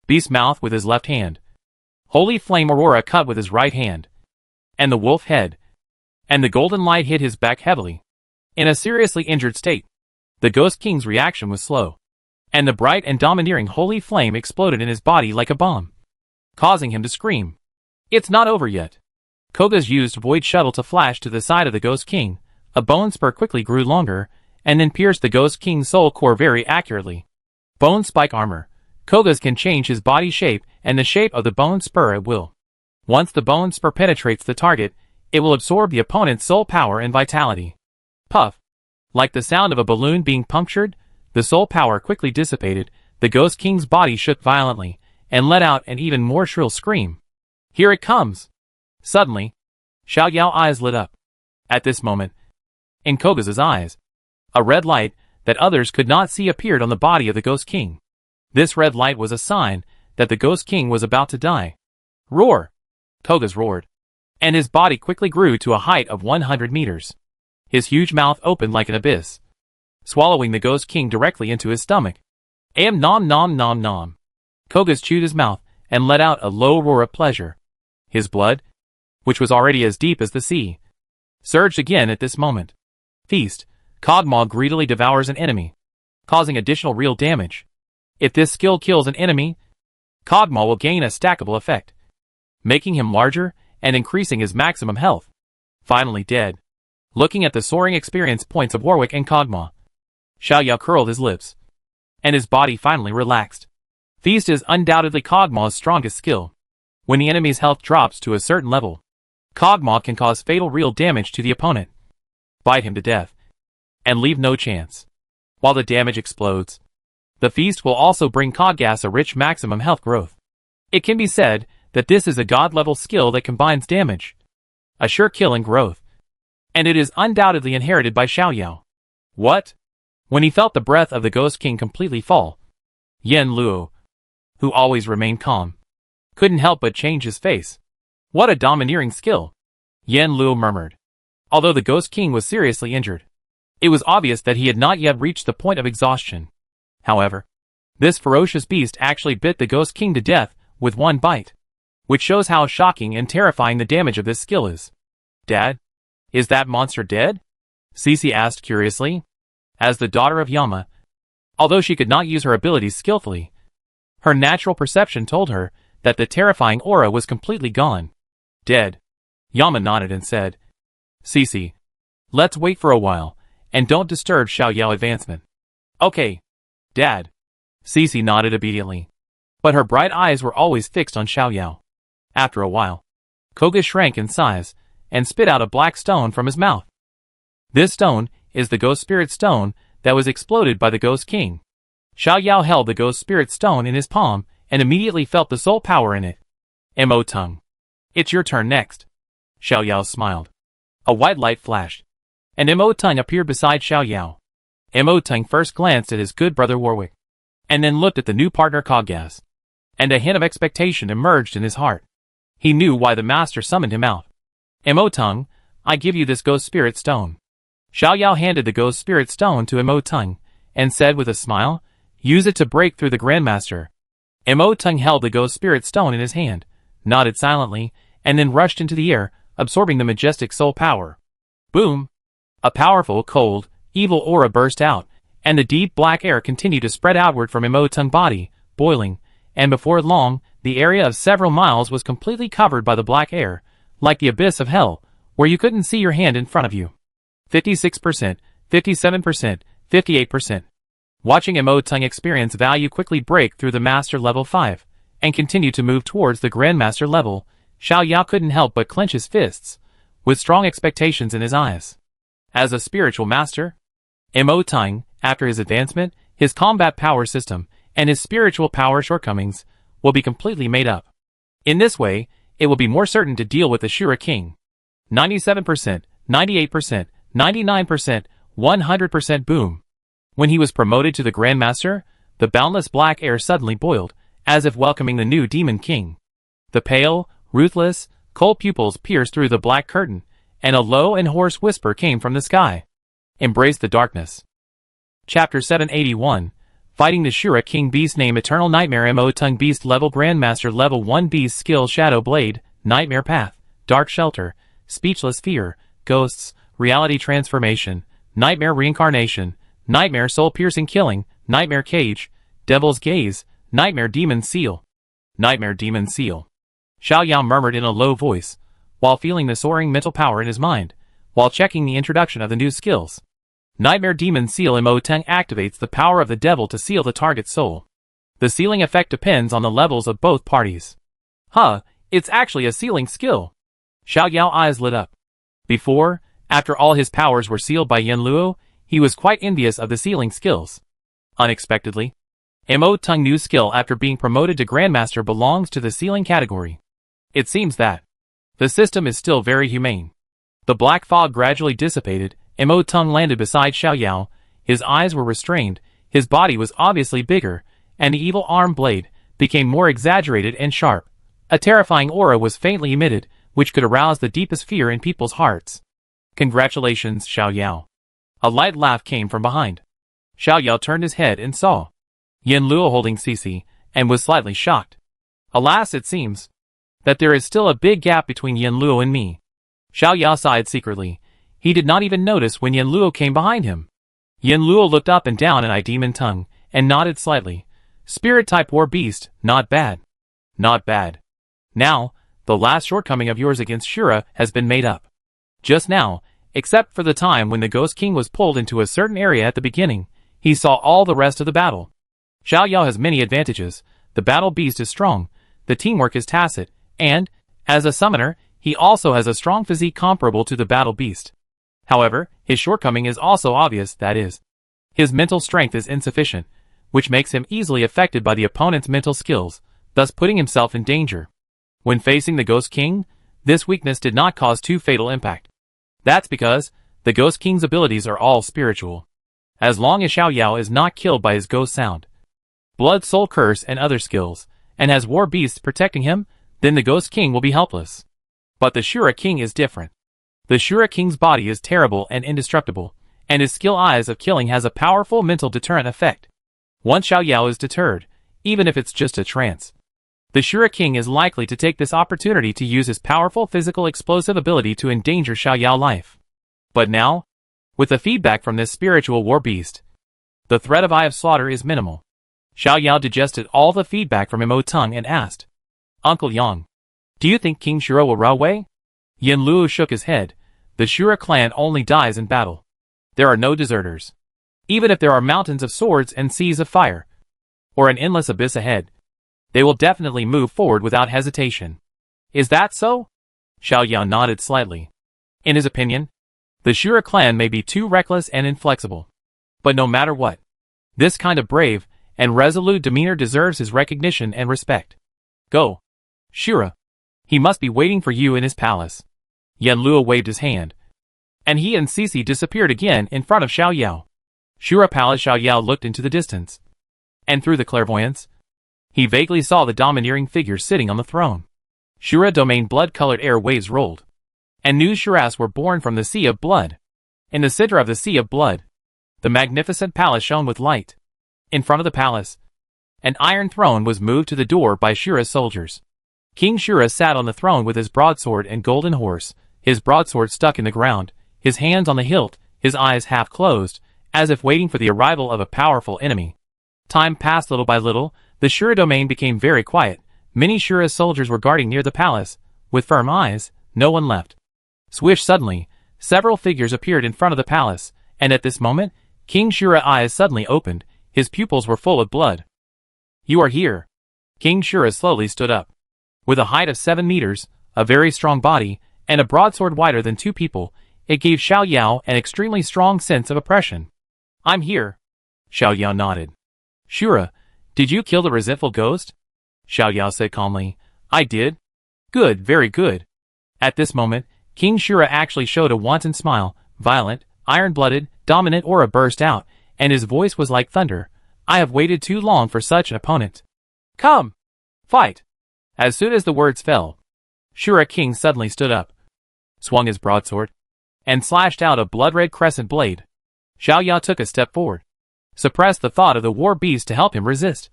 Beast Mouth with his left hand, Holy Flame Aurora cut with his right hand, and the wolf head, and the golden light hit his back heavily. In a seriously injured state, the Ghost King's reaction was slow, and the bright and domineering Holy Flame exploded in his body like a bomb, causing him to scream. It's not over yet. Kogas used Void Shuttle to flash to the side of the Ghost King. A bone spur quickly grew longer, and then pierced the Ghost King's soul core very accurately. Bone Spike Armor. Kogas can change his body shape and the shape of the bone spur at will. Once the bone spur penetrates the target, it will absorb the opponent's soul power and vitality. Puff. Like the sound of a balloon being punctured, the soul power quickly dissipated. The Ghost King's body shook violently, and let out an even more shrill scream. Here it comes! Suddenly, Xiao Yao's eyes lit up. At this moment, in Kogas's eyes, a red light that others could not see appeared on the body of the Ghost King. This red light was a sign that the Ghost King was about to die. Roar! Kogas roared, and his body quickly grew to a height of 100 meters. His huge mouth opened like an abyss, swallowing the Ghost King directly into his stomach. Nom nom nom nom. Kogas chewed his mouth and let out a low roar of pleasure. His blood, which was already as deep as the sea, surged again at this moment. Feast. Cogmaw greedily devours an enemy, causing additional real damage. If this skill kills an enemy, Cogmaw will gain a stackable effect, making him larger and increasing his maximum health. Finally dead. Looking at the soaring experience points of Warwick and Cogmaw, Xiao Yao curled his lips, and his body finally relaxed. Feast is undoubtedly Cogmaw's strongest skill. When the enemy's health drops to a certain level, Kog'Maw can cause fatal real damage to the opponent, bite him to death, and leave no chance. While the damage explodes, the feast will also bring Kog'Gas a rich maximum health growth. It can be said that this is a god-level skill that combines damage, a sure kill and growth, and it is undoubtedly inherited by Xiaoyao. What? When he felt the breath of the Ghost King completely fall, Yen Luo, who always remained calm, couldn't help but change his face. What a domineering skill, Yen Luo murmured. Although the Ghost King was seriously injured, it was obvious that he had not yet reached the point of exhaustion. However, this ferocious beast actually bit the Ghost King to death with one bite, which shows how shocking and terrifying the damage of this skill is. Dad? Is that monster dead? Cece asked curiously. As the daughter of Yama, although she could not use her abilities skillfully, her natural perception told her that the terrifying aura was completely gone. Dead. Yama nodded and said, Cece, let's wait for a while, and don't disturb Xiaoyao advancement. Okay, Dad. Cece nodded obediently, but her bright eyes were always fixed on Xiaoyao. After a while, Koga shrank in size and spit out a black stone from his mouth. This stone is the Ghost Spirit Stone that was exploded by the Ghost King. Xiaoyao held the Ghost Spirit Stone in his palm and immediately felt the soul power in it. Mo Tongue. It's your turn next. Xiaoyao smiled. A white light flashed, and Mo Tongue appeared beside Xiaoyao. Mo Tongue first glanced at his good brother Warwick, and then looked at the new partner Kog'Gas, and a hint of expectation emerged in his heart. He knew why the master summoned him out. Mo Tongue, I give you this Ghost Spirit Stone. Xiaoyao handed the Ghost Spirit Stone to Mo Tongue, and said with a smile, use it to break through the Grandmaster. Mo Tongue held the Ghost Spirit Stone in his hand, nodded silently, and then rushed into the air, absorbing the majestic soul power. Boom! A powerful, cold, evil aura burst out, and the deep black air continued to spread outward from Mo Tongue's body, boiling, and before long, the area of several miles was completely covered by the black air, like the abyss of hell, where you couldn't see your hand in front of you. 56%, 57%, 58%. Watching Mo Tongue experience value quickly break through the Master Level 5, and continue to move towards the Grandmaster level, Xiaoyao couldn't help but clench his fists, with strong expectations in his eyes. As a spiritual master, Mo Tongue, after his advancement, his combat power system, and his spiritual power shortcomings, will be completely made up. In this way, it will be more certain to deal with the Shura King. 97%, 98%, 99%, 100% boom. When he was promoted to the Grandmaster, the boundless black air suddenly boiled, as if welcoming the new Demon King. The pale, ruthless, cold pupils pierced through the black curtain, and a low and hoarse whisper came from the sky. Embrace the darkness. Chapter 781, Fighting the Shura King. Beast name Eternal Nightmare. Mo Tongue Beast Level Grandmaster Level 1 Beast Skill Shadow Blade, Nightmare Path, Dark Shelter, Speechless Fear, Ghosts, Reality Transformation, Nightmare Reincarnation, Nightmare Soul Piercing Killing, Nightmare Cage, Devil's Gaze, Nightmare Demon Seal. Nightmare Demon Seal. Xiaoyao murmured in a low voice, while feeling the soaring mental power in his mind, while checking the introduction of the new skills. Nightmare Demon Seal. Mo Tongue activates the power of the devil to seal the target's soul. The sealing effect depends on the levels of both parties. Huh, it's actually a sealing skill. Xiaoyao's eyes lit up. Before, after all his powers were sealed by Yen Luo, he was quite envious of the sealing skills. Unexpectedly, Mo Tongue's new skill after being promoted to Grandmaster belongs to the sealing category. It seems that the system is still very humane. The black fog gradually dissipated, and Mo Tongue landed beside Xiaoyao. His eyes were restrained, his body was obviously bigger, and the evil arm blade became more exaggerated and sharp. A terrifying aura was faintly emitted, which could arouse the deepest fear in people's hearts. Congratulations, Xiaoyao. A light laugh came from behind. Xiaoyao turned his head and saw Yen Luo holding Cece, and was slightly shocked. Alas, it seems that there is still a big gap between Yen Luo and me. Xiaoyao sighed secretly. He did not even notice when Yen Luo came behind him. Yen Luo looked up and down at Demon Tongue, and nodded slightly. Spirit-type war beast, not bad. Not bad. Now, the last shortcoming of yours against Shura has been made up. Just now, except for the time when the Ghost King was pulled into a certain area at the beginning, he saw all the rest of the battle. Xiaoyao has many advantages. The battle beast is strong, the teamwork is tacit, And, as a summoner, he also has a strong physique comparable to the battle beast. However, his shortcoming is also obvious, that is, his mental strength is insufficient, which makes him easily affected by the opponent's mental skills, thus putting himself in danger. When facing the Ghost King, this weakness did not cause too fatal impact. That's because the Ghost King's abilities are all spiritual. As long as Xiao Yao is not killed by his ghost sound, blood, soul curse, and other skills, and has war beasts protecting him, then the Ghost King will be helpless. But the Shura King is different. The Shura King's body is terrible and indestructible, and his skill Eyes of Killing has a powerful mental deterrent effect. Once Xiao Yao is deterred, even if it's just a trance, the Shura King is likely to take this opportunity to use his powerful physical explosive ability to endanger Xiao Yao's life. But now, with the feedback from this spiritual war beast, the threat of Eye of Slaughter is minimal. Xiao Yao digested all the feedback from Mo Tongue and asked, "Uncle Yang, do you think King Shura will run away?" Yin Luo shook his head. The Shura clan only dies in battle. There are no deserters. Even if there are mountains of swords and seas of fire, or an endless abyss ahead, they will definitely move forward without hesitation. Is that so? Xiao Yao nodded slightly. In his opinion, the Shura clan may be too reckless and inflexible. But no matter what, this kind of brave and resolute demeanor deserves his recognition and respect. Go, Shura. He must be waiting for you in his palace. Yen Luo waved his hand, and he and Sisi disappeared again in front of Xiao Yao. Shura Palace. Xiao Yao looked into the distance, and through the clairvoyance, he vaguely saw the domineering figure sitting on the throne. Shura domain blood-colored air waves rolled, and new Shuras were born from the sea of blood. In the center of the sea of blood, the magnificent palace shone with light. In front of the palace, an iron throne was moved to the door by Shura's soldiers. King Shura sat on the throne with his broadsword and golden horse, his broadsword stuck in the ground, his hands on the hilt, his eyes half closed, as if waiting for the arrival of a powerful enemy. Time passed little by little. The Shura domain became very quiet. Many Shura's soldiers were guarding near the palace. With firm eyes, no one left. Swish! Suddenly, several figures appeared in front of the palace, and at this moment, King Shura's eyes suddenly opened. His pupils were full of blood. You are here. King Shura slowly stood up. With a height of 7 meters, a very strong body, and a broadsword wider than 2 people, it gave Xiao Yao an extremely strong sense of oppression. I'm here. Xiao Yao nodded. Shura, did you kill the resentful ghost? Xiao Yao said calmly. I did. Good, very good. At this moment, King Shura actually showed a wanton smile. Violent, iron-blooded, dominant aura burst out, and his voice was like thunder. I have waited too long for such an opponent. Come! Fight! As soon as the words fell, Shura King suddenly stood up, swung his broadsword, and slashed out a blood-red crescent blade. Xiao Yao took a step forward, suppressed the thought of the war beast to help him resist,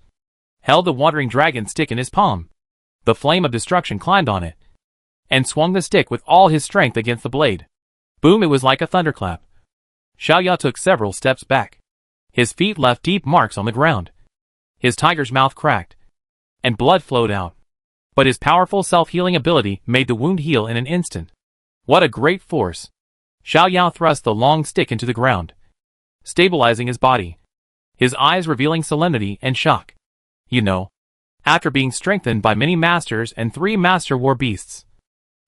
held the wandering dragon stick in his palm. The flame of destruction climbed on it, and swung the stick with all his strength against the blade. Boom! It was like a thunderclap. Xiao Yao took several steps back. His feet left deep marks on the ground. His tiger's mouth cracked, and blood flowed out. But his powerful self-healing ability made the wound heal in an instant. What a great force! Xiao Yao thrust the long stick into the ground, stabilizing his body, his eyes revealing solemnity and shock. You know, after being strengthened by many masters and 3 master war beasts,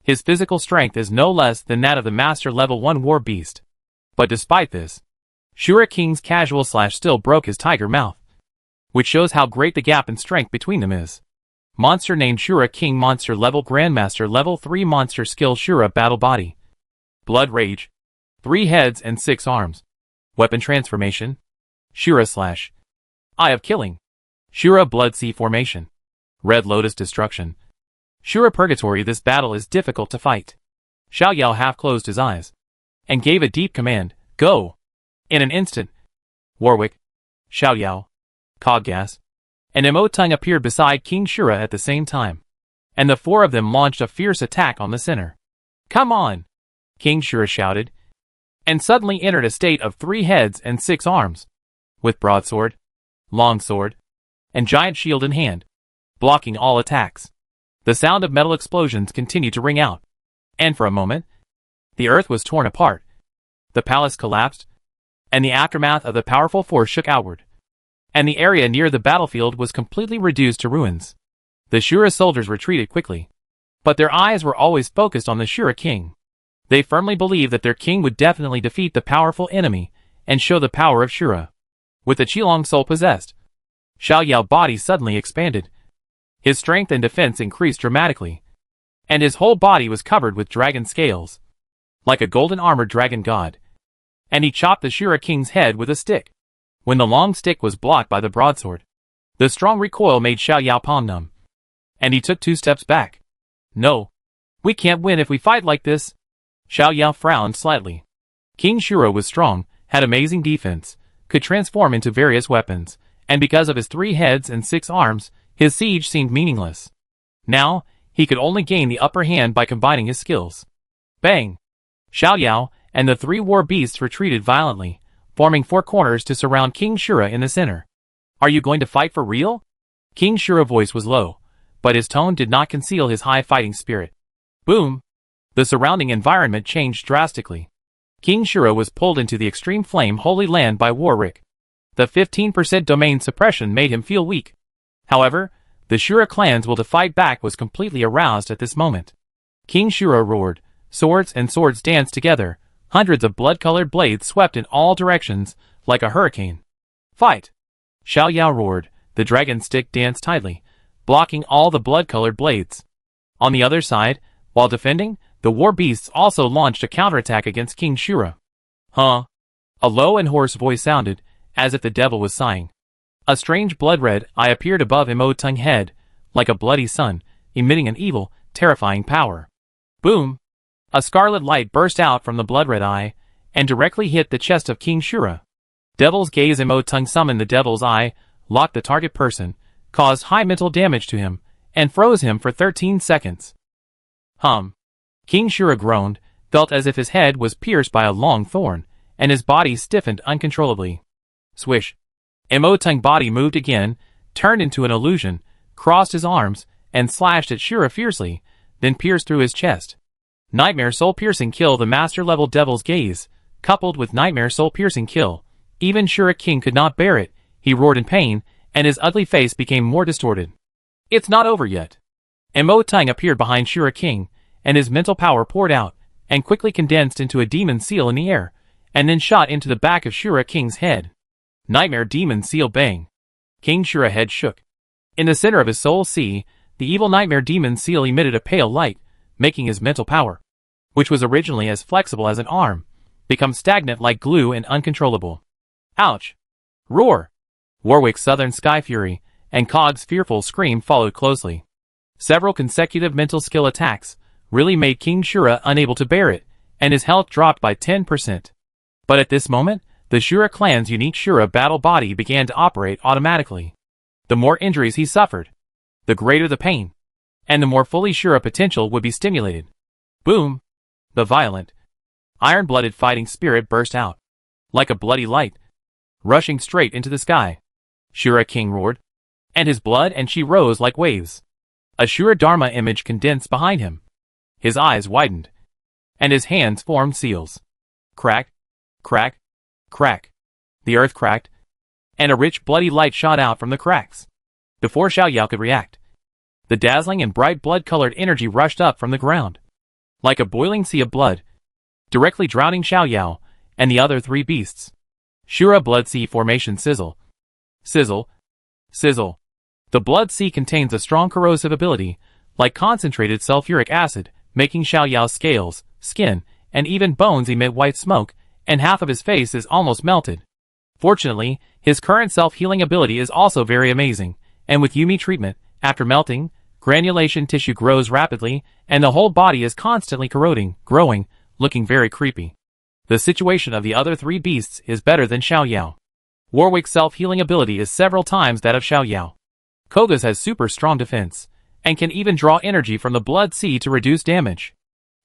his physical strength is no less than that of the master level 1 war beast. But despite this, Shura King's casual slash still broke his tiger mouth, which shows how great the gap in strength between them is. Monster named Shura King. Monster level Grandmaster level 3 monster skill Shura battle body. Blood rage. 3 heads and 6 arms. Weapon transformation. Shura slash. Eye of Killing. Shura blood sea formation. Red lotus destruction. Shura purgatory. This battle is difficult to fight. Xiao Yao half closed his eyes, and gave a deep command. Go! In an instant, Warwick, Xiao Yao, Coggas, and Mo Tongue appeared beside King Shura at the same time, and the 4 of them launched a fierce attack on the center. Come on! King Shura shouted, and suddenly entered a state of 3 heads and 6 arms, with broadsword, longsword, and giant shield in hand, blocking all attacks. The sound of metal explosions continued to ring out, and for a moment, the earth was torn apart. The palace collapsed, and the aftermath of the powerful force shook outward, and the area near the battlefield was completely reduced to ruins. The Shura soldiers retreated quickly, but their eyes were always focused on the Shura king. They firmly believed that their king would definitely defeat the powerful enemy and show the power of Shura. With the Qilong soul possessed, Xiao Yao's body suddenly expanded. His strength and defense increased dramatically, and his whole body was covered with dragon scales, like a golden armored dragon god. And he chopped the Shura king's head with a stick. When the long stick was blocked by the broadsword, the strong recoil made Xiao Yao palm numb, and he took 2 steps back. No, we can't win if we fight like this. Xiao Yao frowned slightly. King Shura was strong, had amazing defense, could transform into various weapons, and because of his 3 heads and 6 arms, his siege seemed meaningless. Now, he could only gain the upper hand by combining his skills. Bang! Xiao Yao and the 3 war beasts retreated violently, forming 4 corners to surround King Shura in the center. Are you going to fight for real? King Shura's voice was low, but his tone did not conceal his high fighting spirit. Boom! The surrounding environment changed drastically. King Shura was pulled into the extreme flame holy land by Warwick. The 15% domain suppression made him feel weak. However, the Shura clan's will to fight back was completely aroused at this moment. King Shura roared, swords and swords danced together, hundreds of blood-colored blades swept in all directions, like a hurricane. Fight! Xiao Yao roared, the dragon stick danced tightly, blocking all the blood-colored blades. On the other side, while defending, the war beasts also launched a counterattack against King Shura. Huh? A low and hoarse voice sounded, as if the devil was sighing. A strange blood-red eye appeared above Imotung's head, like a bloody sun, emitting an evil, terrifying power. Boom! A scarlet light burst out from the blood-red eye, and directly hit the chest of King Shura. Devil's Gaze Emotung summoned the Devil's Eye, locked the target person, caused high mental damage to him, and froze him for 13 seconds. King Shura groaned, felt as if his head was pierced by a long thorn, and his body stiffened uncontrollably. Swish! Imotung's body moved again, turned into an illusion, crossed his arms, and slashed at Shura fiercely, then pierced through his chest. Nightmare Soul Piercing Kill. The master-level Devil's Gaze, coupled with Nightmare Soul Piercing Kill. Even Shura King could not bear it, he roared in pain, and his ugly face became more distorted. It's not over yet. Emotung appeared behind Shura King, and his mental power poured out, and quickly condensed into a demon seal in the air, and then shot into the back of Shura King's head. Nightmare Demon Seal. Bang! King Shura's head shook. In the center of his soul sea, the evil Nightmare Demon Seal emitted a pale light, making his mental power, which was originally as flexible as an arm, become stagnant like glue and uncontrollable. Ouch! Roar! Warwick's Southern Sky Fury, and Cog's fearful scream followed closely. Several consecutive mental skill attacks really made King Shura unable to bear it, and his health dropped by 10%. But at this moment, the Shura clan's unique Shura battle body began to operate automatically. The more injuries he suffered, the greater the pain, and the more fully Shura potential would be stimulated. Boom! The violent, iron-blooded fighting spirit burst out, like a bloody light, rushing straight into the sky. Shura King roared, and his blood and chi rose like waves. A Shura Dharma image condensed behind him. His eyes widened, and his hands formed seals. Crack, crack, crack. The earth cracked, and a rich bloody light shot out from the cracks. Before Xiao Yao could react, the dazzling and bright blood-colored energy rushed up from the ground, like a boiling sea of blood, directly drowning Xiao Yao and the other 3 beasts. Shura Blood Sea Formation. Sizzle. Sizzle. Sizzle. The Blood Sea contains a strong corrosive ability, like concentrated sulfuric acid, making Xiao Yao's scales, skin, and even bones emit white smoke, and half of his face is almost melted. Fortunately, his current self-healing ability is also very amazing, and with Yumi treatment, after melting, granulation tissue grows rapidly, and the whole body is constantly corroding, growing, looking very creepy. The situation of the other 3 beasts is better than Xiao Yao. Warwick's self-healing ability is several times that of Xiao Yao. Koga's has super strong defense, and can even draw energy from the Blood Sea to reduce damage.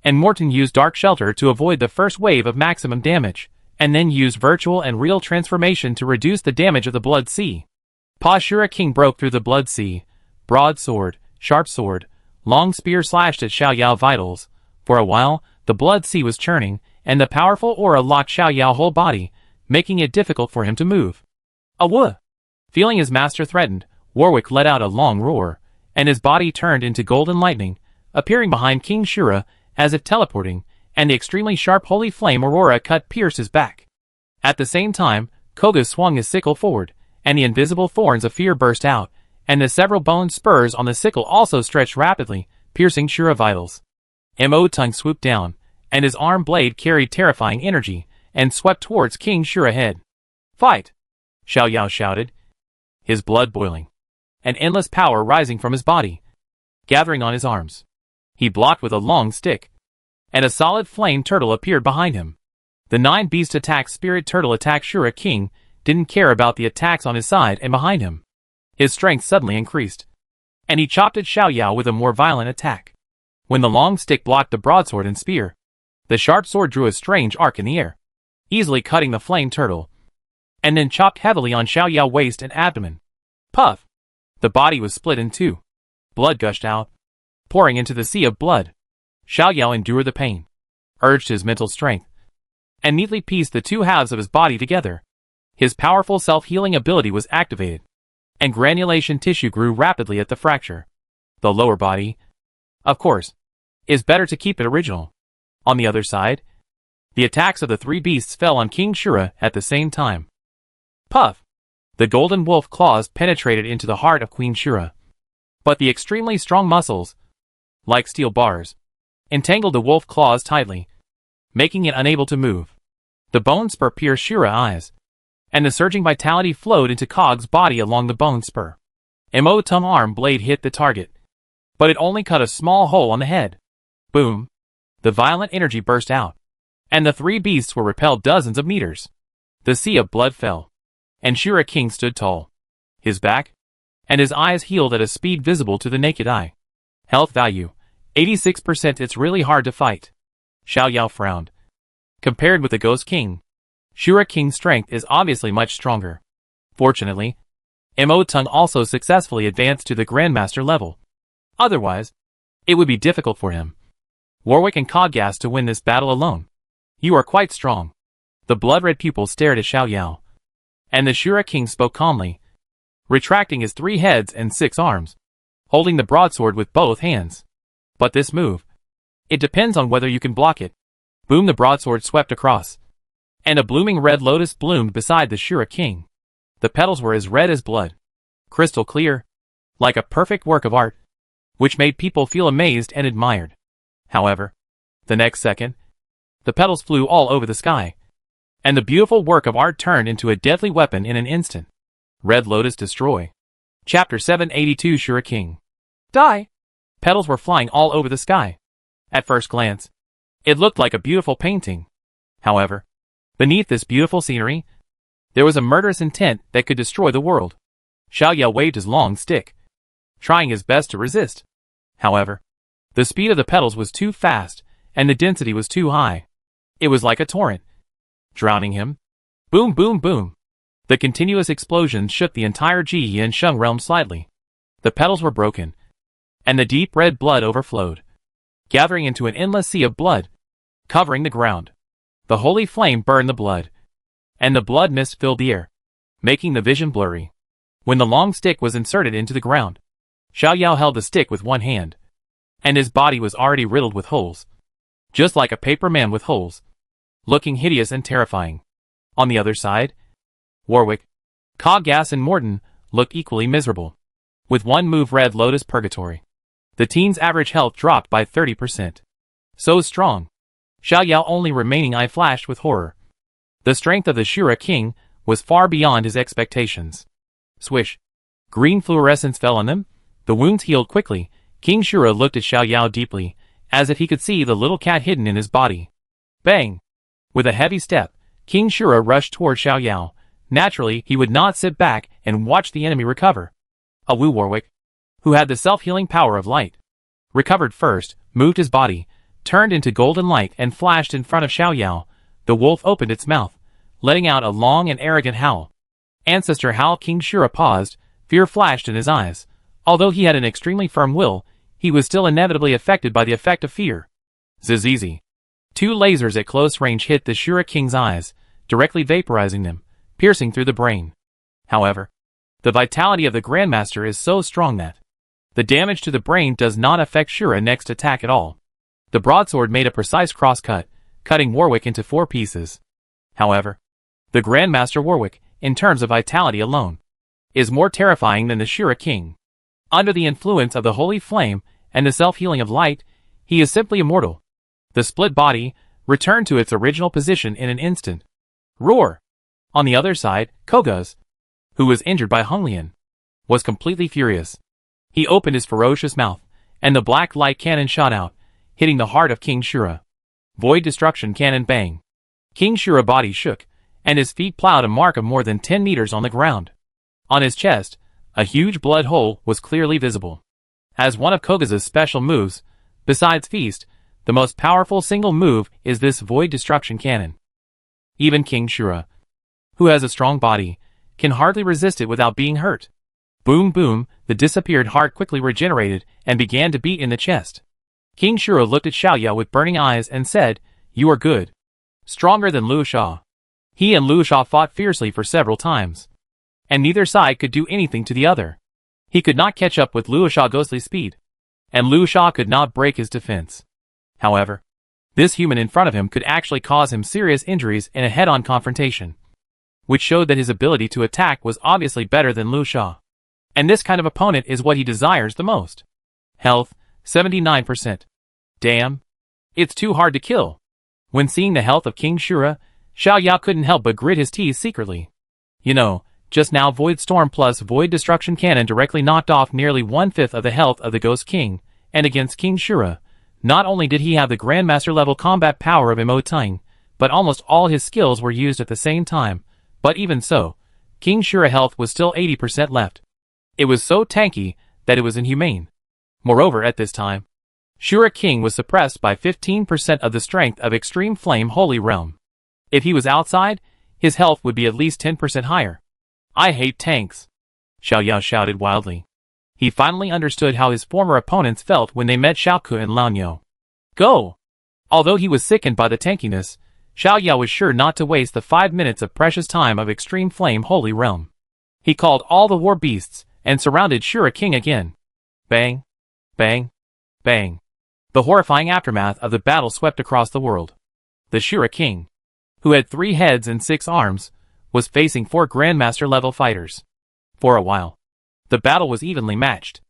And Morton used Dark Shelter to avoid the first wave of maximum damage, and then used Virtual and Real Transformation to reduce the damage of the Blood Sea. Shura King broke through the Blood Sea. Broadsword, sharp sword, long spear slashed at Xiao Yao vitals. For a while, the Blood Sea was churning, and the powerful aura locked Xiao Yao's whole body, making it difficult for him to move. Awah! Feeling his master threatened, Warwick let out a long roar, and his body turned into golden lightning, appearing behind King Shura, as if teleporting, and the extremely sharp holy flame aurora cut pierced his back. At the same time, Koga swung his sickle forward, and the invisible thorns of fear burst out, and the several bone spurs on the sickle also stretched rapidly, piercing Shura vitals. Mo Tongue swooped down, and his arm blade carried terrifying energy, and swept towards King Shura head. "Fight!" Xiao Yao shouted, his blood boiling, and endless power rising from his body, gathering on his arms. He blocked with a long stick, and a solid flame turtle appeared behind him. The 9-beast attack spirit turtle attacked Shura King, didn't care about the attacks on his side and behind him. His strength suddenly increased, and he chopped at Xiao Yao with a more violent attack. When the long stick blocked the broadsword and spear, the sharp sword drew a strange arc in the air, easily cutting the flame turtle, and then chopped heavily on Xiao Yao's waist and abdomen. Puff! The body was split in two. Blood gushed out, pouring into the sea of blood. Xiao Yao endured the pain, urged his mental strength, and neatly pieced the two halves of his body together. His powerful self-healing ability was activated, and granulation tissue grew rapidly at the fracture. The lower body, of course, is better to keep it original. On the other side, the attacks of the 3 beasts fell on King Shura at the same time. Puff! The golden wolf claws penetrated into the heart of Queen Shura, but the extremely strong muscles, like steel bars, entangled the wolf claws tightly, making it unable to move. The bone spur pierced Shura's eyes, and the surging vitality flowed into Cog's body along the bone spur. Mo Tongue's arm blade hit the target, but it only cut a small hole on the head. Boom! The violent energy burst out, and the 3 beasts were repelled dozens of meters. The sea of blood fell, and Shura King stood tall, his back and his eyes healed at a speed visible to the naked eye. Health value, 86%. It's really hard to fight. Xiao Yao frowned. Compared with the Ghost King, Shura King's strength is obviously much stronger. Fortunately, Mo Tongue also successfully advanced to the Grandmaster level. Otherwise, it would be difficult for him, Warwick and Coggas, to win this battle alone. You are quite strong. The blood-red pupil stared at Xiao Yao, and the Shura King spoke calmly, retracting his 3 heads and 6 arms, holding the broadsword with both hands. But this move, it depends on whether you can block it. Boom! The broadsword swept across, and a blooming red lotus bloomed beside the Shura King. The petals were as red as blood, crystal clear, like a perfect work of art, which made people feel amazed and admired. However, the next second, the petals flew all over the sky, and the beautiful work of art turned into a deadly weapon in an instant. Red Lotus Destroy. Chapter 782. Shura King. Die! Petals were flying all over the sky. At first glance, it looked like a beautiful painting. However, beneath this beautiful scenery, there was a murderous intent that could destroy the world. Xiao Yao waved his long stick, trying his best to resist. However, the speed of the petals was too fast, and the density was too high. It was like a torrent, drowning him. Boom, boom, boom. The continuous explosions shook the entire Ji and Sheng realm slightly. The petals were broken, and the deep red blood overflowed, gathering into an endless sea of blood, covering the ground. The holy flame burned the blood, and the blood mist filled the air, making the vision blurry. When the long stick was inserted into the ground, Xiao Yao held the stick with one hand, and his body was already riddled with holes, just like a paper man with holes, looking hideous and terrifying. On the other side, Warwick, Coggas and Morton looked equally miserable. With one move Red Lotus Purgatory, the teen's average health dropped by 30%. So strong. Xiao Yao only remaining eye flashed with horror. The strength of the Shura King was far beyond his expectations. Swish. Green fluorescence fell on them. The wounds healed quickly. King Shura looked at Xiao Yao deeply, as if he could see the little cat hidden in his body. Bang! With a heavy step, King Shura rushed toward Xiao Yao. Naturally, he would not sit back and watch the enemy recover. Wu Warwick, who had the self-healing power of light, recovered first, moved his body, turned into golden light and flashed in front of Xiao Yao. The wolf opened its mouth, letting out a long and arrogant howl. Ancestor howl. King Shura paused, fear flashed in his eyes. Although he had an extremely firm will, he was still inevitably affected by the effect of fear. Zizizi. 2 lasers at close range hit the Shura King's eyes, directly vaporizing them, piercing through the brain. However, the vitality of the Grandmaster is so strong that, The damage to the brain does not affect Shura's next attack at all. The broadsword made a precise cross-cut, cutting Warwick into 4 pieces. However, the Grandmaster Warwick, in terms of vitality alone, is more terrifying than the Shura King. Under the influence of the holy flame and the self-healing of light, he is simply immortal. The split body returned to its original position in an instant. Roar! On the other side, Kogas, who was injured by Hunglian, was completely furious. He opened his ferocious mouth, and the black light cannon shot out, hitting the heart of King Shura. Void destruction cannon bang. King Shura's body shook, and his feet plowed a mark of more than 10 meters on the ground. On his chest, a huge blood hole was clearly visible. As one of Kogas' special moves, besides Feast, the most powerful single move is this Void Destruction Cannon. Even King Shura, who has a strong body, can hardly resist it without being hurt. Boom boom, the disappeared heart quickly regenerated and began to beat in the chest. King Shura looked at Xiaoyao with burning eyes and said, "You are good. Stronger than Liu Sha." He and Liu Sha fought fiercely for several times, and neither side could do anything to the other. He could not catch up with Liu Sha's ghostly speed, and Liu Sha could not break his defense. However, this human in front of him could actually cause him serious injuries in a head-on confrontation, which showed that his ability to attack was obviously better than Liu Sha. And this kind of opponent is what he desires the most. Health, 79%. Damn. It's too hard to kill. When seeing the health of King Shura, Xiaoyao couldn't help but grit his teeth secretly. You know, just now Void Storm plus Void Destruction Cannon directly knocked off nearly 1/5 of the health of the Ghost King, and against King Shura, not only did he have the Grandmaster level combat power of Imo-Tung, but almost all his skills were used at the same time. But even so, King Shura's health was still 80% left. It was so tanky that it was inhumane. Moreover, at this time, Shura King was suppressed by 15% of the strength of Extreme Flame Holy Realm. If he was outside, his health would be at least 10% higher. I hate tanks, Xiaoyao shouted wildly. He finally understood how his former opponents felt when they met Xiaoke and Lanyo. Go! Although he was sickened by the tankiness, Xiaoyao was sure not to waste the 5 minutes of precious time of Extreme Flame Holy Realm. He called all the war beasts and surrounded Shura King again. Bang! Bang! Bang! The horrifying aftermath of the battle swept across the world. The Shura King, who had 3 heads and 6 arms, was facing 4 Grandmaster-level fighters. For a while, the battle was evenly matched.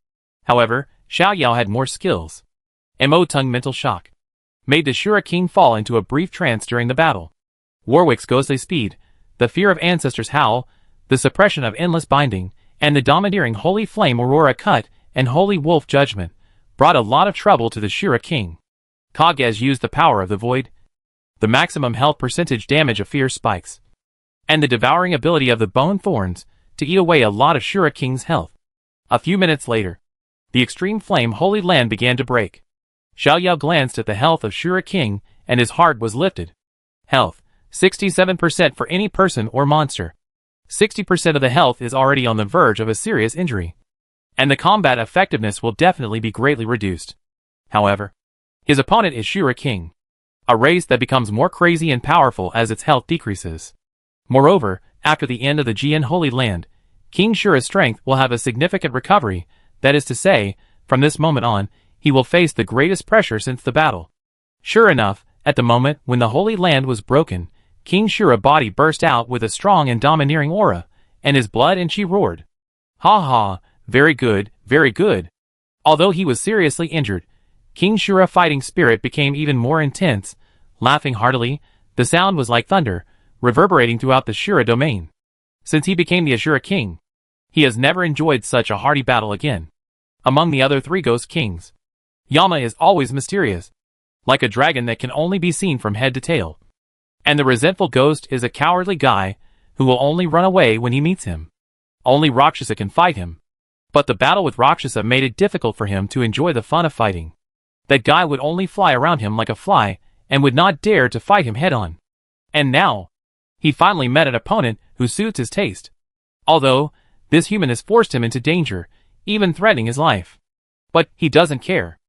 However, Xiaoyao had more skills. Imo-Tung mental shock made the Shura King fall into a brief trance during the battle. Warwick's ghostly speed, the fear of ancestors' howl, the suppression of endless binding, and the domineering Holy Flame Aurora cut and Holy Wolf Judgment brought a lot of trouble to the Shura King. Kogas used the power of the Void, the maximum health percentage damage of Fear Spikes, and the devouring ability of the Bone Thorns to eat away a lot of Shura King's health. A few minutes later, the Extreme Flame Holy Land began to break. Xiaoyao glanced at the health of Shura King, and his heart was lifted. Health, 67% for any person or monster. 60% of the health is already on the verge of a serious injury, and the combat effectiveness will definitely be greatly reduced. However, his opponent is Shura King, a race that becomes more crazy and powerful as its health decreases. Moreover, after the end of the Jian Holy Land, King Shura's strength will have a significant recovery, that is to say, from this moment on, he will face the greatest pressure since the battle. Sure enough, at the moment when the Holy Land was broken, King Shura's body burst out with a strong and domineering aura, and his blood and chi roared. Ha ha, very good, very good. Although he was seriously injured, King Shura's fighting spirit became even more intense. Laughing heartily, the sound was like thunder, reverberating throughout the Shura domain. Since he became the Ashura King, he has never enjoyed such a hearty battle again. Among the other 3 Ghost Kings, Yama is always mysterious, like a dragon that can only be seen from head to tail. And the resentful ghost is a cowardly guy who will only run away when he meets him. Only Rakshasa can fight him. But the battle with Rakshasa made it difficult for him to enjoy the fun of fighting. That guy would only fly around him like a fly and would not dare to fight him head-on. And now, he finally met an opponent who suits his taste. Although, this human has forced him into danger, even threatening his life. But he doesn't care.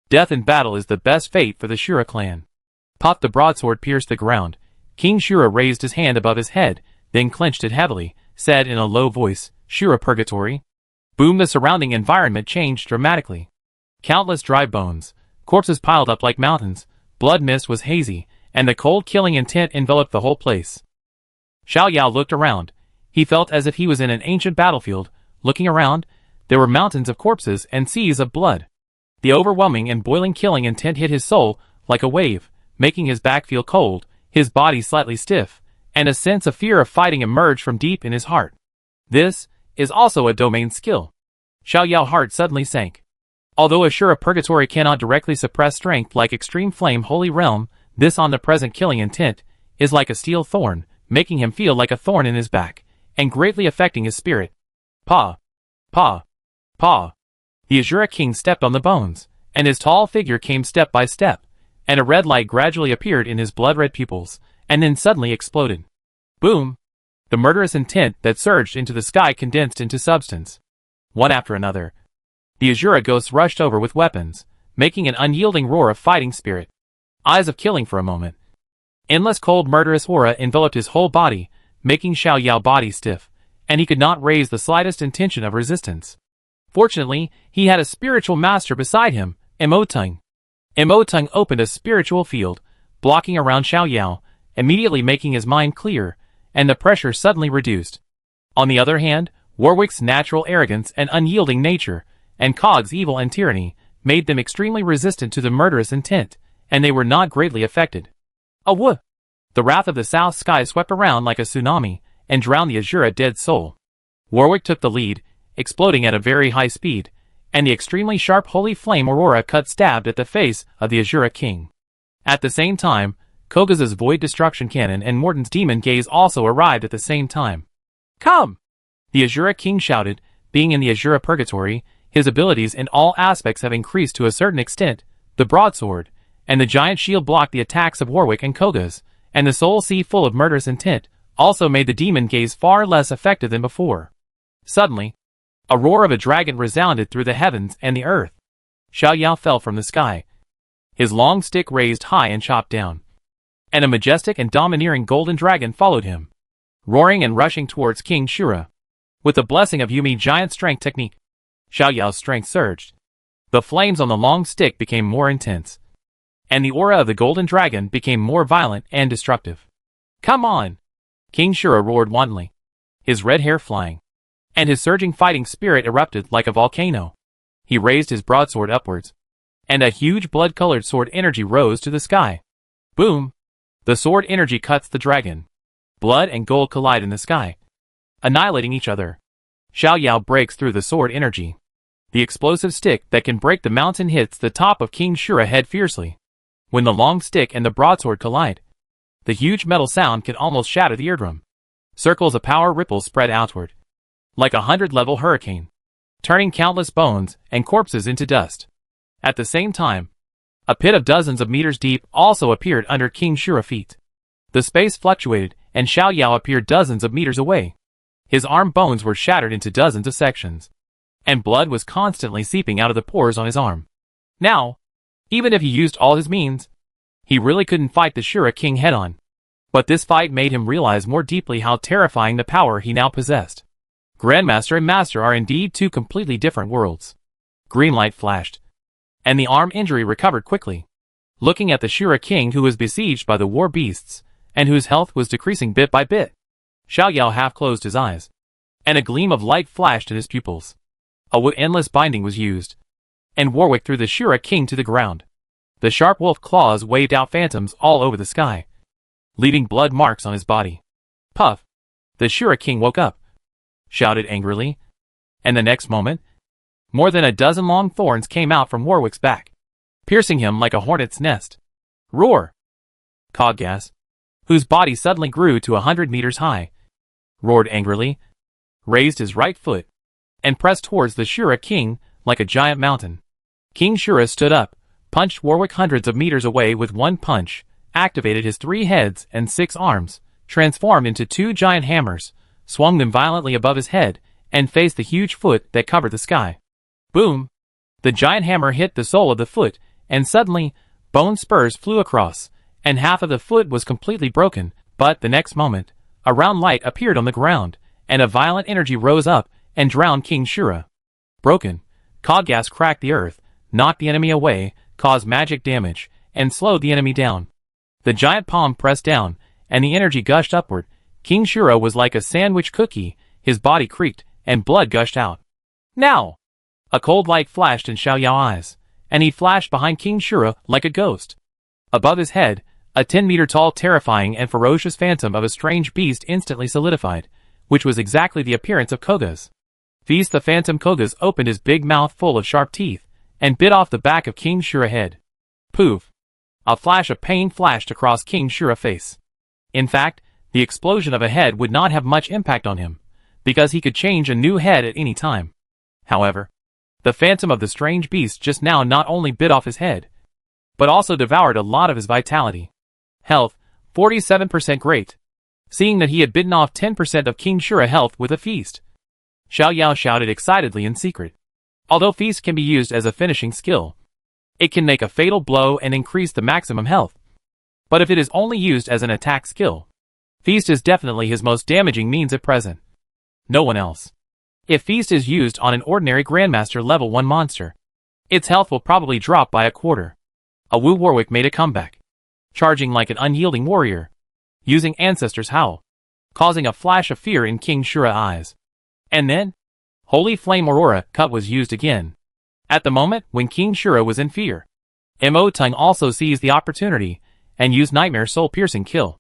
Death in battle is the best fate for the Shura clan. Pop! The broadsword pierced the ground. King Shura raised his hand above his head, then clenched it heavily, said in a low voice, "Shura Purgatory." Boom! The surrounding environment changed dramatically. Countless dry bones, corpses piled up like mountains, blood mist was hazy, and the cold killing intent enveloped the whole place. Xiao Yao looked around. He felt as if he was in an ancient battlefield. Looking around, there were mountains of corpses and seas of blood. The overwhelming and boiling killing intent hit his soul like a wave, making his back feel cold, his body slightly stiff, and a sense of fear of fighting emerged from deep in his heart. This is also a domain skill. Xiao Yao's heart suddenly sank. Although Ashura Purgatory cannot directly suppress strength like Extreme Flame Holy Realm, this omnipresent killing intent is like a steel thorn, making him feel like a thorn in his back, and greatly affecting his spirit. Pa! Pa! Pa! The Ashura King stepped on the bones, and his tall figure came step by step, and a red light gradually appeared in his blood-red pupils, and then suddenly exploded. Boom! The murderous intent that surged into the sky condensed into substance. One after another, the Ashura ghosts rushed over with weapons, making an unyielding roar of fighting spirit. Eyes of killing for a moment. Endless cold murderous aura enveloped his whole body, making Xiao Yao's body stiff, and he could not raise the slightest intention of resistance. Fortunately, he had a spiritual master beside him, Emotung. Emotung opened a spiritual field, blocking around Xiao Yao, immediately making his mind clear, and the pressure suddenly reduced. On the other hand, Warwick's natural arrogance and unyielding nature, and Cog's evil and tyranny, made them extremely resistant to the murderous intent, and they were not greatly affected. Awoo! The wrath of the south sky swept around like a tsunami, and drowned the Ashura dead soul. Warwick took the lead, exploding at a very high speed, and the extremely sharp holy flame aurora cut stabbed at the face of the Ashura King. At the same time, Koga's Void Destruction Cannon and Morton's Demon Gaze also arrived at the same time. Come! The Ashura King shouted. Being in the Ashura Purgatory, his abilities in all aspects have increased to a certain extent. The broadsword and the giant shield blocked the attacks of Warwick and Koga's, and the soul sea full of murderous intent also made the demon gaze far less effective than before. Suddenly, a roar of a dragon resounded through the heavens and the earth. Xiao Yao fell from the sky, his long stick raised high and chopped down, and a majestic and domineering golden dragon followed him, roaring and rushing towards King Shura. With the blessing of Yumi giant strength technique, Xiao Yao's strength surged. The flames on the long stick became more intense, and the aura of the golden dragon became more violent and destructive. Come on! King Shura roared wantonly, his red hair flying, and his surging fighting spirit erupted like a volcano. He raised his broadsword upwards, and a huge blood-colored sword energy rose to the sky. Boom! The sword energy cuts the dragon. Blood and gold collide in the sky, annihilating each other. Xiao Yao breaks through the sword energy. The explosive stick that can break the mountain hits the top of King Shura head fiercely. When the long stick and the broadsword collide, the huge metal sound can almost shatter the eardrum. Circles of power ripples spread outward, like a 100-level hurricane, turning countless bones and corpses into dust. At the same time, a pit of dozens of meters deep also appeared under King Shura's feet. The space fluctuated, and Xiao Yao appeared dozens of meters away. His arm bones were shattered into dozens of sections, and blood was constantly seeping out of the pores on his arm. Now, even if he used all his means, he really couldn't fight the Shura King head-on. But this fight made him realize more deeply how terrifying the power he now possessed. Grandmaster and Master are indeed two completely different worlds. Green light flashed, and the arm injury recovered quickly. Looking at the Shura King who was besieged by the war beasts, and whose health was decreasing bit by bit, Xiao Yao half closed his eyes, and a gleam of light flashed in his pupils. A endless binding was used, and Warwick threw the Shura King to the ground. The sharp wolf claws waved out phantoms all over the sky, leaving blood marks on his body. Puff! The Shura King woke up, shouted angrily, and the next moment, more than a dozen long thorns came out from Warwick's back, piercing him like a hornet's nest. Roar! Coggas, whose body suddenly grew to 100 meters high, roared angrily, raised his right foot, and pressed towards the Shura King like a giant mountain. King Shura stood up, punched Warwick hundreds of meters away with one punch, activated his 3 heads and 6 arms, transformed into 2 giant hammers, swung them violently above his head, and faced the huge foot that covered the sky. Boom! The giant hammer hit the sole of the foot, and suddenly, bone spurs flew across, and half of the foot was completely broken, but the next moment, a round light appeared on the ground, and a violent energy rose up and drowned King Shura. Broken, cog gas cracked the earth, knocked the enemy away, caused magic damage, and slowed the enemy down. The giant palm pressed down, and the energy gushed upward. King Shura was like a sandwich cookie, his body creaked, and blood gushed out. Now! A cold light flashed in Xiao Yao's eyes, and he flashed behind King Shura like a ghost. Above his head, a 10-meter-tall terrifying and ferocious phantom of a strange beast instantly solidified, which was exactly the appearance of Koga's. Feast the phantom Koga's opened his big mouth full of sharp teeth, and bit off the back of King Shura's head. Poof! A flash of pain flashed across King Shura's face. In fact, the explosion of a head would not have much impact on him, because he could change a new head at any time. However, the phantom of the strange beast just now not only bit off his head, but also devoured a lot of his vitality. Health, 47% great. Seeing that he had bitten off 10% of King Shura's health with a feast, Xiao Yao shouted excitedly in secret. Although feast can be used as a finishing skill, it can make a fatal blow and increase the maximum health. But if it is only used as an attack skill, feast is definitely his most damaging means at present. No one else. If feast is used on an ordinary Grandmaster level 1 monster, its health will probably drop by a quarter. A Wu Warwick made a comeback, charging like an unyielding warrior, using Ancestor's Howl, causing a flash of fear in King Shura's eyes. And then, Holy Flame Aurora Cut was used again. At the moment when King Shura was in fear, Mo Tung also seized the opportunity and used Nightmare Soul Piercing Kill,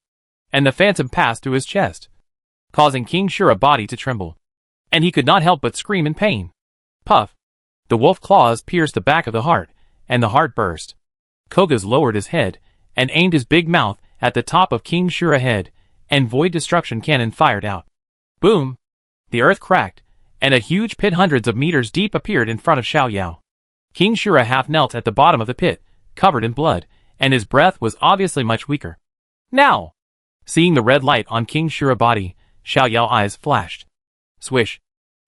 and the phantom passed through his chest, causing King Shura's body to tremble, and he could not help but scream in pain. Puff! The wolf claws pierced the back of the heart, and the heart burst. Koga's lowered his head and aimed his big mouth at the top of King Shura's head, and Void Destruction Cannon fired out. Boom! The earth cracked, and a huge pit hundreds of meters deep appeared in front of Xiao Yao. King Shura half knelt at the bottom of the pit, covered in blood, and his breath was obviously much weaker. Now! Seeing the red light on King Shura's body, Xiao Yao's eyes flashed. Swish!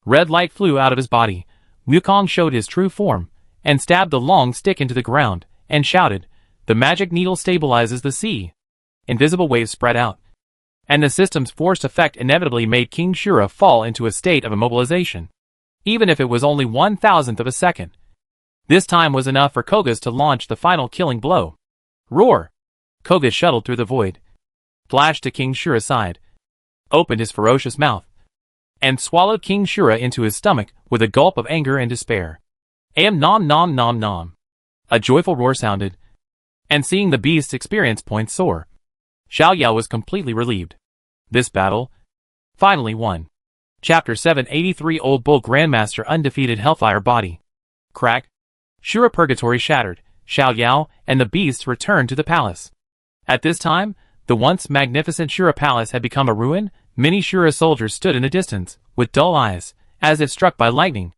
Red light flew out of his body. Wukong showed his true form, and stabbed the long stick into the ground, and shouted, "The magic needle stabilizes the sea." Invisible waves spread out, and the system's forced effect inevitably made King Shura fall into a state of immobilization, even if it was only 1,000th of a second. This time was enough for Koga's to launch the final killing blow. Roar! Koga shuttled through the void, flashed to King Shura's side, opened his ferocious mouth, and swallowed King Shura into his stomach with a gulp of anger and despair. Nom nom nom nom. A joyful roar sounded, and seeing the beast's experience points soar, Xiao Yao was completely relieved. This battle, finally won. Chapter 783 Old Bull Grandmaster Undefeated Hellfire Body. Crack. Shura Purgatory shattered, Xiao Yao and the beasts returned to the palace. At this time, the once magnificent Shura Palace had become a ruin. Many Shura soldiers stood in the distance, with dull eyes, as if struck by lightning.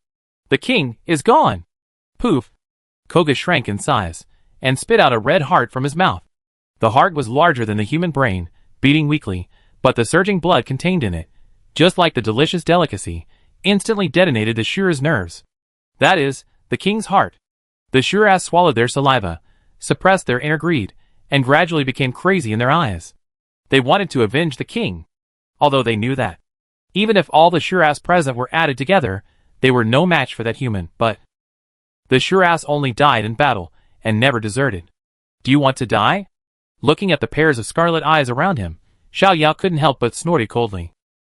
The king is gone! Poof! Koga shrank in size, and spit out a red heart from his mouth. The heart was larger than the human brain, beating weakly, but the surging blood contained in it, just like the delicious delicacy, instantly detonated the Shura's nerves. That is, the king's heart. The Shuras swallowed their saliva, suppressed their inner greed, and gradually became crazy in their eyes. They wanted to avenge the king, although they knew that, even if all the Shuras present were added together, they were no match for that human, but the Shuras only died in battle, and never deserted. Do you want to die? Looking at the pairs of scarlet eyes around him, Xiao Yao couldn't help but snorted coldly.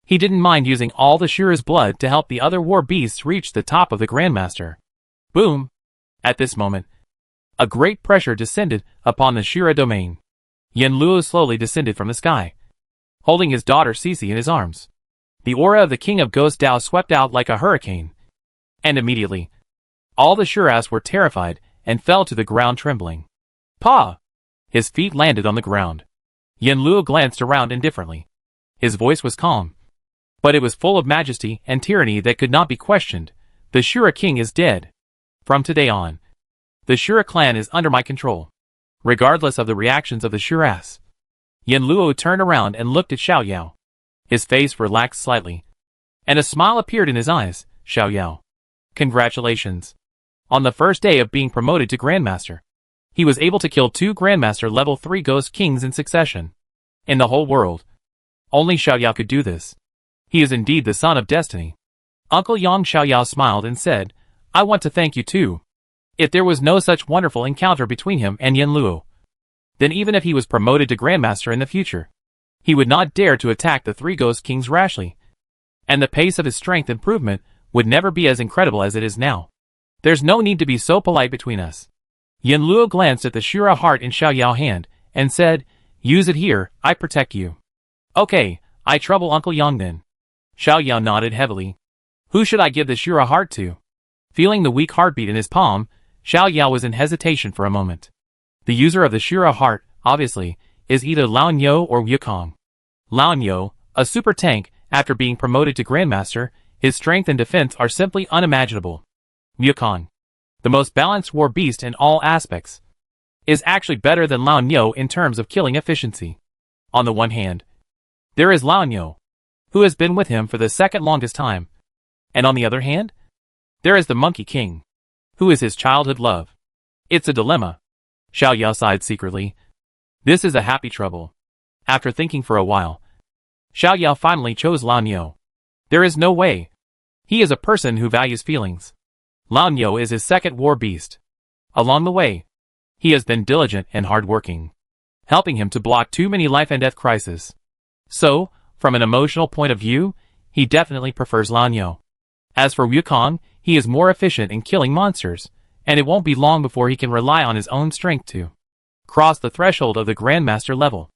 He didn't mind using all the Shura's blood to help the other war beasts reach the top of the Grandmaster. Boom! At this moment, a great pressure descended upon the Shura domain. Yen Luo slowly descended from the sky, holding his daughter Cece in his arms. The aura of the King of Ghost Dao swept out like a hurricane, and immediately, all the Shuras were terrified and fell to the ground trembling. Pa! His feet landed on the ground. Yen Luo glanced around indifferently. His voice was calm, but it was full of majesty and tyranny that could not be questioned. The Shura king is dead. From today on, the Shura clan is under my control, regardless of the reactions of the Shuras. Yen Luo turned around and looked at Xiao Yao. His face relaxed slightly, and a smile appeared in his eyes. Xiao Yao, congratulations. On the first day of being promoted to Grandmaster, he was able to kill 2 Grandmaster level 3 Ghost Kings in succession. In the whole world, only Xiao Yao could do this. He is indeed the son of destiny. Uncle Yang Xiao Yao smiled and said, I want to thank you too. If there was no such wonderful encounter between him and Yin Luo, then even if he was promoted to Grandmaster in the future, he would not dare to attack the three Ghost Kings rashly, and the pace of his strength improvement would never be as incredible as it is now. There's no need to be so polite between us. Yin Luo glanced at the Shura heart in Xiao Yao's hand and said, use it here, I protect you. Okay, I trouble Uncle Yang then. Xiao Yao nodded heavily. Who should I give the Shura heart to? Feeling the weak heartbeat in his palm, Xiao Yao was in hesitation for a moment. The user of the Shura heart, obviously, is either Lao Yo or Wukong. Lao Yo, a super tank, after being promoted to Grandmaster, his strength and defense are simply unimaginable. Wukong, the most balanced war beast in all aspects, is actually better than Lao Yo in terms of killing efficiency. On the one hand, there is Lao Yo, who has been with him for the second longest time, and on the other hand, there is the Monkey King, who is his childhood love. It's a dilemma. Xiao Yao sighed secretly. This is a happy trouble. After thinking for a while, Xiao Yao finally chose Lao Yo. There is no way. He is a person who values feelings. Lao Yo is his second war beast. Along the way, he has been diligent and hardworking, helping him to block too many life and death crises. So, from an emotional point of view, he definitely prefers Lao Yo. As for Wukong, he is more efficient in killing monsters, and it won't be long before he can rely on his own strength to cross the threshold of the Grandmaster level.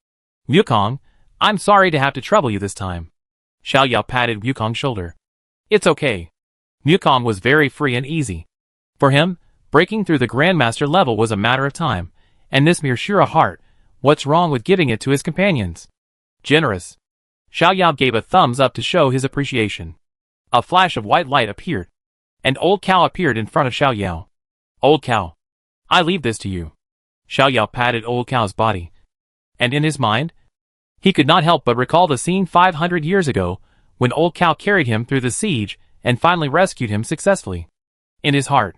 Wukong, I'm sorry to have to trouble you this time. Xiao Yao patted Wukong's shoulder. It's okay. Wukong was very free and easy. For him, breaking through the Grandmaster level was a matter of time, and this mere Shura heart, what's wrong with giving it to his companions? Generous. Xiao Yao gave a thumbs up to show his appreciation. A flash of white light appeared, and Old Cow appeared in front of Xiao Yao. Old Cow, I leave this to you. Xiao Yao patted Old Cow's body, and in his mind, he could not help but recall the scene 500 years ago, when Old Cow carried him through the siege and finally rescued him successfully. In his heart,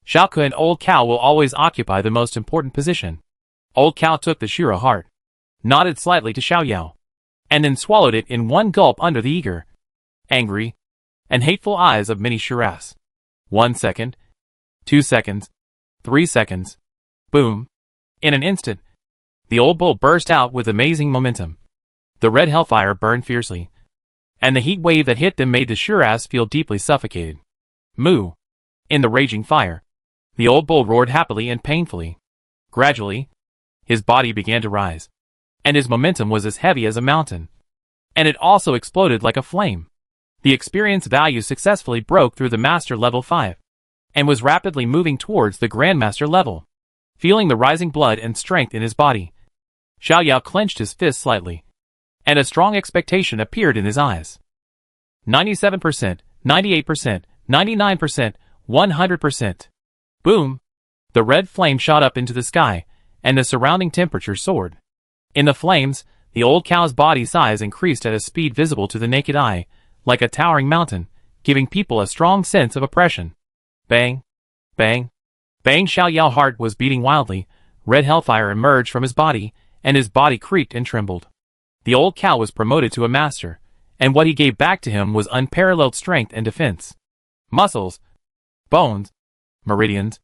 Xiaoke and Old Cow will always occupy the most important position. Old Cow took the Shura heart, nodded slightly to Xiao Yao, and then swallowed it in one gulp under the eager, angry, and hateful eyes of many Shuras. 1 second, 2 seconds, 3 seconds, boom. In an instant, the old bull burst out with amazing momentum. The red hellfire burned fiercely, and the heat wave that hit them made the Shuras feel deeply suffocated. Moo! In the raging fire, the old bull roared happily and painfully. Gradually, his body began to rise, and his momentum was as heavy as a mountain. And it also exploded like a flame. The experience value successfully broke through the Master Level 5, and was rapidly moving towards the Grandmaster level. Feeling the rising blood and strength in his body, Xiao Yao clenched his fist slightly, and a strong expectation appeared in his eyes. 97%, 98%, 99%, 100%. Boom! The red flame shot up into the sky, and the surrounding temperature soared. In the flames, the old cow's body size increased at a speed visible to the naked eye, like a towering mountain, giving people a strong sense of oppression. Bang! Bang! Bang! Xiao Yao's heart was beating wildly, red hellfire emerged from his body, and his body creaked and trembled. The old cow was promoted to a master, and what he gave back to him was unparalleled strength and defense. Muscles, bones, meridians,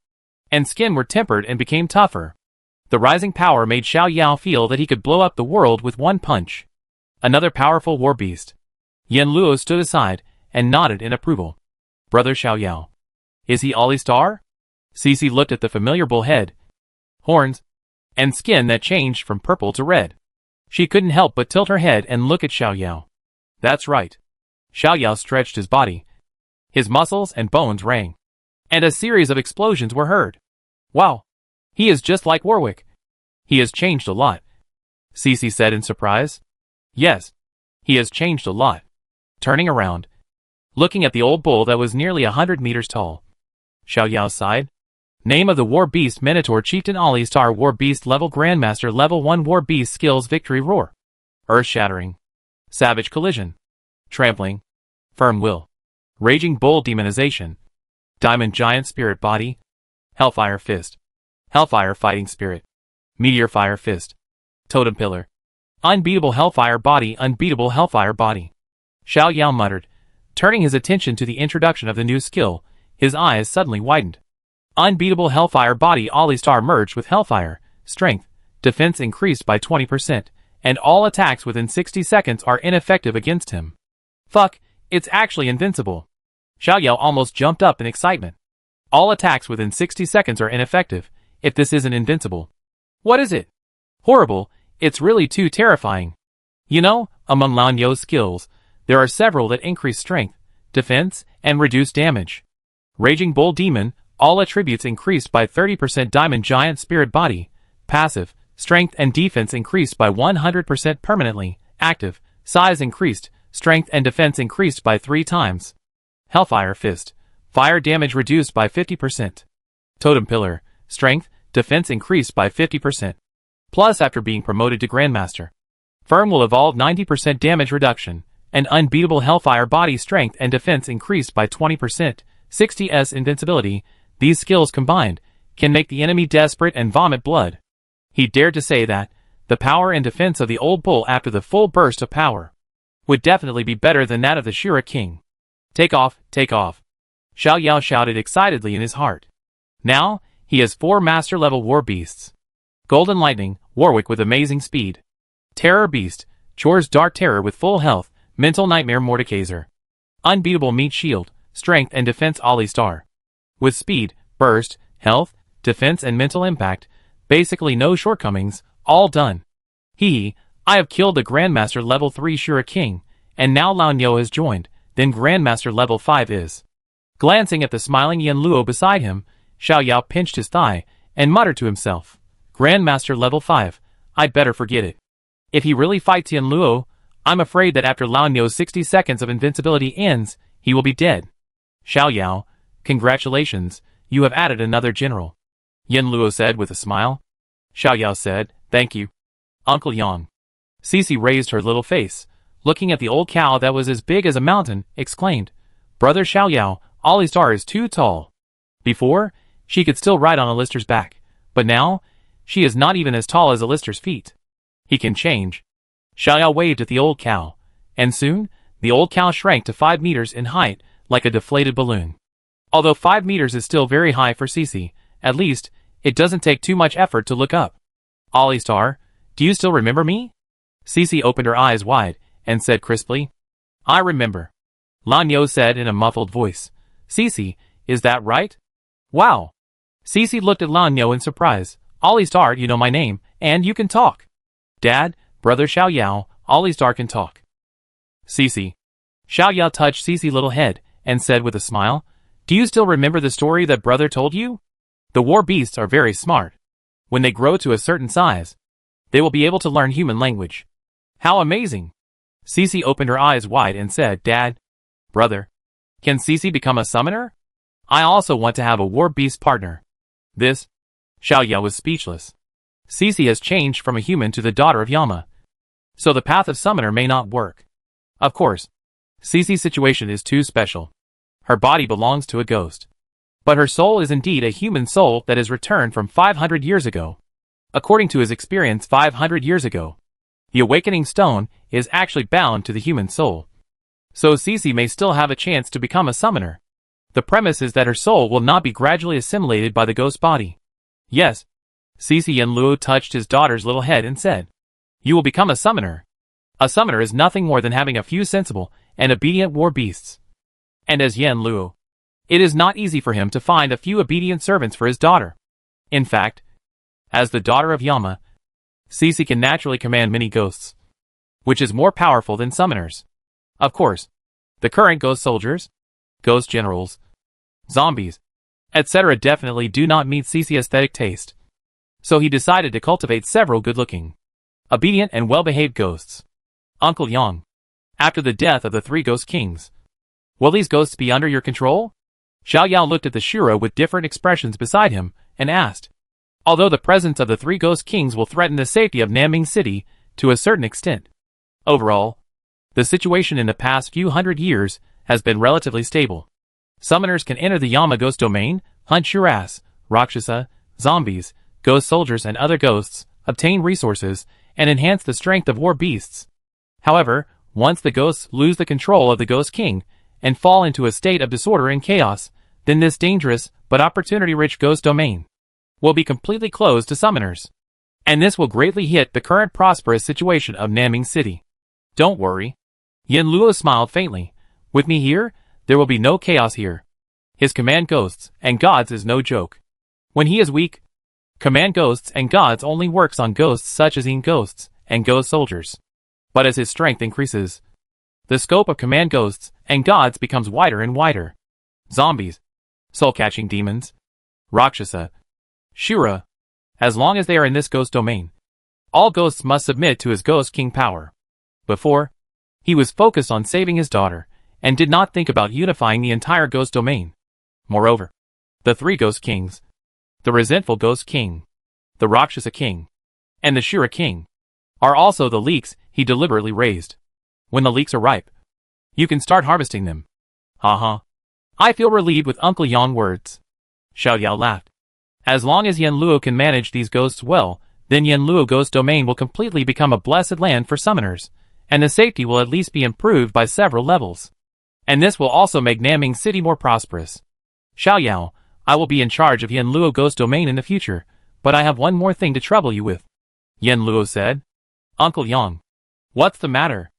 and skin were tempered and became tougher. The rising power made Xiao Yao feel that he could blow up the world with one punch. Another powerful war beast. Yin Luo stood aside and nodded in approval. Brother Xiao Yao. Is he Ollie Star? Cece looked at the familiar bull head, horns, and skin that changed from purple to red. She couldn't help but tilt her head and look at Xiao Yao. That's right. Xiao Yao stretched his body. His muscles and bones rang, and a series of explosions were heard. Wow! He is just like Warwick. He has changed a lot, Cece said in surprise. Yes, he has changed a lot. Turning around, looking at the old bull that was nearly 100 meters tall, Xiao Yao sighed. Name of the War Beast Minotaur Chieftain Ollie Star War Beast Level Grandmaster Level 1 War Beast Skills Victory Roar. Earth-shattering. Savage collision. Trampling. Firm will. Raging Bull Demonization. Diamond Giant Spirit Body. Hellfire Fist. Hellfire Fighting Spirit. Meteor Fire Fist. Totem Pillar. Unbeatable Hellfire Body. Unbeatable Hellfire Body. Xiao Yao muttered, turning his attention to the introduction of the new skill, His eyes suddenly widened. Unbeatable Hellfire Body Alistar merged with Hellfire. Strength, defense increased by 20%, and all attacks within 60 seconds are ineffective against him. Fuck, it's actually invincible. Xiao Yao almost jumped up in excitement. All attacks within 60 seconds are ineffective, if this isn't invincible. What is it? Horrible, it's really too terrifying. You know, among Lan You's skills, there are several that increase strength, defense, and reduce damage. Raging Bull Demon, all attributes increased by 30%. Diamond Giant Spirit Body, passive, strength and defense increased by 100% permanently. Active, size increased, strength and defense increased by 3 times. Hellfire Fist, fire damage reduced by 50%. Totem Pillar, strength, defense increased by 50%. Plus after being promoted to Grandmaster. Firm will evolve 90% damage reduction, and unbeatable Hellfire Body strength and defense increased by 20%, 60s invincibility. These skills combined can make the enemy desperate and vomit blood. He dared to say that the power and defense of the old bull after the full burst of power would definitely be better than that of the Shura King. Take off, take off. Xiao Yao shouted excitedly in his heart. Now, he has 4 master-level war beasts. Golden Lightning, Warwick with amazing speed. Terror Beast, Chor's Dark Terror with full health, Mental Nightmare Mordekaiser. Unbeatable Meat Shield, Strength and Defense Alistar. With speed, burst, health, defense and mental impact, basically no shortcomings, all done. I have killed the Grandmaster level 3 Shura King, and now Lan You has joined, then Grandmaster level 5 is. Glancing at the smiling Yen Luo beside him, Xiao Yao pinched his thigh, and muttered to himself, Grandmaster level 5, I'd better forget it. If he really fights Yen Luo, I'm afraid that after Lan You's 60 seconds of invincibility ends, he will be dead. Xiao Yao, congratulations, you have added another general. Yen Luo said with a smile. Xiao Yao said, thank you. Uncle Yang. Cici raised her little face, looking at the old cow that was as big as a mountain, exclaimed, Brother Xiao Yao, Alistar is too tall. Before, she could still ride on Alistair's back, but now, she is not even as tall as Alistair's feet. He can change. Xiao Yao waved at the old cow, and soon, the old cow shrank to 5 meters in height, like a deflated balloon. Although 5 meters is still very high for Cici, at least, it doesn't take too much effort to look up. Alistar, do you still remember me? Cici opened her eyes wide, and said crisply, I remember. Lan You said in a muffled voice, Cici, is that right? Wow. Cici looked at Lan You in surprise. Alistar, you know my name, and you can talk. Dad, Brother Xiao Yao, Alistar can talk. Cici. Xiao Yao touched Cici's little head, and said with a smile, do you still remember the story that brother told you? The war beasts are very smart. When they grow to a certain size, they will be able to learn human language. How amazing! Cici opened her eyes wide and said, Dad, Brother, can Cici become a summoner? I also want to have a war beast partner. This? Xiao Yao was speechless. Cici has changed from a human to the daughter of Yama, so the path of summoner may not work. Of course, Cici's situation is too special. Her body belongs to a ghost. But her soul is indeed a human soul that has returned from 500 years ago. According to his experience 500 years ago, the awakening stone is actually bound to the human soul. So Cici may still have a chance to become a summoner. The premise is that her soul will not be gradually assimilated by the ghost body. Yes. Cici Yen Luo touched his daughter's little head and said, You will become a summoner. A summoner is nothing more than having a few sensible and obedient war beasts. And as Yen Luo, it is not easy for him to find a few obedient servants for his daughter. In fact, as the daughter of Yama, Cici can naturally command many ghosts, which is more powerful than summoners. Of course, the current ghost soldiers, ghost generals, zombies, etc. definitely do not meet Cici's aesthetic taste. So he decided to cultivate several good-looking, obedient and well-behaved ghosts. Uncle Yang, after the death of the 3 ghost kings, will these ghosts be under your control? Xiao Yao looked at the Shura with different expressions beside him, and asked. Although the presence of the 3 ghost kings will threaten the safety of Nanming City to a certain extent, overall, the situation in the past few hundred years has been relatively stable. Summoners can enter the Yama ghost domain, hunt Shuras, Rakshasa, zombies, ghost soldiers and other ghosts, obtain resources, and enhance the strength of war beasts. However, once the ghosts lose the control of the Ghost King, and fall into a state of disorder and chaos, then this dangerous but opportunity-rich ghost domain will be completely closed to summoners. And this will greatly hit the current prosperous situation of Naming City. Don't worry. Yin Luo smiled faintly. With me here, there will be no chaos here. His command ghosts and gods is no joke. When he is weak, command ghosts and gods only works on ghosts such as Yin ghosts and ghost soldiers. But as his strength increases, the scope of command ghosts and gods becomes wider and wider. Zombies, soul-catching demons, Rakshasa, Shura. As long as they are in this ghost domain, all ghosts must submit to his ghost king power. Before, he was focused on saving his daughter, and did not think about unifying the entire ghost domain. Moreover, the three ghost kings, the resentful ghost king, the Rakshasa king, and the Shura king, are also the leeks he deliberately raised. When the leeks are ripe, you can start harvesting them. Haha. I feel relieved with Uncle Yang words. Xiao Yao laughed. As long as Yin Luo can manage these ghosts well, then Yin Luo ghost domain will completely become a blessed land for summoners, and the safety will at least be improved by several levels. And this will also make Naming City more prosperous. Xiao Yao, I will be in charge of Yin Luo ghost domain in the future, but I have one more thing to trouble you with. Yin Luo said. Uncle Yang. What's the matter?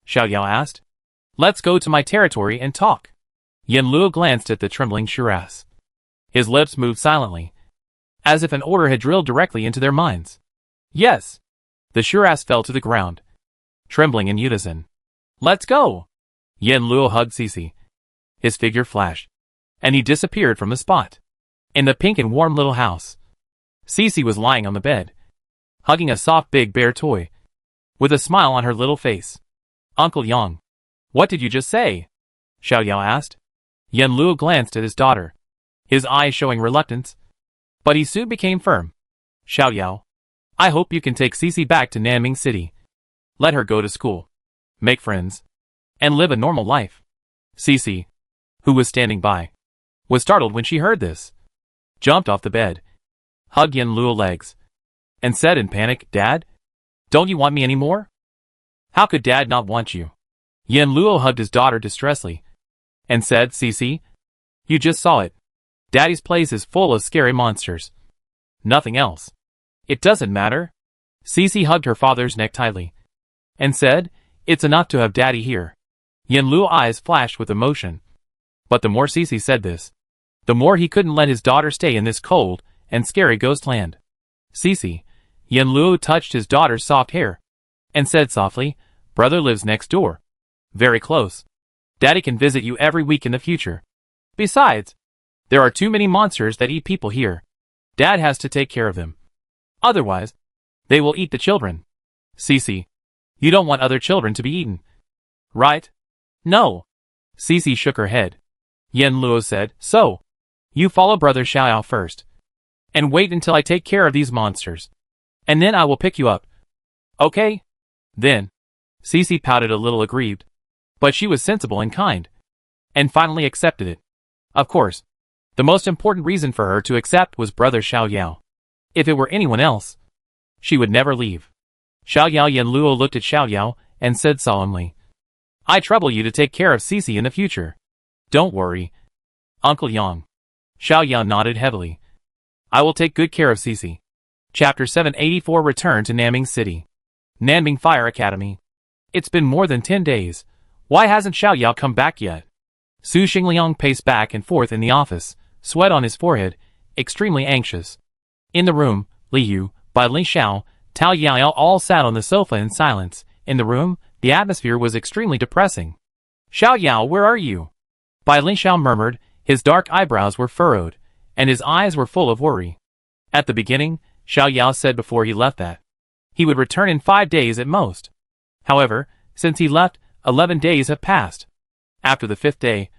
Xiao Yao asked. Let's go to my territory and talk. Yin Luo glanced at the trembling Shiraz. His lips moved silently, as if an order had drilled directly into their minds. Yes. The Shiraz fell to the ground, trembling in unison. Let's go. Yin Luo hugged Cici. His figure flashed, and he disappeared from the spot. In the pink and warm little house, Cici was lying on the bed, hugging a soft big bear toy, with a smile on her little face. Uncle Yang. What did you just say? Xiao Yao asked. Yin Luo glanced at his daughter, his eyes showing reluctance, but he soon became firm. Xiao Yao, I hope you can take Cici back to Naming City. Let her go to school, make friends, and live a normal life. Cici, who was standing by, was startled when she heard this, jumped off the bed, hugged Yin Luo's legs, and said in panic, Dad? Don't you want me anymore? How could Dad not want you? Yin Luo hugged his daughter distressfully, and said, Cici, you just saw it. Daddy's place is full of scary monsters. Nothing else. It doesn't matter. Cici hugged her father's neck tightly, and said, It's enough to have Daddy here. Yin Luo's eyes flashed with emotion. But the more Cici said this, the more he couldn't let his daughter stay in this cold and scary ghost land. Cici, Yin Luo touched his daughter's soft hair, and said softly, Brother lives next door. Very close. Daddy can visit you every week in the future. Besides, there are too many monsters that eat people here. Dad has to take care of them. Otherwise, they will eat the children. Cici, you don't want other children to be eaten, right? No. Cici shook her head. Yin Luo said, So, you follow Brother Xiao Yao first, and wait until I take care of these monsters, and then I will pick you up. Okay? Then, Cici pouted a little aggrieved, but she was sensible and kind, and finally accepted it. Of course, the most important reason for her to accept was Brother Xiao Yao. If it were anyone else, she would never leave. Xiao Yao. Yin Luo looked at Xiao Yao and said solemnly, I trouble you to take care of Cici in the future. Don't worry, Uncle Yang. Xiao Yao nodded heavily. I will take good care of Cici. Chapter 784 Return to Naming City. Nanbing Fire Academy. It's been more than 10 days. Why hasn't Xiao Yao come back yet? Su Xingliang paced back and forth in the office, sweat on his forehead, extremely anxious. In the room, Li Yu, Bai Li Xiao, Tao Yao all sat on the sofa in silence. In the room, the atmosphere was extremely depressing. Xiao Yao, where are you? Bai Li Xiao murmured, his dark eyebrows were furrowed, and his eyes were full of worry. At the beginning, Xiao Yao said before he left that he would return in 5 days at most. However, since he left, 11 days have passed. After the 5th day,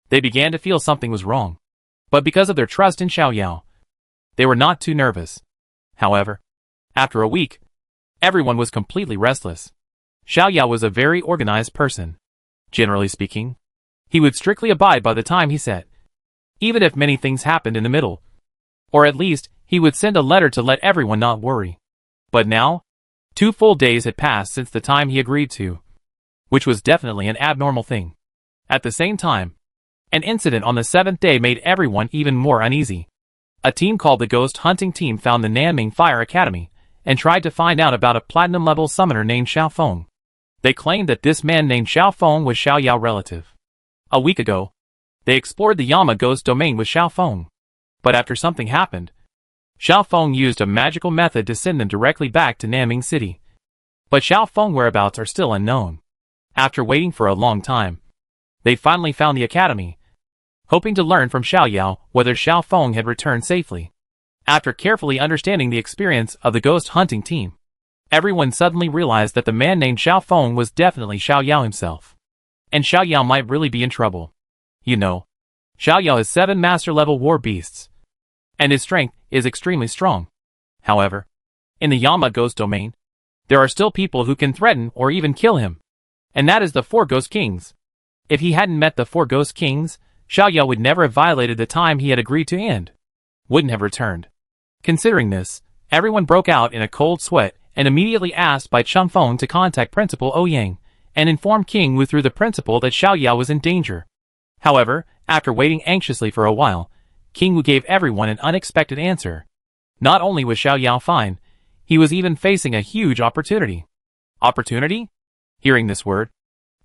they began to feel something was wrong. But because of their trust in Xiao Yao, they were not too nervous. However, after a week, everyone was completely restless. Xiao Yao was a very organized person. Generally speaking, he would strictly abide by the time he set, even if many things happened in the middle. Or at least, he would send a letter to let everyone not worry. But now, 2 full days had passed since the time he agreed to, which was definitely an abnormal thing. At the same time, An incident on the 7th day made everyone even more uneasy. A team called the Ghost Hunting Team found the Nanming Fire Academy and tried to find out about a platinum-level summoner named Xiaofeng. They claimed that this man named Xiaofeng was Xiaoyao relative. A week ago, they explored the Yama Ghost domain with Xiaofeng. But after something happened, Xiaofeng used a magical method to send them directly back to Nanming City. But Xiaofeng's whereabouts are still unknown. After waiting for a long time, they finally found the academy, hoping to learn from Xiaoyao whether Xiaofeng had returned safely. After carefully understanding the experience of the ghost hunting team, everyone suddenly realized that the man named Xiaofeng was definitely Xiaoyao himself. And Xiaoyao might really be in trouble. You know, Xiaoyao has 7 master-level war beasts, and his strength is extremely strong. However, in the Yama Ghost domain, there are still people who can threaten or even kill him. And that is the 4 Ghost Kings. If he hadn't met the 4 Ghost Kings, Xiaoyao would never have violated the time he had agreed to and wouldn't have returned. Considering this, everyone broke out in a cold sweat and immediately asked Bai Changfeng to contact Principal Ouyang and inform King Wu through the principal that Xiaoyao was in danger. However, after waiting anxiously for a while, King Wu gave everyone an unexpected answer. Not only was Xiaoyao fine, he was even facing a huge opportunity. Opportunity? Hearing this word,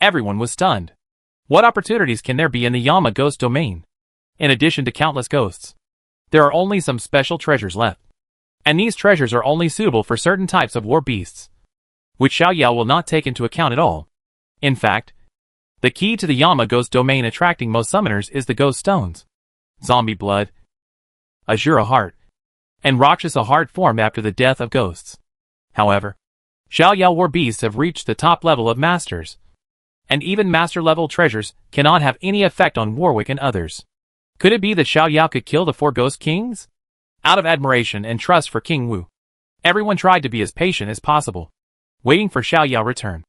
everyone was stunned. What opportunities can there be in the Yama Ghost domain? In addition to countless ghosts, there are only some special treasures left. And these treasures are only suitable for certain types of war beasts, which Xiaoyao will not take into account at all. In fact, the key to the Yama Ghost domain attracting most summoners is the ghost stones. Zombie blood, Azura heart, and Rakshasa heart formed after the death of ghosts. However, Xiaoyao war beasts have reached the top level of masters, and even master-level treasures cannot have any effect on Warwick and others. Could it be that Xiaoyao could kill the 4 Ghost Kings? Out of admiration and trust for King Wu, everyone tried to be as patient as possible, waiting for Xiaoyao's return.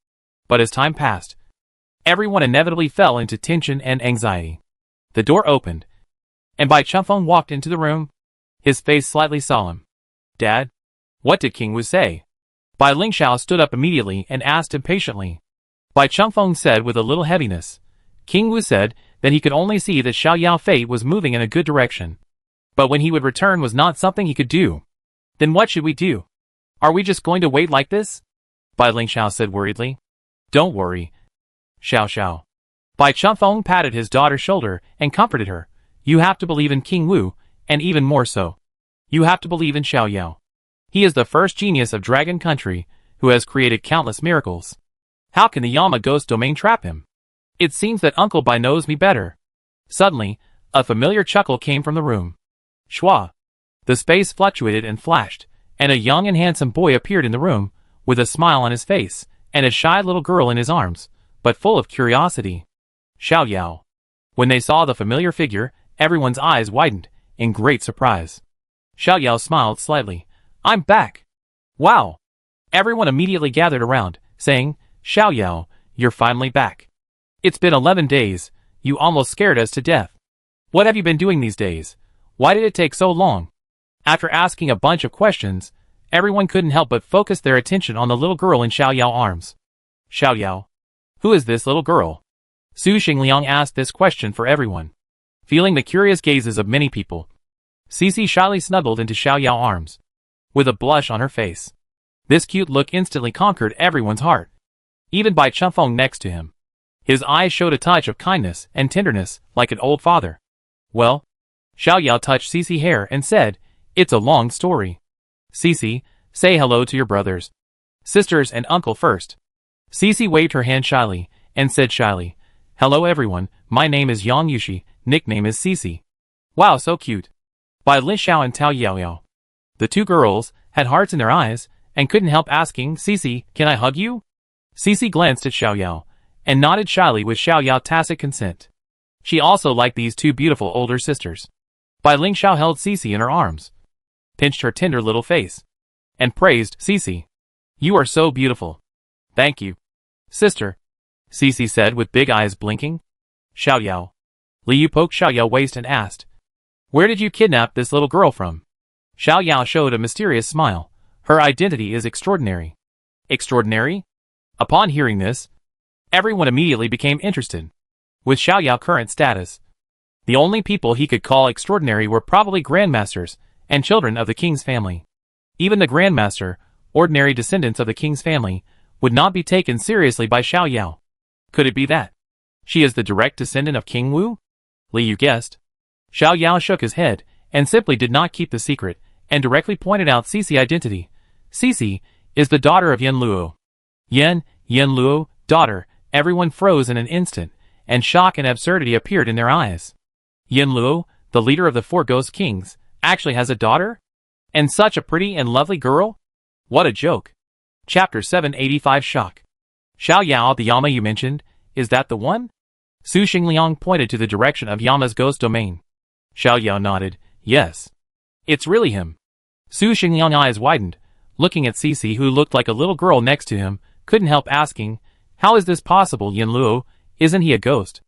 But as time passed, everyone inevitably fell into tension and anxiety. The door opened, and Bai Changfeng walked into the room, his face slightly solemn. "Dad? What did King Wu say?" Bai Lingxiao stood up immediately and asked impatiently. Bai Changfeng said with a little heaviness. King Wu said that he could only see that Xiaoyao's fate was moving in a good direction. But when he would return was not something he could do. Then what should we do? Are we just going to wait like this? Bai Lingxiao said worriedly. Don't worry, Xiao. Bai Changfeng patted his daughter's shoulder and comforted her. You have to believe in King Wu, and even more so, you have to believe in Xiaoyao. He is the first genius of Dragon Country, who has created countless miracles. How can the Yama Ghost domain trap him? It seems that Uncle Bai knows me better. Suddenly, a familiar chuckle came from the room. Shua. The space fluctuated and flashed, and a young and handsome boy appeared in the room, with a smile on his face, and a shy little girl in his arms, but full of curiosity. Xiaoyao. When they saw the familiar figure, everyone's eyes widened, in great surprise. Xiaoyao smiled slightly. I'm back. Wow. Everyone immediately gathered around, saying, Xiaoyao, you're finally back. It's been 11 days, you almost scared us to death. What have you been doing these days? Why did it take so long? After asking a bunch of questions, everyone couldn't help but focus their attention on the little girl in Xiaoyao's arms. Xiaoyao. Who is this little girl? Su Xingliang asked this question for everyone. Feeling the curious gazes of many people, Cici shyly snuggled into Xiaoyao's arms, with a blush on her face. This cute look instantly conquered everyone's heart, even Bai Changfeng next to him. His eyes showed a touch of kindness and tenderness, like an old father. Well, Xiaoyao touched Cici's hair and said, It's a long story. Cici, say hello to your brothers, sisters and uncle first. Cici waved her hand shyly, and said shyly, Hello everyone, my name is Yang Yushi, nickname is Cici. Wow, so cute. Bai Lingxiao and Tao Yaoyao. The 2 girls had hearts in their eyes, and couldn't help asking, Cici, can I hug you? Cici glanced at Xiaoyao, and nodded shyly with Xiaoyao's tacit consent. She also liked these 2 beautiful older sisters. Bai Lingxiao held Cici in her arms, pinched her tender little face, and praised, Cici. You are so beautiful. Thank you, sister, Cici said with big eyes blinking. Xiaoyao. Liu poked Xiaoyao's waist and asked, Where did you kidnap this little girl from? Xiaoyao showed a mysterious smile. Her identity is extraordinary. Extraordinary? Upon hearing this, everyone immediately became interested. With Xiaoyao's current status, The only people he could call extraordinary were probably grandmasters and children of the king's family. Even the grandmaster, ordinary descendants of the king's family, would not be taken seriously by Xiao Yao. Could it be that she is the direct descendant of King Wu? Li Yu guessed. Xiao Yao shook his head and simply did not keep the secret and directly pointed out Cici identity. Cici is the daughter of Yen Luo. Yen Luo, daughter. Everyone froze in an instant, and shock and absurdity appeared in their eyes. Yen Luo, the leader of the four ghost kings, actually has a daughter? And such a pretty and lovely girl? What a joke. Chapter 785 Shock. Xiao Yao, the Yama you mentioned, is that the one? Su Xingliang pointed to the direction of Yama's ghost domain. Xiao Yao nodded, yes. It's really him. Su Xingliang's eyes widened, looking at Cici, who looked like a little girl next to him, couldn't help asking, how is this possible, Yen Luo? Isn't he a ghost?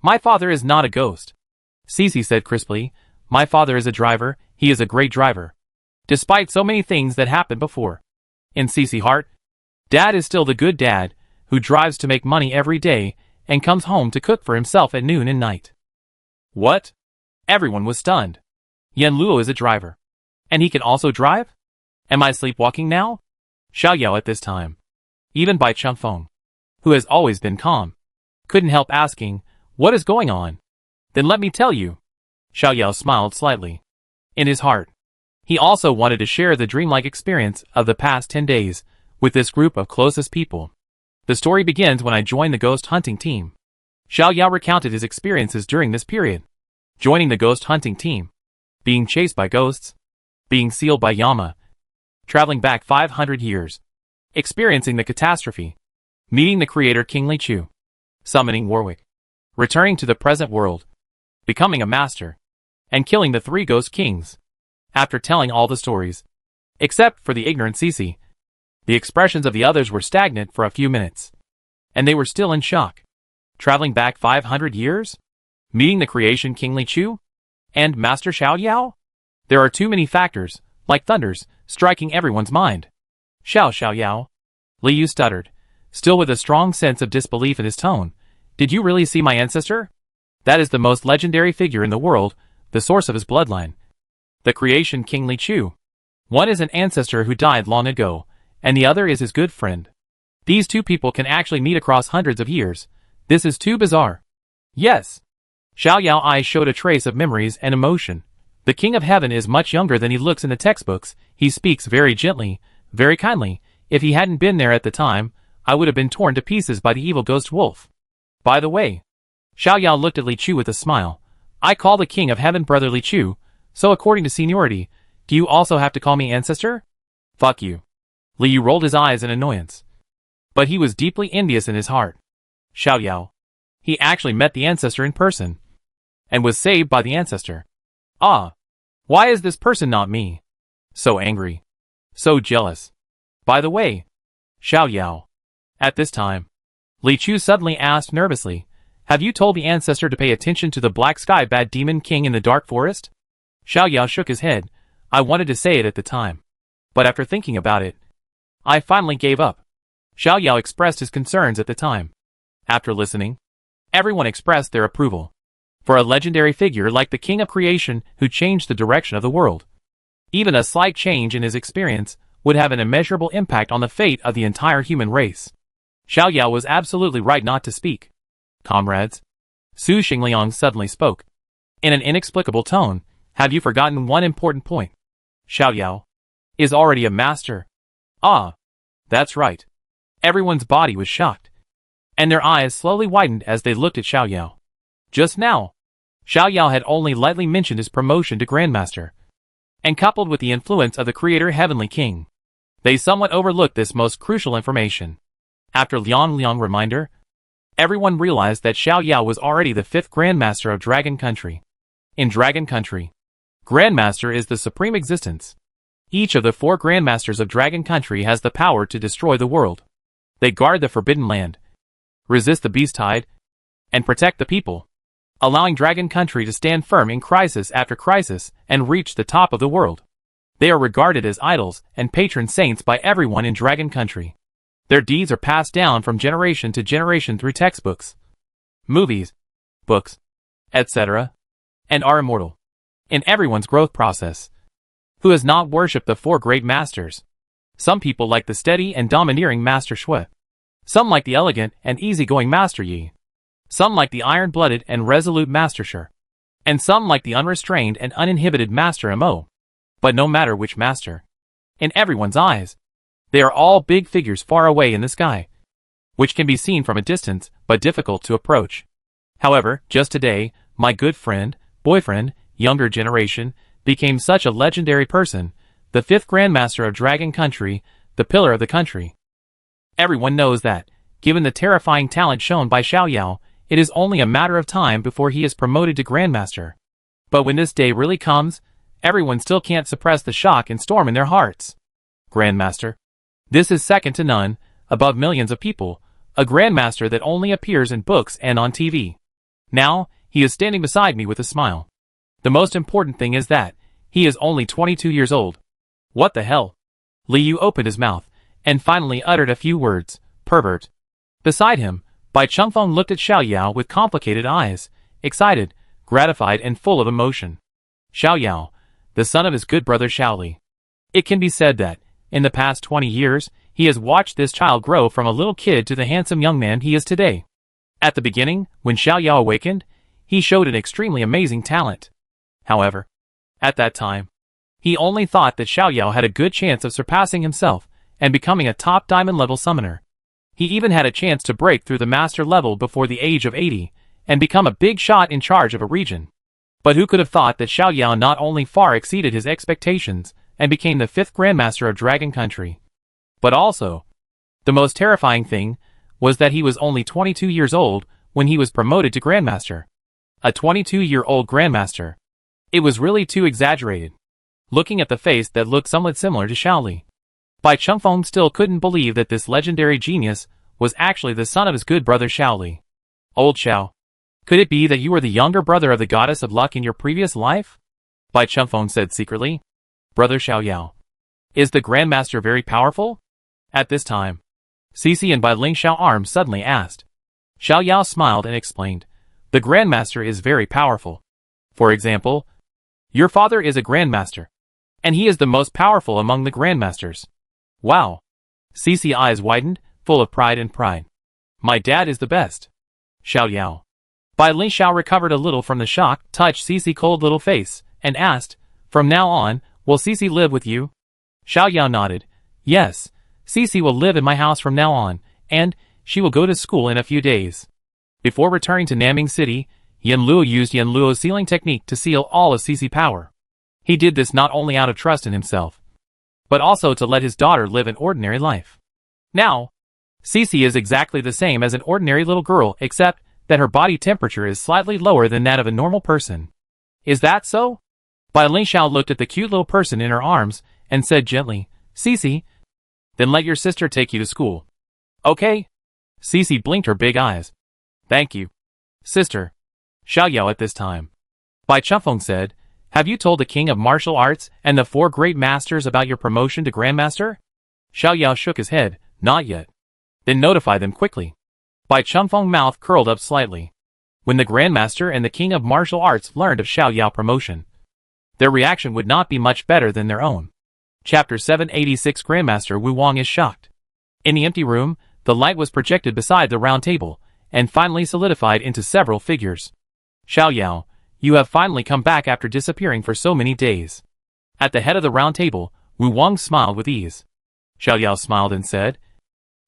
My father is not a ghost. Cici said crisply, my father is a driver, he is a great driver. Despite so many things that happened before. In Cici's heart, Dad is still the good dad, who drives to make money every day, and comes home to cook for himself at noon and night. What? Everyone was stunned. Yen Luo is a driver. And he can also drive? Am I sleepwalking now? Xiao Yao at this time, even by Cheng Feng, who has always been calm, couldn't help asking, what is going on? Then let me tell you. Xiao Yao smiled slightly. In his heart, he also wanted to share the dreamlike experience of the past 10 days with this group of closest people. The story begins when I joined the ghost hunting team. Xiao Yao recounted his experiences during this period. Joining the ghost hunting team, being chased by ghosts, being sealed by Yama, traveling back 500 years, experiencing the catastrophe, meeting the creator King Li Chu, summoning Warwick, returning to the present world, becoming a master, and killing the 3 ghost kings. After telling all the stories, except for the ignorant Cici, the expressions of the others were stagnant for a few minutes, and they were still in shock. Traveling back 500 years? Meeting the creation King Li Chu? And Master Xiao Yao? There are too many factors, like thunders, striking everyone's mind. Xiao Yao? Li Yu stuttered, still with a strong sense of disbelief in his tone. Did you really see my ancestor? That is the most legendary figure in the world, the source of his bloodline. The creation King Li Chu. One is an ancestor who died long ago, and the other is his good friend. These 2 people can actually meet across hundreds of years. This is too bizarre. Yes. Xiao Yao's eyes showed a trace of memories and emotion. The King of Heaven is much younger than he looks in the textbooks. He speaks very gently, very kindly. If he hadn't been there at the time, I would have been torn to pieces by the evil ghost wolf. By the way, Xiao Yao looked at Li Chu with a smile. I call the King of Heaven Brother Li Chu, so according to seniority, do you also have to call me ancestor? Fuck you. Li Yu rolled his eyes in annoyance. But he was deeply envious in his heart. Xiao Yao. He actually met the ancestor in person, and was saved by the ancestor. Ah. Why is this person not me? So angry. So jealous. By the way, Xiao Yao. At this time, Li Chu suddenly asked nervously, have you told the ancestor to pay attention to the black sky bad demon king in the dark forest? Xiao Yao shook his head. I wanted to say it at the time, but after thinking about it, I finally gave up. Xiao Yao expressed his concerns at the time. After listening, everyone expressed their approval. For a legendary figure like the King of Creation who changed the direction of the world, even a slight change in his experience would have an immeasurable impact on the fate of the entire human race. Xiao Yao was absolutely right not to speak. Comrades, Su Xingliang suddenly spoke. In an inexplicable tone, have you forgotten one important point? Xiao Yao is already a master. Ah, that's right. Everyone's body was shocked, and their eyes slowly widened as they looked at Xiao Yao. Just now, Xiao Yao had only lightly mentioned his promotion to Grandmaster, and coupled with the influence of the Creator Heavenly King, they somewhat overlooked this most crucial information. After Liang reminder, everyone realized that Xiao Yao was already the 5th Grandmaster of Dragon Country. In Dragon Country, Grandmaster is the supreme existence. Each of the 4 Grandmasters of Dragon Country has the power to destroy the world. They guard the Forbidden Land, resist the Beast Tide, and protect the people, allowing Dragon Country to stand firm in crisis after crisis and reach the top of the world. They are regarded as idols and patron saints by everyone in Dragon Country. Their deeds are passed down from generation to generation through textbooks, movies, books, etc. and are immortal in everyone's growth process. Who has not worshipped the four great masters? Some people like the steady and domineering Master Shui. Some like the elegant and easygoing Master Yi. Some like the iron-blooded and resolute Master Shi. And some like the unrestrained and uninhibited Master Mo. But no matter which master, in everyone's eyes, they are all big figures far away in the sky, which can be seen from a distance but difficult to approach. However, just today, my good friend, boyfriend, younger generation, became such a legendary person, the fifth Grandmaster of Dragon Country, the pillar of the country. Everyone knows that, given the terrifying talent shown by Xiaoyao, it is only a matter of time before he is promoted to Grandmaster. But when this day really comes, everyone still can't suppress the shock and storm in their hearts. Grandmaster. This is second to none, above millions of people, a Grandmaster that only appears in books and on TV. Now, he is standing beside me with a smile. The most important thing is that, he is only 22 years old. What the hell? Li Yu opened his mouth, and finally uttered a few words, pervert. Beside him, Bai Chengfeng looked at Xiaoyao with complicated eyes, excited, gratified and full of emotion. Xiaoyao, the son of his good brother Xiaoli. It can be said that, in the past 20 years, he has watched this child grow from a little kid to the handsome young man he is today. At the beginning, when Xiaoyao awakened, he showed an extremely amazing talent. However, at that time, he only thought that Xiaoyao had a good chance of surpassing himself and becoming a top diamond level summoner. He even had a chance to break through the master level before the age of 80 and become a big shot in charge of a region. But who could have thought that Xiaoyao not only far exceeded his expectations and became the fifth Grandmaster of Dragon Country, but also, the most terrifying thing was that he was only 22 years old when he was promoted to Grandmaster. A 22-year-old Grandmaster. It was really too exaggerated. Looking at the face that looked somewhat similar to Xiaoli, Bai Chengfeng still couldn't believe that this legendary genius was actually the son of his good brother Xiaoli. Old Xiao. Could it be that you were the younger brother of the goddess of luck in your previous life? Bai Chengfeng said secretly. Brother Xiaoyao. Is the Grandmaster very powerful? At this time, Cici and Bai Lingxiao arms suddenly asked. Xiaoyao smiled and explained. The Grandmaster is very powerful. For example, your father is a Grandmaster, and he is the most powerful among the Grandmasters. Wow. Cici eyes widened, full of pride and pride. My dad is the best. Xiaoyao. Bai Lingxiao recovered a little from the shock, touched Cici cold little face, and asked, from now on, will Cici live with you? Xiaoyao nodded. Yes, Cici will live in my house from now on, and she will go to school in a few days. Before returning to Naming City, Yanluo used Yanluo's sealing technique to seal all of Cici power. He did this not only out of trust in himself, but also to let his daughter live an ordinary life. Now, Cici is exactly the same as an ordinary little girl except that her body temperature is slightly lower than that of a normal person. Is that so? Bai Lingxiao looked at the cute little person in her arms and said gently, Cici, then let your sister take you to school. Okay? Cici blinked her big eyes. Thank you, sister. Xiaoyao at this time. Bai Chengfeng said, have you told the King of Martial Arts and the four great masters about your promotion to Grandmaster? Xiaoyao shook his head, not yet. Then notify them quickly. Bai Chengfeng's mouth curled up slightly. When the Grandmaster and the King of Martial Arts learned of Xiaoyao's promotion, their reaction would not be much better than their own. Chapter 786 Grandmaster Wu Wang is shocked. In the empty room, the light was projected beside the round table, and finally solidified into several figures. Xiaoyao, you have finally come back after disappearing for so many days. At the head of the round table, Wu Wang smiled with ease. Xiaoyao smiled and said,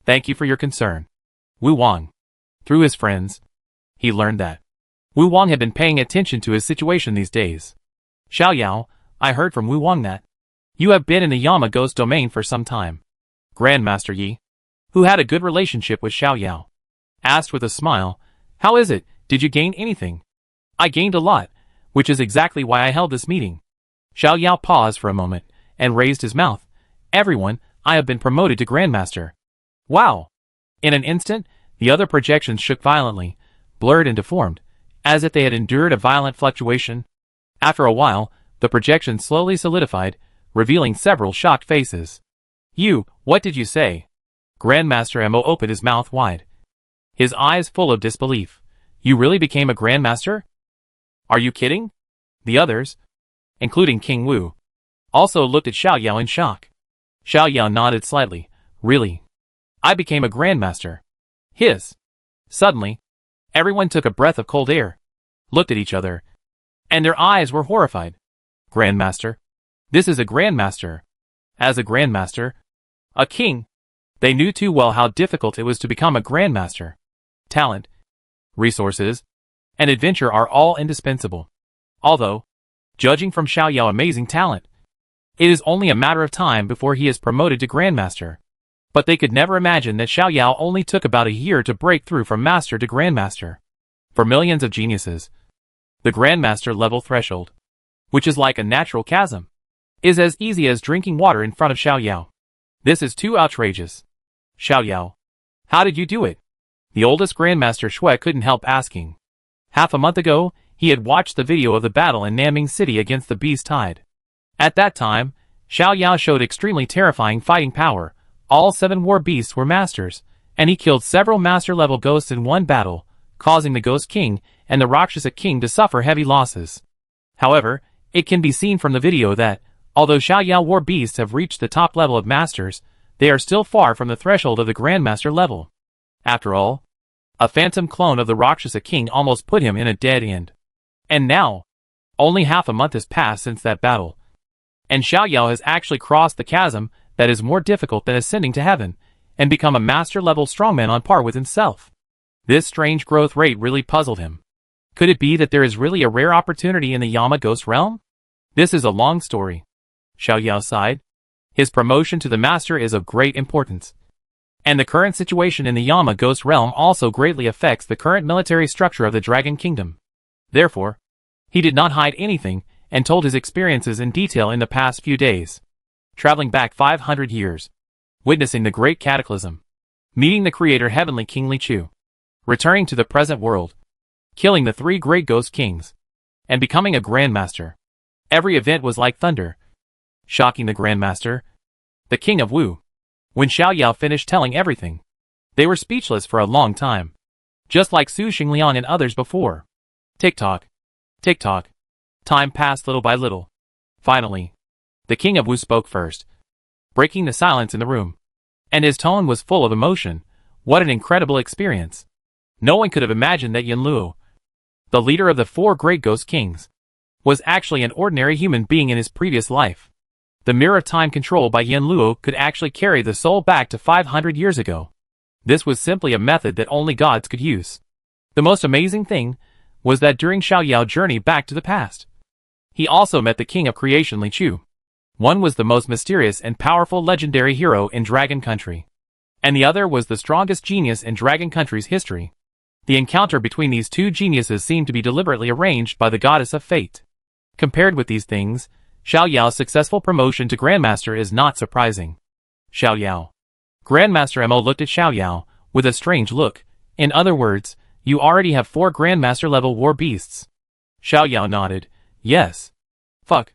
thank you for your concern, Wu Wang. Through his friends, he learned that Wu Wang had been paying attention to his situation these days. Xiaoyao, I heard from Wu Wang that you have been in the Yama Ghost domain for some time. Grandmaster Yi, who had a good relationship with Xiaoyao, asked with a smile, how is it, did you gain anything? I gained a lot, which is exactly why I held this meeting. Xiaoyao paused for a moment, and raised his mouth. Everyone, I have been promoted to Grandmaster. Wow! In an instant, the other projections shook violently, blurred and deformed, as if they had endured a violent fluctuation. After a while, the projections slowly solidified, revealing several shocked faces. You, what did you say? Grandmaster Mo opened his mouth wide, his eyes full of disbelief. You really became a Grandmaster? Are you kidding? The others, including King Wu, also looked at Xiao Yao in shock. Xiao Yao nodded slightly. Really? I became a grandmaster. Suddenly, everyone took a breath of cold air, looked at each other, and their eyes were horrified. Grandmaster? This is a grandmaster. As a grandmaster? A king? They knew too well how difficult it was to become a grandmaster. Talent, resources, and adventure are all indispensable. Although, judging from Xiao Yao's amazing talent, it is only a matter of time before he is promoted to grandmaster. But they could never imagine that Xiao Yao only took about a year to break through from master to grandmaster. For millions of geniuses, the grandmaster level threshold, which is like a natural chasm, is as easy as drinking water in front of Xiao Yao. This is too outrageous. Xiao Yao, how did you do it? The oldest grandmaster Shui couldn't help asking. Half a month ago, he had watched the video of the battle in Nanming City against the Beast Tide. At that time, Xiao Yao showed extremely terrifying fighting power. All 7 war beasts were masters, and he killed several master-level ghosts in one battle, causing the Ghost King and the Rakshasa King to suffer heavy losses. However, it can be seen from the video that, although Xiao Yao war beasts have reached the top level of masters, they are still far from the threshold of the grandmaster level. After all, a phantom clone of the Rakshasa King almost put him in a dead end. And now, only half a month has passed since that battle, and Xiao Yao has actually crossed the chasm that is more difficult than ascending to heaven, and become a master-level strongman on par with himself. This strange growth rate really puzzled him. Could it be that there is really a rare opportunity in the Yama Ghost realm? This is a long story. Xiao Yao sighed. His promotion to the master is of great importance. And the current situation in the Yama Ghost realm also greatly affects the current military structure of the Dragon Kingdom. Therefore, he did not hide anything, and told his experiences in detail in the past few days. Traveling back 500 years, witnessing the Great Cataclysm, meeting the creator Heavenly King Li Chu, returning to the present world, killing the 3 great ghost kings, and becoming a grandmaster. Every event was like thunder, shocking the grandmaster, the king of Wu. When Xiao Yao finished telling everything, they were speechless for a long time, just like Su Xingliang and others before. Tick-tock, tick-tock. Time passed little by little. Finally, the king of Wu spoke first, breaking the silence in the room. And his tone was full of emotion. What an incredible experience. No one could have imagined that Yin Luo, the leader of the 4 great ghost kings, was actually an ordinary human being in his previous life. The mirror of time control by Yin Luo could actually carry the soul back to 500 years ago. This was simply a method that only gods could use. The most amazing thing was that during Xiao Yao's journey back to the past, he also met the king of creation Li Chu. One was the most mysterious and powerful legendary hero in Dragon Country, and the other was the strongest genius in Dragon Country's history. The encounter between these 2 geniuses seemed to be deliberately arranged by the goddess of fate. Compared with these things, Xiao Yao's successful promotion to Grandmaster is not surprising. Xiao Yao. Grandmaster Mo looked at Xiao Yao with a strange look. In other words, you already have 4 Grandmaster level war beasts. Xiao Yao nodded. Yes. Fuck.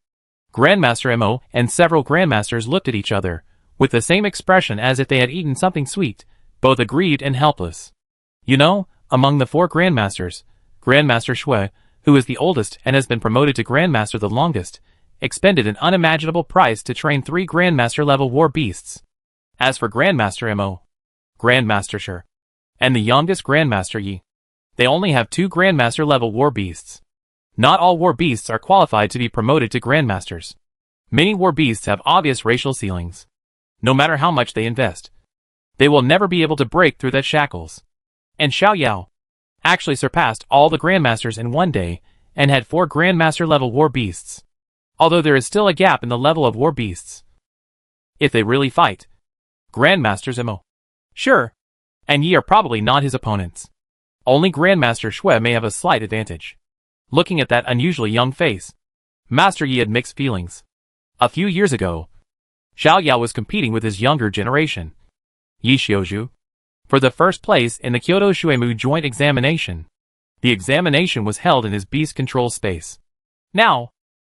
Grandmaster Mo and several Grandmasters looked at each other, with the same expression as if they had eaten something sweet, both aggrieved and helpless. You know, among the 4 Grandmasters, Grandmaster Shui, who is the oldest and has been promoted to Grandmaster the longest, expended an unimaginable price to train 3 Grandmaster-level war beasts. As for Grandmaster Mo, Grandmaster Shi, and the youngest Grandmaster Yi, they only have 2 Grandmaster-level war beasts. Not all war beasts are qualified to be promoted to Grandmasters. Many war beasts have obvious racial ceilings. No matter how much they invest, they will never be able to break through that shackles. And Xiao Yao actually surpassed all the Grandmasters in one day and had 4 Grandmaster-level war beasts. Although there is still a gap in the level of war beasts. If they really fight, Grandmasters Mo, sure, and Yi are probably not his opponents. Only Grandmaster Shui may have a slight advantage. Looking at that unusually young face, Master Yi had mixed feelings. A few years ago, Xiao Yao was competing with his younger generation, Yi Xiuzhu, for the first place in the Kyoto Shuemu joint examination. The examination was held in his beast control space. Now,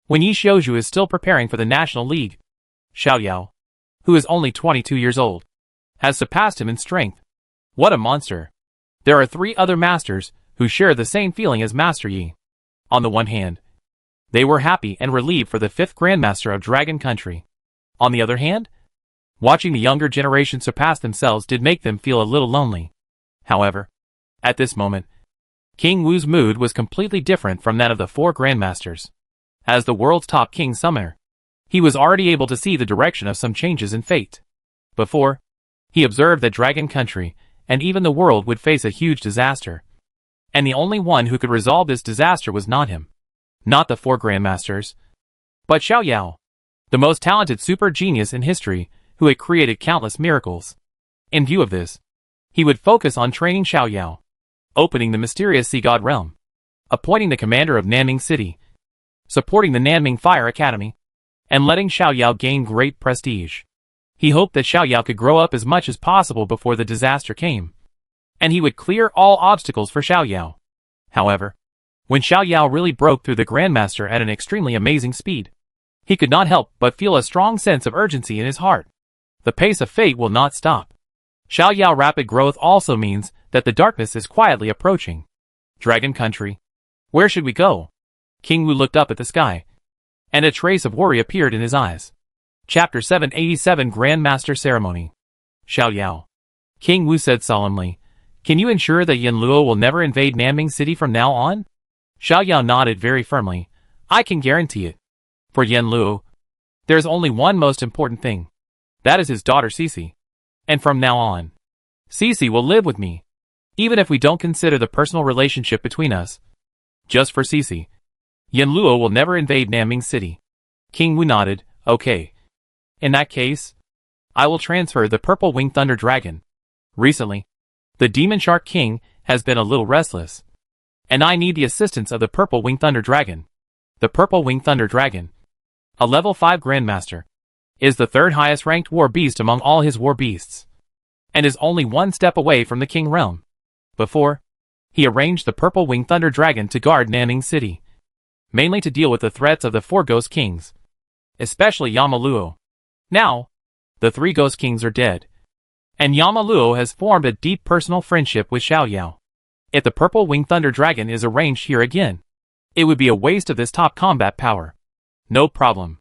when Yi Xiuzhu is still preparing for the National League, Xiao Yao, who is only 22 years old, has surpassed him in strength. What a monster. There are 3 other masters who share the same feeling as Master Yi. On the one hand, They were happy and relieved for the 5th Grandmaster of Dragon Country. On the other hand, watching the younger generation surpass themselves did make them feel a little lonely. However, at this moment, King Wu's mood was completely different from that of the 4 Grandmasters. As the world's top King Summoner, he was already able to see the direction of some changes in fate. Before, he observed that Dragon Country, and even the world, would face a huge disaster. And the only one who could resolve this disaster was not him. Not the 4 Grandmasters, but Xiao Yao, the most talented super genius in history, who had created countless miracles. In view of this, he would focus on training Xiao Yao, opening the mysterious Sea God realm, appointing the commander of Nanming City, supporting the Nanming Fire Academy, and letting Xiao Yao gain great prestige. He hoped that Xiao Yao could grow up as much as possible before the disaster came, and he would clear all obstacles for Xiao Yao. However, when Xiao Yao really broke through the Grandmaster at an extremely amazing speed, he could not help but feel a strong sense of urgency in his heart. The pace of fate will not stop. Xiao Yao's rapid growth also means that the darkness is quietly approaching. Dragon Country. Where should we go? King Wu looked up at the sky, and a trace of worry appeared in his eyes. Chapter 787 Grandmaster Ceremony. Xiao Yao. King Wu said solemnly, "Can you ensure that Yan Luo will never invade Nanming City from now on?" Xiao Yao nodded very firmly. "I can guarantee it. For Yan Luo, there's only one most important thing. That is his daughter Cici. And from now on, Cici will live with me, even if we don't consider the personal relationship between us. Just for Cici, Yan Luo will never invade Nanming City." King Wu nodded. "Okay. In that case, I will transfer the Purple Winged Thunder Dragon. Recently, the Demon Shark King has been a little restless, and I need the assistance of the Purple Winged Thunder Dragon." The Purple Winged Thunder Dragon, a level 5 Grandmaster, is the 3rd highest ranked war beast among all his war beasts, and is only 1 step away from the King Realm. Before, he arranged the Purple Winged Thunder Dragon to guard Nanming City, mainly to deal with the threats of the 4 Ghost Kings, especially Yamaluo. Now, the 3 Ghost Kings are dead, and Yamaluo has formed a deep personal friendship with Xiao Yao. If the Purple Winged Thunder Dragon is arranged here again, it would be a waste of this top combat power. "No problem."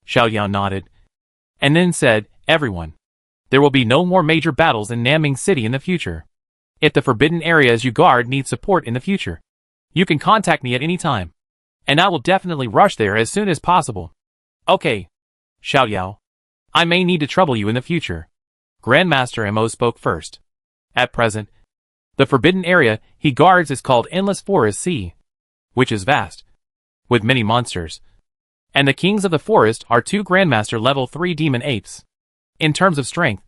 Xiao Yao nodded, and then said, "Everyone, there will be no more major battles in Nanming City in the future. If the forbidden areas you guard need support in the future, you can contact me at any time, and I will definitely rush there as soon as possible." "Okay, Xiao Yao. I may need to trouble you in the future." Grandmaster Mo spoke first. At present, the forbidden area he guards is called Endless Forest Sea, which is vast, with many monsters, and the kings of the forest are 2 Grandmaster level 3 demon apes. In terms of strength,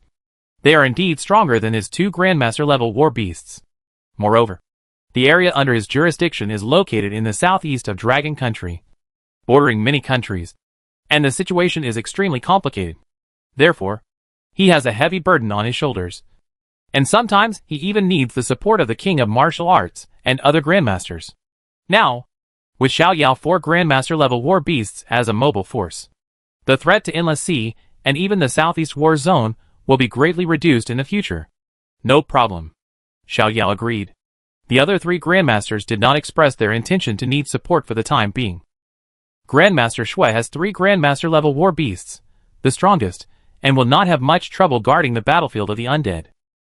they are indeed stronger than his 2 Grandmaster level war beasts. Moreover, the area under his jurisdiction is located in the southeast of Dragon Country, bordering many countries, and the situation is extremely complicated. Therefore, he has a heavy burden on his shoulders, and sometimes he even needs the support of the King of Martial Arts and other Grandmasters. Now, with Xiao Yao 4 Grandmaster level war beasts as a mobile force, the threat to Endless Sea and even the Southeast War Zone will be greatly reduced in the future. "No problem," Xiao Yao agreed. The other 3 Grandmasters did not express their intention to need support for the time being. Grandmaster Shui has 3 Grandmaster level war beasts, the strongest, and will not have much trouble guarding the battlefield of the undead.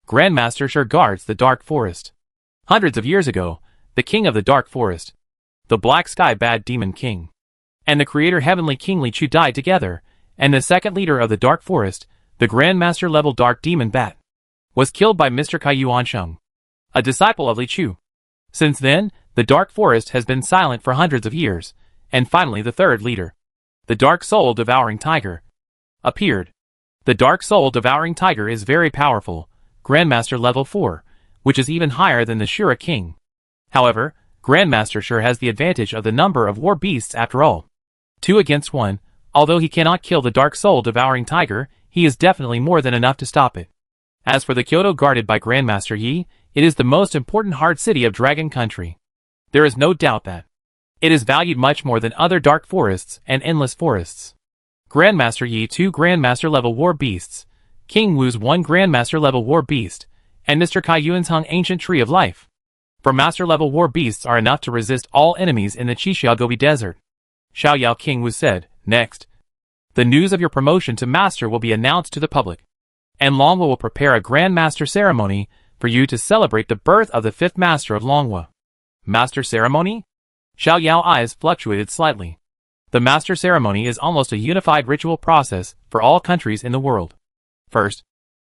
Grandmaster Shi guards the Dark Forest. Hundreds of years ago, the King of the Dark Forest, the Black Sky Bad Demon King, and the Creator Heavenly King Li Chu died together, and the second leader of the Dark Forest, the Grandmaster level Dark Demon Bat, was killed by Mr. Kai Yuansheng, a disciple of Li Chu. Since then, the Dark Forest has been silent for hundreds of years, and finally the third leader, the Dark Soul Devouring Tiger, appeared. The Dark Soul Devouring Tiger is very powerful, Grandmaster level 4, which is even higher than the Shura King. However, Grandmaster Shi has the advantage of the number of war beasts after all. 2 against 1, although he cannot kill the Dark Soul Devouring Tiger, he is definitely more than enough to stop it. As for the Kyoto guarded by Grandmaster Yi, it is the most important hard city of Dragon Country. There is no doubt that it is valued much more than other dark forests and endless forests. Grandmaster Yi 2 Grandmaster level war beasts, King Wu's 1 Grandmaster level war beast, and Mr. Kai Yuansheng Ancient Tree of Life. For Master level war beasts are enough to resist all enemies in the Chixiagobi Desert. Xiao Yao King Wu said. Next, the news of your promotion to master will be announced to the public, and Longhua will prepare a Grand Master ceremony for you to celebrate the birth of the fifth master of Longhua. Master ceremony? Xiao Yao's eyes fluctuated slightly. The master ceremony is almost a unified ritual process for all countries in the world. First,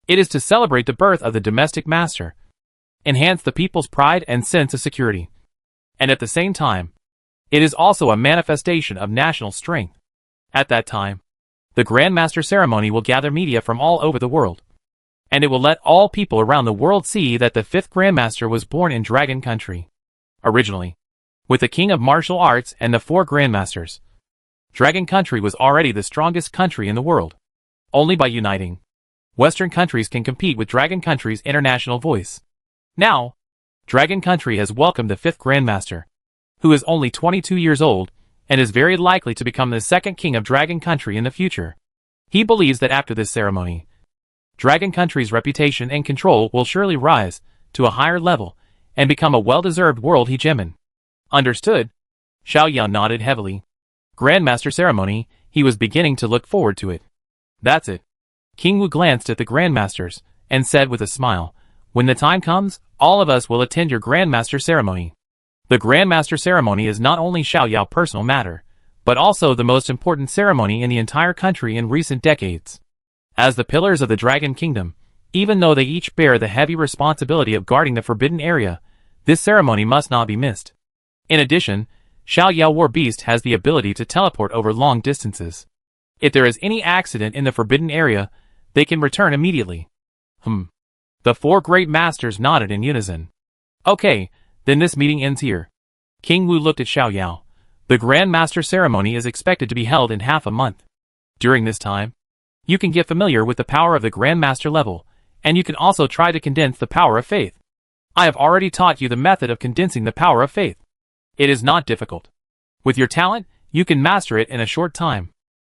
it is to celebrate the birth of the domestic master, enhance the people's pride and sense of security, and at the same time, it is also a manifestation of national strength. At that time, the Grand Master ceremony will gather media from all over the world, and it will let all people around the world see that the fifth Grandmaster was born in Dragon Country. Originally, with the King of Martial Arts and the four Grandmasters, Dragon Country was already the strongest country in the world. Only by uniting, Western countries can compete with Dragon Country's international voice. Now, Dragon Country has welcomed the fifth Grandmaster, who is only 22 years old, and is very likely to become the second king of Dragon Country in the future. He believes that after this ceremony, Dragon Country's reputation and control will surely rise to a higher level and become a well-deserved world hegemon. Understood? Xiao Yao nodded heavily. Grandmaster ceremony, he was beginning to look forward to it. That's it. King Wu glanced at the Grandmasters and said with a smile, when the time comes, all of us will attend your Grandmaster ceremony. The Grandmaster ceremony is not only Xiao Yao's personal matter, but also the most important ceremony in the entire country in recent decades. As the pillars of the Dragon Kingdom, even though they each bear the heavy responsibility of guarding the forbidden area, this ceremony must not be missed. In addition, Xiao Yao War Beast has the ability to teleport over long distances. If there is any accident in the forbidden area, they can return immediately. The four great masters nodded in unison. Okay, then this meeting ends here. King Wu looked at Xiao Yao. The Grand Master ceremony is expected to be held in half a month. During this time, you can get familiar with the power of the Grand Master level, and you can also try to condense the power of faith. I have already taught you the method of condensing the power of faith. It is not difficult. With your talent, you can master it in a short time.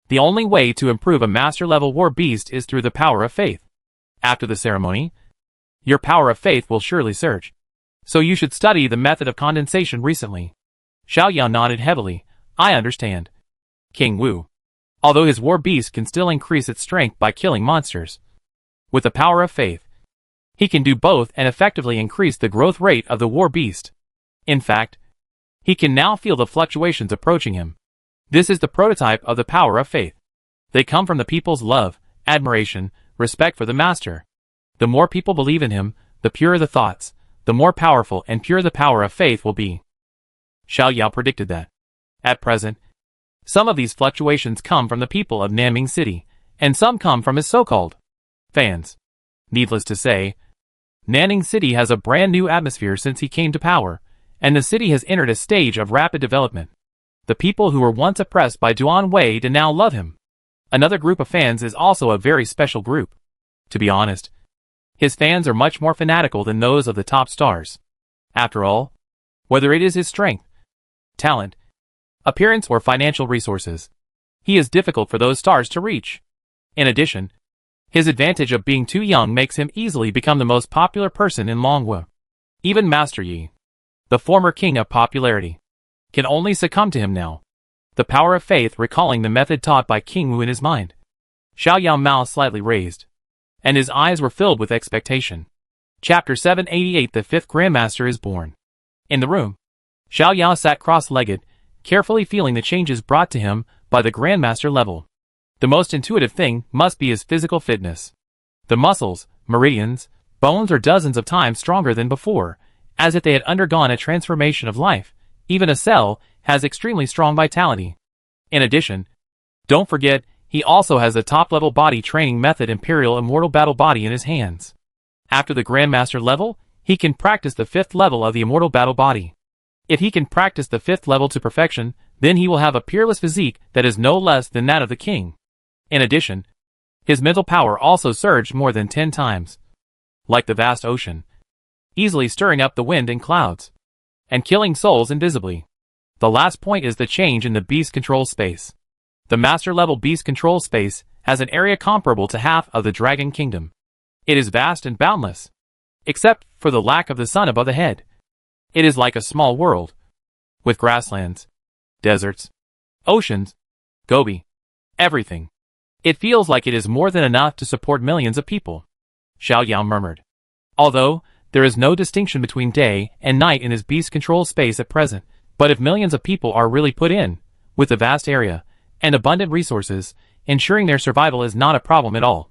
The only way to improve a master-level war beast is through the power of faith. After the ceremony, your power of faith will surely surge. So you should study the method of condensation recently. Xiao Yao nodded heavily. I understand. King Wu. Although his war beast can still increase its strength by killing monsters, with the power of faith, he can do both and effectively increase the growth rate of the war beast. In fact, he can now feel the fluctuations approaching him. This is the prototype of the power of faith. They come from the people's love, admiration, respect for the master. The more people believe in him, the purer the thoughts, the more powerful and pure the power of faith will be. Xiao Yao predicted that. At present, some of these fluctuations come from the people of Nanming City, and some come from his so-called fans. Needless to say, Nanning City has a brand new atmosphere since he came to power, and the city has entered a stage of rapid development. The people who were once oppressed by Duan Wei now love him. Another group of fans is also a very special group. To be honest, his fans are much more fanatical than those of the top stars. After all, whether it is his strength, talent, appearance or financial resources, he is difficult for those stars to reach. In addition, his advantage of being too young makes him easily become the most popular person in Longhua. Even Master Yi, the former king of popularity, can only succumb to him now. The power of faith recalling the method taught by King Wu in his mind. Xiao Yao's mouth slightly raised, and his eyes were filled with expectation. Chapter 788 The Fifth Grandmaster is Born. In the room, Xiao Yao sat cross-legged, carefully feeling the changes brought to him by the Grandmaster level. The most intuitive thing must be his physical fitness. The muscles, meridians, bones are dozens of times stronger than before, as if they had undergone a transformation of life. Even a cell has extremely strong vitality. In addition, don't forget, he also has the top-level body training method Imperial Immortal Battle Body in his hands. After the Grandmaster level, he can practice the fifth level of the Immortal Battle Body. If he can practice the fifth level to perfection, then he will have a peerless physique that is no less than that of the king. In addition, his mental power also surged more than 10 times. Like the vast ocean, easily stirring up the wind and clouds, and killing souls invisibly. The last point is the change in the beast control space. The master-level beast control space has an area comparable to half of the Dragon Kingdom. It is vast and boundless, except for the lack of the sun above the head. It is like a small world, with grasslands, deserts, oceans, Gobi, everything. It feels like it is more than enough to support millions of people, Xiao Yao murmured. Although, there is no distinction between day and night in his beast control space at present, but if millions of people are really put in, with a vast area, and abundant resources, ensuring their survival is not a problem at all.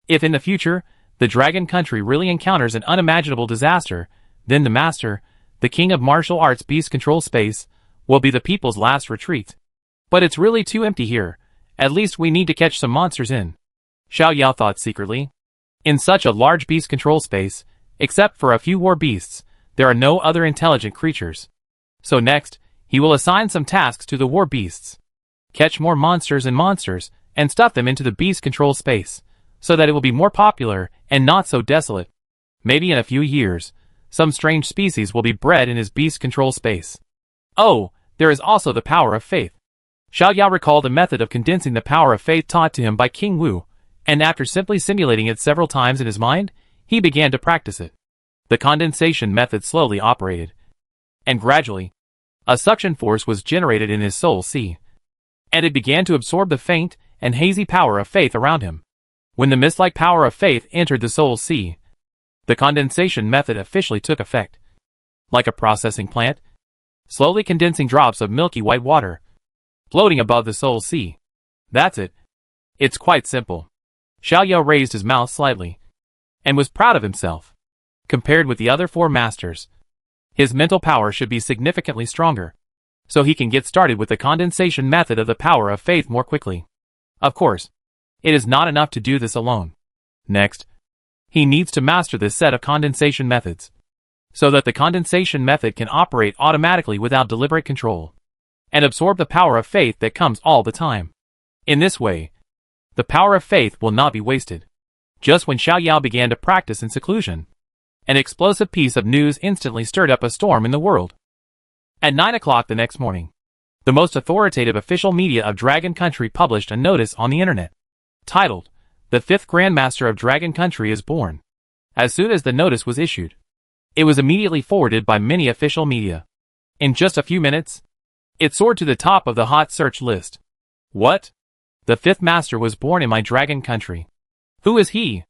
If in the future, the Dragon Country really encounters an unimaginable disaster, then the Master, the King of Martial Arts Beast Control Space, will be the people's last retreat. But it's really too empty here. At least we need to catch some monsters in, Xiao Yao thought secretly. In such a large beast control space, except for a few war beasts, there are no other intelligent creatures. So next, he will assign some tasks to the war beasts. Catch more monsters, and stuff them into the beast control space, so that it will be more popular and not so desolate. Maybe in a few years, some strange species will be bred in his beast control space. Oh, there is also the power of faith. Xiao Yao recalled a method of condensing the power of faith taught to him by King Wu, and after simply simulating it several times in his mind, he began to practice it. The condensation method slowly operated, and gradually, a suction force was generated in his soul sea, and it began to absorb the faint and hazy power of faith around him. When the mist-like power of faith entered the soul sea, the condensation method officially took effect. Like a processing plant, slowly condensing drops of milky white water, floating above the soul sea. That's it. It's quite simple. Xiao Yao raised his mouth slightly, and was proud of himself. Compared with the other four masters, his mental power should be significantly stronger, so he can get started with the condensation method of the power of faith more quickly. Of course, it is not enough to do this alone. Next, he needs to master this set of condensation methods, so that the condensation method can operate automatically without deliberate control, and absorb the power of faith that comes all the time. In this way, the power of faith will not be wasted. Just when Xiao Yao began to practice in seclusion, an explosive piece of news instantly stirred up a storm in the world. At 9 o'clock the next morning, the most authoritative official media of Dragon Country published a notice on the internet, titled, "The 5th Grandmaster of Dragon Country is born." As soon as the notice was issued, it was immediately forwarded by many official media. In just a few minutes, it soared to the top of the hot search list. What? The 5th Master was born in my Dragon Country. Who is he?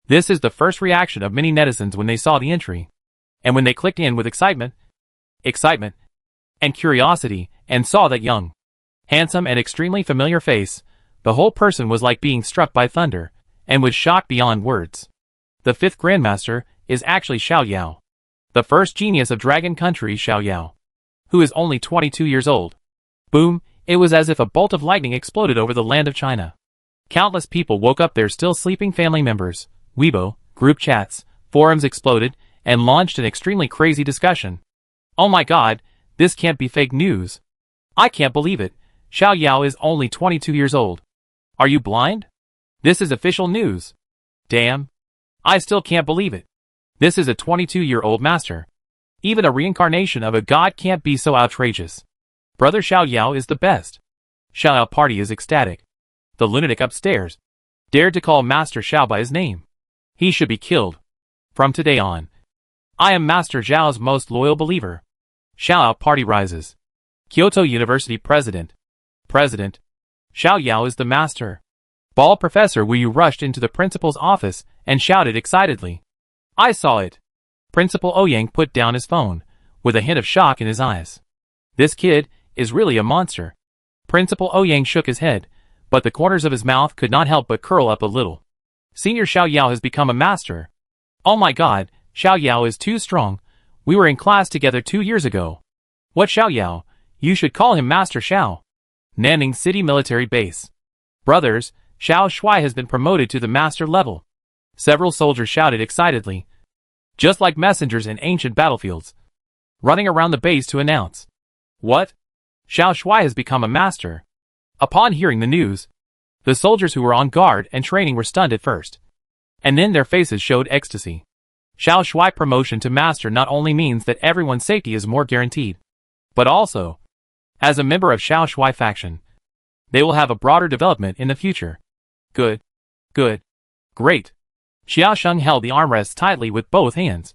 This is the first reaction of many netizens when they saw the entry. And when they clicked in with excitement, and curiosity, and saw that young, handsome and extremely familiar face, the whole person was like being struck by thunder, and was shocked beyond words. The 5th Grandmaster is actually Xiao Yao, the first genius of Dragon Country, Xiao Yao, who is only 22 years old. Boom, it was as if a bolt of lightning exploded over the land of China. Countless people woke up their still sleeping family members. Weibo, group chats, forums exploded, and launched an extremely crazy discussion. Oh my god, this can't be fake news. I can't believe it. Xiao Yao is only 22 years old. Are you blind? This is official news. Damn. I still can't believe it. This is a 22-year-old master. Even a reincarnation of a god can't be so outrageous. Brother Xiao Yao is the best. Xiao Yao party is ecstatic. The lunatic upstairs dared to call Master Xiao by his name. He should be killed. From today on, I am Master Zhao's most loyal believer. Xiao Yao party rises. Kyoto University President. Xiao Yao is the master. Ball Professor Wu Yu rushed into the principal's office and shouted excitedly. I saw it. Principal Ouyang put down his phone, with a hint of shock in his eyes. This kid is really a monster. Principal Ouyang shook his head, but the corners of his mouth could not help but curl up a little. Senior Xiao Yao has become a master. Oh my god, Xiao Yao is too strong. We were in class together 2 years ago. What Xiao Yao? You should call him Master Xiao. Nanning City Military Base. Brothers, Xiao Shui has been promoted to the master level. Several soldiers shouted excitedly, just like messengers in ancient battlefields, running around the base to announce. What? Xiao Shui has become a master. Upon hearing the news, the soldiers who were on guard and training were stunned at first, and then their faces showed ecstasy. Xiao Shui promotion to master not only means that everyone's safety is more guaranteed, but also, as a member of Xiao Shui faction, they will have a broader development in the future. Good. Great. Xiao Sheng held the armrests tightly with both hands,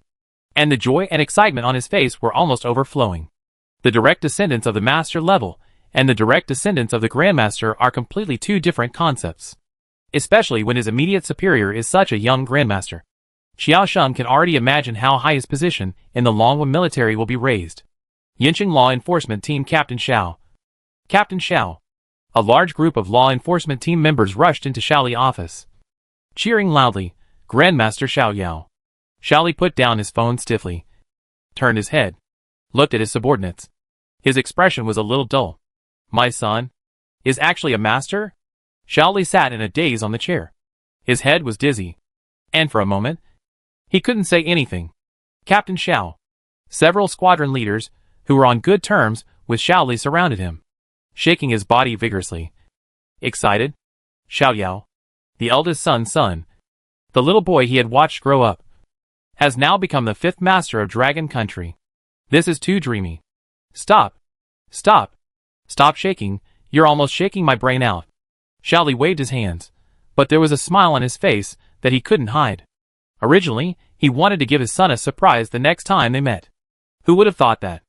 and the joy and excitement on his face were almost overflowing. The direct descendants of the master level, and the direct descendants of the Grandmaster are completely two different concepts. Especially when his immediate superior is such a young Grandmaster. Xiao Sheng can already imagine how high his position in the Longhua military will be raised. Yinqing Law Enforcement Team Captain Xiao. Captain Xiao. A large group of law enforcement team members rushed into Shaoli's office. Cheering loudly, Grandmaster Xiao Yao. Shaoli put down his phone stiffly, turned his head, looked at his subordinates. His expression was a little dull. My son is actually a master? Shaoli sat in a daze on the chair. His head was dizzy, and for a moment, he couldn't say anything. Captain Xiao. Several squadron leaders, who were on good terms with Shaoli, surrounded him, shaking his body vigorously. Excited? Xiao Yao, the eldest son's son, the little boy he had watched grow up, has now become the 5th master of Dragon Country. This is too dreamy. Stop. Stop. Stop shaking, you're almost shaking my brain out. Shaoli waved his hands, but there was a smile on his face that he couldn't hide. Originally, he wanted to give his son a surprise the next time they met. Who would have thought that?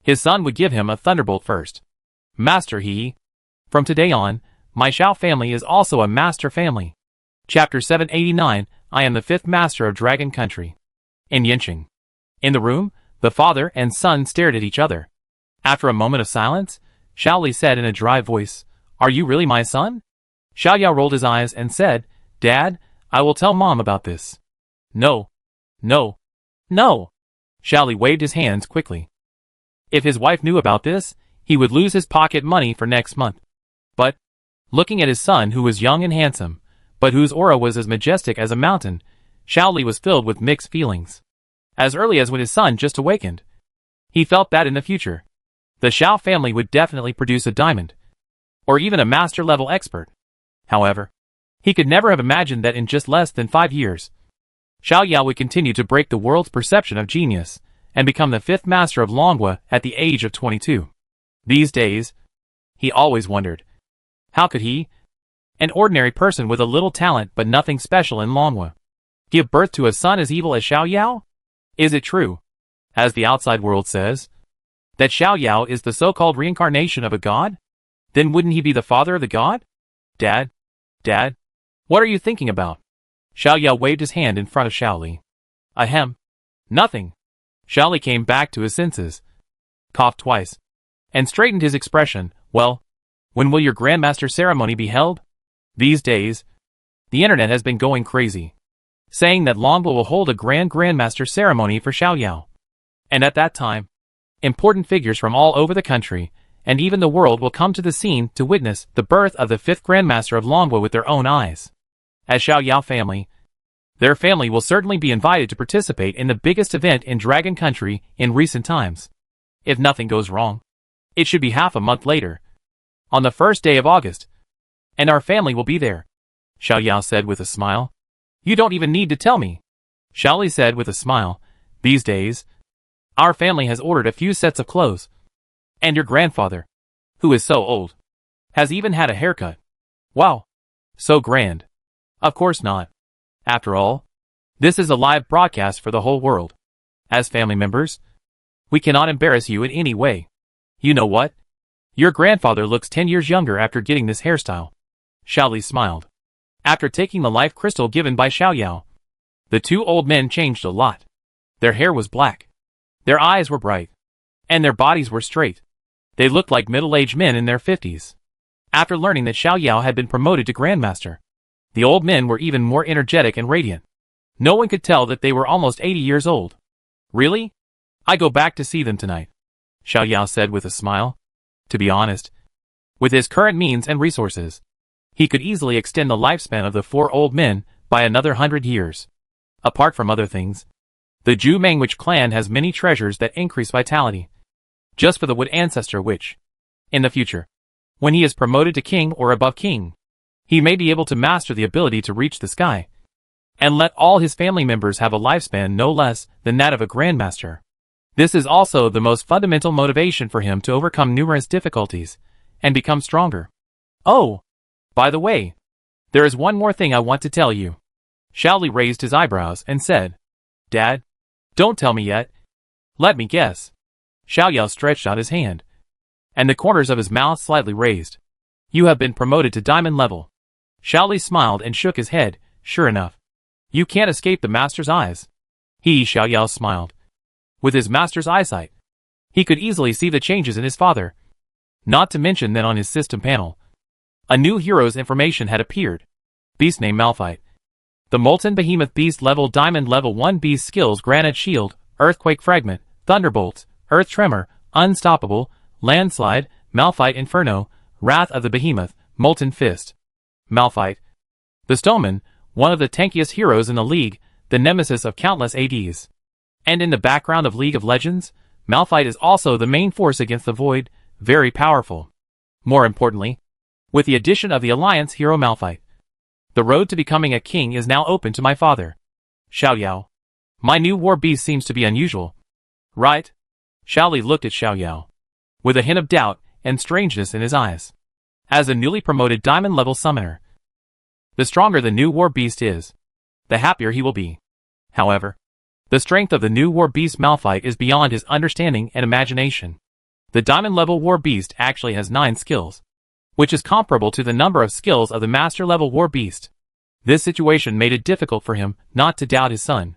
His son would give him a thunderbolt first. Master he. From today on, my Xiao family is also a master family. Chapter 789, I am the 5th master of Dragon Country. In Yinqing. In the room, the father and son stared at each other. After a moment of silence, Shaoli said in a dry voice, Are you really my son? Xiao Yao rolled his eyes and said, Dad, I will tell Mom about this. No. No. No. Shaoli waved his hands quickly. If his wife knew about this, he would lose his pocket money for next month. But, looking at his son who was young and handsome, but whose aura was as majestic as a mountain, Shaoli was filled with mixed feelings. As early as when his son just awakened, he felt that in the future, the Xiao family would definitely produce a diamond, or even a master-level expert. However, he could never have imagined that in just less than 5 years, Xiao Yao would continue to break the world's perception of genius, and become the 5th master of Longhua at the age of 22. These days, he always wondered, how could he, an ordinary person with a little talent but nothing special in Longhua, give birth to a son as evil as Xiao Yao? Is it true, as the outside world says, that Xiao Yao is the so-called reincarnation of a god? Then wouldn't he be the father of the god? Dad? Dad? What are you thinking about? Xiao Yao waved his hand in front of Shaoli. Ahem. Nothing. Shaoli came back to his senses, coughed twice, and straightened his expression. Well, when will your Grandmaster ceremony be held? These days, the internet has been going crazy, saying that Longhua will hold a Grandmaster ceremony for Xiao Yao. And at that time, important figures from all over the country, and even the world will come to the scene to witness the birth of the 5th Grandmaster of Longhua with their own eyes. As Xiao Yao family, their family will certainly be invited to participate in the biggest event in Dragon Country in recent times. If nothing goes wrong, it should be half a month later, on the 1st day of August, and our family will be there, Xiao Yao said with a smile. You don't even need to tell me, Shaoli said with a smile. These days, our family has ordered a few sets of clothes, and your grandfather, who is so old, has even had a haircut. Wow, so grand. Of course not. After all, this is a live broadcast for the whole world. As family members, we cannot embarrass you in any way. You know what? Your grandfather looks 10 years younger after getting this hairstyle. Shaoli smiled. After taking the life crystal given by Xiao Yao, the two old men changed a lot. Their hair was black. Their eyes were bright. And their bodies were straight. They looked like middle-aged men in their 50s. After learning that Xiao Yao had been promoted to Grandmaster, the old men were even more energetic and radiant. No one could tell that they were almost 80 years old. Really? I go back to see them tonight, Xiao Yao said with a smile. To be honest, with his current means and resources, he could easily extend the lifespan of the 4 old men by another 100 years. Apart from other things, the Zhu Mangwich clan has many treasures that increase vitality, just for the wood ancestor which, in the future, when he is promoted to king or above king, he may be able to master the ability to reach the sky, and let all his family members have a lifespan no less than that of a Grandmaster. This is also the most fundamental motivation for him to overcome numerous difficulties and become stronger. Oh, by the way, there is one more thing I want to tell you. Shaoli raised his eyebrows and said, Dad, don't tell me yet. Let me guess. Xiao Yao stretched out his hand. and the corners of his mouth slightly raised. You have been promoted to diamond level. Xiao Li smiled and shook his head. Sure enough. You can't escape the master's eyes. Xiao Yao smiled. With his master's eyesight, he could easily see the changes in his father. Not to mention that on his system panel, a new hero's information had appeared. Beast name Malphite. The Molten Behemoth Beast level Diamond level 1 Beast skills Granite Shield, Earthquake Fragment, Thunderbolts, Earth Tremor, Unstoppable, Landslide, Malphite Inferno, Wrath of the Behemoth, Molten Fist. Malphite. The Stoneman, one of the tankiest heroes in the league, the nemesis of countless ADs. And in the background of League of Legends, Malphite is also the main force against the Void, very powerful. More importantly, with the addition of the Alliance hero Malphite, the road to becoming a king is now open to my father. Xiao Yao. My new war beast seems to be unusual. Right? Xiao Li looked at Xiao Yao, with a hint of doubt and strangeness in his eyes. As a newly promoted diamond level summoner, the stronger the new war beast is, the happier he will be. However, the strength of the new war beast Malphite is beyond his understanding and imagination. The diamond level war beast actually has 9 skills, which is comparable to the number of skills of the master level war beast. This situation made it difficult for him not to doubt his son.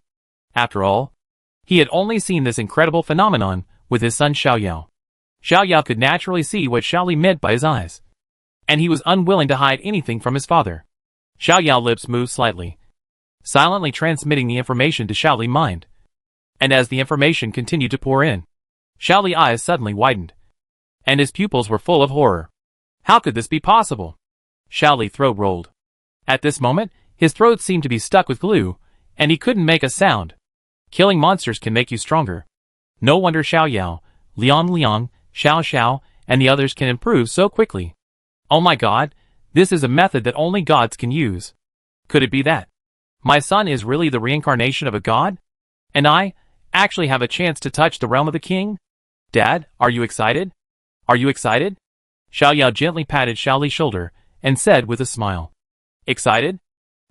After all, he had only seen this incredible phenomenon with his son Xiao Yao. Xiao Yao could naturally see what Xiao Li meant by his eyes, and he was unwilling to hide anything from his father. Xiao Yao's lips moved slightly, silently transmitting the information to Xiao Li's mind. And as the information continued to pour in, Xiao Li's eyes suddenly widened, and his pupils were full of horror. How could this be possible? Xiao Li's throat rolled. At this moment, his throat seemed to be stuck with glue, and he couldn't make a sound. Killing monsters can make you stronger. No wonder Xiao Yao, Liang, Xiao Xiao, and the others can improve so quickly. Oh my god, this is a method that only gods can use. Could it be that my son is really the reincarnation of a god? And I actually have a chance to touch the realm of the king? Dad, are you excited? Are you excited? Xiao Yao gently patted Xiao Li's shoulder and said with a smile. Excited?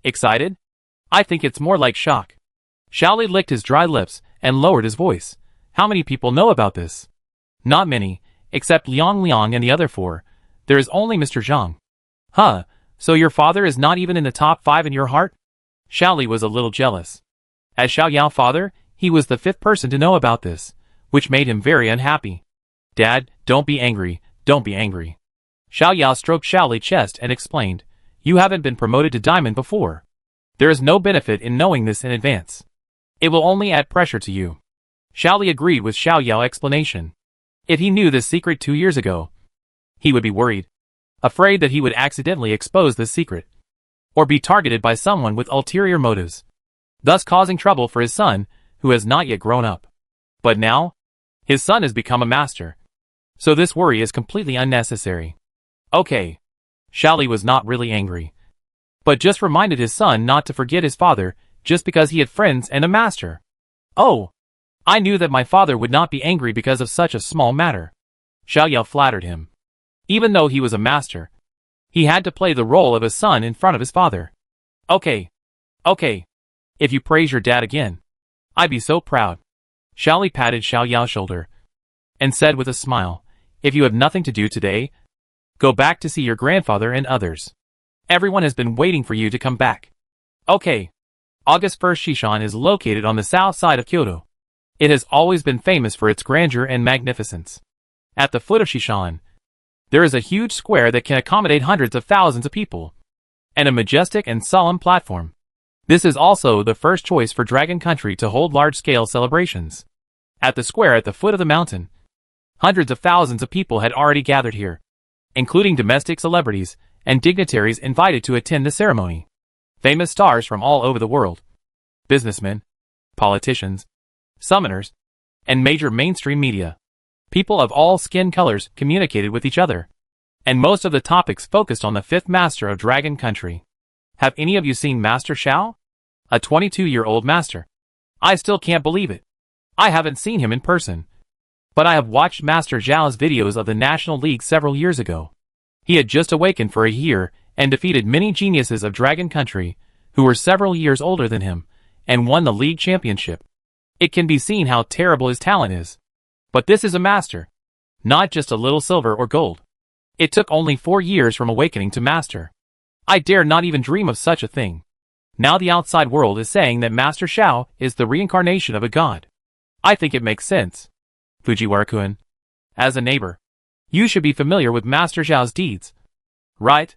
Excited? I think it's more like shock. Xiao Li licked his dry lips and lowered his voice. How many people know about this? Not many, except Liang and the other 4. There is only Mr. Zhang. Huh, so your father is not even in the top 5 in your heart? Xiao Li was a little jealous. As Xiao Yao's father, he was the 5th person to know about this, which made him very unhappy. Dad, don't be angry, don't be angry. Xiao Yao stroked Xiao Li's chest and explained, you haven't been promoted to diamond before. There is no benefit in knowing this in advance. It will only add pressure to you. Xiao Li agreed with Xiao Yao's explanation. If he knew this secret 2 years ago, he would be worried, afraid that he would accidentally expose this secret, or be targeted by someone with ulterior motives, thus causing trouble for his son, who has not yet grown up. But now, his son has become a master, so this worry is completely unnecessary. Okay. Xiao Li was not really angry, but just reminded his son not to forget his father just because he had friends and a master. Oh, I knew that my father would not be angry because of such a small matter. Xiao Yao flattered him. Even though he was a master, he had to play the role of a son in front of his father. Okay. Okay. If you praise your dad again, I'd be so proud. Xiao Li patted Xiao Yao's shoulder and said with a smile, if you have nothing to do today, go back to see your grandfather and others. Everyone has been waiting for you to come back. Okay. August 1st Shishan is located on the south side of Kyoto. It has always been famous for its grandeur and magnificence. At the foot of Shishan, there is a huge square that can accommodate hundreds of thousands of people, and a majestic and solemn platform. This is also the first choice for Dragon Country to hold large-scale celebrations. At the square at the foot of the mountain, hundreds of thousands of people had already gathered here, including domestic celebrities and dignitaries invited to attend the ceremony. Famous stars from all over the world, businessmen, politicians, summoners, and major mainstream media. People of all skin colors communicated with each other, and most of the topics focused on the 5th master of Dragon Country. Have any of you seen Master Xiao? A 22-year-old master. I still can't believe it. I haven't seen him in person, but I have watched Master Zhao's videos of the National League several years ago. He had just awakened for a year and defeated many geniuses of Dragon Country who were several years older than him and won the league championship. It can be seen how terrible his talent is. But this is a master. Not just a little silver or gold. It took only 4 years from awakening to master. I dare not even dream of such a thing. Now the outside world is saying that Master Xiao is the reincarnation of a god. I think it makes sense. Fujiwara-kun, as a neighbor, you should be familiar with Master Xiao's deeds, right?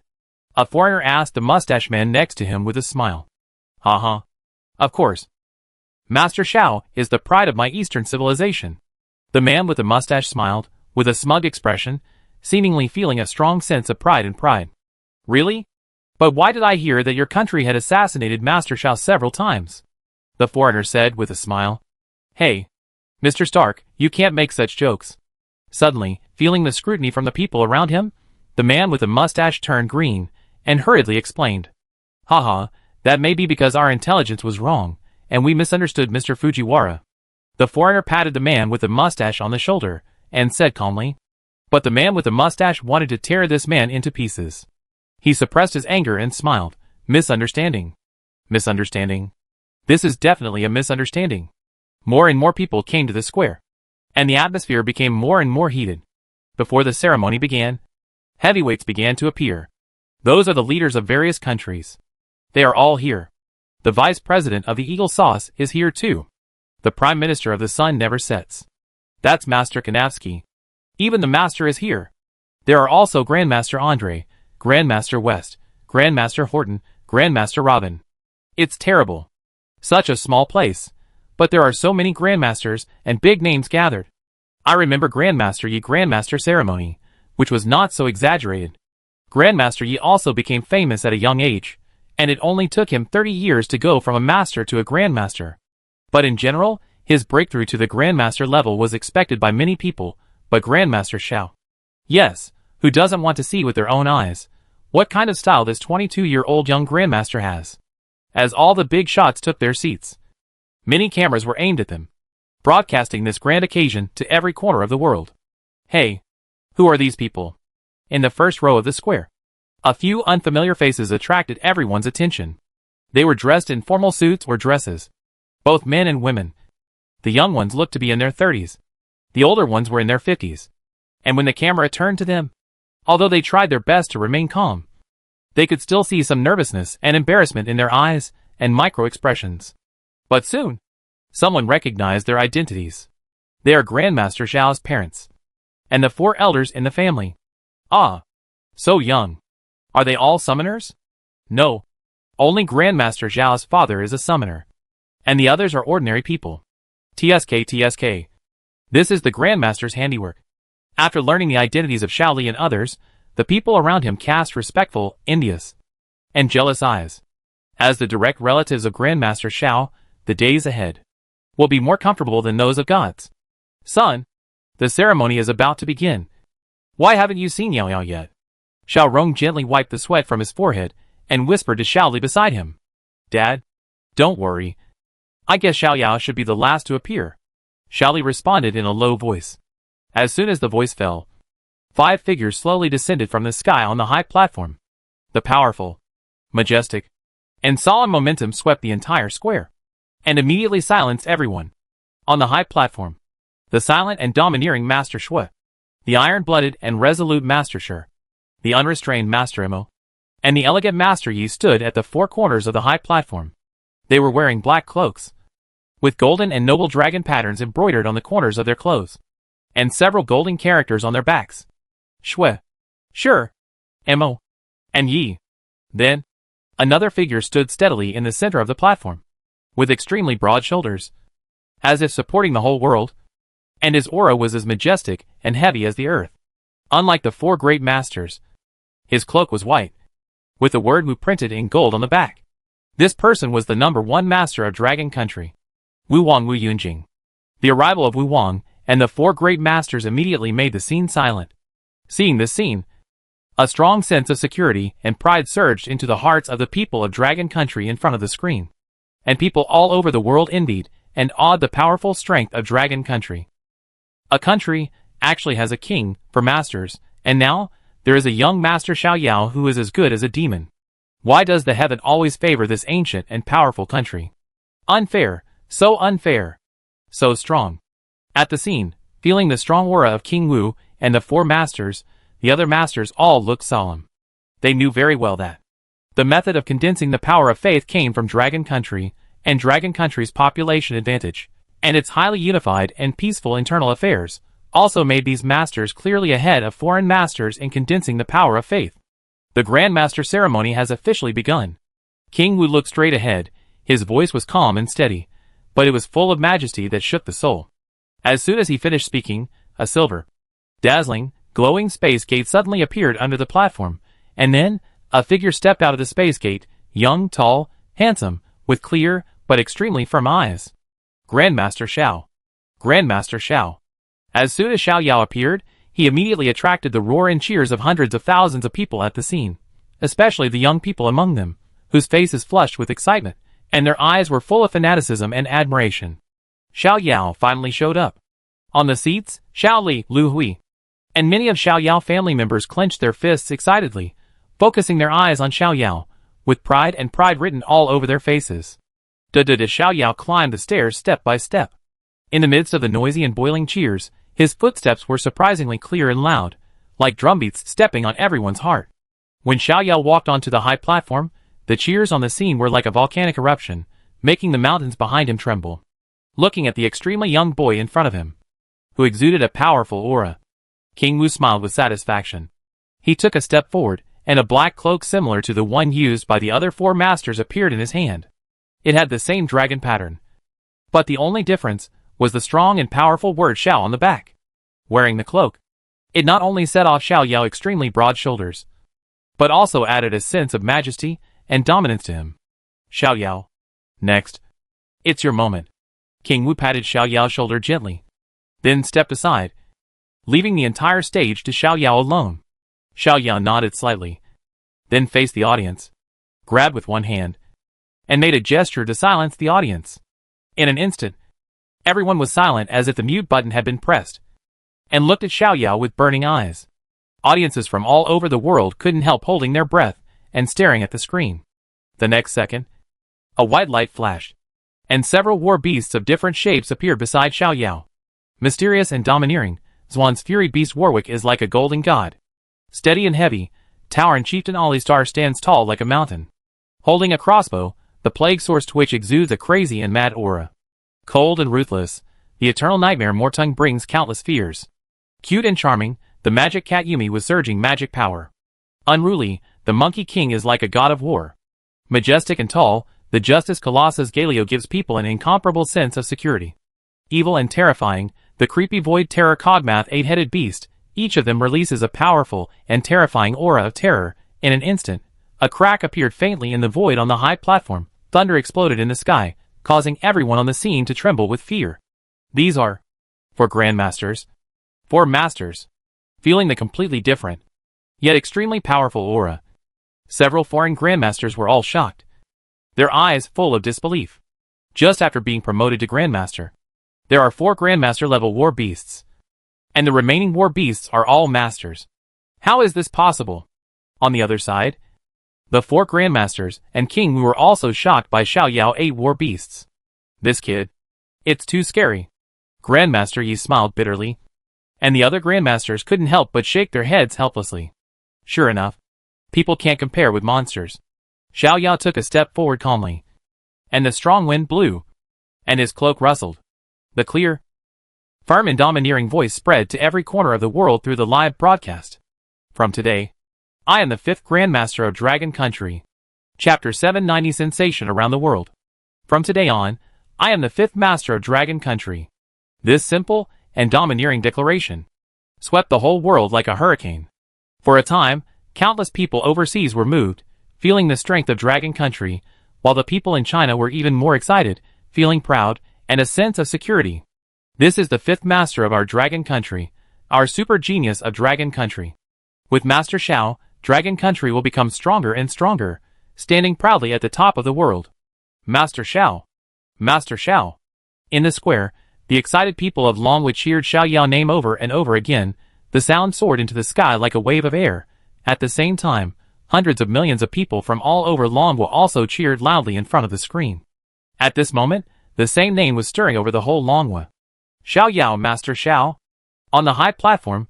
A foreigner asked the mustache man next to him with a smile. Uh-huh. Of course. Master Xiao is the pride of my Eastern civilization. The man with the mustache smiled, with a smug expression, seemingly feeling a strong sense of pride. Really? But why did I hear that your country had assassinated Master Xiao several times? The foreigner said with a smile. Hey, Mr. Stark, you can't make such jokes. Suddenly, feeling the scrutiny from the people around him, the man with the mustache turned green, and hurriedly explained. Haha, that may be because our intelligence was wrong, and we misunderstood Mr. Fujiwara. The foreigner patted the man with the mustache on the shoulder, and said calmly. But the man with the mustache wanted to tear this man into pieces. He suppressed his anger and smiled. Misunderstanding. Misunderstanding. This is definitely a misunderstanding. More and more people came to the square, and the atmosphere became more and more heated. Before the ceremony began, heavyweights began to appear. Those are the leaders of various countries. They are all here. The vice president of the Eagle Sauce is here too. The prime minister of the Sun Never Sets. That's Master Kanavsky. Even the master is here. There are also Grandmaster Andre, Grandmaster West, Grandmaster Horton, Grandmaster Robin. It's terrible. Such a small place. But there are so many Grandmasters and big names gathered. I remember Grandmaster Yi Grandmaster ceremony, which was not so exaggerated. Grandmaster Yi also became famous at a young age, and it only took him 30 years to go from a master to a Grandmaster. But in general, his breakthrough to the Grandmaster level was expected by many people, but Grandmaster Xiao. Yes, who doesn't want to see with their own eyes what kind of style this 22-year-old young Grandmaster has? As all the big shots took their seats, many cameras were aimed at them, broadcasting this grand occasion to every corner of the world. Hey, who are these people? In the first row of the square, a few unfamiliar faces attracted everyone's attention. They were dressed in formal suits or dresses, both men and women. The young ones looked to be in their 30s. The older ones were in their 50s. And when the camera turned to them, although they tried their best to remain calm, they could still see some nervousness and embarrassment in their eyes and micro-expressions. But soon, someone recognized their identities. They are Grandmaster Xiao's parents, and the 4 elders in the family. Ah, so young. Are they all summoners? No. Only Grandmaster Xiao's father is a summoner, and the others are ordinary people. TSK. This is the Grandmaster's handiwork. After learning the identities of Xiaoli and others, the people around him cast respectful, envious, and jealous eyes. As the direct relatives of Grandmaster Xiao, the days ahead will be more comfortable than those of gods. Son, the ceremony is about to begin. Why haven't you seen Yao Yao yet? Xiao Rong gently wiped the sweat from his forehead and whispered to Xiaoli beside him. Dad, don't worry. I guess Xiao Yao should be the last to appear. Xiaoli responded in a low voice. As soon as the voice fell, 5 figures slowly descended from the sky on the high platform. The powerful, majestic, and solemn momentum swept the entire square, and immediately silenced everyone. On the high platform, the silent and domineering Master Shui, the iron-blooded and resolute Master Shi, the unrestrained Master Imo, and the elegant Master Yi stood at the 4 corners of the high platform. They were wearing black cloaks, with golden and noble dragon patterns embroidered on the corners of their clothes, and several golden characters on their backs. Shui, Shi, Imo, and Yi. Then, another figure stood steadily in the center of the platform, with extremely broad shoulders, as if supporting the whole world, and his aura was as majestic and heavy as the earth. Unlike the 4 great masters, his cloak was white, with the word Wu printed in gold on the back. This person was the #1 master of Dragon Country, Wu Wang Wu Yunjing. The arrival of Wu Wang and the 4 great masters immediately made the scene silent. Seeing this scene, a strong sense of security and pride surged into the hearts of the people of Dragon Country in front of the screen, and people all over the world envied and awed the powerful strength of Dragon Country. A country actually has a king for masters, and now there is a young Master Xiao Yao who is as good as a demon. Why does the heaven always favor this ancient and powerful country? Unfair, so strong. At the scene, feeling the strong aura of King Wu and the four masters, the other masters, all looked solemn. They knew very well that the method of condensing the power of faith came from Dragon Country, and Dragon Country's population advantage, and its highly unified and peaceful internal affairs, also made these masters clearly ahead of foreign masters in condensing the power of faith. The Grand Master ceremony has officially begun. King Wu looked straight ahead. His voice was calm and steady, but it was full of majesty that shook the soul. As soon as he finished speaking, a silver, dazzling, glowing space gate suddenly appeared under the platform, and then a figure stepped out of the space gate, young, tall, handsome, with clear but extremely firm eyes. Grandmaster Xiao. Grandmaster Xiao. As soon as Xiao Yao appeared, he immediately attracted the roar and cheers of hundreds of thousands of people at the scene, especially the young people among them, whose faces flushed with excitement, and their eyes were full of fanaticism and admiration. Xiao Yao finally showed up. On the seats, Xiao Li, Lu Hui, and many of Xiao Yao family members clenched their fists excitedly, focusing their eyes on Xiao Yao, with pride and pride written all over their faces. Xiao Yao climbed the stairs step by step. In the midst of the noisy and boiling cheers, his footsteps were surprisingly clear and loud, like drumbeats stepping on everyone's heart. When Xiao Yao walked onto the high platform, the cheers on the scene were like a volcanic eruption, making the mountains behind him tremble. Looking at the extremely young boy in front of him, who exuded a powerful aura, King Wu smiled with satisfaction. He took a step forward, and a black cloak similar to the one used by the other four masters appeared in his hand. It had the same dragon pattern, but the only difference was the strong and powerful word Xiao on the back. Wearing the cloak, it not only set off Xiao Yao's extremely broad shoulders, but also added a sense of majesty and dominance to him. Xiao Yao. Next. It's your moment. King Wu patted Xiao Yao's shoulder gently, then stepped aside, leaving the entire stage to Xiao Yao alone. Xiao Yao nodded slightly, then faced the audience, grabbed with one hand, and made a gesture to silence the audience. In an instant, everyone was silent as if the mute button had been pressed, and looked at Xiao Yao with burning eyes. Audiences from all over the world couldn't help holding their breath and staring at the screen. The next second, a white light flashed, and several war beasts of different shapes appeared beside Xiao Yao. Mysterious and domineering, Zhuan's fury beast Warwick is like a golden god. Steady and heavy, towering chieftain Alistar stands tall like a mountain, holding a crossbow, the plague source Twitch exudes a crazy and mad aura. Cold and ruthless, the eternal nightmare Mortung brings countless fears. Cute and charming, the magic cat Yumi with surging magic power. Unruly, the monkey king is like a god of war. Majestic and tall, the justice colossus Galio gives people an incomparable sense of security. Evil and terrifying, the creepy void terror Cogmath 8-headed beast, each of them releases a powerful and terrifying aura of terror. In an instant, a crack appeared faintly in the void on the high platform, thunder exploded in the sky, causing everyone on the scene to tremble with fear. These are four grandmasters, four masters, feeling the completely different, yet extremely powerful aura. Several foreign grandmasters were all shocked, their eyes full of disbelief. Just after being promoted to grandmaster, there are 4 grandmaster level war beasts, and the remaining war beasts are all masters. How is this possible? On the other side, the 4 grandmasters and King Wu were also shocked by Xiao Yao 8 war beasts. This kid, it's too scary. Grandmaster Yi smiled bitterly, and the other grandmasters couldn't help but shake their heads helplessly. Sure enough, people can't compare with monsters. Xiao Yao took a step forward calmly, and the strong wind blew, and his cloak rustled. The clear, firm and domineering voice spread to every corner of the world through the live broadcast. From today, I am the 5th Grandmaster of Dragon Country. Chapter 790 Sensation around the world. From today on, I am the 5th Master of Dragon Country. This simple and domineering declaration swept the whole world like a hurricane. For a time, countless people overseas were moved, feeling the strength of Dragon Country, while the people in China were even more excited, feeling proud and a sense of security. This is the 5th Master of our Dragon Country, our super genius of Dragon Country. With Master Xiao, Dragon Country will become stronger and stronger, standing proudly at the top of the world. Master Xiao! Master Xiao! In the square, the excited people of Longwood cheered Xiao Yao's name over and over again. The sound soared into the sky like a wave of air. At the same time, hundreds of millions of people from all over Longwood also cheered loudly in front of the screen. At this moment, the same name was stirring over the whole Longwood. Xiao Yao, Master Xiao! On the high platform,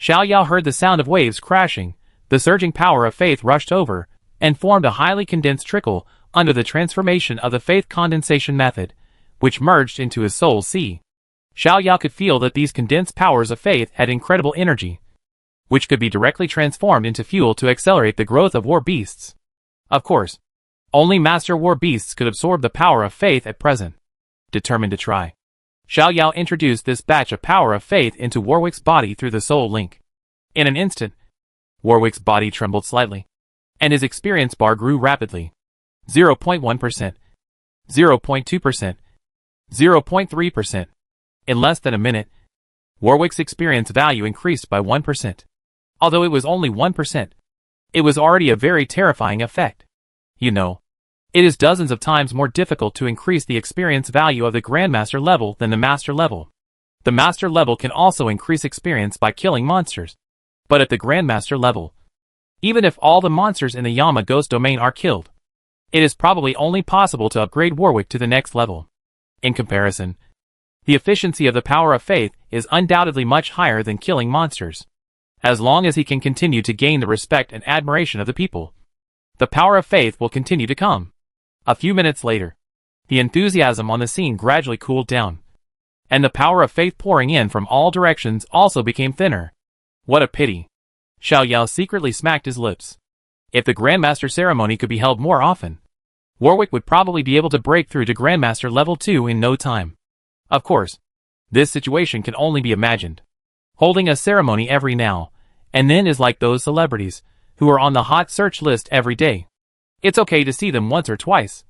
Xiao Yao heard the sound of waves crashing. The surging power of faith rushed over, and formed a highly condensed trickle under the transformation of the faith condensation method, which merged into his soul sea. Xiao Yao could feel that these condensed powers of faith had incredible energy, which could be directly transformed into fuel to accelerate the growth of war beasts. Of course, only master war beasts could absorb the power of faith at present. Determined to try, Xiao Yao introduced this batch of power of faith into Warwick's body through the soul link. In an instant, Warwick's body trembled slightly, and his experience bar grew rapidly. 0.1%, 0.2%, 0.3%. In less than a minute, Warwick's experience value increased by 1%. Although it was only 1%, it was already a very terrifying effect. You know, it is dozens of times more difficult to increase the experience value of the Grandmaster level than the Master level. The Master level can also increase experience by killing monsters. But at the Grandmaster level, even if all the monsters in the Yama Ghost domain are killed, it is probably only possible to upgrade Warwick to the next level. In comparison, the efficiency of the power of faith is undoubtedly much higher than killing monsters. As long as he can continue to gain the respect and admiration of the people, the power of faith will continue to come. A few minutes later, the enthusiasm on the scene gradually cooled down, and the power of faith pouring in from all directions also became thinner. What a pity. Xiao Yao secretly smacked his lips. If the Grandmaster ceremony could be held more often, Warwick would probably be able to break through to Grandmaster level 2 in no time. Of course, this situation can only be imagined. Holding a ceremony every now and then is like those celebrities who are on the hot search list every day. It's okay to see them once or twice,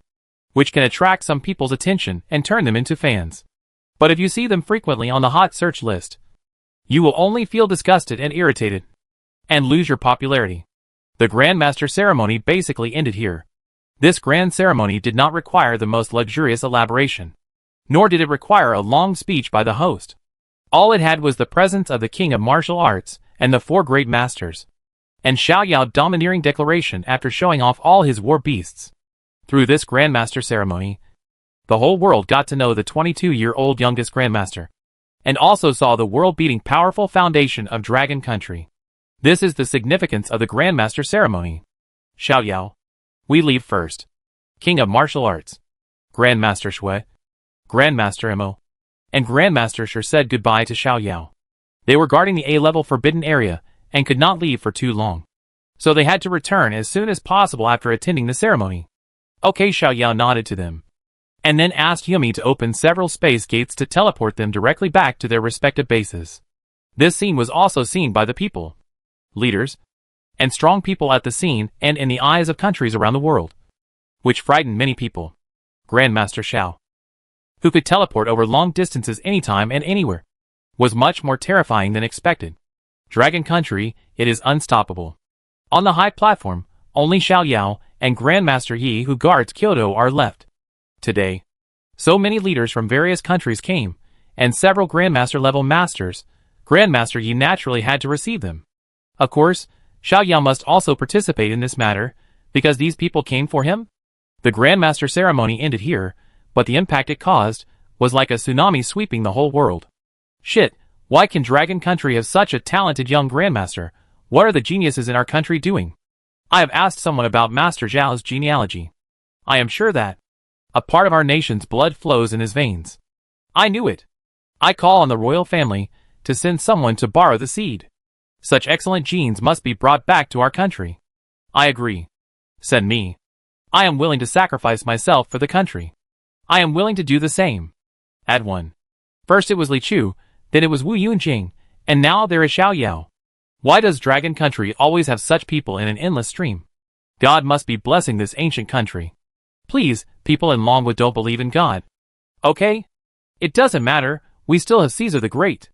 which can attract some people's attention and turn them into fans. But if you see them frequently on the hot search list, you will only feel disgusted and irritated, and lose your popularity. The Grandmaster ceremony basically ended here. This grand ceremony did not require the most luxurious elaboration, nor did it require a long speech by the host. All it had was the presence of the King of Martial Arts and the 4 great masters, and Xiao Yao's domineering declaration after showing off all his war beasts. Through this Grandmaster ceremony, the whole world got to know the 22-year-old youngest Grandmaster, and also saw the world-beating powerful foundation of Dragon Country. This is the significance of the Grandmaster ceremony. Xiao Yao, we leave first. King of Martial Arts, Grandmaster Shui, Grandmaster Mo, and Grandmaster Shi said goodbye to Xiao Yao. They were guarding the A-level forbidden area and could not leave for too long, so they had to return as soon as possible after attending the ceremony. Okay, Xiao Yao nodded to them, and then asked Yumi to open several space gates to teleport them directly back to their respective bases. This scene was also seen by the people, leaders, and strong people at the scene and in the eyes of countries around the world, which frightened many people. Grandmaster Xiao, who could teleport over long distances anytime and anywhere, was much more terrifying than expected. Dragon Country, it is unstoppable. On the high platform, only Xiao Yao and Grandmaster Yi who guards Kyoto are left. Today, so many leaders from various countries came, and several Grandmaster-level masters. Grandmaster Yi naturally had to receive them. Of course, Xiao Yao must also participate in this matter, because these people came for him. The Grandmaster ceremony ended here, but the impact it caused was like a tsunami sweeping the whole world. Shit, why can Dragon Country have such a talented young Grandmaster? What are the geniuses in our country doing? I have asked someone about Master Zhao's genealogy. I am sure that a part of our nation's blood flows in his veins. I knew it. I call on the royal family to send someone to borrow the seed. Such excellent genes must be brought back to our country. I agree, said me. I am willing to sacrifice myself for the country. I am willing to do the same. Add one. First it was Li Chu, then it was Wu Yunjing, and now there is Xiao Yao. Why does Dragon Country always have such people in an endless stream? God must be blessing this ancient country. Please, people in Longwood don't believe in God. Okay? It doesn't matter, we still have Caesar the Great.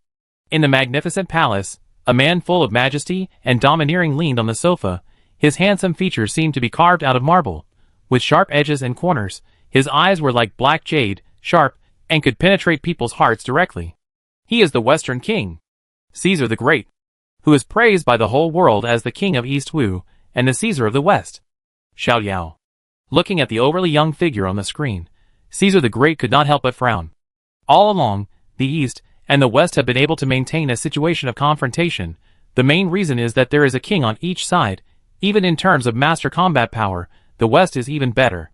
In the magnificent palace, a man full of majesty and domineering leaned on the sofa. His handsome features seemed to be carved out of marble, with sharp edges and corners. His eyes were like black jade, sharp, and could penetrate people's hearts directly. He is the Western King, Caesar the Great, who is praised by the whole world as the King of East Wu and the Caesar of the West. Xiao Yao. Looking at the overly young figure on the screen, Caesar the Great could not help but frown. All along, the East and the West have been able to maintain a situation of confrontation, The main reason is that there is a king on each side. Even in terms of master combat power, the West is even better.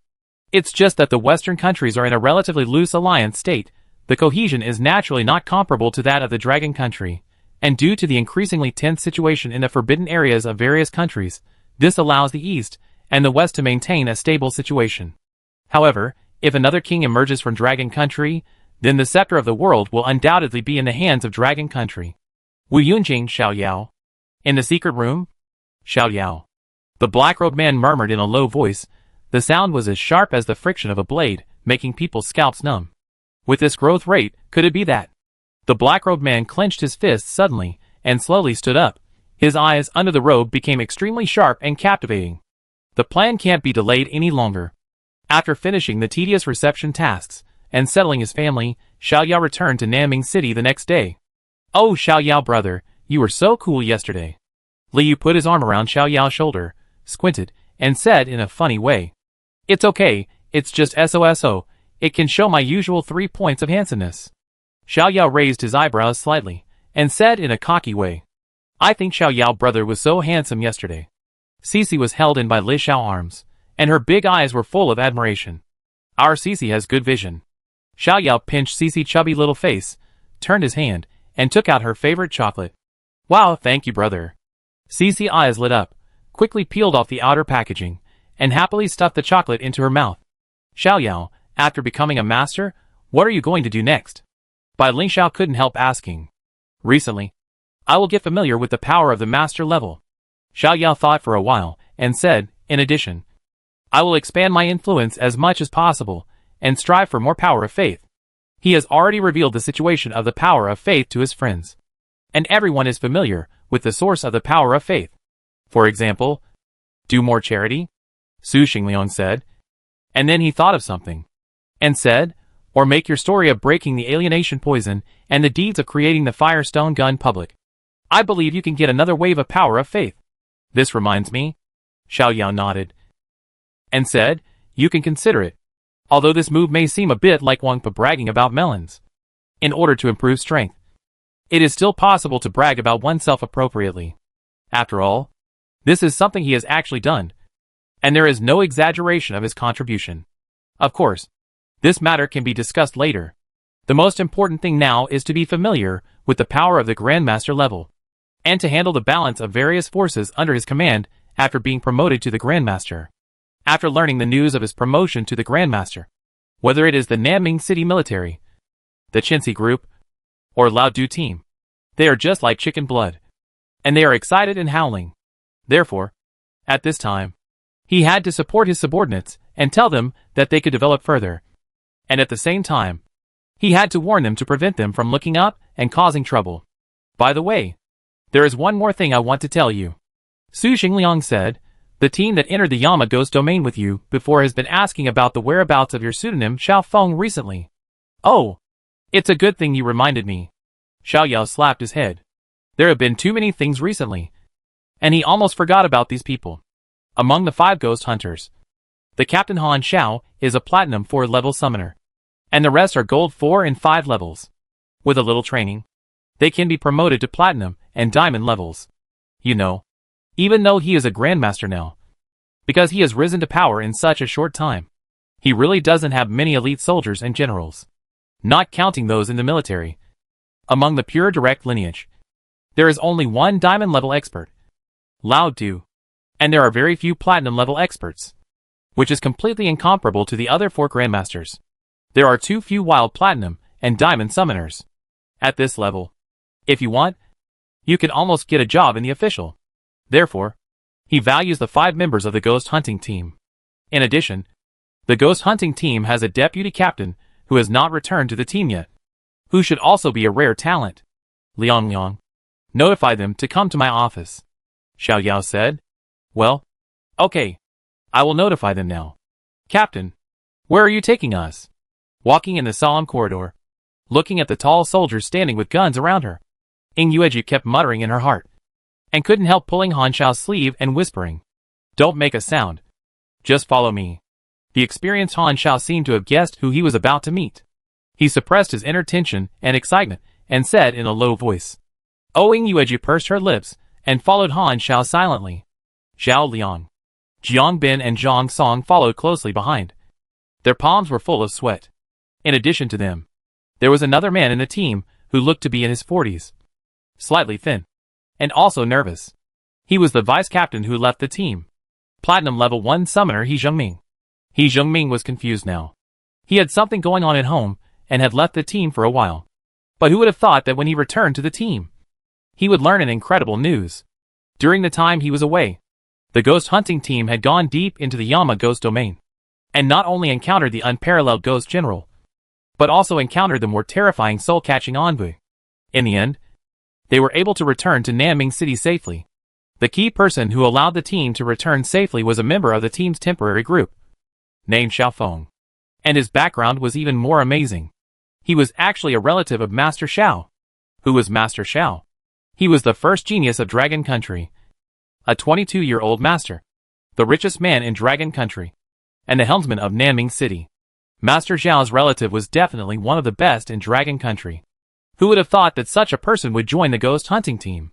It's just that the Western countries are in a relatively loose alliance state. The cohesion is naturally not comparable to that of the Dragon Country, and due to the increasingly tense situation in the forbidden areas of various countries, this allows the East and the West to maintain a stable situation. However, if another king emerges from Dragon Country, then the scepter of the world will undoubtedly be in the hands of Dragon Country. Wu Yunjing, Xiao Yao. In the secret room? Xiao Yao. The black-robed man murmured in a low voice. The sound was as sharp as the friction of a blade, making people's scalps numb. With this growth rate, could it be that? The black-robed man clenched his fists suddenly, and slowly stood up. His eyes under the robe became extremely sharp and captivating. The plan can't be delayed any longer. After finishing the tedious reception tasks, and settling his family, Xiao Yao returned to Nanming City the next day. Oh Xiao Yao brother, you were so cool yesterday. Liu put his arm around Xiao Yao's shoulder, squinted, and said in a funny way. It's okay, it's just SOSO, it can show my usual 3 points of handsomeness. Xiao Yao raised his eyebrows slightly, and said in a cocky way. I think Xiao Yao brother was so handsome yesterday. Cici was held in by Li Xiao arms, and her big eyes were full of admiration. Our Cici has good vision. Xiao Yao pinched Cici's chubby little face, turned his hand, and took out her favorite chocolate. Wow, thank you brother. Cici's eyes lit up, quickly peeled off the outer packaging, and happily stuffed the chocolate into her mouth. Xiao Yao, after becoming a master, what are you going to do next? Bai Ling Xiao couldn't help asking. Recently, I will get familiar with the power of the master level. Xiao Yao thought for a while, and said, in addition, I will expand my influence as much as possible, and strive for more power of faith. He has already revealed the situation of the power of faith to his friends. And everyone is familiar with the source of the power of faith. For example, do more charity? Su Xingliang said. And then he thought of something. And said, or make your story of breaking the alienation poison and the deeds of creating the Firestone gun public. I believe you can get another wave of power of faith. This reminds me. Xiao Yao nodded. And said, you can consider it. Although this move may seem a bit like Wang Pa bragging about melons. In order to improve strength, it is still possible to brag about oneself appropriately. After all, this is something he has actually done, and there is no exaggeration of his contribution. Of course, this matter can be discussed later. The most important thing now is to be familiar with the power of the Grandmaster level, and to handle the balance of various forces under his command after being promoted to the Grandmaster. After learning the news of his promotion to the Grandmaster, whether it is the Nanming City military, the Qinxi group, or Lao Du team, they are just like chicken blood, and they are excited and howling. Therefore, at this time, he had to support his subordinates and tell them that they could develop further. And at the same time, he had to warn them to prevent them from looking up and causing trouble. By the way, there is one more thing I want to tell you. Su Xingliang said, the team that entered the Yama Ghost domain with you before has been asking about the whereabouts of your pseudonym Xiao Feng recently. Oh, it's a good thing you reminded me. Xiao Yao slapped his head. There have been too many things recently, and he almost forgot about these people. Among the 5 ghost hunters, the Captain Han Xiao is a Platinum 4 level summoner, and the rest are Gold 4 and 5 levels. With a little training, they can be promoted to Platinum and Diamond levels. You know, even though he is a Grandmaster now, because he has risen to power in such a short time, he really doesn't have many elite soldiers and generals, not counting those in the military. Among the pure direct lineage, there is only one Diamond level expert, Lao Du, and there are very few Platinum level experts, which is completely incomparable to the other 4 Grandmasters. There are too few wild Platinum and Diamond summoners. At this level, if you want, you can almost get a job in the official. Therefore, he values the 5 members of the ghost hunting team. In addition, the ghost hunting team has a deputy captain who has not returned to the team yet, who should also be a rare talent. Liang Liang, notify them to come to my office. Xiao Yao said. Well, okay. I will notify them now. Captain, where are you taking us? Walking in the solemn corridor, looking at the tall soldiers standing with guns around her, Ying Yueji kept muttering in her heart, and couldn't help pulling Han Xiao's sleeve and whispering, don't make a sound. Just follow me. The experienced Han Xiao seemed to have guessed who he was about to meet. He suppressed his inner tension and excitement, and said in a low voice. Oh, Ying Yueji pursed her lips, and followed Han Xiao silently. Zhao Liang, Jiang Bin and Zhang Song followed closely behind. Their palms were full of sweat. In addition to them, there was another man in the team who looked to be in his 40s. Slightly thin. And also nervous. He was the vice captain who left the team. Platinum level 1 summoner He Zhengming. He Zhengming was confused now. He had something going on at home and had left the team for a while. But who would have thought that when he returned to the team, he would learn an incredible news. During the time he was away, the ghost hunting team had gone deep into the Yama ghost domain, and not only encountered the unparalleled ghost general, but also encountered the more terrifying soul-catching envoy. In the end, they were able to return to Nanming City safely. The key person who allowed the team to return safely was a member of the team's temporary group, named Xiaofeng. And his background was even more amazing. He was actually a relative of Master Xiao. Who was Master Xiao? He was the first genius of Dragon Country. A 22-year-old master. The richest man in Dragon Country. And the helmsman of Nanming City. Master Xiao's relative was definitely one of the best in Dragon Country. Who would have thought that such a person would join the ghost hunting team?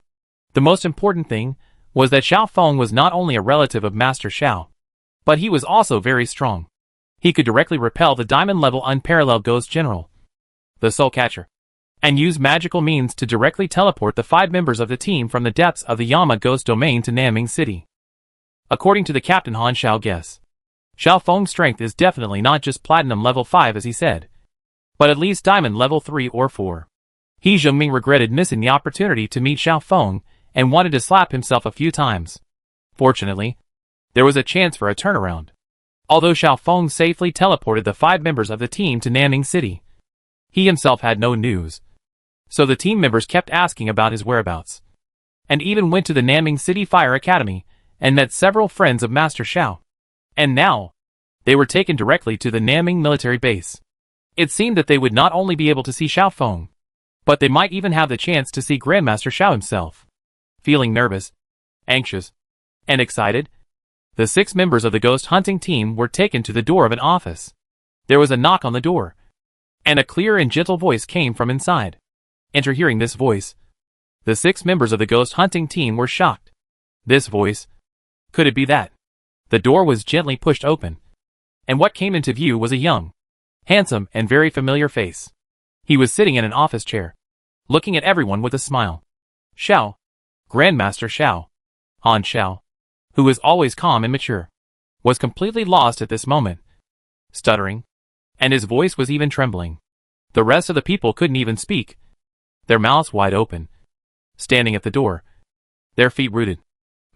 The most important thing was that Xiaofeng was not only a relative of Master Xiao, but he was also very strong. He could directly repel the diamond-level unparalleled ghost general, the Soul Catcher, and use magical means to directly teleport the 5 members of the team from the depths of the Yama ghost domain to Nanming City. According to the Captain Han Xiao guess, Xiaofeng's strength is definitely not just platinum level 5 as he said, but at least diamond level 3 or 4. He Zhengming regretted missing the opportunity to meet Xiaofeng and wanted to slap himself a few times. Fortunately, there was a chance for a turnaround. Although Xiaofeng safely teleported the 5 members of the team to Nanming City, he himself had no news. So the team members kept asking about his whereabouts, and even went to the Nanming City Fire Academy and met several friends of Master Xiao. And now, they were taken directly to the Nanming military base. It seemed that they would not only be able to see Xiaofeng, but they might even have the chance to see Grandmaster Xiao himself. Feeling nervous, anxious, and excited, the 6 members of the ghost hunting team were taken to the door of an office. There was a knock on the door, and a clear and gentle voice came from inside. Enter. Hearing this voice, the 6 members of the ghost hunting team were shocked. This voice? Could it be that? The door was gently pushed open, and what came into view was a young, handsome, and very familiar face. He was sitting in an office chair, looking at everyone with a smile. Xiao, Grandmaster Xiao. Han Xiao, who was always calm and mature, was completely lost at this moment, stuttering, and his voice was even trembling. The rest of the people couldn't even speak, their mouths wide open, standing at the door, their feet rooted,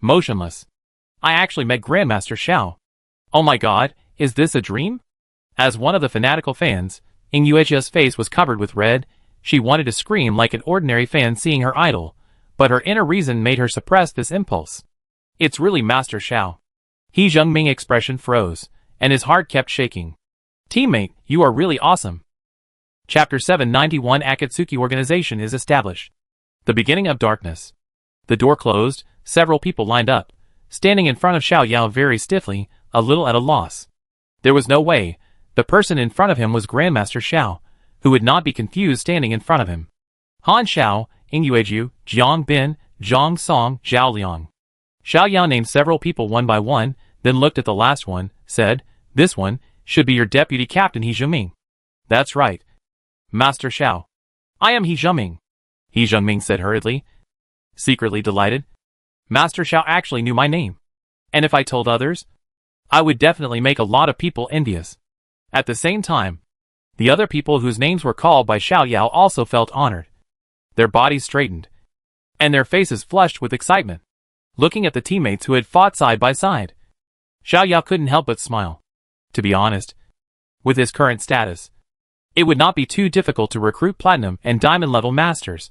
motionless. I actually met Grandmaster Xiao. Oh my god, is this a dream? As one of the fanatical fans, Ying Yuejia's face was covered with red. She wanted to scream like an ordinary fan seeing her idol, but her inner reason made her suppress this impulse. It's really Master Xiao. He Zhengming's expression froze, and his heart kept shaking. Teammate, you are really awesome. Chapter 791 Akatsuki Organization is established. The beginning of darkness. The door closed, several people lined up, standing in front of Xiao Yao very stiffly, a little at a loss. There was no way. The person in front of him was Grandmaster Xiao, who would not be confused standing in front of him. Han Xiao, Ying Yueju, Jiang Bin, Zhang Song, Zhao Liang. Xiao Yao named several people one by one, then looked at the last one, said, "This one should be your deputy captain He Zhengming." "That's right. Master Xiao. I am He Zhengming," He Zhengming said hurriedly, secretly delighted. Master Xiao actually knew my name. And if I told others, I would definitely make a lot of people envious. At the same time, the other people whose names were called by Xiao Yao also felt honored. Their bodies straightened, and their faces flushed with excitement, looking at the teammates who had fought side by side. Xiao Yao couldn't help but smile. To be honest, with his current status, it would not be too difficult to recruit platinum and diamond level masters.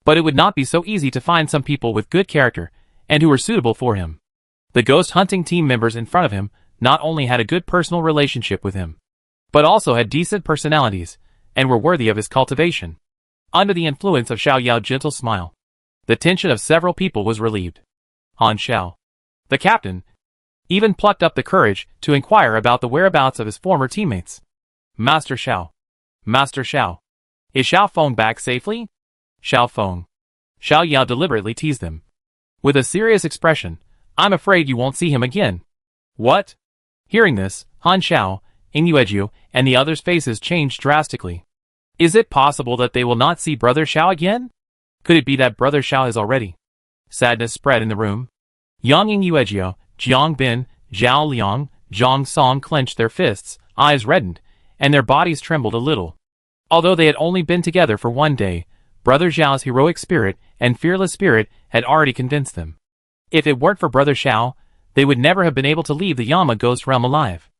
But it would not be so easy to find some people with good character and who were suitable for him. The ghost hunting team members in front of him not only had a good personal relationship with him, but also had decent personalities and were worthy of his cultivation. Under the influence of Xiao Yao's gentle smile, the tension of several people was relieved. Han Xiao, the captain, even plucked up the courage to inquire about the whereabouts of his former teammates. Master Xiao. Master Xiao. Is Xiaofeng back safely? Xiaofeng. Xiao Yao deliberately teased him. with a serious expression. I'm afraid you won't see him again. What? Hearing this, Han Xiao, Inueju, and the others' faces changed drastically. Is it possible that they will not see Brother Xiao again? Could it be that Brother Xiao has already? Sadness spread in the room. Yang Inueju, Jiang Bin, Zhao Liang, Zhang Song clenched their fists, eyes reddened, and their bodies trembled a little. Although they had only been together for one day, Brother Xiao's heroic spirit and fearless spirit had already convinced them. If it weren't for Brother Xiao, they would never have been able to leave the Yama ghost realm alive.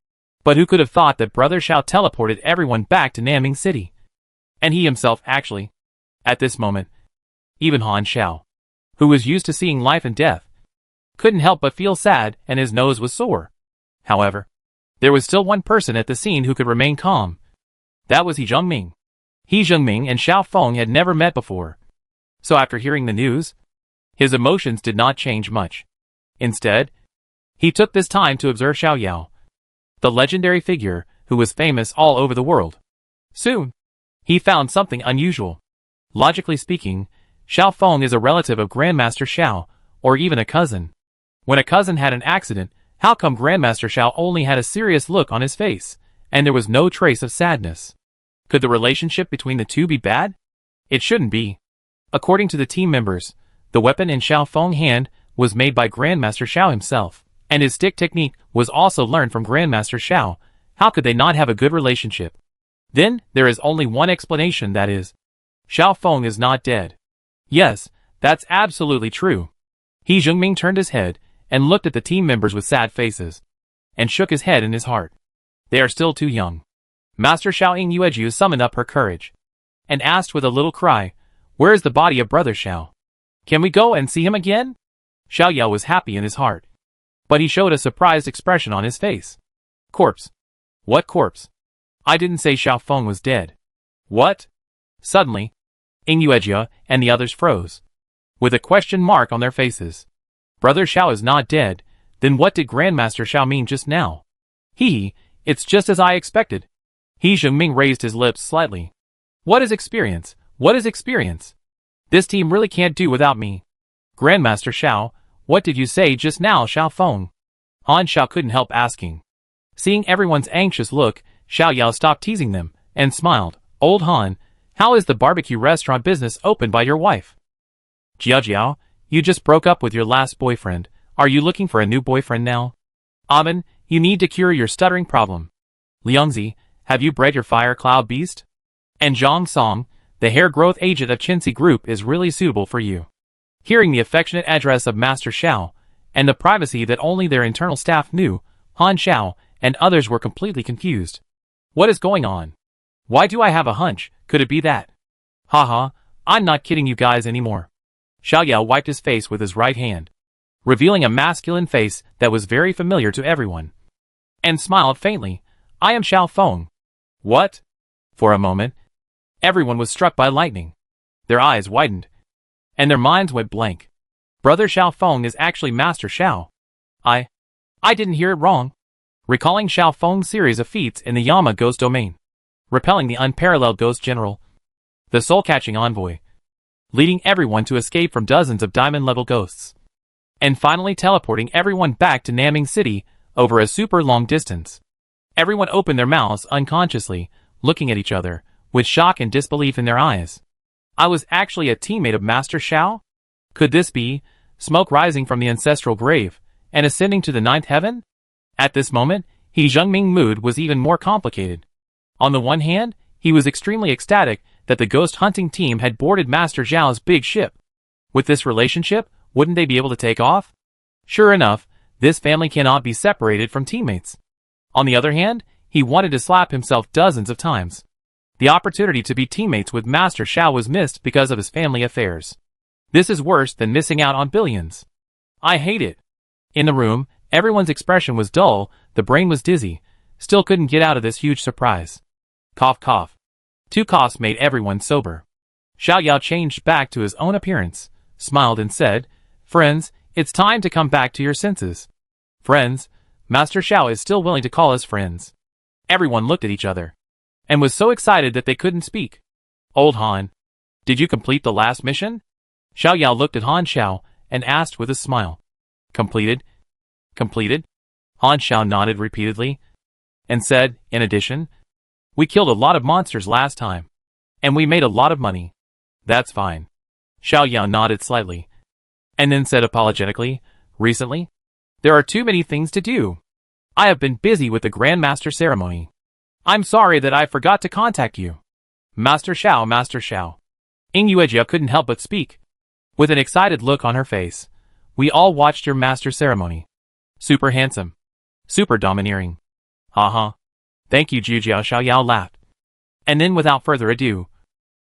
But who could have thought that Brother Xiao teleported everyone back to Naming City? And he himself actually. At this moment, even Han Xiao, who was used to seeing life and death, couldn't help but feel sad, and his nose was sore. However, there was still one person at the scene who could remain calm. That was He Zhengming. He Zhengming and Xiao Feng had never met before. So after hearing the news, his emotions did not change much. Instead, he took this time to observe Xiao Yao, the legendary figure who was famous all over the world. Soon, he found something unusual. Logically speaking, Xiao Feng is a relative of Grandmaster Xiao, or even a cousin. When a cousin had an accident, how come Grandmaster Xiao only had a serious look on his face, and there was no trace of sadness? Could the relationship between the two be bad? It shouldn't be. According to the team members, the weapon in Xiao Feng's hand was made by Grandmaster Xiao himself, and his stick technique was also learned from Grandmaster Xiao. How could they not have a good relationship? Then, there is only one explanation, that is, Xiao Feng is not dead. Yes, that's absolutely true. He Zhengming turned his head and looked at the team members with sad faces, and shook his head in his heart. They are still too young. Master Xiao Inueju summoned up her courage, and asked with a little cry, "Where is the body of Brother Xiao? Can we go and see him again?" Xiao Yao was happy in his heart, but he showed a surprised expression on his face. Corpse. What corpse? I didn't say Xiao Feng was dead. What? Suddenly, Inueju and the others froze, with a question mark on their faces. Brother Xiao is not dead, then what did Grandmaster Xiao mean just now? It's just as I expected. He Zhengming raised his lips slightly. What is experience? What is experience? This team really can't do without me. Grandmaster Xiao, what did you say just now, Xiao Feng? Han Xiao couldn't help asking. Seeing everyone's anxious look, Xiao Yao stopped teasing them, and smiled. Old Han, how is the barbecue restaurant business opened by your wife? Jiao, you just broke up with your last boyfriend. Are you looking for a new boyfriend now? Amen, you need to cure your stuttering problem. Liangzi, have you bred your fire cloud beast? And Zhang Song, the hair growth agent of Qinci Group is really suitable for you. Hearing the affectionate address of Master Xiao, and the privacy that only their internal staff knew, Han Xiao and others were completely confused. What is going on? Why do I have a hunch? Could it be that? Haha, I'm not kidding you guys anymore. Xiao Yao wiped his face with his right hand, revealing a masculine face that was very familiar to everyone, and smiled faintly. I am Xiao Feng. What? For a moment, everyone was struck by lightning. Their eyes widened, and their minds went blank. Brother Xiao Feng is actually Master Xiao. I didn't hear it wrong. Recalling Xiao Feng's series of feats in the Yama ghost domain, repelling the unparalleled ghost general, the soul-catching envoy, leading everyone to escape from dozens of diamond-level ghosts, and finally teleporting everyone back to Naming City over a super long distance. Everyone opened their mouths unconsciously, looking at each other, with shock and disbelief in their eyes. I was actually a teammate of Master Xiao? Could this be smoke rising from the ancestral grave and ascending to the ninth heaven? At this moment, He Zhengming's mood was even more complicated. On the one hand, he was extremely ecstatic that the ghost hunting team had boarded Master Zhao's big ship. With this relationship, wouldn't they be able to take off? Sure enough, this family cannot be separated from teammates. On the other hand, he wanted to slap himself dozens of times. The opportunity to be teammates with Master Xiao was missed because of his family affairs. This is worse than missing out on billions. I hate it. In the room, everyone's expression was dull, the brain was dizzy, still couldn't get out of this huge surprise. Cough cough. 2 coughs made everyone sober. Xiao Yao changed back to his own appearance, smiled and said, Friends, it's time to come back to your senses. Friends, Master Xiao is still willing to call us friends. Everyone looked at each other, and was so excited that they couldn't speak. Old Han, did you complete the last mission? Xiao Yao looked at Han Xiao, and asked with a smile. Completed? Completed? Han Xiao nodded repeatedly and said, in addition, we killed a lot of monsters last time, and we made a lot of money. That's fine. Xiao Yao nodded slightly, and then said apologetically, recently, there are too many things to do. I have been busy with the Grandmaster ceremony. I'm sorry that I forgot to contact you. Master Xiao, Master Xiao. Ying Yuejia couldn't help but speak. With an excited look on her face, we all watched your master ceremony. Super handsome. Super domineering. Uh-huh. Thank you, Jiujiao. Xiao Yao laughed. And then without further ado,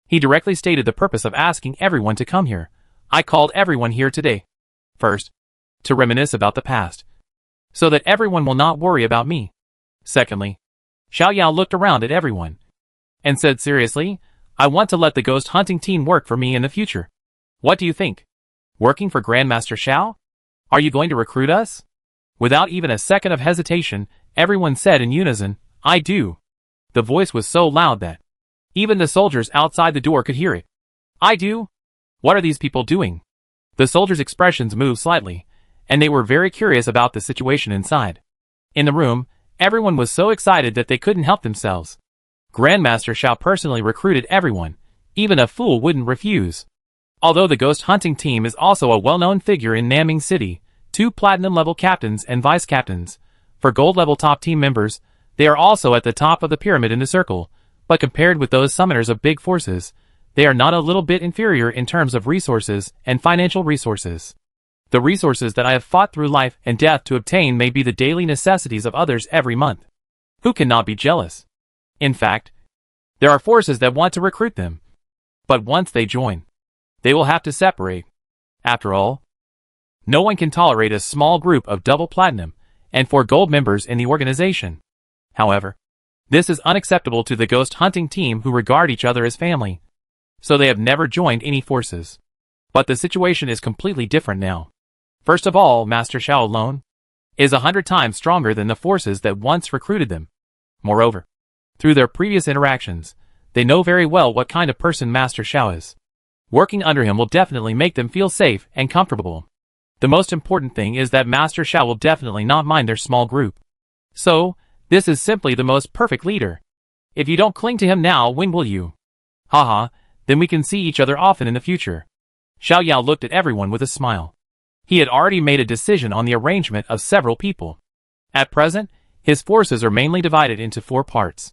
he directly stated the purpose of asking everyone to come here. I called everyone here today. First, to reminisce about the past, so that everyone will not worry about me. Secondly, Xiao Yao looked around at everyone and said seriously, I want to let the ghost hunting team work for me in the future. What do you think? Working for Grandmaster Xiao? Are you going to recruit us? Without even a second of hesitation, everyone said in unison, I do. The voice was so loud that even the soldiers outside the door could hear it. I do? What are these people doing? The soldiers' expressions moved slightly, and they were very curious about the situation inside. In the room, everyone was so excited that they couldn't help themselves. Grandmaster Xiao personally recruited everyone. Even a fool wouldn't refuse. Although the ghost hunting team is also a well-known figure in Nanming City, 2 platinum-level captains and vice-captains. For gold-level top team members, they are also at the top of the pyramid in the circle, but compared with those summoners of big forces, they are not a little bit inferior in terms of resources and financial resources. The resources that I have fought through life and death to obtain may be the daily necessities of others every month. Who cannot be jealous? In fact, there are forces that want to recruit them. But once they join, they will have to separate. After all, no one can tolerate a small group of double platinum and 4 gold members in the organization. However, this is unacceptable to the ghost hunting team who regard each other as family. So they have never joined any forces. But the situation is completely different now. First of all, Master Xiao alone is 100 times stronger than the forces that once recruited them. Moreover, through their previous interactions, they know very well what kind of person Master Xiao is. Working under him will definitely make them feel safe and comfortable. The most important thing is that Master Xiao will definitely not mind their small group. So, this is simply the most perfect leader. If you don't cling to him now, when will you? Haha, then we can see each other often in the future. Xiao Yao looked at everyone with a smile. He had already made a decision on the arrangement of several people. At present, his forces are mainly divided into 4 parts.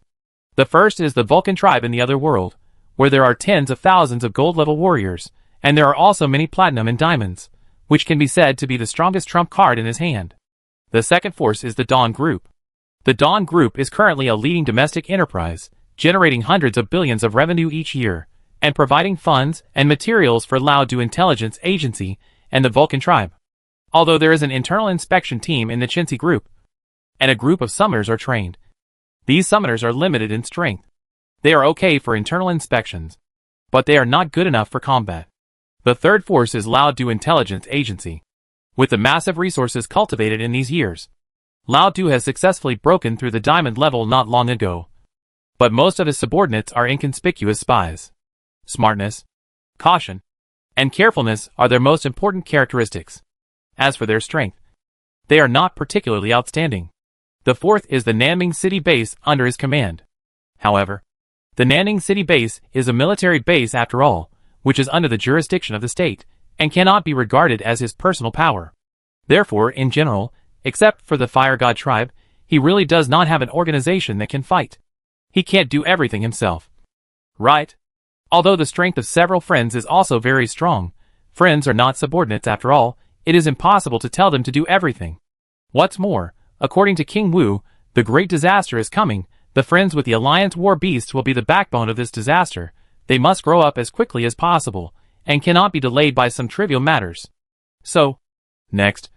The first is the Vulcan tribe in the other world, where there are tens of thousands of gold-level warriors, and there are also many platinum and diamonds, which can be said to be the strongest trump card in his hand. The second force is the Dawn Group. The Dawn Group is currently a leading domestic enterprise, generating hundreds of billions of revenue each year, and providing funds and materials for Lao Du Intelligence Agency and the Vulcan tribe. Although there is an internal inspection team in the Chinzi Group, and a group of summoners are trained. These summoners are limited in strength. They are okay for internal inspections, but they are not good enough for combat. The third force is Lao Du Intelligence Agency. With the massive resources cultivated in these years, Lao Du has successfully broken through the diamond level not long ago. But most of his subordinates are inconspicuous spies. Smartness, caution, and carefulness are their most important characteristics. As for their strength, they are not particularly outstanding. The fourth is the Nanming City base under his command. However, the Nanning City base is a military base after all, which is under the jurisdiction of the state, and cannot be regarded as his personal power. Therefore, in general, except for the Fire God tribe, he really does not have an organization that can fight. He can't do everything himself. Right? Although the strength of several friends is also very strong, friends are not subordinates after all, it is impossible to tell them to do everything. What's more, according to King Wu, the great disaster is coming. The friends with the Alliance War Beasts will be the backbone of this disaster. They must grow up as quickly as possible, and cannot be delayed by some trivial matters. So, next,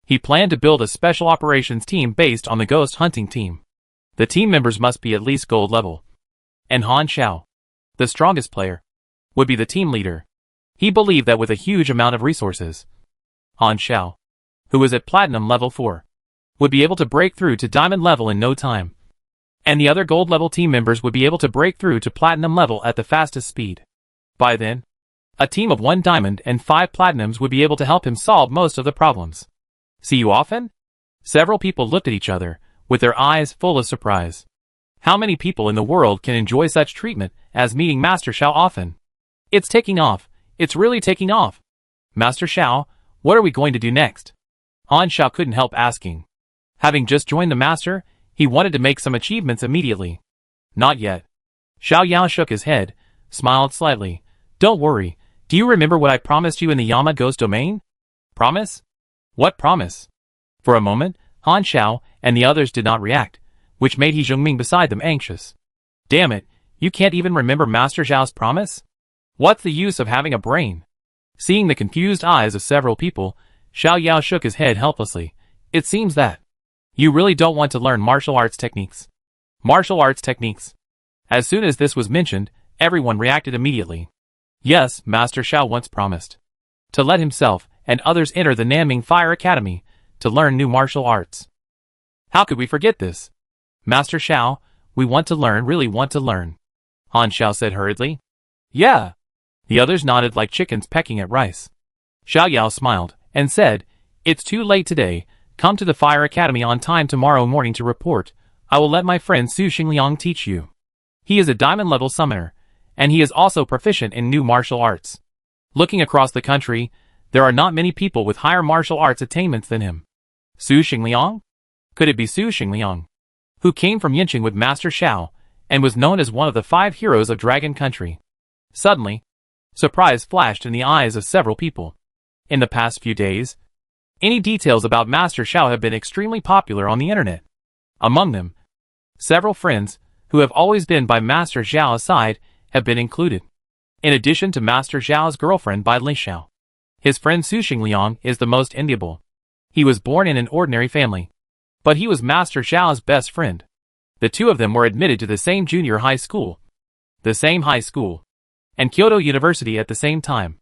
he planned to build a special operations team based on the ghost hunting team. The team members must be at least gold level. And Han Xiao, the strongest player, would be the team leader. He believed that with a huge amount of resources, Han Xiao, who was at platinum level 4, would be able to break through to diamond level in no time. And the other gold level team members would be able to break through to platinum level at the fastest speed. By then, A team of 1 diamond and 5 platinums would be able to help him solve most of the problems. See you often? Several people looked at each other, with their eyes full of surprise. How many people in the world can enjoy such treatment as meeting Master Xiao often? It's taking off. It's really taking off. Master Xiao, what are we going to do next? Han Xiao couldn't help asking. Having just joined the master, he wanted to make some achievements immediately. Not yet. Xiao Yao shook his head, smiled slightly. Don't worry. Do you remember what I promised you in the Yama Ghost domain? Promise? What promise? For a moment, Han Xiao and the others did not react, which made He Zhongming beside them anxious. Damn it, you can't even remember Master Xiao's promise? What's the use of having a brain? Seeing the confused eyes of several people, Xiao Yao shook his head helplessly. It seems that you really don't want to learn martial arts techniques. Martial arts techniques. As soon as this was mentioned, everyone reacted immediately. Yes, Master Xiao once promised to let himself and others enter the Nanming Fire Academy to learn new martial arts. How could we forget this? Master Xiao, we want to learn, really want to learn. Han Xiao said hurriedly. Yeah. The others nodded like chickens pecking at rice. Xiao Yao smiled and said, It's too late today. Come to the Fire Academy on time tomorrow morning to report. I will let my friend Su Xingliang teach you. He is a diamond-level summoner, and he is also proficient in new martial arts. Looking across the country, there are not many people with higher martial arts attainments than him. Su Xingliang? Could it be Su Xingliang, who came from Yinqing with Master Xiao, and was known as one of the 5 heroes of Dragon Country? Suddenly, surprise flashed in the eyes of several people. In the past few days, any details about Master Xiao have been extremely popular on the internet. Among them, several friends, who have always been by Master Xiao's side, have been included. In addition to Master Xiao's girlfriend Bai Li Xiao, his friend Su Xingliang is the most enviable. He was born in an ordinary family, but he was Master Xiao's best friend. The two of them were admitted to the same junior high school, and Kyoto University at the same time.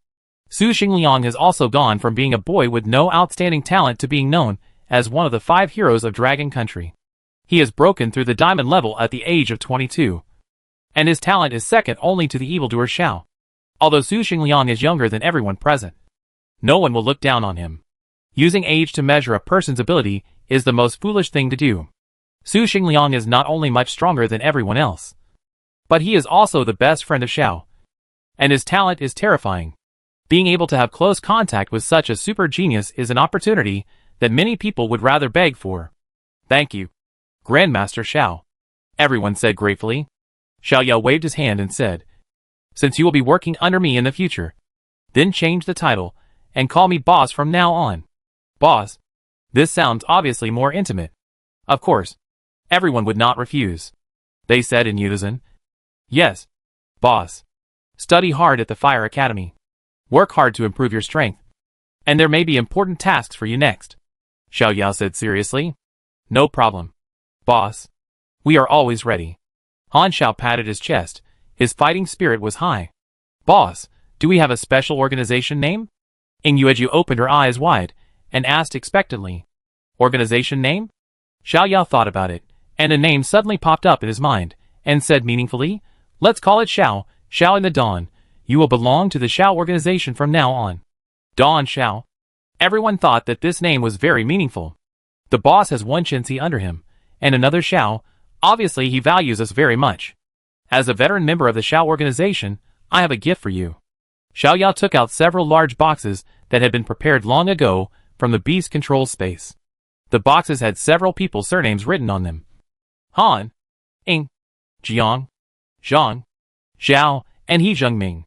Su Xingliang has also gone from being a boy with no outstanding talent to being known as one of the 5 heroes of Dragon Country. He has broken through the diamond level at the age of 22, and his talent is second only to the evildoer Xiao. Although Su Xingliang is younger than everyone present, no one will look down on him. Using age to measure a person's ability is the most foolish thing to do. Su Xingliang is not only much stronger than everyone else, but he is also the best friend of Xiao, and his talent is terrifying. Being able to have close contact with such a super genius is an opportunity that many people would rather beg for. Thank you, Grandmaster Xiao, everyone said gratefully. Xiao Yao waved his hand and said, Since you will be working under me in the future, then change the title and call me boss from now on. Boss? This sounds obviously more intimate. Of course, everyone would not refuse. They said in unison. Yes, boss. Study hard at the Fire Academy. Work hard to improve your strength. And there may be important tasks for you next. Xiao Yao said seriously. No problem, boss. We are always ready. Han Xiao patted his chest. His fighting spirit was high. Boss, do we have a special organization name? Ing Yueju opened her eyes wide and asked expectantly. Organization name? Xiao Yao thought about it, and a name suddenly popped up in his mind, and said meaningfully, Let's call it Xiao, Xiao in the Dawn. You will belong to the Xiao organization from now on. Dawn Xiao. Everyone thought that this name was very meaningful. The boss has one Shenzi under him, and another Xiao. Obviously he values us very much. As a veteran member of the Xiao organization, I have a gift for you. Xiao Yao took out several large boxes that had been prepared long ago from the beast control space. The boxes had several people's surnames written on them. Han, Ing, Jiang, Zhang, Xiao, and He Zhongming.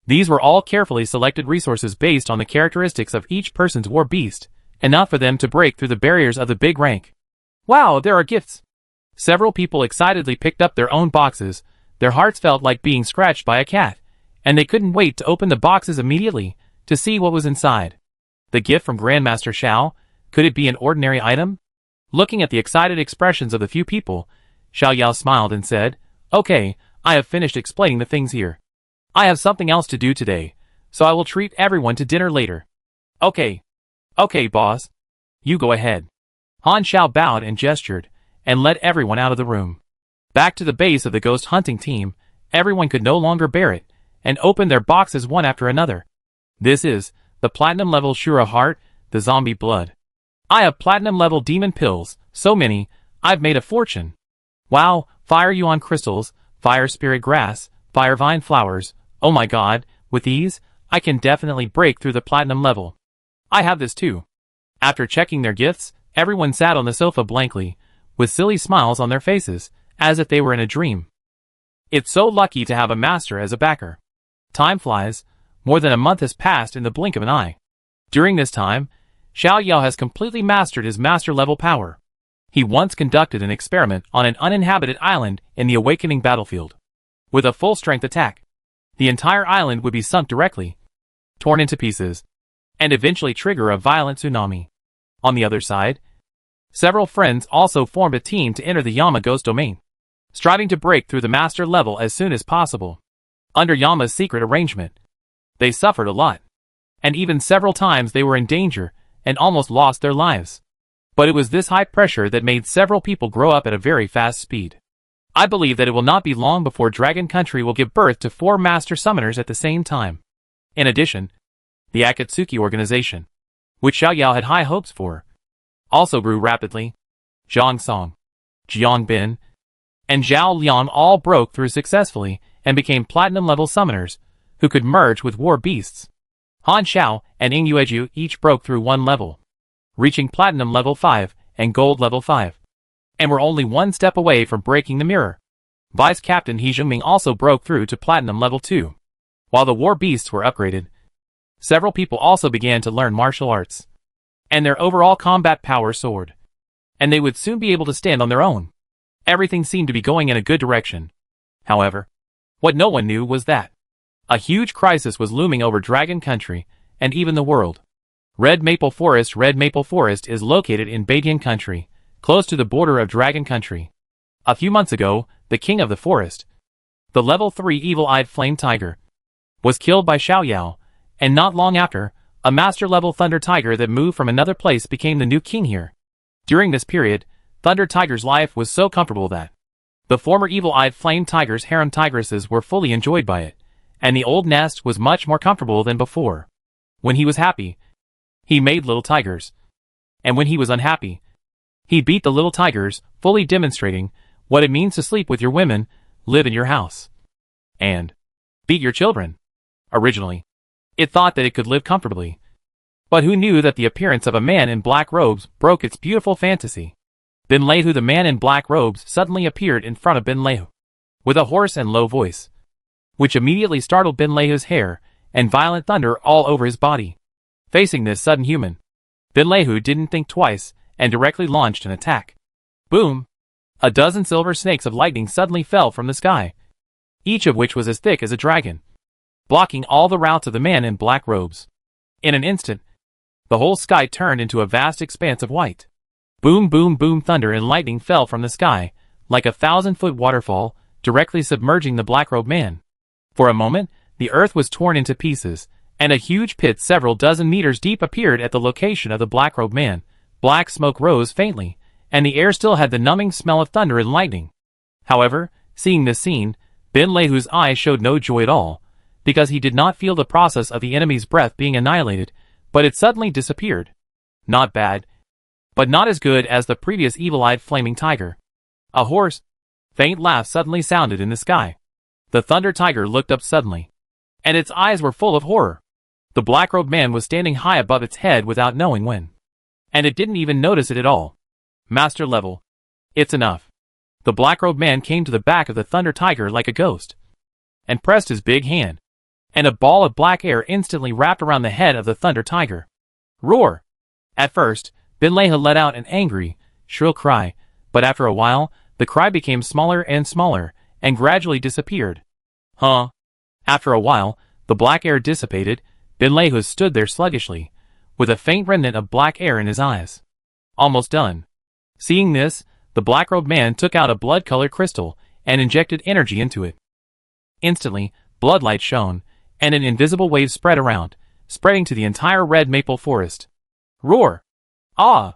These were all carefully selected resources based on the characteristics of each person's war beast, enough for them to break through the barriers of the big rank. Wow, there are gifts! Several people excitedly picked up their own boxes. Their hearts felt like being scratched by a cat, and they couldn't wait to open the boxes immediately to see what was inside. The gift from Grandmaster Xiao? Could it be an ordinary item? Looking at the excited expressions of the few people, Xiao Yao smiled and said, Okay, I have finished explaining the things here. I have something else to do today, so I will treat everyone to dinner later. Okay, boss. You go ahead. Han Xiao bowed and gestured, and led everyone out of the room. Back to the base of the ghost hunting team, everyone could no longer bear it, and opened their boxes one after another. This is the platinum level Shura heart, the zombie blood. I have platinum level demon pills, so many, I've made a fortune. Wow, fire yuan crystals, fire spirit grass, fire vine flowers, oh my god, with these, I can definitely break through the platinum level. I have this too. After checking their gifts, everyone sat on the sofa blankly, with silly smiles on their faces, as if they were in a dream. It's so lucky to have a master as a backer. Time flies, more than a month has passed in the blink of an eye. During this time, Xiao Yao has completely mastered his master-level power. He once conducted an experiment on an uninhabited island in the awakening battlefield. With a full-strength attack, the entire island would be sunk directly, torn into pieces, and eventually trigger a violent tsunami. On the other side, several friends also formed a team to enter the Yama Ghost domain, striving to break through the master level as soon as possible. Under Yama's secret arrangement, they suffered a lot, and even several times they were in danger and almost lost their lives. But it was this high pressure that made several people grow up at a very fast speed. I believe that it will not be long before Dragon Country will give birth to 4 master summoners at the same time. In addition, the Akatsuki organization, which Xiao Yao had high hopes for, also grew rapidly. Zhang Song, Jiang Bin, and Zhao Lian all broke through successfully and became platinum-level summoners who could merge with war beasts. Han Xiao and Ying Yueju each broke through 1 level, reaching platinum level 5 and gold level 5, and were only 1 step away from breaking the mirror. Vice Captain He Zhongming also broke through to platinum level 2. While the war beasts were upgraded, several people also began to learn martial arts, and their overall combat power soared, and they would soon be able to stand on their own. Everything seemed to be going in a good direction. However, what no one knew was that a huge crisis was looming over Dragon Country, and even the world. Red Maple Forest is located in Badian Country, close to the border of Dragon Country. A few months ago, the king of the forest, the level 3 evil-eyed flame tiger, was killed by Xiao Yao, and not long after, a master-level thunder tiger that moved from another place became the new king here. During this period, Thunder Tiger's life was so comfortable that the former evil-eyed flame tiger's harem tigresses were fully enjoyed by it, and the old nest was much more comfortable than before. When he was happy, he made little tigers, and when he was unhappy, he beat the little tigers, fully demonstrating what it means to sleep with your women, live in your house, and beat your children. Originally, it thought that it could live comfortably, but who knew that the appearance of a man in black robes broke its beautiful fantasy. Bin Lehu, the man in black robes, suddenly appeared in front of Bin Lehu, with a hoarse and low voice, which immediately startled Bin Lehu's hair and violent thunder all over his body. Facing this sudden human, Bin Lehu didn't think twice and directly launched an attack. Boom! A dozen silver snakes of lightning suddenly fell from the sky, each of which was as thick as a dragon, blocking all the routes of the man in black robes. In an instant, the whole sky turned into a vast expanse of white. Boom, boom, boom, thunder and lightning fell from the sky, like a 1,000-foot waterfall, directly submerging the black-robed man. For a moment, the earth was torn into pieces, and a huge pit several dozen meters deep appeared at the location of the black-robed man. Black smoke rose faintly, and the air still had the numbing smell of thunder and lightning. However, seeing this scene, Bin Lehu's eyes showed no joy at all, because he did not feel the process of the enemy's breath being annihilated, but it suddenly disappeared. Not bad, but not as good as the previous evil-eyed flaming tiger. A hoarse, faint laugh suddenly sounded in the sky. The thunder tiger looked up suddenly, and its eyes were full of horror. The black-robed man was standing high above its head without knowing when, and it didn't even notice it at all. Master level. It's enough. The black-robed man came to the back of the thunder tiger like a ghost, and pressed his big hand, and a ball of black air instantly wrapped around the head of the thunder tiger. Roar! At first, Bin Lehu let out an angry, shrill cry, but after a while, the cry became smaller and gradually disappeared. Huh? After a while, the black air dissipated. Bin Lehu stood there sluggishly, with a faint remnant of black air in his eyes. Almost done. Seeing this, the black-robed man took out a blood-colored crystal and injected energy into it. Instantly, bloodlight shone, and an invisible wave spread around, spreading to the entire red maple forest. Roar! Ah!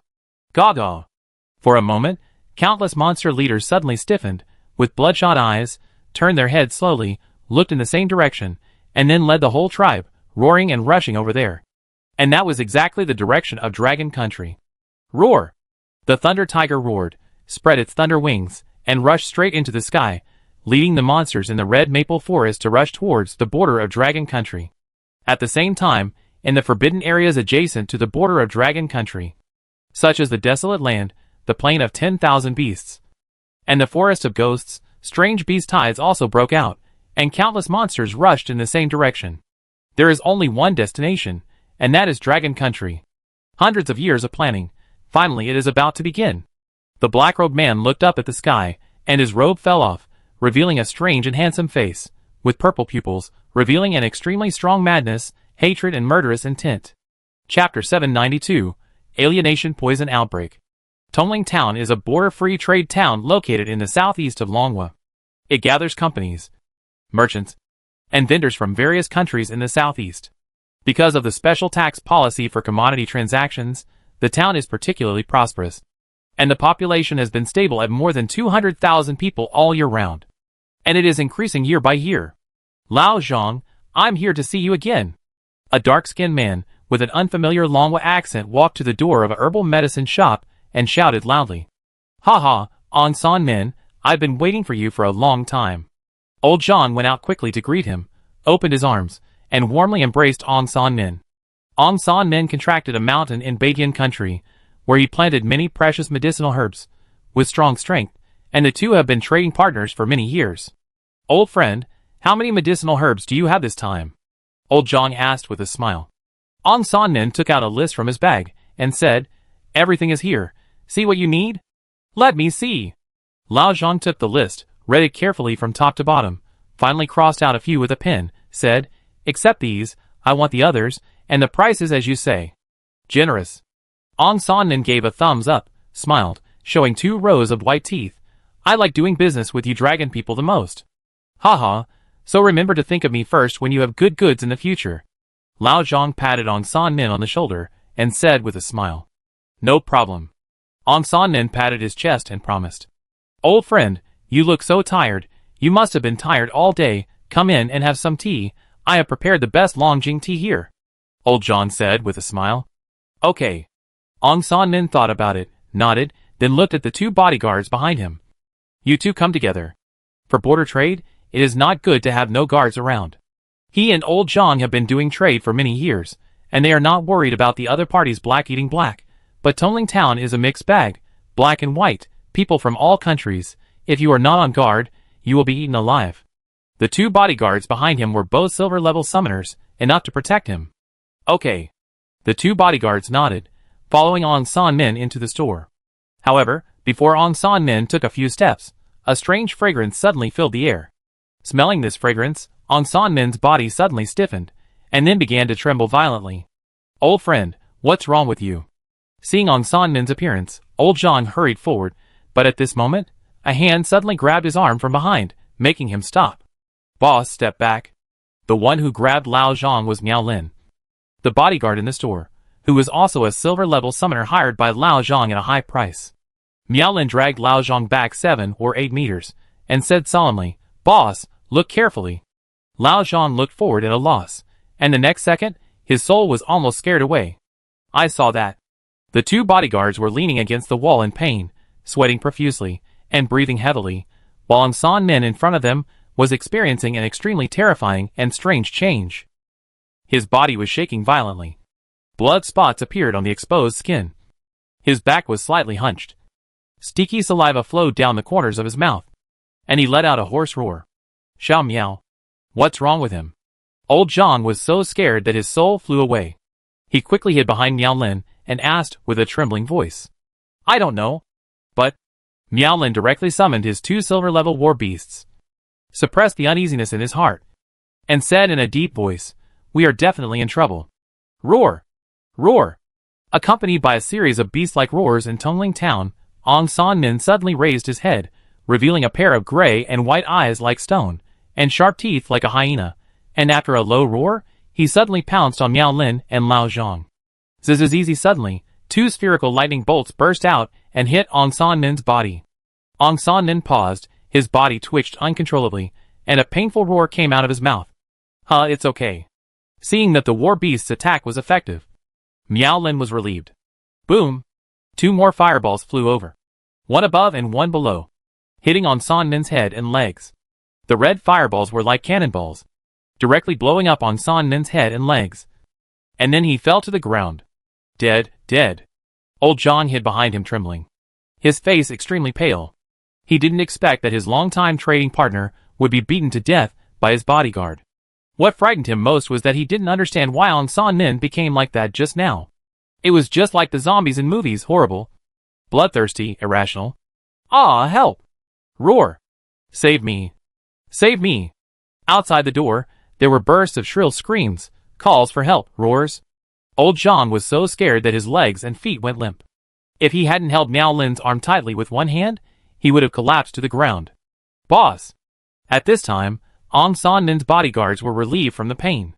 Gaga! For a moment, countless monster leaders suddenly stiffened, with bloodshot eyes, turned their heads slowly, looked in the same direction, and then led the whole tribe, roaring and rushing over there. And that was exactly the direction of Dragon Country. Roar! The Thunder Tiger roared, spread its thunder wings, and rushed straight into the sky, leading the monsters in the red maple forest to rush towards the border of Dragon Country. At the same time, in the forbidden areas adjacent to the border of Dragon Country, such as the Desolate Land, the Plain of 10,000 Beasts, and the Forest of Ghosts, strange beast tides also broke out, and countless monsters rushed in the same direction. There is only one destination, and that is Dragon Country. Hundreds of years of planning, finally it is about to begin. The black-robed man looked up at the sky, and his robe fell off, revealing a strange and handsome face, with purple pupils, revealing an extremely strong madness, hatred and murderous intent. Chapter 792, Alienation Poison Outbreak. Tongling Town is a border-free trade town located in the southeast of Longhua. It gathers companies, merchants, and vendors from various countries in the southeast. Because of the special tax policy for commodity transactions, the town is particularly prosperous, and the population has been stable at more than 200,000 people all year round. And it is increasing year by year. Lao Zhang, I'm here to see you again. A dark-skinned man, with an unfamiliar Longhua accent walked to the door of a herbal medicine shop and shouted loudly. Ha ha, On San Min, I've been waiting for you for a long time. Old Zhang went out quickly to greet him, opened his arms, and warmly embraced On San Min. On San Min contracted a mountain in Baidian country, where he planted many precious medicinal herbs, with strong strength, and the two have been trading partners for many years. Old friend, how many medicinal herbs do you have this time? Old Zhang asked with a smile. On San Min took out a list from his bag, and said, Everything is here. See what you need? Let me see. Lao Zhang took the list, read it carefully from top to bottom, finally crossed out a few with a pen, said, Accept these, I want the others, and the prices as you say. Generous. On San Min gave a thumbs up, smiled, showing 2 rows of white teeth. I like doing business with you dragon people the most. Haha, so remember to think of me first when you have good goods in the future. Lao Zhang patted On San Min on the shoulder, and said with a smile. No problem. On San Min patted his chest and promised. Old friend, you look so tired, you must have been tired all day, come in and have some tea, I have prepared the best Longjing tea here. Old Zhang said with a smile. Okay. On San Min thought about it, nodded, then looked at the 2 bodyguards behind him. You two come together. For border trade, it is not good to have no guards around. He and Old Zhang have been doing trade for many years, and they are not worried about the other party's black eating black, but Tongling Town is a mixed bag, black and white, people from all countries. If you are not on guard, you will be eaten alive. The 2 bodyguards behind him were both silver-level summoners, enough to protect him. Okay. The 2 bodyguards nodded, following On San Min into the store. However, before On San Min took a few steps, a strange fragrance suddenly filled the air. Smelling this fragrance, On San Min's body suddenly stiffened, and then began to tremble violently. Old friend, what's wrong with you? Seeing On San Min's appearance, Old Zhang hurried forward, but at this moment, a hand suddenly grabbed his arm from behind, making him stop. Boss, step back. The one who grabbed Lao Zhang was Miao Lin, the bodyguard in the store, who was also a silver-level summoner hired by Lao Zhang at a high price. Miao Lin dragged Lao Zhang back 7 or 8 meters, and said solemnly, Boss, look carefully. Lao Zhang looked forward at a loss, and the next second, his soul was almost scared away. I saw that. The 2 bodyguards were leaning against the wall in pain, sweating profusely, and breathing heavily, while On San Min in front of them was experiencing an extremely terrifying and strange change. His body was shaking violently. Blood spots appeared on the exposed skin. His back was slightly hunched. Sticky saliva flowed down the corners of his mouth, and he let out a hoarse roar. Xiao Miao. What's wrong with him? Old Zhang was so scared that his soul flew away. He quickly hid behind Miao Lin and asked with a trembling voice. I don't know. But Miao Lin directly summoned his 2 silver-level war beasts, suppressed the uneasiness in his heart, and said in a deep voice, We are definitely in trouble. Roar! Roar! Accompanied by a series of beast-like roars in Tongling Town, On San Min suddenly raised his head, revealing a pair of gray and white eyes like stone, and sharp teeth like a hyena, and after a low roar, he suddenly pounced on Miao Lin and Lao Zhang. Zizizizi suddenly, 2 spherical lightning bolts burst out and hit On San Min's body. On San Min paused, his body twitched uncontrollably, and a painful roar came out of his mouth. It's okay. Seeing that the war beast's attack was effective, Miao Lin was relieved. Boom! 2 more fireballs flew over. One above and one below, hitting on San Nin's head and legs. The red fireballs were like cannonballs, directly blowing up on San Nin's head and legs. And then he fell to the ground. Dead, dead. Old Zhang hid behind him trembling, his face extremely pale. He didn't expect that his longtime trading partner would be beaten to death by his bodyguard. What frightened him most was that he didn't understand why San Nin became like that just now. It was just like the zombies in movies, horrible, bloodthirsty, irrational. Ah, help! Roar! Save me! Save me! Outside the door, there were bursts of shrill screams, calls for help, roars. Old Zhang was so scared that his legs and feet went limp. If he hadn't held Miao Lin's arm tightly with one hand, he would have collapsed to the ground. Boss! At this time, San Nin's bodyguards were relieved from the pain.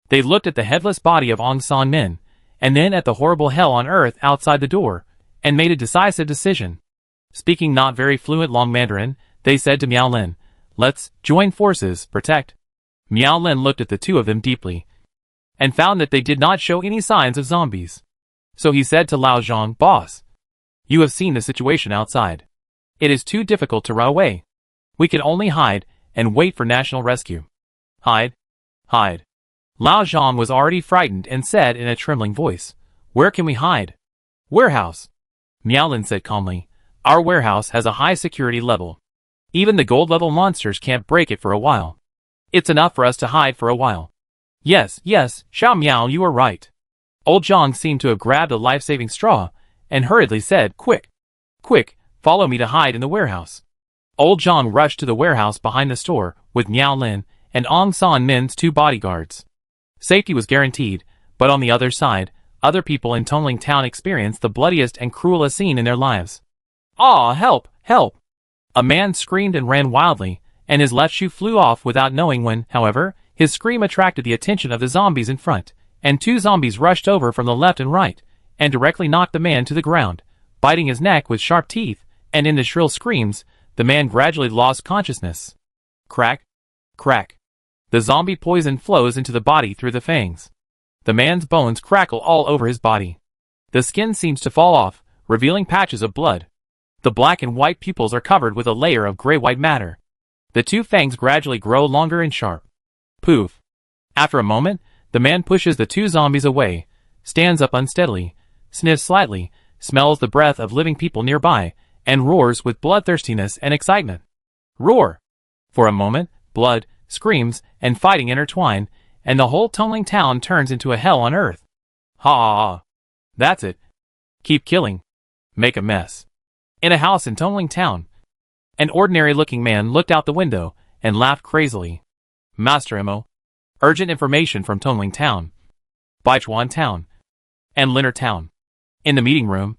They looked at the headless body of San Nin, and then at the horrible hell on earth outside the door, and made a decisive decision. Speaking not very fluent Long Mandarin, they said to Miao Lin, "Let's join forces, protect." Miao Lin looked at the two of them deeply, and found that they did not show any signs of zombies. So he said to Lao Zhang, "Boss, you have seen the situation outside. It is too difficult to run away. We can only hide and wait for national rescue." Hide? Hide. Lao Zhang was already frightened and said in a trembling voice, "Where can we hide?" "Warehouse." Miao Lin said calmly, "Our warehouse has a high security level. Even the gold level monsters can't break it for a while. It's enough for us to hide for a while." "Yes, yes, Xiao Miao, you are right." Old Zhang seemed to have grabbed a life-saving straw and hurriedly said, "Quick, quick, follow me to hide in the warehouse." Old Zhang rushed to the warehouse behind the store with Miao Lin and San Nin's 2 bodyguards. Safety was guaranteed, but on the other side, other people in Tongling Town experienced the bloodiest and cruelest scene in their lives. "Ah, help, help!" A man screamed and ran wildly, and his left shoe flew off without knowing when. However, his scream attracted the attention of the zombies in front, and 2 zombies rushed over from the left and right, and directly knocked the man to the ground, biting his neck with sharp teeth, and in the shrill screams, the man gradually lost consciousness. Crack, crack. The zombie poison flows into the body through the fangs. The man's bones crackle all over his body. The skin seems to fall off, revealing patches of blood. The black and white pupils are covered with a layer of gray-white matter. The 2 fangs gradually grow longer and sharp. Poof. After a moment, the man pushes the 2 zombies away, stands up unsteadily, sniffs slightly, smells the breath of living people nearby, and roars with bloodthirstiness and excitement. Roar! For a moment, blood, screams, and fighting intertwine, and the whole Tongling Town turns into a hell on earth. Ha! That's it. Keep killing. Make a mess. In a house in Tongling Town, an ordinary-looking man looked out the window and laughed crazily. "Master Mo. Urgent information from Tongling Town, Baichuan Town, and Linner Town." In the meeting room,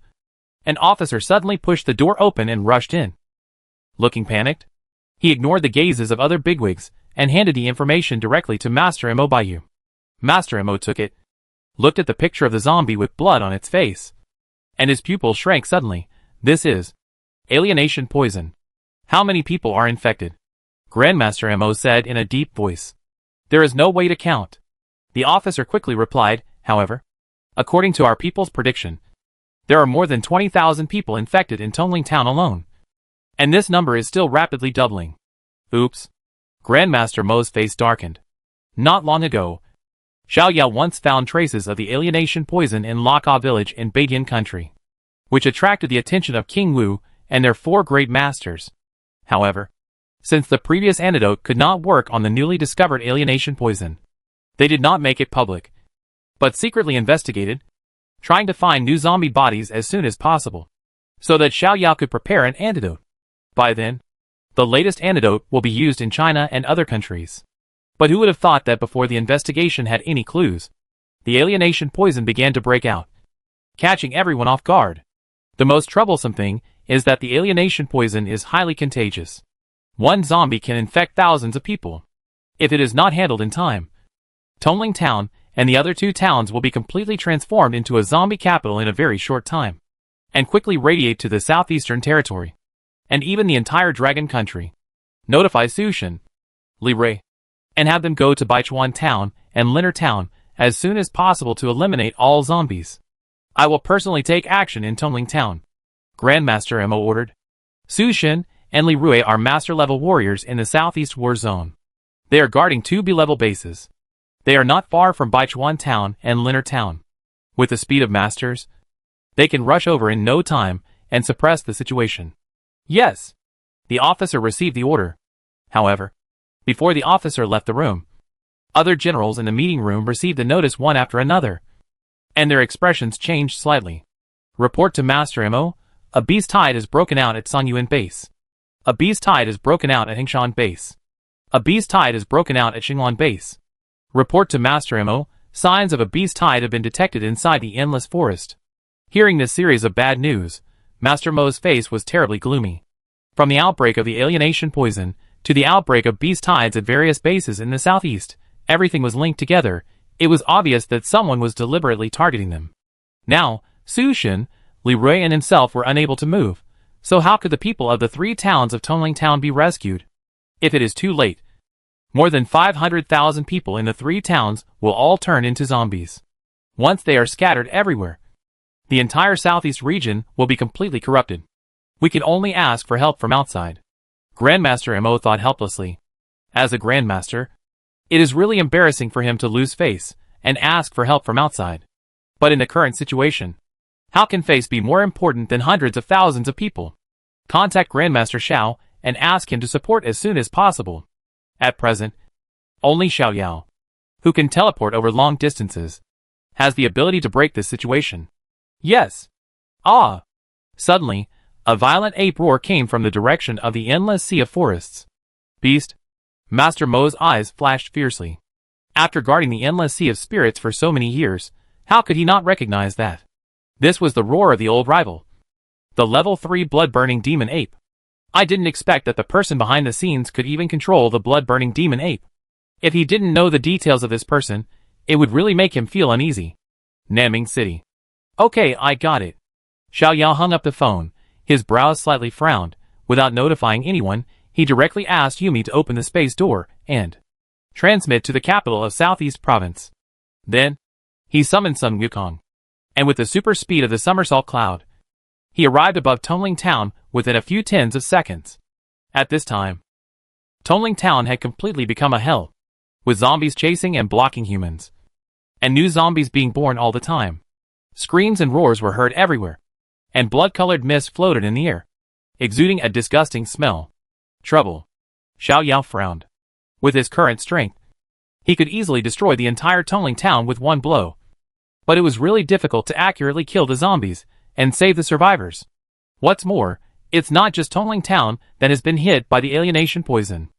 an officer suddenly pushed the door open and rushed in. Looking panicked, he ignored the gazes of other bigwigs and handed the information directly to Master Mo Baiyu. Master Mo took it, looked at the picture of the zombie with blood on its face, and his pupils shrank suddenly. "This is alienation poison. How many people are infected?" Grandmaster Mo said in a deep voice. "There is no way to count." The officer quickly replied, "However, according to our people's prediction, there are more than 20,000 people infected in Tongling Town alone. And this number is still rapidly doubling." Oops. Grandmaster Mo's face darkened. Not long ago, Xiao Yao once found traces of the alienation poison in Laka village in Beidian country, which attracted the attention of King Wu and their 4 great masters. However, since the previous antidote could not work on the newly discovered alienation poison, they did not make it public, but secretly investigated, trying to find new zombie bodies as soon as possible, so that Xiao Yao could prepare an antidote. By then, the latest antidote will be used in China and other countries. But who would have thought that before the investigation had any clues, the alienation poison began to break out, catching everyone off guard. The most troublesome thing is that the alienation poison is highly contagious. One zombie can infect thousands of people. If it is not handled in time, Tongling Town and the other 2 towns will be completely transformed into a zombie capital in a very short time, and quickly radiate to the southeastern territory, and even the entire Dragon Country. Notify Sushin, Libre, and have them go to Baichuan Town and Linner Town as soon as possible to eliminate all zombies. I will personally take action in Tongling Town. Grandmaster Mo ordered. Su Xin and Li Rui are master-level warriors in the Southeast War Zone. They are guarding 2 B-level bases. They are not far from Baichuan Town and Linner Town. With the speed of masters, they can rush over in no time and suppress the situation. Yes. The officer received the order. However, before the officer left the room, other generals in the meeting room received the notice one after another, and their expressions changed slightly. Report to Master Mo, a beast tide has broken out at Sanyuan Base. A beast tide has broken out at Hingshan Base. A beast tide has broken out at Xinglan Base. Report to Master Mo, signs of a beast tide have been detected inside the endless forest. Hearing this series of bad news, Master Mo's face was terribly gloomy. From the outbreak of the alienation poison to the outbreak of beast tides at various bases in the southeast, everything was linked together. It was obvious that someone was deliberately targeting them. Now, Su Xin, Li Rui and himself were unable to move, so how could the people of the 3 towns of Tongling Town be rescued? If it is too late, more than 500,000 people in the 3 towns will all turn into zombies. Once they are scattered everywhere, the entire southeast region will be completely corrupted. We can only ask for help from outside. Grandmaster Mo thought helplessly. As a Grandmaster, it is really embarrassing for him to lose face and ask for help from outside. But in the current situation, how can face be more important than hundreds of thousands of people? Contact Grandmaster Xiao and ask him to support as soon as possible. At present, only Xiao Yao, who can teleport over long distances, has the ability to break this situation. Yes. Ah! Suddenly, a violent ape roar came from the direction of the endless sea of forests. Beast! Master Mo's eyes flashed fiercely. After guarding the endless sea of spirits for so many years, how could he not recognize that? This was the roar of the old rival. The level 3 blood-burning demon ape. I didn't expect that the person behind the scenes could even control the blood-burning demon ape. If he didn't know the details of this person, it would really make him feel uneasy. Nanming City. Okay, I got it. Xiao Yao hung up the phone. His brows slightly frowned. Without notifying anyone, he directly asked Yumi to open the space door and transmit to the capital of Southeast Province. Then, he summoned Sun Wukong. And with the super speed of the somersault cloud, he arrived above Tongling Town within a few tens of seconds. At this time, Tongling Town had completely become a hell, with zombies chasing and blocking humans, and new zombies being born all the time. Screams and roars were heard everywhere, and blood-colored mist floated in the air, exuding a disgusting smell. Trouble. Xiao Yao frowned. With his current strength, he could easily destroy the entire Tongling Town with one blow. But it was really difficult to accurately kill the zombies and save the survivors. What's more, it's not just Tongling Town that has been hit by the alienation poison.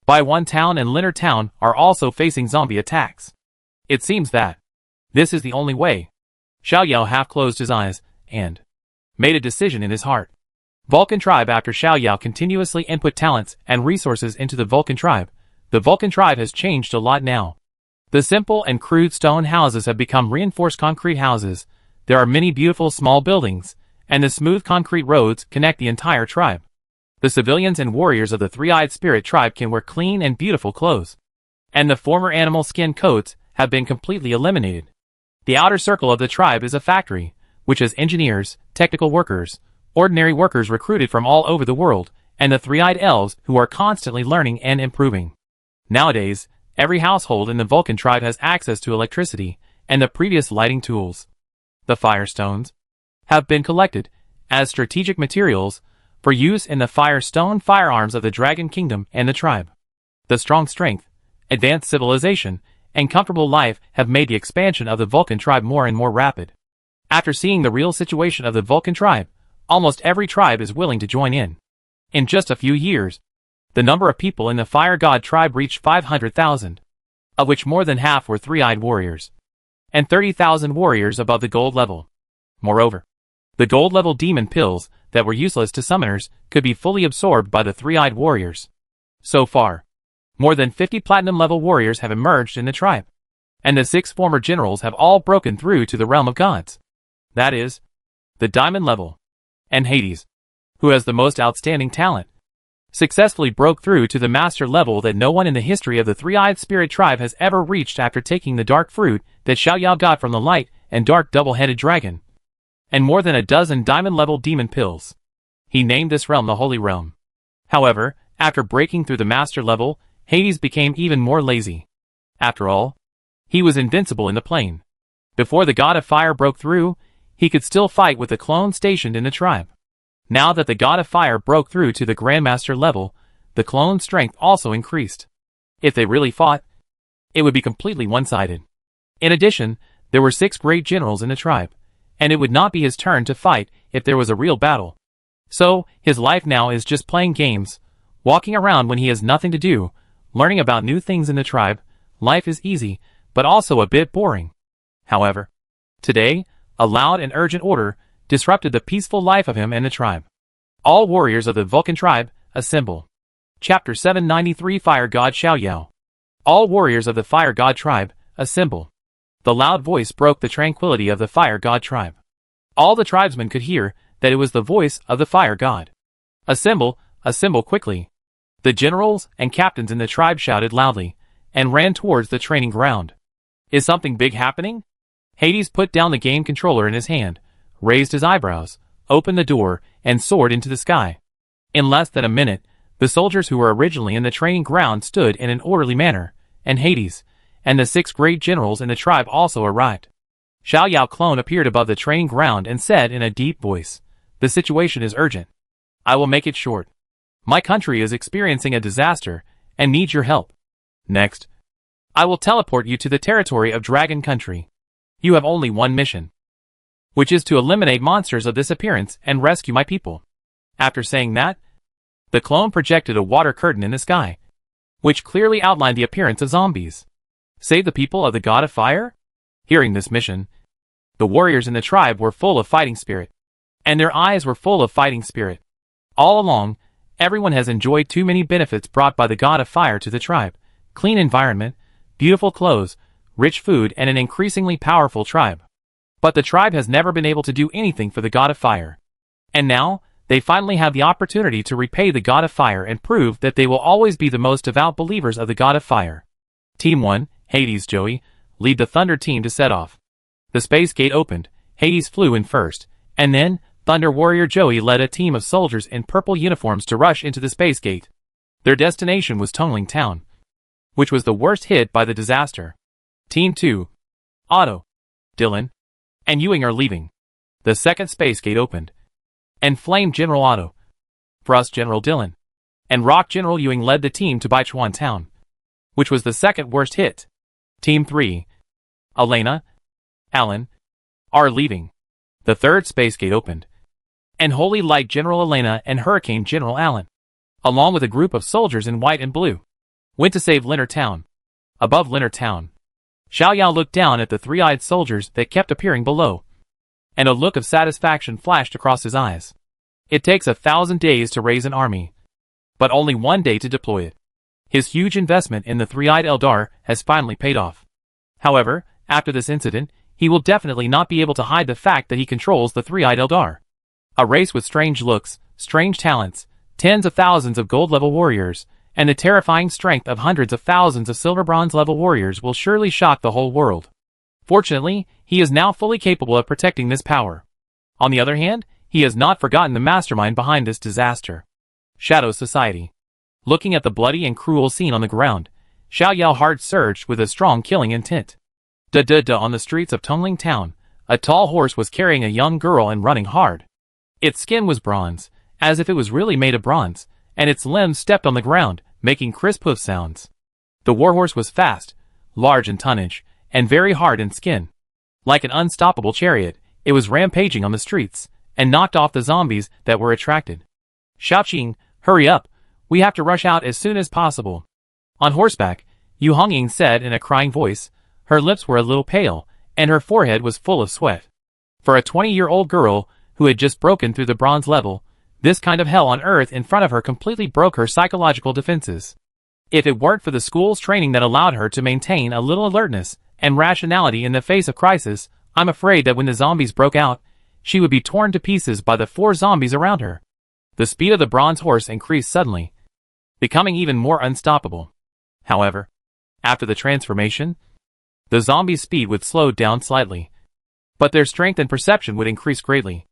Baichuan Town and Linner Town are also facing zombie attacks. It seems that this is the only way. Xiao Yao half closed his eyes and made a decision in his heart. Vulcan Tribe. After Xiao Yao continuously input talents and resources into the Vulcan Tribe, the Vulcan Tribe has changed a lot now. The simple and crude stone houses have become reinforced concrete houses. There are many beautiful small buildings, and the smooth concrete roads connect the entire tribe. The civilians and warriors of the Three-Eyed Spirit Tribe can wear clean and beautiful clothes, and the former animal skin coats have been completely eliminated. The outer circle of the tribe is a factory, which has engineers, technical workers, ordinary workers recruited from all over the world, and the three-eyed elves who are constantly learning and improving. Nowadays, every household in the Vulcan tribe has access to electricity and the previous lighting tools. The firestones have been collected as strategic materials for use in the firestone firearms of the Dragon Kingdom and the tribe. The strong strength, advanced civilization, and comfortable life have made the expansion of the Vulcan tribe more and more rapid. After seeing the real situation of the Vulcan tribe, almost every tribe is willing to join in. In just a few years, the number of people in the Fire God tribe reached 500,000, of which more than half were three-eyed warriors, and 30,000 warriors above the gold level. Moreover, the gold level demon pills that were useless to summoners could be fully absorbed by the three-eyed warriors. So far, more than 50 platinum level warriors have emerged in the tribe, and the 6 former generals have all broken through to the realm of gods. That is, the diamond level, and Hades, who has the most outstanding talent, successfully broke through to the master level that no one in the history of the three-eyed spirit tribe has ever reached after taking the dark fruit that Xiao Yao got from the light and dark double-headed dragon, and more than a dozen diamond-level demon pills. He named this realm the Holy Realm. However, after breaking through the master level, Hades became even more lazy. After all, he was invincible in the plane. Before the god of fire broke through, he could still fight with the clone stationed in the tribe. Now that the god of fire broke through to the grandmaster level, the clone's strength also increased. If they really fought, it would be completely one-sided. In addition, there were 6 great generals in the tribe, and it would not be his turn to fight if there was a real battle. So, his life now is just playing games, walking around when he has nothing to do, learning about new things in the tribe. Life is easy, but also a bit boring. However, today, a loud and urgent order disrupted the peaceful life of him and the tribe. All warriors of the Vulcan tribe, assemble. Chapter 793 Fire God Xiao Yao. All warriors of the Fire God tribe, assemble. The loud voice broke the tranquility of the Fire God tribe. All the tribesmen could hear that it was the voice of the Fire God. Assemble, assemble quickly. The generals and captains in the tribe shouted loudly, and ran towards the training ground. Is something big happening? Hades put down the game controller in his hand, raised his eyebrows, opened the door, and soared into the sky. In less than a minute, the soldiers who were originally in the training ground stood in an orderly manner, and Hades, and the 6 great generals in the tribe also arrived. Xiao Yao clone appeared above the training ground and said in a deep voice, "The situation is urgent. I will make it short. My country is experiencing a disaster, and needs your help. Next, I will teleport you to the territory of Dragon Country. You have only one mission, which is to eliminate monsters of this appearance and rescue my people." After saying that, the clone projected a water curtain in the sky, which clearly outlined the appearance of zombies. Save the people of the god of fire? Hearing this mission, the warriors in the tribe were full of fighting spirit, and their eyes were full of fighting spirit. All along, everyone has enjoyed too many benefits brought by the god of fire to the tribe: clean environment, beautiful clothes, rich food, and an increasingly powerful tribe. But the tribe has never been able to do anything for the god of fire. And now, they finally have the opportunity to repay the god of fire and prove that they will always be the most devout believers of the god of fire. Team 1, Hades Joey, lead the Thunder team to set off. The space gate opened, Hades flew in first, and then, Thunder Warrior Joey led a team of soldiers in purple uniforms to rush into the space gate. Their destination was Tongling Town, which was the worst hit by the disaster. Team 2, Otto, Dylan, and Ewing are leaving. The second space gate opened, and Flame General Otto, Frost General Dylan, and Rock General Ewing led the team to Baichuan Town, which was the second worst hit. Team 3, Elena, Alan, are leaving. The third space gate opened, and Holy Light General Elena and Hurricane General Alan, along with a group of soldiers in white and blue, went to save Linner Town. Above Linner Town, Xiao Yao looked down at the three-eyed soldiers that kept appearing below, and a look of satisfaction flashed across his eyes. It takes 1,000 days to raise an army, but only 1 day to deploy it. His huge investment in the three-eyed Eldar has finally paid off. However, after this incident, he will definitely not be able to hide the fact that he controls the three-eyed Eldar. A race with strange looks, strange talents, tens of thousands of gold-level warriors, and the terrifying strength of hundreds of thousands of silver-bronze level warriors will surely shock the whole world. Fortunately, he is now fully capable of protecting this power. On the other hand, he has not forgotten the mastermind behind this disaster. Shadow Society. Looking at the bloody and cruel scene on the ground, Xiao Yao's heart surged with a strong killing intent. On the streets of Tongling Town, a tall horse was carrying a young girl and running hard. Its skin was bronze, as if it was really made of bronze, and its limbs stepped on the ground, making crisp hoof sounds. The warhorse was fast, large in tonnage, and very hard in skin. Like an unstoppable chariot, it was rampaging on the streets, and knocked off the zombies that were attracted. Xiaoqing, hurry up, we have to rush out as soon as possible. On horseback, Yu Hongying said in a crying voice. Her lips were a little pale, and her forehead was full of sweat. For a 20-year-old girl who had just broken through the bronze level, this kind of hell on earth in front of her completely broke her psychological defenses. If it weren't for the school's training that allowed her to maintain a little alertness and rationality in the face of crisis, I'm afraid that when the zombies broke out, she would be torn to pieces by the 4 zombies around her. The speed of the bronze horse increased suddenly, becoming even more unstoppable. However, after the transformation, the zombies' speed would slow down slightly, but their strength and perception would increase greatly,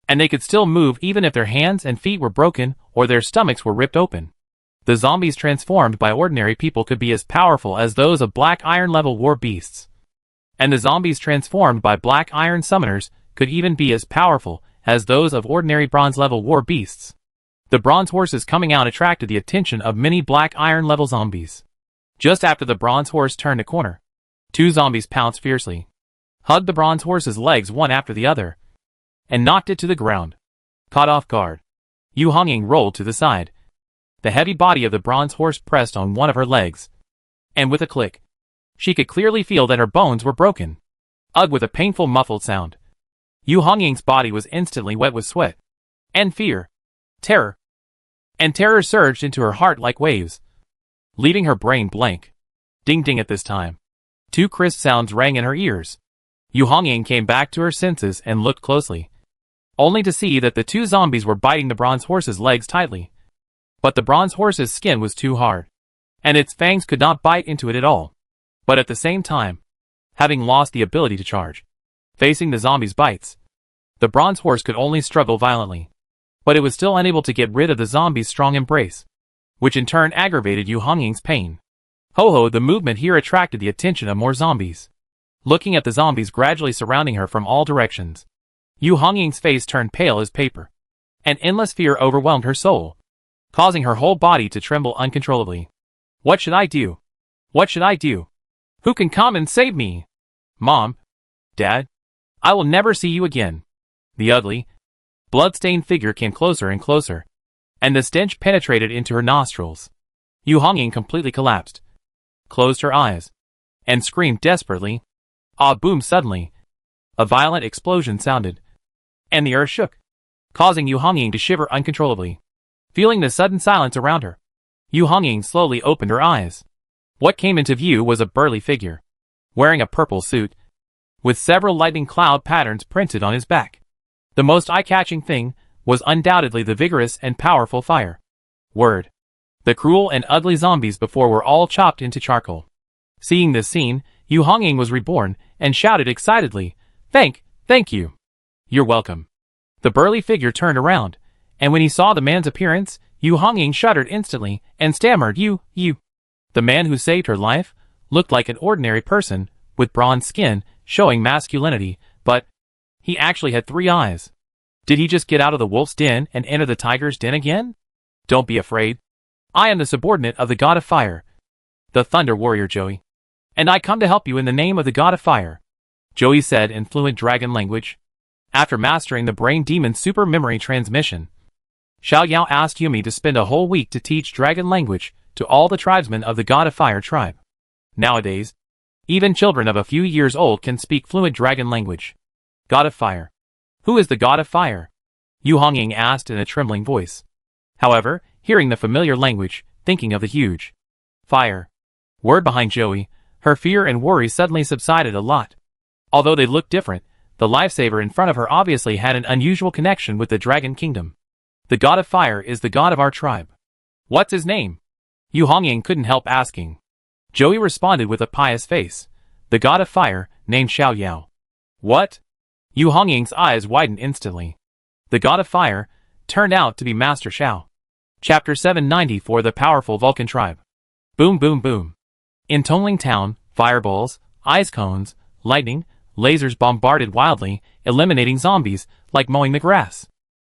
and they could still move even if their hands and feet were broken or their stomachs were ripped open. The zombies transformed by ordinary people could be as powerful as those of Black Iron level war beasts, and the zombies transformed by Black Iron summoners could even be as powerful as those of ordinary Bronze level war beasts. The bronze horses coming out attracted the attention of many Black Iron level zombies. Just after the bronze horse turned a corner, two zombies pounced fiercely, hugged the bronze horse's legs one after the other, and knocked it to the ground. Caught off guard, Yu Hongying rolled to the side. The heavy body of the bronze horse pressed on one of her legs, and with a click, she could clearly feel that her bones were broken. Ugh, with a painful muffled sound, Yu Hongying's body was instantly wet with sweat, and fear, terror surged into her heart like waves, leaving her brain blank. Ding ding. At this time, two crisp sounds rang in her ears. Yu Hongying came back to her senses and looked closely, only to see that the two zombies were biting the bronze horse's legs tightly. But the bronze horse's skin was too hard, and its fangs could not bite into it at all. But at the same time, having lost the ability to charge, facing the zombies' bites, the bronze horse could only struggle violently. But it was still unable to get rid of the zombies' strong embrace, which in turn aggravated Yu Hongying's pain. Ho-ho, the movement here attracted the attention of more zombies. Looking at the zombies gradually surrounding her from all directions, Yu Hongying's face turned pale as paper, and endless fear overwhelmed her soul, causing her whole body to tremble uncontrollably. What should I do? What should I do? Who can come and save me? Mom? Dad? I will never see you again. The ugly, blood-stained figure came closer and closer, and the stench penetrated into her nostrils. Yu Hongying completely collapsed, closed her eyes, and screamed desperately. Ah, boom! Suddenly, a violent explosion sounded, and the earth shook, causing Yu Hongying to shiver uncontrollably. Feeling the sudden silence around her, Yu Hongying slowly opened her eyes. What came into view was a burly figure, wearing a purple suit, with several lightning cloud patterns printed on his back. The most eye-catching thing was undoubtedly the vigorous and powerful fire. Word. The cruel and ugly zombies before were all chopped into charcoal. Seeing this scene, Yu Hongying was reborn and shouted excitedly, Thank you. You're welcome. The burly figure turned around, and when he saw the man's appearance, Yu Hongying shuddered instantly and stammered, You. The man who saved her life looked like an ordinary person, with bronze skin, showing masculinity, but he actually had 3 eyes. Did he just get out of the wolf's den and enter the tiger's den again? Don't be afraid. I am the subordinate of the god of fire, the Thunder Warrior Joey, and I come to help you in the name of the god of fire, Joey said in fluent dragon language. After mastering the brain demon super memory transmission, Xiao Yao asked Yumi to spend a whole week to teach dragon language to all the tribesmen of the god of fire tribe. Nowadays, even children of a few years old can speak fluent dragon language. God of fire. Who is the god of fire? Yu Hongying asked in a trembling voice. However, hearing the familiar language, thinking of the huge fire word behind Joey, her fear and worry suddenly subsided a lot. Although they looked different, the lifesaver in front of her obviously had an unusual connection with the Dragon Kingdom. The god of fire is the god of our tribe. What's his name? Yu Hongying couldn't help asking. Joey responded with a pious face. The god of fire, named Xiao Yao. What? Yu Hongying's eyes widened instantly. The god of fire turned out to be Master Xiao. Chapter 794, The Powerful Vulcan Tribe. Boom boom boom. In Tongling Town, fireballs, ice cones, lightning, lasers bombarded wildly, eliminating zombies like mowing the grass.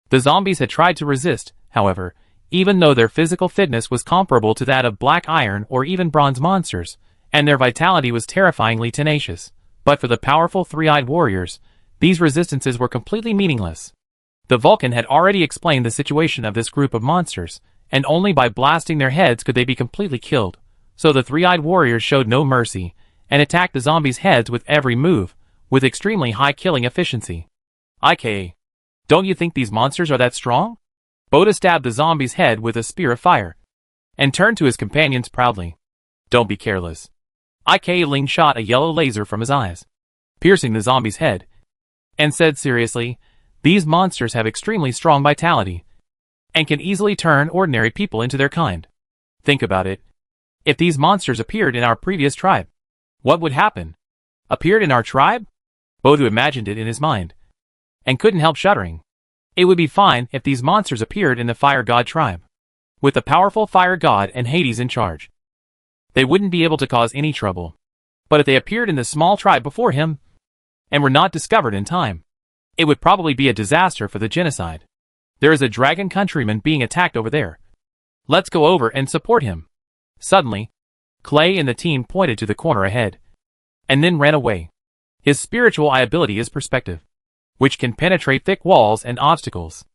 The zombies had tried to resist, however, even though their physical fitness was comparable to that of black iron or even bronze monsters, and their vitality was terrifyingly tenacious. But for the powerful three-eyed warriors, these resistances were completely meaningless. The Vulcan had already explained the situation of this group of monsters, and only by blasting their heads could they be completely killed. So the three-eyed warriors showed no mercy, and attacked the zombies' heads with every move, with extremely high killing efficiency. IKA. Don't you think these monsters are that strong? Boda stabbed the zombie's head with a spear of fire, and turned to his companions proudly. Don't be careless. IKA Ling shot a yellow laser from his eyes, piercing the zombie's head, and said seriously, These monsters have extremely strong vitality, and can easily turn ordinary people into their kind. Think about it. If these monsters appeared in our previous tribe, what would happen? Appeared in our tribe? Bodu imagined it in his mind, and couldn't help shuddering. It would be fine if these monsters appeared in the Fire God tribe, with the powerful Fire God and Hades in charge. They wouldn't be able to cause any trouble. But if they appeared in the small tribe before him, and were not discovered in time, it would probably be a disaster for the genocide. There is a dragon countryman being attacked over there. Let's go over and support him. Suddenly, Clay and the team pointed to the corner ahead, and then ran away. His spiritual ability is perspective, which can penetrate thick walls and obstacles.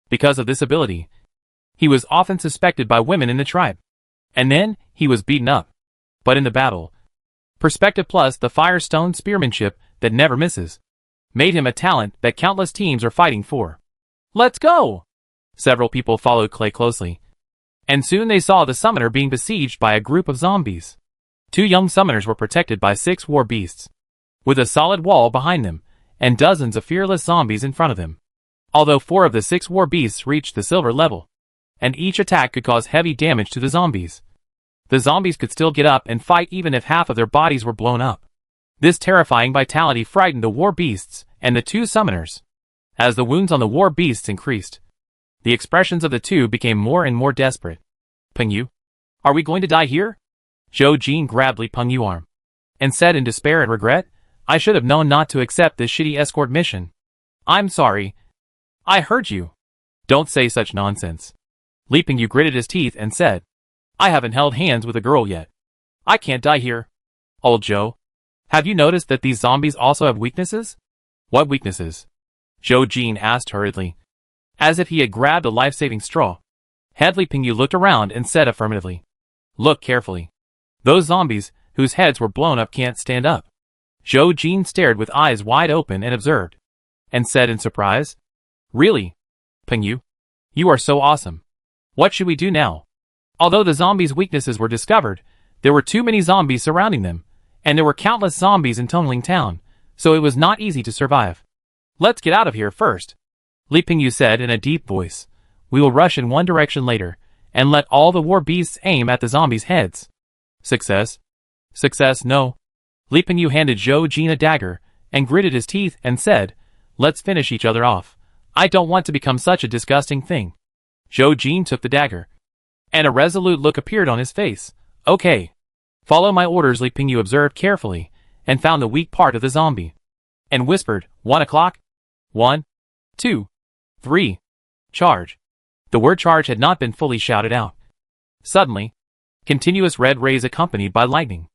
Because of this ability, he was often suspected by women in the tribe. And then, he was beaten up. But in the battle, perspective plus the Firestone spearmanship that never misses, made him a talent that countless teams are fighting for. Let's go! Several people followed Clay closely, and soon they saw the summoner being besieged by a group of zombies. 2 young summoners were protected by 6 war beasts, with a solid wall behind them, and dozens of fearless zombies in front of them. Although 4 of the 6 war beasts reached the silver level, and each attack could cause heavy damage to the zombies could still get up and fight even if half of their bodies were blown up. This terrifying vitality frightened the war beasts and the 2 summoners. As the wounds on the war beasts increased, the expressions of the 2 became more and more desperate. Pengyu? Are we going to die here? Zhou Jin grabbed Li Pengyu's arm, and said in despair and regret, I should have known not to accept this shitty escort mission. I'm sorry. I hurt you. Don't say such nonsense. Li Pengyu gritted his teeth and said, I haven't held hands with a girl yet. I can't die here. Old Zhou, have you noticed that these zombies also have weaknesses? What weaknesses? Zhou Jin asked hurriedly, as if he had grabbed a life-saving straw. Li Pengyu looked around and said affirmatively, Look carefully. Those zombies, whose heads were blown up, can't stand up. Zhou Jin stared with eyes wide open and observed, and said in surprise, Really? Pengyu? You are so awesome. What should we do now? Although the zombies' weaknesses were discovered, there were too many zombies surrounding them, and there were countless zombies in Tongling Town, so it was not easy to survive. Let's get out of here first, Li Pengyu said in a deep voice. We will rush in one direction later, and let all the war beasts aim at the zombies' heads. Success? Success, no. Li Pengyu handed Zhou Jin a dagger, and gritted his teeth and said, Let's finish each other off. I don't want to become such a disgusting thing. Zhou Jin took the dagger, and a resolute look appeared on his face. Okay. Follow my orders, Li Pengyu observed carefully, and found the weak part of the zombie, and whispered, 1 o'clock? 1, 2, 3. Charge. The word charge had not been fully shouted out. Suddenly, continuous red rays accompanied by lightning,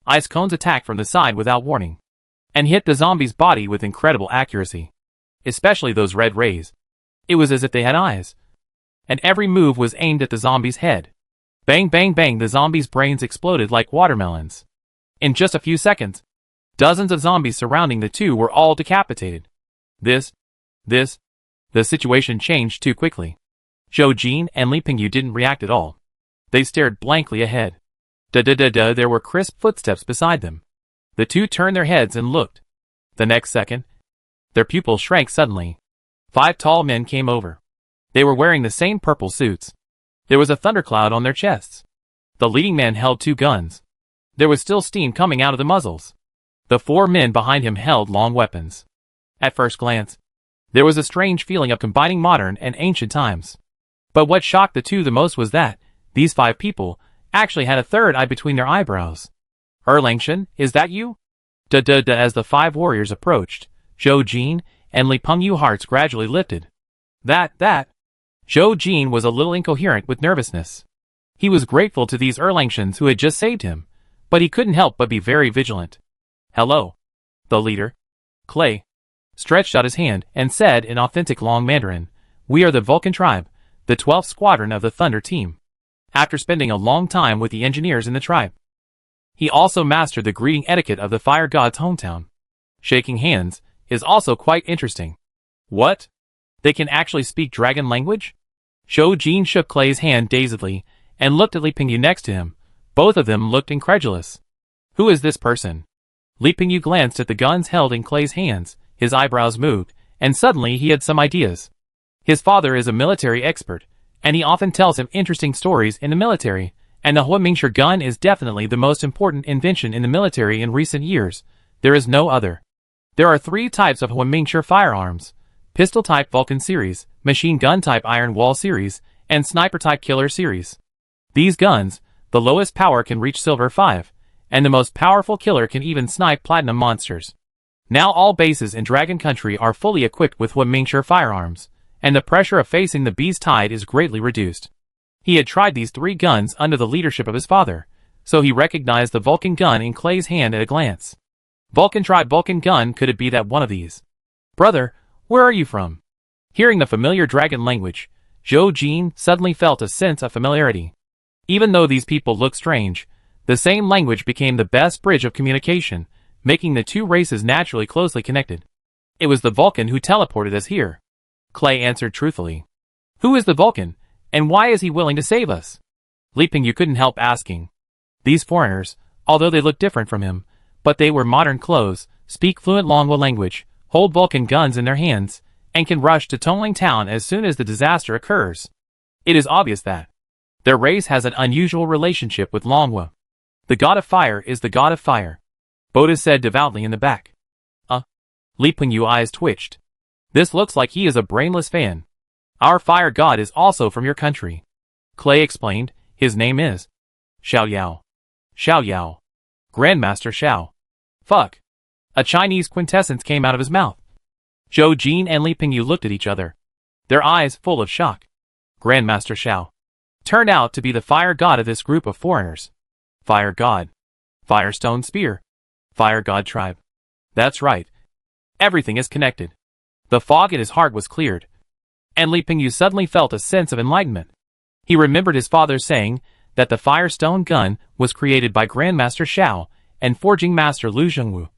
ice cones attacked from the side without warning, and hit the zombie's body with incredible accuracy. Especially those red rays. It was as if they had eyes, and every move was aimed at the zombie's head. Bang bang bang, the zombies' brains exploded like watermelons. In just a few seconds, dozens of zombies surrounding the 2 were all decapitated. The situation changed too quickly. Zhou Jin and Li Pengyu didn't react at all. They stared blankly ahead. There were crisp footsteps beside them. The 2 turned their heads and looked. The next second, their pupils shrank suddenly. 5 tall men came over. They were wearing the same purple suits. There was a thundercloud on their chests. The leading man held 2 guns. There was still steam coming out of the muzzles. The 4 men behind him held long weapons. At first glance, there was a strange feeling of combining modern and ancient times. But what shocked the 2 the most was that these 5 people actually had a third eye between their eyebrows. Erlangshan, is that you? As the 5 warriors approached, Zhou Jin and Li Pengyu's hearts gradually lifted. Zhou Jin was a little incoherent with nervousness. He was grateful to these Erlangshans who had just saved him, but he couldn't help but be very vigilant. Hello. The leader, Clay, stretched out his hand and said in authentic Long Mandarin, We are the Vulcan tribe, the 12th squadron of the Thunder team. After spending a long time with the engineers in the tribe, he also mastered the greeting etiquette of the Fire God's hometown. Shaking hands is also quite interesting. What? They can actually speak dragon language? Zhou Jin shook Clay's hand dazedly and looked at Li Pengyu next to him. Both of them looked incredulous. Who is this person? Li Pengyu glanced at the guns held in Clay's hands, his eyebrows moved, and suddenly he had some ideas. His father is a military expert, and he often tells him interesting stories in the military, and the Huamingshi gun is definitely the most important invention in the military in recent years. There is no other. There are 3 types of Huamingshi firearms: pistol type Vulcan series, machine gun type Iron Wall series, and sniper type Killer series. These guns, the lowest power can reach Silver 5, and the most powerful killer can even snipe Platinum monsters. Now all bases in Dragon Country are fully equipped with Huamingshi firearms, and the pressure of facing the Beast Tide is greatly reduced. He had tried these 3 guns under the leadership of his father, so he recognized the Vulcan gun in Clay's hand at a glance. Vulcan tribe Vulcan gun, could it be that one of these? Brother, where are you from? Hearing the familiar dragon language, Zhou Jin suddenly felt a sense of familiarity. Even though these people looked strange, the same language became the best bridge of communication, making the 2 races naturally closely connected. It was the Vulcan who teleported us here. Clay answered truthfully. Who is the Vulcan, and why is he willing to save us? Li Pingyu couldn't help asking. These foreigners, although they looked different from him, but they wear modern clothes, speak fluent Longwa language, hold Vulcan guns in their hands, and can rush to Tongling Town as soon as the disaster occurs. It is obvious that their race has an unusual relationship with Longwa. The god of fire is the god of fire, Boda said devoutly in the back. Li Pingyu's eyes twitched. This looks like he is a brainless fan. Our fire god is also from your country. Clay explained. His name is Xiao Yao. Xiao Yao. Grandmaster Xiao. Fuck. A Chinese quintessence came out of his mouth. Zhou Jin and Li Pingyu looked at each other, their eyes full of shock. Grandmaster Xiao turned out to be the fire god of this group of foreigners. Fire god. Firestone Spear. Fire god tribe. That's right. Everything is connected. The fog in his heart was cleared, and Li Pingyu suddenly felt a sense of enlightenment. He remembered his father saying that the Firestone gun was created by Grandmaster Xiao and Forging Master Lu Zhengwu.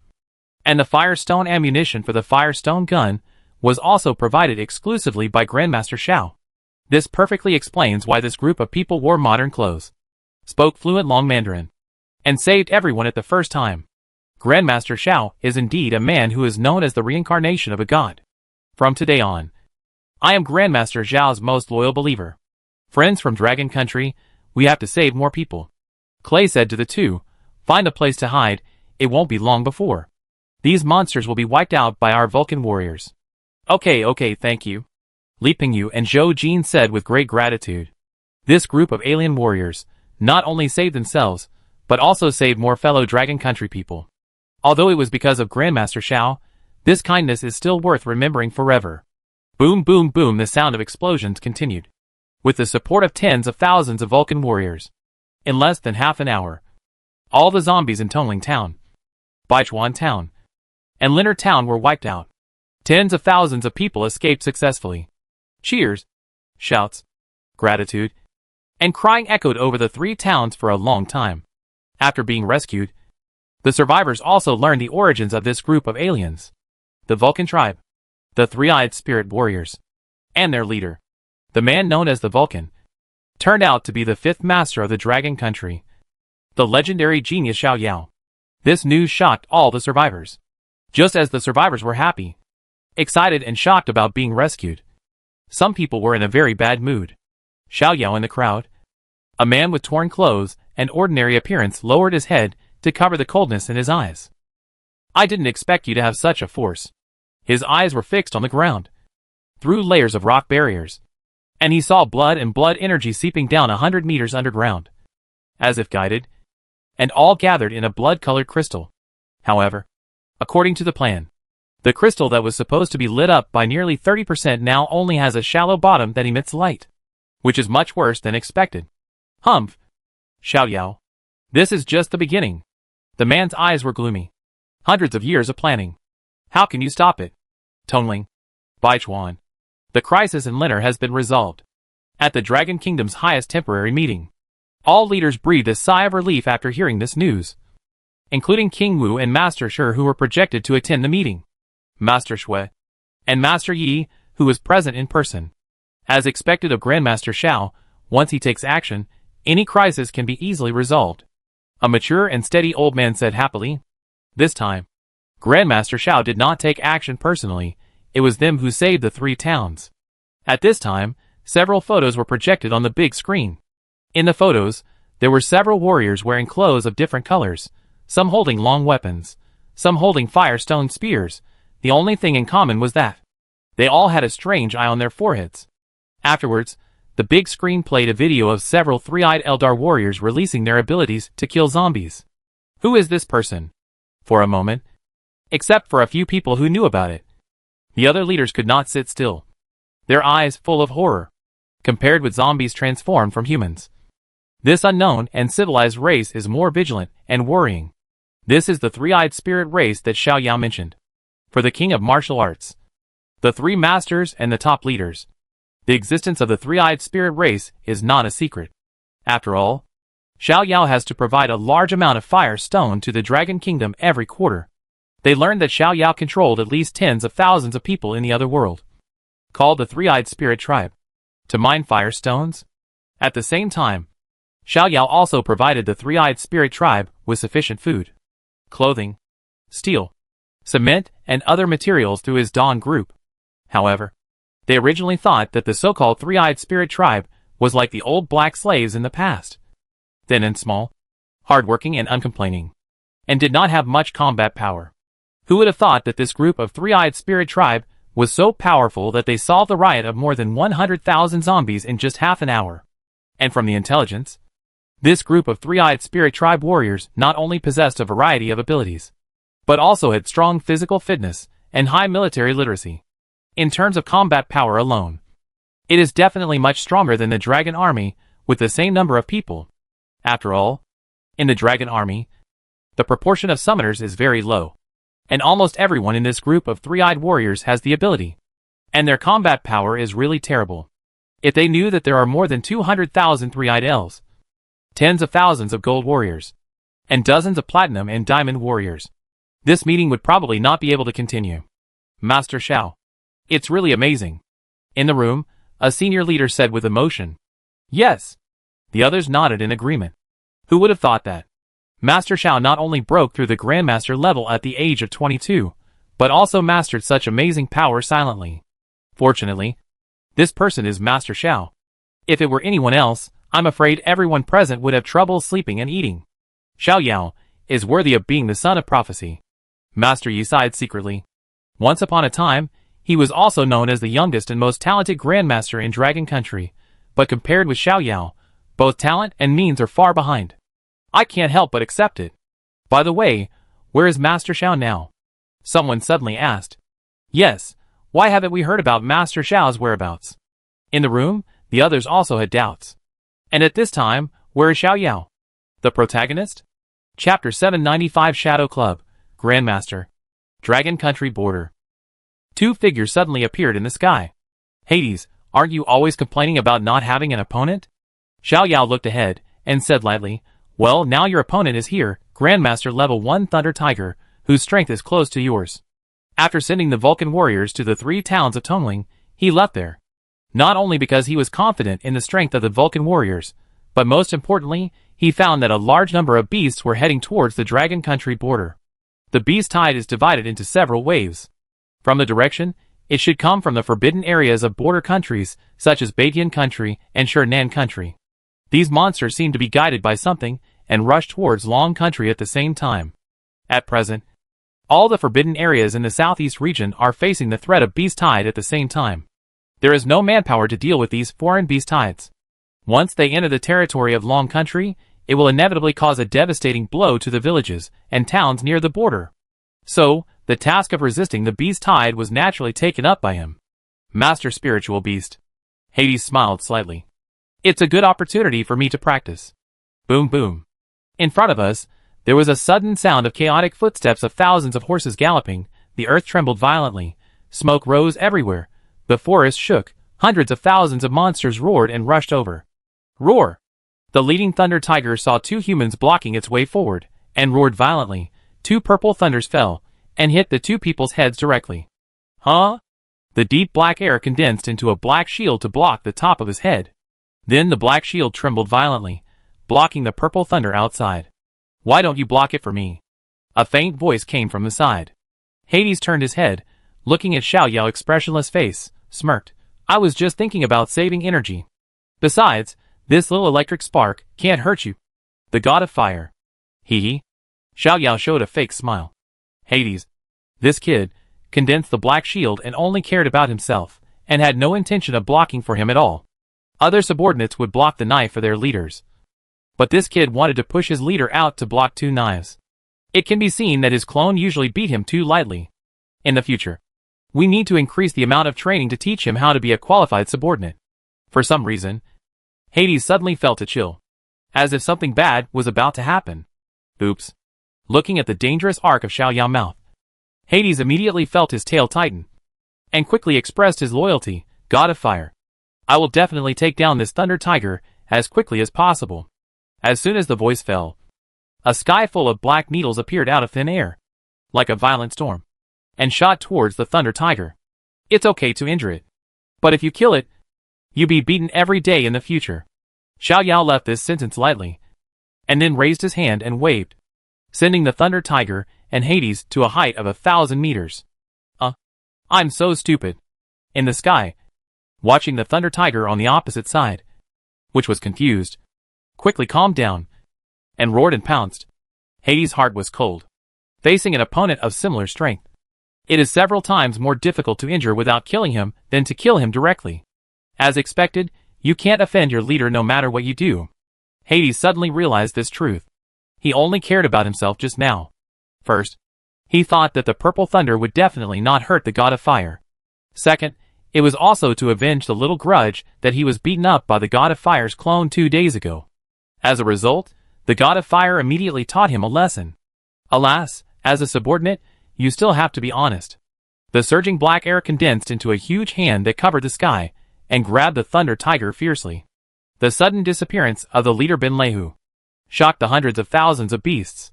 And the Firestone ammunition for the Firestone gun was also provided exclusively by Grandmaster Xiao. This perfectly explains why this group of people wore modern clothes, spoke fluent Long Mandarin, and saved everyone at the first time. Grandmaster Xiao is indeed a man who is known as the reincarnation of a god. From today on, I am Grandmaster Xiao's most loyal believer. Friends from Dragon Country, we have to save more people. Clay said to the 2, find a place to hide, it won't be long before these monsters will be wiped out by our Vulcan warriors. Okay, thank you. Li Pingyu and Zhou Jin said with great gratitude. This group of alien warriors not only saved themselves, but also saved more fellow Dragon Country people. Although it was because of Grandmaster Xiao, this kindness is still worth remembering forever. Boom, boom, boom, the sound of explosions continued, with the support of tens of thousands of Vulcan warriors. In less than half an hour, all the zombies in Tongling Town, Baichuan Town, and Linner Town were wiped out. Tens of thousands of people escaped successfully. Cheers, shouts, gratitude, and crying echoed over the 3 towns for a long time. After being rescued, the survivors also learned the origins of this group of aliens. The Vulcan tribe, the 3-eyed spirit warriors, and their leader, the man known as the Vulcan, turned out to be the 5th master of the Dragon Country, the legendary genius Xiao Yao. This news shocked all the survivors. Just as the survivors were happy, excited and shocked about being rescued, some people were in a very bad mood. Xiao Yao in the crowd, a man with torn clothes and ordinary appearance, lowered his head to cover the coldness in his eyes. I didn't expect you to have such a force. His eyes were fixed on the ground, through layers of rock barriers, and he saw blood and blood energy seeping down 100 meters underground, as if guided, and all gathered in a blood-colored crystal. However, according to the plan, the crystal that was supposed to be lit up by nearly 30% now only has a shallow bottom that emits light, which is much worse than expected. Humph! Xiao Yao. This is just the beginning. The man's eyes were gloomy. Hundreds of years of planning. How can you stop it? Tongling. Baichuan. The crisis in Linner has been resolved. At the Dragon Kingdom's highest temporary meeting, all leaders breathed a sigh of relief after hearing this news, including King Wu and Master Shi, who were projected to attend the meeting, Master Shui, and Master Yi, who was present in person. As expected of Grandmaster Xiao, once he takes action, any crisis can be easily resolved. A mature and steady old man said happily. This time, Grandmaster Xiao did not take action personally, it was them who saved the 3 towns. At this time, several photos were projected on the big screen. In the photos, there were several warriors wearing clothes of different colors, some holding long weapons, some holding firestone spears. The only thing in common was that they all had a strange eye on their foreheads. Afterwards, the big screen played a video of several three-eyed Eldar warriors releasing their abilities to kill zombies. Who is this person? For a moment, except for a few people who knew about it, the other leaders could not sit still, their eyes full of horror, compared with zombies transformed from humans. This unknown and civilized race is more vigilant and worrying. This is the three-eyed spirit race that Xiao Yao mentioned. For the king of martial arts, the three masters and the top leaders, the existence of the three-eyed spirit race is not a secret. After all, Xiao Yao has to provide a large amount of fire stone to the Dragon Kingdom every quarter. They learned that Xiao Yao controlled at least tens of thousands of people in the other world, called the three-eyed spirit tribe, to mine fire stones. At the same time, Xiao Yao also provided the three-eyed spirit tribe with sufficient food, clothing, steel, cement, and other materials through his Dawn group. However, they originally thought that the so-called three-eyed spirit tribe was like the old black slaves in the past, thin and small, hardworking and uncomplaining, and did not have much combat power. Who would have thought that this group of three-eyed spirit tribe was so powerful that they solved the riot of more than 100,000 zombies in just half an hour? And from the intelligence, this group of three-eyed spirit tribe warriors not only possessed a variety of abilities, but also had strong physical fitness and high military literacy. In terms of combat power alone, it is definitely much stronger than the Dragon Army with the same number of people. After all, in the Dragon Army, the proportion of summoners is very low, and almost everyone in this group of three-eyed warriors has the ability, and their combat power is really terrible. If they knew that there are more than 200,000 three-eyed elves, tens of thousands of gold warriors, and dozens of platinum and diamond warriors, this meeting would probably not be able to continue. Master Xiao, it's really amazing. In the room, a senior leader said with emotion. Yes. The others nodded in agreement. Who would have thought that? Master Xiao not only broke through the Grandmaster level at the age of 22, but also mastered such amazing power silently. Fortunately, this person is Master Xiao. If it were anyone else, I'm afraid everyone present would have trouble sleeping and eating. Xiao Yao is worthy of being the son of prophecy. Master Yi sighed secretly. Once upon a time, he was also known as the youngest and most talented Grandmaster in Dragon Country, but compared with Xiao Yao, both talent and means are far behind. I can't help but accept it. By the way, where is Master Xiao now? Someone suddenly asked. Yes, why haven't we heard about Master Xiao's whereabouts? In the room, the others also had doubts. And at this time, where is Xiao Yao? The protagonist? Chapter 795 Shadow Club, Grandmaster, Dragon Country Border. Two figures suddenly appeared in the sky. Hades, aren't you always complaining about not having an opponent? Xiao Yao looked ahead, and said lightly, well, now your opponent is here, Grandmaster Level 1 Thunder Tiger, whose strength is close to yours. After sending the Vulcan warriors to the 3 towns of Tongling, he left there. Not only because he was confident in the strength of the Vulcan warriors, but most importantly, he found that a large number of beasts were heading towards the Dragon Country border. The beast tide is divided into several waves. From the direction, it should come from the forbidden areas of border countries, such as Baidian Country and Shernan Country. These monsters seem to be guided by something, and rush towards Long Country at the same time. At present, all the forbidden areas in the southeast region are facing the threat of beast tide at the same time. There is no manpower to deal with these foreign beast tides. Once they enter the territory of Long Country, it will inevitably cause a devastating blow to the villages and towns near the border. So, the task of resisting the beast tide was naturally taken up by him. Master Spiritual Beast. Hades smiled slightly. It's a good opportunity for me to practice. Boom boom. In front of us, there was a sudden sound of chaotic footsteps of thousands of horses galloping, the earth trembled violently, smoke rose everywhere, the forest shook, hundreds of thousands of monsters roared and rushed over. Roar! The leading Thunder Tiger saw 2 humans blocking its way forward, and roared violently. 2 purple thunders fell, and hit the 2 people's heads directly. Huh? The deep black air condensed into a black shield to block the top of his head. Then the black shield trembled violently, blocking the purple thunder outside. Why don't you block it for me? A faint voice came from the side. Hades turned his head, looking at Xiao Yao's expressionless face, smirked. I was just thinking about saving energy. Besides, this little electric spark can't hurt you. The god of fire. Hee hee. Xiao Yao showed a fake smile. Hades. This kid condensed the black shield and only cared about himself, and had no intention of blocking for him at all. Other subordinates would block the knife for their leaders. But this kid wanted to push his leader out to block 2 knives. It can be seen that his clone usually beat him too lightly. In the future, we need to increase the amount of training to teach him how to be a qualified subordinate. For some reason, Hades suddenly felt a chill, as if something bad was about to happen. Oops. Looking at the dangerous arc of Xiao Yao's mouth, Hades immediately felt his tail tighten, and quickly expressed his loyalty. God of fire. I will definitely take down this thunder tiger as quickly as possible. As soon as the voice fell, a sky full of black needles appeared out of thin air, like a violent storm, and shot towards the thunder tiger. It's okay to injure it, but if you kill it, you'll be beaten every day in the future. Xiao Yao left this sentence lightly, and then raised his hand and waved, sending the thunder tiger and Hades to a height of 1,000 meters. I'm so stupid. In the sky, watching the thunder tiger on the opposite side, which was confused, quickly calmed down, and roared and pounced. Hades' heart was cold. Facing an opponent of similar strength, it is several times more difficult to injure without killing him than to kill him directly. As expected, you can't offend your leader no matter what you do. Hades suddenly realized this truth. He only cared about himself just now. First, he thought that the purple thunder would definitely not hurt the god of fire. Second, it was also to avenge the little grudge that he was beaten up by the god of fire's clone 2 days ago. As a result, the god of fire immediately taught him a lesson. Alas, as a subordinate, you still have to be honest. The surging black air condensed into a huge hand that covered the sky, and grabbed the thunder tiger fiercely. The sudden disappearance of the leader Ben Lehu shocked the hundreds of thousands of beasts,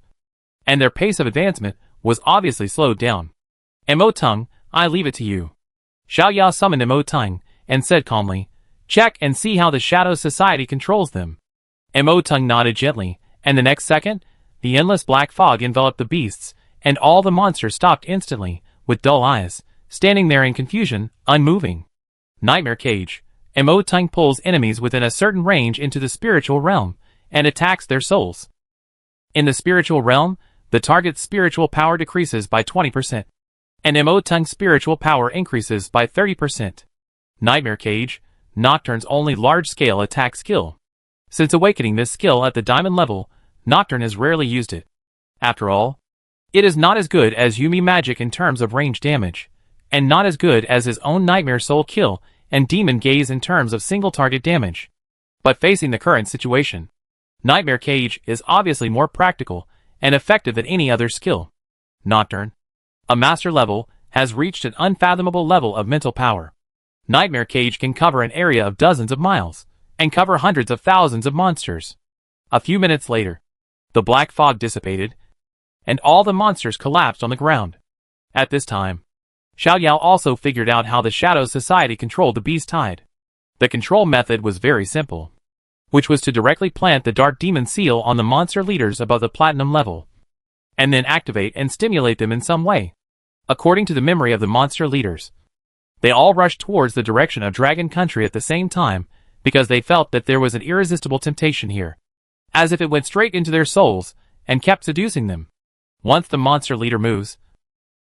and their pace of advancement was obviously slowed down. Mo Tung, I leave it to you. Xiao Yao summoned Mo Tung, and said calmly, check and see how the Shadow Society controls them. Mo Tung nodded gently, and the next second, the endless black fog enveloped the beasts, and all the monsters stopped instantly, with dull eyes, standing there in confusion, unmoving. Nightmare Cage. Mo Tung pulls enemies within a certain range into the spiritual realm, and attacks their souls. In the spiritual realm, the target's spiritual power decreases by 20%, and Mo Tung's spiritual power increases by 30%. Nightmare Cage. Nocturne's only large-scale attack skill. Since awakening this skill at the diamond level, Nocturne has rarely used it. After all, it is not as good as Yumi magic in terms of range damage, and not as good as his own Nightmare Soul Kill and Demon Gaze in terms of single target damage. But facing the current situation, Nightmare Cage is obviously more practical and effective than any other skill. Nocturne, a master level, has reached an unfathomable level of mental power. Nightmare Cage can cover an area of dozens of miles, and cover hundreds of thousands of monsters. A few minutes later, the black fog dissipated, and all the monsters collapsed on the ground. At this time, Xiao Yao also figured out how the Shadow Society controlled the beast tide. The control method was very simple, which was to directly plant the Dark Demon seal on the monster leaders above the platinum level, and then activate and stimulate them in some way. According to the memory of the monster leaders, they all rushed towards the direction of Dragon Country at the same time, because they felt that there was an irresistible temptation here, as if it went straight into their souls, and kept seducing them. Once the monster leader moves,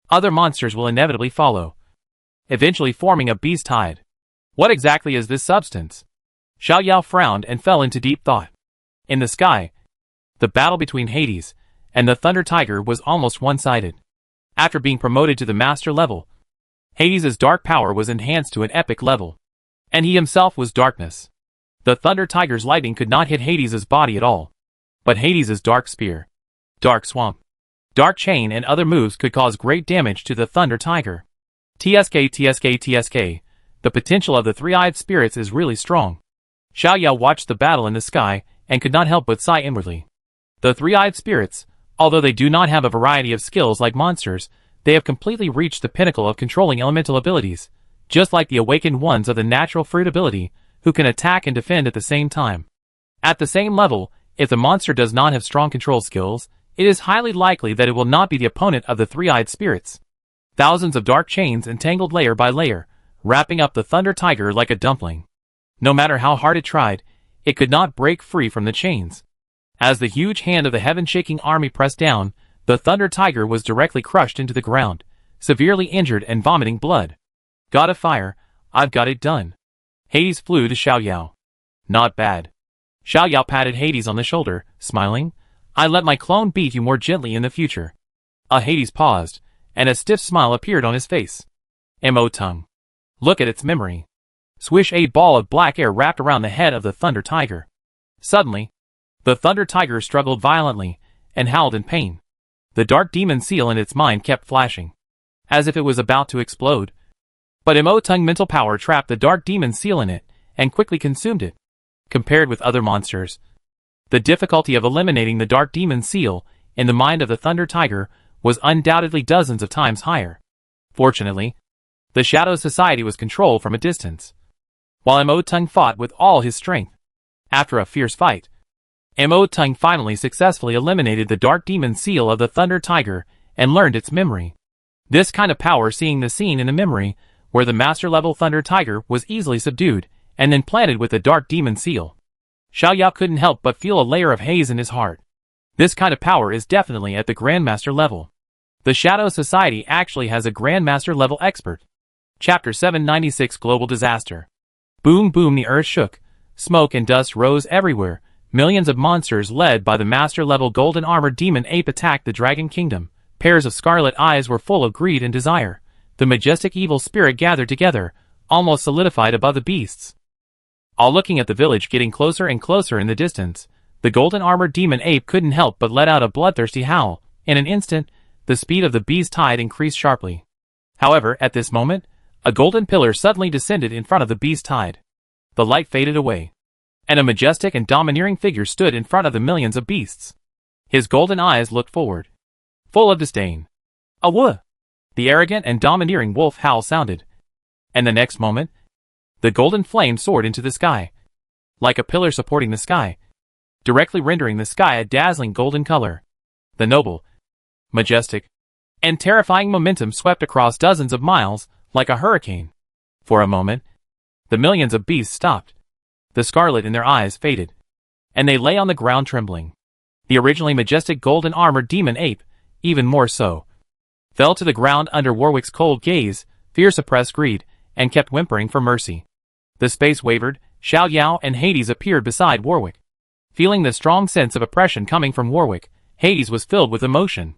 other monsters will inevitably follow, eventually forming a beast tide. What exactly is this substance? Xiao Yao frowned and fell into deep thought. In the sky, the battle between Hades and the Thunder Tiger was almost one-sided. After being promoted to the master level, Hades' dark power was enhanced to an epic level, and he himself was darkness. The Thunder Tiger's lightning could not hit Hades' body at all, but Hades' dark spear, dark swamp, dark chain and other moves could cause great damage to the Thunder Tiger. TSK. The potential of the three-eyed spirits is really strong. Xiao Yao watched the battle in the sky and could not help but sigh inwardly. The three-eyed spirits, although they do not have a variety of skills like monsters, they have completely reached the pinnacle of controlling elemental abilities, just like the awakened ones of the natural fruit ability, who can attack and defend at the same time. At the same level, if the monster does not have strong control skills, it is highly likely that it will not be the opponent of the three-eyed spirits. Thousands of dark chains entangled layer by layer, wrapping up the Thunder Tiger like a dumpling. No matter how hard it tried, it could not break free from the chains. As the huge hand of the heaven-shaking army pressed down, the Thunder Tiger was directly crushed into the ground, severely injured and vomiting blood. God of Fire, I've got it done. Hades flew to Xiao Yao. Not bad. Xiao Yao patted Hades on the shoulder, smiling. I let my clone beat you more gently in the future. Hades paused, and a stiff smile appeared on his face. Mo tongue. Look at its memory. Swish, a ball of black air wrapped around the head of the Thunder Tiger. Suddenly, the Thunder Tiger struggled violently and howled in pain. The dark demon seal in its mind kept flashing, as if it was about to explode. But Mo tongue mental power trapped the dark demon seal in it and quickly consumed it. Compared with other monsters, the difficulty of eliminating the dark demon seal in the mind of the Thunder Tiger was undoubtedly dozens of times higher. Fortunately, the Shadow Society was controlled from a distance, while Mo tongue fought with all his strength. After a fierce fight, Mo tongue finally successfully eliminated the dark demon seal of the Thunder Tiger and learned its memory. This kind of power, seeing the scene in the memory where the master-level Thunder Tiger was easily subdued and then planted with the dark demon seal. Xiao Yao couldn't help but feel a layer of haze in his heart. This kind of power is definitely at the Grandmaster level. The Shadow Society actually has a Grandmaster level expert. Chapter 796, Global Disaster. Boom boom, the earth shook. Smoke and dust rose everywhere. Millions of monsters led by the master-level golden armored demon ape attacked the Dragon Kingdom. Pairs of scarlet eyes were full of greed and desire. The majestic evil spirit gathered together, almost solidified above the beasts. All looking at the village getting closer and closer in the distance, the golden armored demon ape couldn't help but let out a bloodthirsty howl. In an instant, the speed of the beast tide increased sharply. However, at this moment, a golden pillar suddenly descended in front of the beast tide. The light faded away, and a majestic and domineering figure stood in front of the millions of beasts. His golden eyes looked forward, full of disdain. Awuh! The arrogant and domineering wolf howl sounded, and the next moment, the golden flame soared into the sky, like a pillar supporting the sky, directly rendering the sky a dazzling golden color. The noble, majestic, and terrifying momentum swept across dozens of miles like a hurricane. For a moment, the millions of beasts stopped. The scarlet in their eyes faded, and they lay on the ground trembling. The originally majestic golden armored demon ape, even more so, fell to the ground under Warwick's cold gaze, fear suppressed greed, and kept whimpering for mercy. The space wavered. Xiao Yao and Hades appeared beside Warwick. Feeling the strong sense of oppression coming from Warwick, Hades was filled with emotion.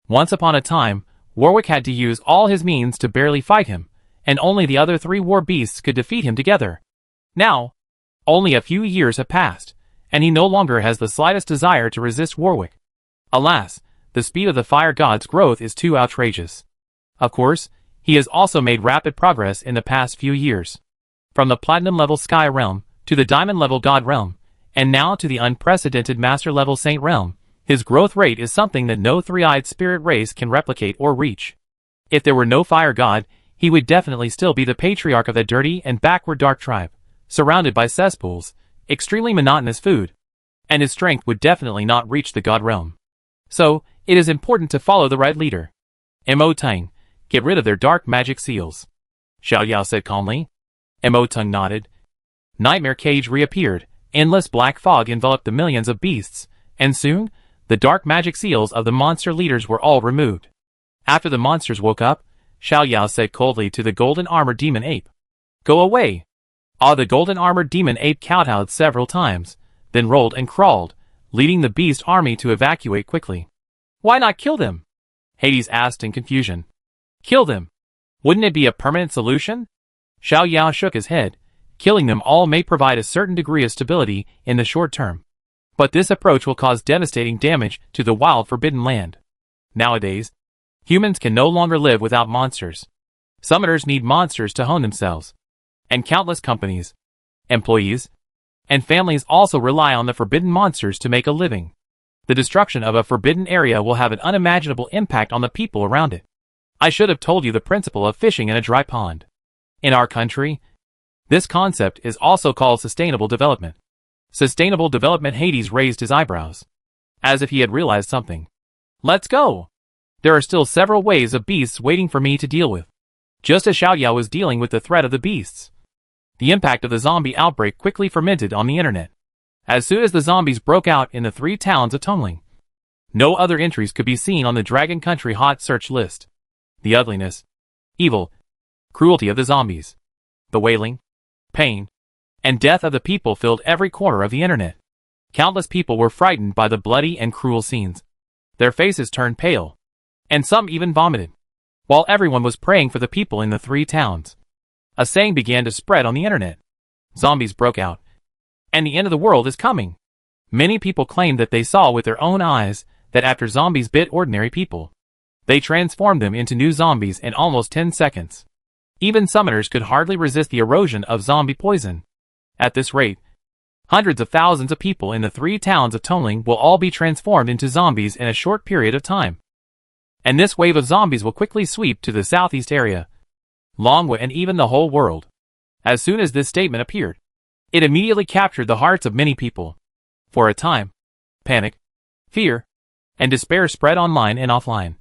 Once upon a time, Warwick had to use all his means to barely fight him, and only the other three war beasts could defeat him together. Now, only a few years have passed, and he no longer has the slightest desire to resist Warwick. Alas, the speed of the fire god's growth is too outrageous. Of course, he has also made rapid progress in the past few years. From the platinum-level Sky Realm, to the diamond-level God Realm, and now to the unprecedented Master-level Saint Realm, his growth rate is something that no three-eyed spirit race can replicate or reach. If there were no fire god, he would definitely still be the patriarch of that dirty and backward dark tribe, surrounded by cesspools, extremely monotonous food, and his strength would definitely not reach the God Realm. So, it is important to follow the right leader. Mo tongue, get rid of their dark magic seals. Xiao Yao said calmly. Mo tongue nodded. Nightmare Cage reappeared. Endless black fog enveloped the millions of beasts, and soon, the dark magic seals of the monster leaders were all removed. After the monsters woke up, Xiao Yao said coldly to the golden armored demon ape, "Go away." The golden armored demon ape kowtowed several times, then rolled and crawled, leading the beast army to evacuate quickly. Why not kill them? Hades asked in confusion. Kill them? Wouldn't it be a permanent solution? Xiao Yao shook his head. Killing them all may provide a certain degree of stability in the short term, but this approach will cause devastating damage to the wild forbidden land. Nowadays, humans can no longer live without monsters. Summoners need monsters to hone themselves, and countless companies, employees, and families also rely on the forbidden monsters to make a living. The destruction of a forbidden area will have an unimaginable impact on the people around it. I should have told you the principle of fishing in a dry pond. In our country, this concept is also called sustainable development. Sustainable development. Hades raised his eyebrows, as if he had realized something. Let's go! There are still several waves of beasts waiting for me to deal with. just as Xiao Yao was dealing with the threat of the beasts. The impact of the zombie outbreak quickly fermented on the internet. As soon as the zombies broke out in the 3 towns of Tongling, no other entries could be seen on the Dragon Country hot search list. The ugliness, evil, cruelty of the zombies, the wailing, pain, and death of the people filled every corner of the internet. Countless people were frightened by the bloody and cruel scenes. Their faces turned pale, and some even vomited. While everyone was praying for the people in the 3 towns, a saying began to spread on the internet. Zombies broke out, and the end of the world is coming. Many people claimed that they saw with their own eyes that after zombies bit ordinary people, they transformed them into new zombies in almost 10 seconds. Even summoners could hardly resist the erosion of zombie poison. At this rate, hundreds of thousands of people in the 3 towns of Tongling will all be transformed into zombies in a short period of time. And this wave of zombies will quickly sweep to the southeast area, Longwood, and even the whole world. As soon as this statement appeared, it immediately captured the hearts of many people. For a time, panic, fear, and despair spread online and offline,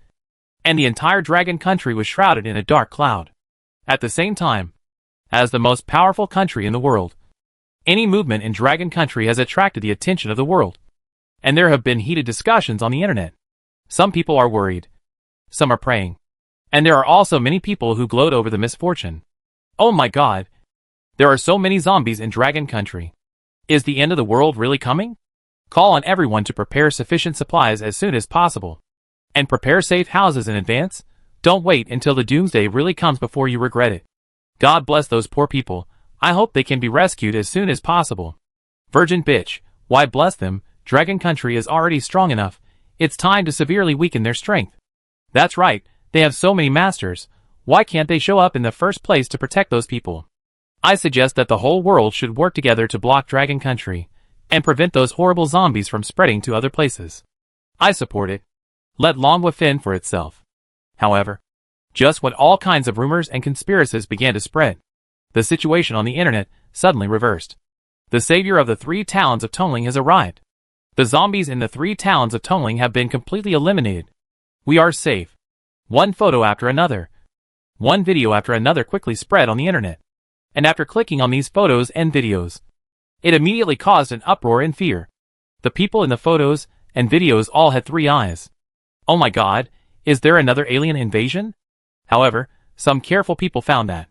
and the entire Dragon Country was shrouded in a dark cloud. At the same time, as the most powerful country in the world, any movement in Dragon Country has attracted the attention of the world, and there have been heated discussions on the internet. Some people are worried, some are praying, and there are also many people who gloat over the misfortune. Oh my god, there are so many zombies in Dragon Country. Is the end of the world really coming? Call on everyone to prepare sufficient supplies as soon as possible. And prepare safe houses in advance. Don't wait until the doomsday really comes before you regret it. God bless those poor people. I hope they can be rescued as soon as possible. Virgin bitch, why bless them? Dragon Country is already strong enough. It's time to severely weaken their strength. That's right, they have so many masters. Why can't they show up in the first place to protect those people? I suggest that the whole world should work together to block Dragon Country and prevent those horrible zombies from spreading to other places. I support it. Let Longwa fend for itself. However, just when all kinds of rumors and conspiracies began to spread, the situation on the internet suddenly reversed. The savior of the 3 towns of Tongling has arrived. The zombies in the 3 towns of Tongling have been completely eliminated. We are safe. One photo after another, one video after another quickly spread on the internet. And after clicking on these photos and videos, it immediately caused an uproar and fear. The people in the photos and videos all had 3 eyes. Oh my god, is there another alien invasion? However, some careful people found that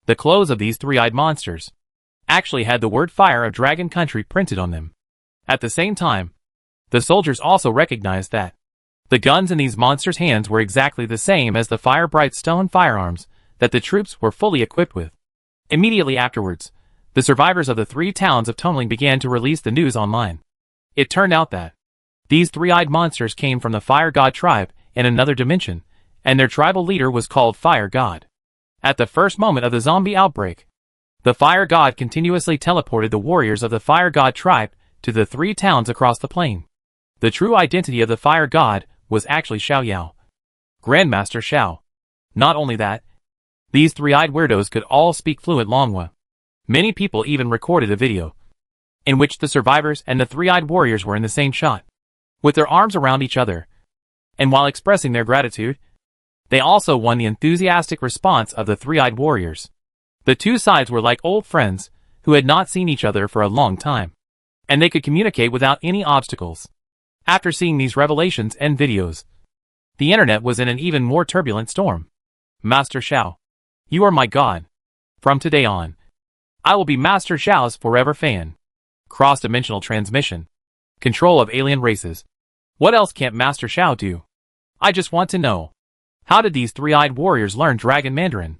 the clothes of these 3-eyed monsters actually had the word Fire of Dragon Country printed on them. At the same time, the soldiers also recognized that the guns in these monsters' hands were exactly the same as the fire-bright stone firearms that the troops were fully equipped with. Immediately afterwards, the survivors of the 3 towns of Tongling began to release the news online. It turned out that these 3-eyed monsters came from the Fire God tribe in another dimension, and their tribal leader was called Fire God. At the first moment of the zombie outbreak, the Fire God continuously teleported the warriors of the Fire God tribe to the 3 towns across the plain. The true identity of the Fire God was actually Xiao Yao, Grandmaster Xiao. Not only that, these 3-eyed weirdos could all speak fluent Longwa. Many people even recorded a video in which the survivors and the 3-eyed warriors were in the same shot, with their arms around each other. And while expressing their gratitude, they also won the enthusiastic response of the 3-eyed warriors. The 2 sides were like old friends who had not seen each other for a long time, and they could communicate without any obstacles. After seeing these revelations and videos, the internet was in an even more turbulent storm. Master Xiao, you are my god. From today on, I will be Master Xiao's forever fan. Cross-dimensional transmission. Control of alien races. What else can't Master Xiao do? I just want to know. How did these 3-eyed warriors learn Dragon Mandarin?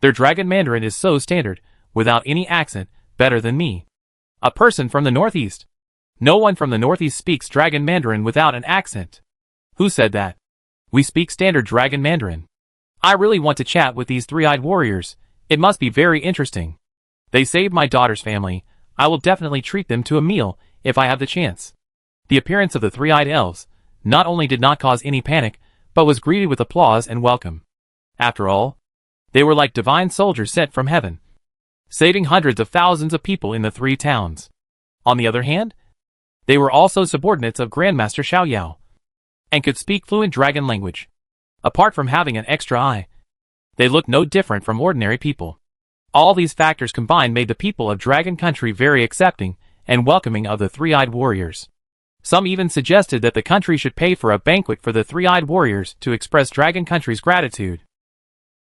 Their Dragon Mandarin is so standard, without any accent, better than me. A person from the Northeast. No one from the Northeast speaks Dragon Mandarin without an accent. Who said that? We speak standard Dragon Mandarin. I really want to chat with these 3-eyed warriors. It must be very interesting. They saved my daughter's family. I will definitely treat them to a meal if I have the chance. The appearance of the 3-eyed elves not only did not cause any panic, but was greeted with applause and welcome. After all, they were like divine soldiers sent from heaven, saving hundreds of thousands of people in the 3 towns. On the other hand, they were also subordinates of Grandmaster Xiao Yao, and could speak fluent dragon language. Apart from having an extra eye, They looked no different from ordinary people. All these factors combined made the people of Dragon Country very accepting and welcoming of the three-eyed warriors. Some even suggested that the country should pay for a banquet for the three-eyed warriors to express Dragon Country's gratitude.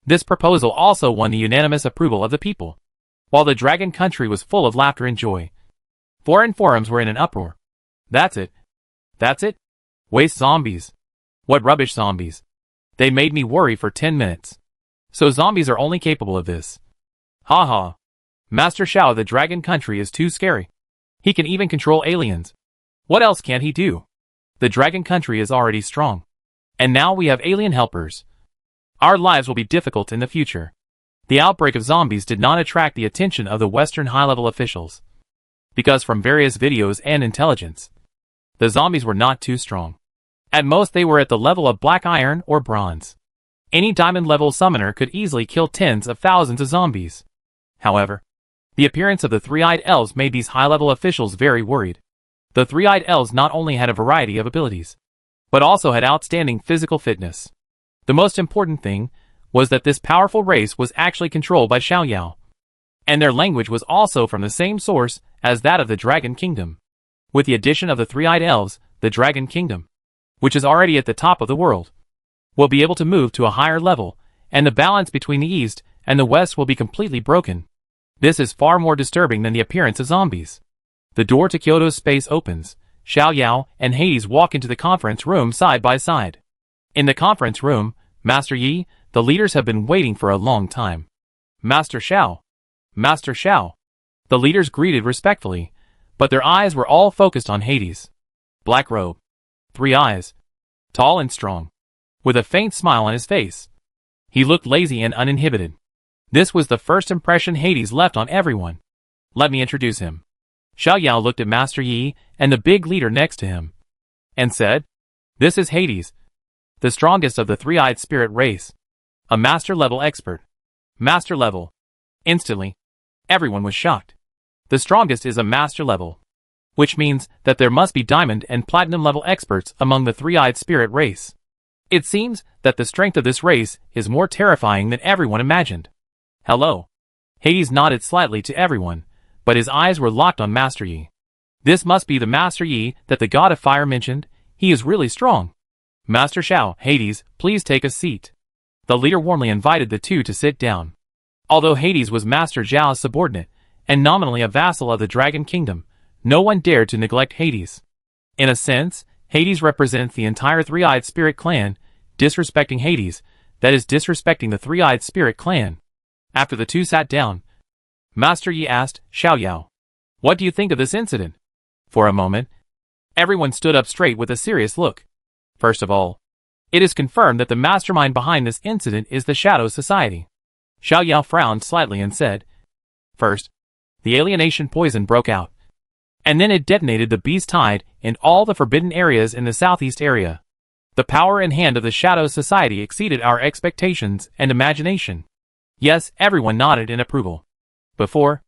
This proposal also won the unanimous approval of the people, while the Dragon Country was full of laughter and joy. Foreign forums were in an uproar. That's it. That's it? Waste zombies. What rubbish zombies. They made me worry for 10 minutes. So zombies are only capable of this. Ha ha. Master Xiao of the Dragon Country is too scary. He can even control aliens. What else can he do? The Dragon Country is already strong. And now we have alien helpers. Our lives will be difficult in the future. The outbreak of zombies did not attract the attention of the Western high-level officials, because from various videos and intelligence, the zombies were not too strong. At most they were at the level of black iron or bronze. Any diamond-level summoner could easily kill tens of thousands of zombies. However, the appearance of the three-eyed elves made these high-level officials very worried. The three-eyed elves not only had a variety of abilities, but also had outstanding physical fitness. The most important thing was that this powerful race was actually controlled by Xiao Yao, and their language was also from the same source as that of the Dragon Kingdom. With the addition of the three-eyed elves, the Dragon Kingdom, which is already at the top of the world, will be able to move to a higher level, and the balance between the East and the West will be completely broken. This is far more disturbing than the appearance of zombies. The door to Kyoto's space opens. Xiao Yao and Hades walk into the conference room side by side. In the conference room, Master Yi, the leaders have been waiting for a long time. Master Xiao. Master Xiao. The leaders greeted respectfully, but their eyes were all focused on Hades. Black robe. 3 eyes. Tall and strong. With a faint smile on his face. He looked lazy and uninhibited. This was the first impression Hades left on everyone. Let me introduce him. Xiao Yao looked at Master Yi and the big leader next to him, and said, "This is Hades, the strongest of the three-eyed spirit race. A master-level expert." Master level. Instantly, everyone was shocked. The strongest is a master level, which means that there must be diamond and platinum level experts among the three-eyed spirit race. It seems that the strength of this race is more terrifying than everyone imagined. Hello. Hades nodded slightly to everyone, but his eyes were locked on Master Yi. This must be the Master Yi that the God of Fire mentioned. He is really strong. Master Xiao, Hades, please take a seat. The leader warmly invited the two to sit down. Although Hades was Master Zhao's subordinate, and nominally a vassal of the Dragon Kingdom, no one dared to neglect Hades. In a sense, Hades represents the entire Three-Eyed Spirit clan. Disrespecting Hades, that is disrespecting the Three-Eyed Spirit clan. After the two sat down, Master Yi asked Xiao Yao, "What do you think of this incident?" For a moment, everyone stood up straight with a serious look. First of all, it is confirmed that the mastermind behind this incident is the Shadow Society. Xiao Yao frowned slightly and said, "First, the alienation poison broke out, and then it detonated the beast tide in all the forbidden areas in the southeast area. The power in hand of the Shadow Society exceeded our expectations and imagination." Yes, everyone nodded in approval. Before,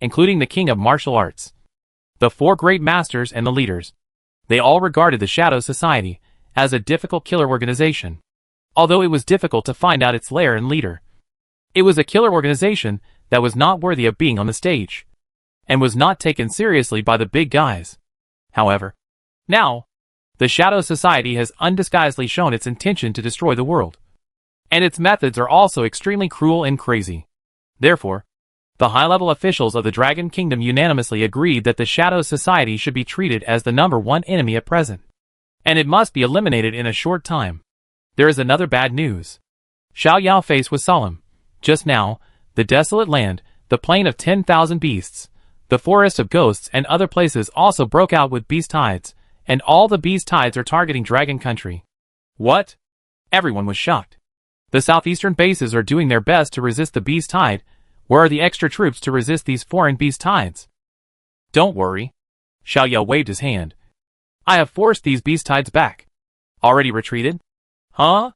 including the King of Martial Arts, the 4 great masters and the leaders, they all regarded the Shadow Society as a difficult killer organization. Although it was difficult to find out its lair and leader, it was a killer organization that was not worthy of being on the stage, and was not taken seriously by the big guys. However, now, the Shadow Society has undisguisedly shown its intention to destroy the world, and its methods are also extremely cruel and crazy. Therefore, the high-level officials of the Dragon Kingdom unanimously agreed that the Shadow Society should be treated as the #1 enemy at present, and it must be eliminated in a short time. There is another bad news. Xiao Yao's face was solemn. Just now, the desolate land, the plain of 10,000 beasts, the forest of ghosts and other places also broke out with beast tides, and all the beast tides are targeting Dragon Country. What? Everyone was shocked. The southeastern bases are doing their best to resist the beast tide. Where are the extra troops to resist these foreign beast tides? Don't worry. Xiao Yao waved his hand. I have forced these beast tides back. Already retreated? Huh?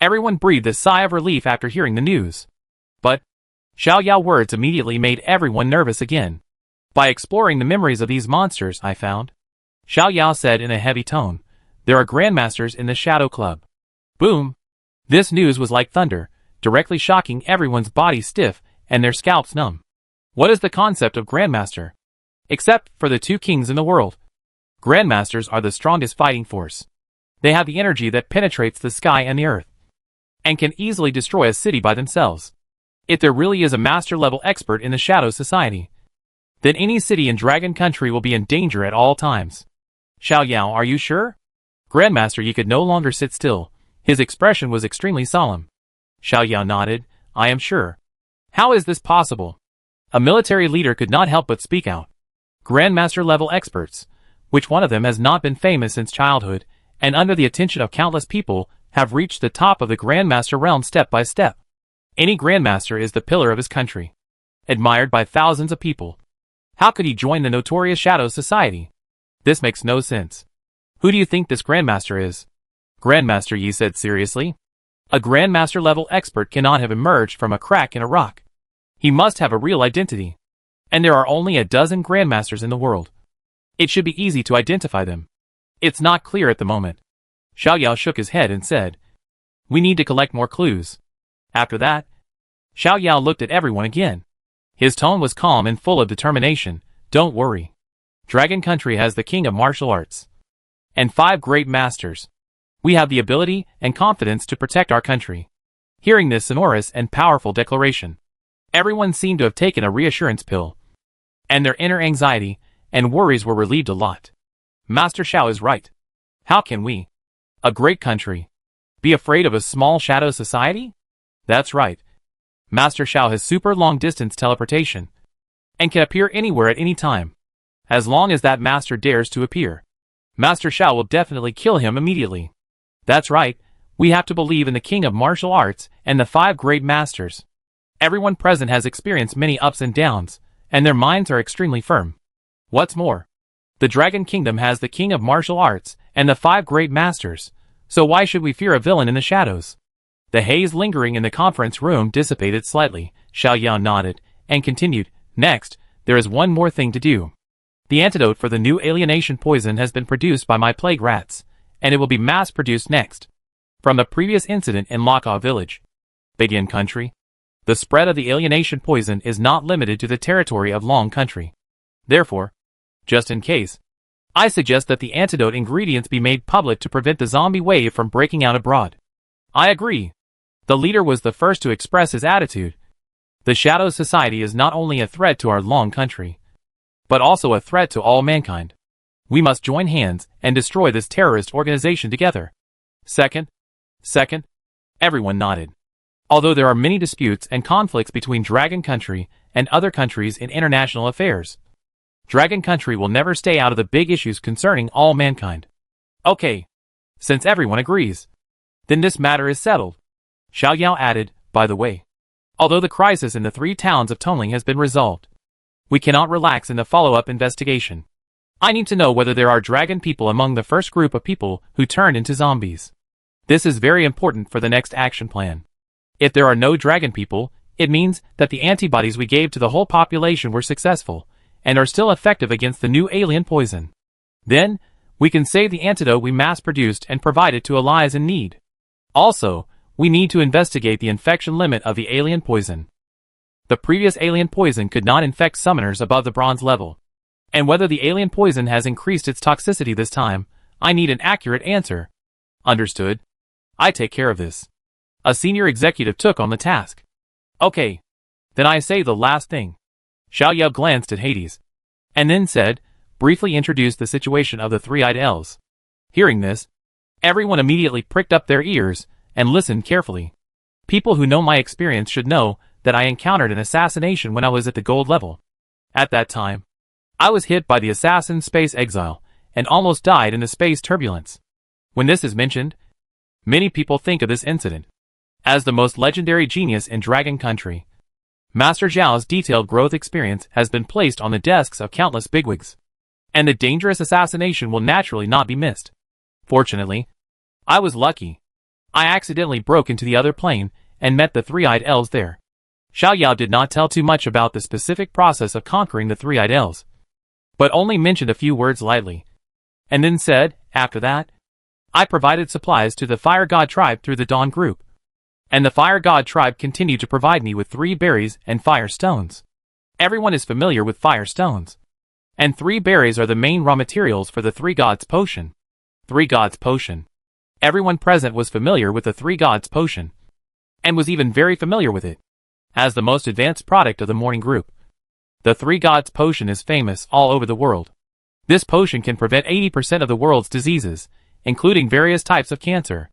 Everyone breathed a sigh of relief after hearing the news. But Xiao Yao's words immediately made everyone nervous again. By exploring the memories of these monsters, I found, Xiao Yao said in a heavy tone, there are grandmasters in the Shadow Club. Boom! This news was like thunder. directly shocking everyone's body stiff and their scalps numb. What is the concept of Grandmaster? Except for the two kings in the world, Grandmasters are the strongest fighting force. They have the energy that penetrates the sky and the earth, and can easily destroy a city by themselves. If there really is a master-level expert in the Shadow Society, then any city in Dragon Country will be in danger at all times. Xiao Yao, are you sure? Grandmaster Yi could no longer sit still. His expression was extremely solemn. Xiao Yao nodded. I am sure. How is this possible? A military leader could not help but speak out. Grandmaster-level experts, which one of them has not been famous since childhood, and under the attention of countless people, have reached the top of the Grandmaster realm step by step. Any Grandmaster is the pillar of his country, admired by thousands of people. How could he join the notorious Shadow Society? This makes no sense. Who do you think this Grandmaster is? Grandmaster Yi said seriously. A Grandmaster-level expert cannot have emerged from a crack in a rock. He must have a real identity. And there are only a dozen Grandmasters in the world. It should be easy to identify them. It's not clear at the moment. Xiao Yao shook his head and said, we need to collect more clues. After that, Xiao Yao looked at everyone again. His tone was calm and full of determination. Don't worry. Dragon Country has the king of martial arts and 5 great masters. We have the ability and confidence to protect our country. Hearing this sonorous and powerful declaration, everyone seemed to have taken a reassurance pill, and their inner anxiety and worries were relieved a lot. Master Xiao is right. How can we, a great country, be afraid of a small shadow society? That's right. Master Xiao has super long-distance teleportation and can appear anywhere at any time. As long as that master dares to appear, Master Xiao will definitely kill him immediately. That's right. We have to believe in the king of martial arts and the 5 great masters. Everyone present has experienced many ups and downs, and their minds are extremely firm. What's more, the Dragon Kingdom has the king of martial arts and the 5 great masters, so why should we fear a villain in the shadows? The haze lingering in the conference room dissipated slightly. Xiao Yao nodded and continued, next, there is one more thing to do. The antidote for the new alienation poison has been produced by my plague rats, and it will be mass-produced next. From the previous incident in Laka village, Beidian country, the spread of the alienation poison is not limited to the territory of Long country. Therefore, just in case, I suggest that the antidote ingredients be made public to prevent the zombie wave from breaking out abroad. I agree. The leader was the first to express his attitude. The Shadow Society is not only a threat to our Long country, but also a threat to all mankind. We must join hands and destroy this terrorist organization together. Second, everyone nodded. Although there are many disputes and conflicts between Dragon Country and other countries in international affairs, Dragon Country will never stay out of the big issues concerning all mankind. Okay. Since everyone agrees, then this matter is settled. Xiao Yao added, by the way, although the crisis in the 3 towns of Tongling has been resolved, we cannot relax in the follow-up investigation. I need to know whether there are dragon people among the first group of people who turned into zombies. This is very important for the next action plan. If there are no dragon people, it means that the antibodies we gave to the whole population were successful, and are still effective against the new alien poison. Then, we can save the antidote we mass-produced and provide it to allies in need. Also, we need to investigate the infection limit of the alien poison. The previous alien poison could not infect summoners above the bronze level. And whether the alien poison has increased its toxicity this time, I need an accurate answer. Understood. I take care of this. A senior executive took on the task. Okay. Then I say the last thing. Xiao Yao glanced at Hades, and then said, briefly introduced the situation of the 3-eyed elves. Hearing this, everyone immediately pricked up their ears and listened carefully. People who know my experience should know that I encountered an assassination when I was at the gold level. At that time, I was hit by the assassin space exile and almost died in the space turbulence. When this is mentioned, many people think of this incident as the most legendary genius in Dragon Country. Master Zhao's detailed growth experience has been placed on the desks of countless bigwigs, and the dangerous assassination will naturally not be missed. Fortunately, I was lucky. I accidentally broke into the other plane and met the 3-eyed elves there. Xiao Yao did not tell too much about the specific process of conquering the 3-eyed elves, but only mentioned a few words lightly, and then said, after that, I provided supplies to the Fire God tribe through the Dawn group. And the fire god tribe continued to provide me with 3 berries and fire stones. Everyone is familiar with fire stones. And 3 berries are the main raw materials for the 3 gods potion. 3 gods potion. Everyone present was familiar with the 3 gods potion. And was even very familiar with it. As the most advanced product of the morning group. The 3 gods potion is famous all over the world. This potion can prevent 80% of the world's diseases, including various types of cancer.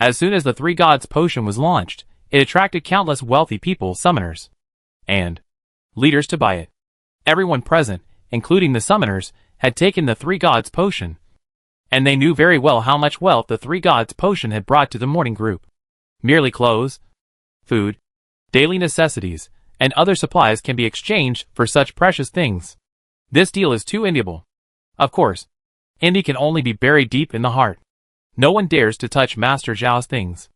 As soon as the 3 gods potion was launched, it attracted countless wealthy people, summoners, and leaders to buy it. Everyone present, including the summoners, had taken the 3 gods potion. And they knew very well how much wealth the 3 gods potion had brought to the morning group. Merely clothes, food, daily necessities, and other supplies can be exchanged for such precious things. This deal is too enviable. Of course, envy can only be buried deep in the heart. No one dares to touch Master Zhao's things.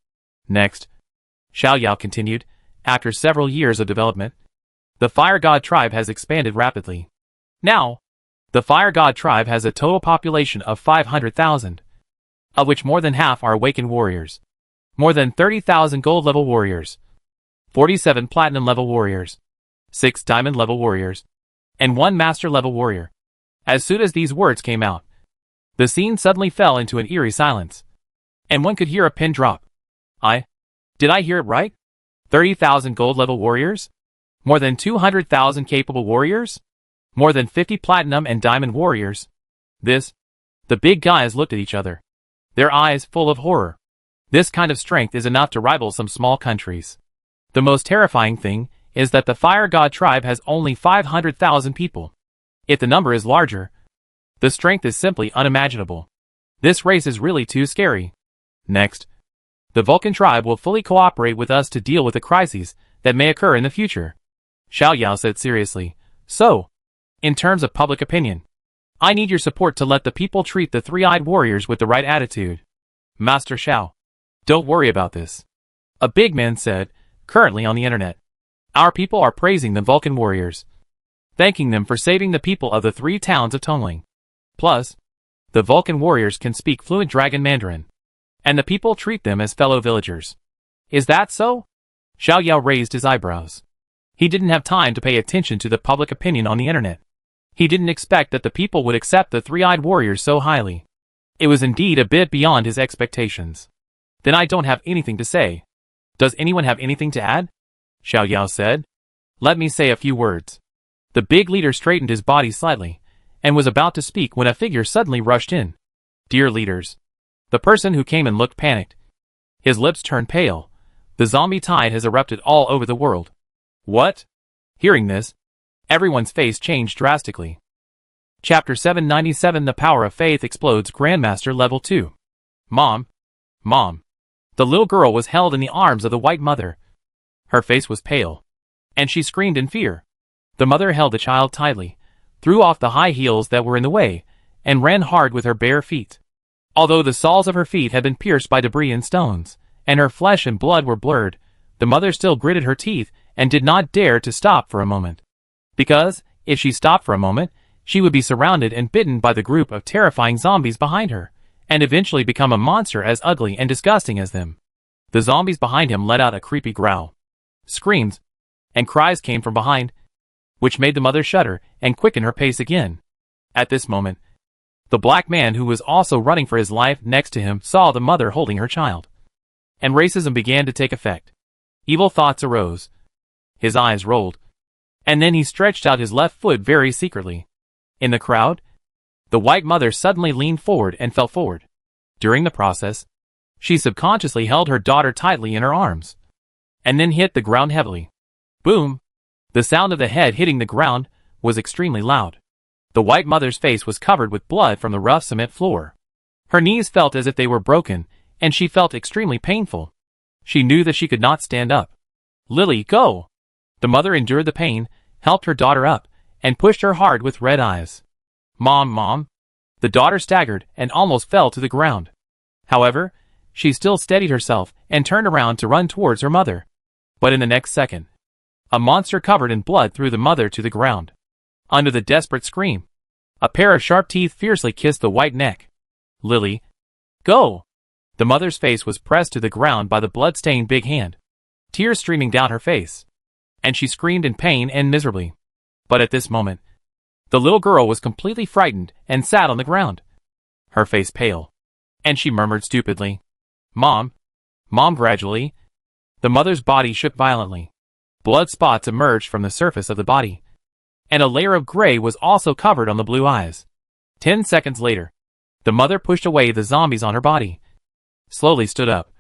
Next, Xiao Yao continued, after several years of development, the Fire God tribe has expanded rapidly. Now, the Fire God tribe has a total population of 500,000, of which more than half are awakened warriors, more than 30,000 gold level warriors, 47 platinum level warriors, 6 diamond level warriors, and 1 master level warrior. As soon as these words came out, the scene suddenly fell into an eerie silence, and one could hear a pin drop. Did I hear it right? 30,000 gold level warriors? More than 200,000 capable warriors? More than 50 platinum and diamond warriors? The big guys looked at each other, their eyes full of horror. This kind of strength is enough to rival some small countries. The most terrifying thing is that the Fire God tribe has only 500,000 people. If the number is larger, the strength is simply unimaginable. This race is really too scary. Next, the Vulcan tribe will fully cooperate with us to deal with the crises that may occur in the future. Xiao Yao said seriously. So, in terms of public opinion, I need your support to let the people treat the 3-eyed warriors with the right attitude. Master Xiao, don't worry about this. A big man said, currently on the internet. Our people are praising the Vulcan warriors, thanking them for saving the people of the 3 towns of Tongling. Plus, the Vulcan warriors can speak fluent Dragon Mandarin, and the people treat them as fellow villagers. Is that so? Xiao Yao raised his eyebrows. He didn't have time to pay attention to the public opinion on the internet. He didn't expect that the people would accept the 3-eyed warriors so highly. It was indeed a bit beyond his expectations. Then I don't have anything to say. Does anyone have anything to add? Xiao Yao said. Let me say a few words. The big leader straightened his body slightly, and was about to speak when a figure suddenly rushed in. Dear leaders. The person who came and looked panicked. His lips turned pale. The zombie tide has erupted all over the world. What? Hearing this, everyone's face changed drastically. Chapter 797 The Power of Faith Explodes Grandmaster Level 2. Mom. Mom. The little girl was held in the arms of the white mother. Her face was pale, and she screamed in fear. The mother held the child tightly, threw off the high heels that were in the way, and ran hard with her bare feet. Although the soles of her feet had been pierced by debris and stones, and her flesh and blood were blurred, the mother still gritted her teeth and did not dare to stop for a moment. Because, if she stopped for a moment, she would be surrounded and bitten by the group of terrifying zombies behind her, and eventually become a monster as ugly and disgusting as them. The zombies behind him let out a creepy growl. Screams and cries came from behind, which made the mother shudder and quicken her pace again. At this moment, the black man who was also running for his life next to him saw the mother holding her child. And racism began to take effect. Evil thoughts arose. His eyes rolled. And then he stretched out his left foot very secretly. In the crowd, the white mother suddenly leaned forward and fell forward. During the process, she subconsciously held her daughter tightly in her arms, and then hit the ground heavily. Boom! The sound of the head hitting the ground was extremely loud. The white mother's face was covered with blood from the rough cement floor. Her knees felt as if they were broken, and she felt extremely painful. She knew that she could not stand up. Lily, go! The mother endured the pain, helped her daughter up, and pushed her hard with red eyes. Mom, Mom! The daughter staggered and almost fell to the ground. However, she still steadied herself and turned around to run towards her mother. But in the next second, a monster covered in blood threw the mother to the ground. Under the desperate scream, a pair of sharp teeth fiercely kissed the white neck. Lily, go! The mother's face was pressed to the ground by the blood-stained big hand. tears streaming down her face. And she screamed in pain and miserably. But at this moment, the little girl was completely frightened and sat on the ground, her face pale. And she murmured stupidly, "Mom, Mom." Gradually, the mother's body shook violently. Blood spots emerged from the surface of the body, and a layer of gray was also covered on the blue eyes. 10 seconds later, the mother pushed away the zombies on her body, slowly stood up,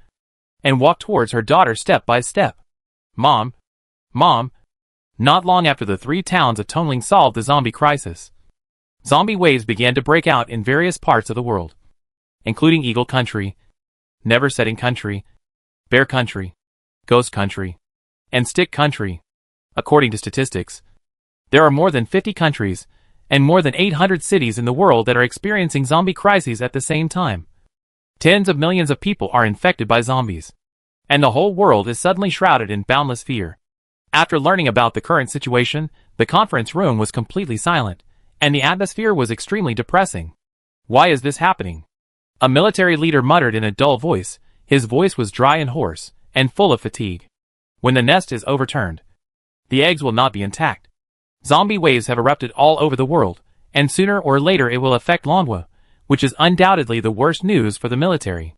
and walked towards her daughter step by step. "Mom, Mom." Not long after the 3 towns of Tongling solved the zombie crisis, zombie waves began to break out in various parts of the world, including Eagle Country, Never Setting Country, Bear Country, Ghost Country, and Stick Country. According to statistics, there are more than 50 countries and more than 800 cities in the world that are experiencing zombie crises at the same time. Tens of millions of people are infected by zombies, and the whole world is suddenly shrouded in boundless fear. After learning about the current situation, the conference room was completely silent, and the atmosphere was extremely depressing. "Why is this happening?" a military leader muttered in a dull voice. His voice was dry and hoarse, and full of fatigue. "When the nest is overturned, the eggs will not be intact. Zombie waves have erupted all over the world, and sooner or later it will affect Longwa, which is undoubtedly the worst news for the military."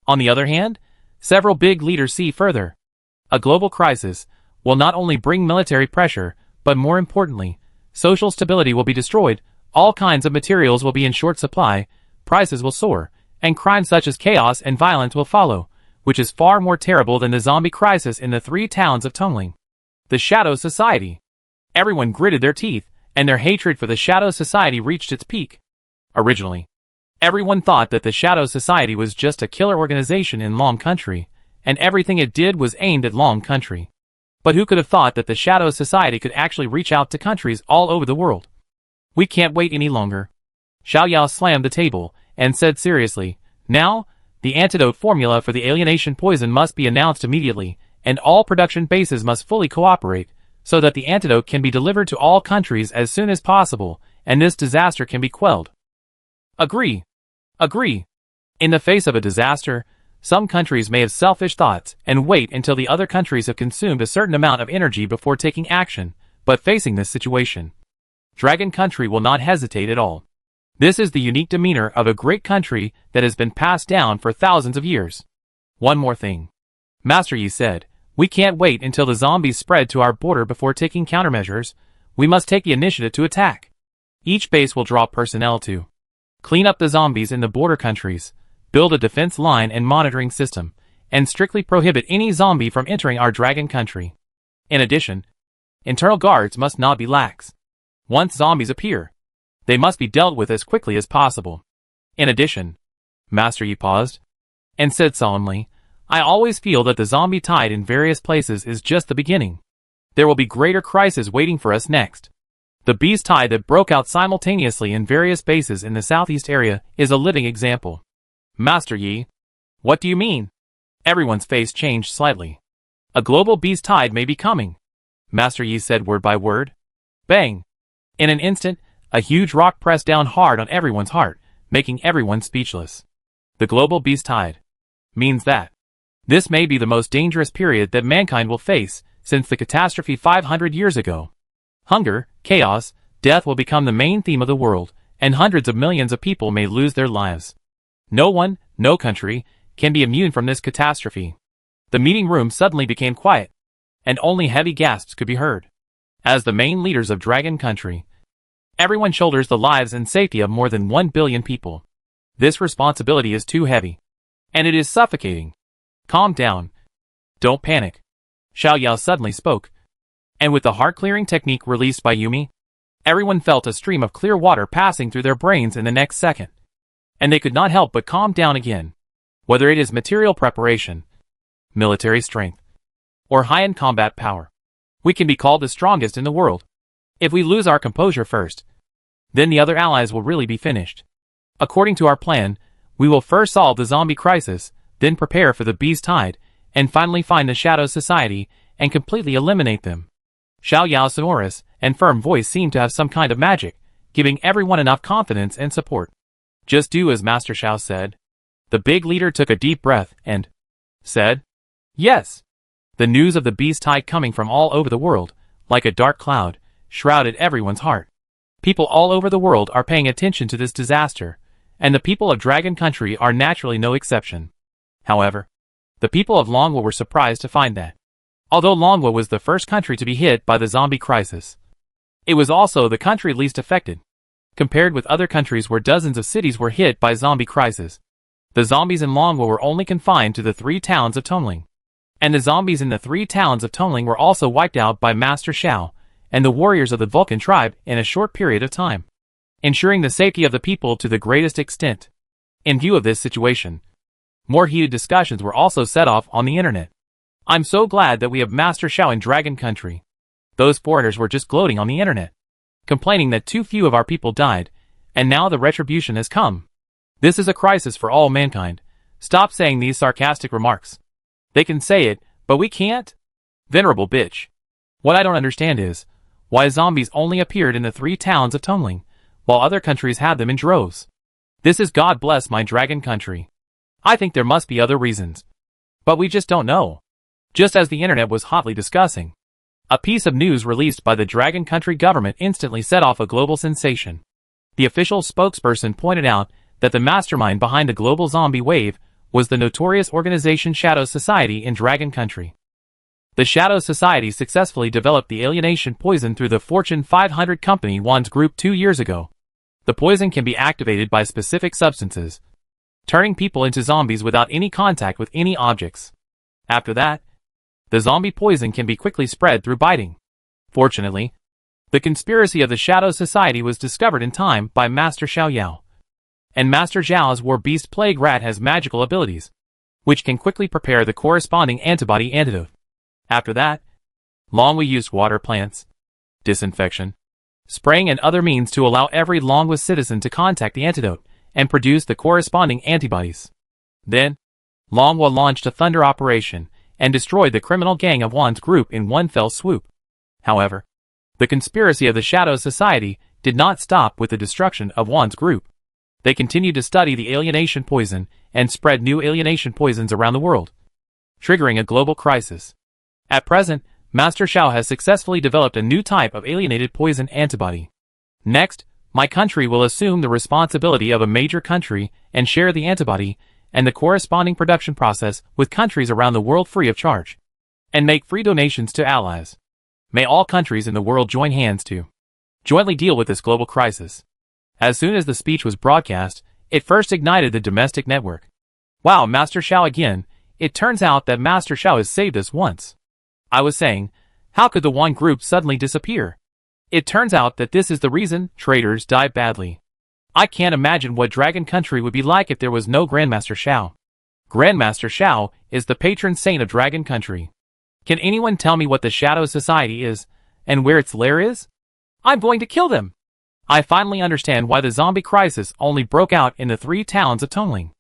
On the other hand, several big leaders see further. A global crisis will not only bring military pressure, but more importantly, social stability will be destroyed, all kinds of materials will be in short supply, prices will soar, and crimes such as chaos and violence will follow, which is far more terrible than the zombie crisis in the 3 towns of Tongling. The Shadow Society. Everyone gritted their teeth, and their hatred for the Shadow Society reached its peak. Originally, everyone thought that the Shadow Society was just a killer organization in Long Country, and everything it did was aimed at Long Country. But who could have thought that the Shadow Society could actually reach out to countries all over the world? "We can't wait any longer." Xiao Yao slammed the table and said seriously, "Now, the antidote formula for the alienation poison must be announced immediately, and all production bases must fully cooperate, so that the antidote can be delivered to all countries as soon as possible, and this disaster can be quelled." Agree. Agree. In the face of a disaster, some countries may have selfish thoughts and wait until the other countries have consumed a certain amount of energy before taking action, but facing this situation, Dragon Country will not hesitate at all. This is the unique demeanor of a great country that has been passed down for thousands of years. "One more thing," Master Yi said. "We can't wait until the zombies spread to our border before taking countermeasures. We must take the initiative to attack. Each base will draw personnel to clean up the zombies in the border countries, build a defense line and monitoring system, and strictly prohibit any zombie from entering our Dragon Country. In addition, internal guards must not be lax. Once zombies appear, they must be dealt with as quickly as possible. In addition," Master Yi paused, and said solemnly, "I always feel that the zombie tide in various places is just the beginning. There will be greater crises waiting for us next. The beast tide that broke out simultaneously in various bases in the southeast area is a living example." "Master Yi, what do you mean?" Everyone's face changed slightly. "A global beast tide may be coming," Master Yi said word by word. Bang! In an instant, a huge rock pressed down hard on everyone's heart, making everyone speechless. The global beast tide means that this may be the most dangerous period that mankind will face since the catastrophe 500 years ago. Hunger, chaos, death will become the main theme of the world, and hundreds of millions of people may lose their lives. No one, no country, can be immune from this catastrophe. The meeting room suddenly became quiet, and only heavy gasps could be heard. As the main leaders of Dragon Country, everyone shoulders the lives and safety of more than 1 billion people. This responsibility is too heavy, and it is suffocating. Calm down. Don't panic. Xiao Yao suddenly spoke, and with the heart-clearing technique released by Yumi, everyone felt a stream of clear water passing through their brains in the next second. And they could not help but calm down again. Whether it is material preparation, military strength, or high-end combat power, we can be called the strongest in the world. If we lose our composure first, then the other allies will really be finished. According to our plan, we will first solve the zombie crisis, then prepare for the beast tide, and finally find the Shadow Society and completely eliminate them. Xiao Yao's sonorous and firm voice seemed to have some kind of magic, giving everyone enough confidence and support. "Just do as Master Xiao said." The big leader took a deep breath and said, "Yes." The news of the beast tide coming from all over the world, like a dark cloud, shrouded everyone's heart. People all over the world are paying attention to this disaster, and the people of Dragon Country are naturally no exception. However, the people of Longwa were surprised to find that, although Longwa was the first country to be hit by the zombie crisis, it was also the country least affected. Compared with other countries where dozens of cities were hit by zombie crisis, the zombies in Longwa were only confined to the 3 towns of Tongling. And the zombies in the 3 towns of Tongling were also wiped out by Master Xiao and the warriors of the Vulcan tribe in a short period of time, ensuring the safety of the people to the greatest extent. In view of this situation, more heated discussions were also set off on the internet. I'm so glad that we have Master Xiao in Dragon Country. Those foreigners were just gloating on the internet, complaining that too few of our people died, and now the retribution has come. This is a crisis for all mankind. Stop saying these sarcastic remarks. They can say it, but we can't? Venerable bitch. What I don't understand is, why zombies only appeared in the 3 towns of Tongling, while other countries had them in droves. This is God bless my Dragon Country. I think there must be other reasons. But we just don't know. Just as the internet was hotly discussing, a piece of news released by the Dragon Country government instantly set off a global sensation. The official spokesperson pointed out that the mastermind behind the global zombie wave was the notorious organization Shadow Society in Dragon Country. The Shadow Society successfully developed the alienation poison through the Fortune 500 company Wands Group 2 years ago. The poison can be activated by specific substances, turning people into zombies without any contact with any objects. After that, the zombie poison can be quickly spread through biting. Fortunately, the conspiracy of the Shadow Society was discovered in time by Master Xiao Yao. And Master Zhao's War Beast Plague Rat has magical abilities, which can quickly prepare the corresponding antibody antidote. After that, Longwa used water plants, disinfection, spraying and other means to allow every Longwa citizen to contact the antidote and produce the corresponding antibodies. Then, Longwa launched a thunder operation and destroyed the criminal gang of Wan's group in one fell swoop. However, the conspiracy of the Shadow Society did not stop with the destruction of Wan's group. They continued to study the alienation poison and spread new alienation poisons around the world, triggering a global crisis. At present, Master Xiao has successfully developed a new type of alienated poison antibody. Next, my country will assume the responsibility of a major country and share the antibody and the corresponding production process with countries around the world free of charge, and make free donations to allies. May all countries in the world join hands to jointly deal with this global crisis. As soon as the speech was broadcast, it first ignited the domestic network. Wow, Master Xiao again. It turns out that Master Xiao has saved us once. I was saying, how could the Wan group suddenly disappear? It turns out that this is the reason traitors die badly. I can't imagine what Dragon Country would be like if there was no Grandmaster Xiao. Grandmaster Xiao is the patron saint of Dragon Country. Can anyone tell me what the Shadow Society is, and where its lair is? I'm going to kill them! I finally understand why the zombie crisis only broke out in the 3 towns of Tongling.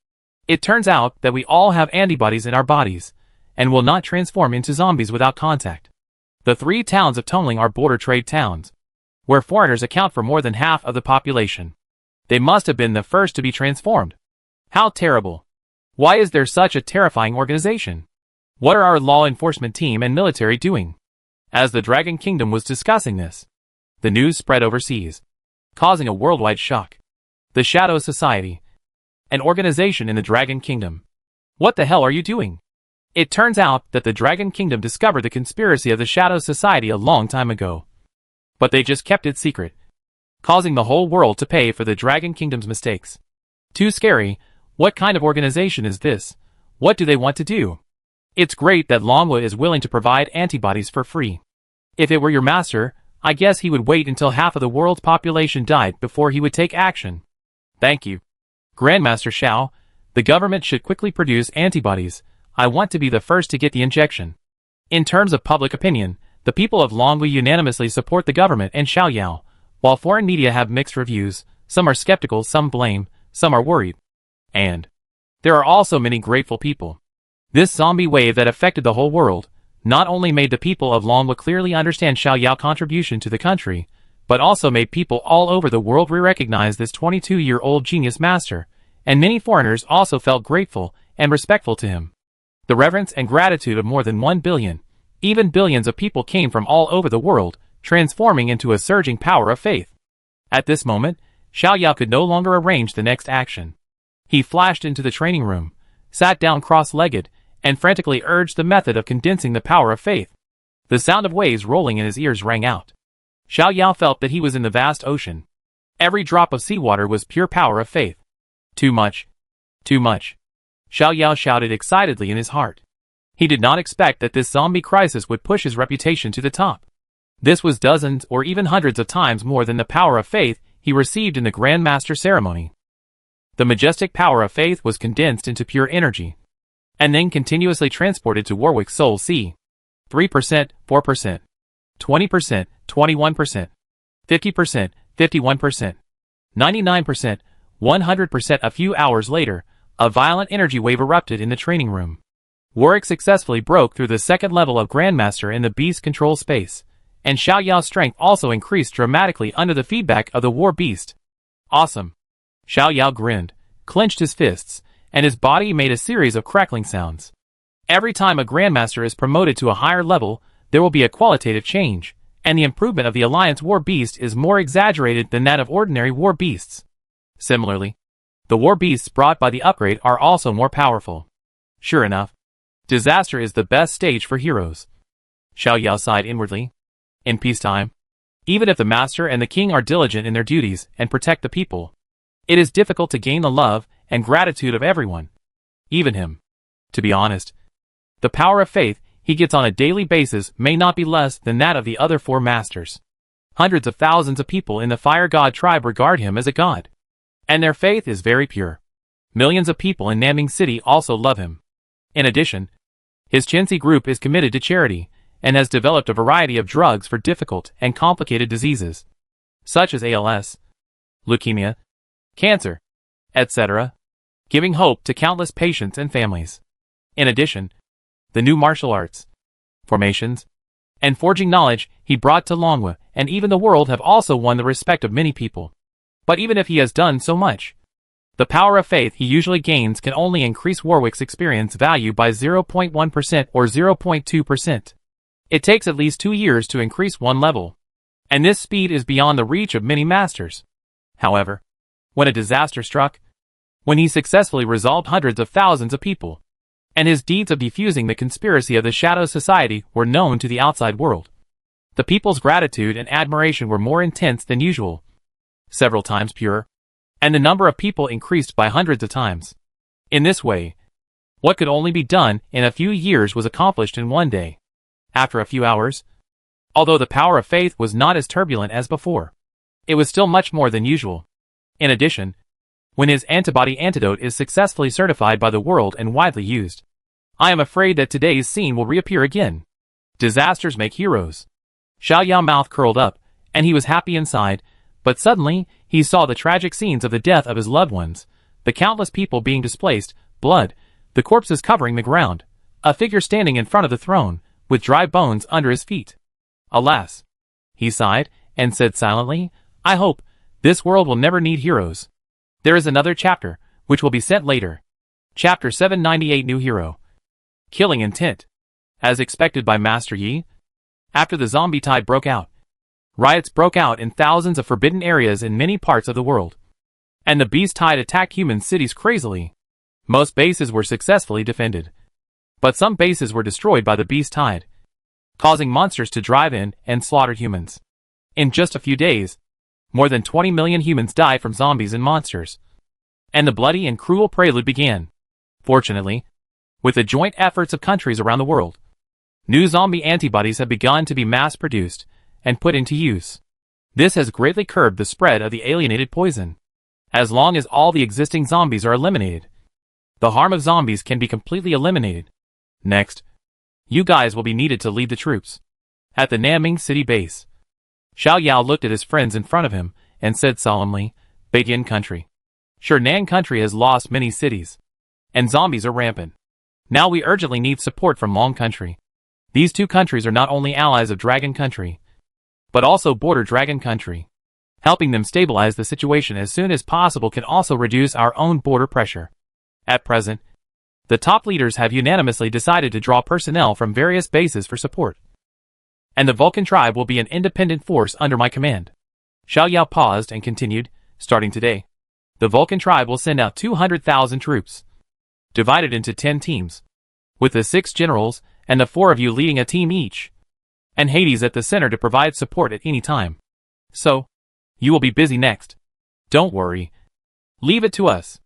It turns out that we all have antibodies in our bodies, and will not transform into zombies without contact. The 3 towns of Tongling are border trade towns, where foreigners account for more than half of the population. They must have been the first to be transformed. How terrible! Why is there such a terrifying organization? What are our law enforcement team and military doing? As the Dragon Kingdom was discussing this, the news spread overseas, causing a worldwide shock. The Shadow Society, an organization in the Dragon Kingdom. What the hell are you doing? It turns out that the Dragon Kingdom discovered the conspiracy of the Shadow Society a long time ago. But they just kept it secret, causing the whole world to pay for the Dragon Kingdom's mistakes. Too scary. What kind of organization is this? What do they want to do? It's great that Longwa is willing to provide antibodies for free. If it were your master, I guess he would wait until half of the world's population died before he would take action. Thank you, Grandmaster Xiao. The government should quickly produce antibodies. I want to be the first to get the injection. In terms of public opinion, the people of Longwa unanimously support the government and Xiao Yao, while foreign media have mixed reviews. Some are skeptical, some blame, some are worried. And there are also many grateful people. This zombie wave that affected the whole world not only made the people of Longwa clearly understand Xiao Yao's contribution to the country, but also made people all over the world recognize this 22-year-old genius master, and many foreigners also felt grateful and respectful to him. The reverence and gratitude of more than 1 billion Even billions of people came from all over the world, transforming into a surging power of faith. At this moment, Xiao Yao could no longer arrange the next action. He flashed into the training room, sat down cross-legged, and frantically urged the method of condensing the power of faith. The sound of waves rolling in his ears rang out. Xiao Yao felt that he was in the vast ocean. Every drop of seawater was pure power of faith. Too much. Too much. Xiao Yao shouted excitedly in his heart. He did not expect that this zombie crisis would push his reputation to the top. This was dozens or even hundreds of times more than the power of faith he received in the Grand Master ceremony. The majestic power of faith was condensed into pure energy, and then continuously transported to Warwick's soul sea. 3%, 4%, 20%, 21%, 50%, 51%, 99%, 100%. A few hours later, a violent energy wave erupted in the training room. Warwick successfully broke through the second level of Grandmaster in the beast control space, and Xiao Yao's strength also increased dramatically under the feedback of the war beast. Awesome. Xiao Yao grinned, clenched his fists, and his body made a series of crackling sounds. Every time a Grandmaster is promoted to a higher level, there will be a qualitative change, and the improvement of the Alliance war beast is more exaggerated than that of ordinary war beasts. Similarly, the war beasts brought by the upgrade are also more powerful. Sure enough, disaster is the best stage for heroes. Xiao Yao sighed inwardly. In peacetime, even if the master and the king are diligent in their duties and protect the people, it is difficult to gain the love and gratitude of everyone, even him. To be honest, the power of faith he gets on a daily basis may not be less than that of the other four masters. Hundreds of thousands of people in the Fire God tribe regard him as a god, and their faith is very pure. Millions of people in Naming City also love him. In addition, his Chensi group is committed to charity, and has developed a variety of drugs for difficult and complicated diseases, such as ALS, leukemia, cancer, etc., giving hope to countless patients and families. In addition, the new martial arts, formations, and forging knowledge he brought to Longwa and even the world have also won the respect of many people. But even if he has done so much, the power of faith he usually gains can only increase Warwick's experience value by 0.1% or 0.2%. It takes at least 2 years to increase one level, and this speed is beyond the reach of many masters. However, when a disaster struck, when he successfully resolved hundreds of thousands of people, and his deeds of defusing the conspiracy of the Shadow Society were known to the outside world, the people's gratitude and admiration were more intense than usual, several times pure, and the number of people increased by hundreds of times. In this way, what could only be done in a few years was accomplished in one day. After a few hours, although the power of faith was not as turbulent as before, it was still much more than usual. In addition, when his antibody antidote is successfully certified by the world and widely used, I am afraid that today's scene will reappear again. Disasters make heroes. Xiao Yao's mouth curled up, and he was happy inside, but suddenly, he saw the tragic scenes of the death of his loved ones, the countless people being displaced, blood, the corpses covering the ground, a figure standing in front of the throne, with dry bones under his feet. Alas! He sighed, and said silently, I hope this world will never need heroes. There is another chapter, which will be sent later. Chapter 798 New Hero. Killing Intent. As expected by Master Yi, after the zombie tide broke out, riots broke out in thousands of forbidden areas in many parts of the world, and the beast tide attacked human cities crazily. Most bases were successfully defended, but some bases were destroyed by the beast tide, causing monsters to drive in and slaughter humans. In just a few days, more than 20 million humans died from zombies and monsters, and the bloody and cruel prelude began. Fortunately, with the joint efforts of countries around the world, new zombie antibodies have begun to be mass-produced and put into use. This has greatly curbed the spread of the alienated poison. As long as all the existing zombies are eliminated, the harm of zombies can be completely eliminated. Next, you guys will be needed to lead the troops. At the Naming City base, Xiao Yao looked at his friends in front of him and said solemnly, Beijian country. Sure, Nan country has lost many cities, and zombies are rampant. Now we urgently need support from Long country. These two countries are not only allies of Dragon country, but also border Dragon country. Helping them stabilize the situation as soon as possible can also reduce our own border pressure. At present, The top leaders have unanimously decided to draw personnel from various bases for support. And the Vulcan tribe will be an independent force under my command. Xiao Yao paused and continued, starting today. The Vulcan tribe will send out 200,000 troops, divided into 10 teams, with the 6 generals and the 4 of you leading a team each, and Hades at the center to provide support at any time. So, you will be busy next. Don't worry. Leave it to us.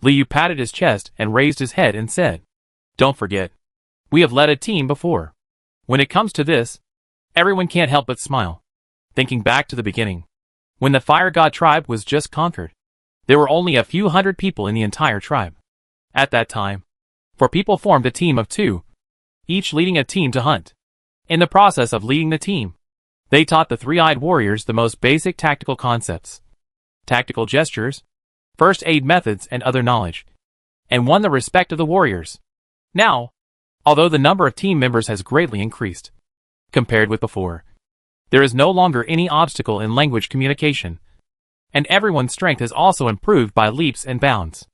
Liu patted his chest and raised his head and said, Don't forget. We have led a team before. When it comes to this, everyone can't help but smile. Thinking back to the beginning, when the Fire God tribe was just conquered, there were only a few hundred people in the entire tribe. At that time, 4 people formed a team of 2, each leading a team to hunt. In the process of leading the team, they taught the 3-eyed warriors the most basic tactical concepts, tactical gestures, first aid methods and other knowledge, and won the respect of the warriors. Now, although the number of team members has greatly increased, compared with before, there is no longer any obstacle in language communication, and everyone's strength has also improved by leaps and bounds.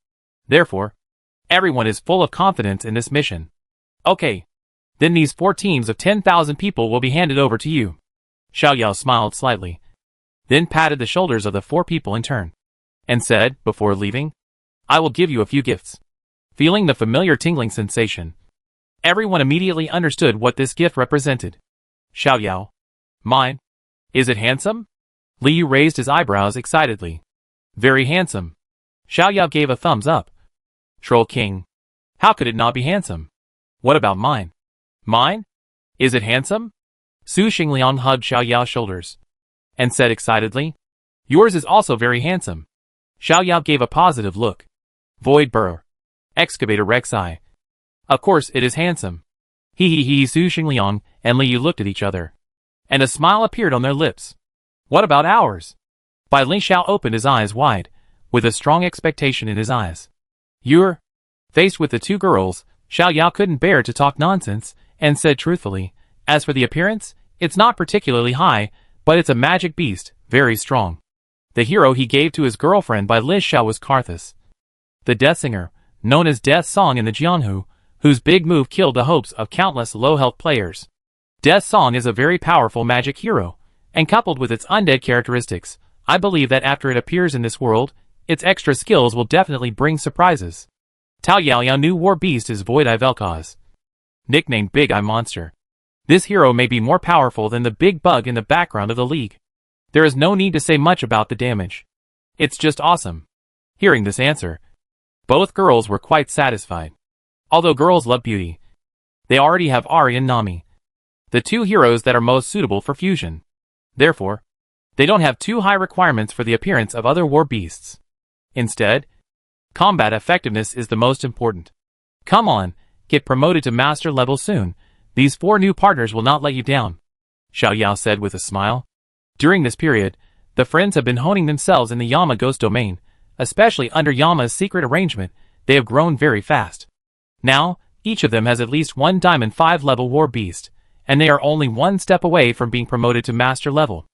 Therefore, everyone is full of confidence in this mission. Okay, then these 4 teams of 10,000 people will be handed over to you. Xiao Yao smiled slightly, then patted the shoulders of the 4 people in turn, and said, before leaving, I will give you a few gifts. Feeling the familiar tingling sensation, everyone immediately understood what this gift represented. Xiao Yao. Mine. Is it handsome? Liu raised his eyebrows excitedly. Very handsome. Xiao Yao gave a thumbs up. Troll King. How could it not be handsome? What about mine? Mine? Is it handsome? Su Xingliang hugged Xiao Yao's shoulders and said excitedly, Yours is also very handsome. Xiao Yao gave a positive look. Void Burrow. Excavator Rek'Sai. Of course it is handsome. He Su Xingliang and Liu looked at each other, and a smile appeared on their lips. What about ours? Bai Ling Xiao opened his eyes wide, with a strong expectation in his eyes. You're... Faced with the 2 girls, Xiao Yao couldn't bear to talk nonsense, and said truthfully, As for the appearance, it's not particularly high, but it's a magic beast, very strong. The hero he gave to his girlfriend by Liz Xiao was Karthus, the death singer, known as Death Song in the Jianghu, whose big move killed the hopes of countless low-health players. Death Song is a very powerful magic hero, and coupled with its undead characteristics, I believe that after it appears in this world, its extra skills will definitely bring surprises. Tao Yaoyao new war beast is Void Eye Vel'Koz, nicknamed Big Eye Monster. This hero may be more powerful than the big bug in the background of the league. There is no need to say much about the damage. It's just awesome. Hearing this answer, both girls were quite satisfied. Although girls love beauty, they already have Ari and Nami, the 2 heroes that are most suitable for fusion. Therefore, they don't have too high requirements for the appearance of other war beasts. Instead, combat effectiveness is the most important. Come on, get promoted to master level soon. These 4 new partners will not let you down, Xiao Yao said with a smile. During this period, the friends have been honing themselves in the Yama Ghost domain, especially under Yama's secret arrangement. They have grown very fast. Now, each of them has at least 1 Diamond 5 level war beast, and they are only 1 step away from being promoted to master level.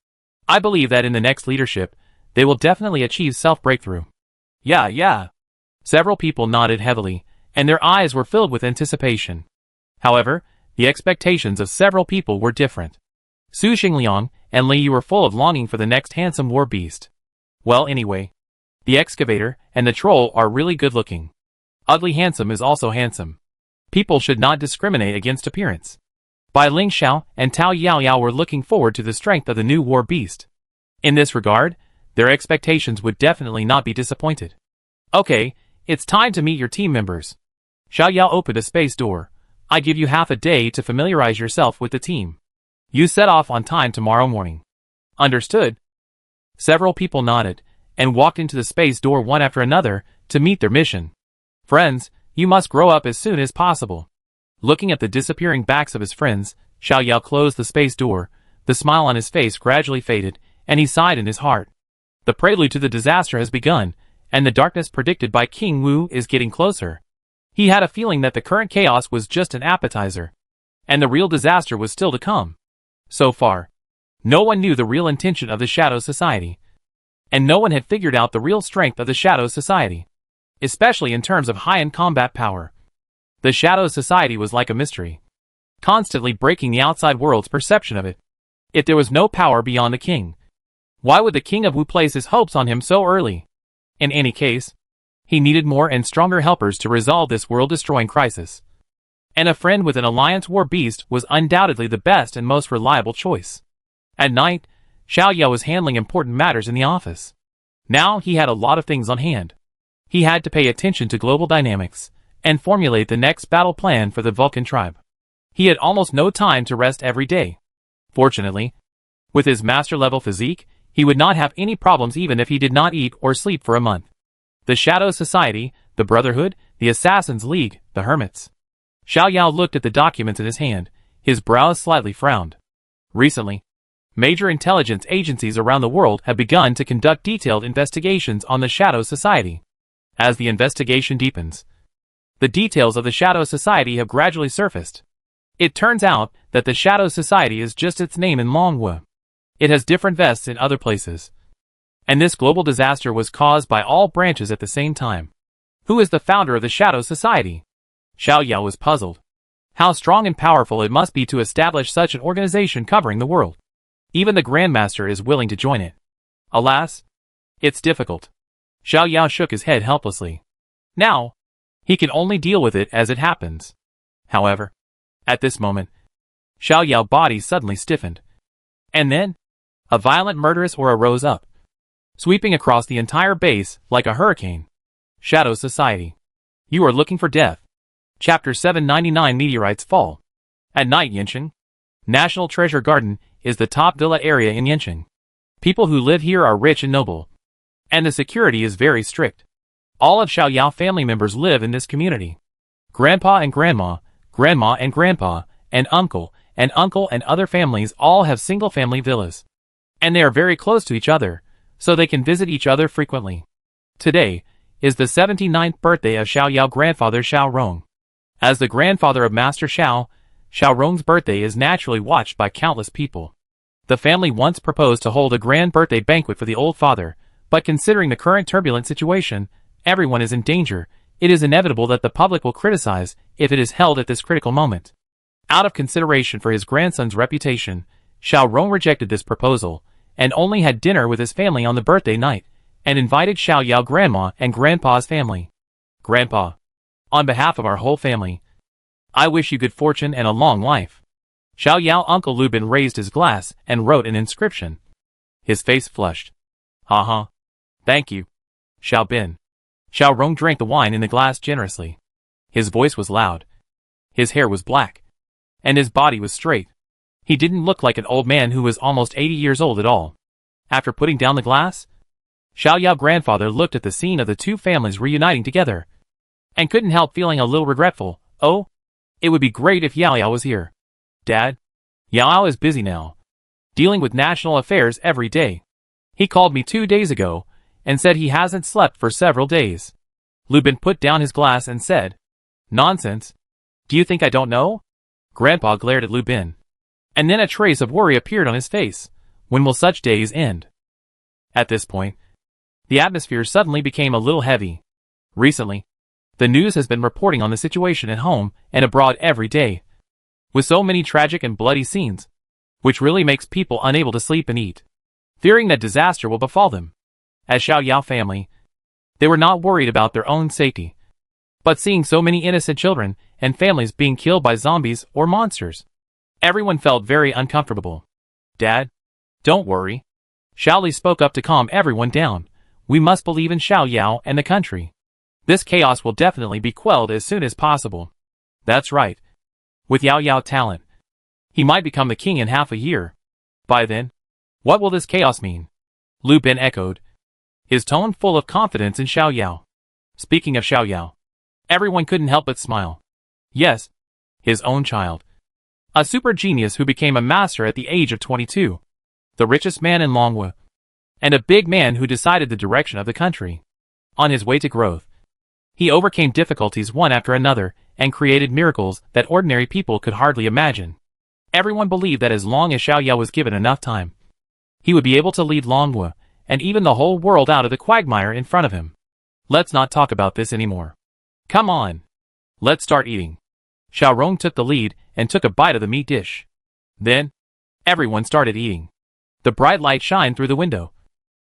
I believe that in the next leadership, they will definitely achieve self-breakthrough. Yeah. Several people nodded heavily, and their eyes were filled with anticipation. However, the expectations of several people were different. Su Xingliang and Liu were full of longing for the next handsome war beast. Well, anyway, the excavator and the troll are really good looking. Ugly handsome is also handsome. People should not discriminate against appearance. Bai Ling Xiao and Tao Yaoyao were looking forward to the strength of the new war beast. In this regard, their expectations would definitely not be disappointed. Okay, it's time to meet your team members. Xiao Yao opened a space door. I give you half a day to familiarize yourself with the team. You set off on time tomorrow morning. Understood? Several people nodded, and walked into the space door one after another to meet their mission. Friends, you must grow up as soon as possible. Looking at the disappearing backs of his friends, Xiao Yao closed the space door. The smile on his face gradually faded, and he sighed in his heart. The prelude to the disaster has begun, and the darkness predicted by King Wu is getting closer. He had a feeling that the current chaos was just an appetizer, and the real disaster was still to come. So far, no one knew the real intention of the Shadow Society, and no one had figured out the real strength of the Shadow Society, especially in terms of high-end combat power. The Shadow Society was like a mystery, constantly breaking the outside world's perception of it. If there was no power beyond the king, why would the king of Wu place his hopes on him so early? In any case, he needed more and stronger helpers to resolve this world-destroying crisis. And a friend with an alliance war beast was undoubtedly the best and most reliable choice. At night, Xiao Yao was handling important matters in the office. Now he had a lot of things on hand. He had to pay attention to global dynamics and formulate the next battle plan for the Vulcan tribe. He had almost no time to rest every day. Fortunately, with his master-level physique, he would not have any problems even if he did not eat or sleep for a month. The Shadow Society, the Brotherhood, the Assassins' League, the Hermits. Xiao Yao looked at the documents in his hand, his brows slightly frowned. Recently, major intelligence agencies around the world have begun to conduct detailed investigations on the Shadow Society. As the investigation deepens, the details of the Shadow Society have gradually surfaced. It turns out that the Shadow Society is just its name in Longwu. It has different vests in other places. And this global disaster was caused by all branches at the same time. Who is the founder of the Shadow Society? Xiao Yao was puzzled. How strong and powerful it must be to establish such an organization covering the world. Even the Grandmaster is willing to join it. Alas, it's difficult. Xiao Yao shook his head helplessly. Now, he can only deal with it as it happens. However, at this moment, Xiao Yao's body suddenly stiffened. And then, a violent murderous aura rose up, sweeping across the entire base like a hurricane. Shadow Society. You are looking for death. Chapter 799 Meteorites Fall. At night, Yanqing National Treasure Garden is the top villa area in Yanqing. People who live here are rich and noble, and the security is very strict. All of Xiao Yao family members live in this community. Grandpa and Grandma, Grandma and Grandpa, and Uncle and other families all have single-family villas. And they are very close to each other, so they can visit each other frequently. Today is the 79th birthday of Xiao Yao's grandfather Xiao Rong. As the grandfather of Master Xiao, Xiao Rong's birthday is naturally watched by countless people. The family once proposed to hold a grand birthday banquet for the old father, but considering the current turbulent situation, everyone is in danger. It is inevitable that the public will criticize if it is held at this critical moment. Out of consideration for his grandson's reputation, Xiao Rong rejected this proposal, and only had dinner with his family on the birthday night, and invited Xiao Yao's grandma and grandpa's family. Grandpa, on behalf of our whole family, I wish you good fortune and a long life. Xiao Yao's uncle Lu Bin raised his glass and wrote an inscription. His face flushed. Thank you, Xiao Bin. Xiao Rong drank the wine in the glass generously. His voice was loud. His hair was black, and his body was straight. He didn't look like an old man who was almost 80 years old at all. After putting down the glass, Xiao Yao's grandfather looked at the scene of the two families reuniting together, and couldn't help feeling a little regretful. Oh, it would be great if Yao Yao was here. Dad, Yao Yao is busy now, dealing with national affairs every day. He called me 2 days ago, and said he hasn't slept for several days. Lu Bin put down his glass and said, Nonsense. Do you think I don't know? Grandpa glared at Lu Bin. And then a trace of worry appeared on his face. When will such days end? At this point, the atmosphere suddenly became a little heavy. Recently, the news has been reporting on the situation at home and abroad every day, with so many tragic and bloody scenes, which really makes people unable to sleep and eat, fearing that disaster will befall them. As Xiao Yao family, they were not worried about their own safety, but seeing so many innocent children and families being killed by zombies or monsters, everyone felt very uncomfortable. Dad, don't worry. Xiao Li spoke up to calm everyone down. We must believe in Xiao Yao and the country. This chaos will definitely be quelled as soon as possible. That's right. With Yao Yao's talent, he might become the king in half a year. By then, what will this chaos mean? Lu Bin echoed, his tone full of confidence in Xiao Yao. Speaking of Xiao Yao, everyone couldn't help but smile. Yes, his own child. A super genius who became a master at the age of 22. The richest man in Longwu. And a big man who decided the direction of the country. On his way to growth, he overcame difficulties one after another and created miracles that ordinary people could hardly imagine. Everyone believed that as long as Xiao Yao was given enough time, he would be able to lead Longwu and even the whole world out of the quagmire in front of him. Let's not talk about this anymore. Come on. Let's start eating. Xiaorong took the lead and took a bite of the meat dish. Then, everyone started eating. The bright light shined through the window,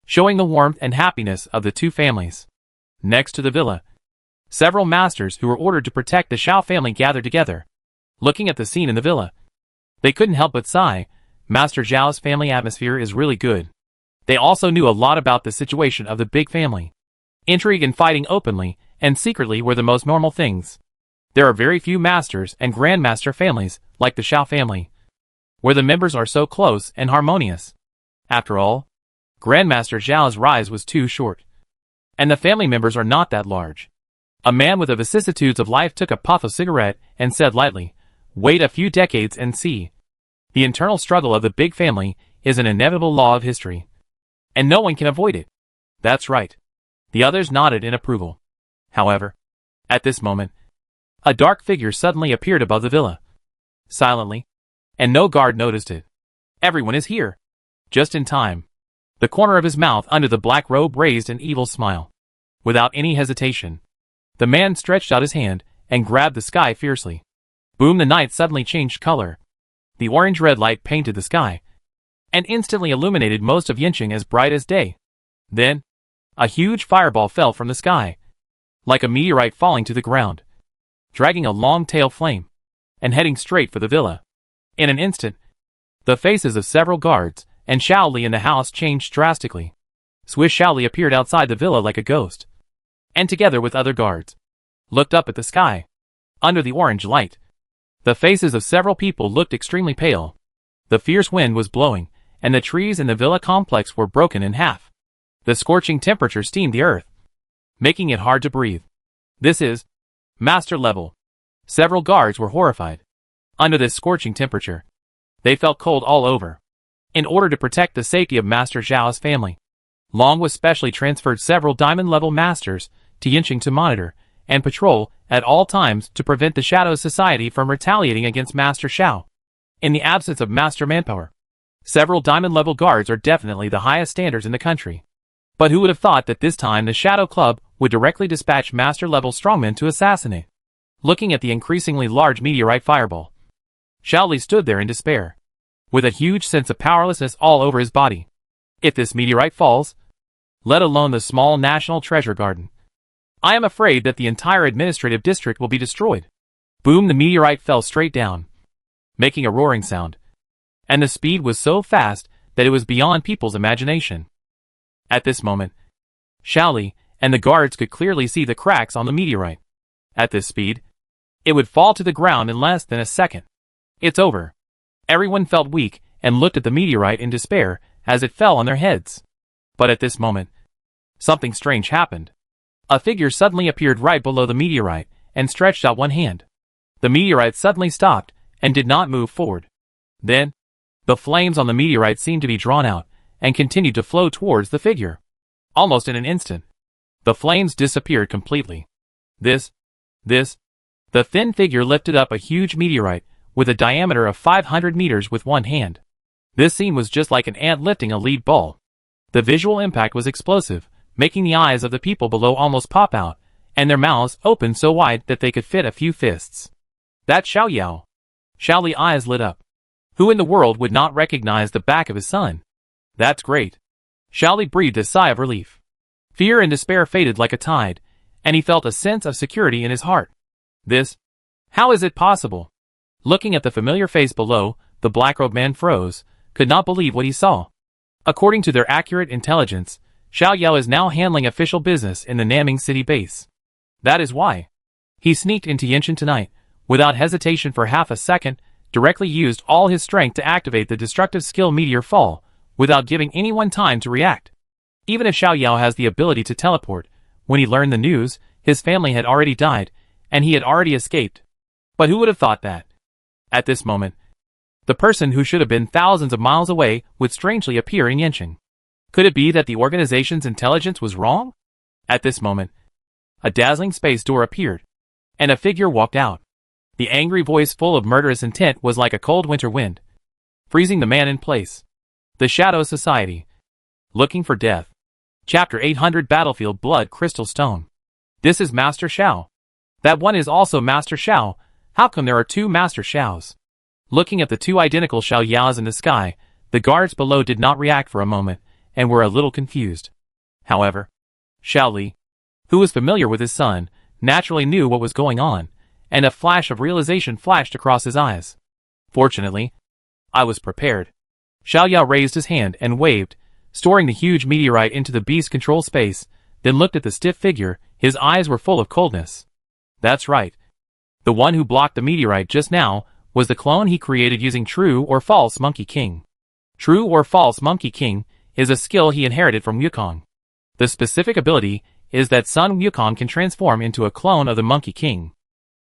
showing the warmth and happiness of the two families. Next to the villa, several masters who were ordered to protect the Xiao family gathered together. Looking at the scene in the villa, they couldn't help but sigh. Master Zhao's family atmosphere is really good. They also knew a lot about the situation of the big family. Intrigue and fighting openly and secretly were the most normal things. There are very few masters and grandmaster families, like the Xiao family, where the members are so close and harmonious. After all, Grandmaster Zhao's rise was too short, and the family members are not that large. A man with the vicissitudes of life took a puff of cigarette and said lightly, "Wait a few decades and see. The internal struggle of the big family is an inevitable law of history, and no one can avoid it." "That's right." The others nodded in approval. However, at this moment, a dark figure suddenly appeared above the villa. Silently, and no guard noticed it. "Everyone is here." Just in time. The corner of his mouth under the black robe raised an evil smile. Without any hesitation, the man stretched out his hand and grabbed the sky fiercely. Boom! The night suddenly changed color. The orange-red light painted the sky, and instantly illuminated most of Yanqing as bright as day. Then, a huge fireball fell from the sky, like a meteorite falling to the ground, dragging a long tail flame, and heading straight for the villa. In an instant, the faces of several guards and Xiao Li in the house changed drastically. Swiss Xiao Li appeared outside the villa like a ghost, and together with other guards, looked up at the sky. Under the orange light, the faces of several people looked extremely pale. The fierce wind was blowing, and the trees in the villa complex were broken in half. The scorching temperature steamed the earth, making it hard to breathe. "This is master level." Several guards were horrified. Under this scorching temperature, they felt cold all over. In order to protect the safety of Master Zhao's family, Long was specially transferred several diamond-level masters to Yanqing to monitor and patrol at all times to prevent the Shadow Society from retaliating against Master Xiao. In the absence of master manpower, several diamond-level guards are definitely the highest standards in the country. But who would have thought that this time the Shadow Club would directly dispatch master-level strongmen to assassinate? Looking at the increasingly large meteorite fireball, Xiao Li stood there in despair, with a huge sense of powerlessness all over his body. If this meteorite falls, let alone the small national treasure garden, I am afraid that the entire administrative district will be destroyed. Boom! The meteorite fell straight down, making a roaring sound, and the speed was so fast that it was beyond people's imagination. At this moment, Xiao Li and the guards could clearly see the cracks on the meteorite. At this speed, it would fall to the ground in less than a second. "It's over." Everyone felt weak and looked at the meteorite in despair as it fell on their heads. But at this moment, something strange happened. A figure suddenly appeared right below the meteorite and stretched out one hand. The meteorite suddenly stopped and did not move forward. Then, the flames on the meteorite seemed to be drawn out and continued to flow towards the figure. Almost in an instant, the flames disappeared completely. The thin figure lifted up a huge meteorite with a diameter of 500 meters with one hand. This scene was just like an ant lifting a lead ball. The visual impact was explosive, making the eyes of the people below almost pop out, and their mouths opened so wide that they could fit a few fists. "That's Xiao Yao." Xiao Li's eyes lit up. Who in the world would not recognize the back of his son? "That's great." Xiao Li breathed a sigh of relief. Fear and despair faded like a tide, and he felt a sense of security in his heart. How is it possible? Looking at the familiar face below, the black-robed man froze, could not believe what he saw. According to their accurate intelligence, Xiao Yao is now handling official business in the Naming City base. That is why he sneaked into Yanqing tonight, without hesitation for half a second, directly used all his strength to activate the destructive skill Meteor Fall, without giving anyone time to react. Even if Xiao Yao has the ability to teleport, when he learned the news, his family had already died, and he had already escaped. But who would have thought that? At this moment, the person who should have been thousands of miles away would strangely appear in Yanqing. Could it be that the organization's intelligence was wrong? At this moment, a dazzling space door appeared, and a figure walked out. The angry voice full of murderous intent was like a cold winter wind, freezing the man in place. The Shadow Society. Looking for death. Chapter 800 Battlefield Blood Crystal Stone. This is Master Xiao. That one is also Master Xiao. How come there are two Master Xiaos? Looking at the two identical Xiao Yaos in the sky, the guards below did not react for a moment, and were a little confused. However, Xiao Li, who was familiar with his son, naturally knew what was going on, and a flash of realization flashed across his eyes. Fortunately, I was prepared. Xiao Yao raised his hand and waved, storing the huge meteorite into the beast's control space, then looked at the stiff figure. His eyes were full of coldness. That's right. The one who blocked the meteorite just now was the clone he created using True or False Monkey King. True or False Monkey King is a skill he inherited from Wukong. The specific ability is that Sun Wukong can transform into a clone of the Monkey King,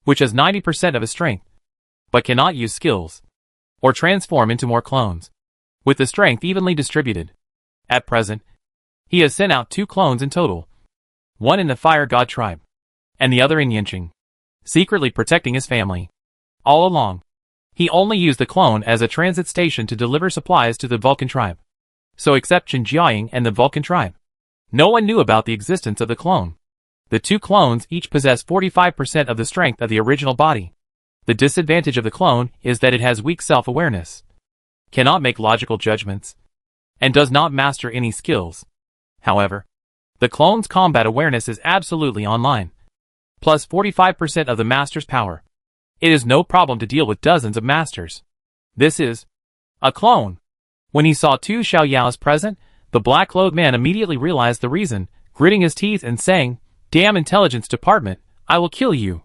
which has 90% of his strength, but cannot use skills, or transform into more clones, with the strength evenly distributed. At present, he has sent out 2 clones in total, one in the Fire God tribe, and the other in Yinqing, secretly protecting his family. All along, he only used the clone as a transit station to deliver supplies to the Vulcan tribe. So except Qin Jiaying and the Vulcan tribe, no one knew about the existence of the clone. The 2 clones each possess 45% of the strength of the original body. The disadvantage of the clone is that it has weak self-awareness, cannot make logical judgments, and does not master any skills. However, the clone's combat awareness is absolutely online, plus 45% of the master's power. It is no problem to deal with dozens of masters. This is a clone. When he saw 2 Xiao Yaos present, the black-clothed man immediately realized the reason, gritting his teeth and saying, "Damn intelligence department, I will kill you."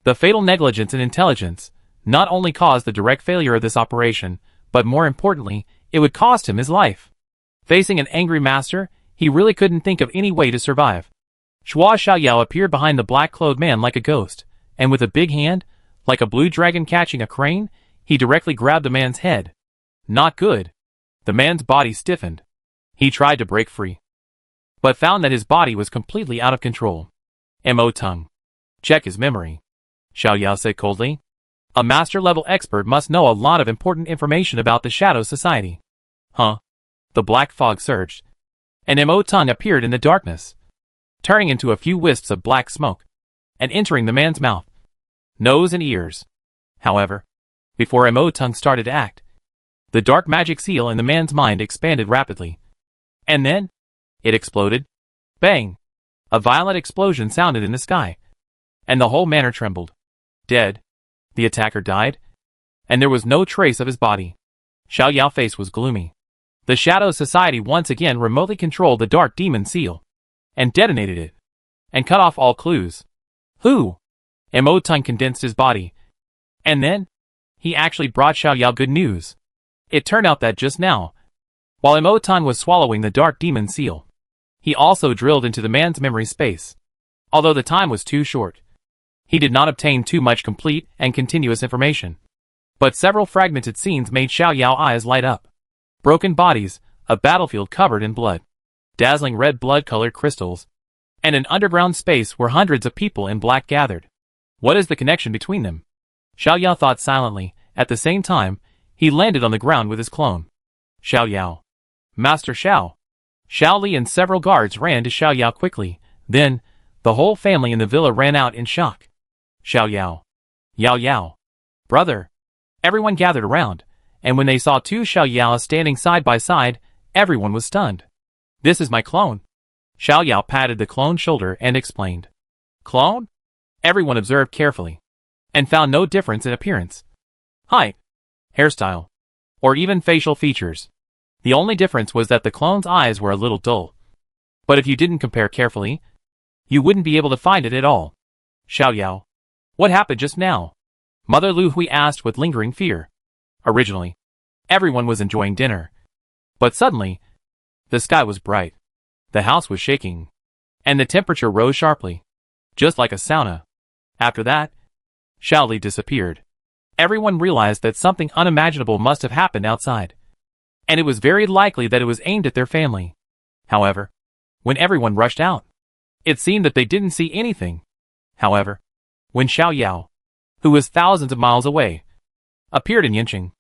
The fatal negligence in intelligence not only caused the direct failure of this operation, but more importantly, it would cost him his life. Facing an angry master, he really couldn't think of any way to survive. Shua Xiaoyao appeared behind the black-clothed man like a ghost, and with a big hand, like a blue dragon catching a crane, he directly grabbed the man's head. Not good. The man's body stiffened. He tried to break free, but found that his body was completely out of control. Mo Tongue. Check his memory, Xiaoyao said coldly. A master-level expert must know a lot of important information about the Shadow Society. Huh? The black fog surged, and Mo Tongue appeared in the darkness, turning into a few wisps of black smoke, and entering the man's mouth, nose and ears. However, before Mo Tongue started to act, the dark magic seal in the man's mind expanded rapidly. And then, it exploded. Bang! A violent explosion sounded in the sky, and the whole manor trembled. Dead. The attacker died, and there was no trace of his body. Xiao Yao's face was gloomy. The Shadow Society once again remotely controlled the Dark Demon Seal, and detonated it, and cut off all clues. Who? Mo Tongue condensed his body, and then, he actually brought Xiao Yao good news. It turned out that just now, while Mo Tongue was swallowing the Dark Demon Seal, he also drilled into the man's memory space. Although the time was too short, he did not obtain too much complete and continuous information. But several fragmented scenes made Xiao Yao's eyes light up. Broken bodies, a battlefield covered in blood, dazzling red blood-colored crystals, and an underground space where hundreds of people in black gathered. What is the connection between them? Xiao Yao thought silently. At the same time, he landed on the ground with his clone. Xiao Yao. Master Xiao. Xiao Li and several guards ran to Xiao Yao quickly. Then, the whole family in the villa ran out in shock. Xiao Yao. Yao Yao. Brother. Everyone gathered around, and when they saw 2 Xiao Yaos standing side by side, everyone was stunned. This is my clone. Xiao Yao patted the clone's shoulder and explained. Clone? Everyone observed carefully, and found no difference in appearance, height, hairstyle, or even facial features. The only difference was that the clone's eyes were a little dull. But if you didn't compare carefully, you wouldn't be able to find it at all. Xiao Yao. What happened just now? Mother Lu Hui asked with lingering fear. Originally, everyone was enjoying dinner. But suddenly, the sky was bright, the house was shaking, and the temperature rose sharply, just like a sauna. After that, Xiao Li disappeared. Everyone realized that something unimaginable must have happened outside, and it was very likely that it was aimed at their family. However, when everyone rushed out, it seemed that they didn't see anything. However, when Xiao Yao, who was thousands of miles away, appeared in Yinqing,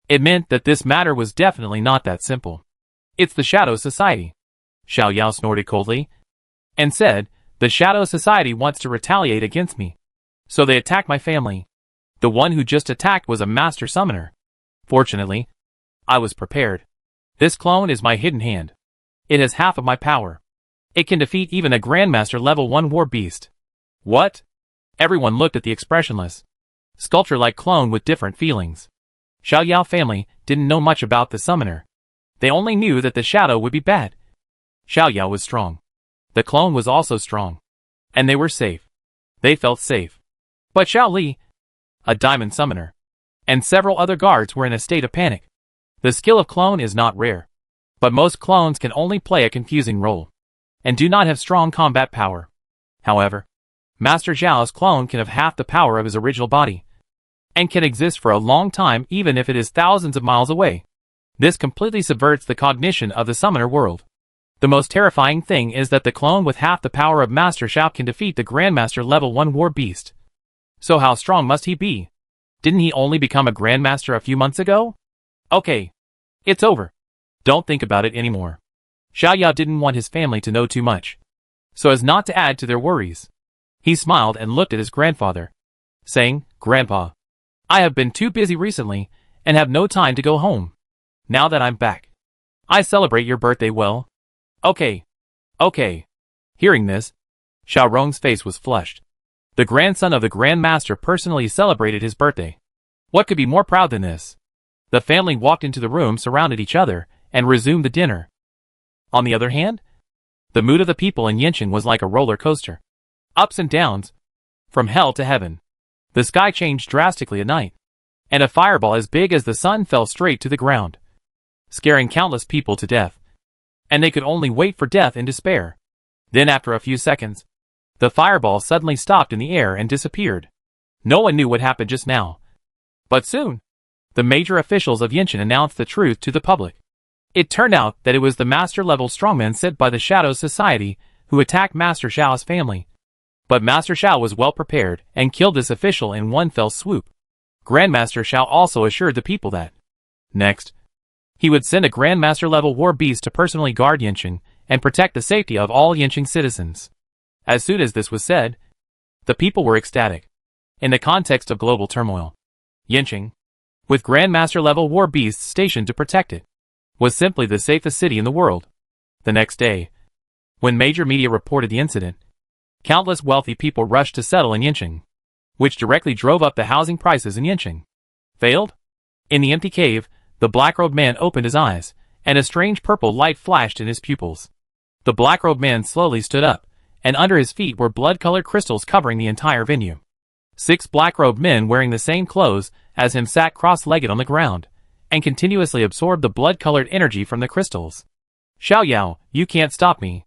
it meant that this matter was definitely not that simple. It's the Shadow Society. Xiao Yao snorted coldly, and said, the Shadow Society wants to retaliate against me. So they attacked my family. The one who just attacked was a master summoner. Fortunately, I was prepared. This clone is my hidden hand. It has half of my power. It can defeat even a Grandmaster level 1 war beast. What? Everyone looked at the expressionless, sculpture-like clone with different feelings. Xiao Yao family didn't know much about the summoner. They only knew that the shadow would be bad. Xiao Yao was strong. The clone was also strong. And they were safe. They felt safe. But Xiao Li, a diamond summoner, and several other guards were in a state of panic. The skill of clone is not rare. But most clones can only play a confusing role, and do not have strong combat power. However, Master Zhao's clone can have half the power of his original body, and can exist for a long time even if it is thousands of miles away. This completely subverts the cognition of the summoner world. The most terrifying thing is that the clone with half the power of Master Xiao can defeat the Grandmaster level 1 war beast. So how strong must he be? Didn't he only become a Grandmaster a few months ago? Okay. It's over. Don't think about it anymore. Xiao Yao didn't want his family to know too much, so as not to add to their worries. He smiled and looked at his grandfather, saying, "Grandpa, I have been too busy recently and have no time to go home. Now that I'm back, I celebrate your birthday well." Okay. Hearing this, Xiao Rong's face was flushed. The grandson of the Grand Master personally celebrated his birthday. What could be more proud than this? The family walked into the room, surrounded each other, and resumed the dinner. On the other hand, the mood of the people in Yanqing was like a roller coaster. Ups and downs, from hell to heaven. The sky changed drastically at night, and a fireball as big as the sun fell straight to the ground, scaring countless people to death. And they could only wait for death in despair. Then after a few seconds, the fireball suddenly stopped in the air and disappeared. No one knew what happened just now. But soon, the major officials of Yanqing announced the truth to the public. It turned out that it was the master-level strongman sent by the Shadow Society who attacked Master Xiao's family. But Master Xiao was well prepared and killed this official in one fell swoop. Grandmaster Xiao also assured the people that, next, he would send a Grandmaster-level war beast to personally guard Yanqing and protect the safety of all Yanqing citizens. As soon as this was said, the people were ecstatic. In the context of global turmoil, Yanqing, with Grandmaster-level war beasts stationed to protect it, was simply the safest city in the world. The next day, when major media reported the incident, countless wealthy people rushed to settle in Yanqing, which directly drove up the housing prices in Yanqing. Failed? In the empty cave, the black-robed man opened his eyes, and a strange purple light flashed in his pupils. The black-robed man slowly stood up, and under his feet were blood-colored crystals covering the entire venue. 6 black-robed men wearing the same clothes as him sat cross-legged on the ground, and continuously absorbed the blood-colored energy from the crystals. "Xiao Yao, you can't stop me.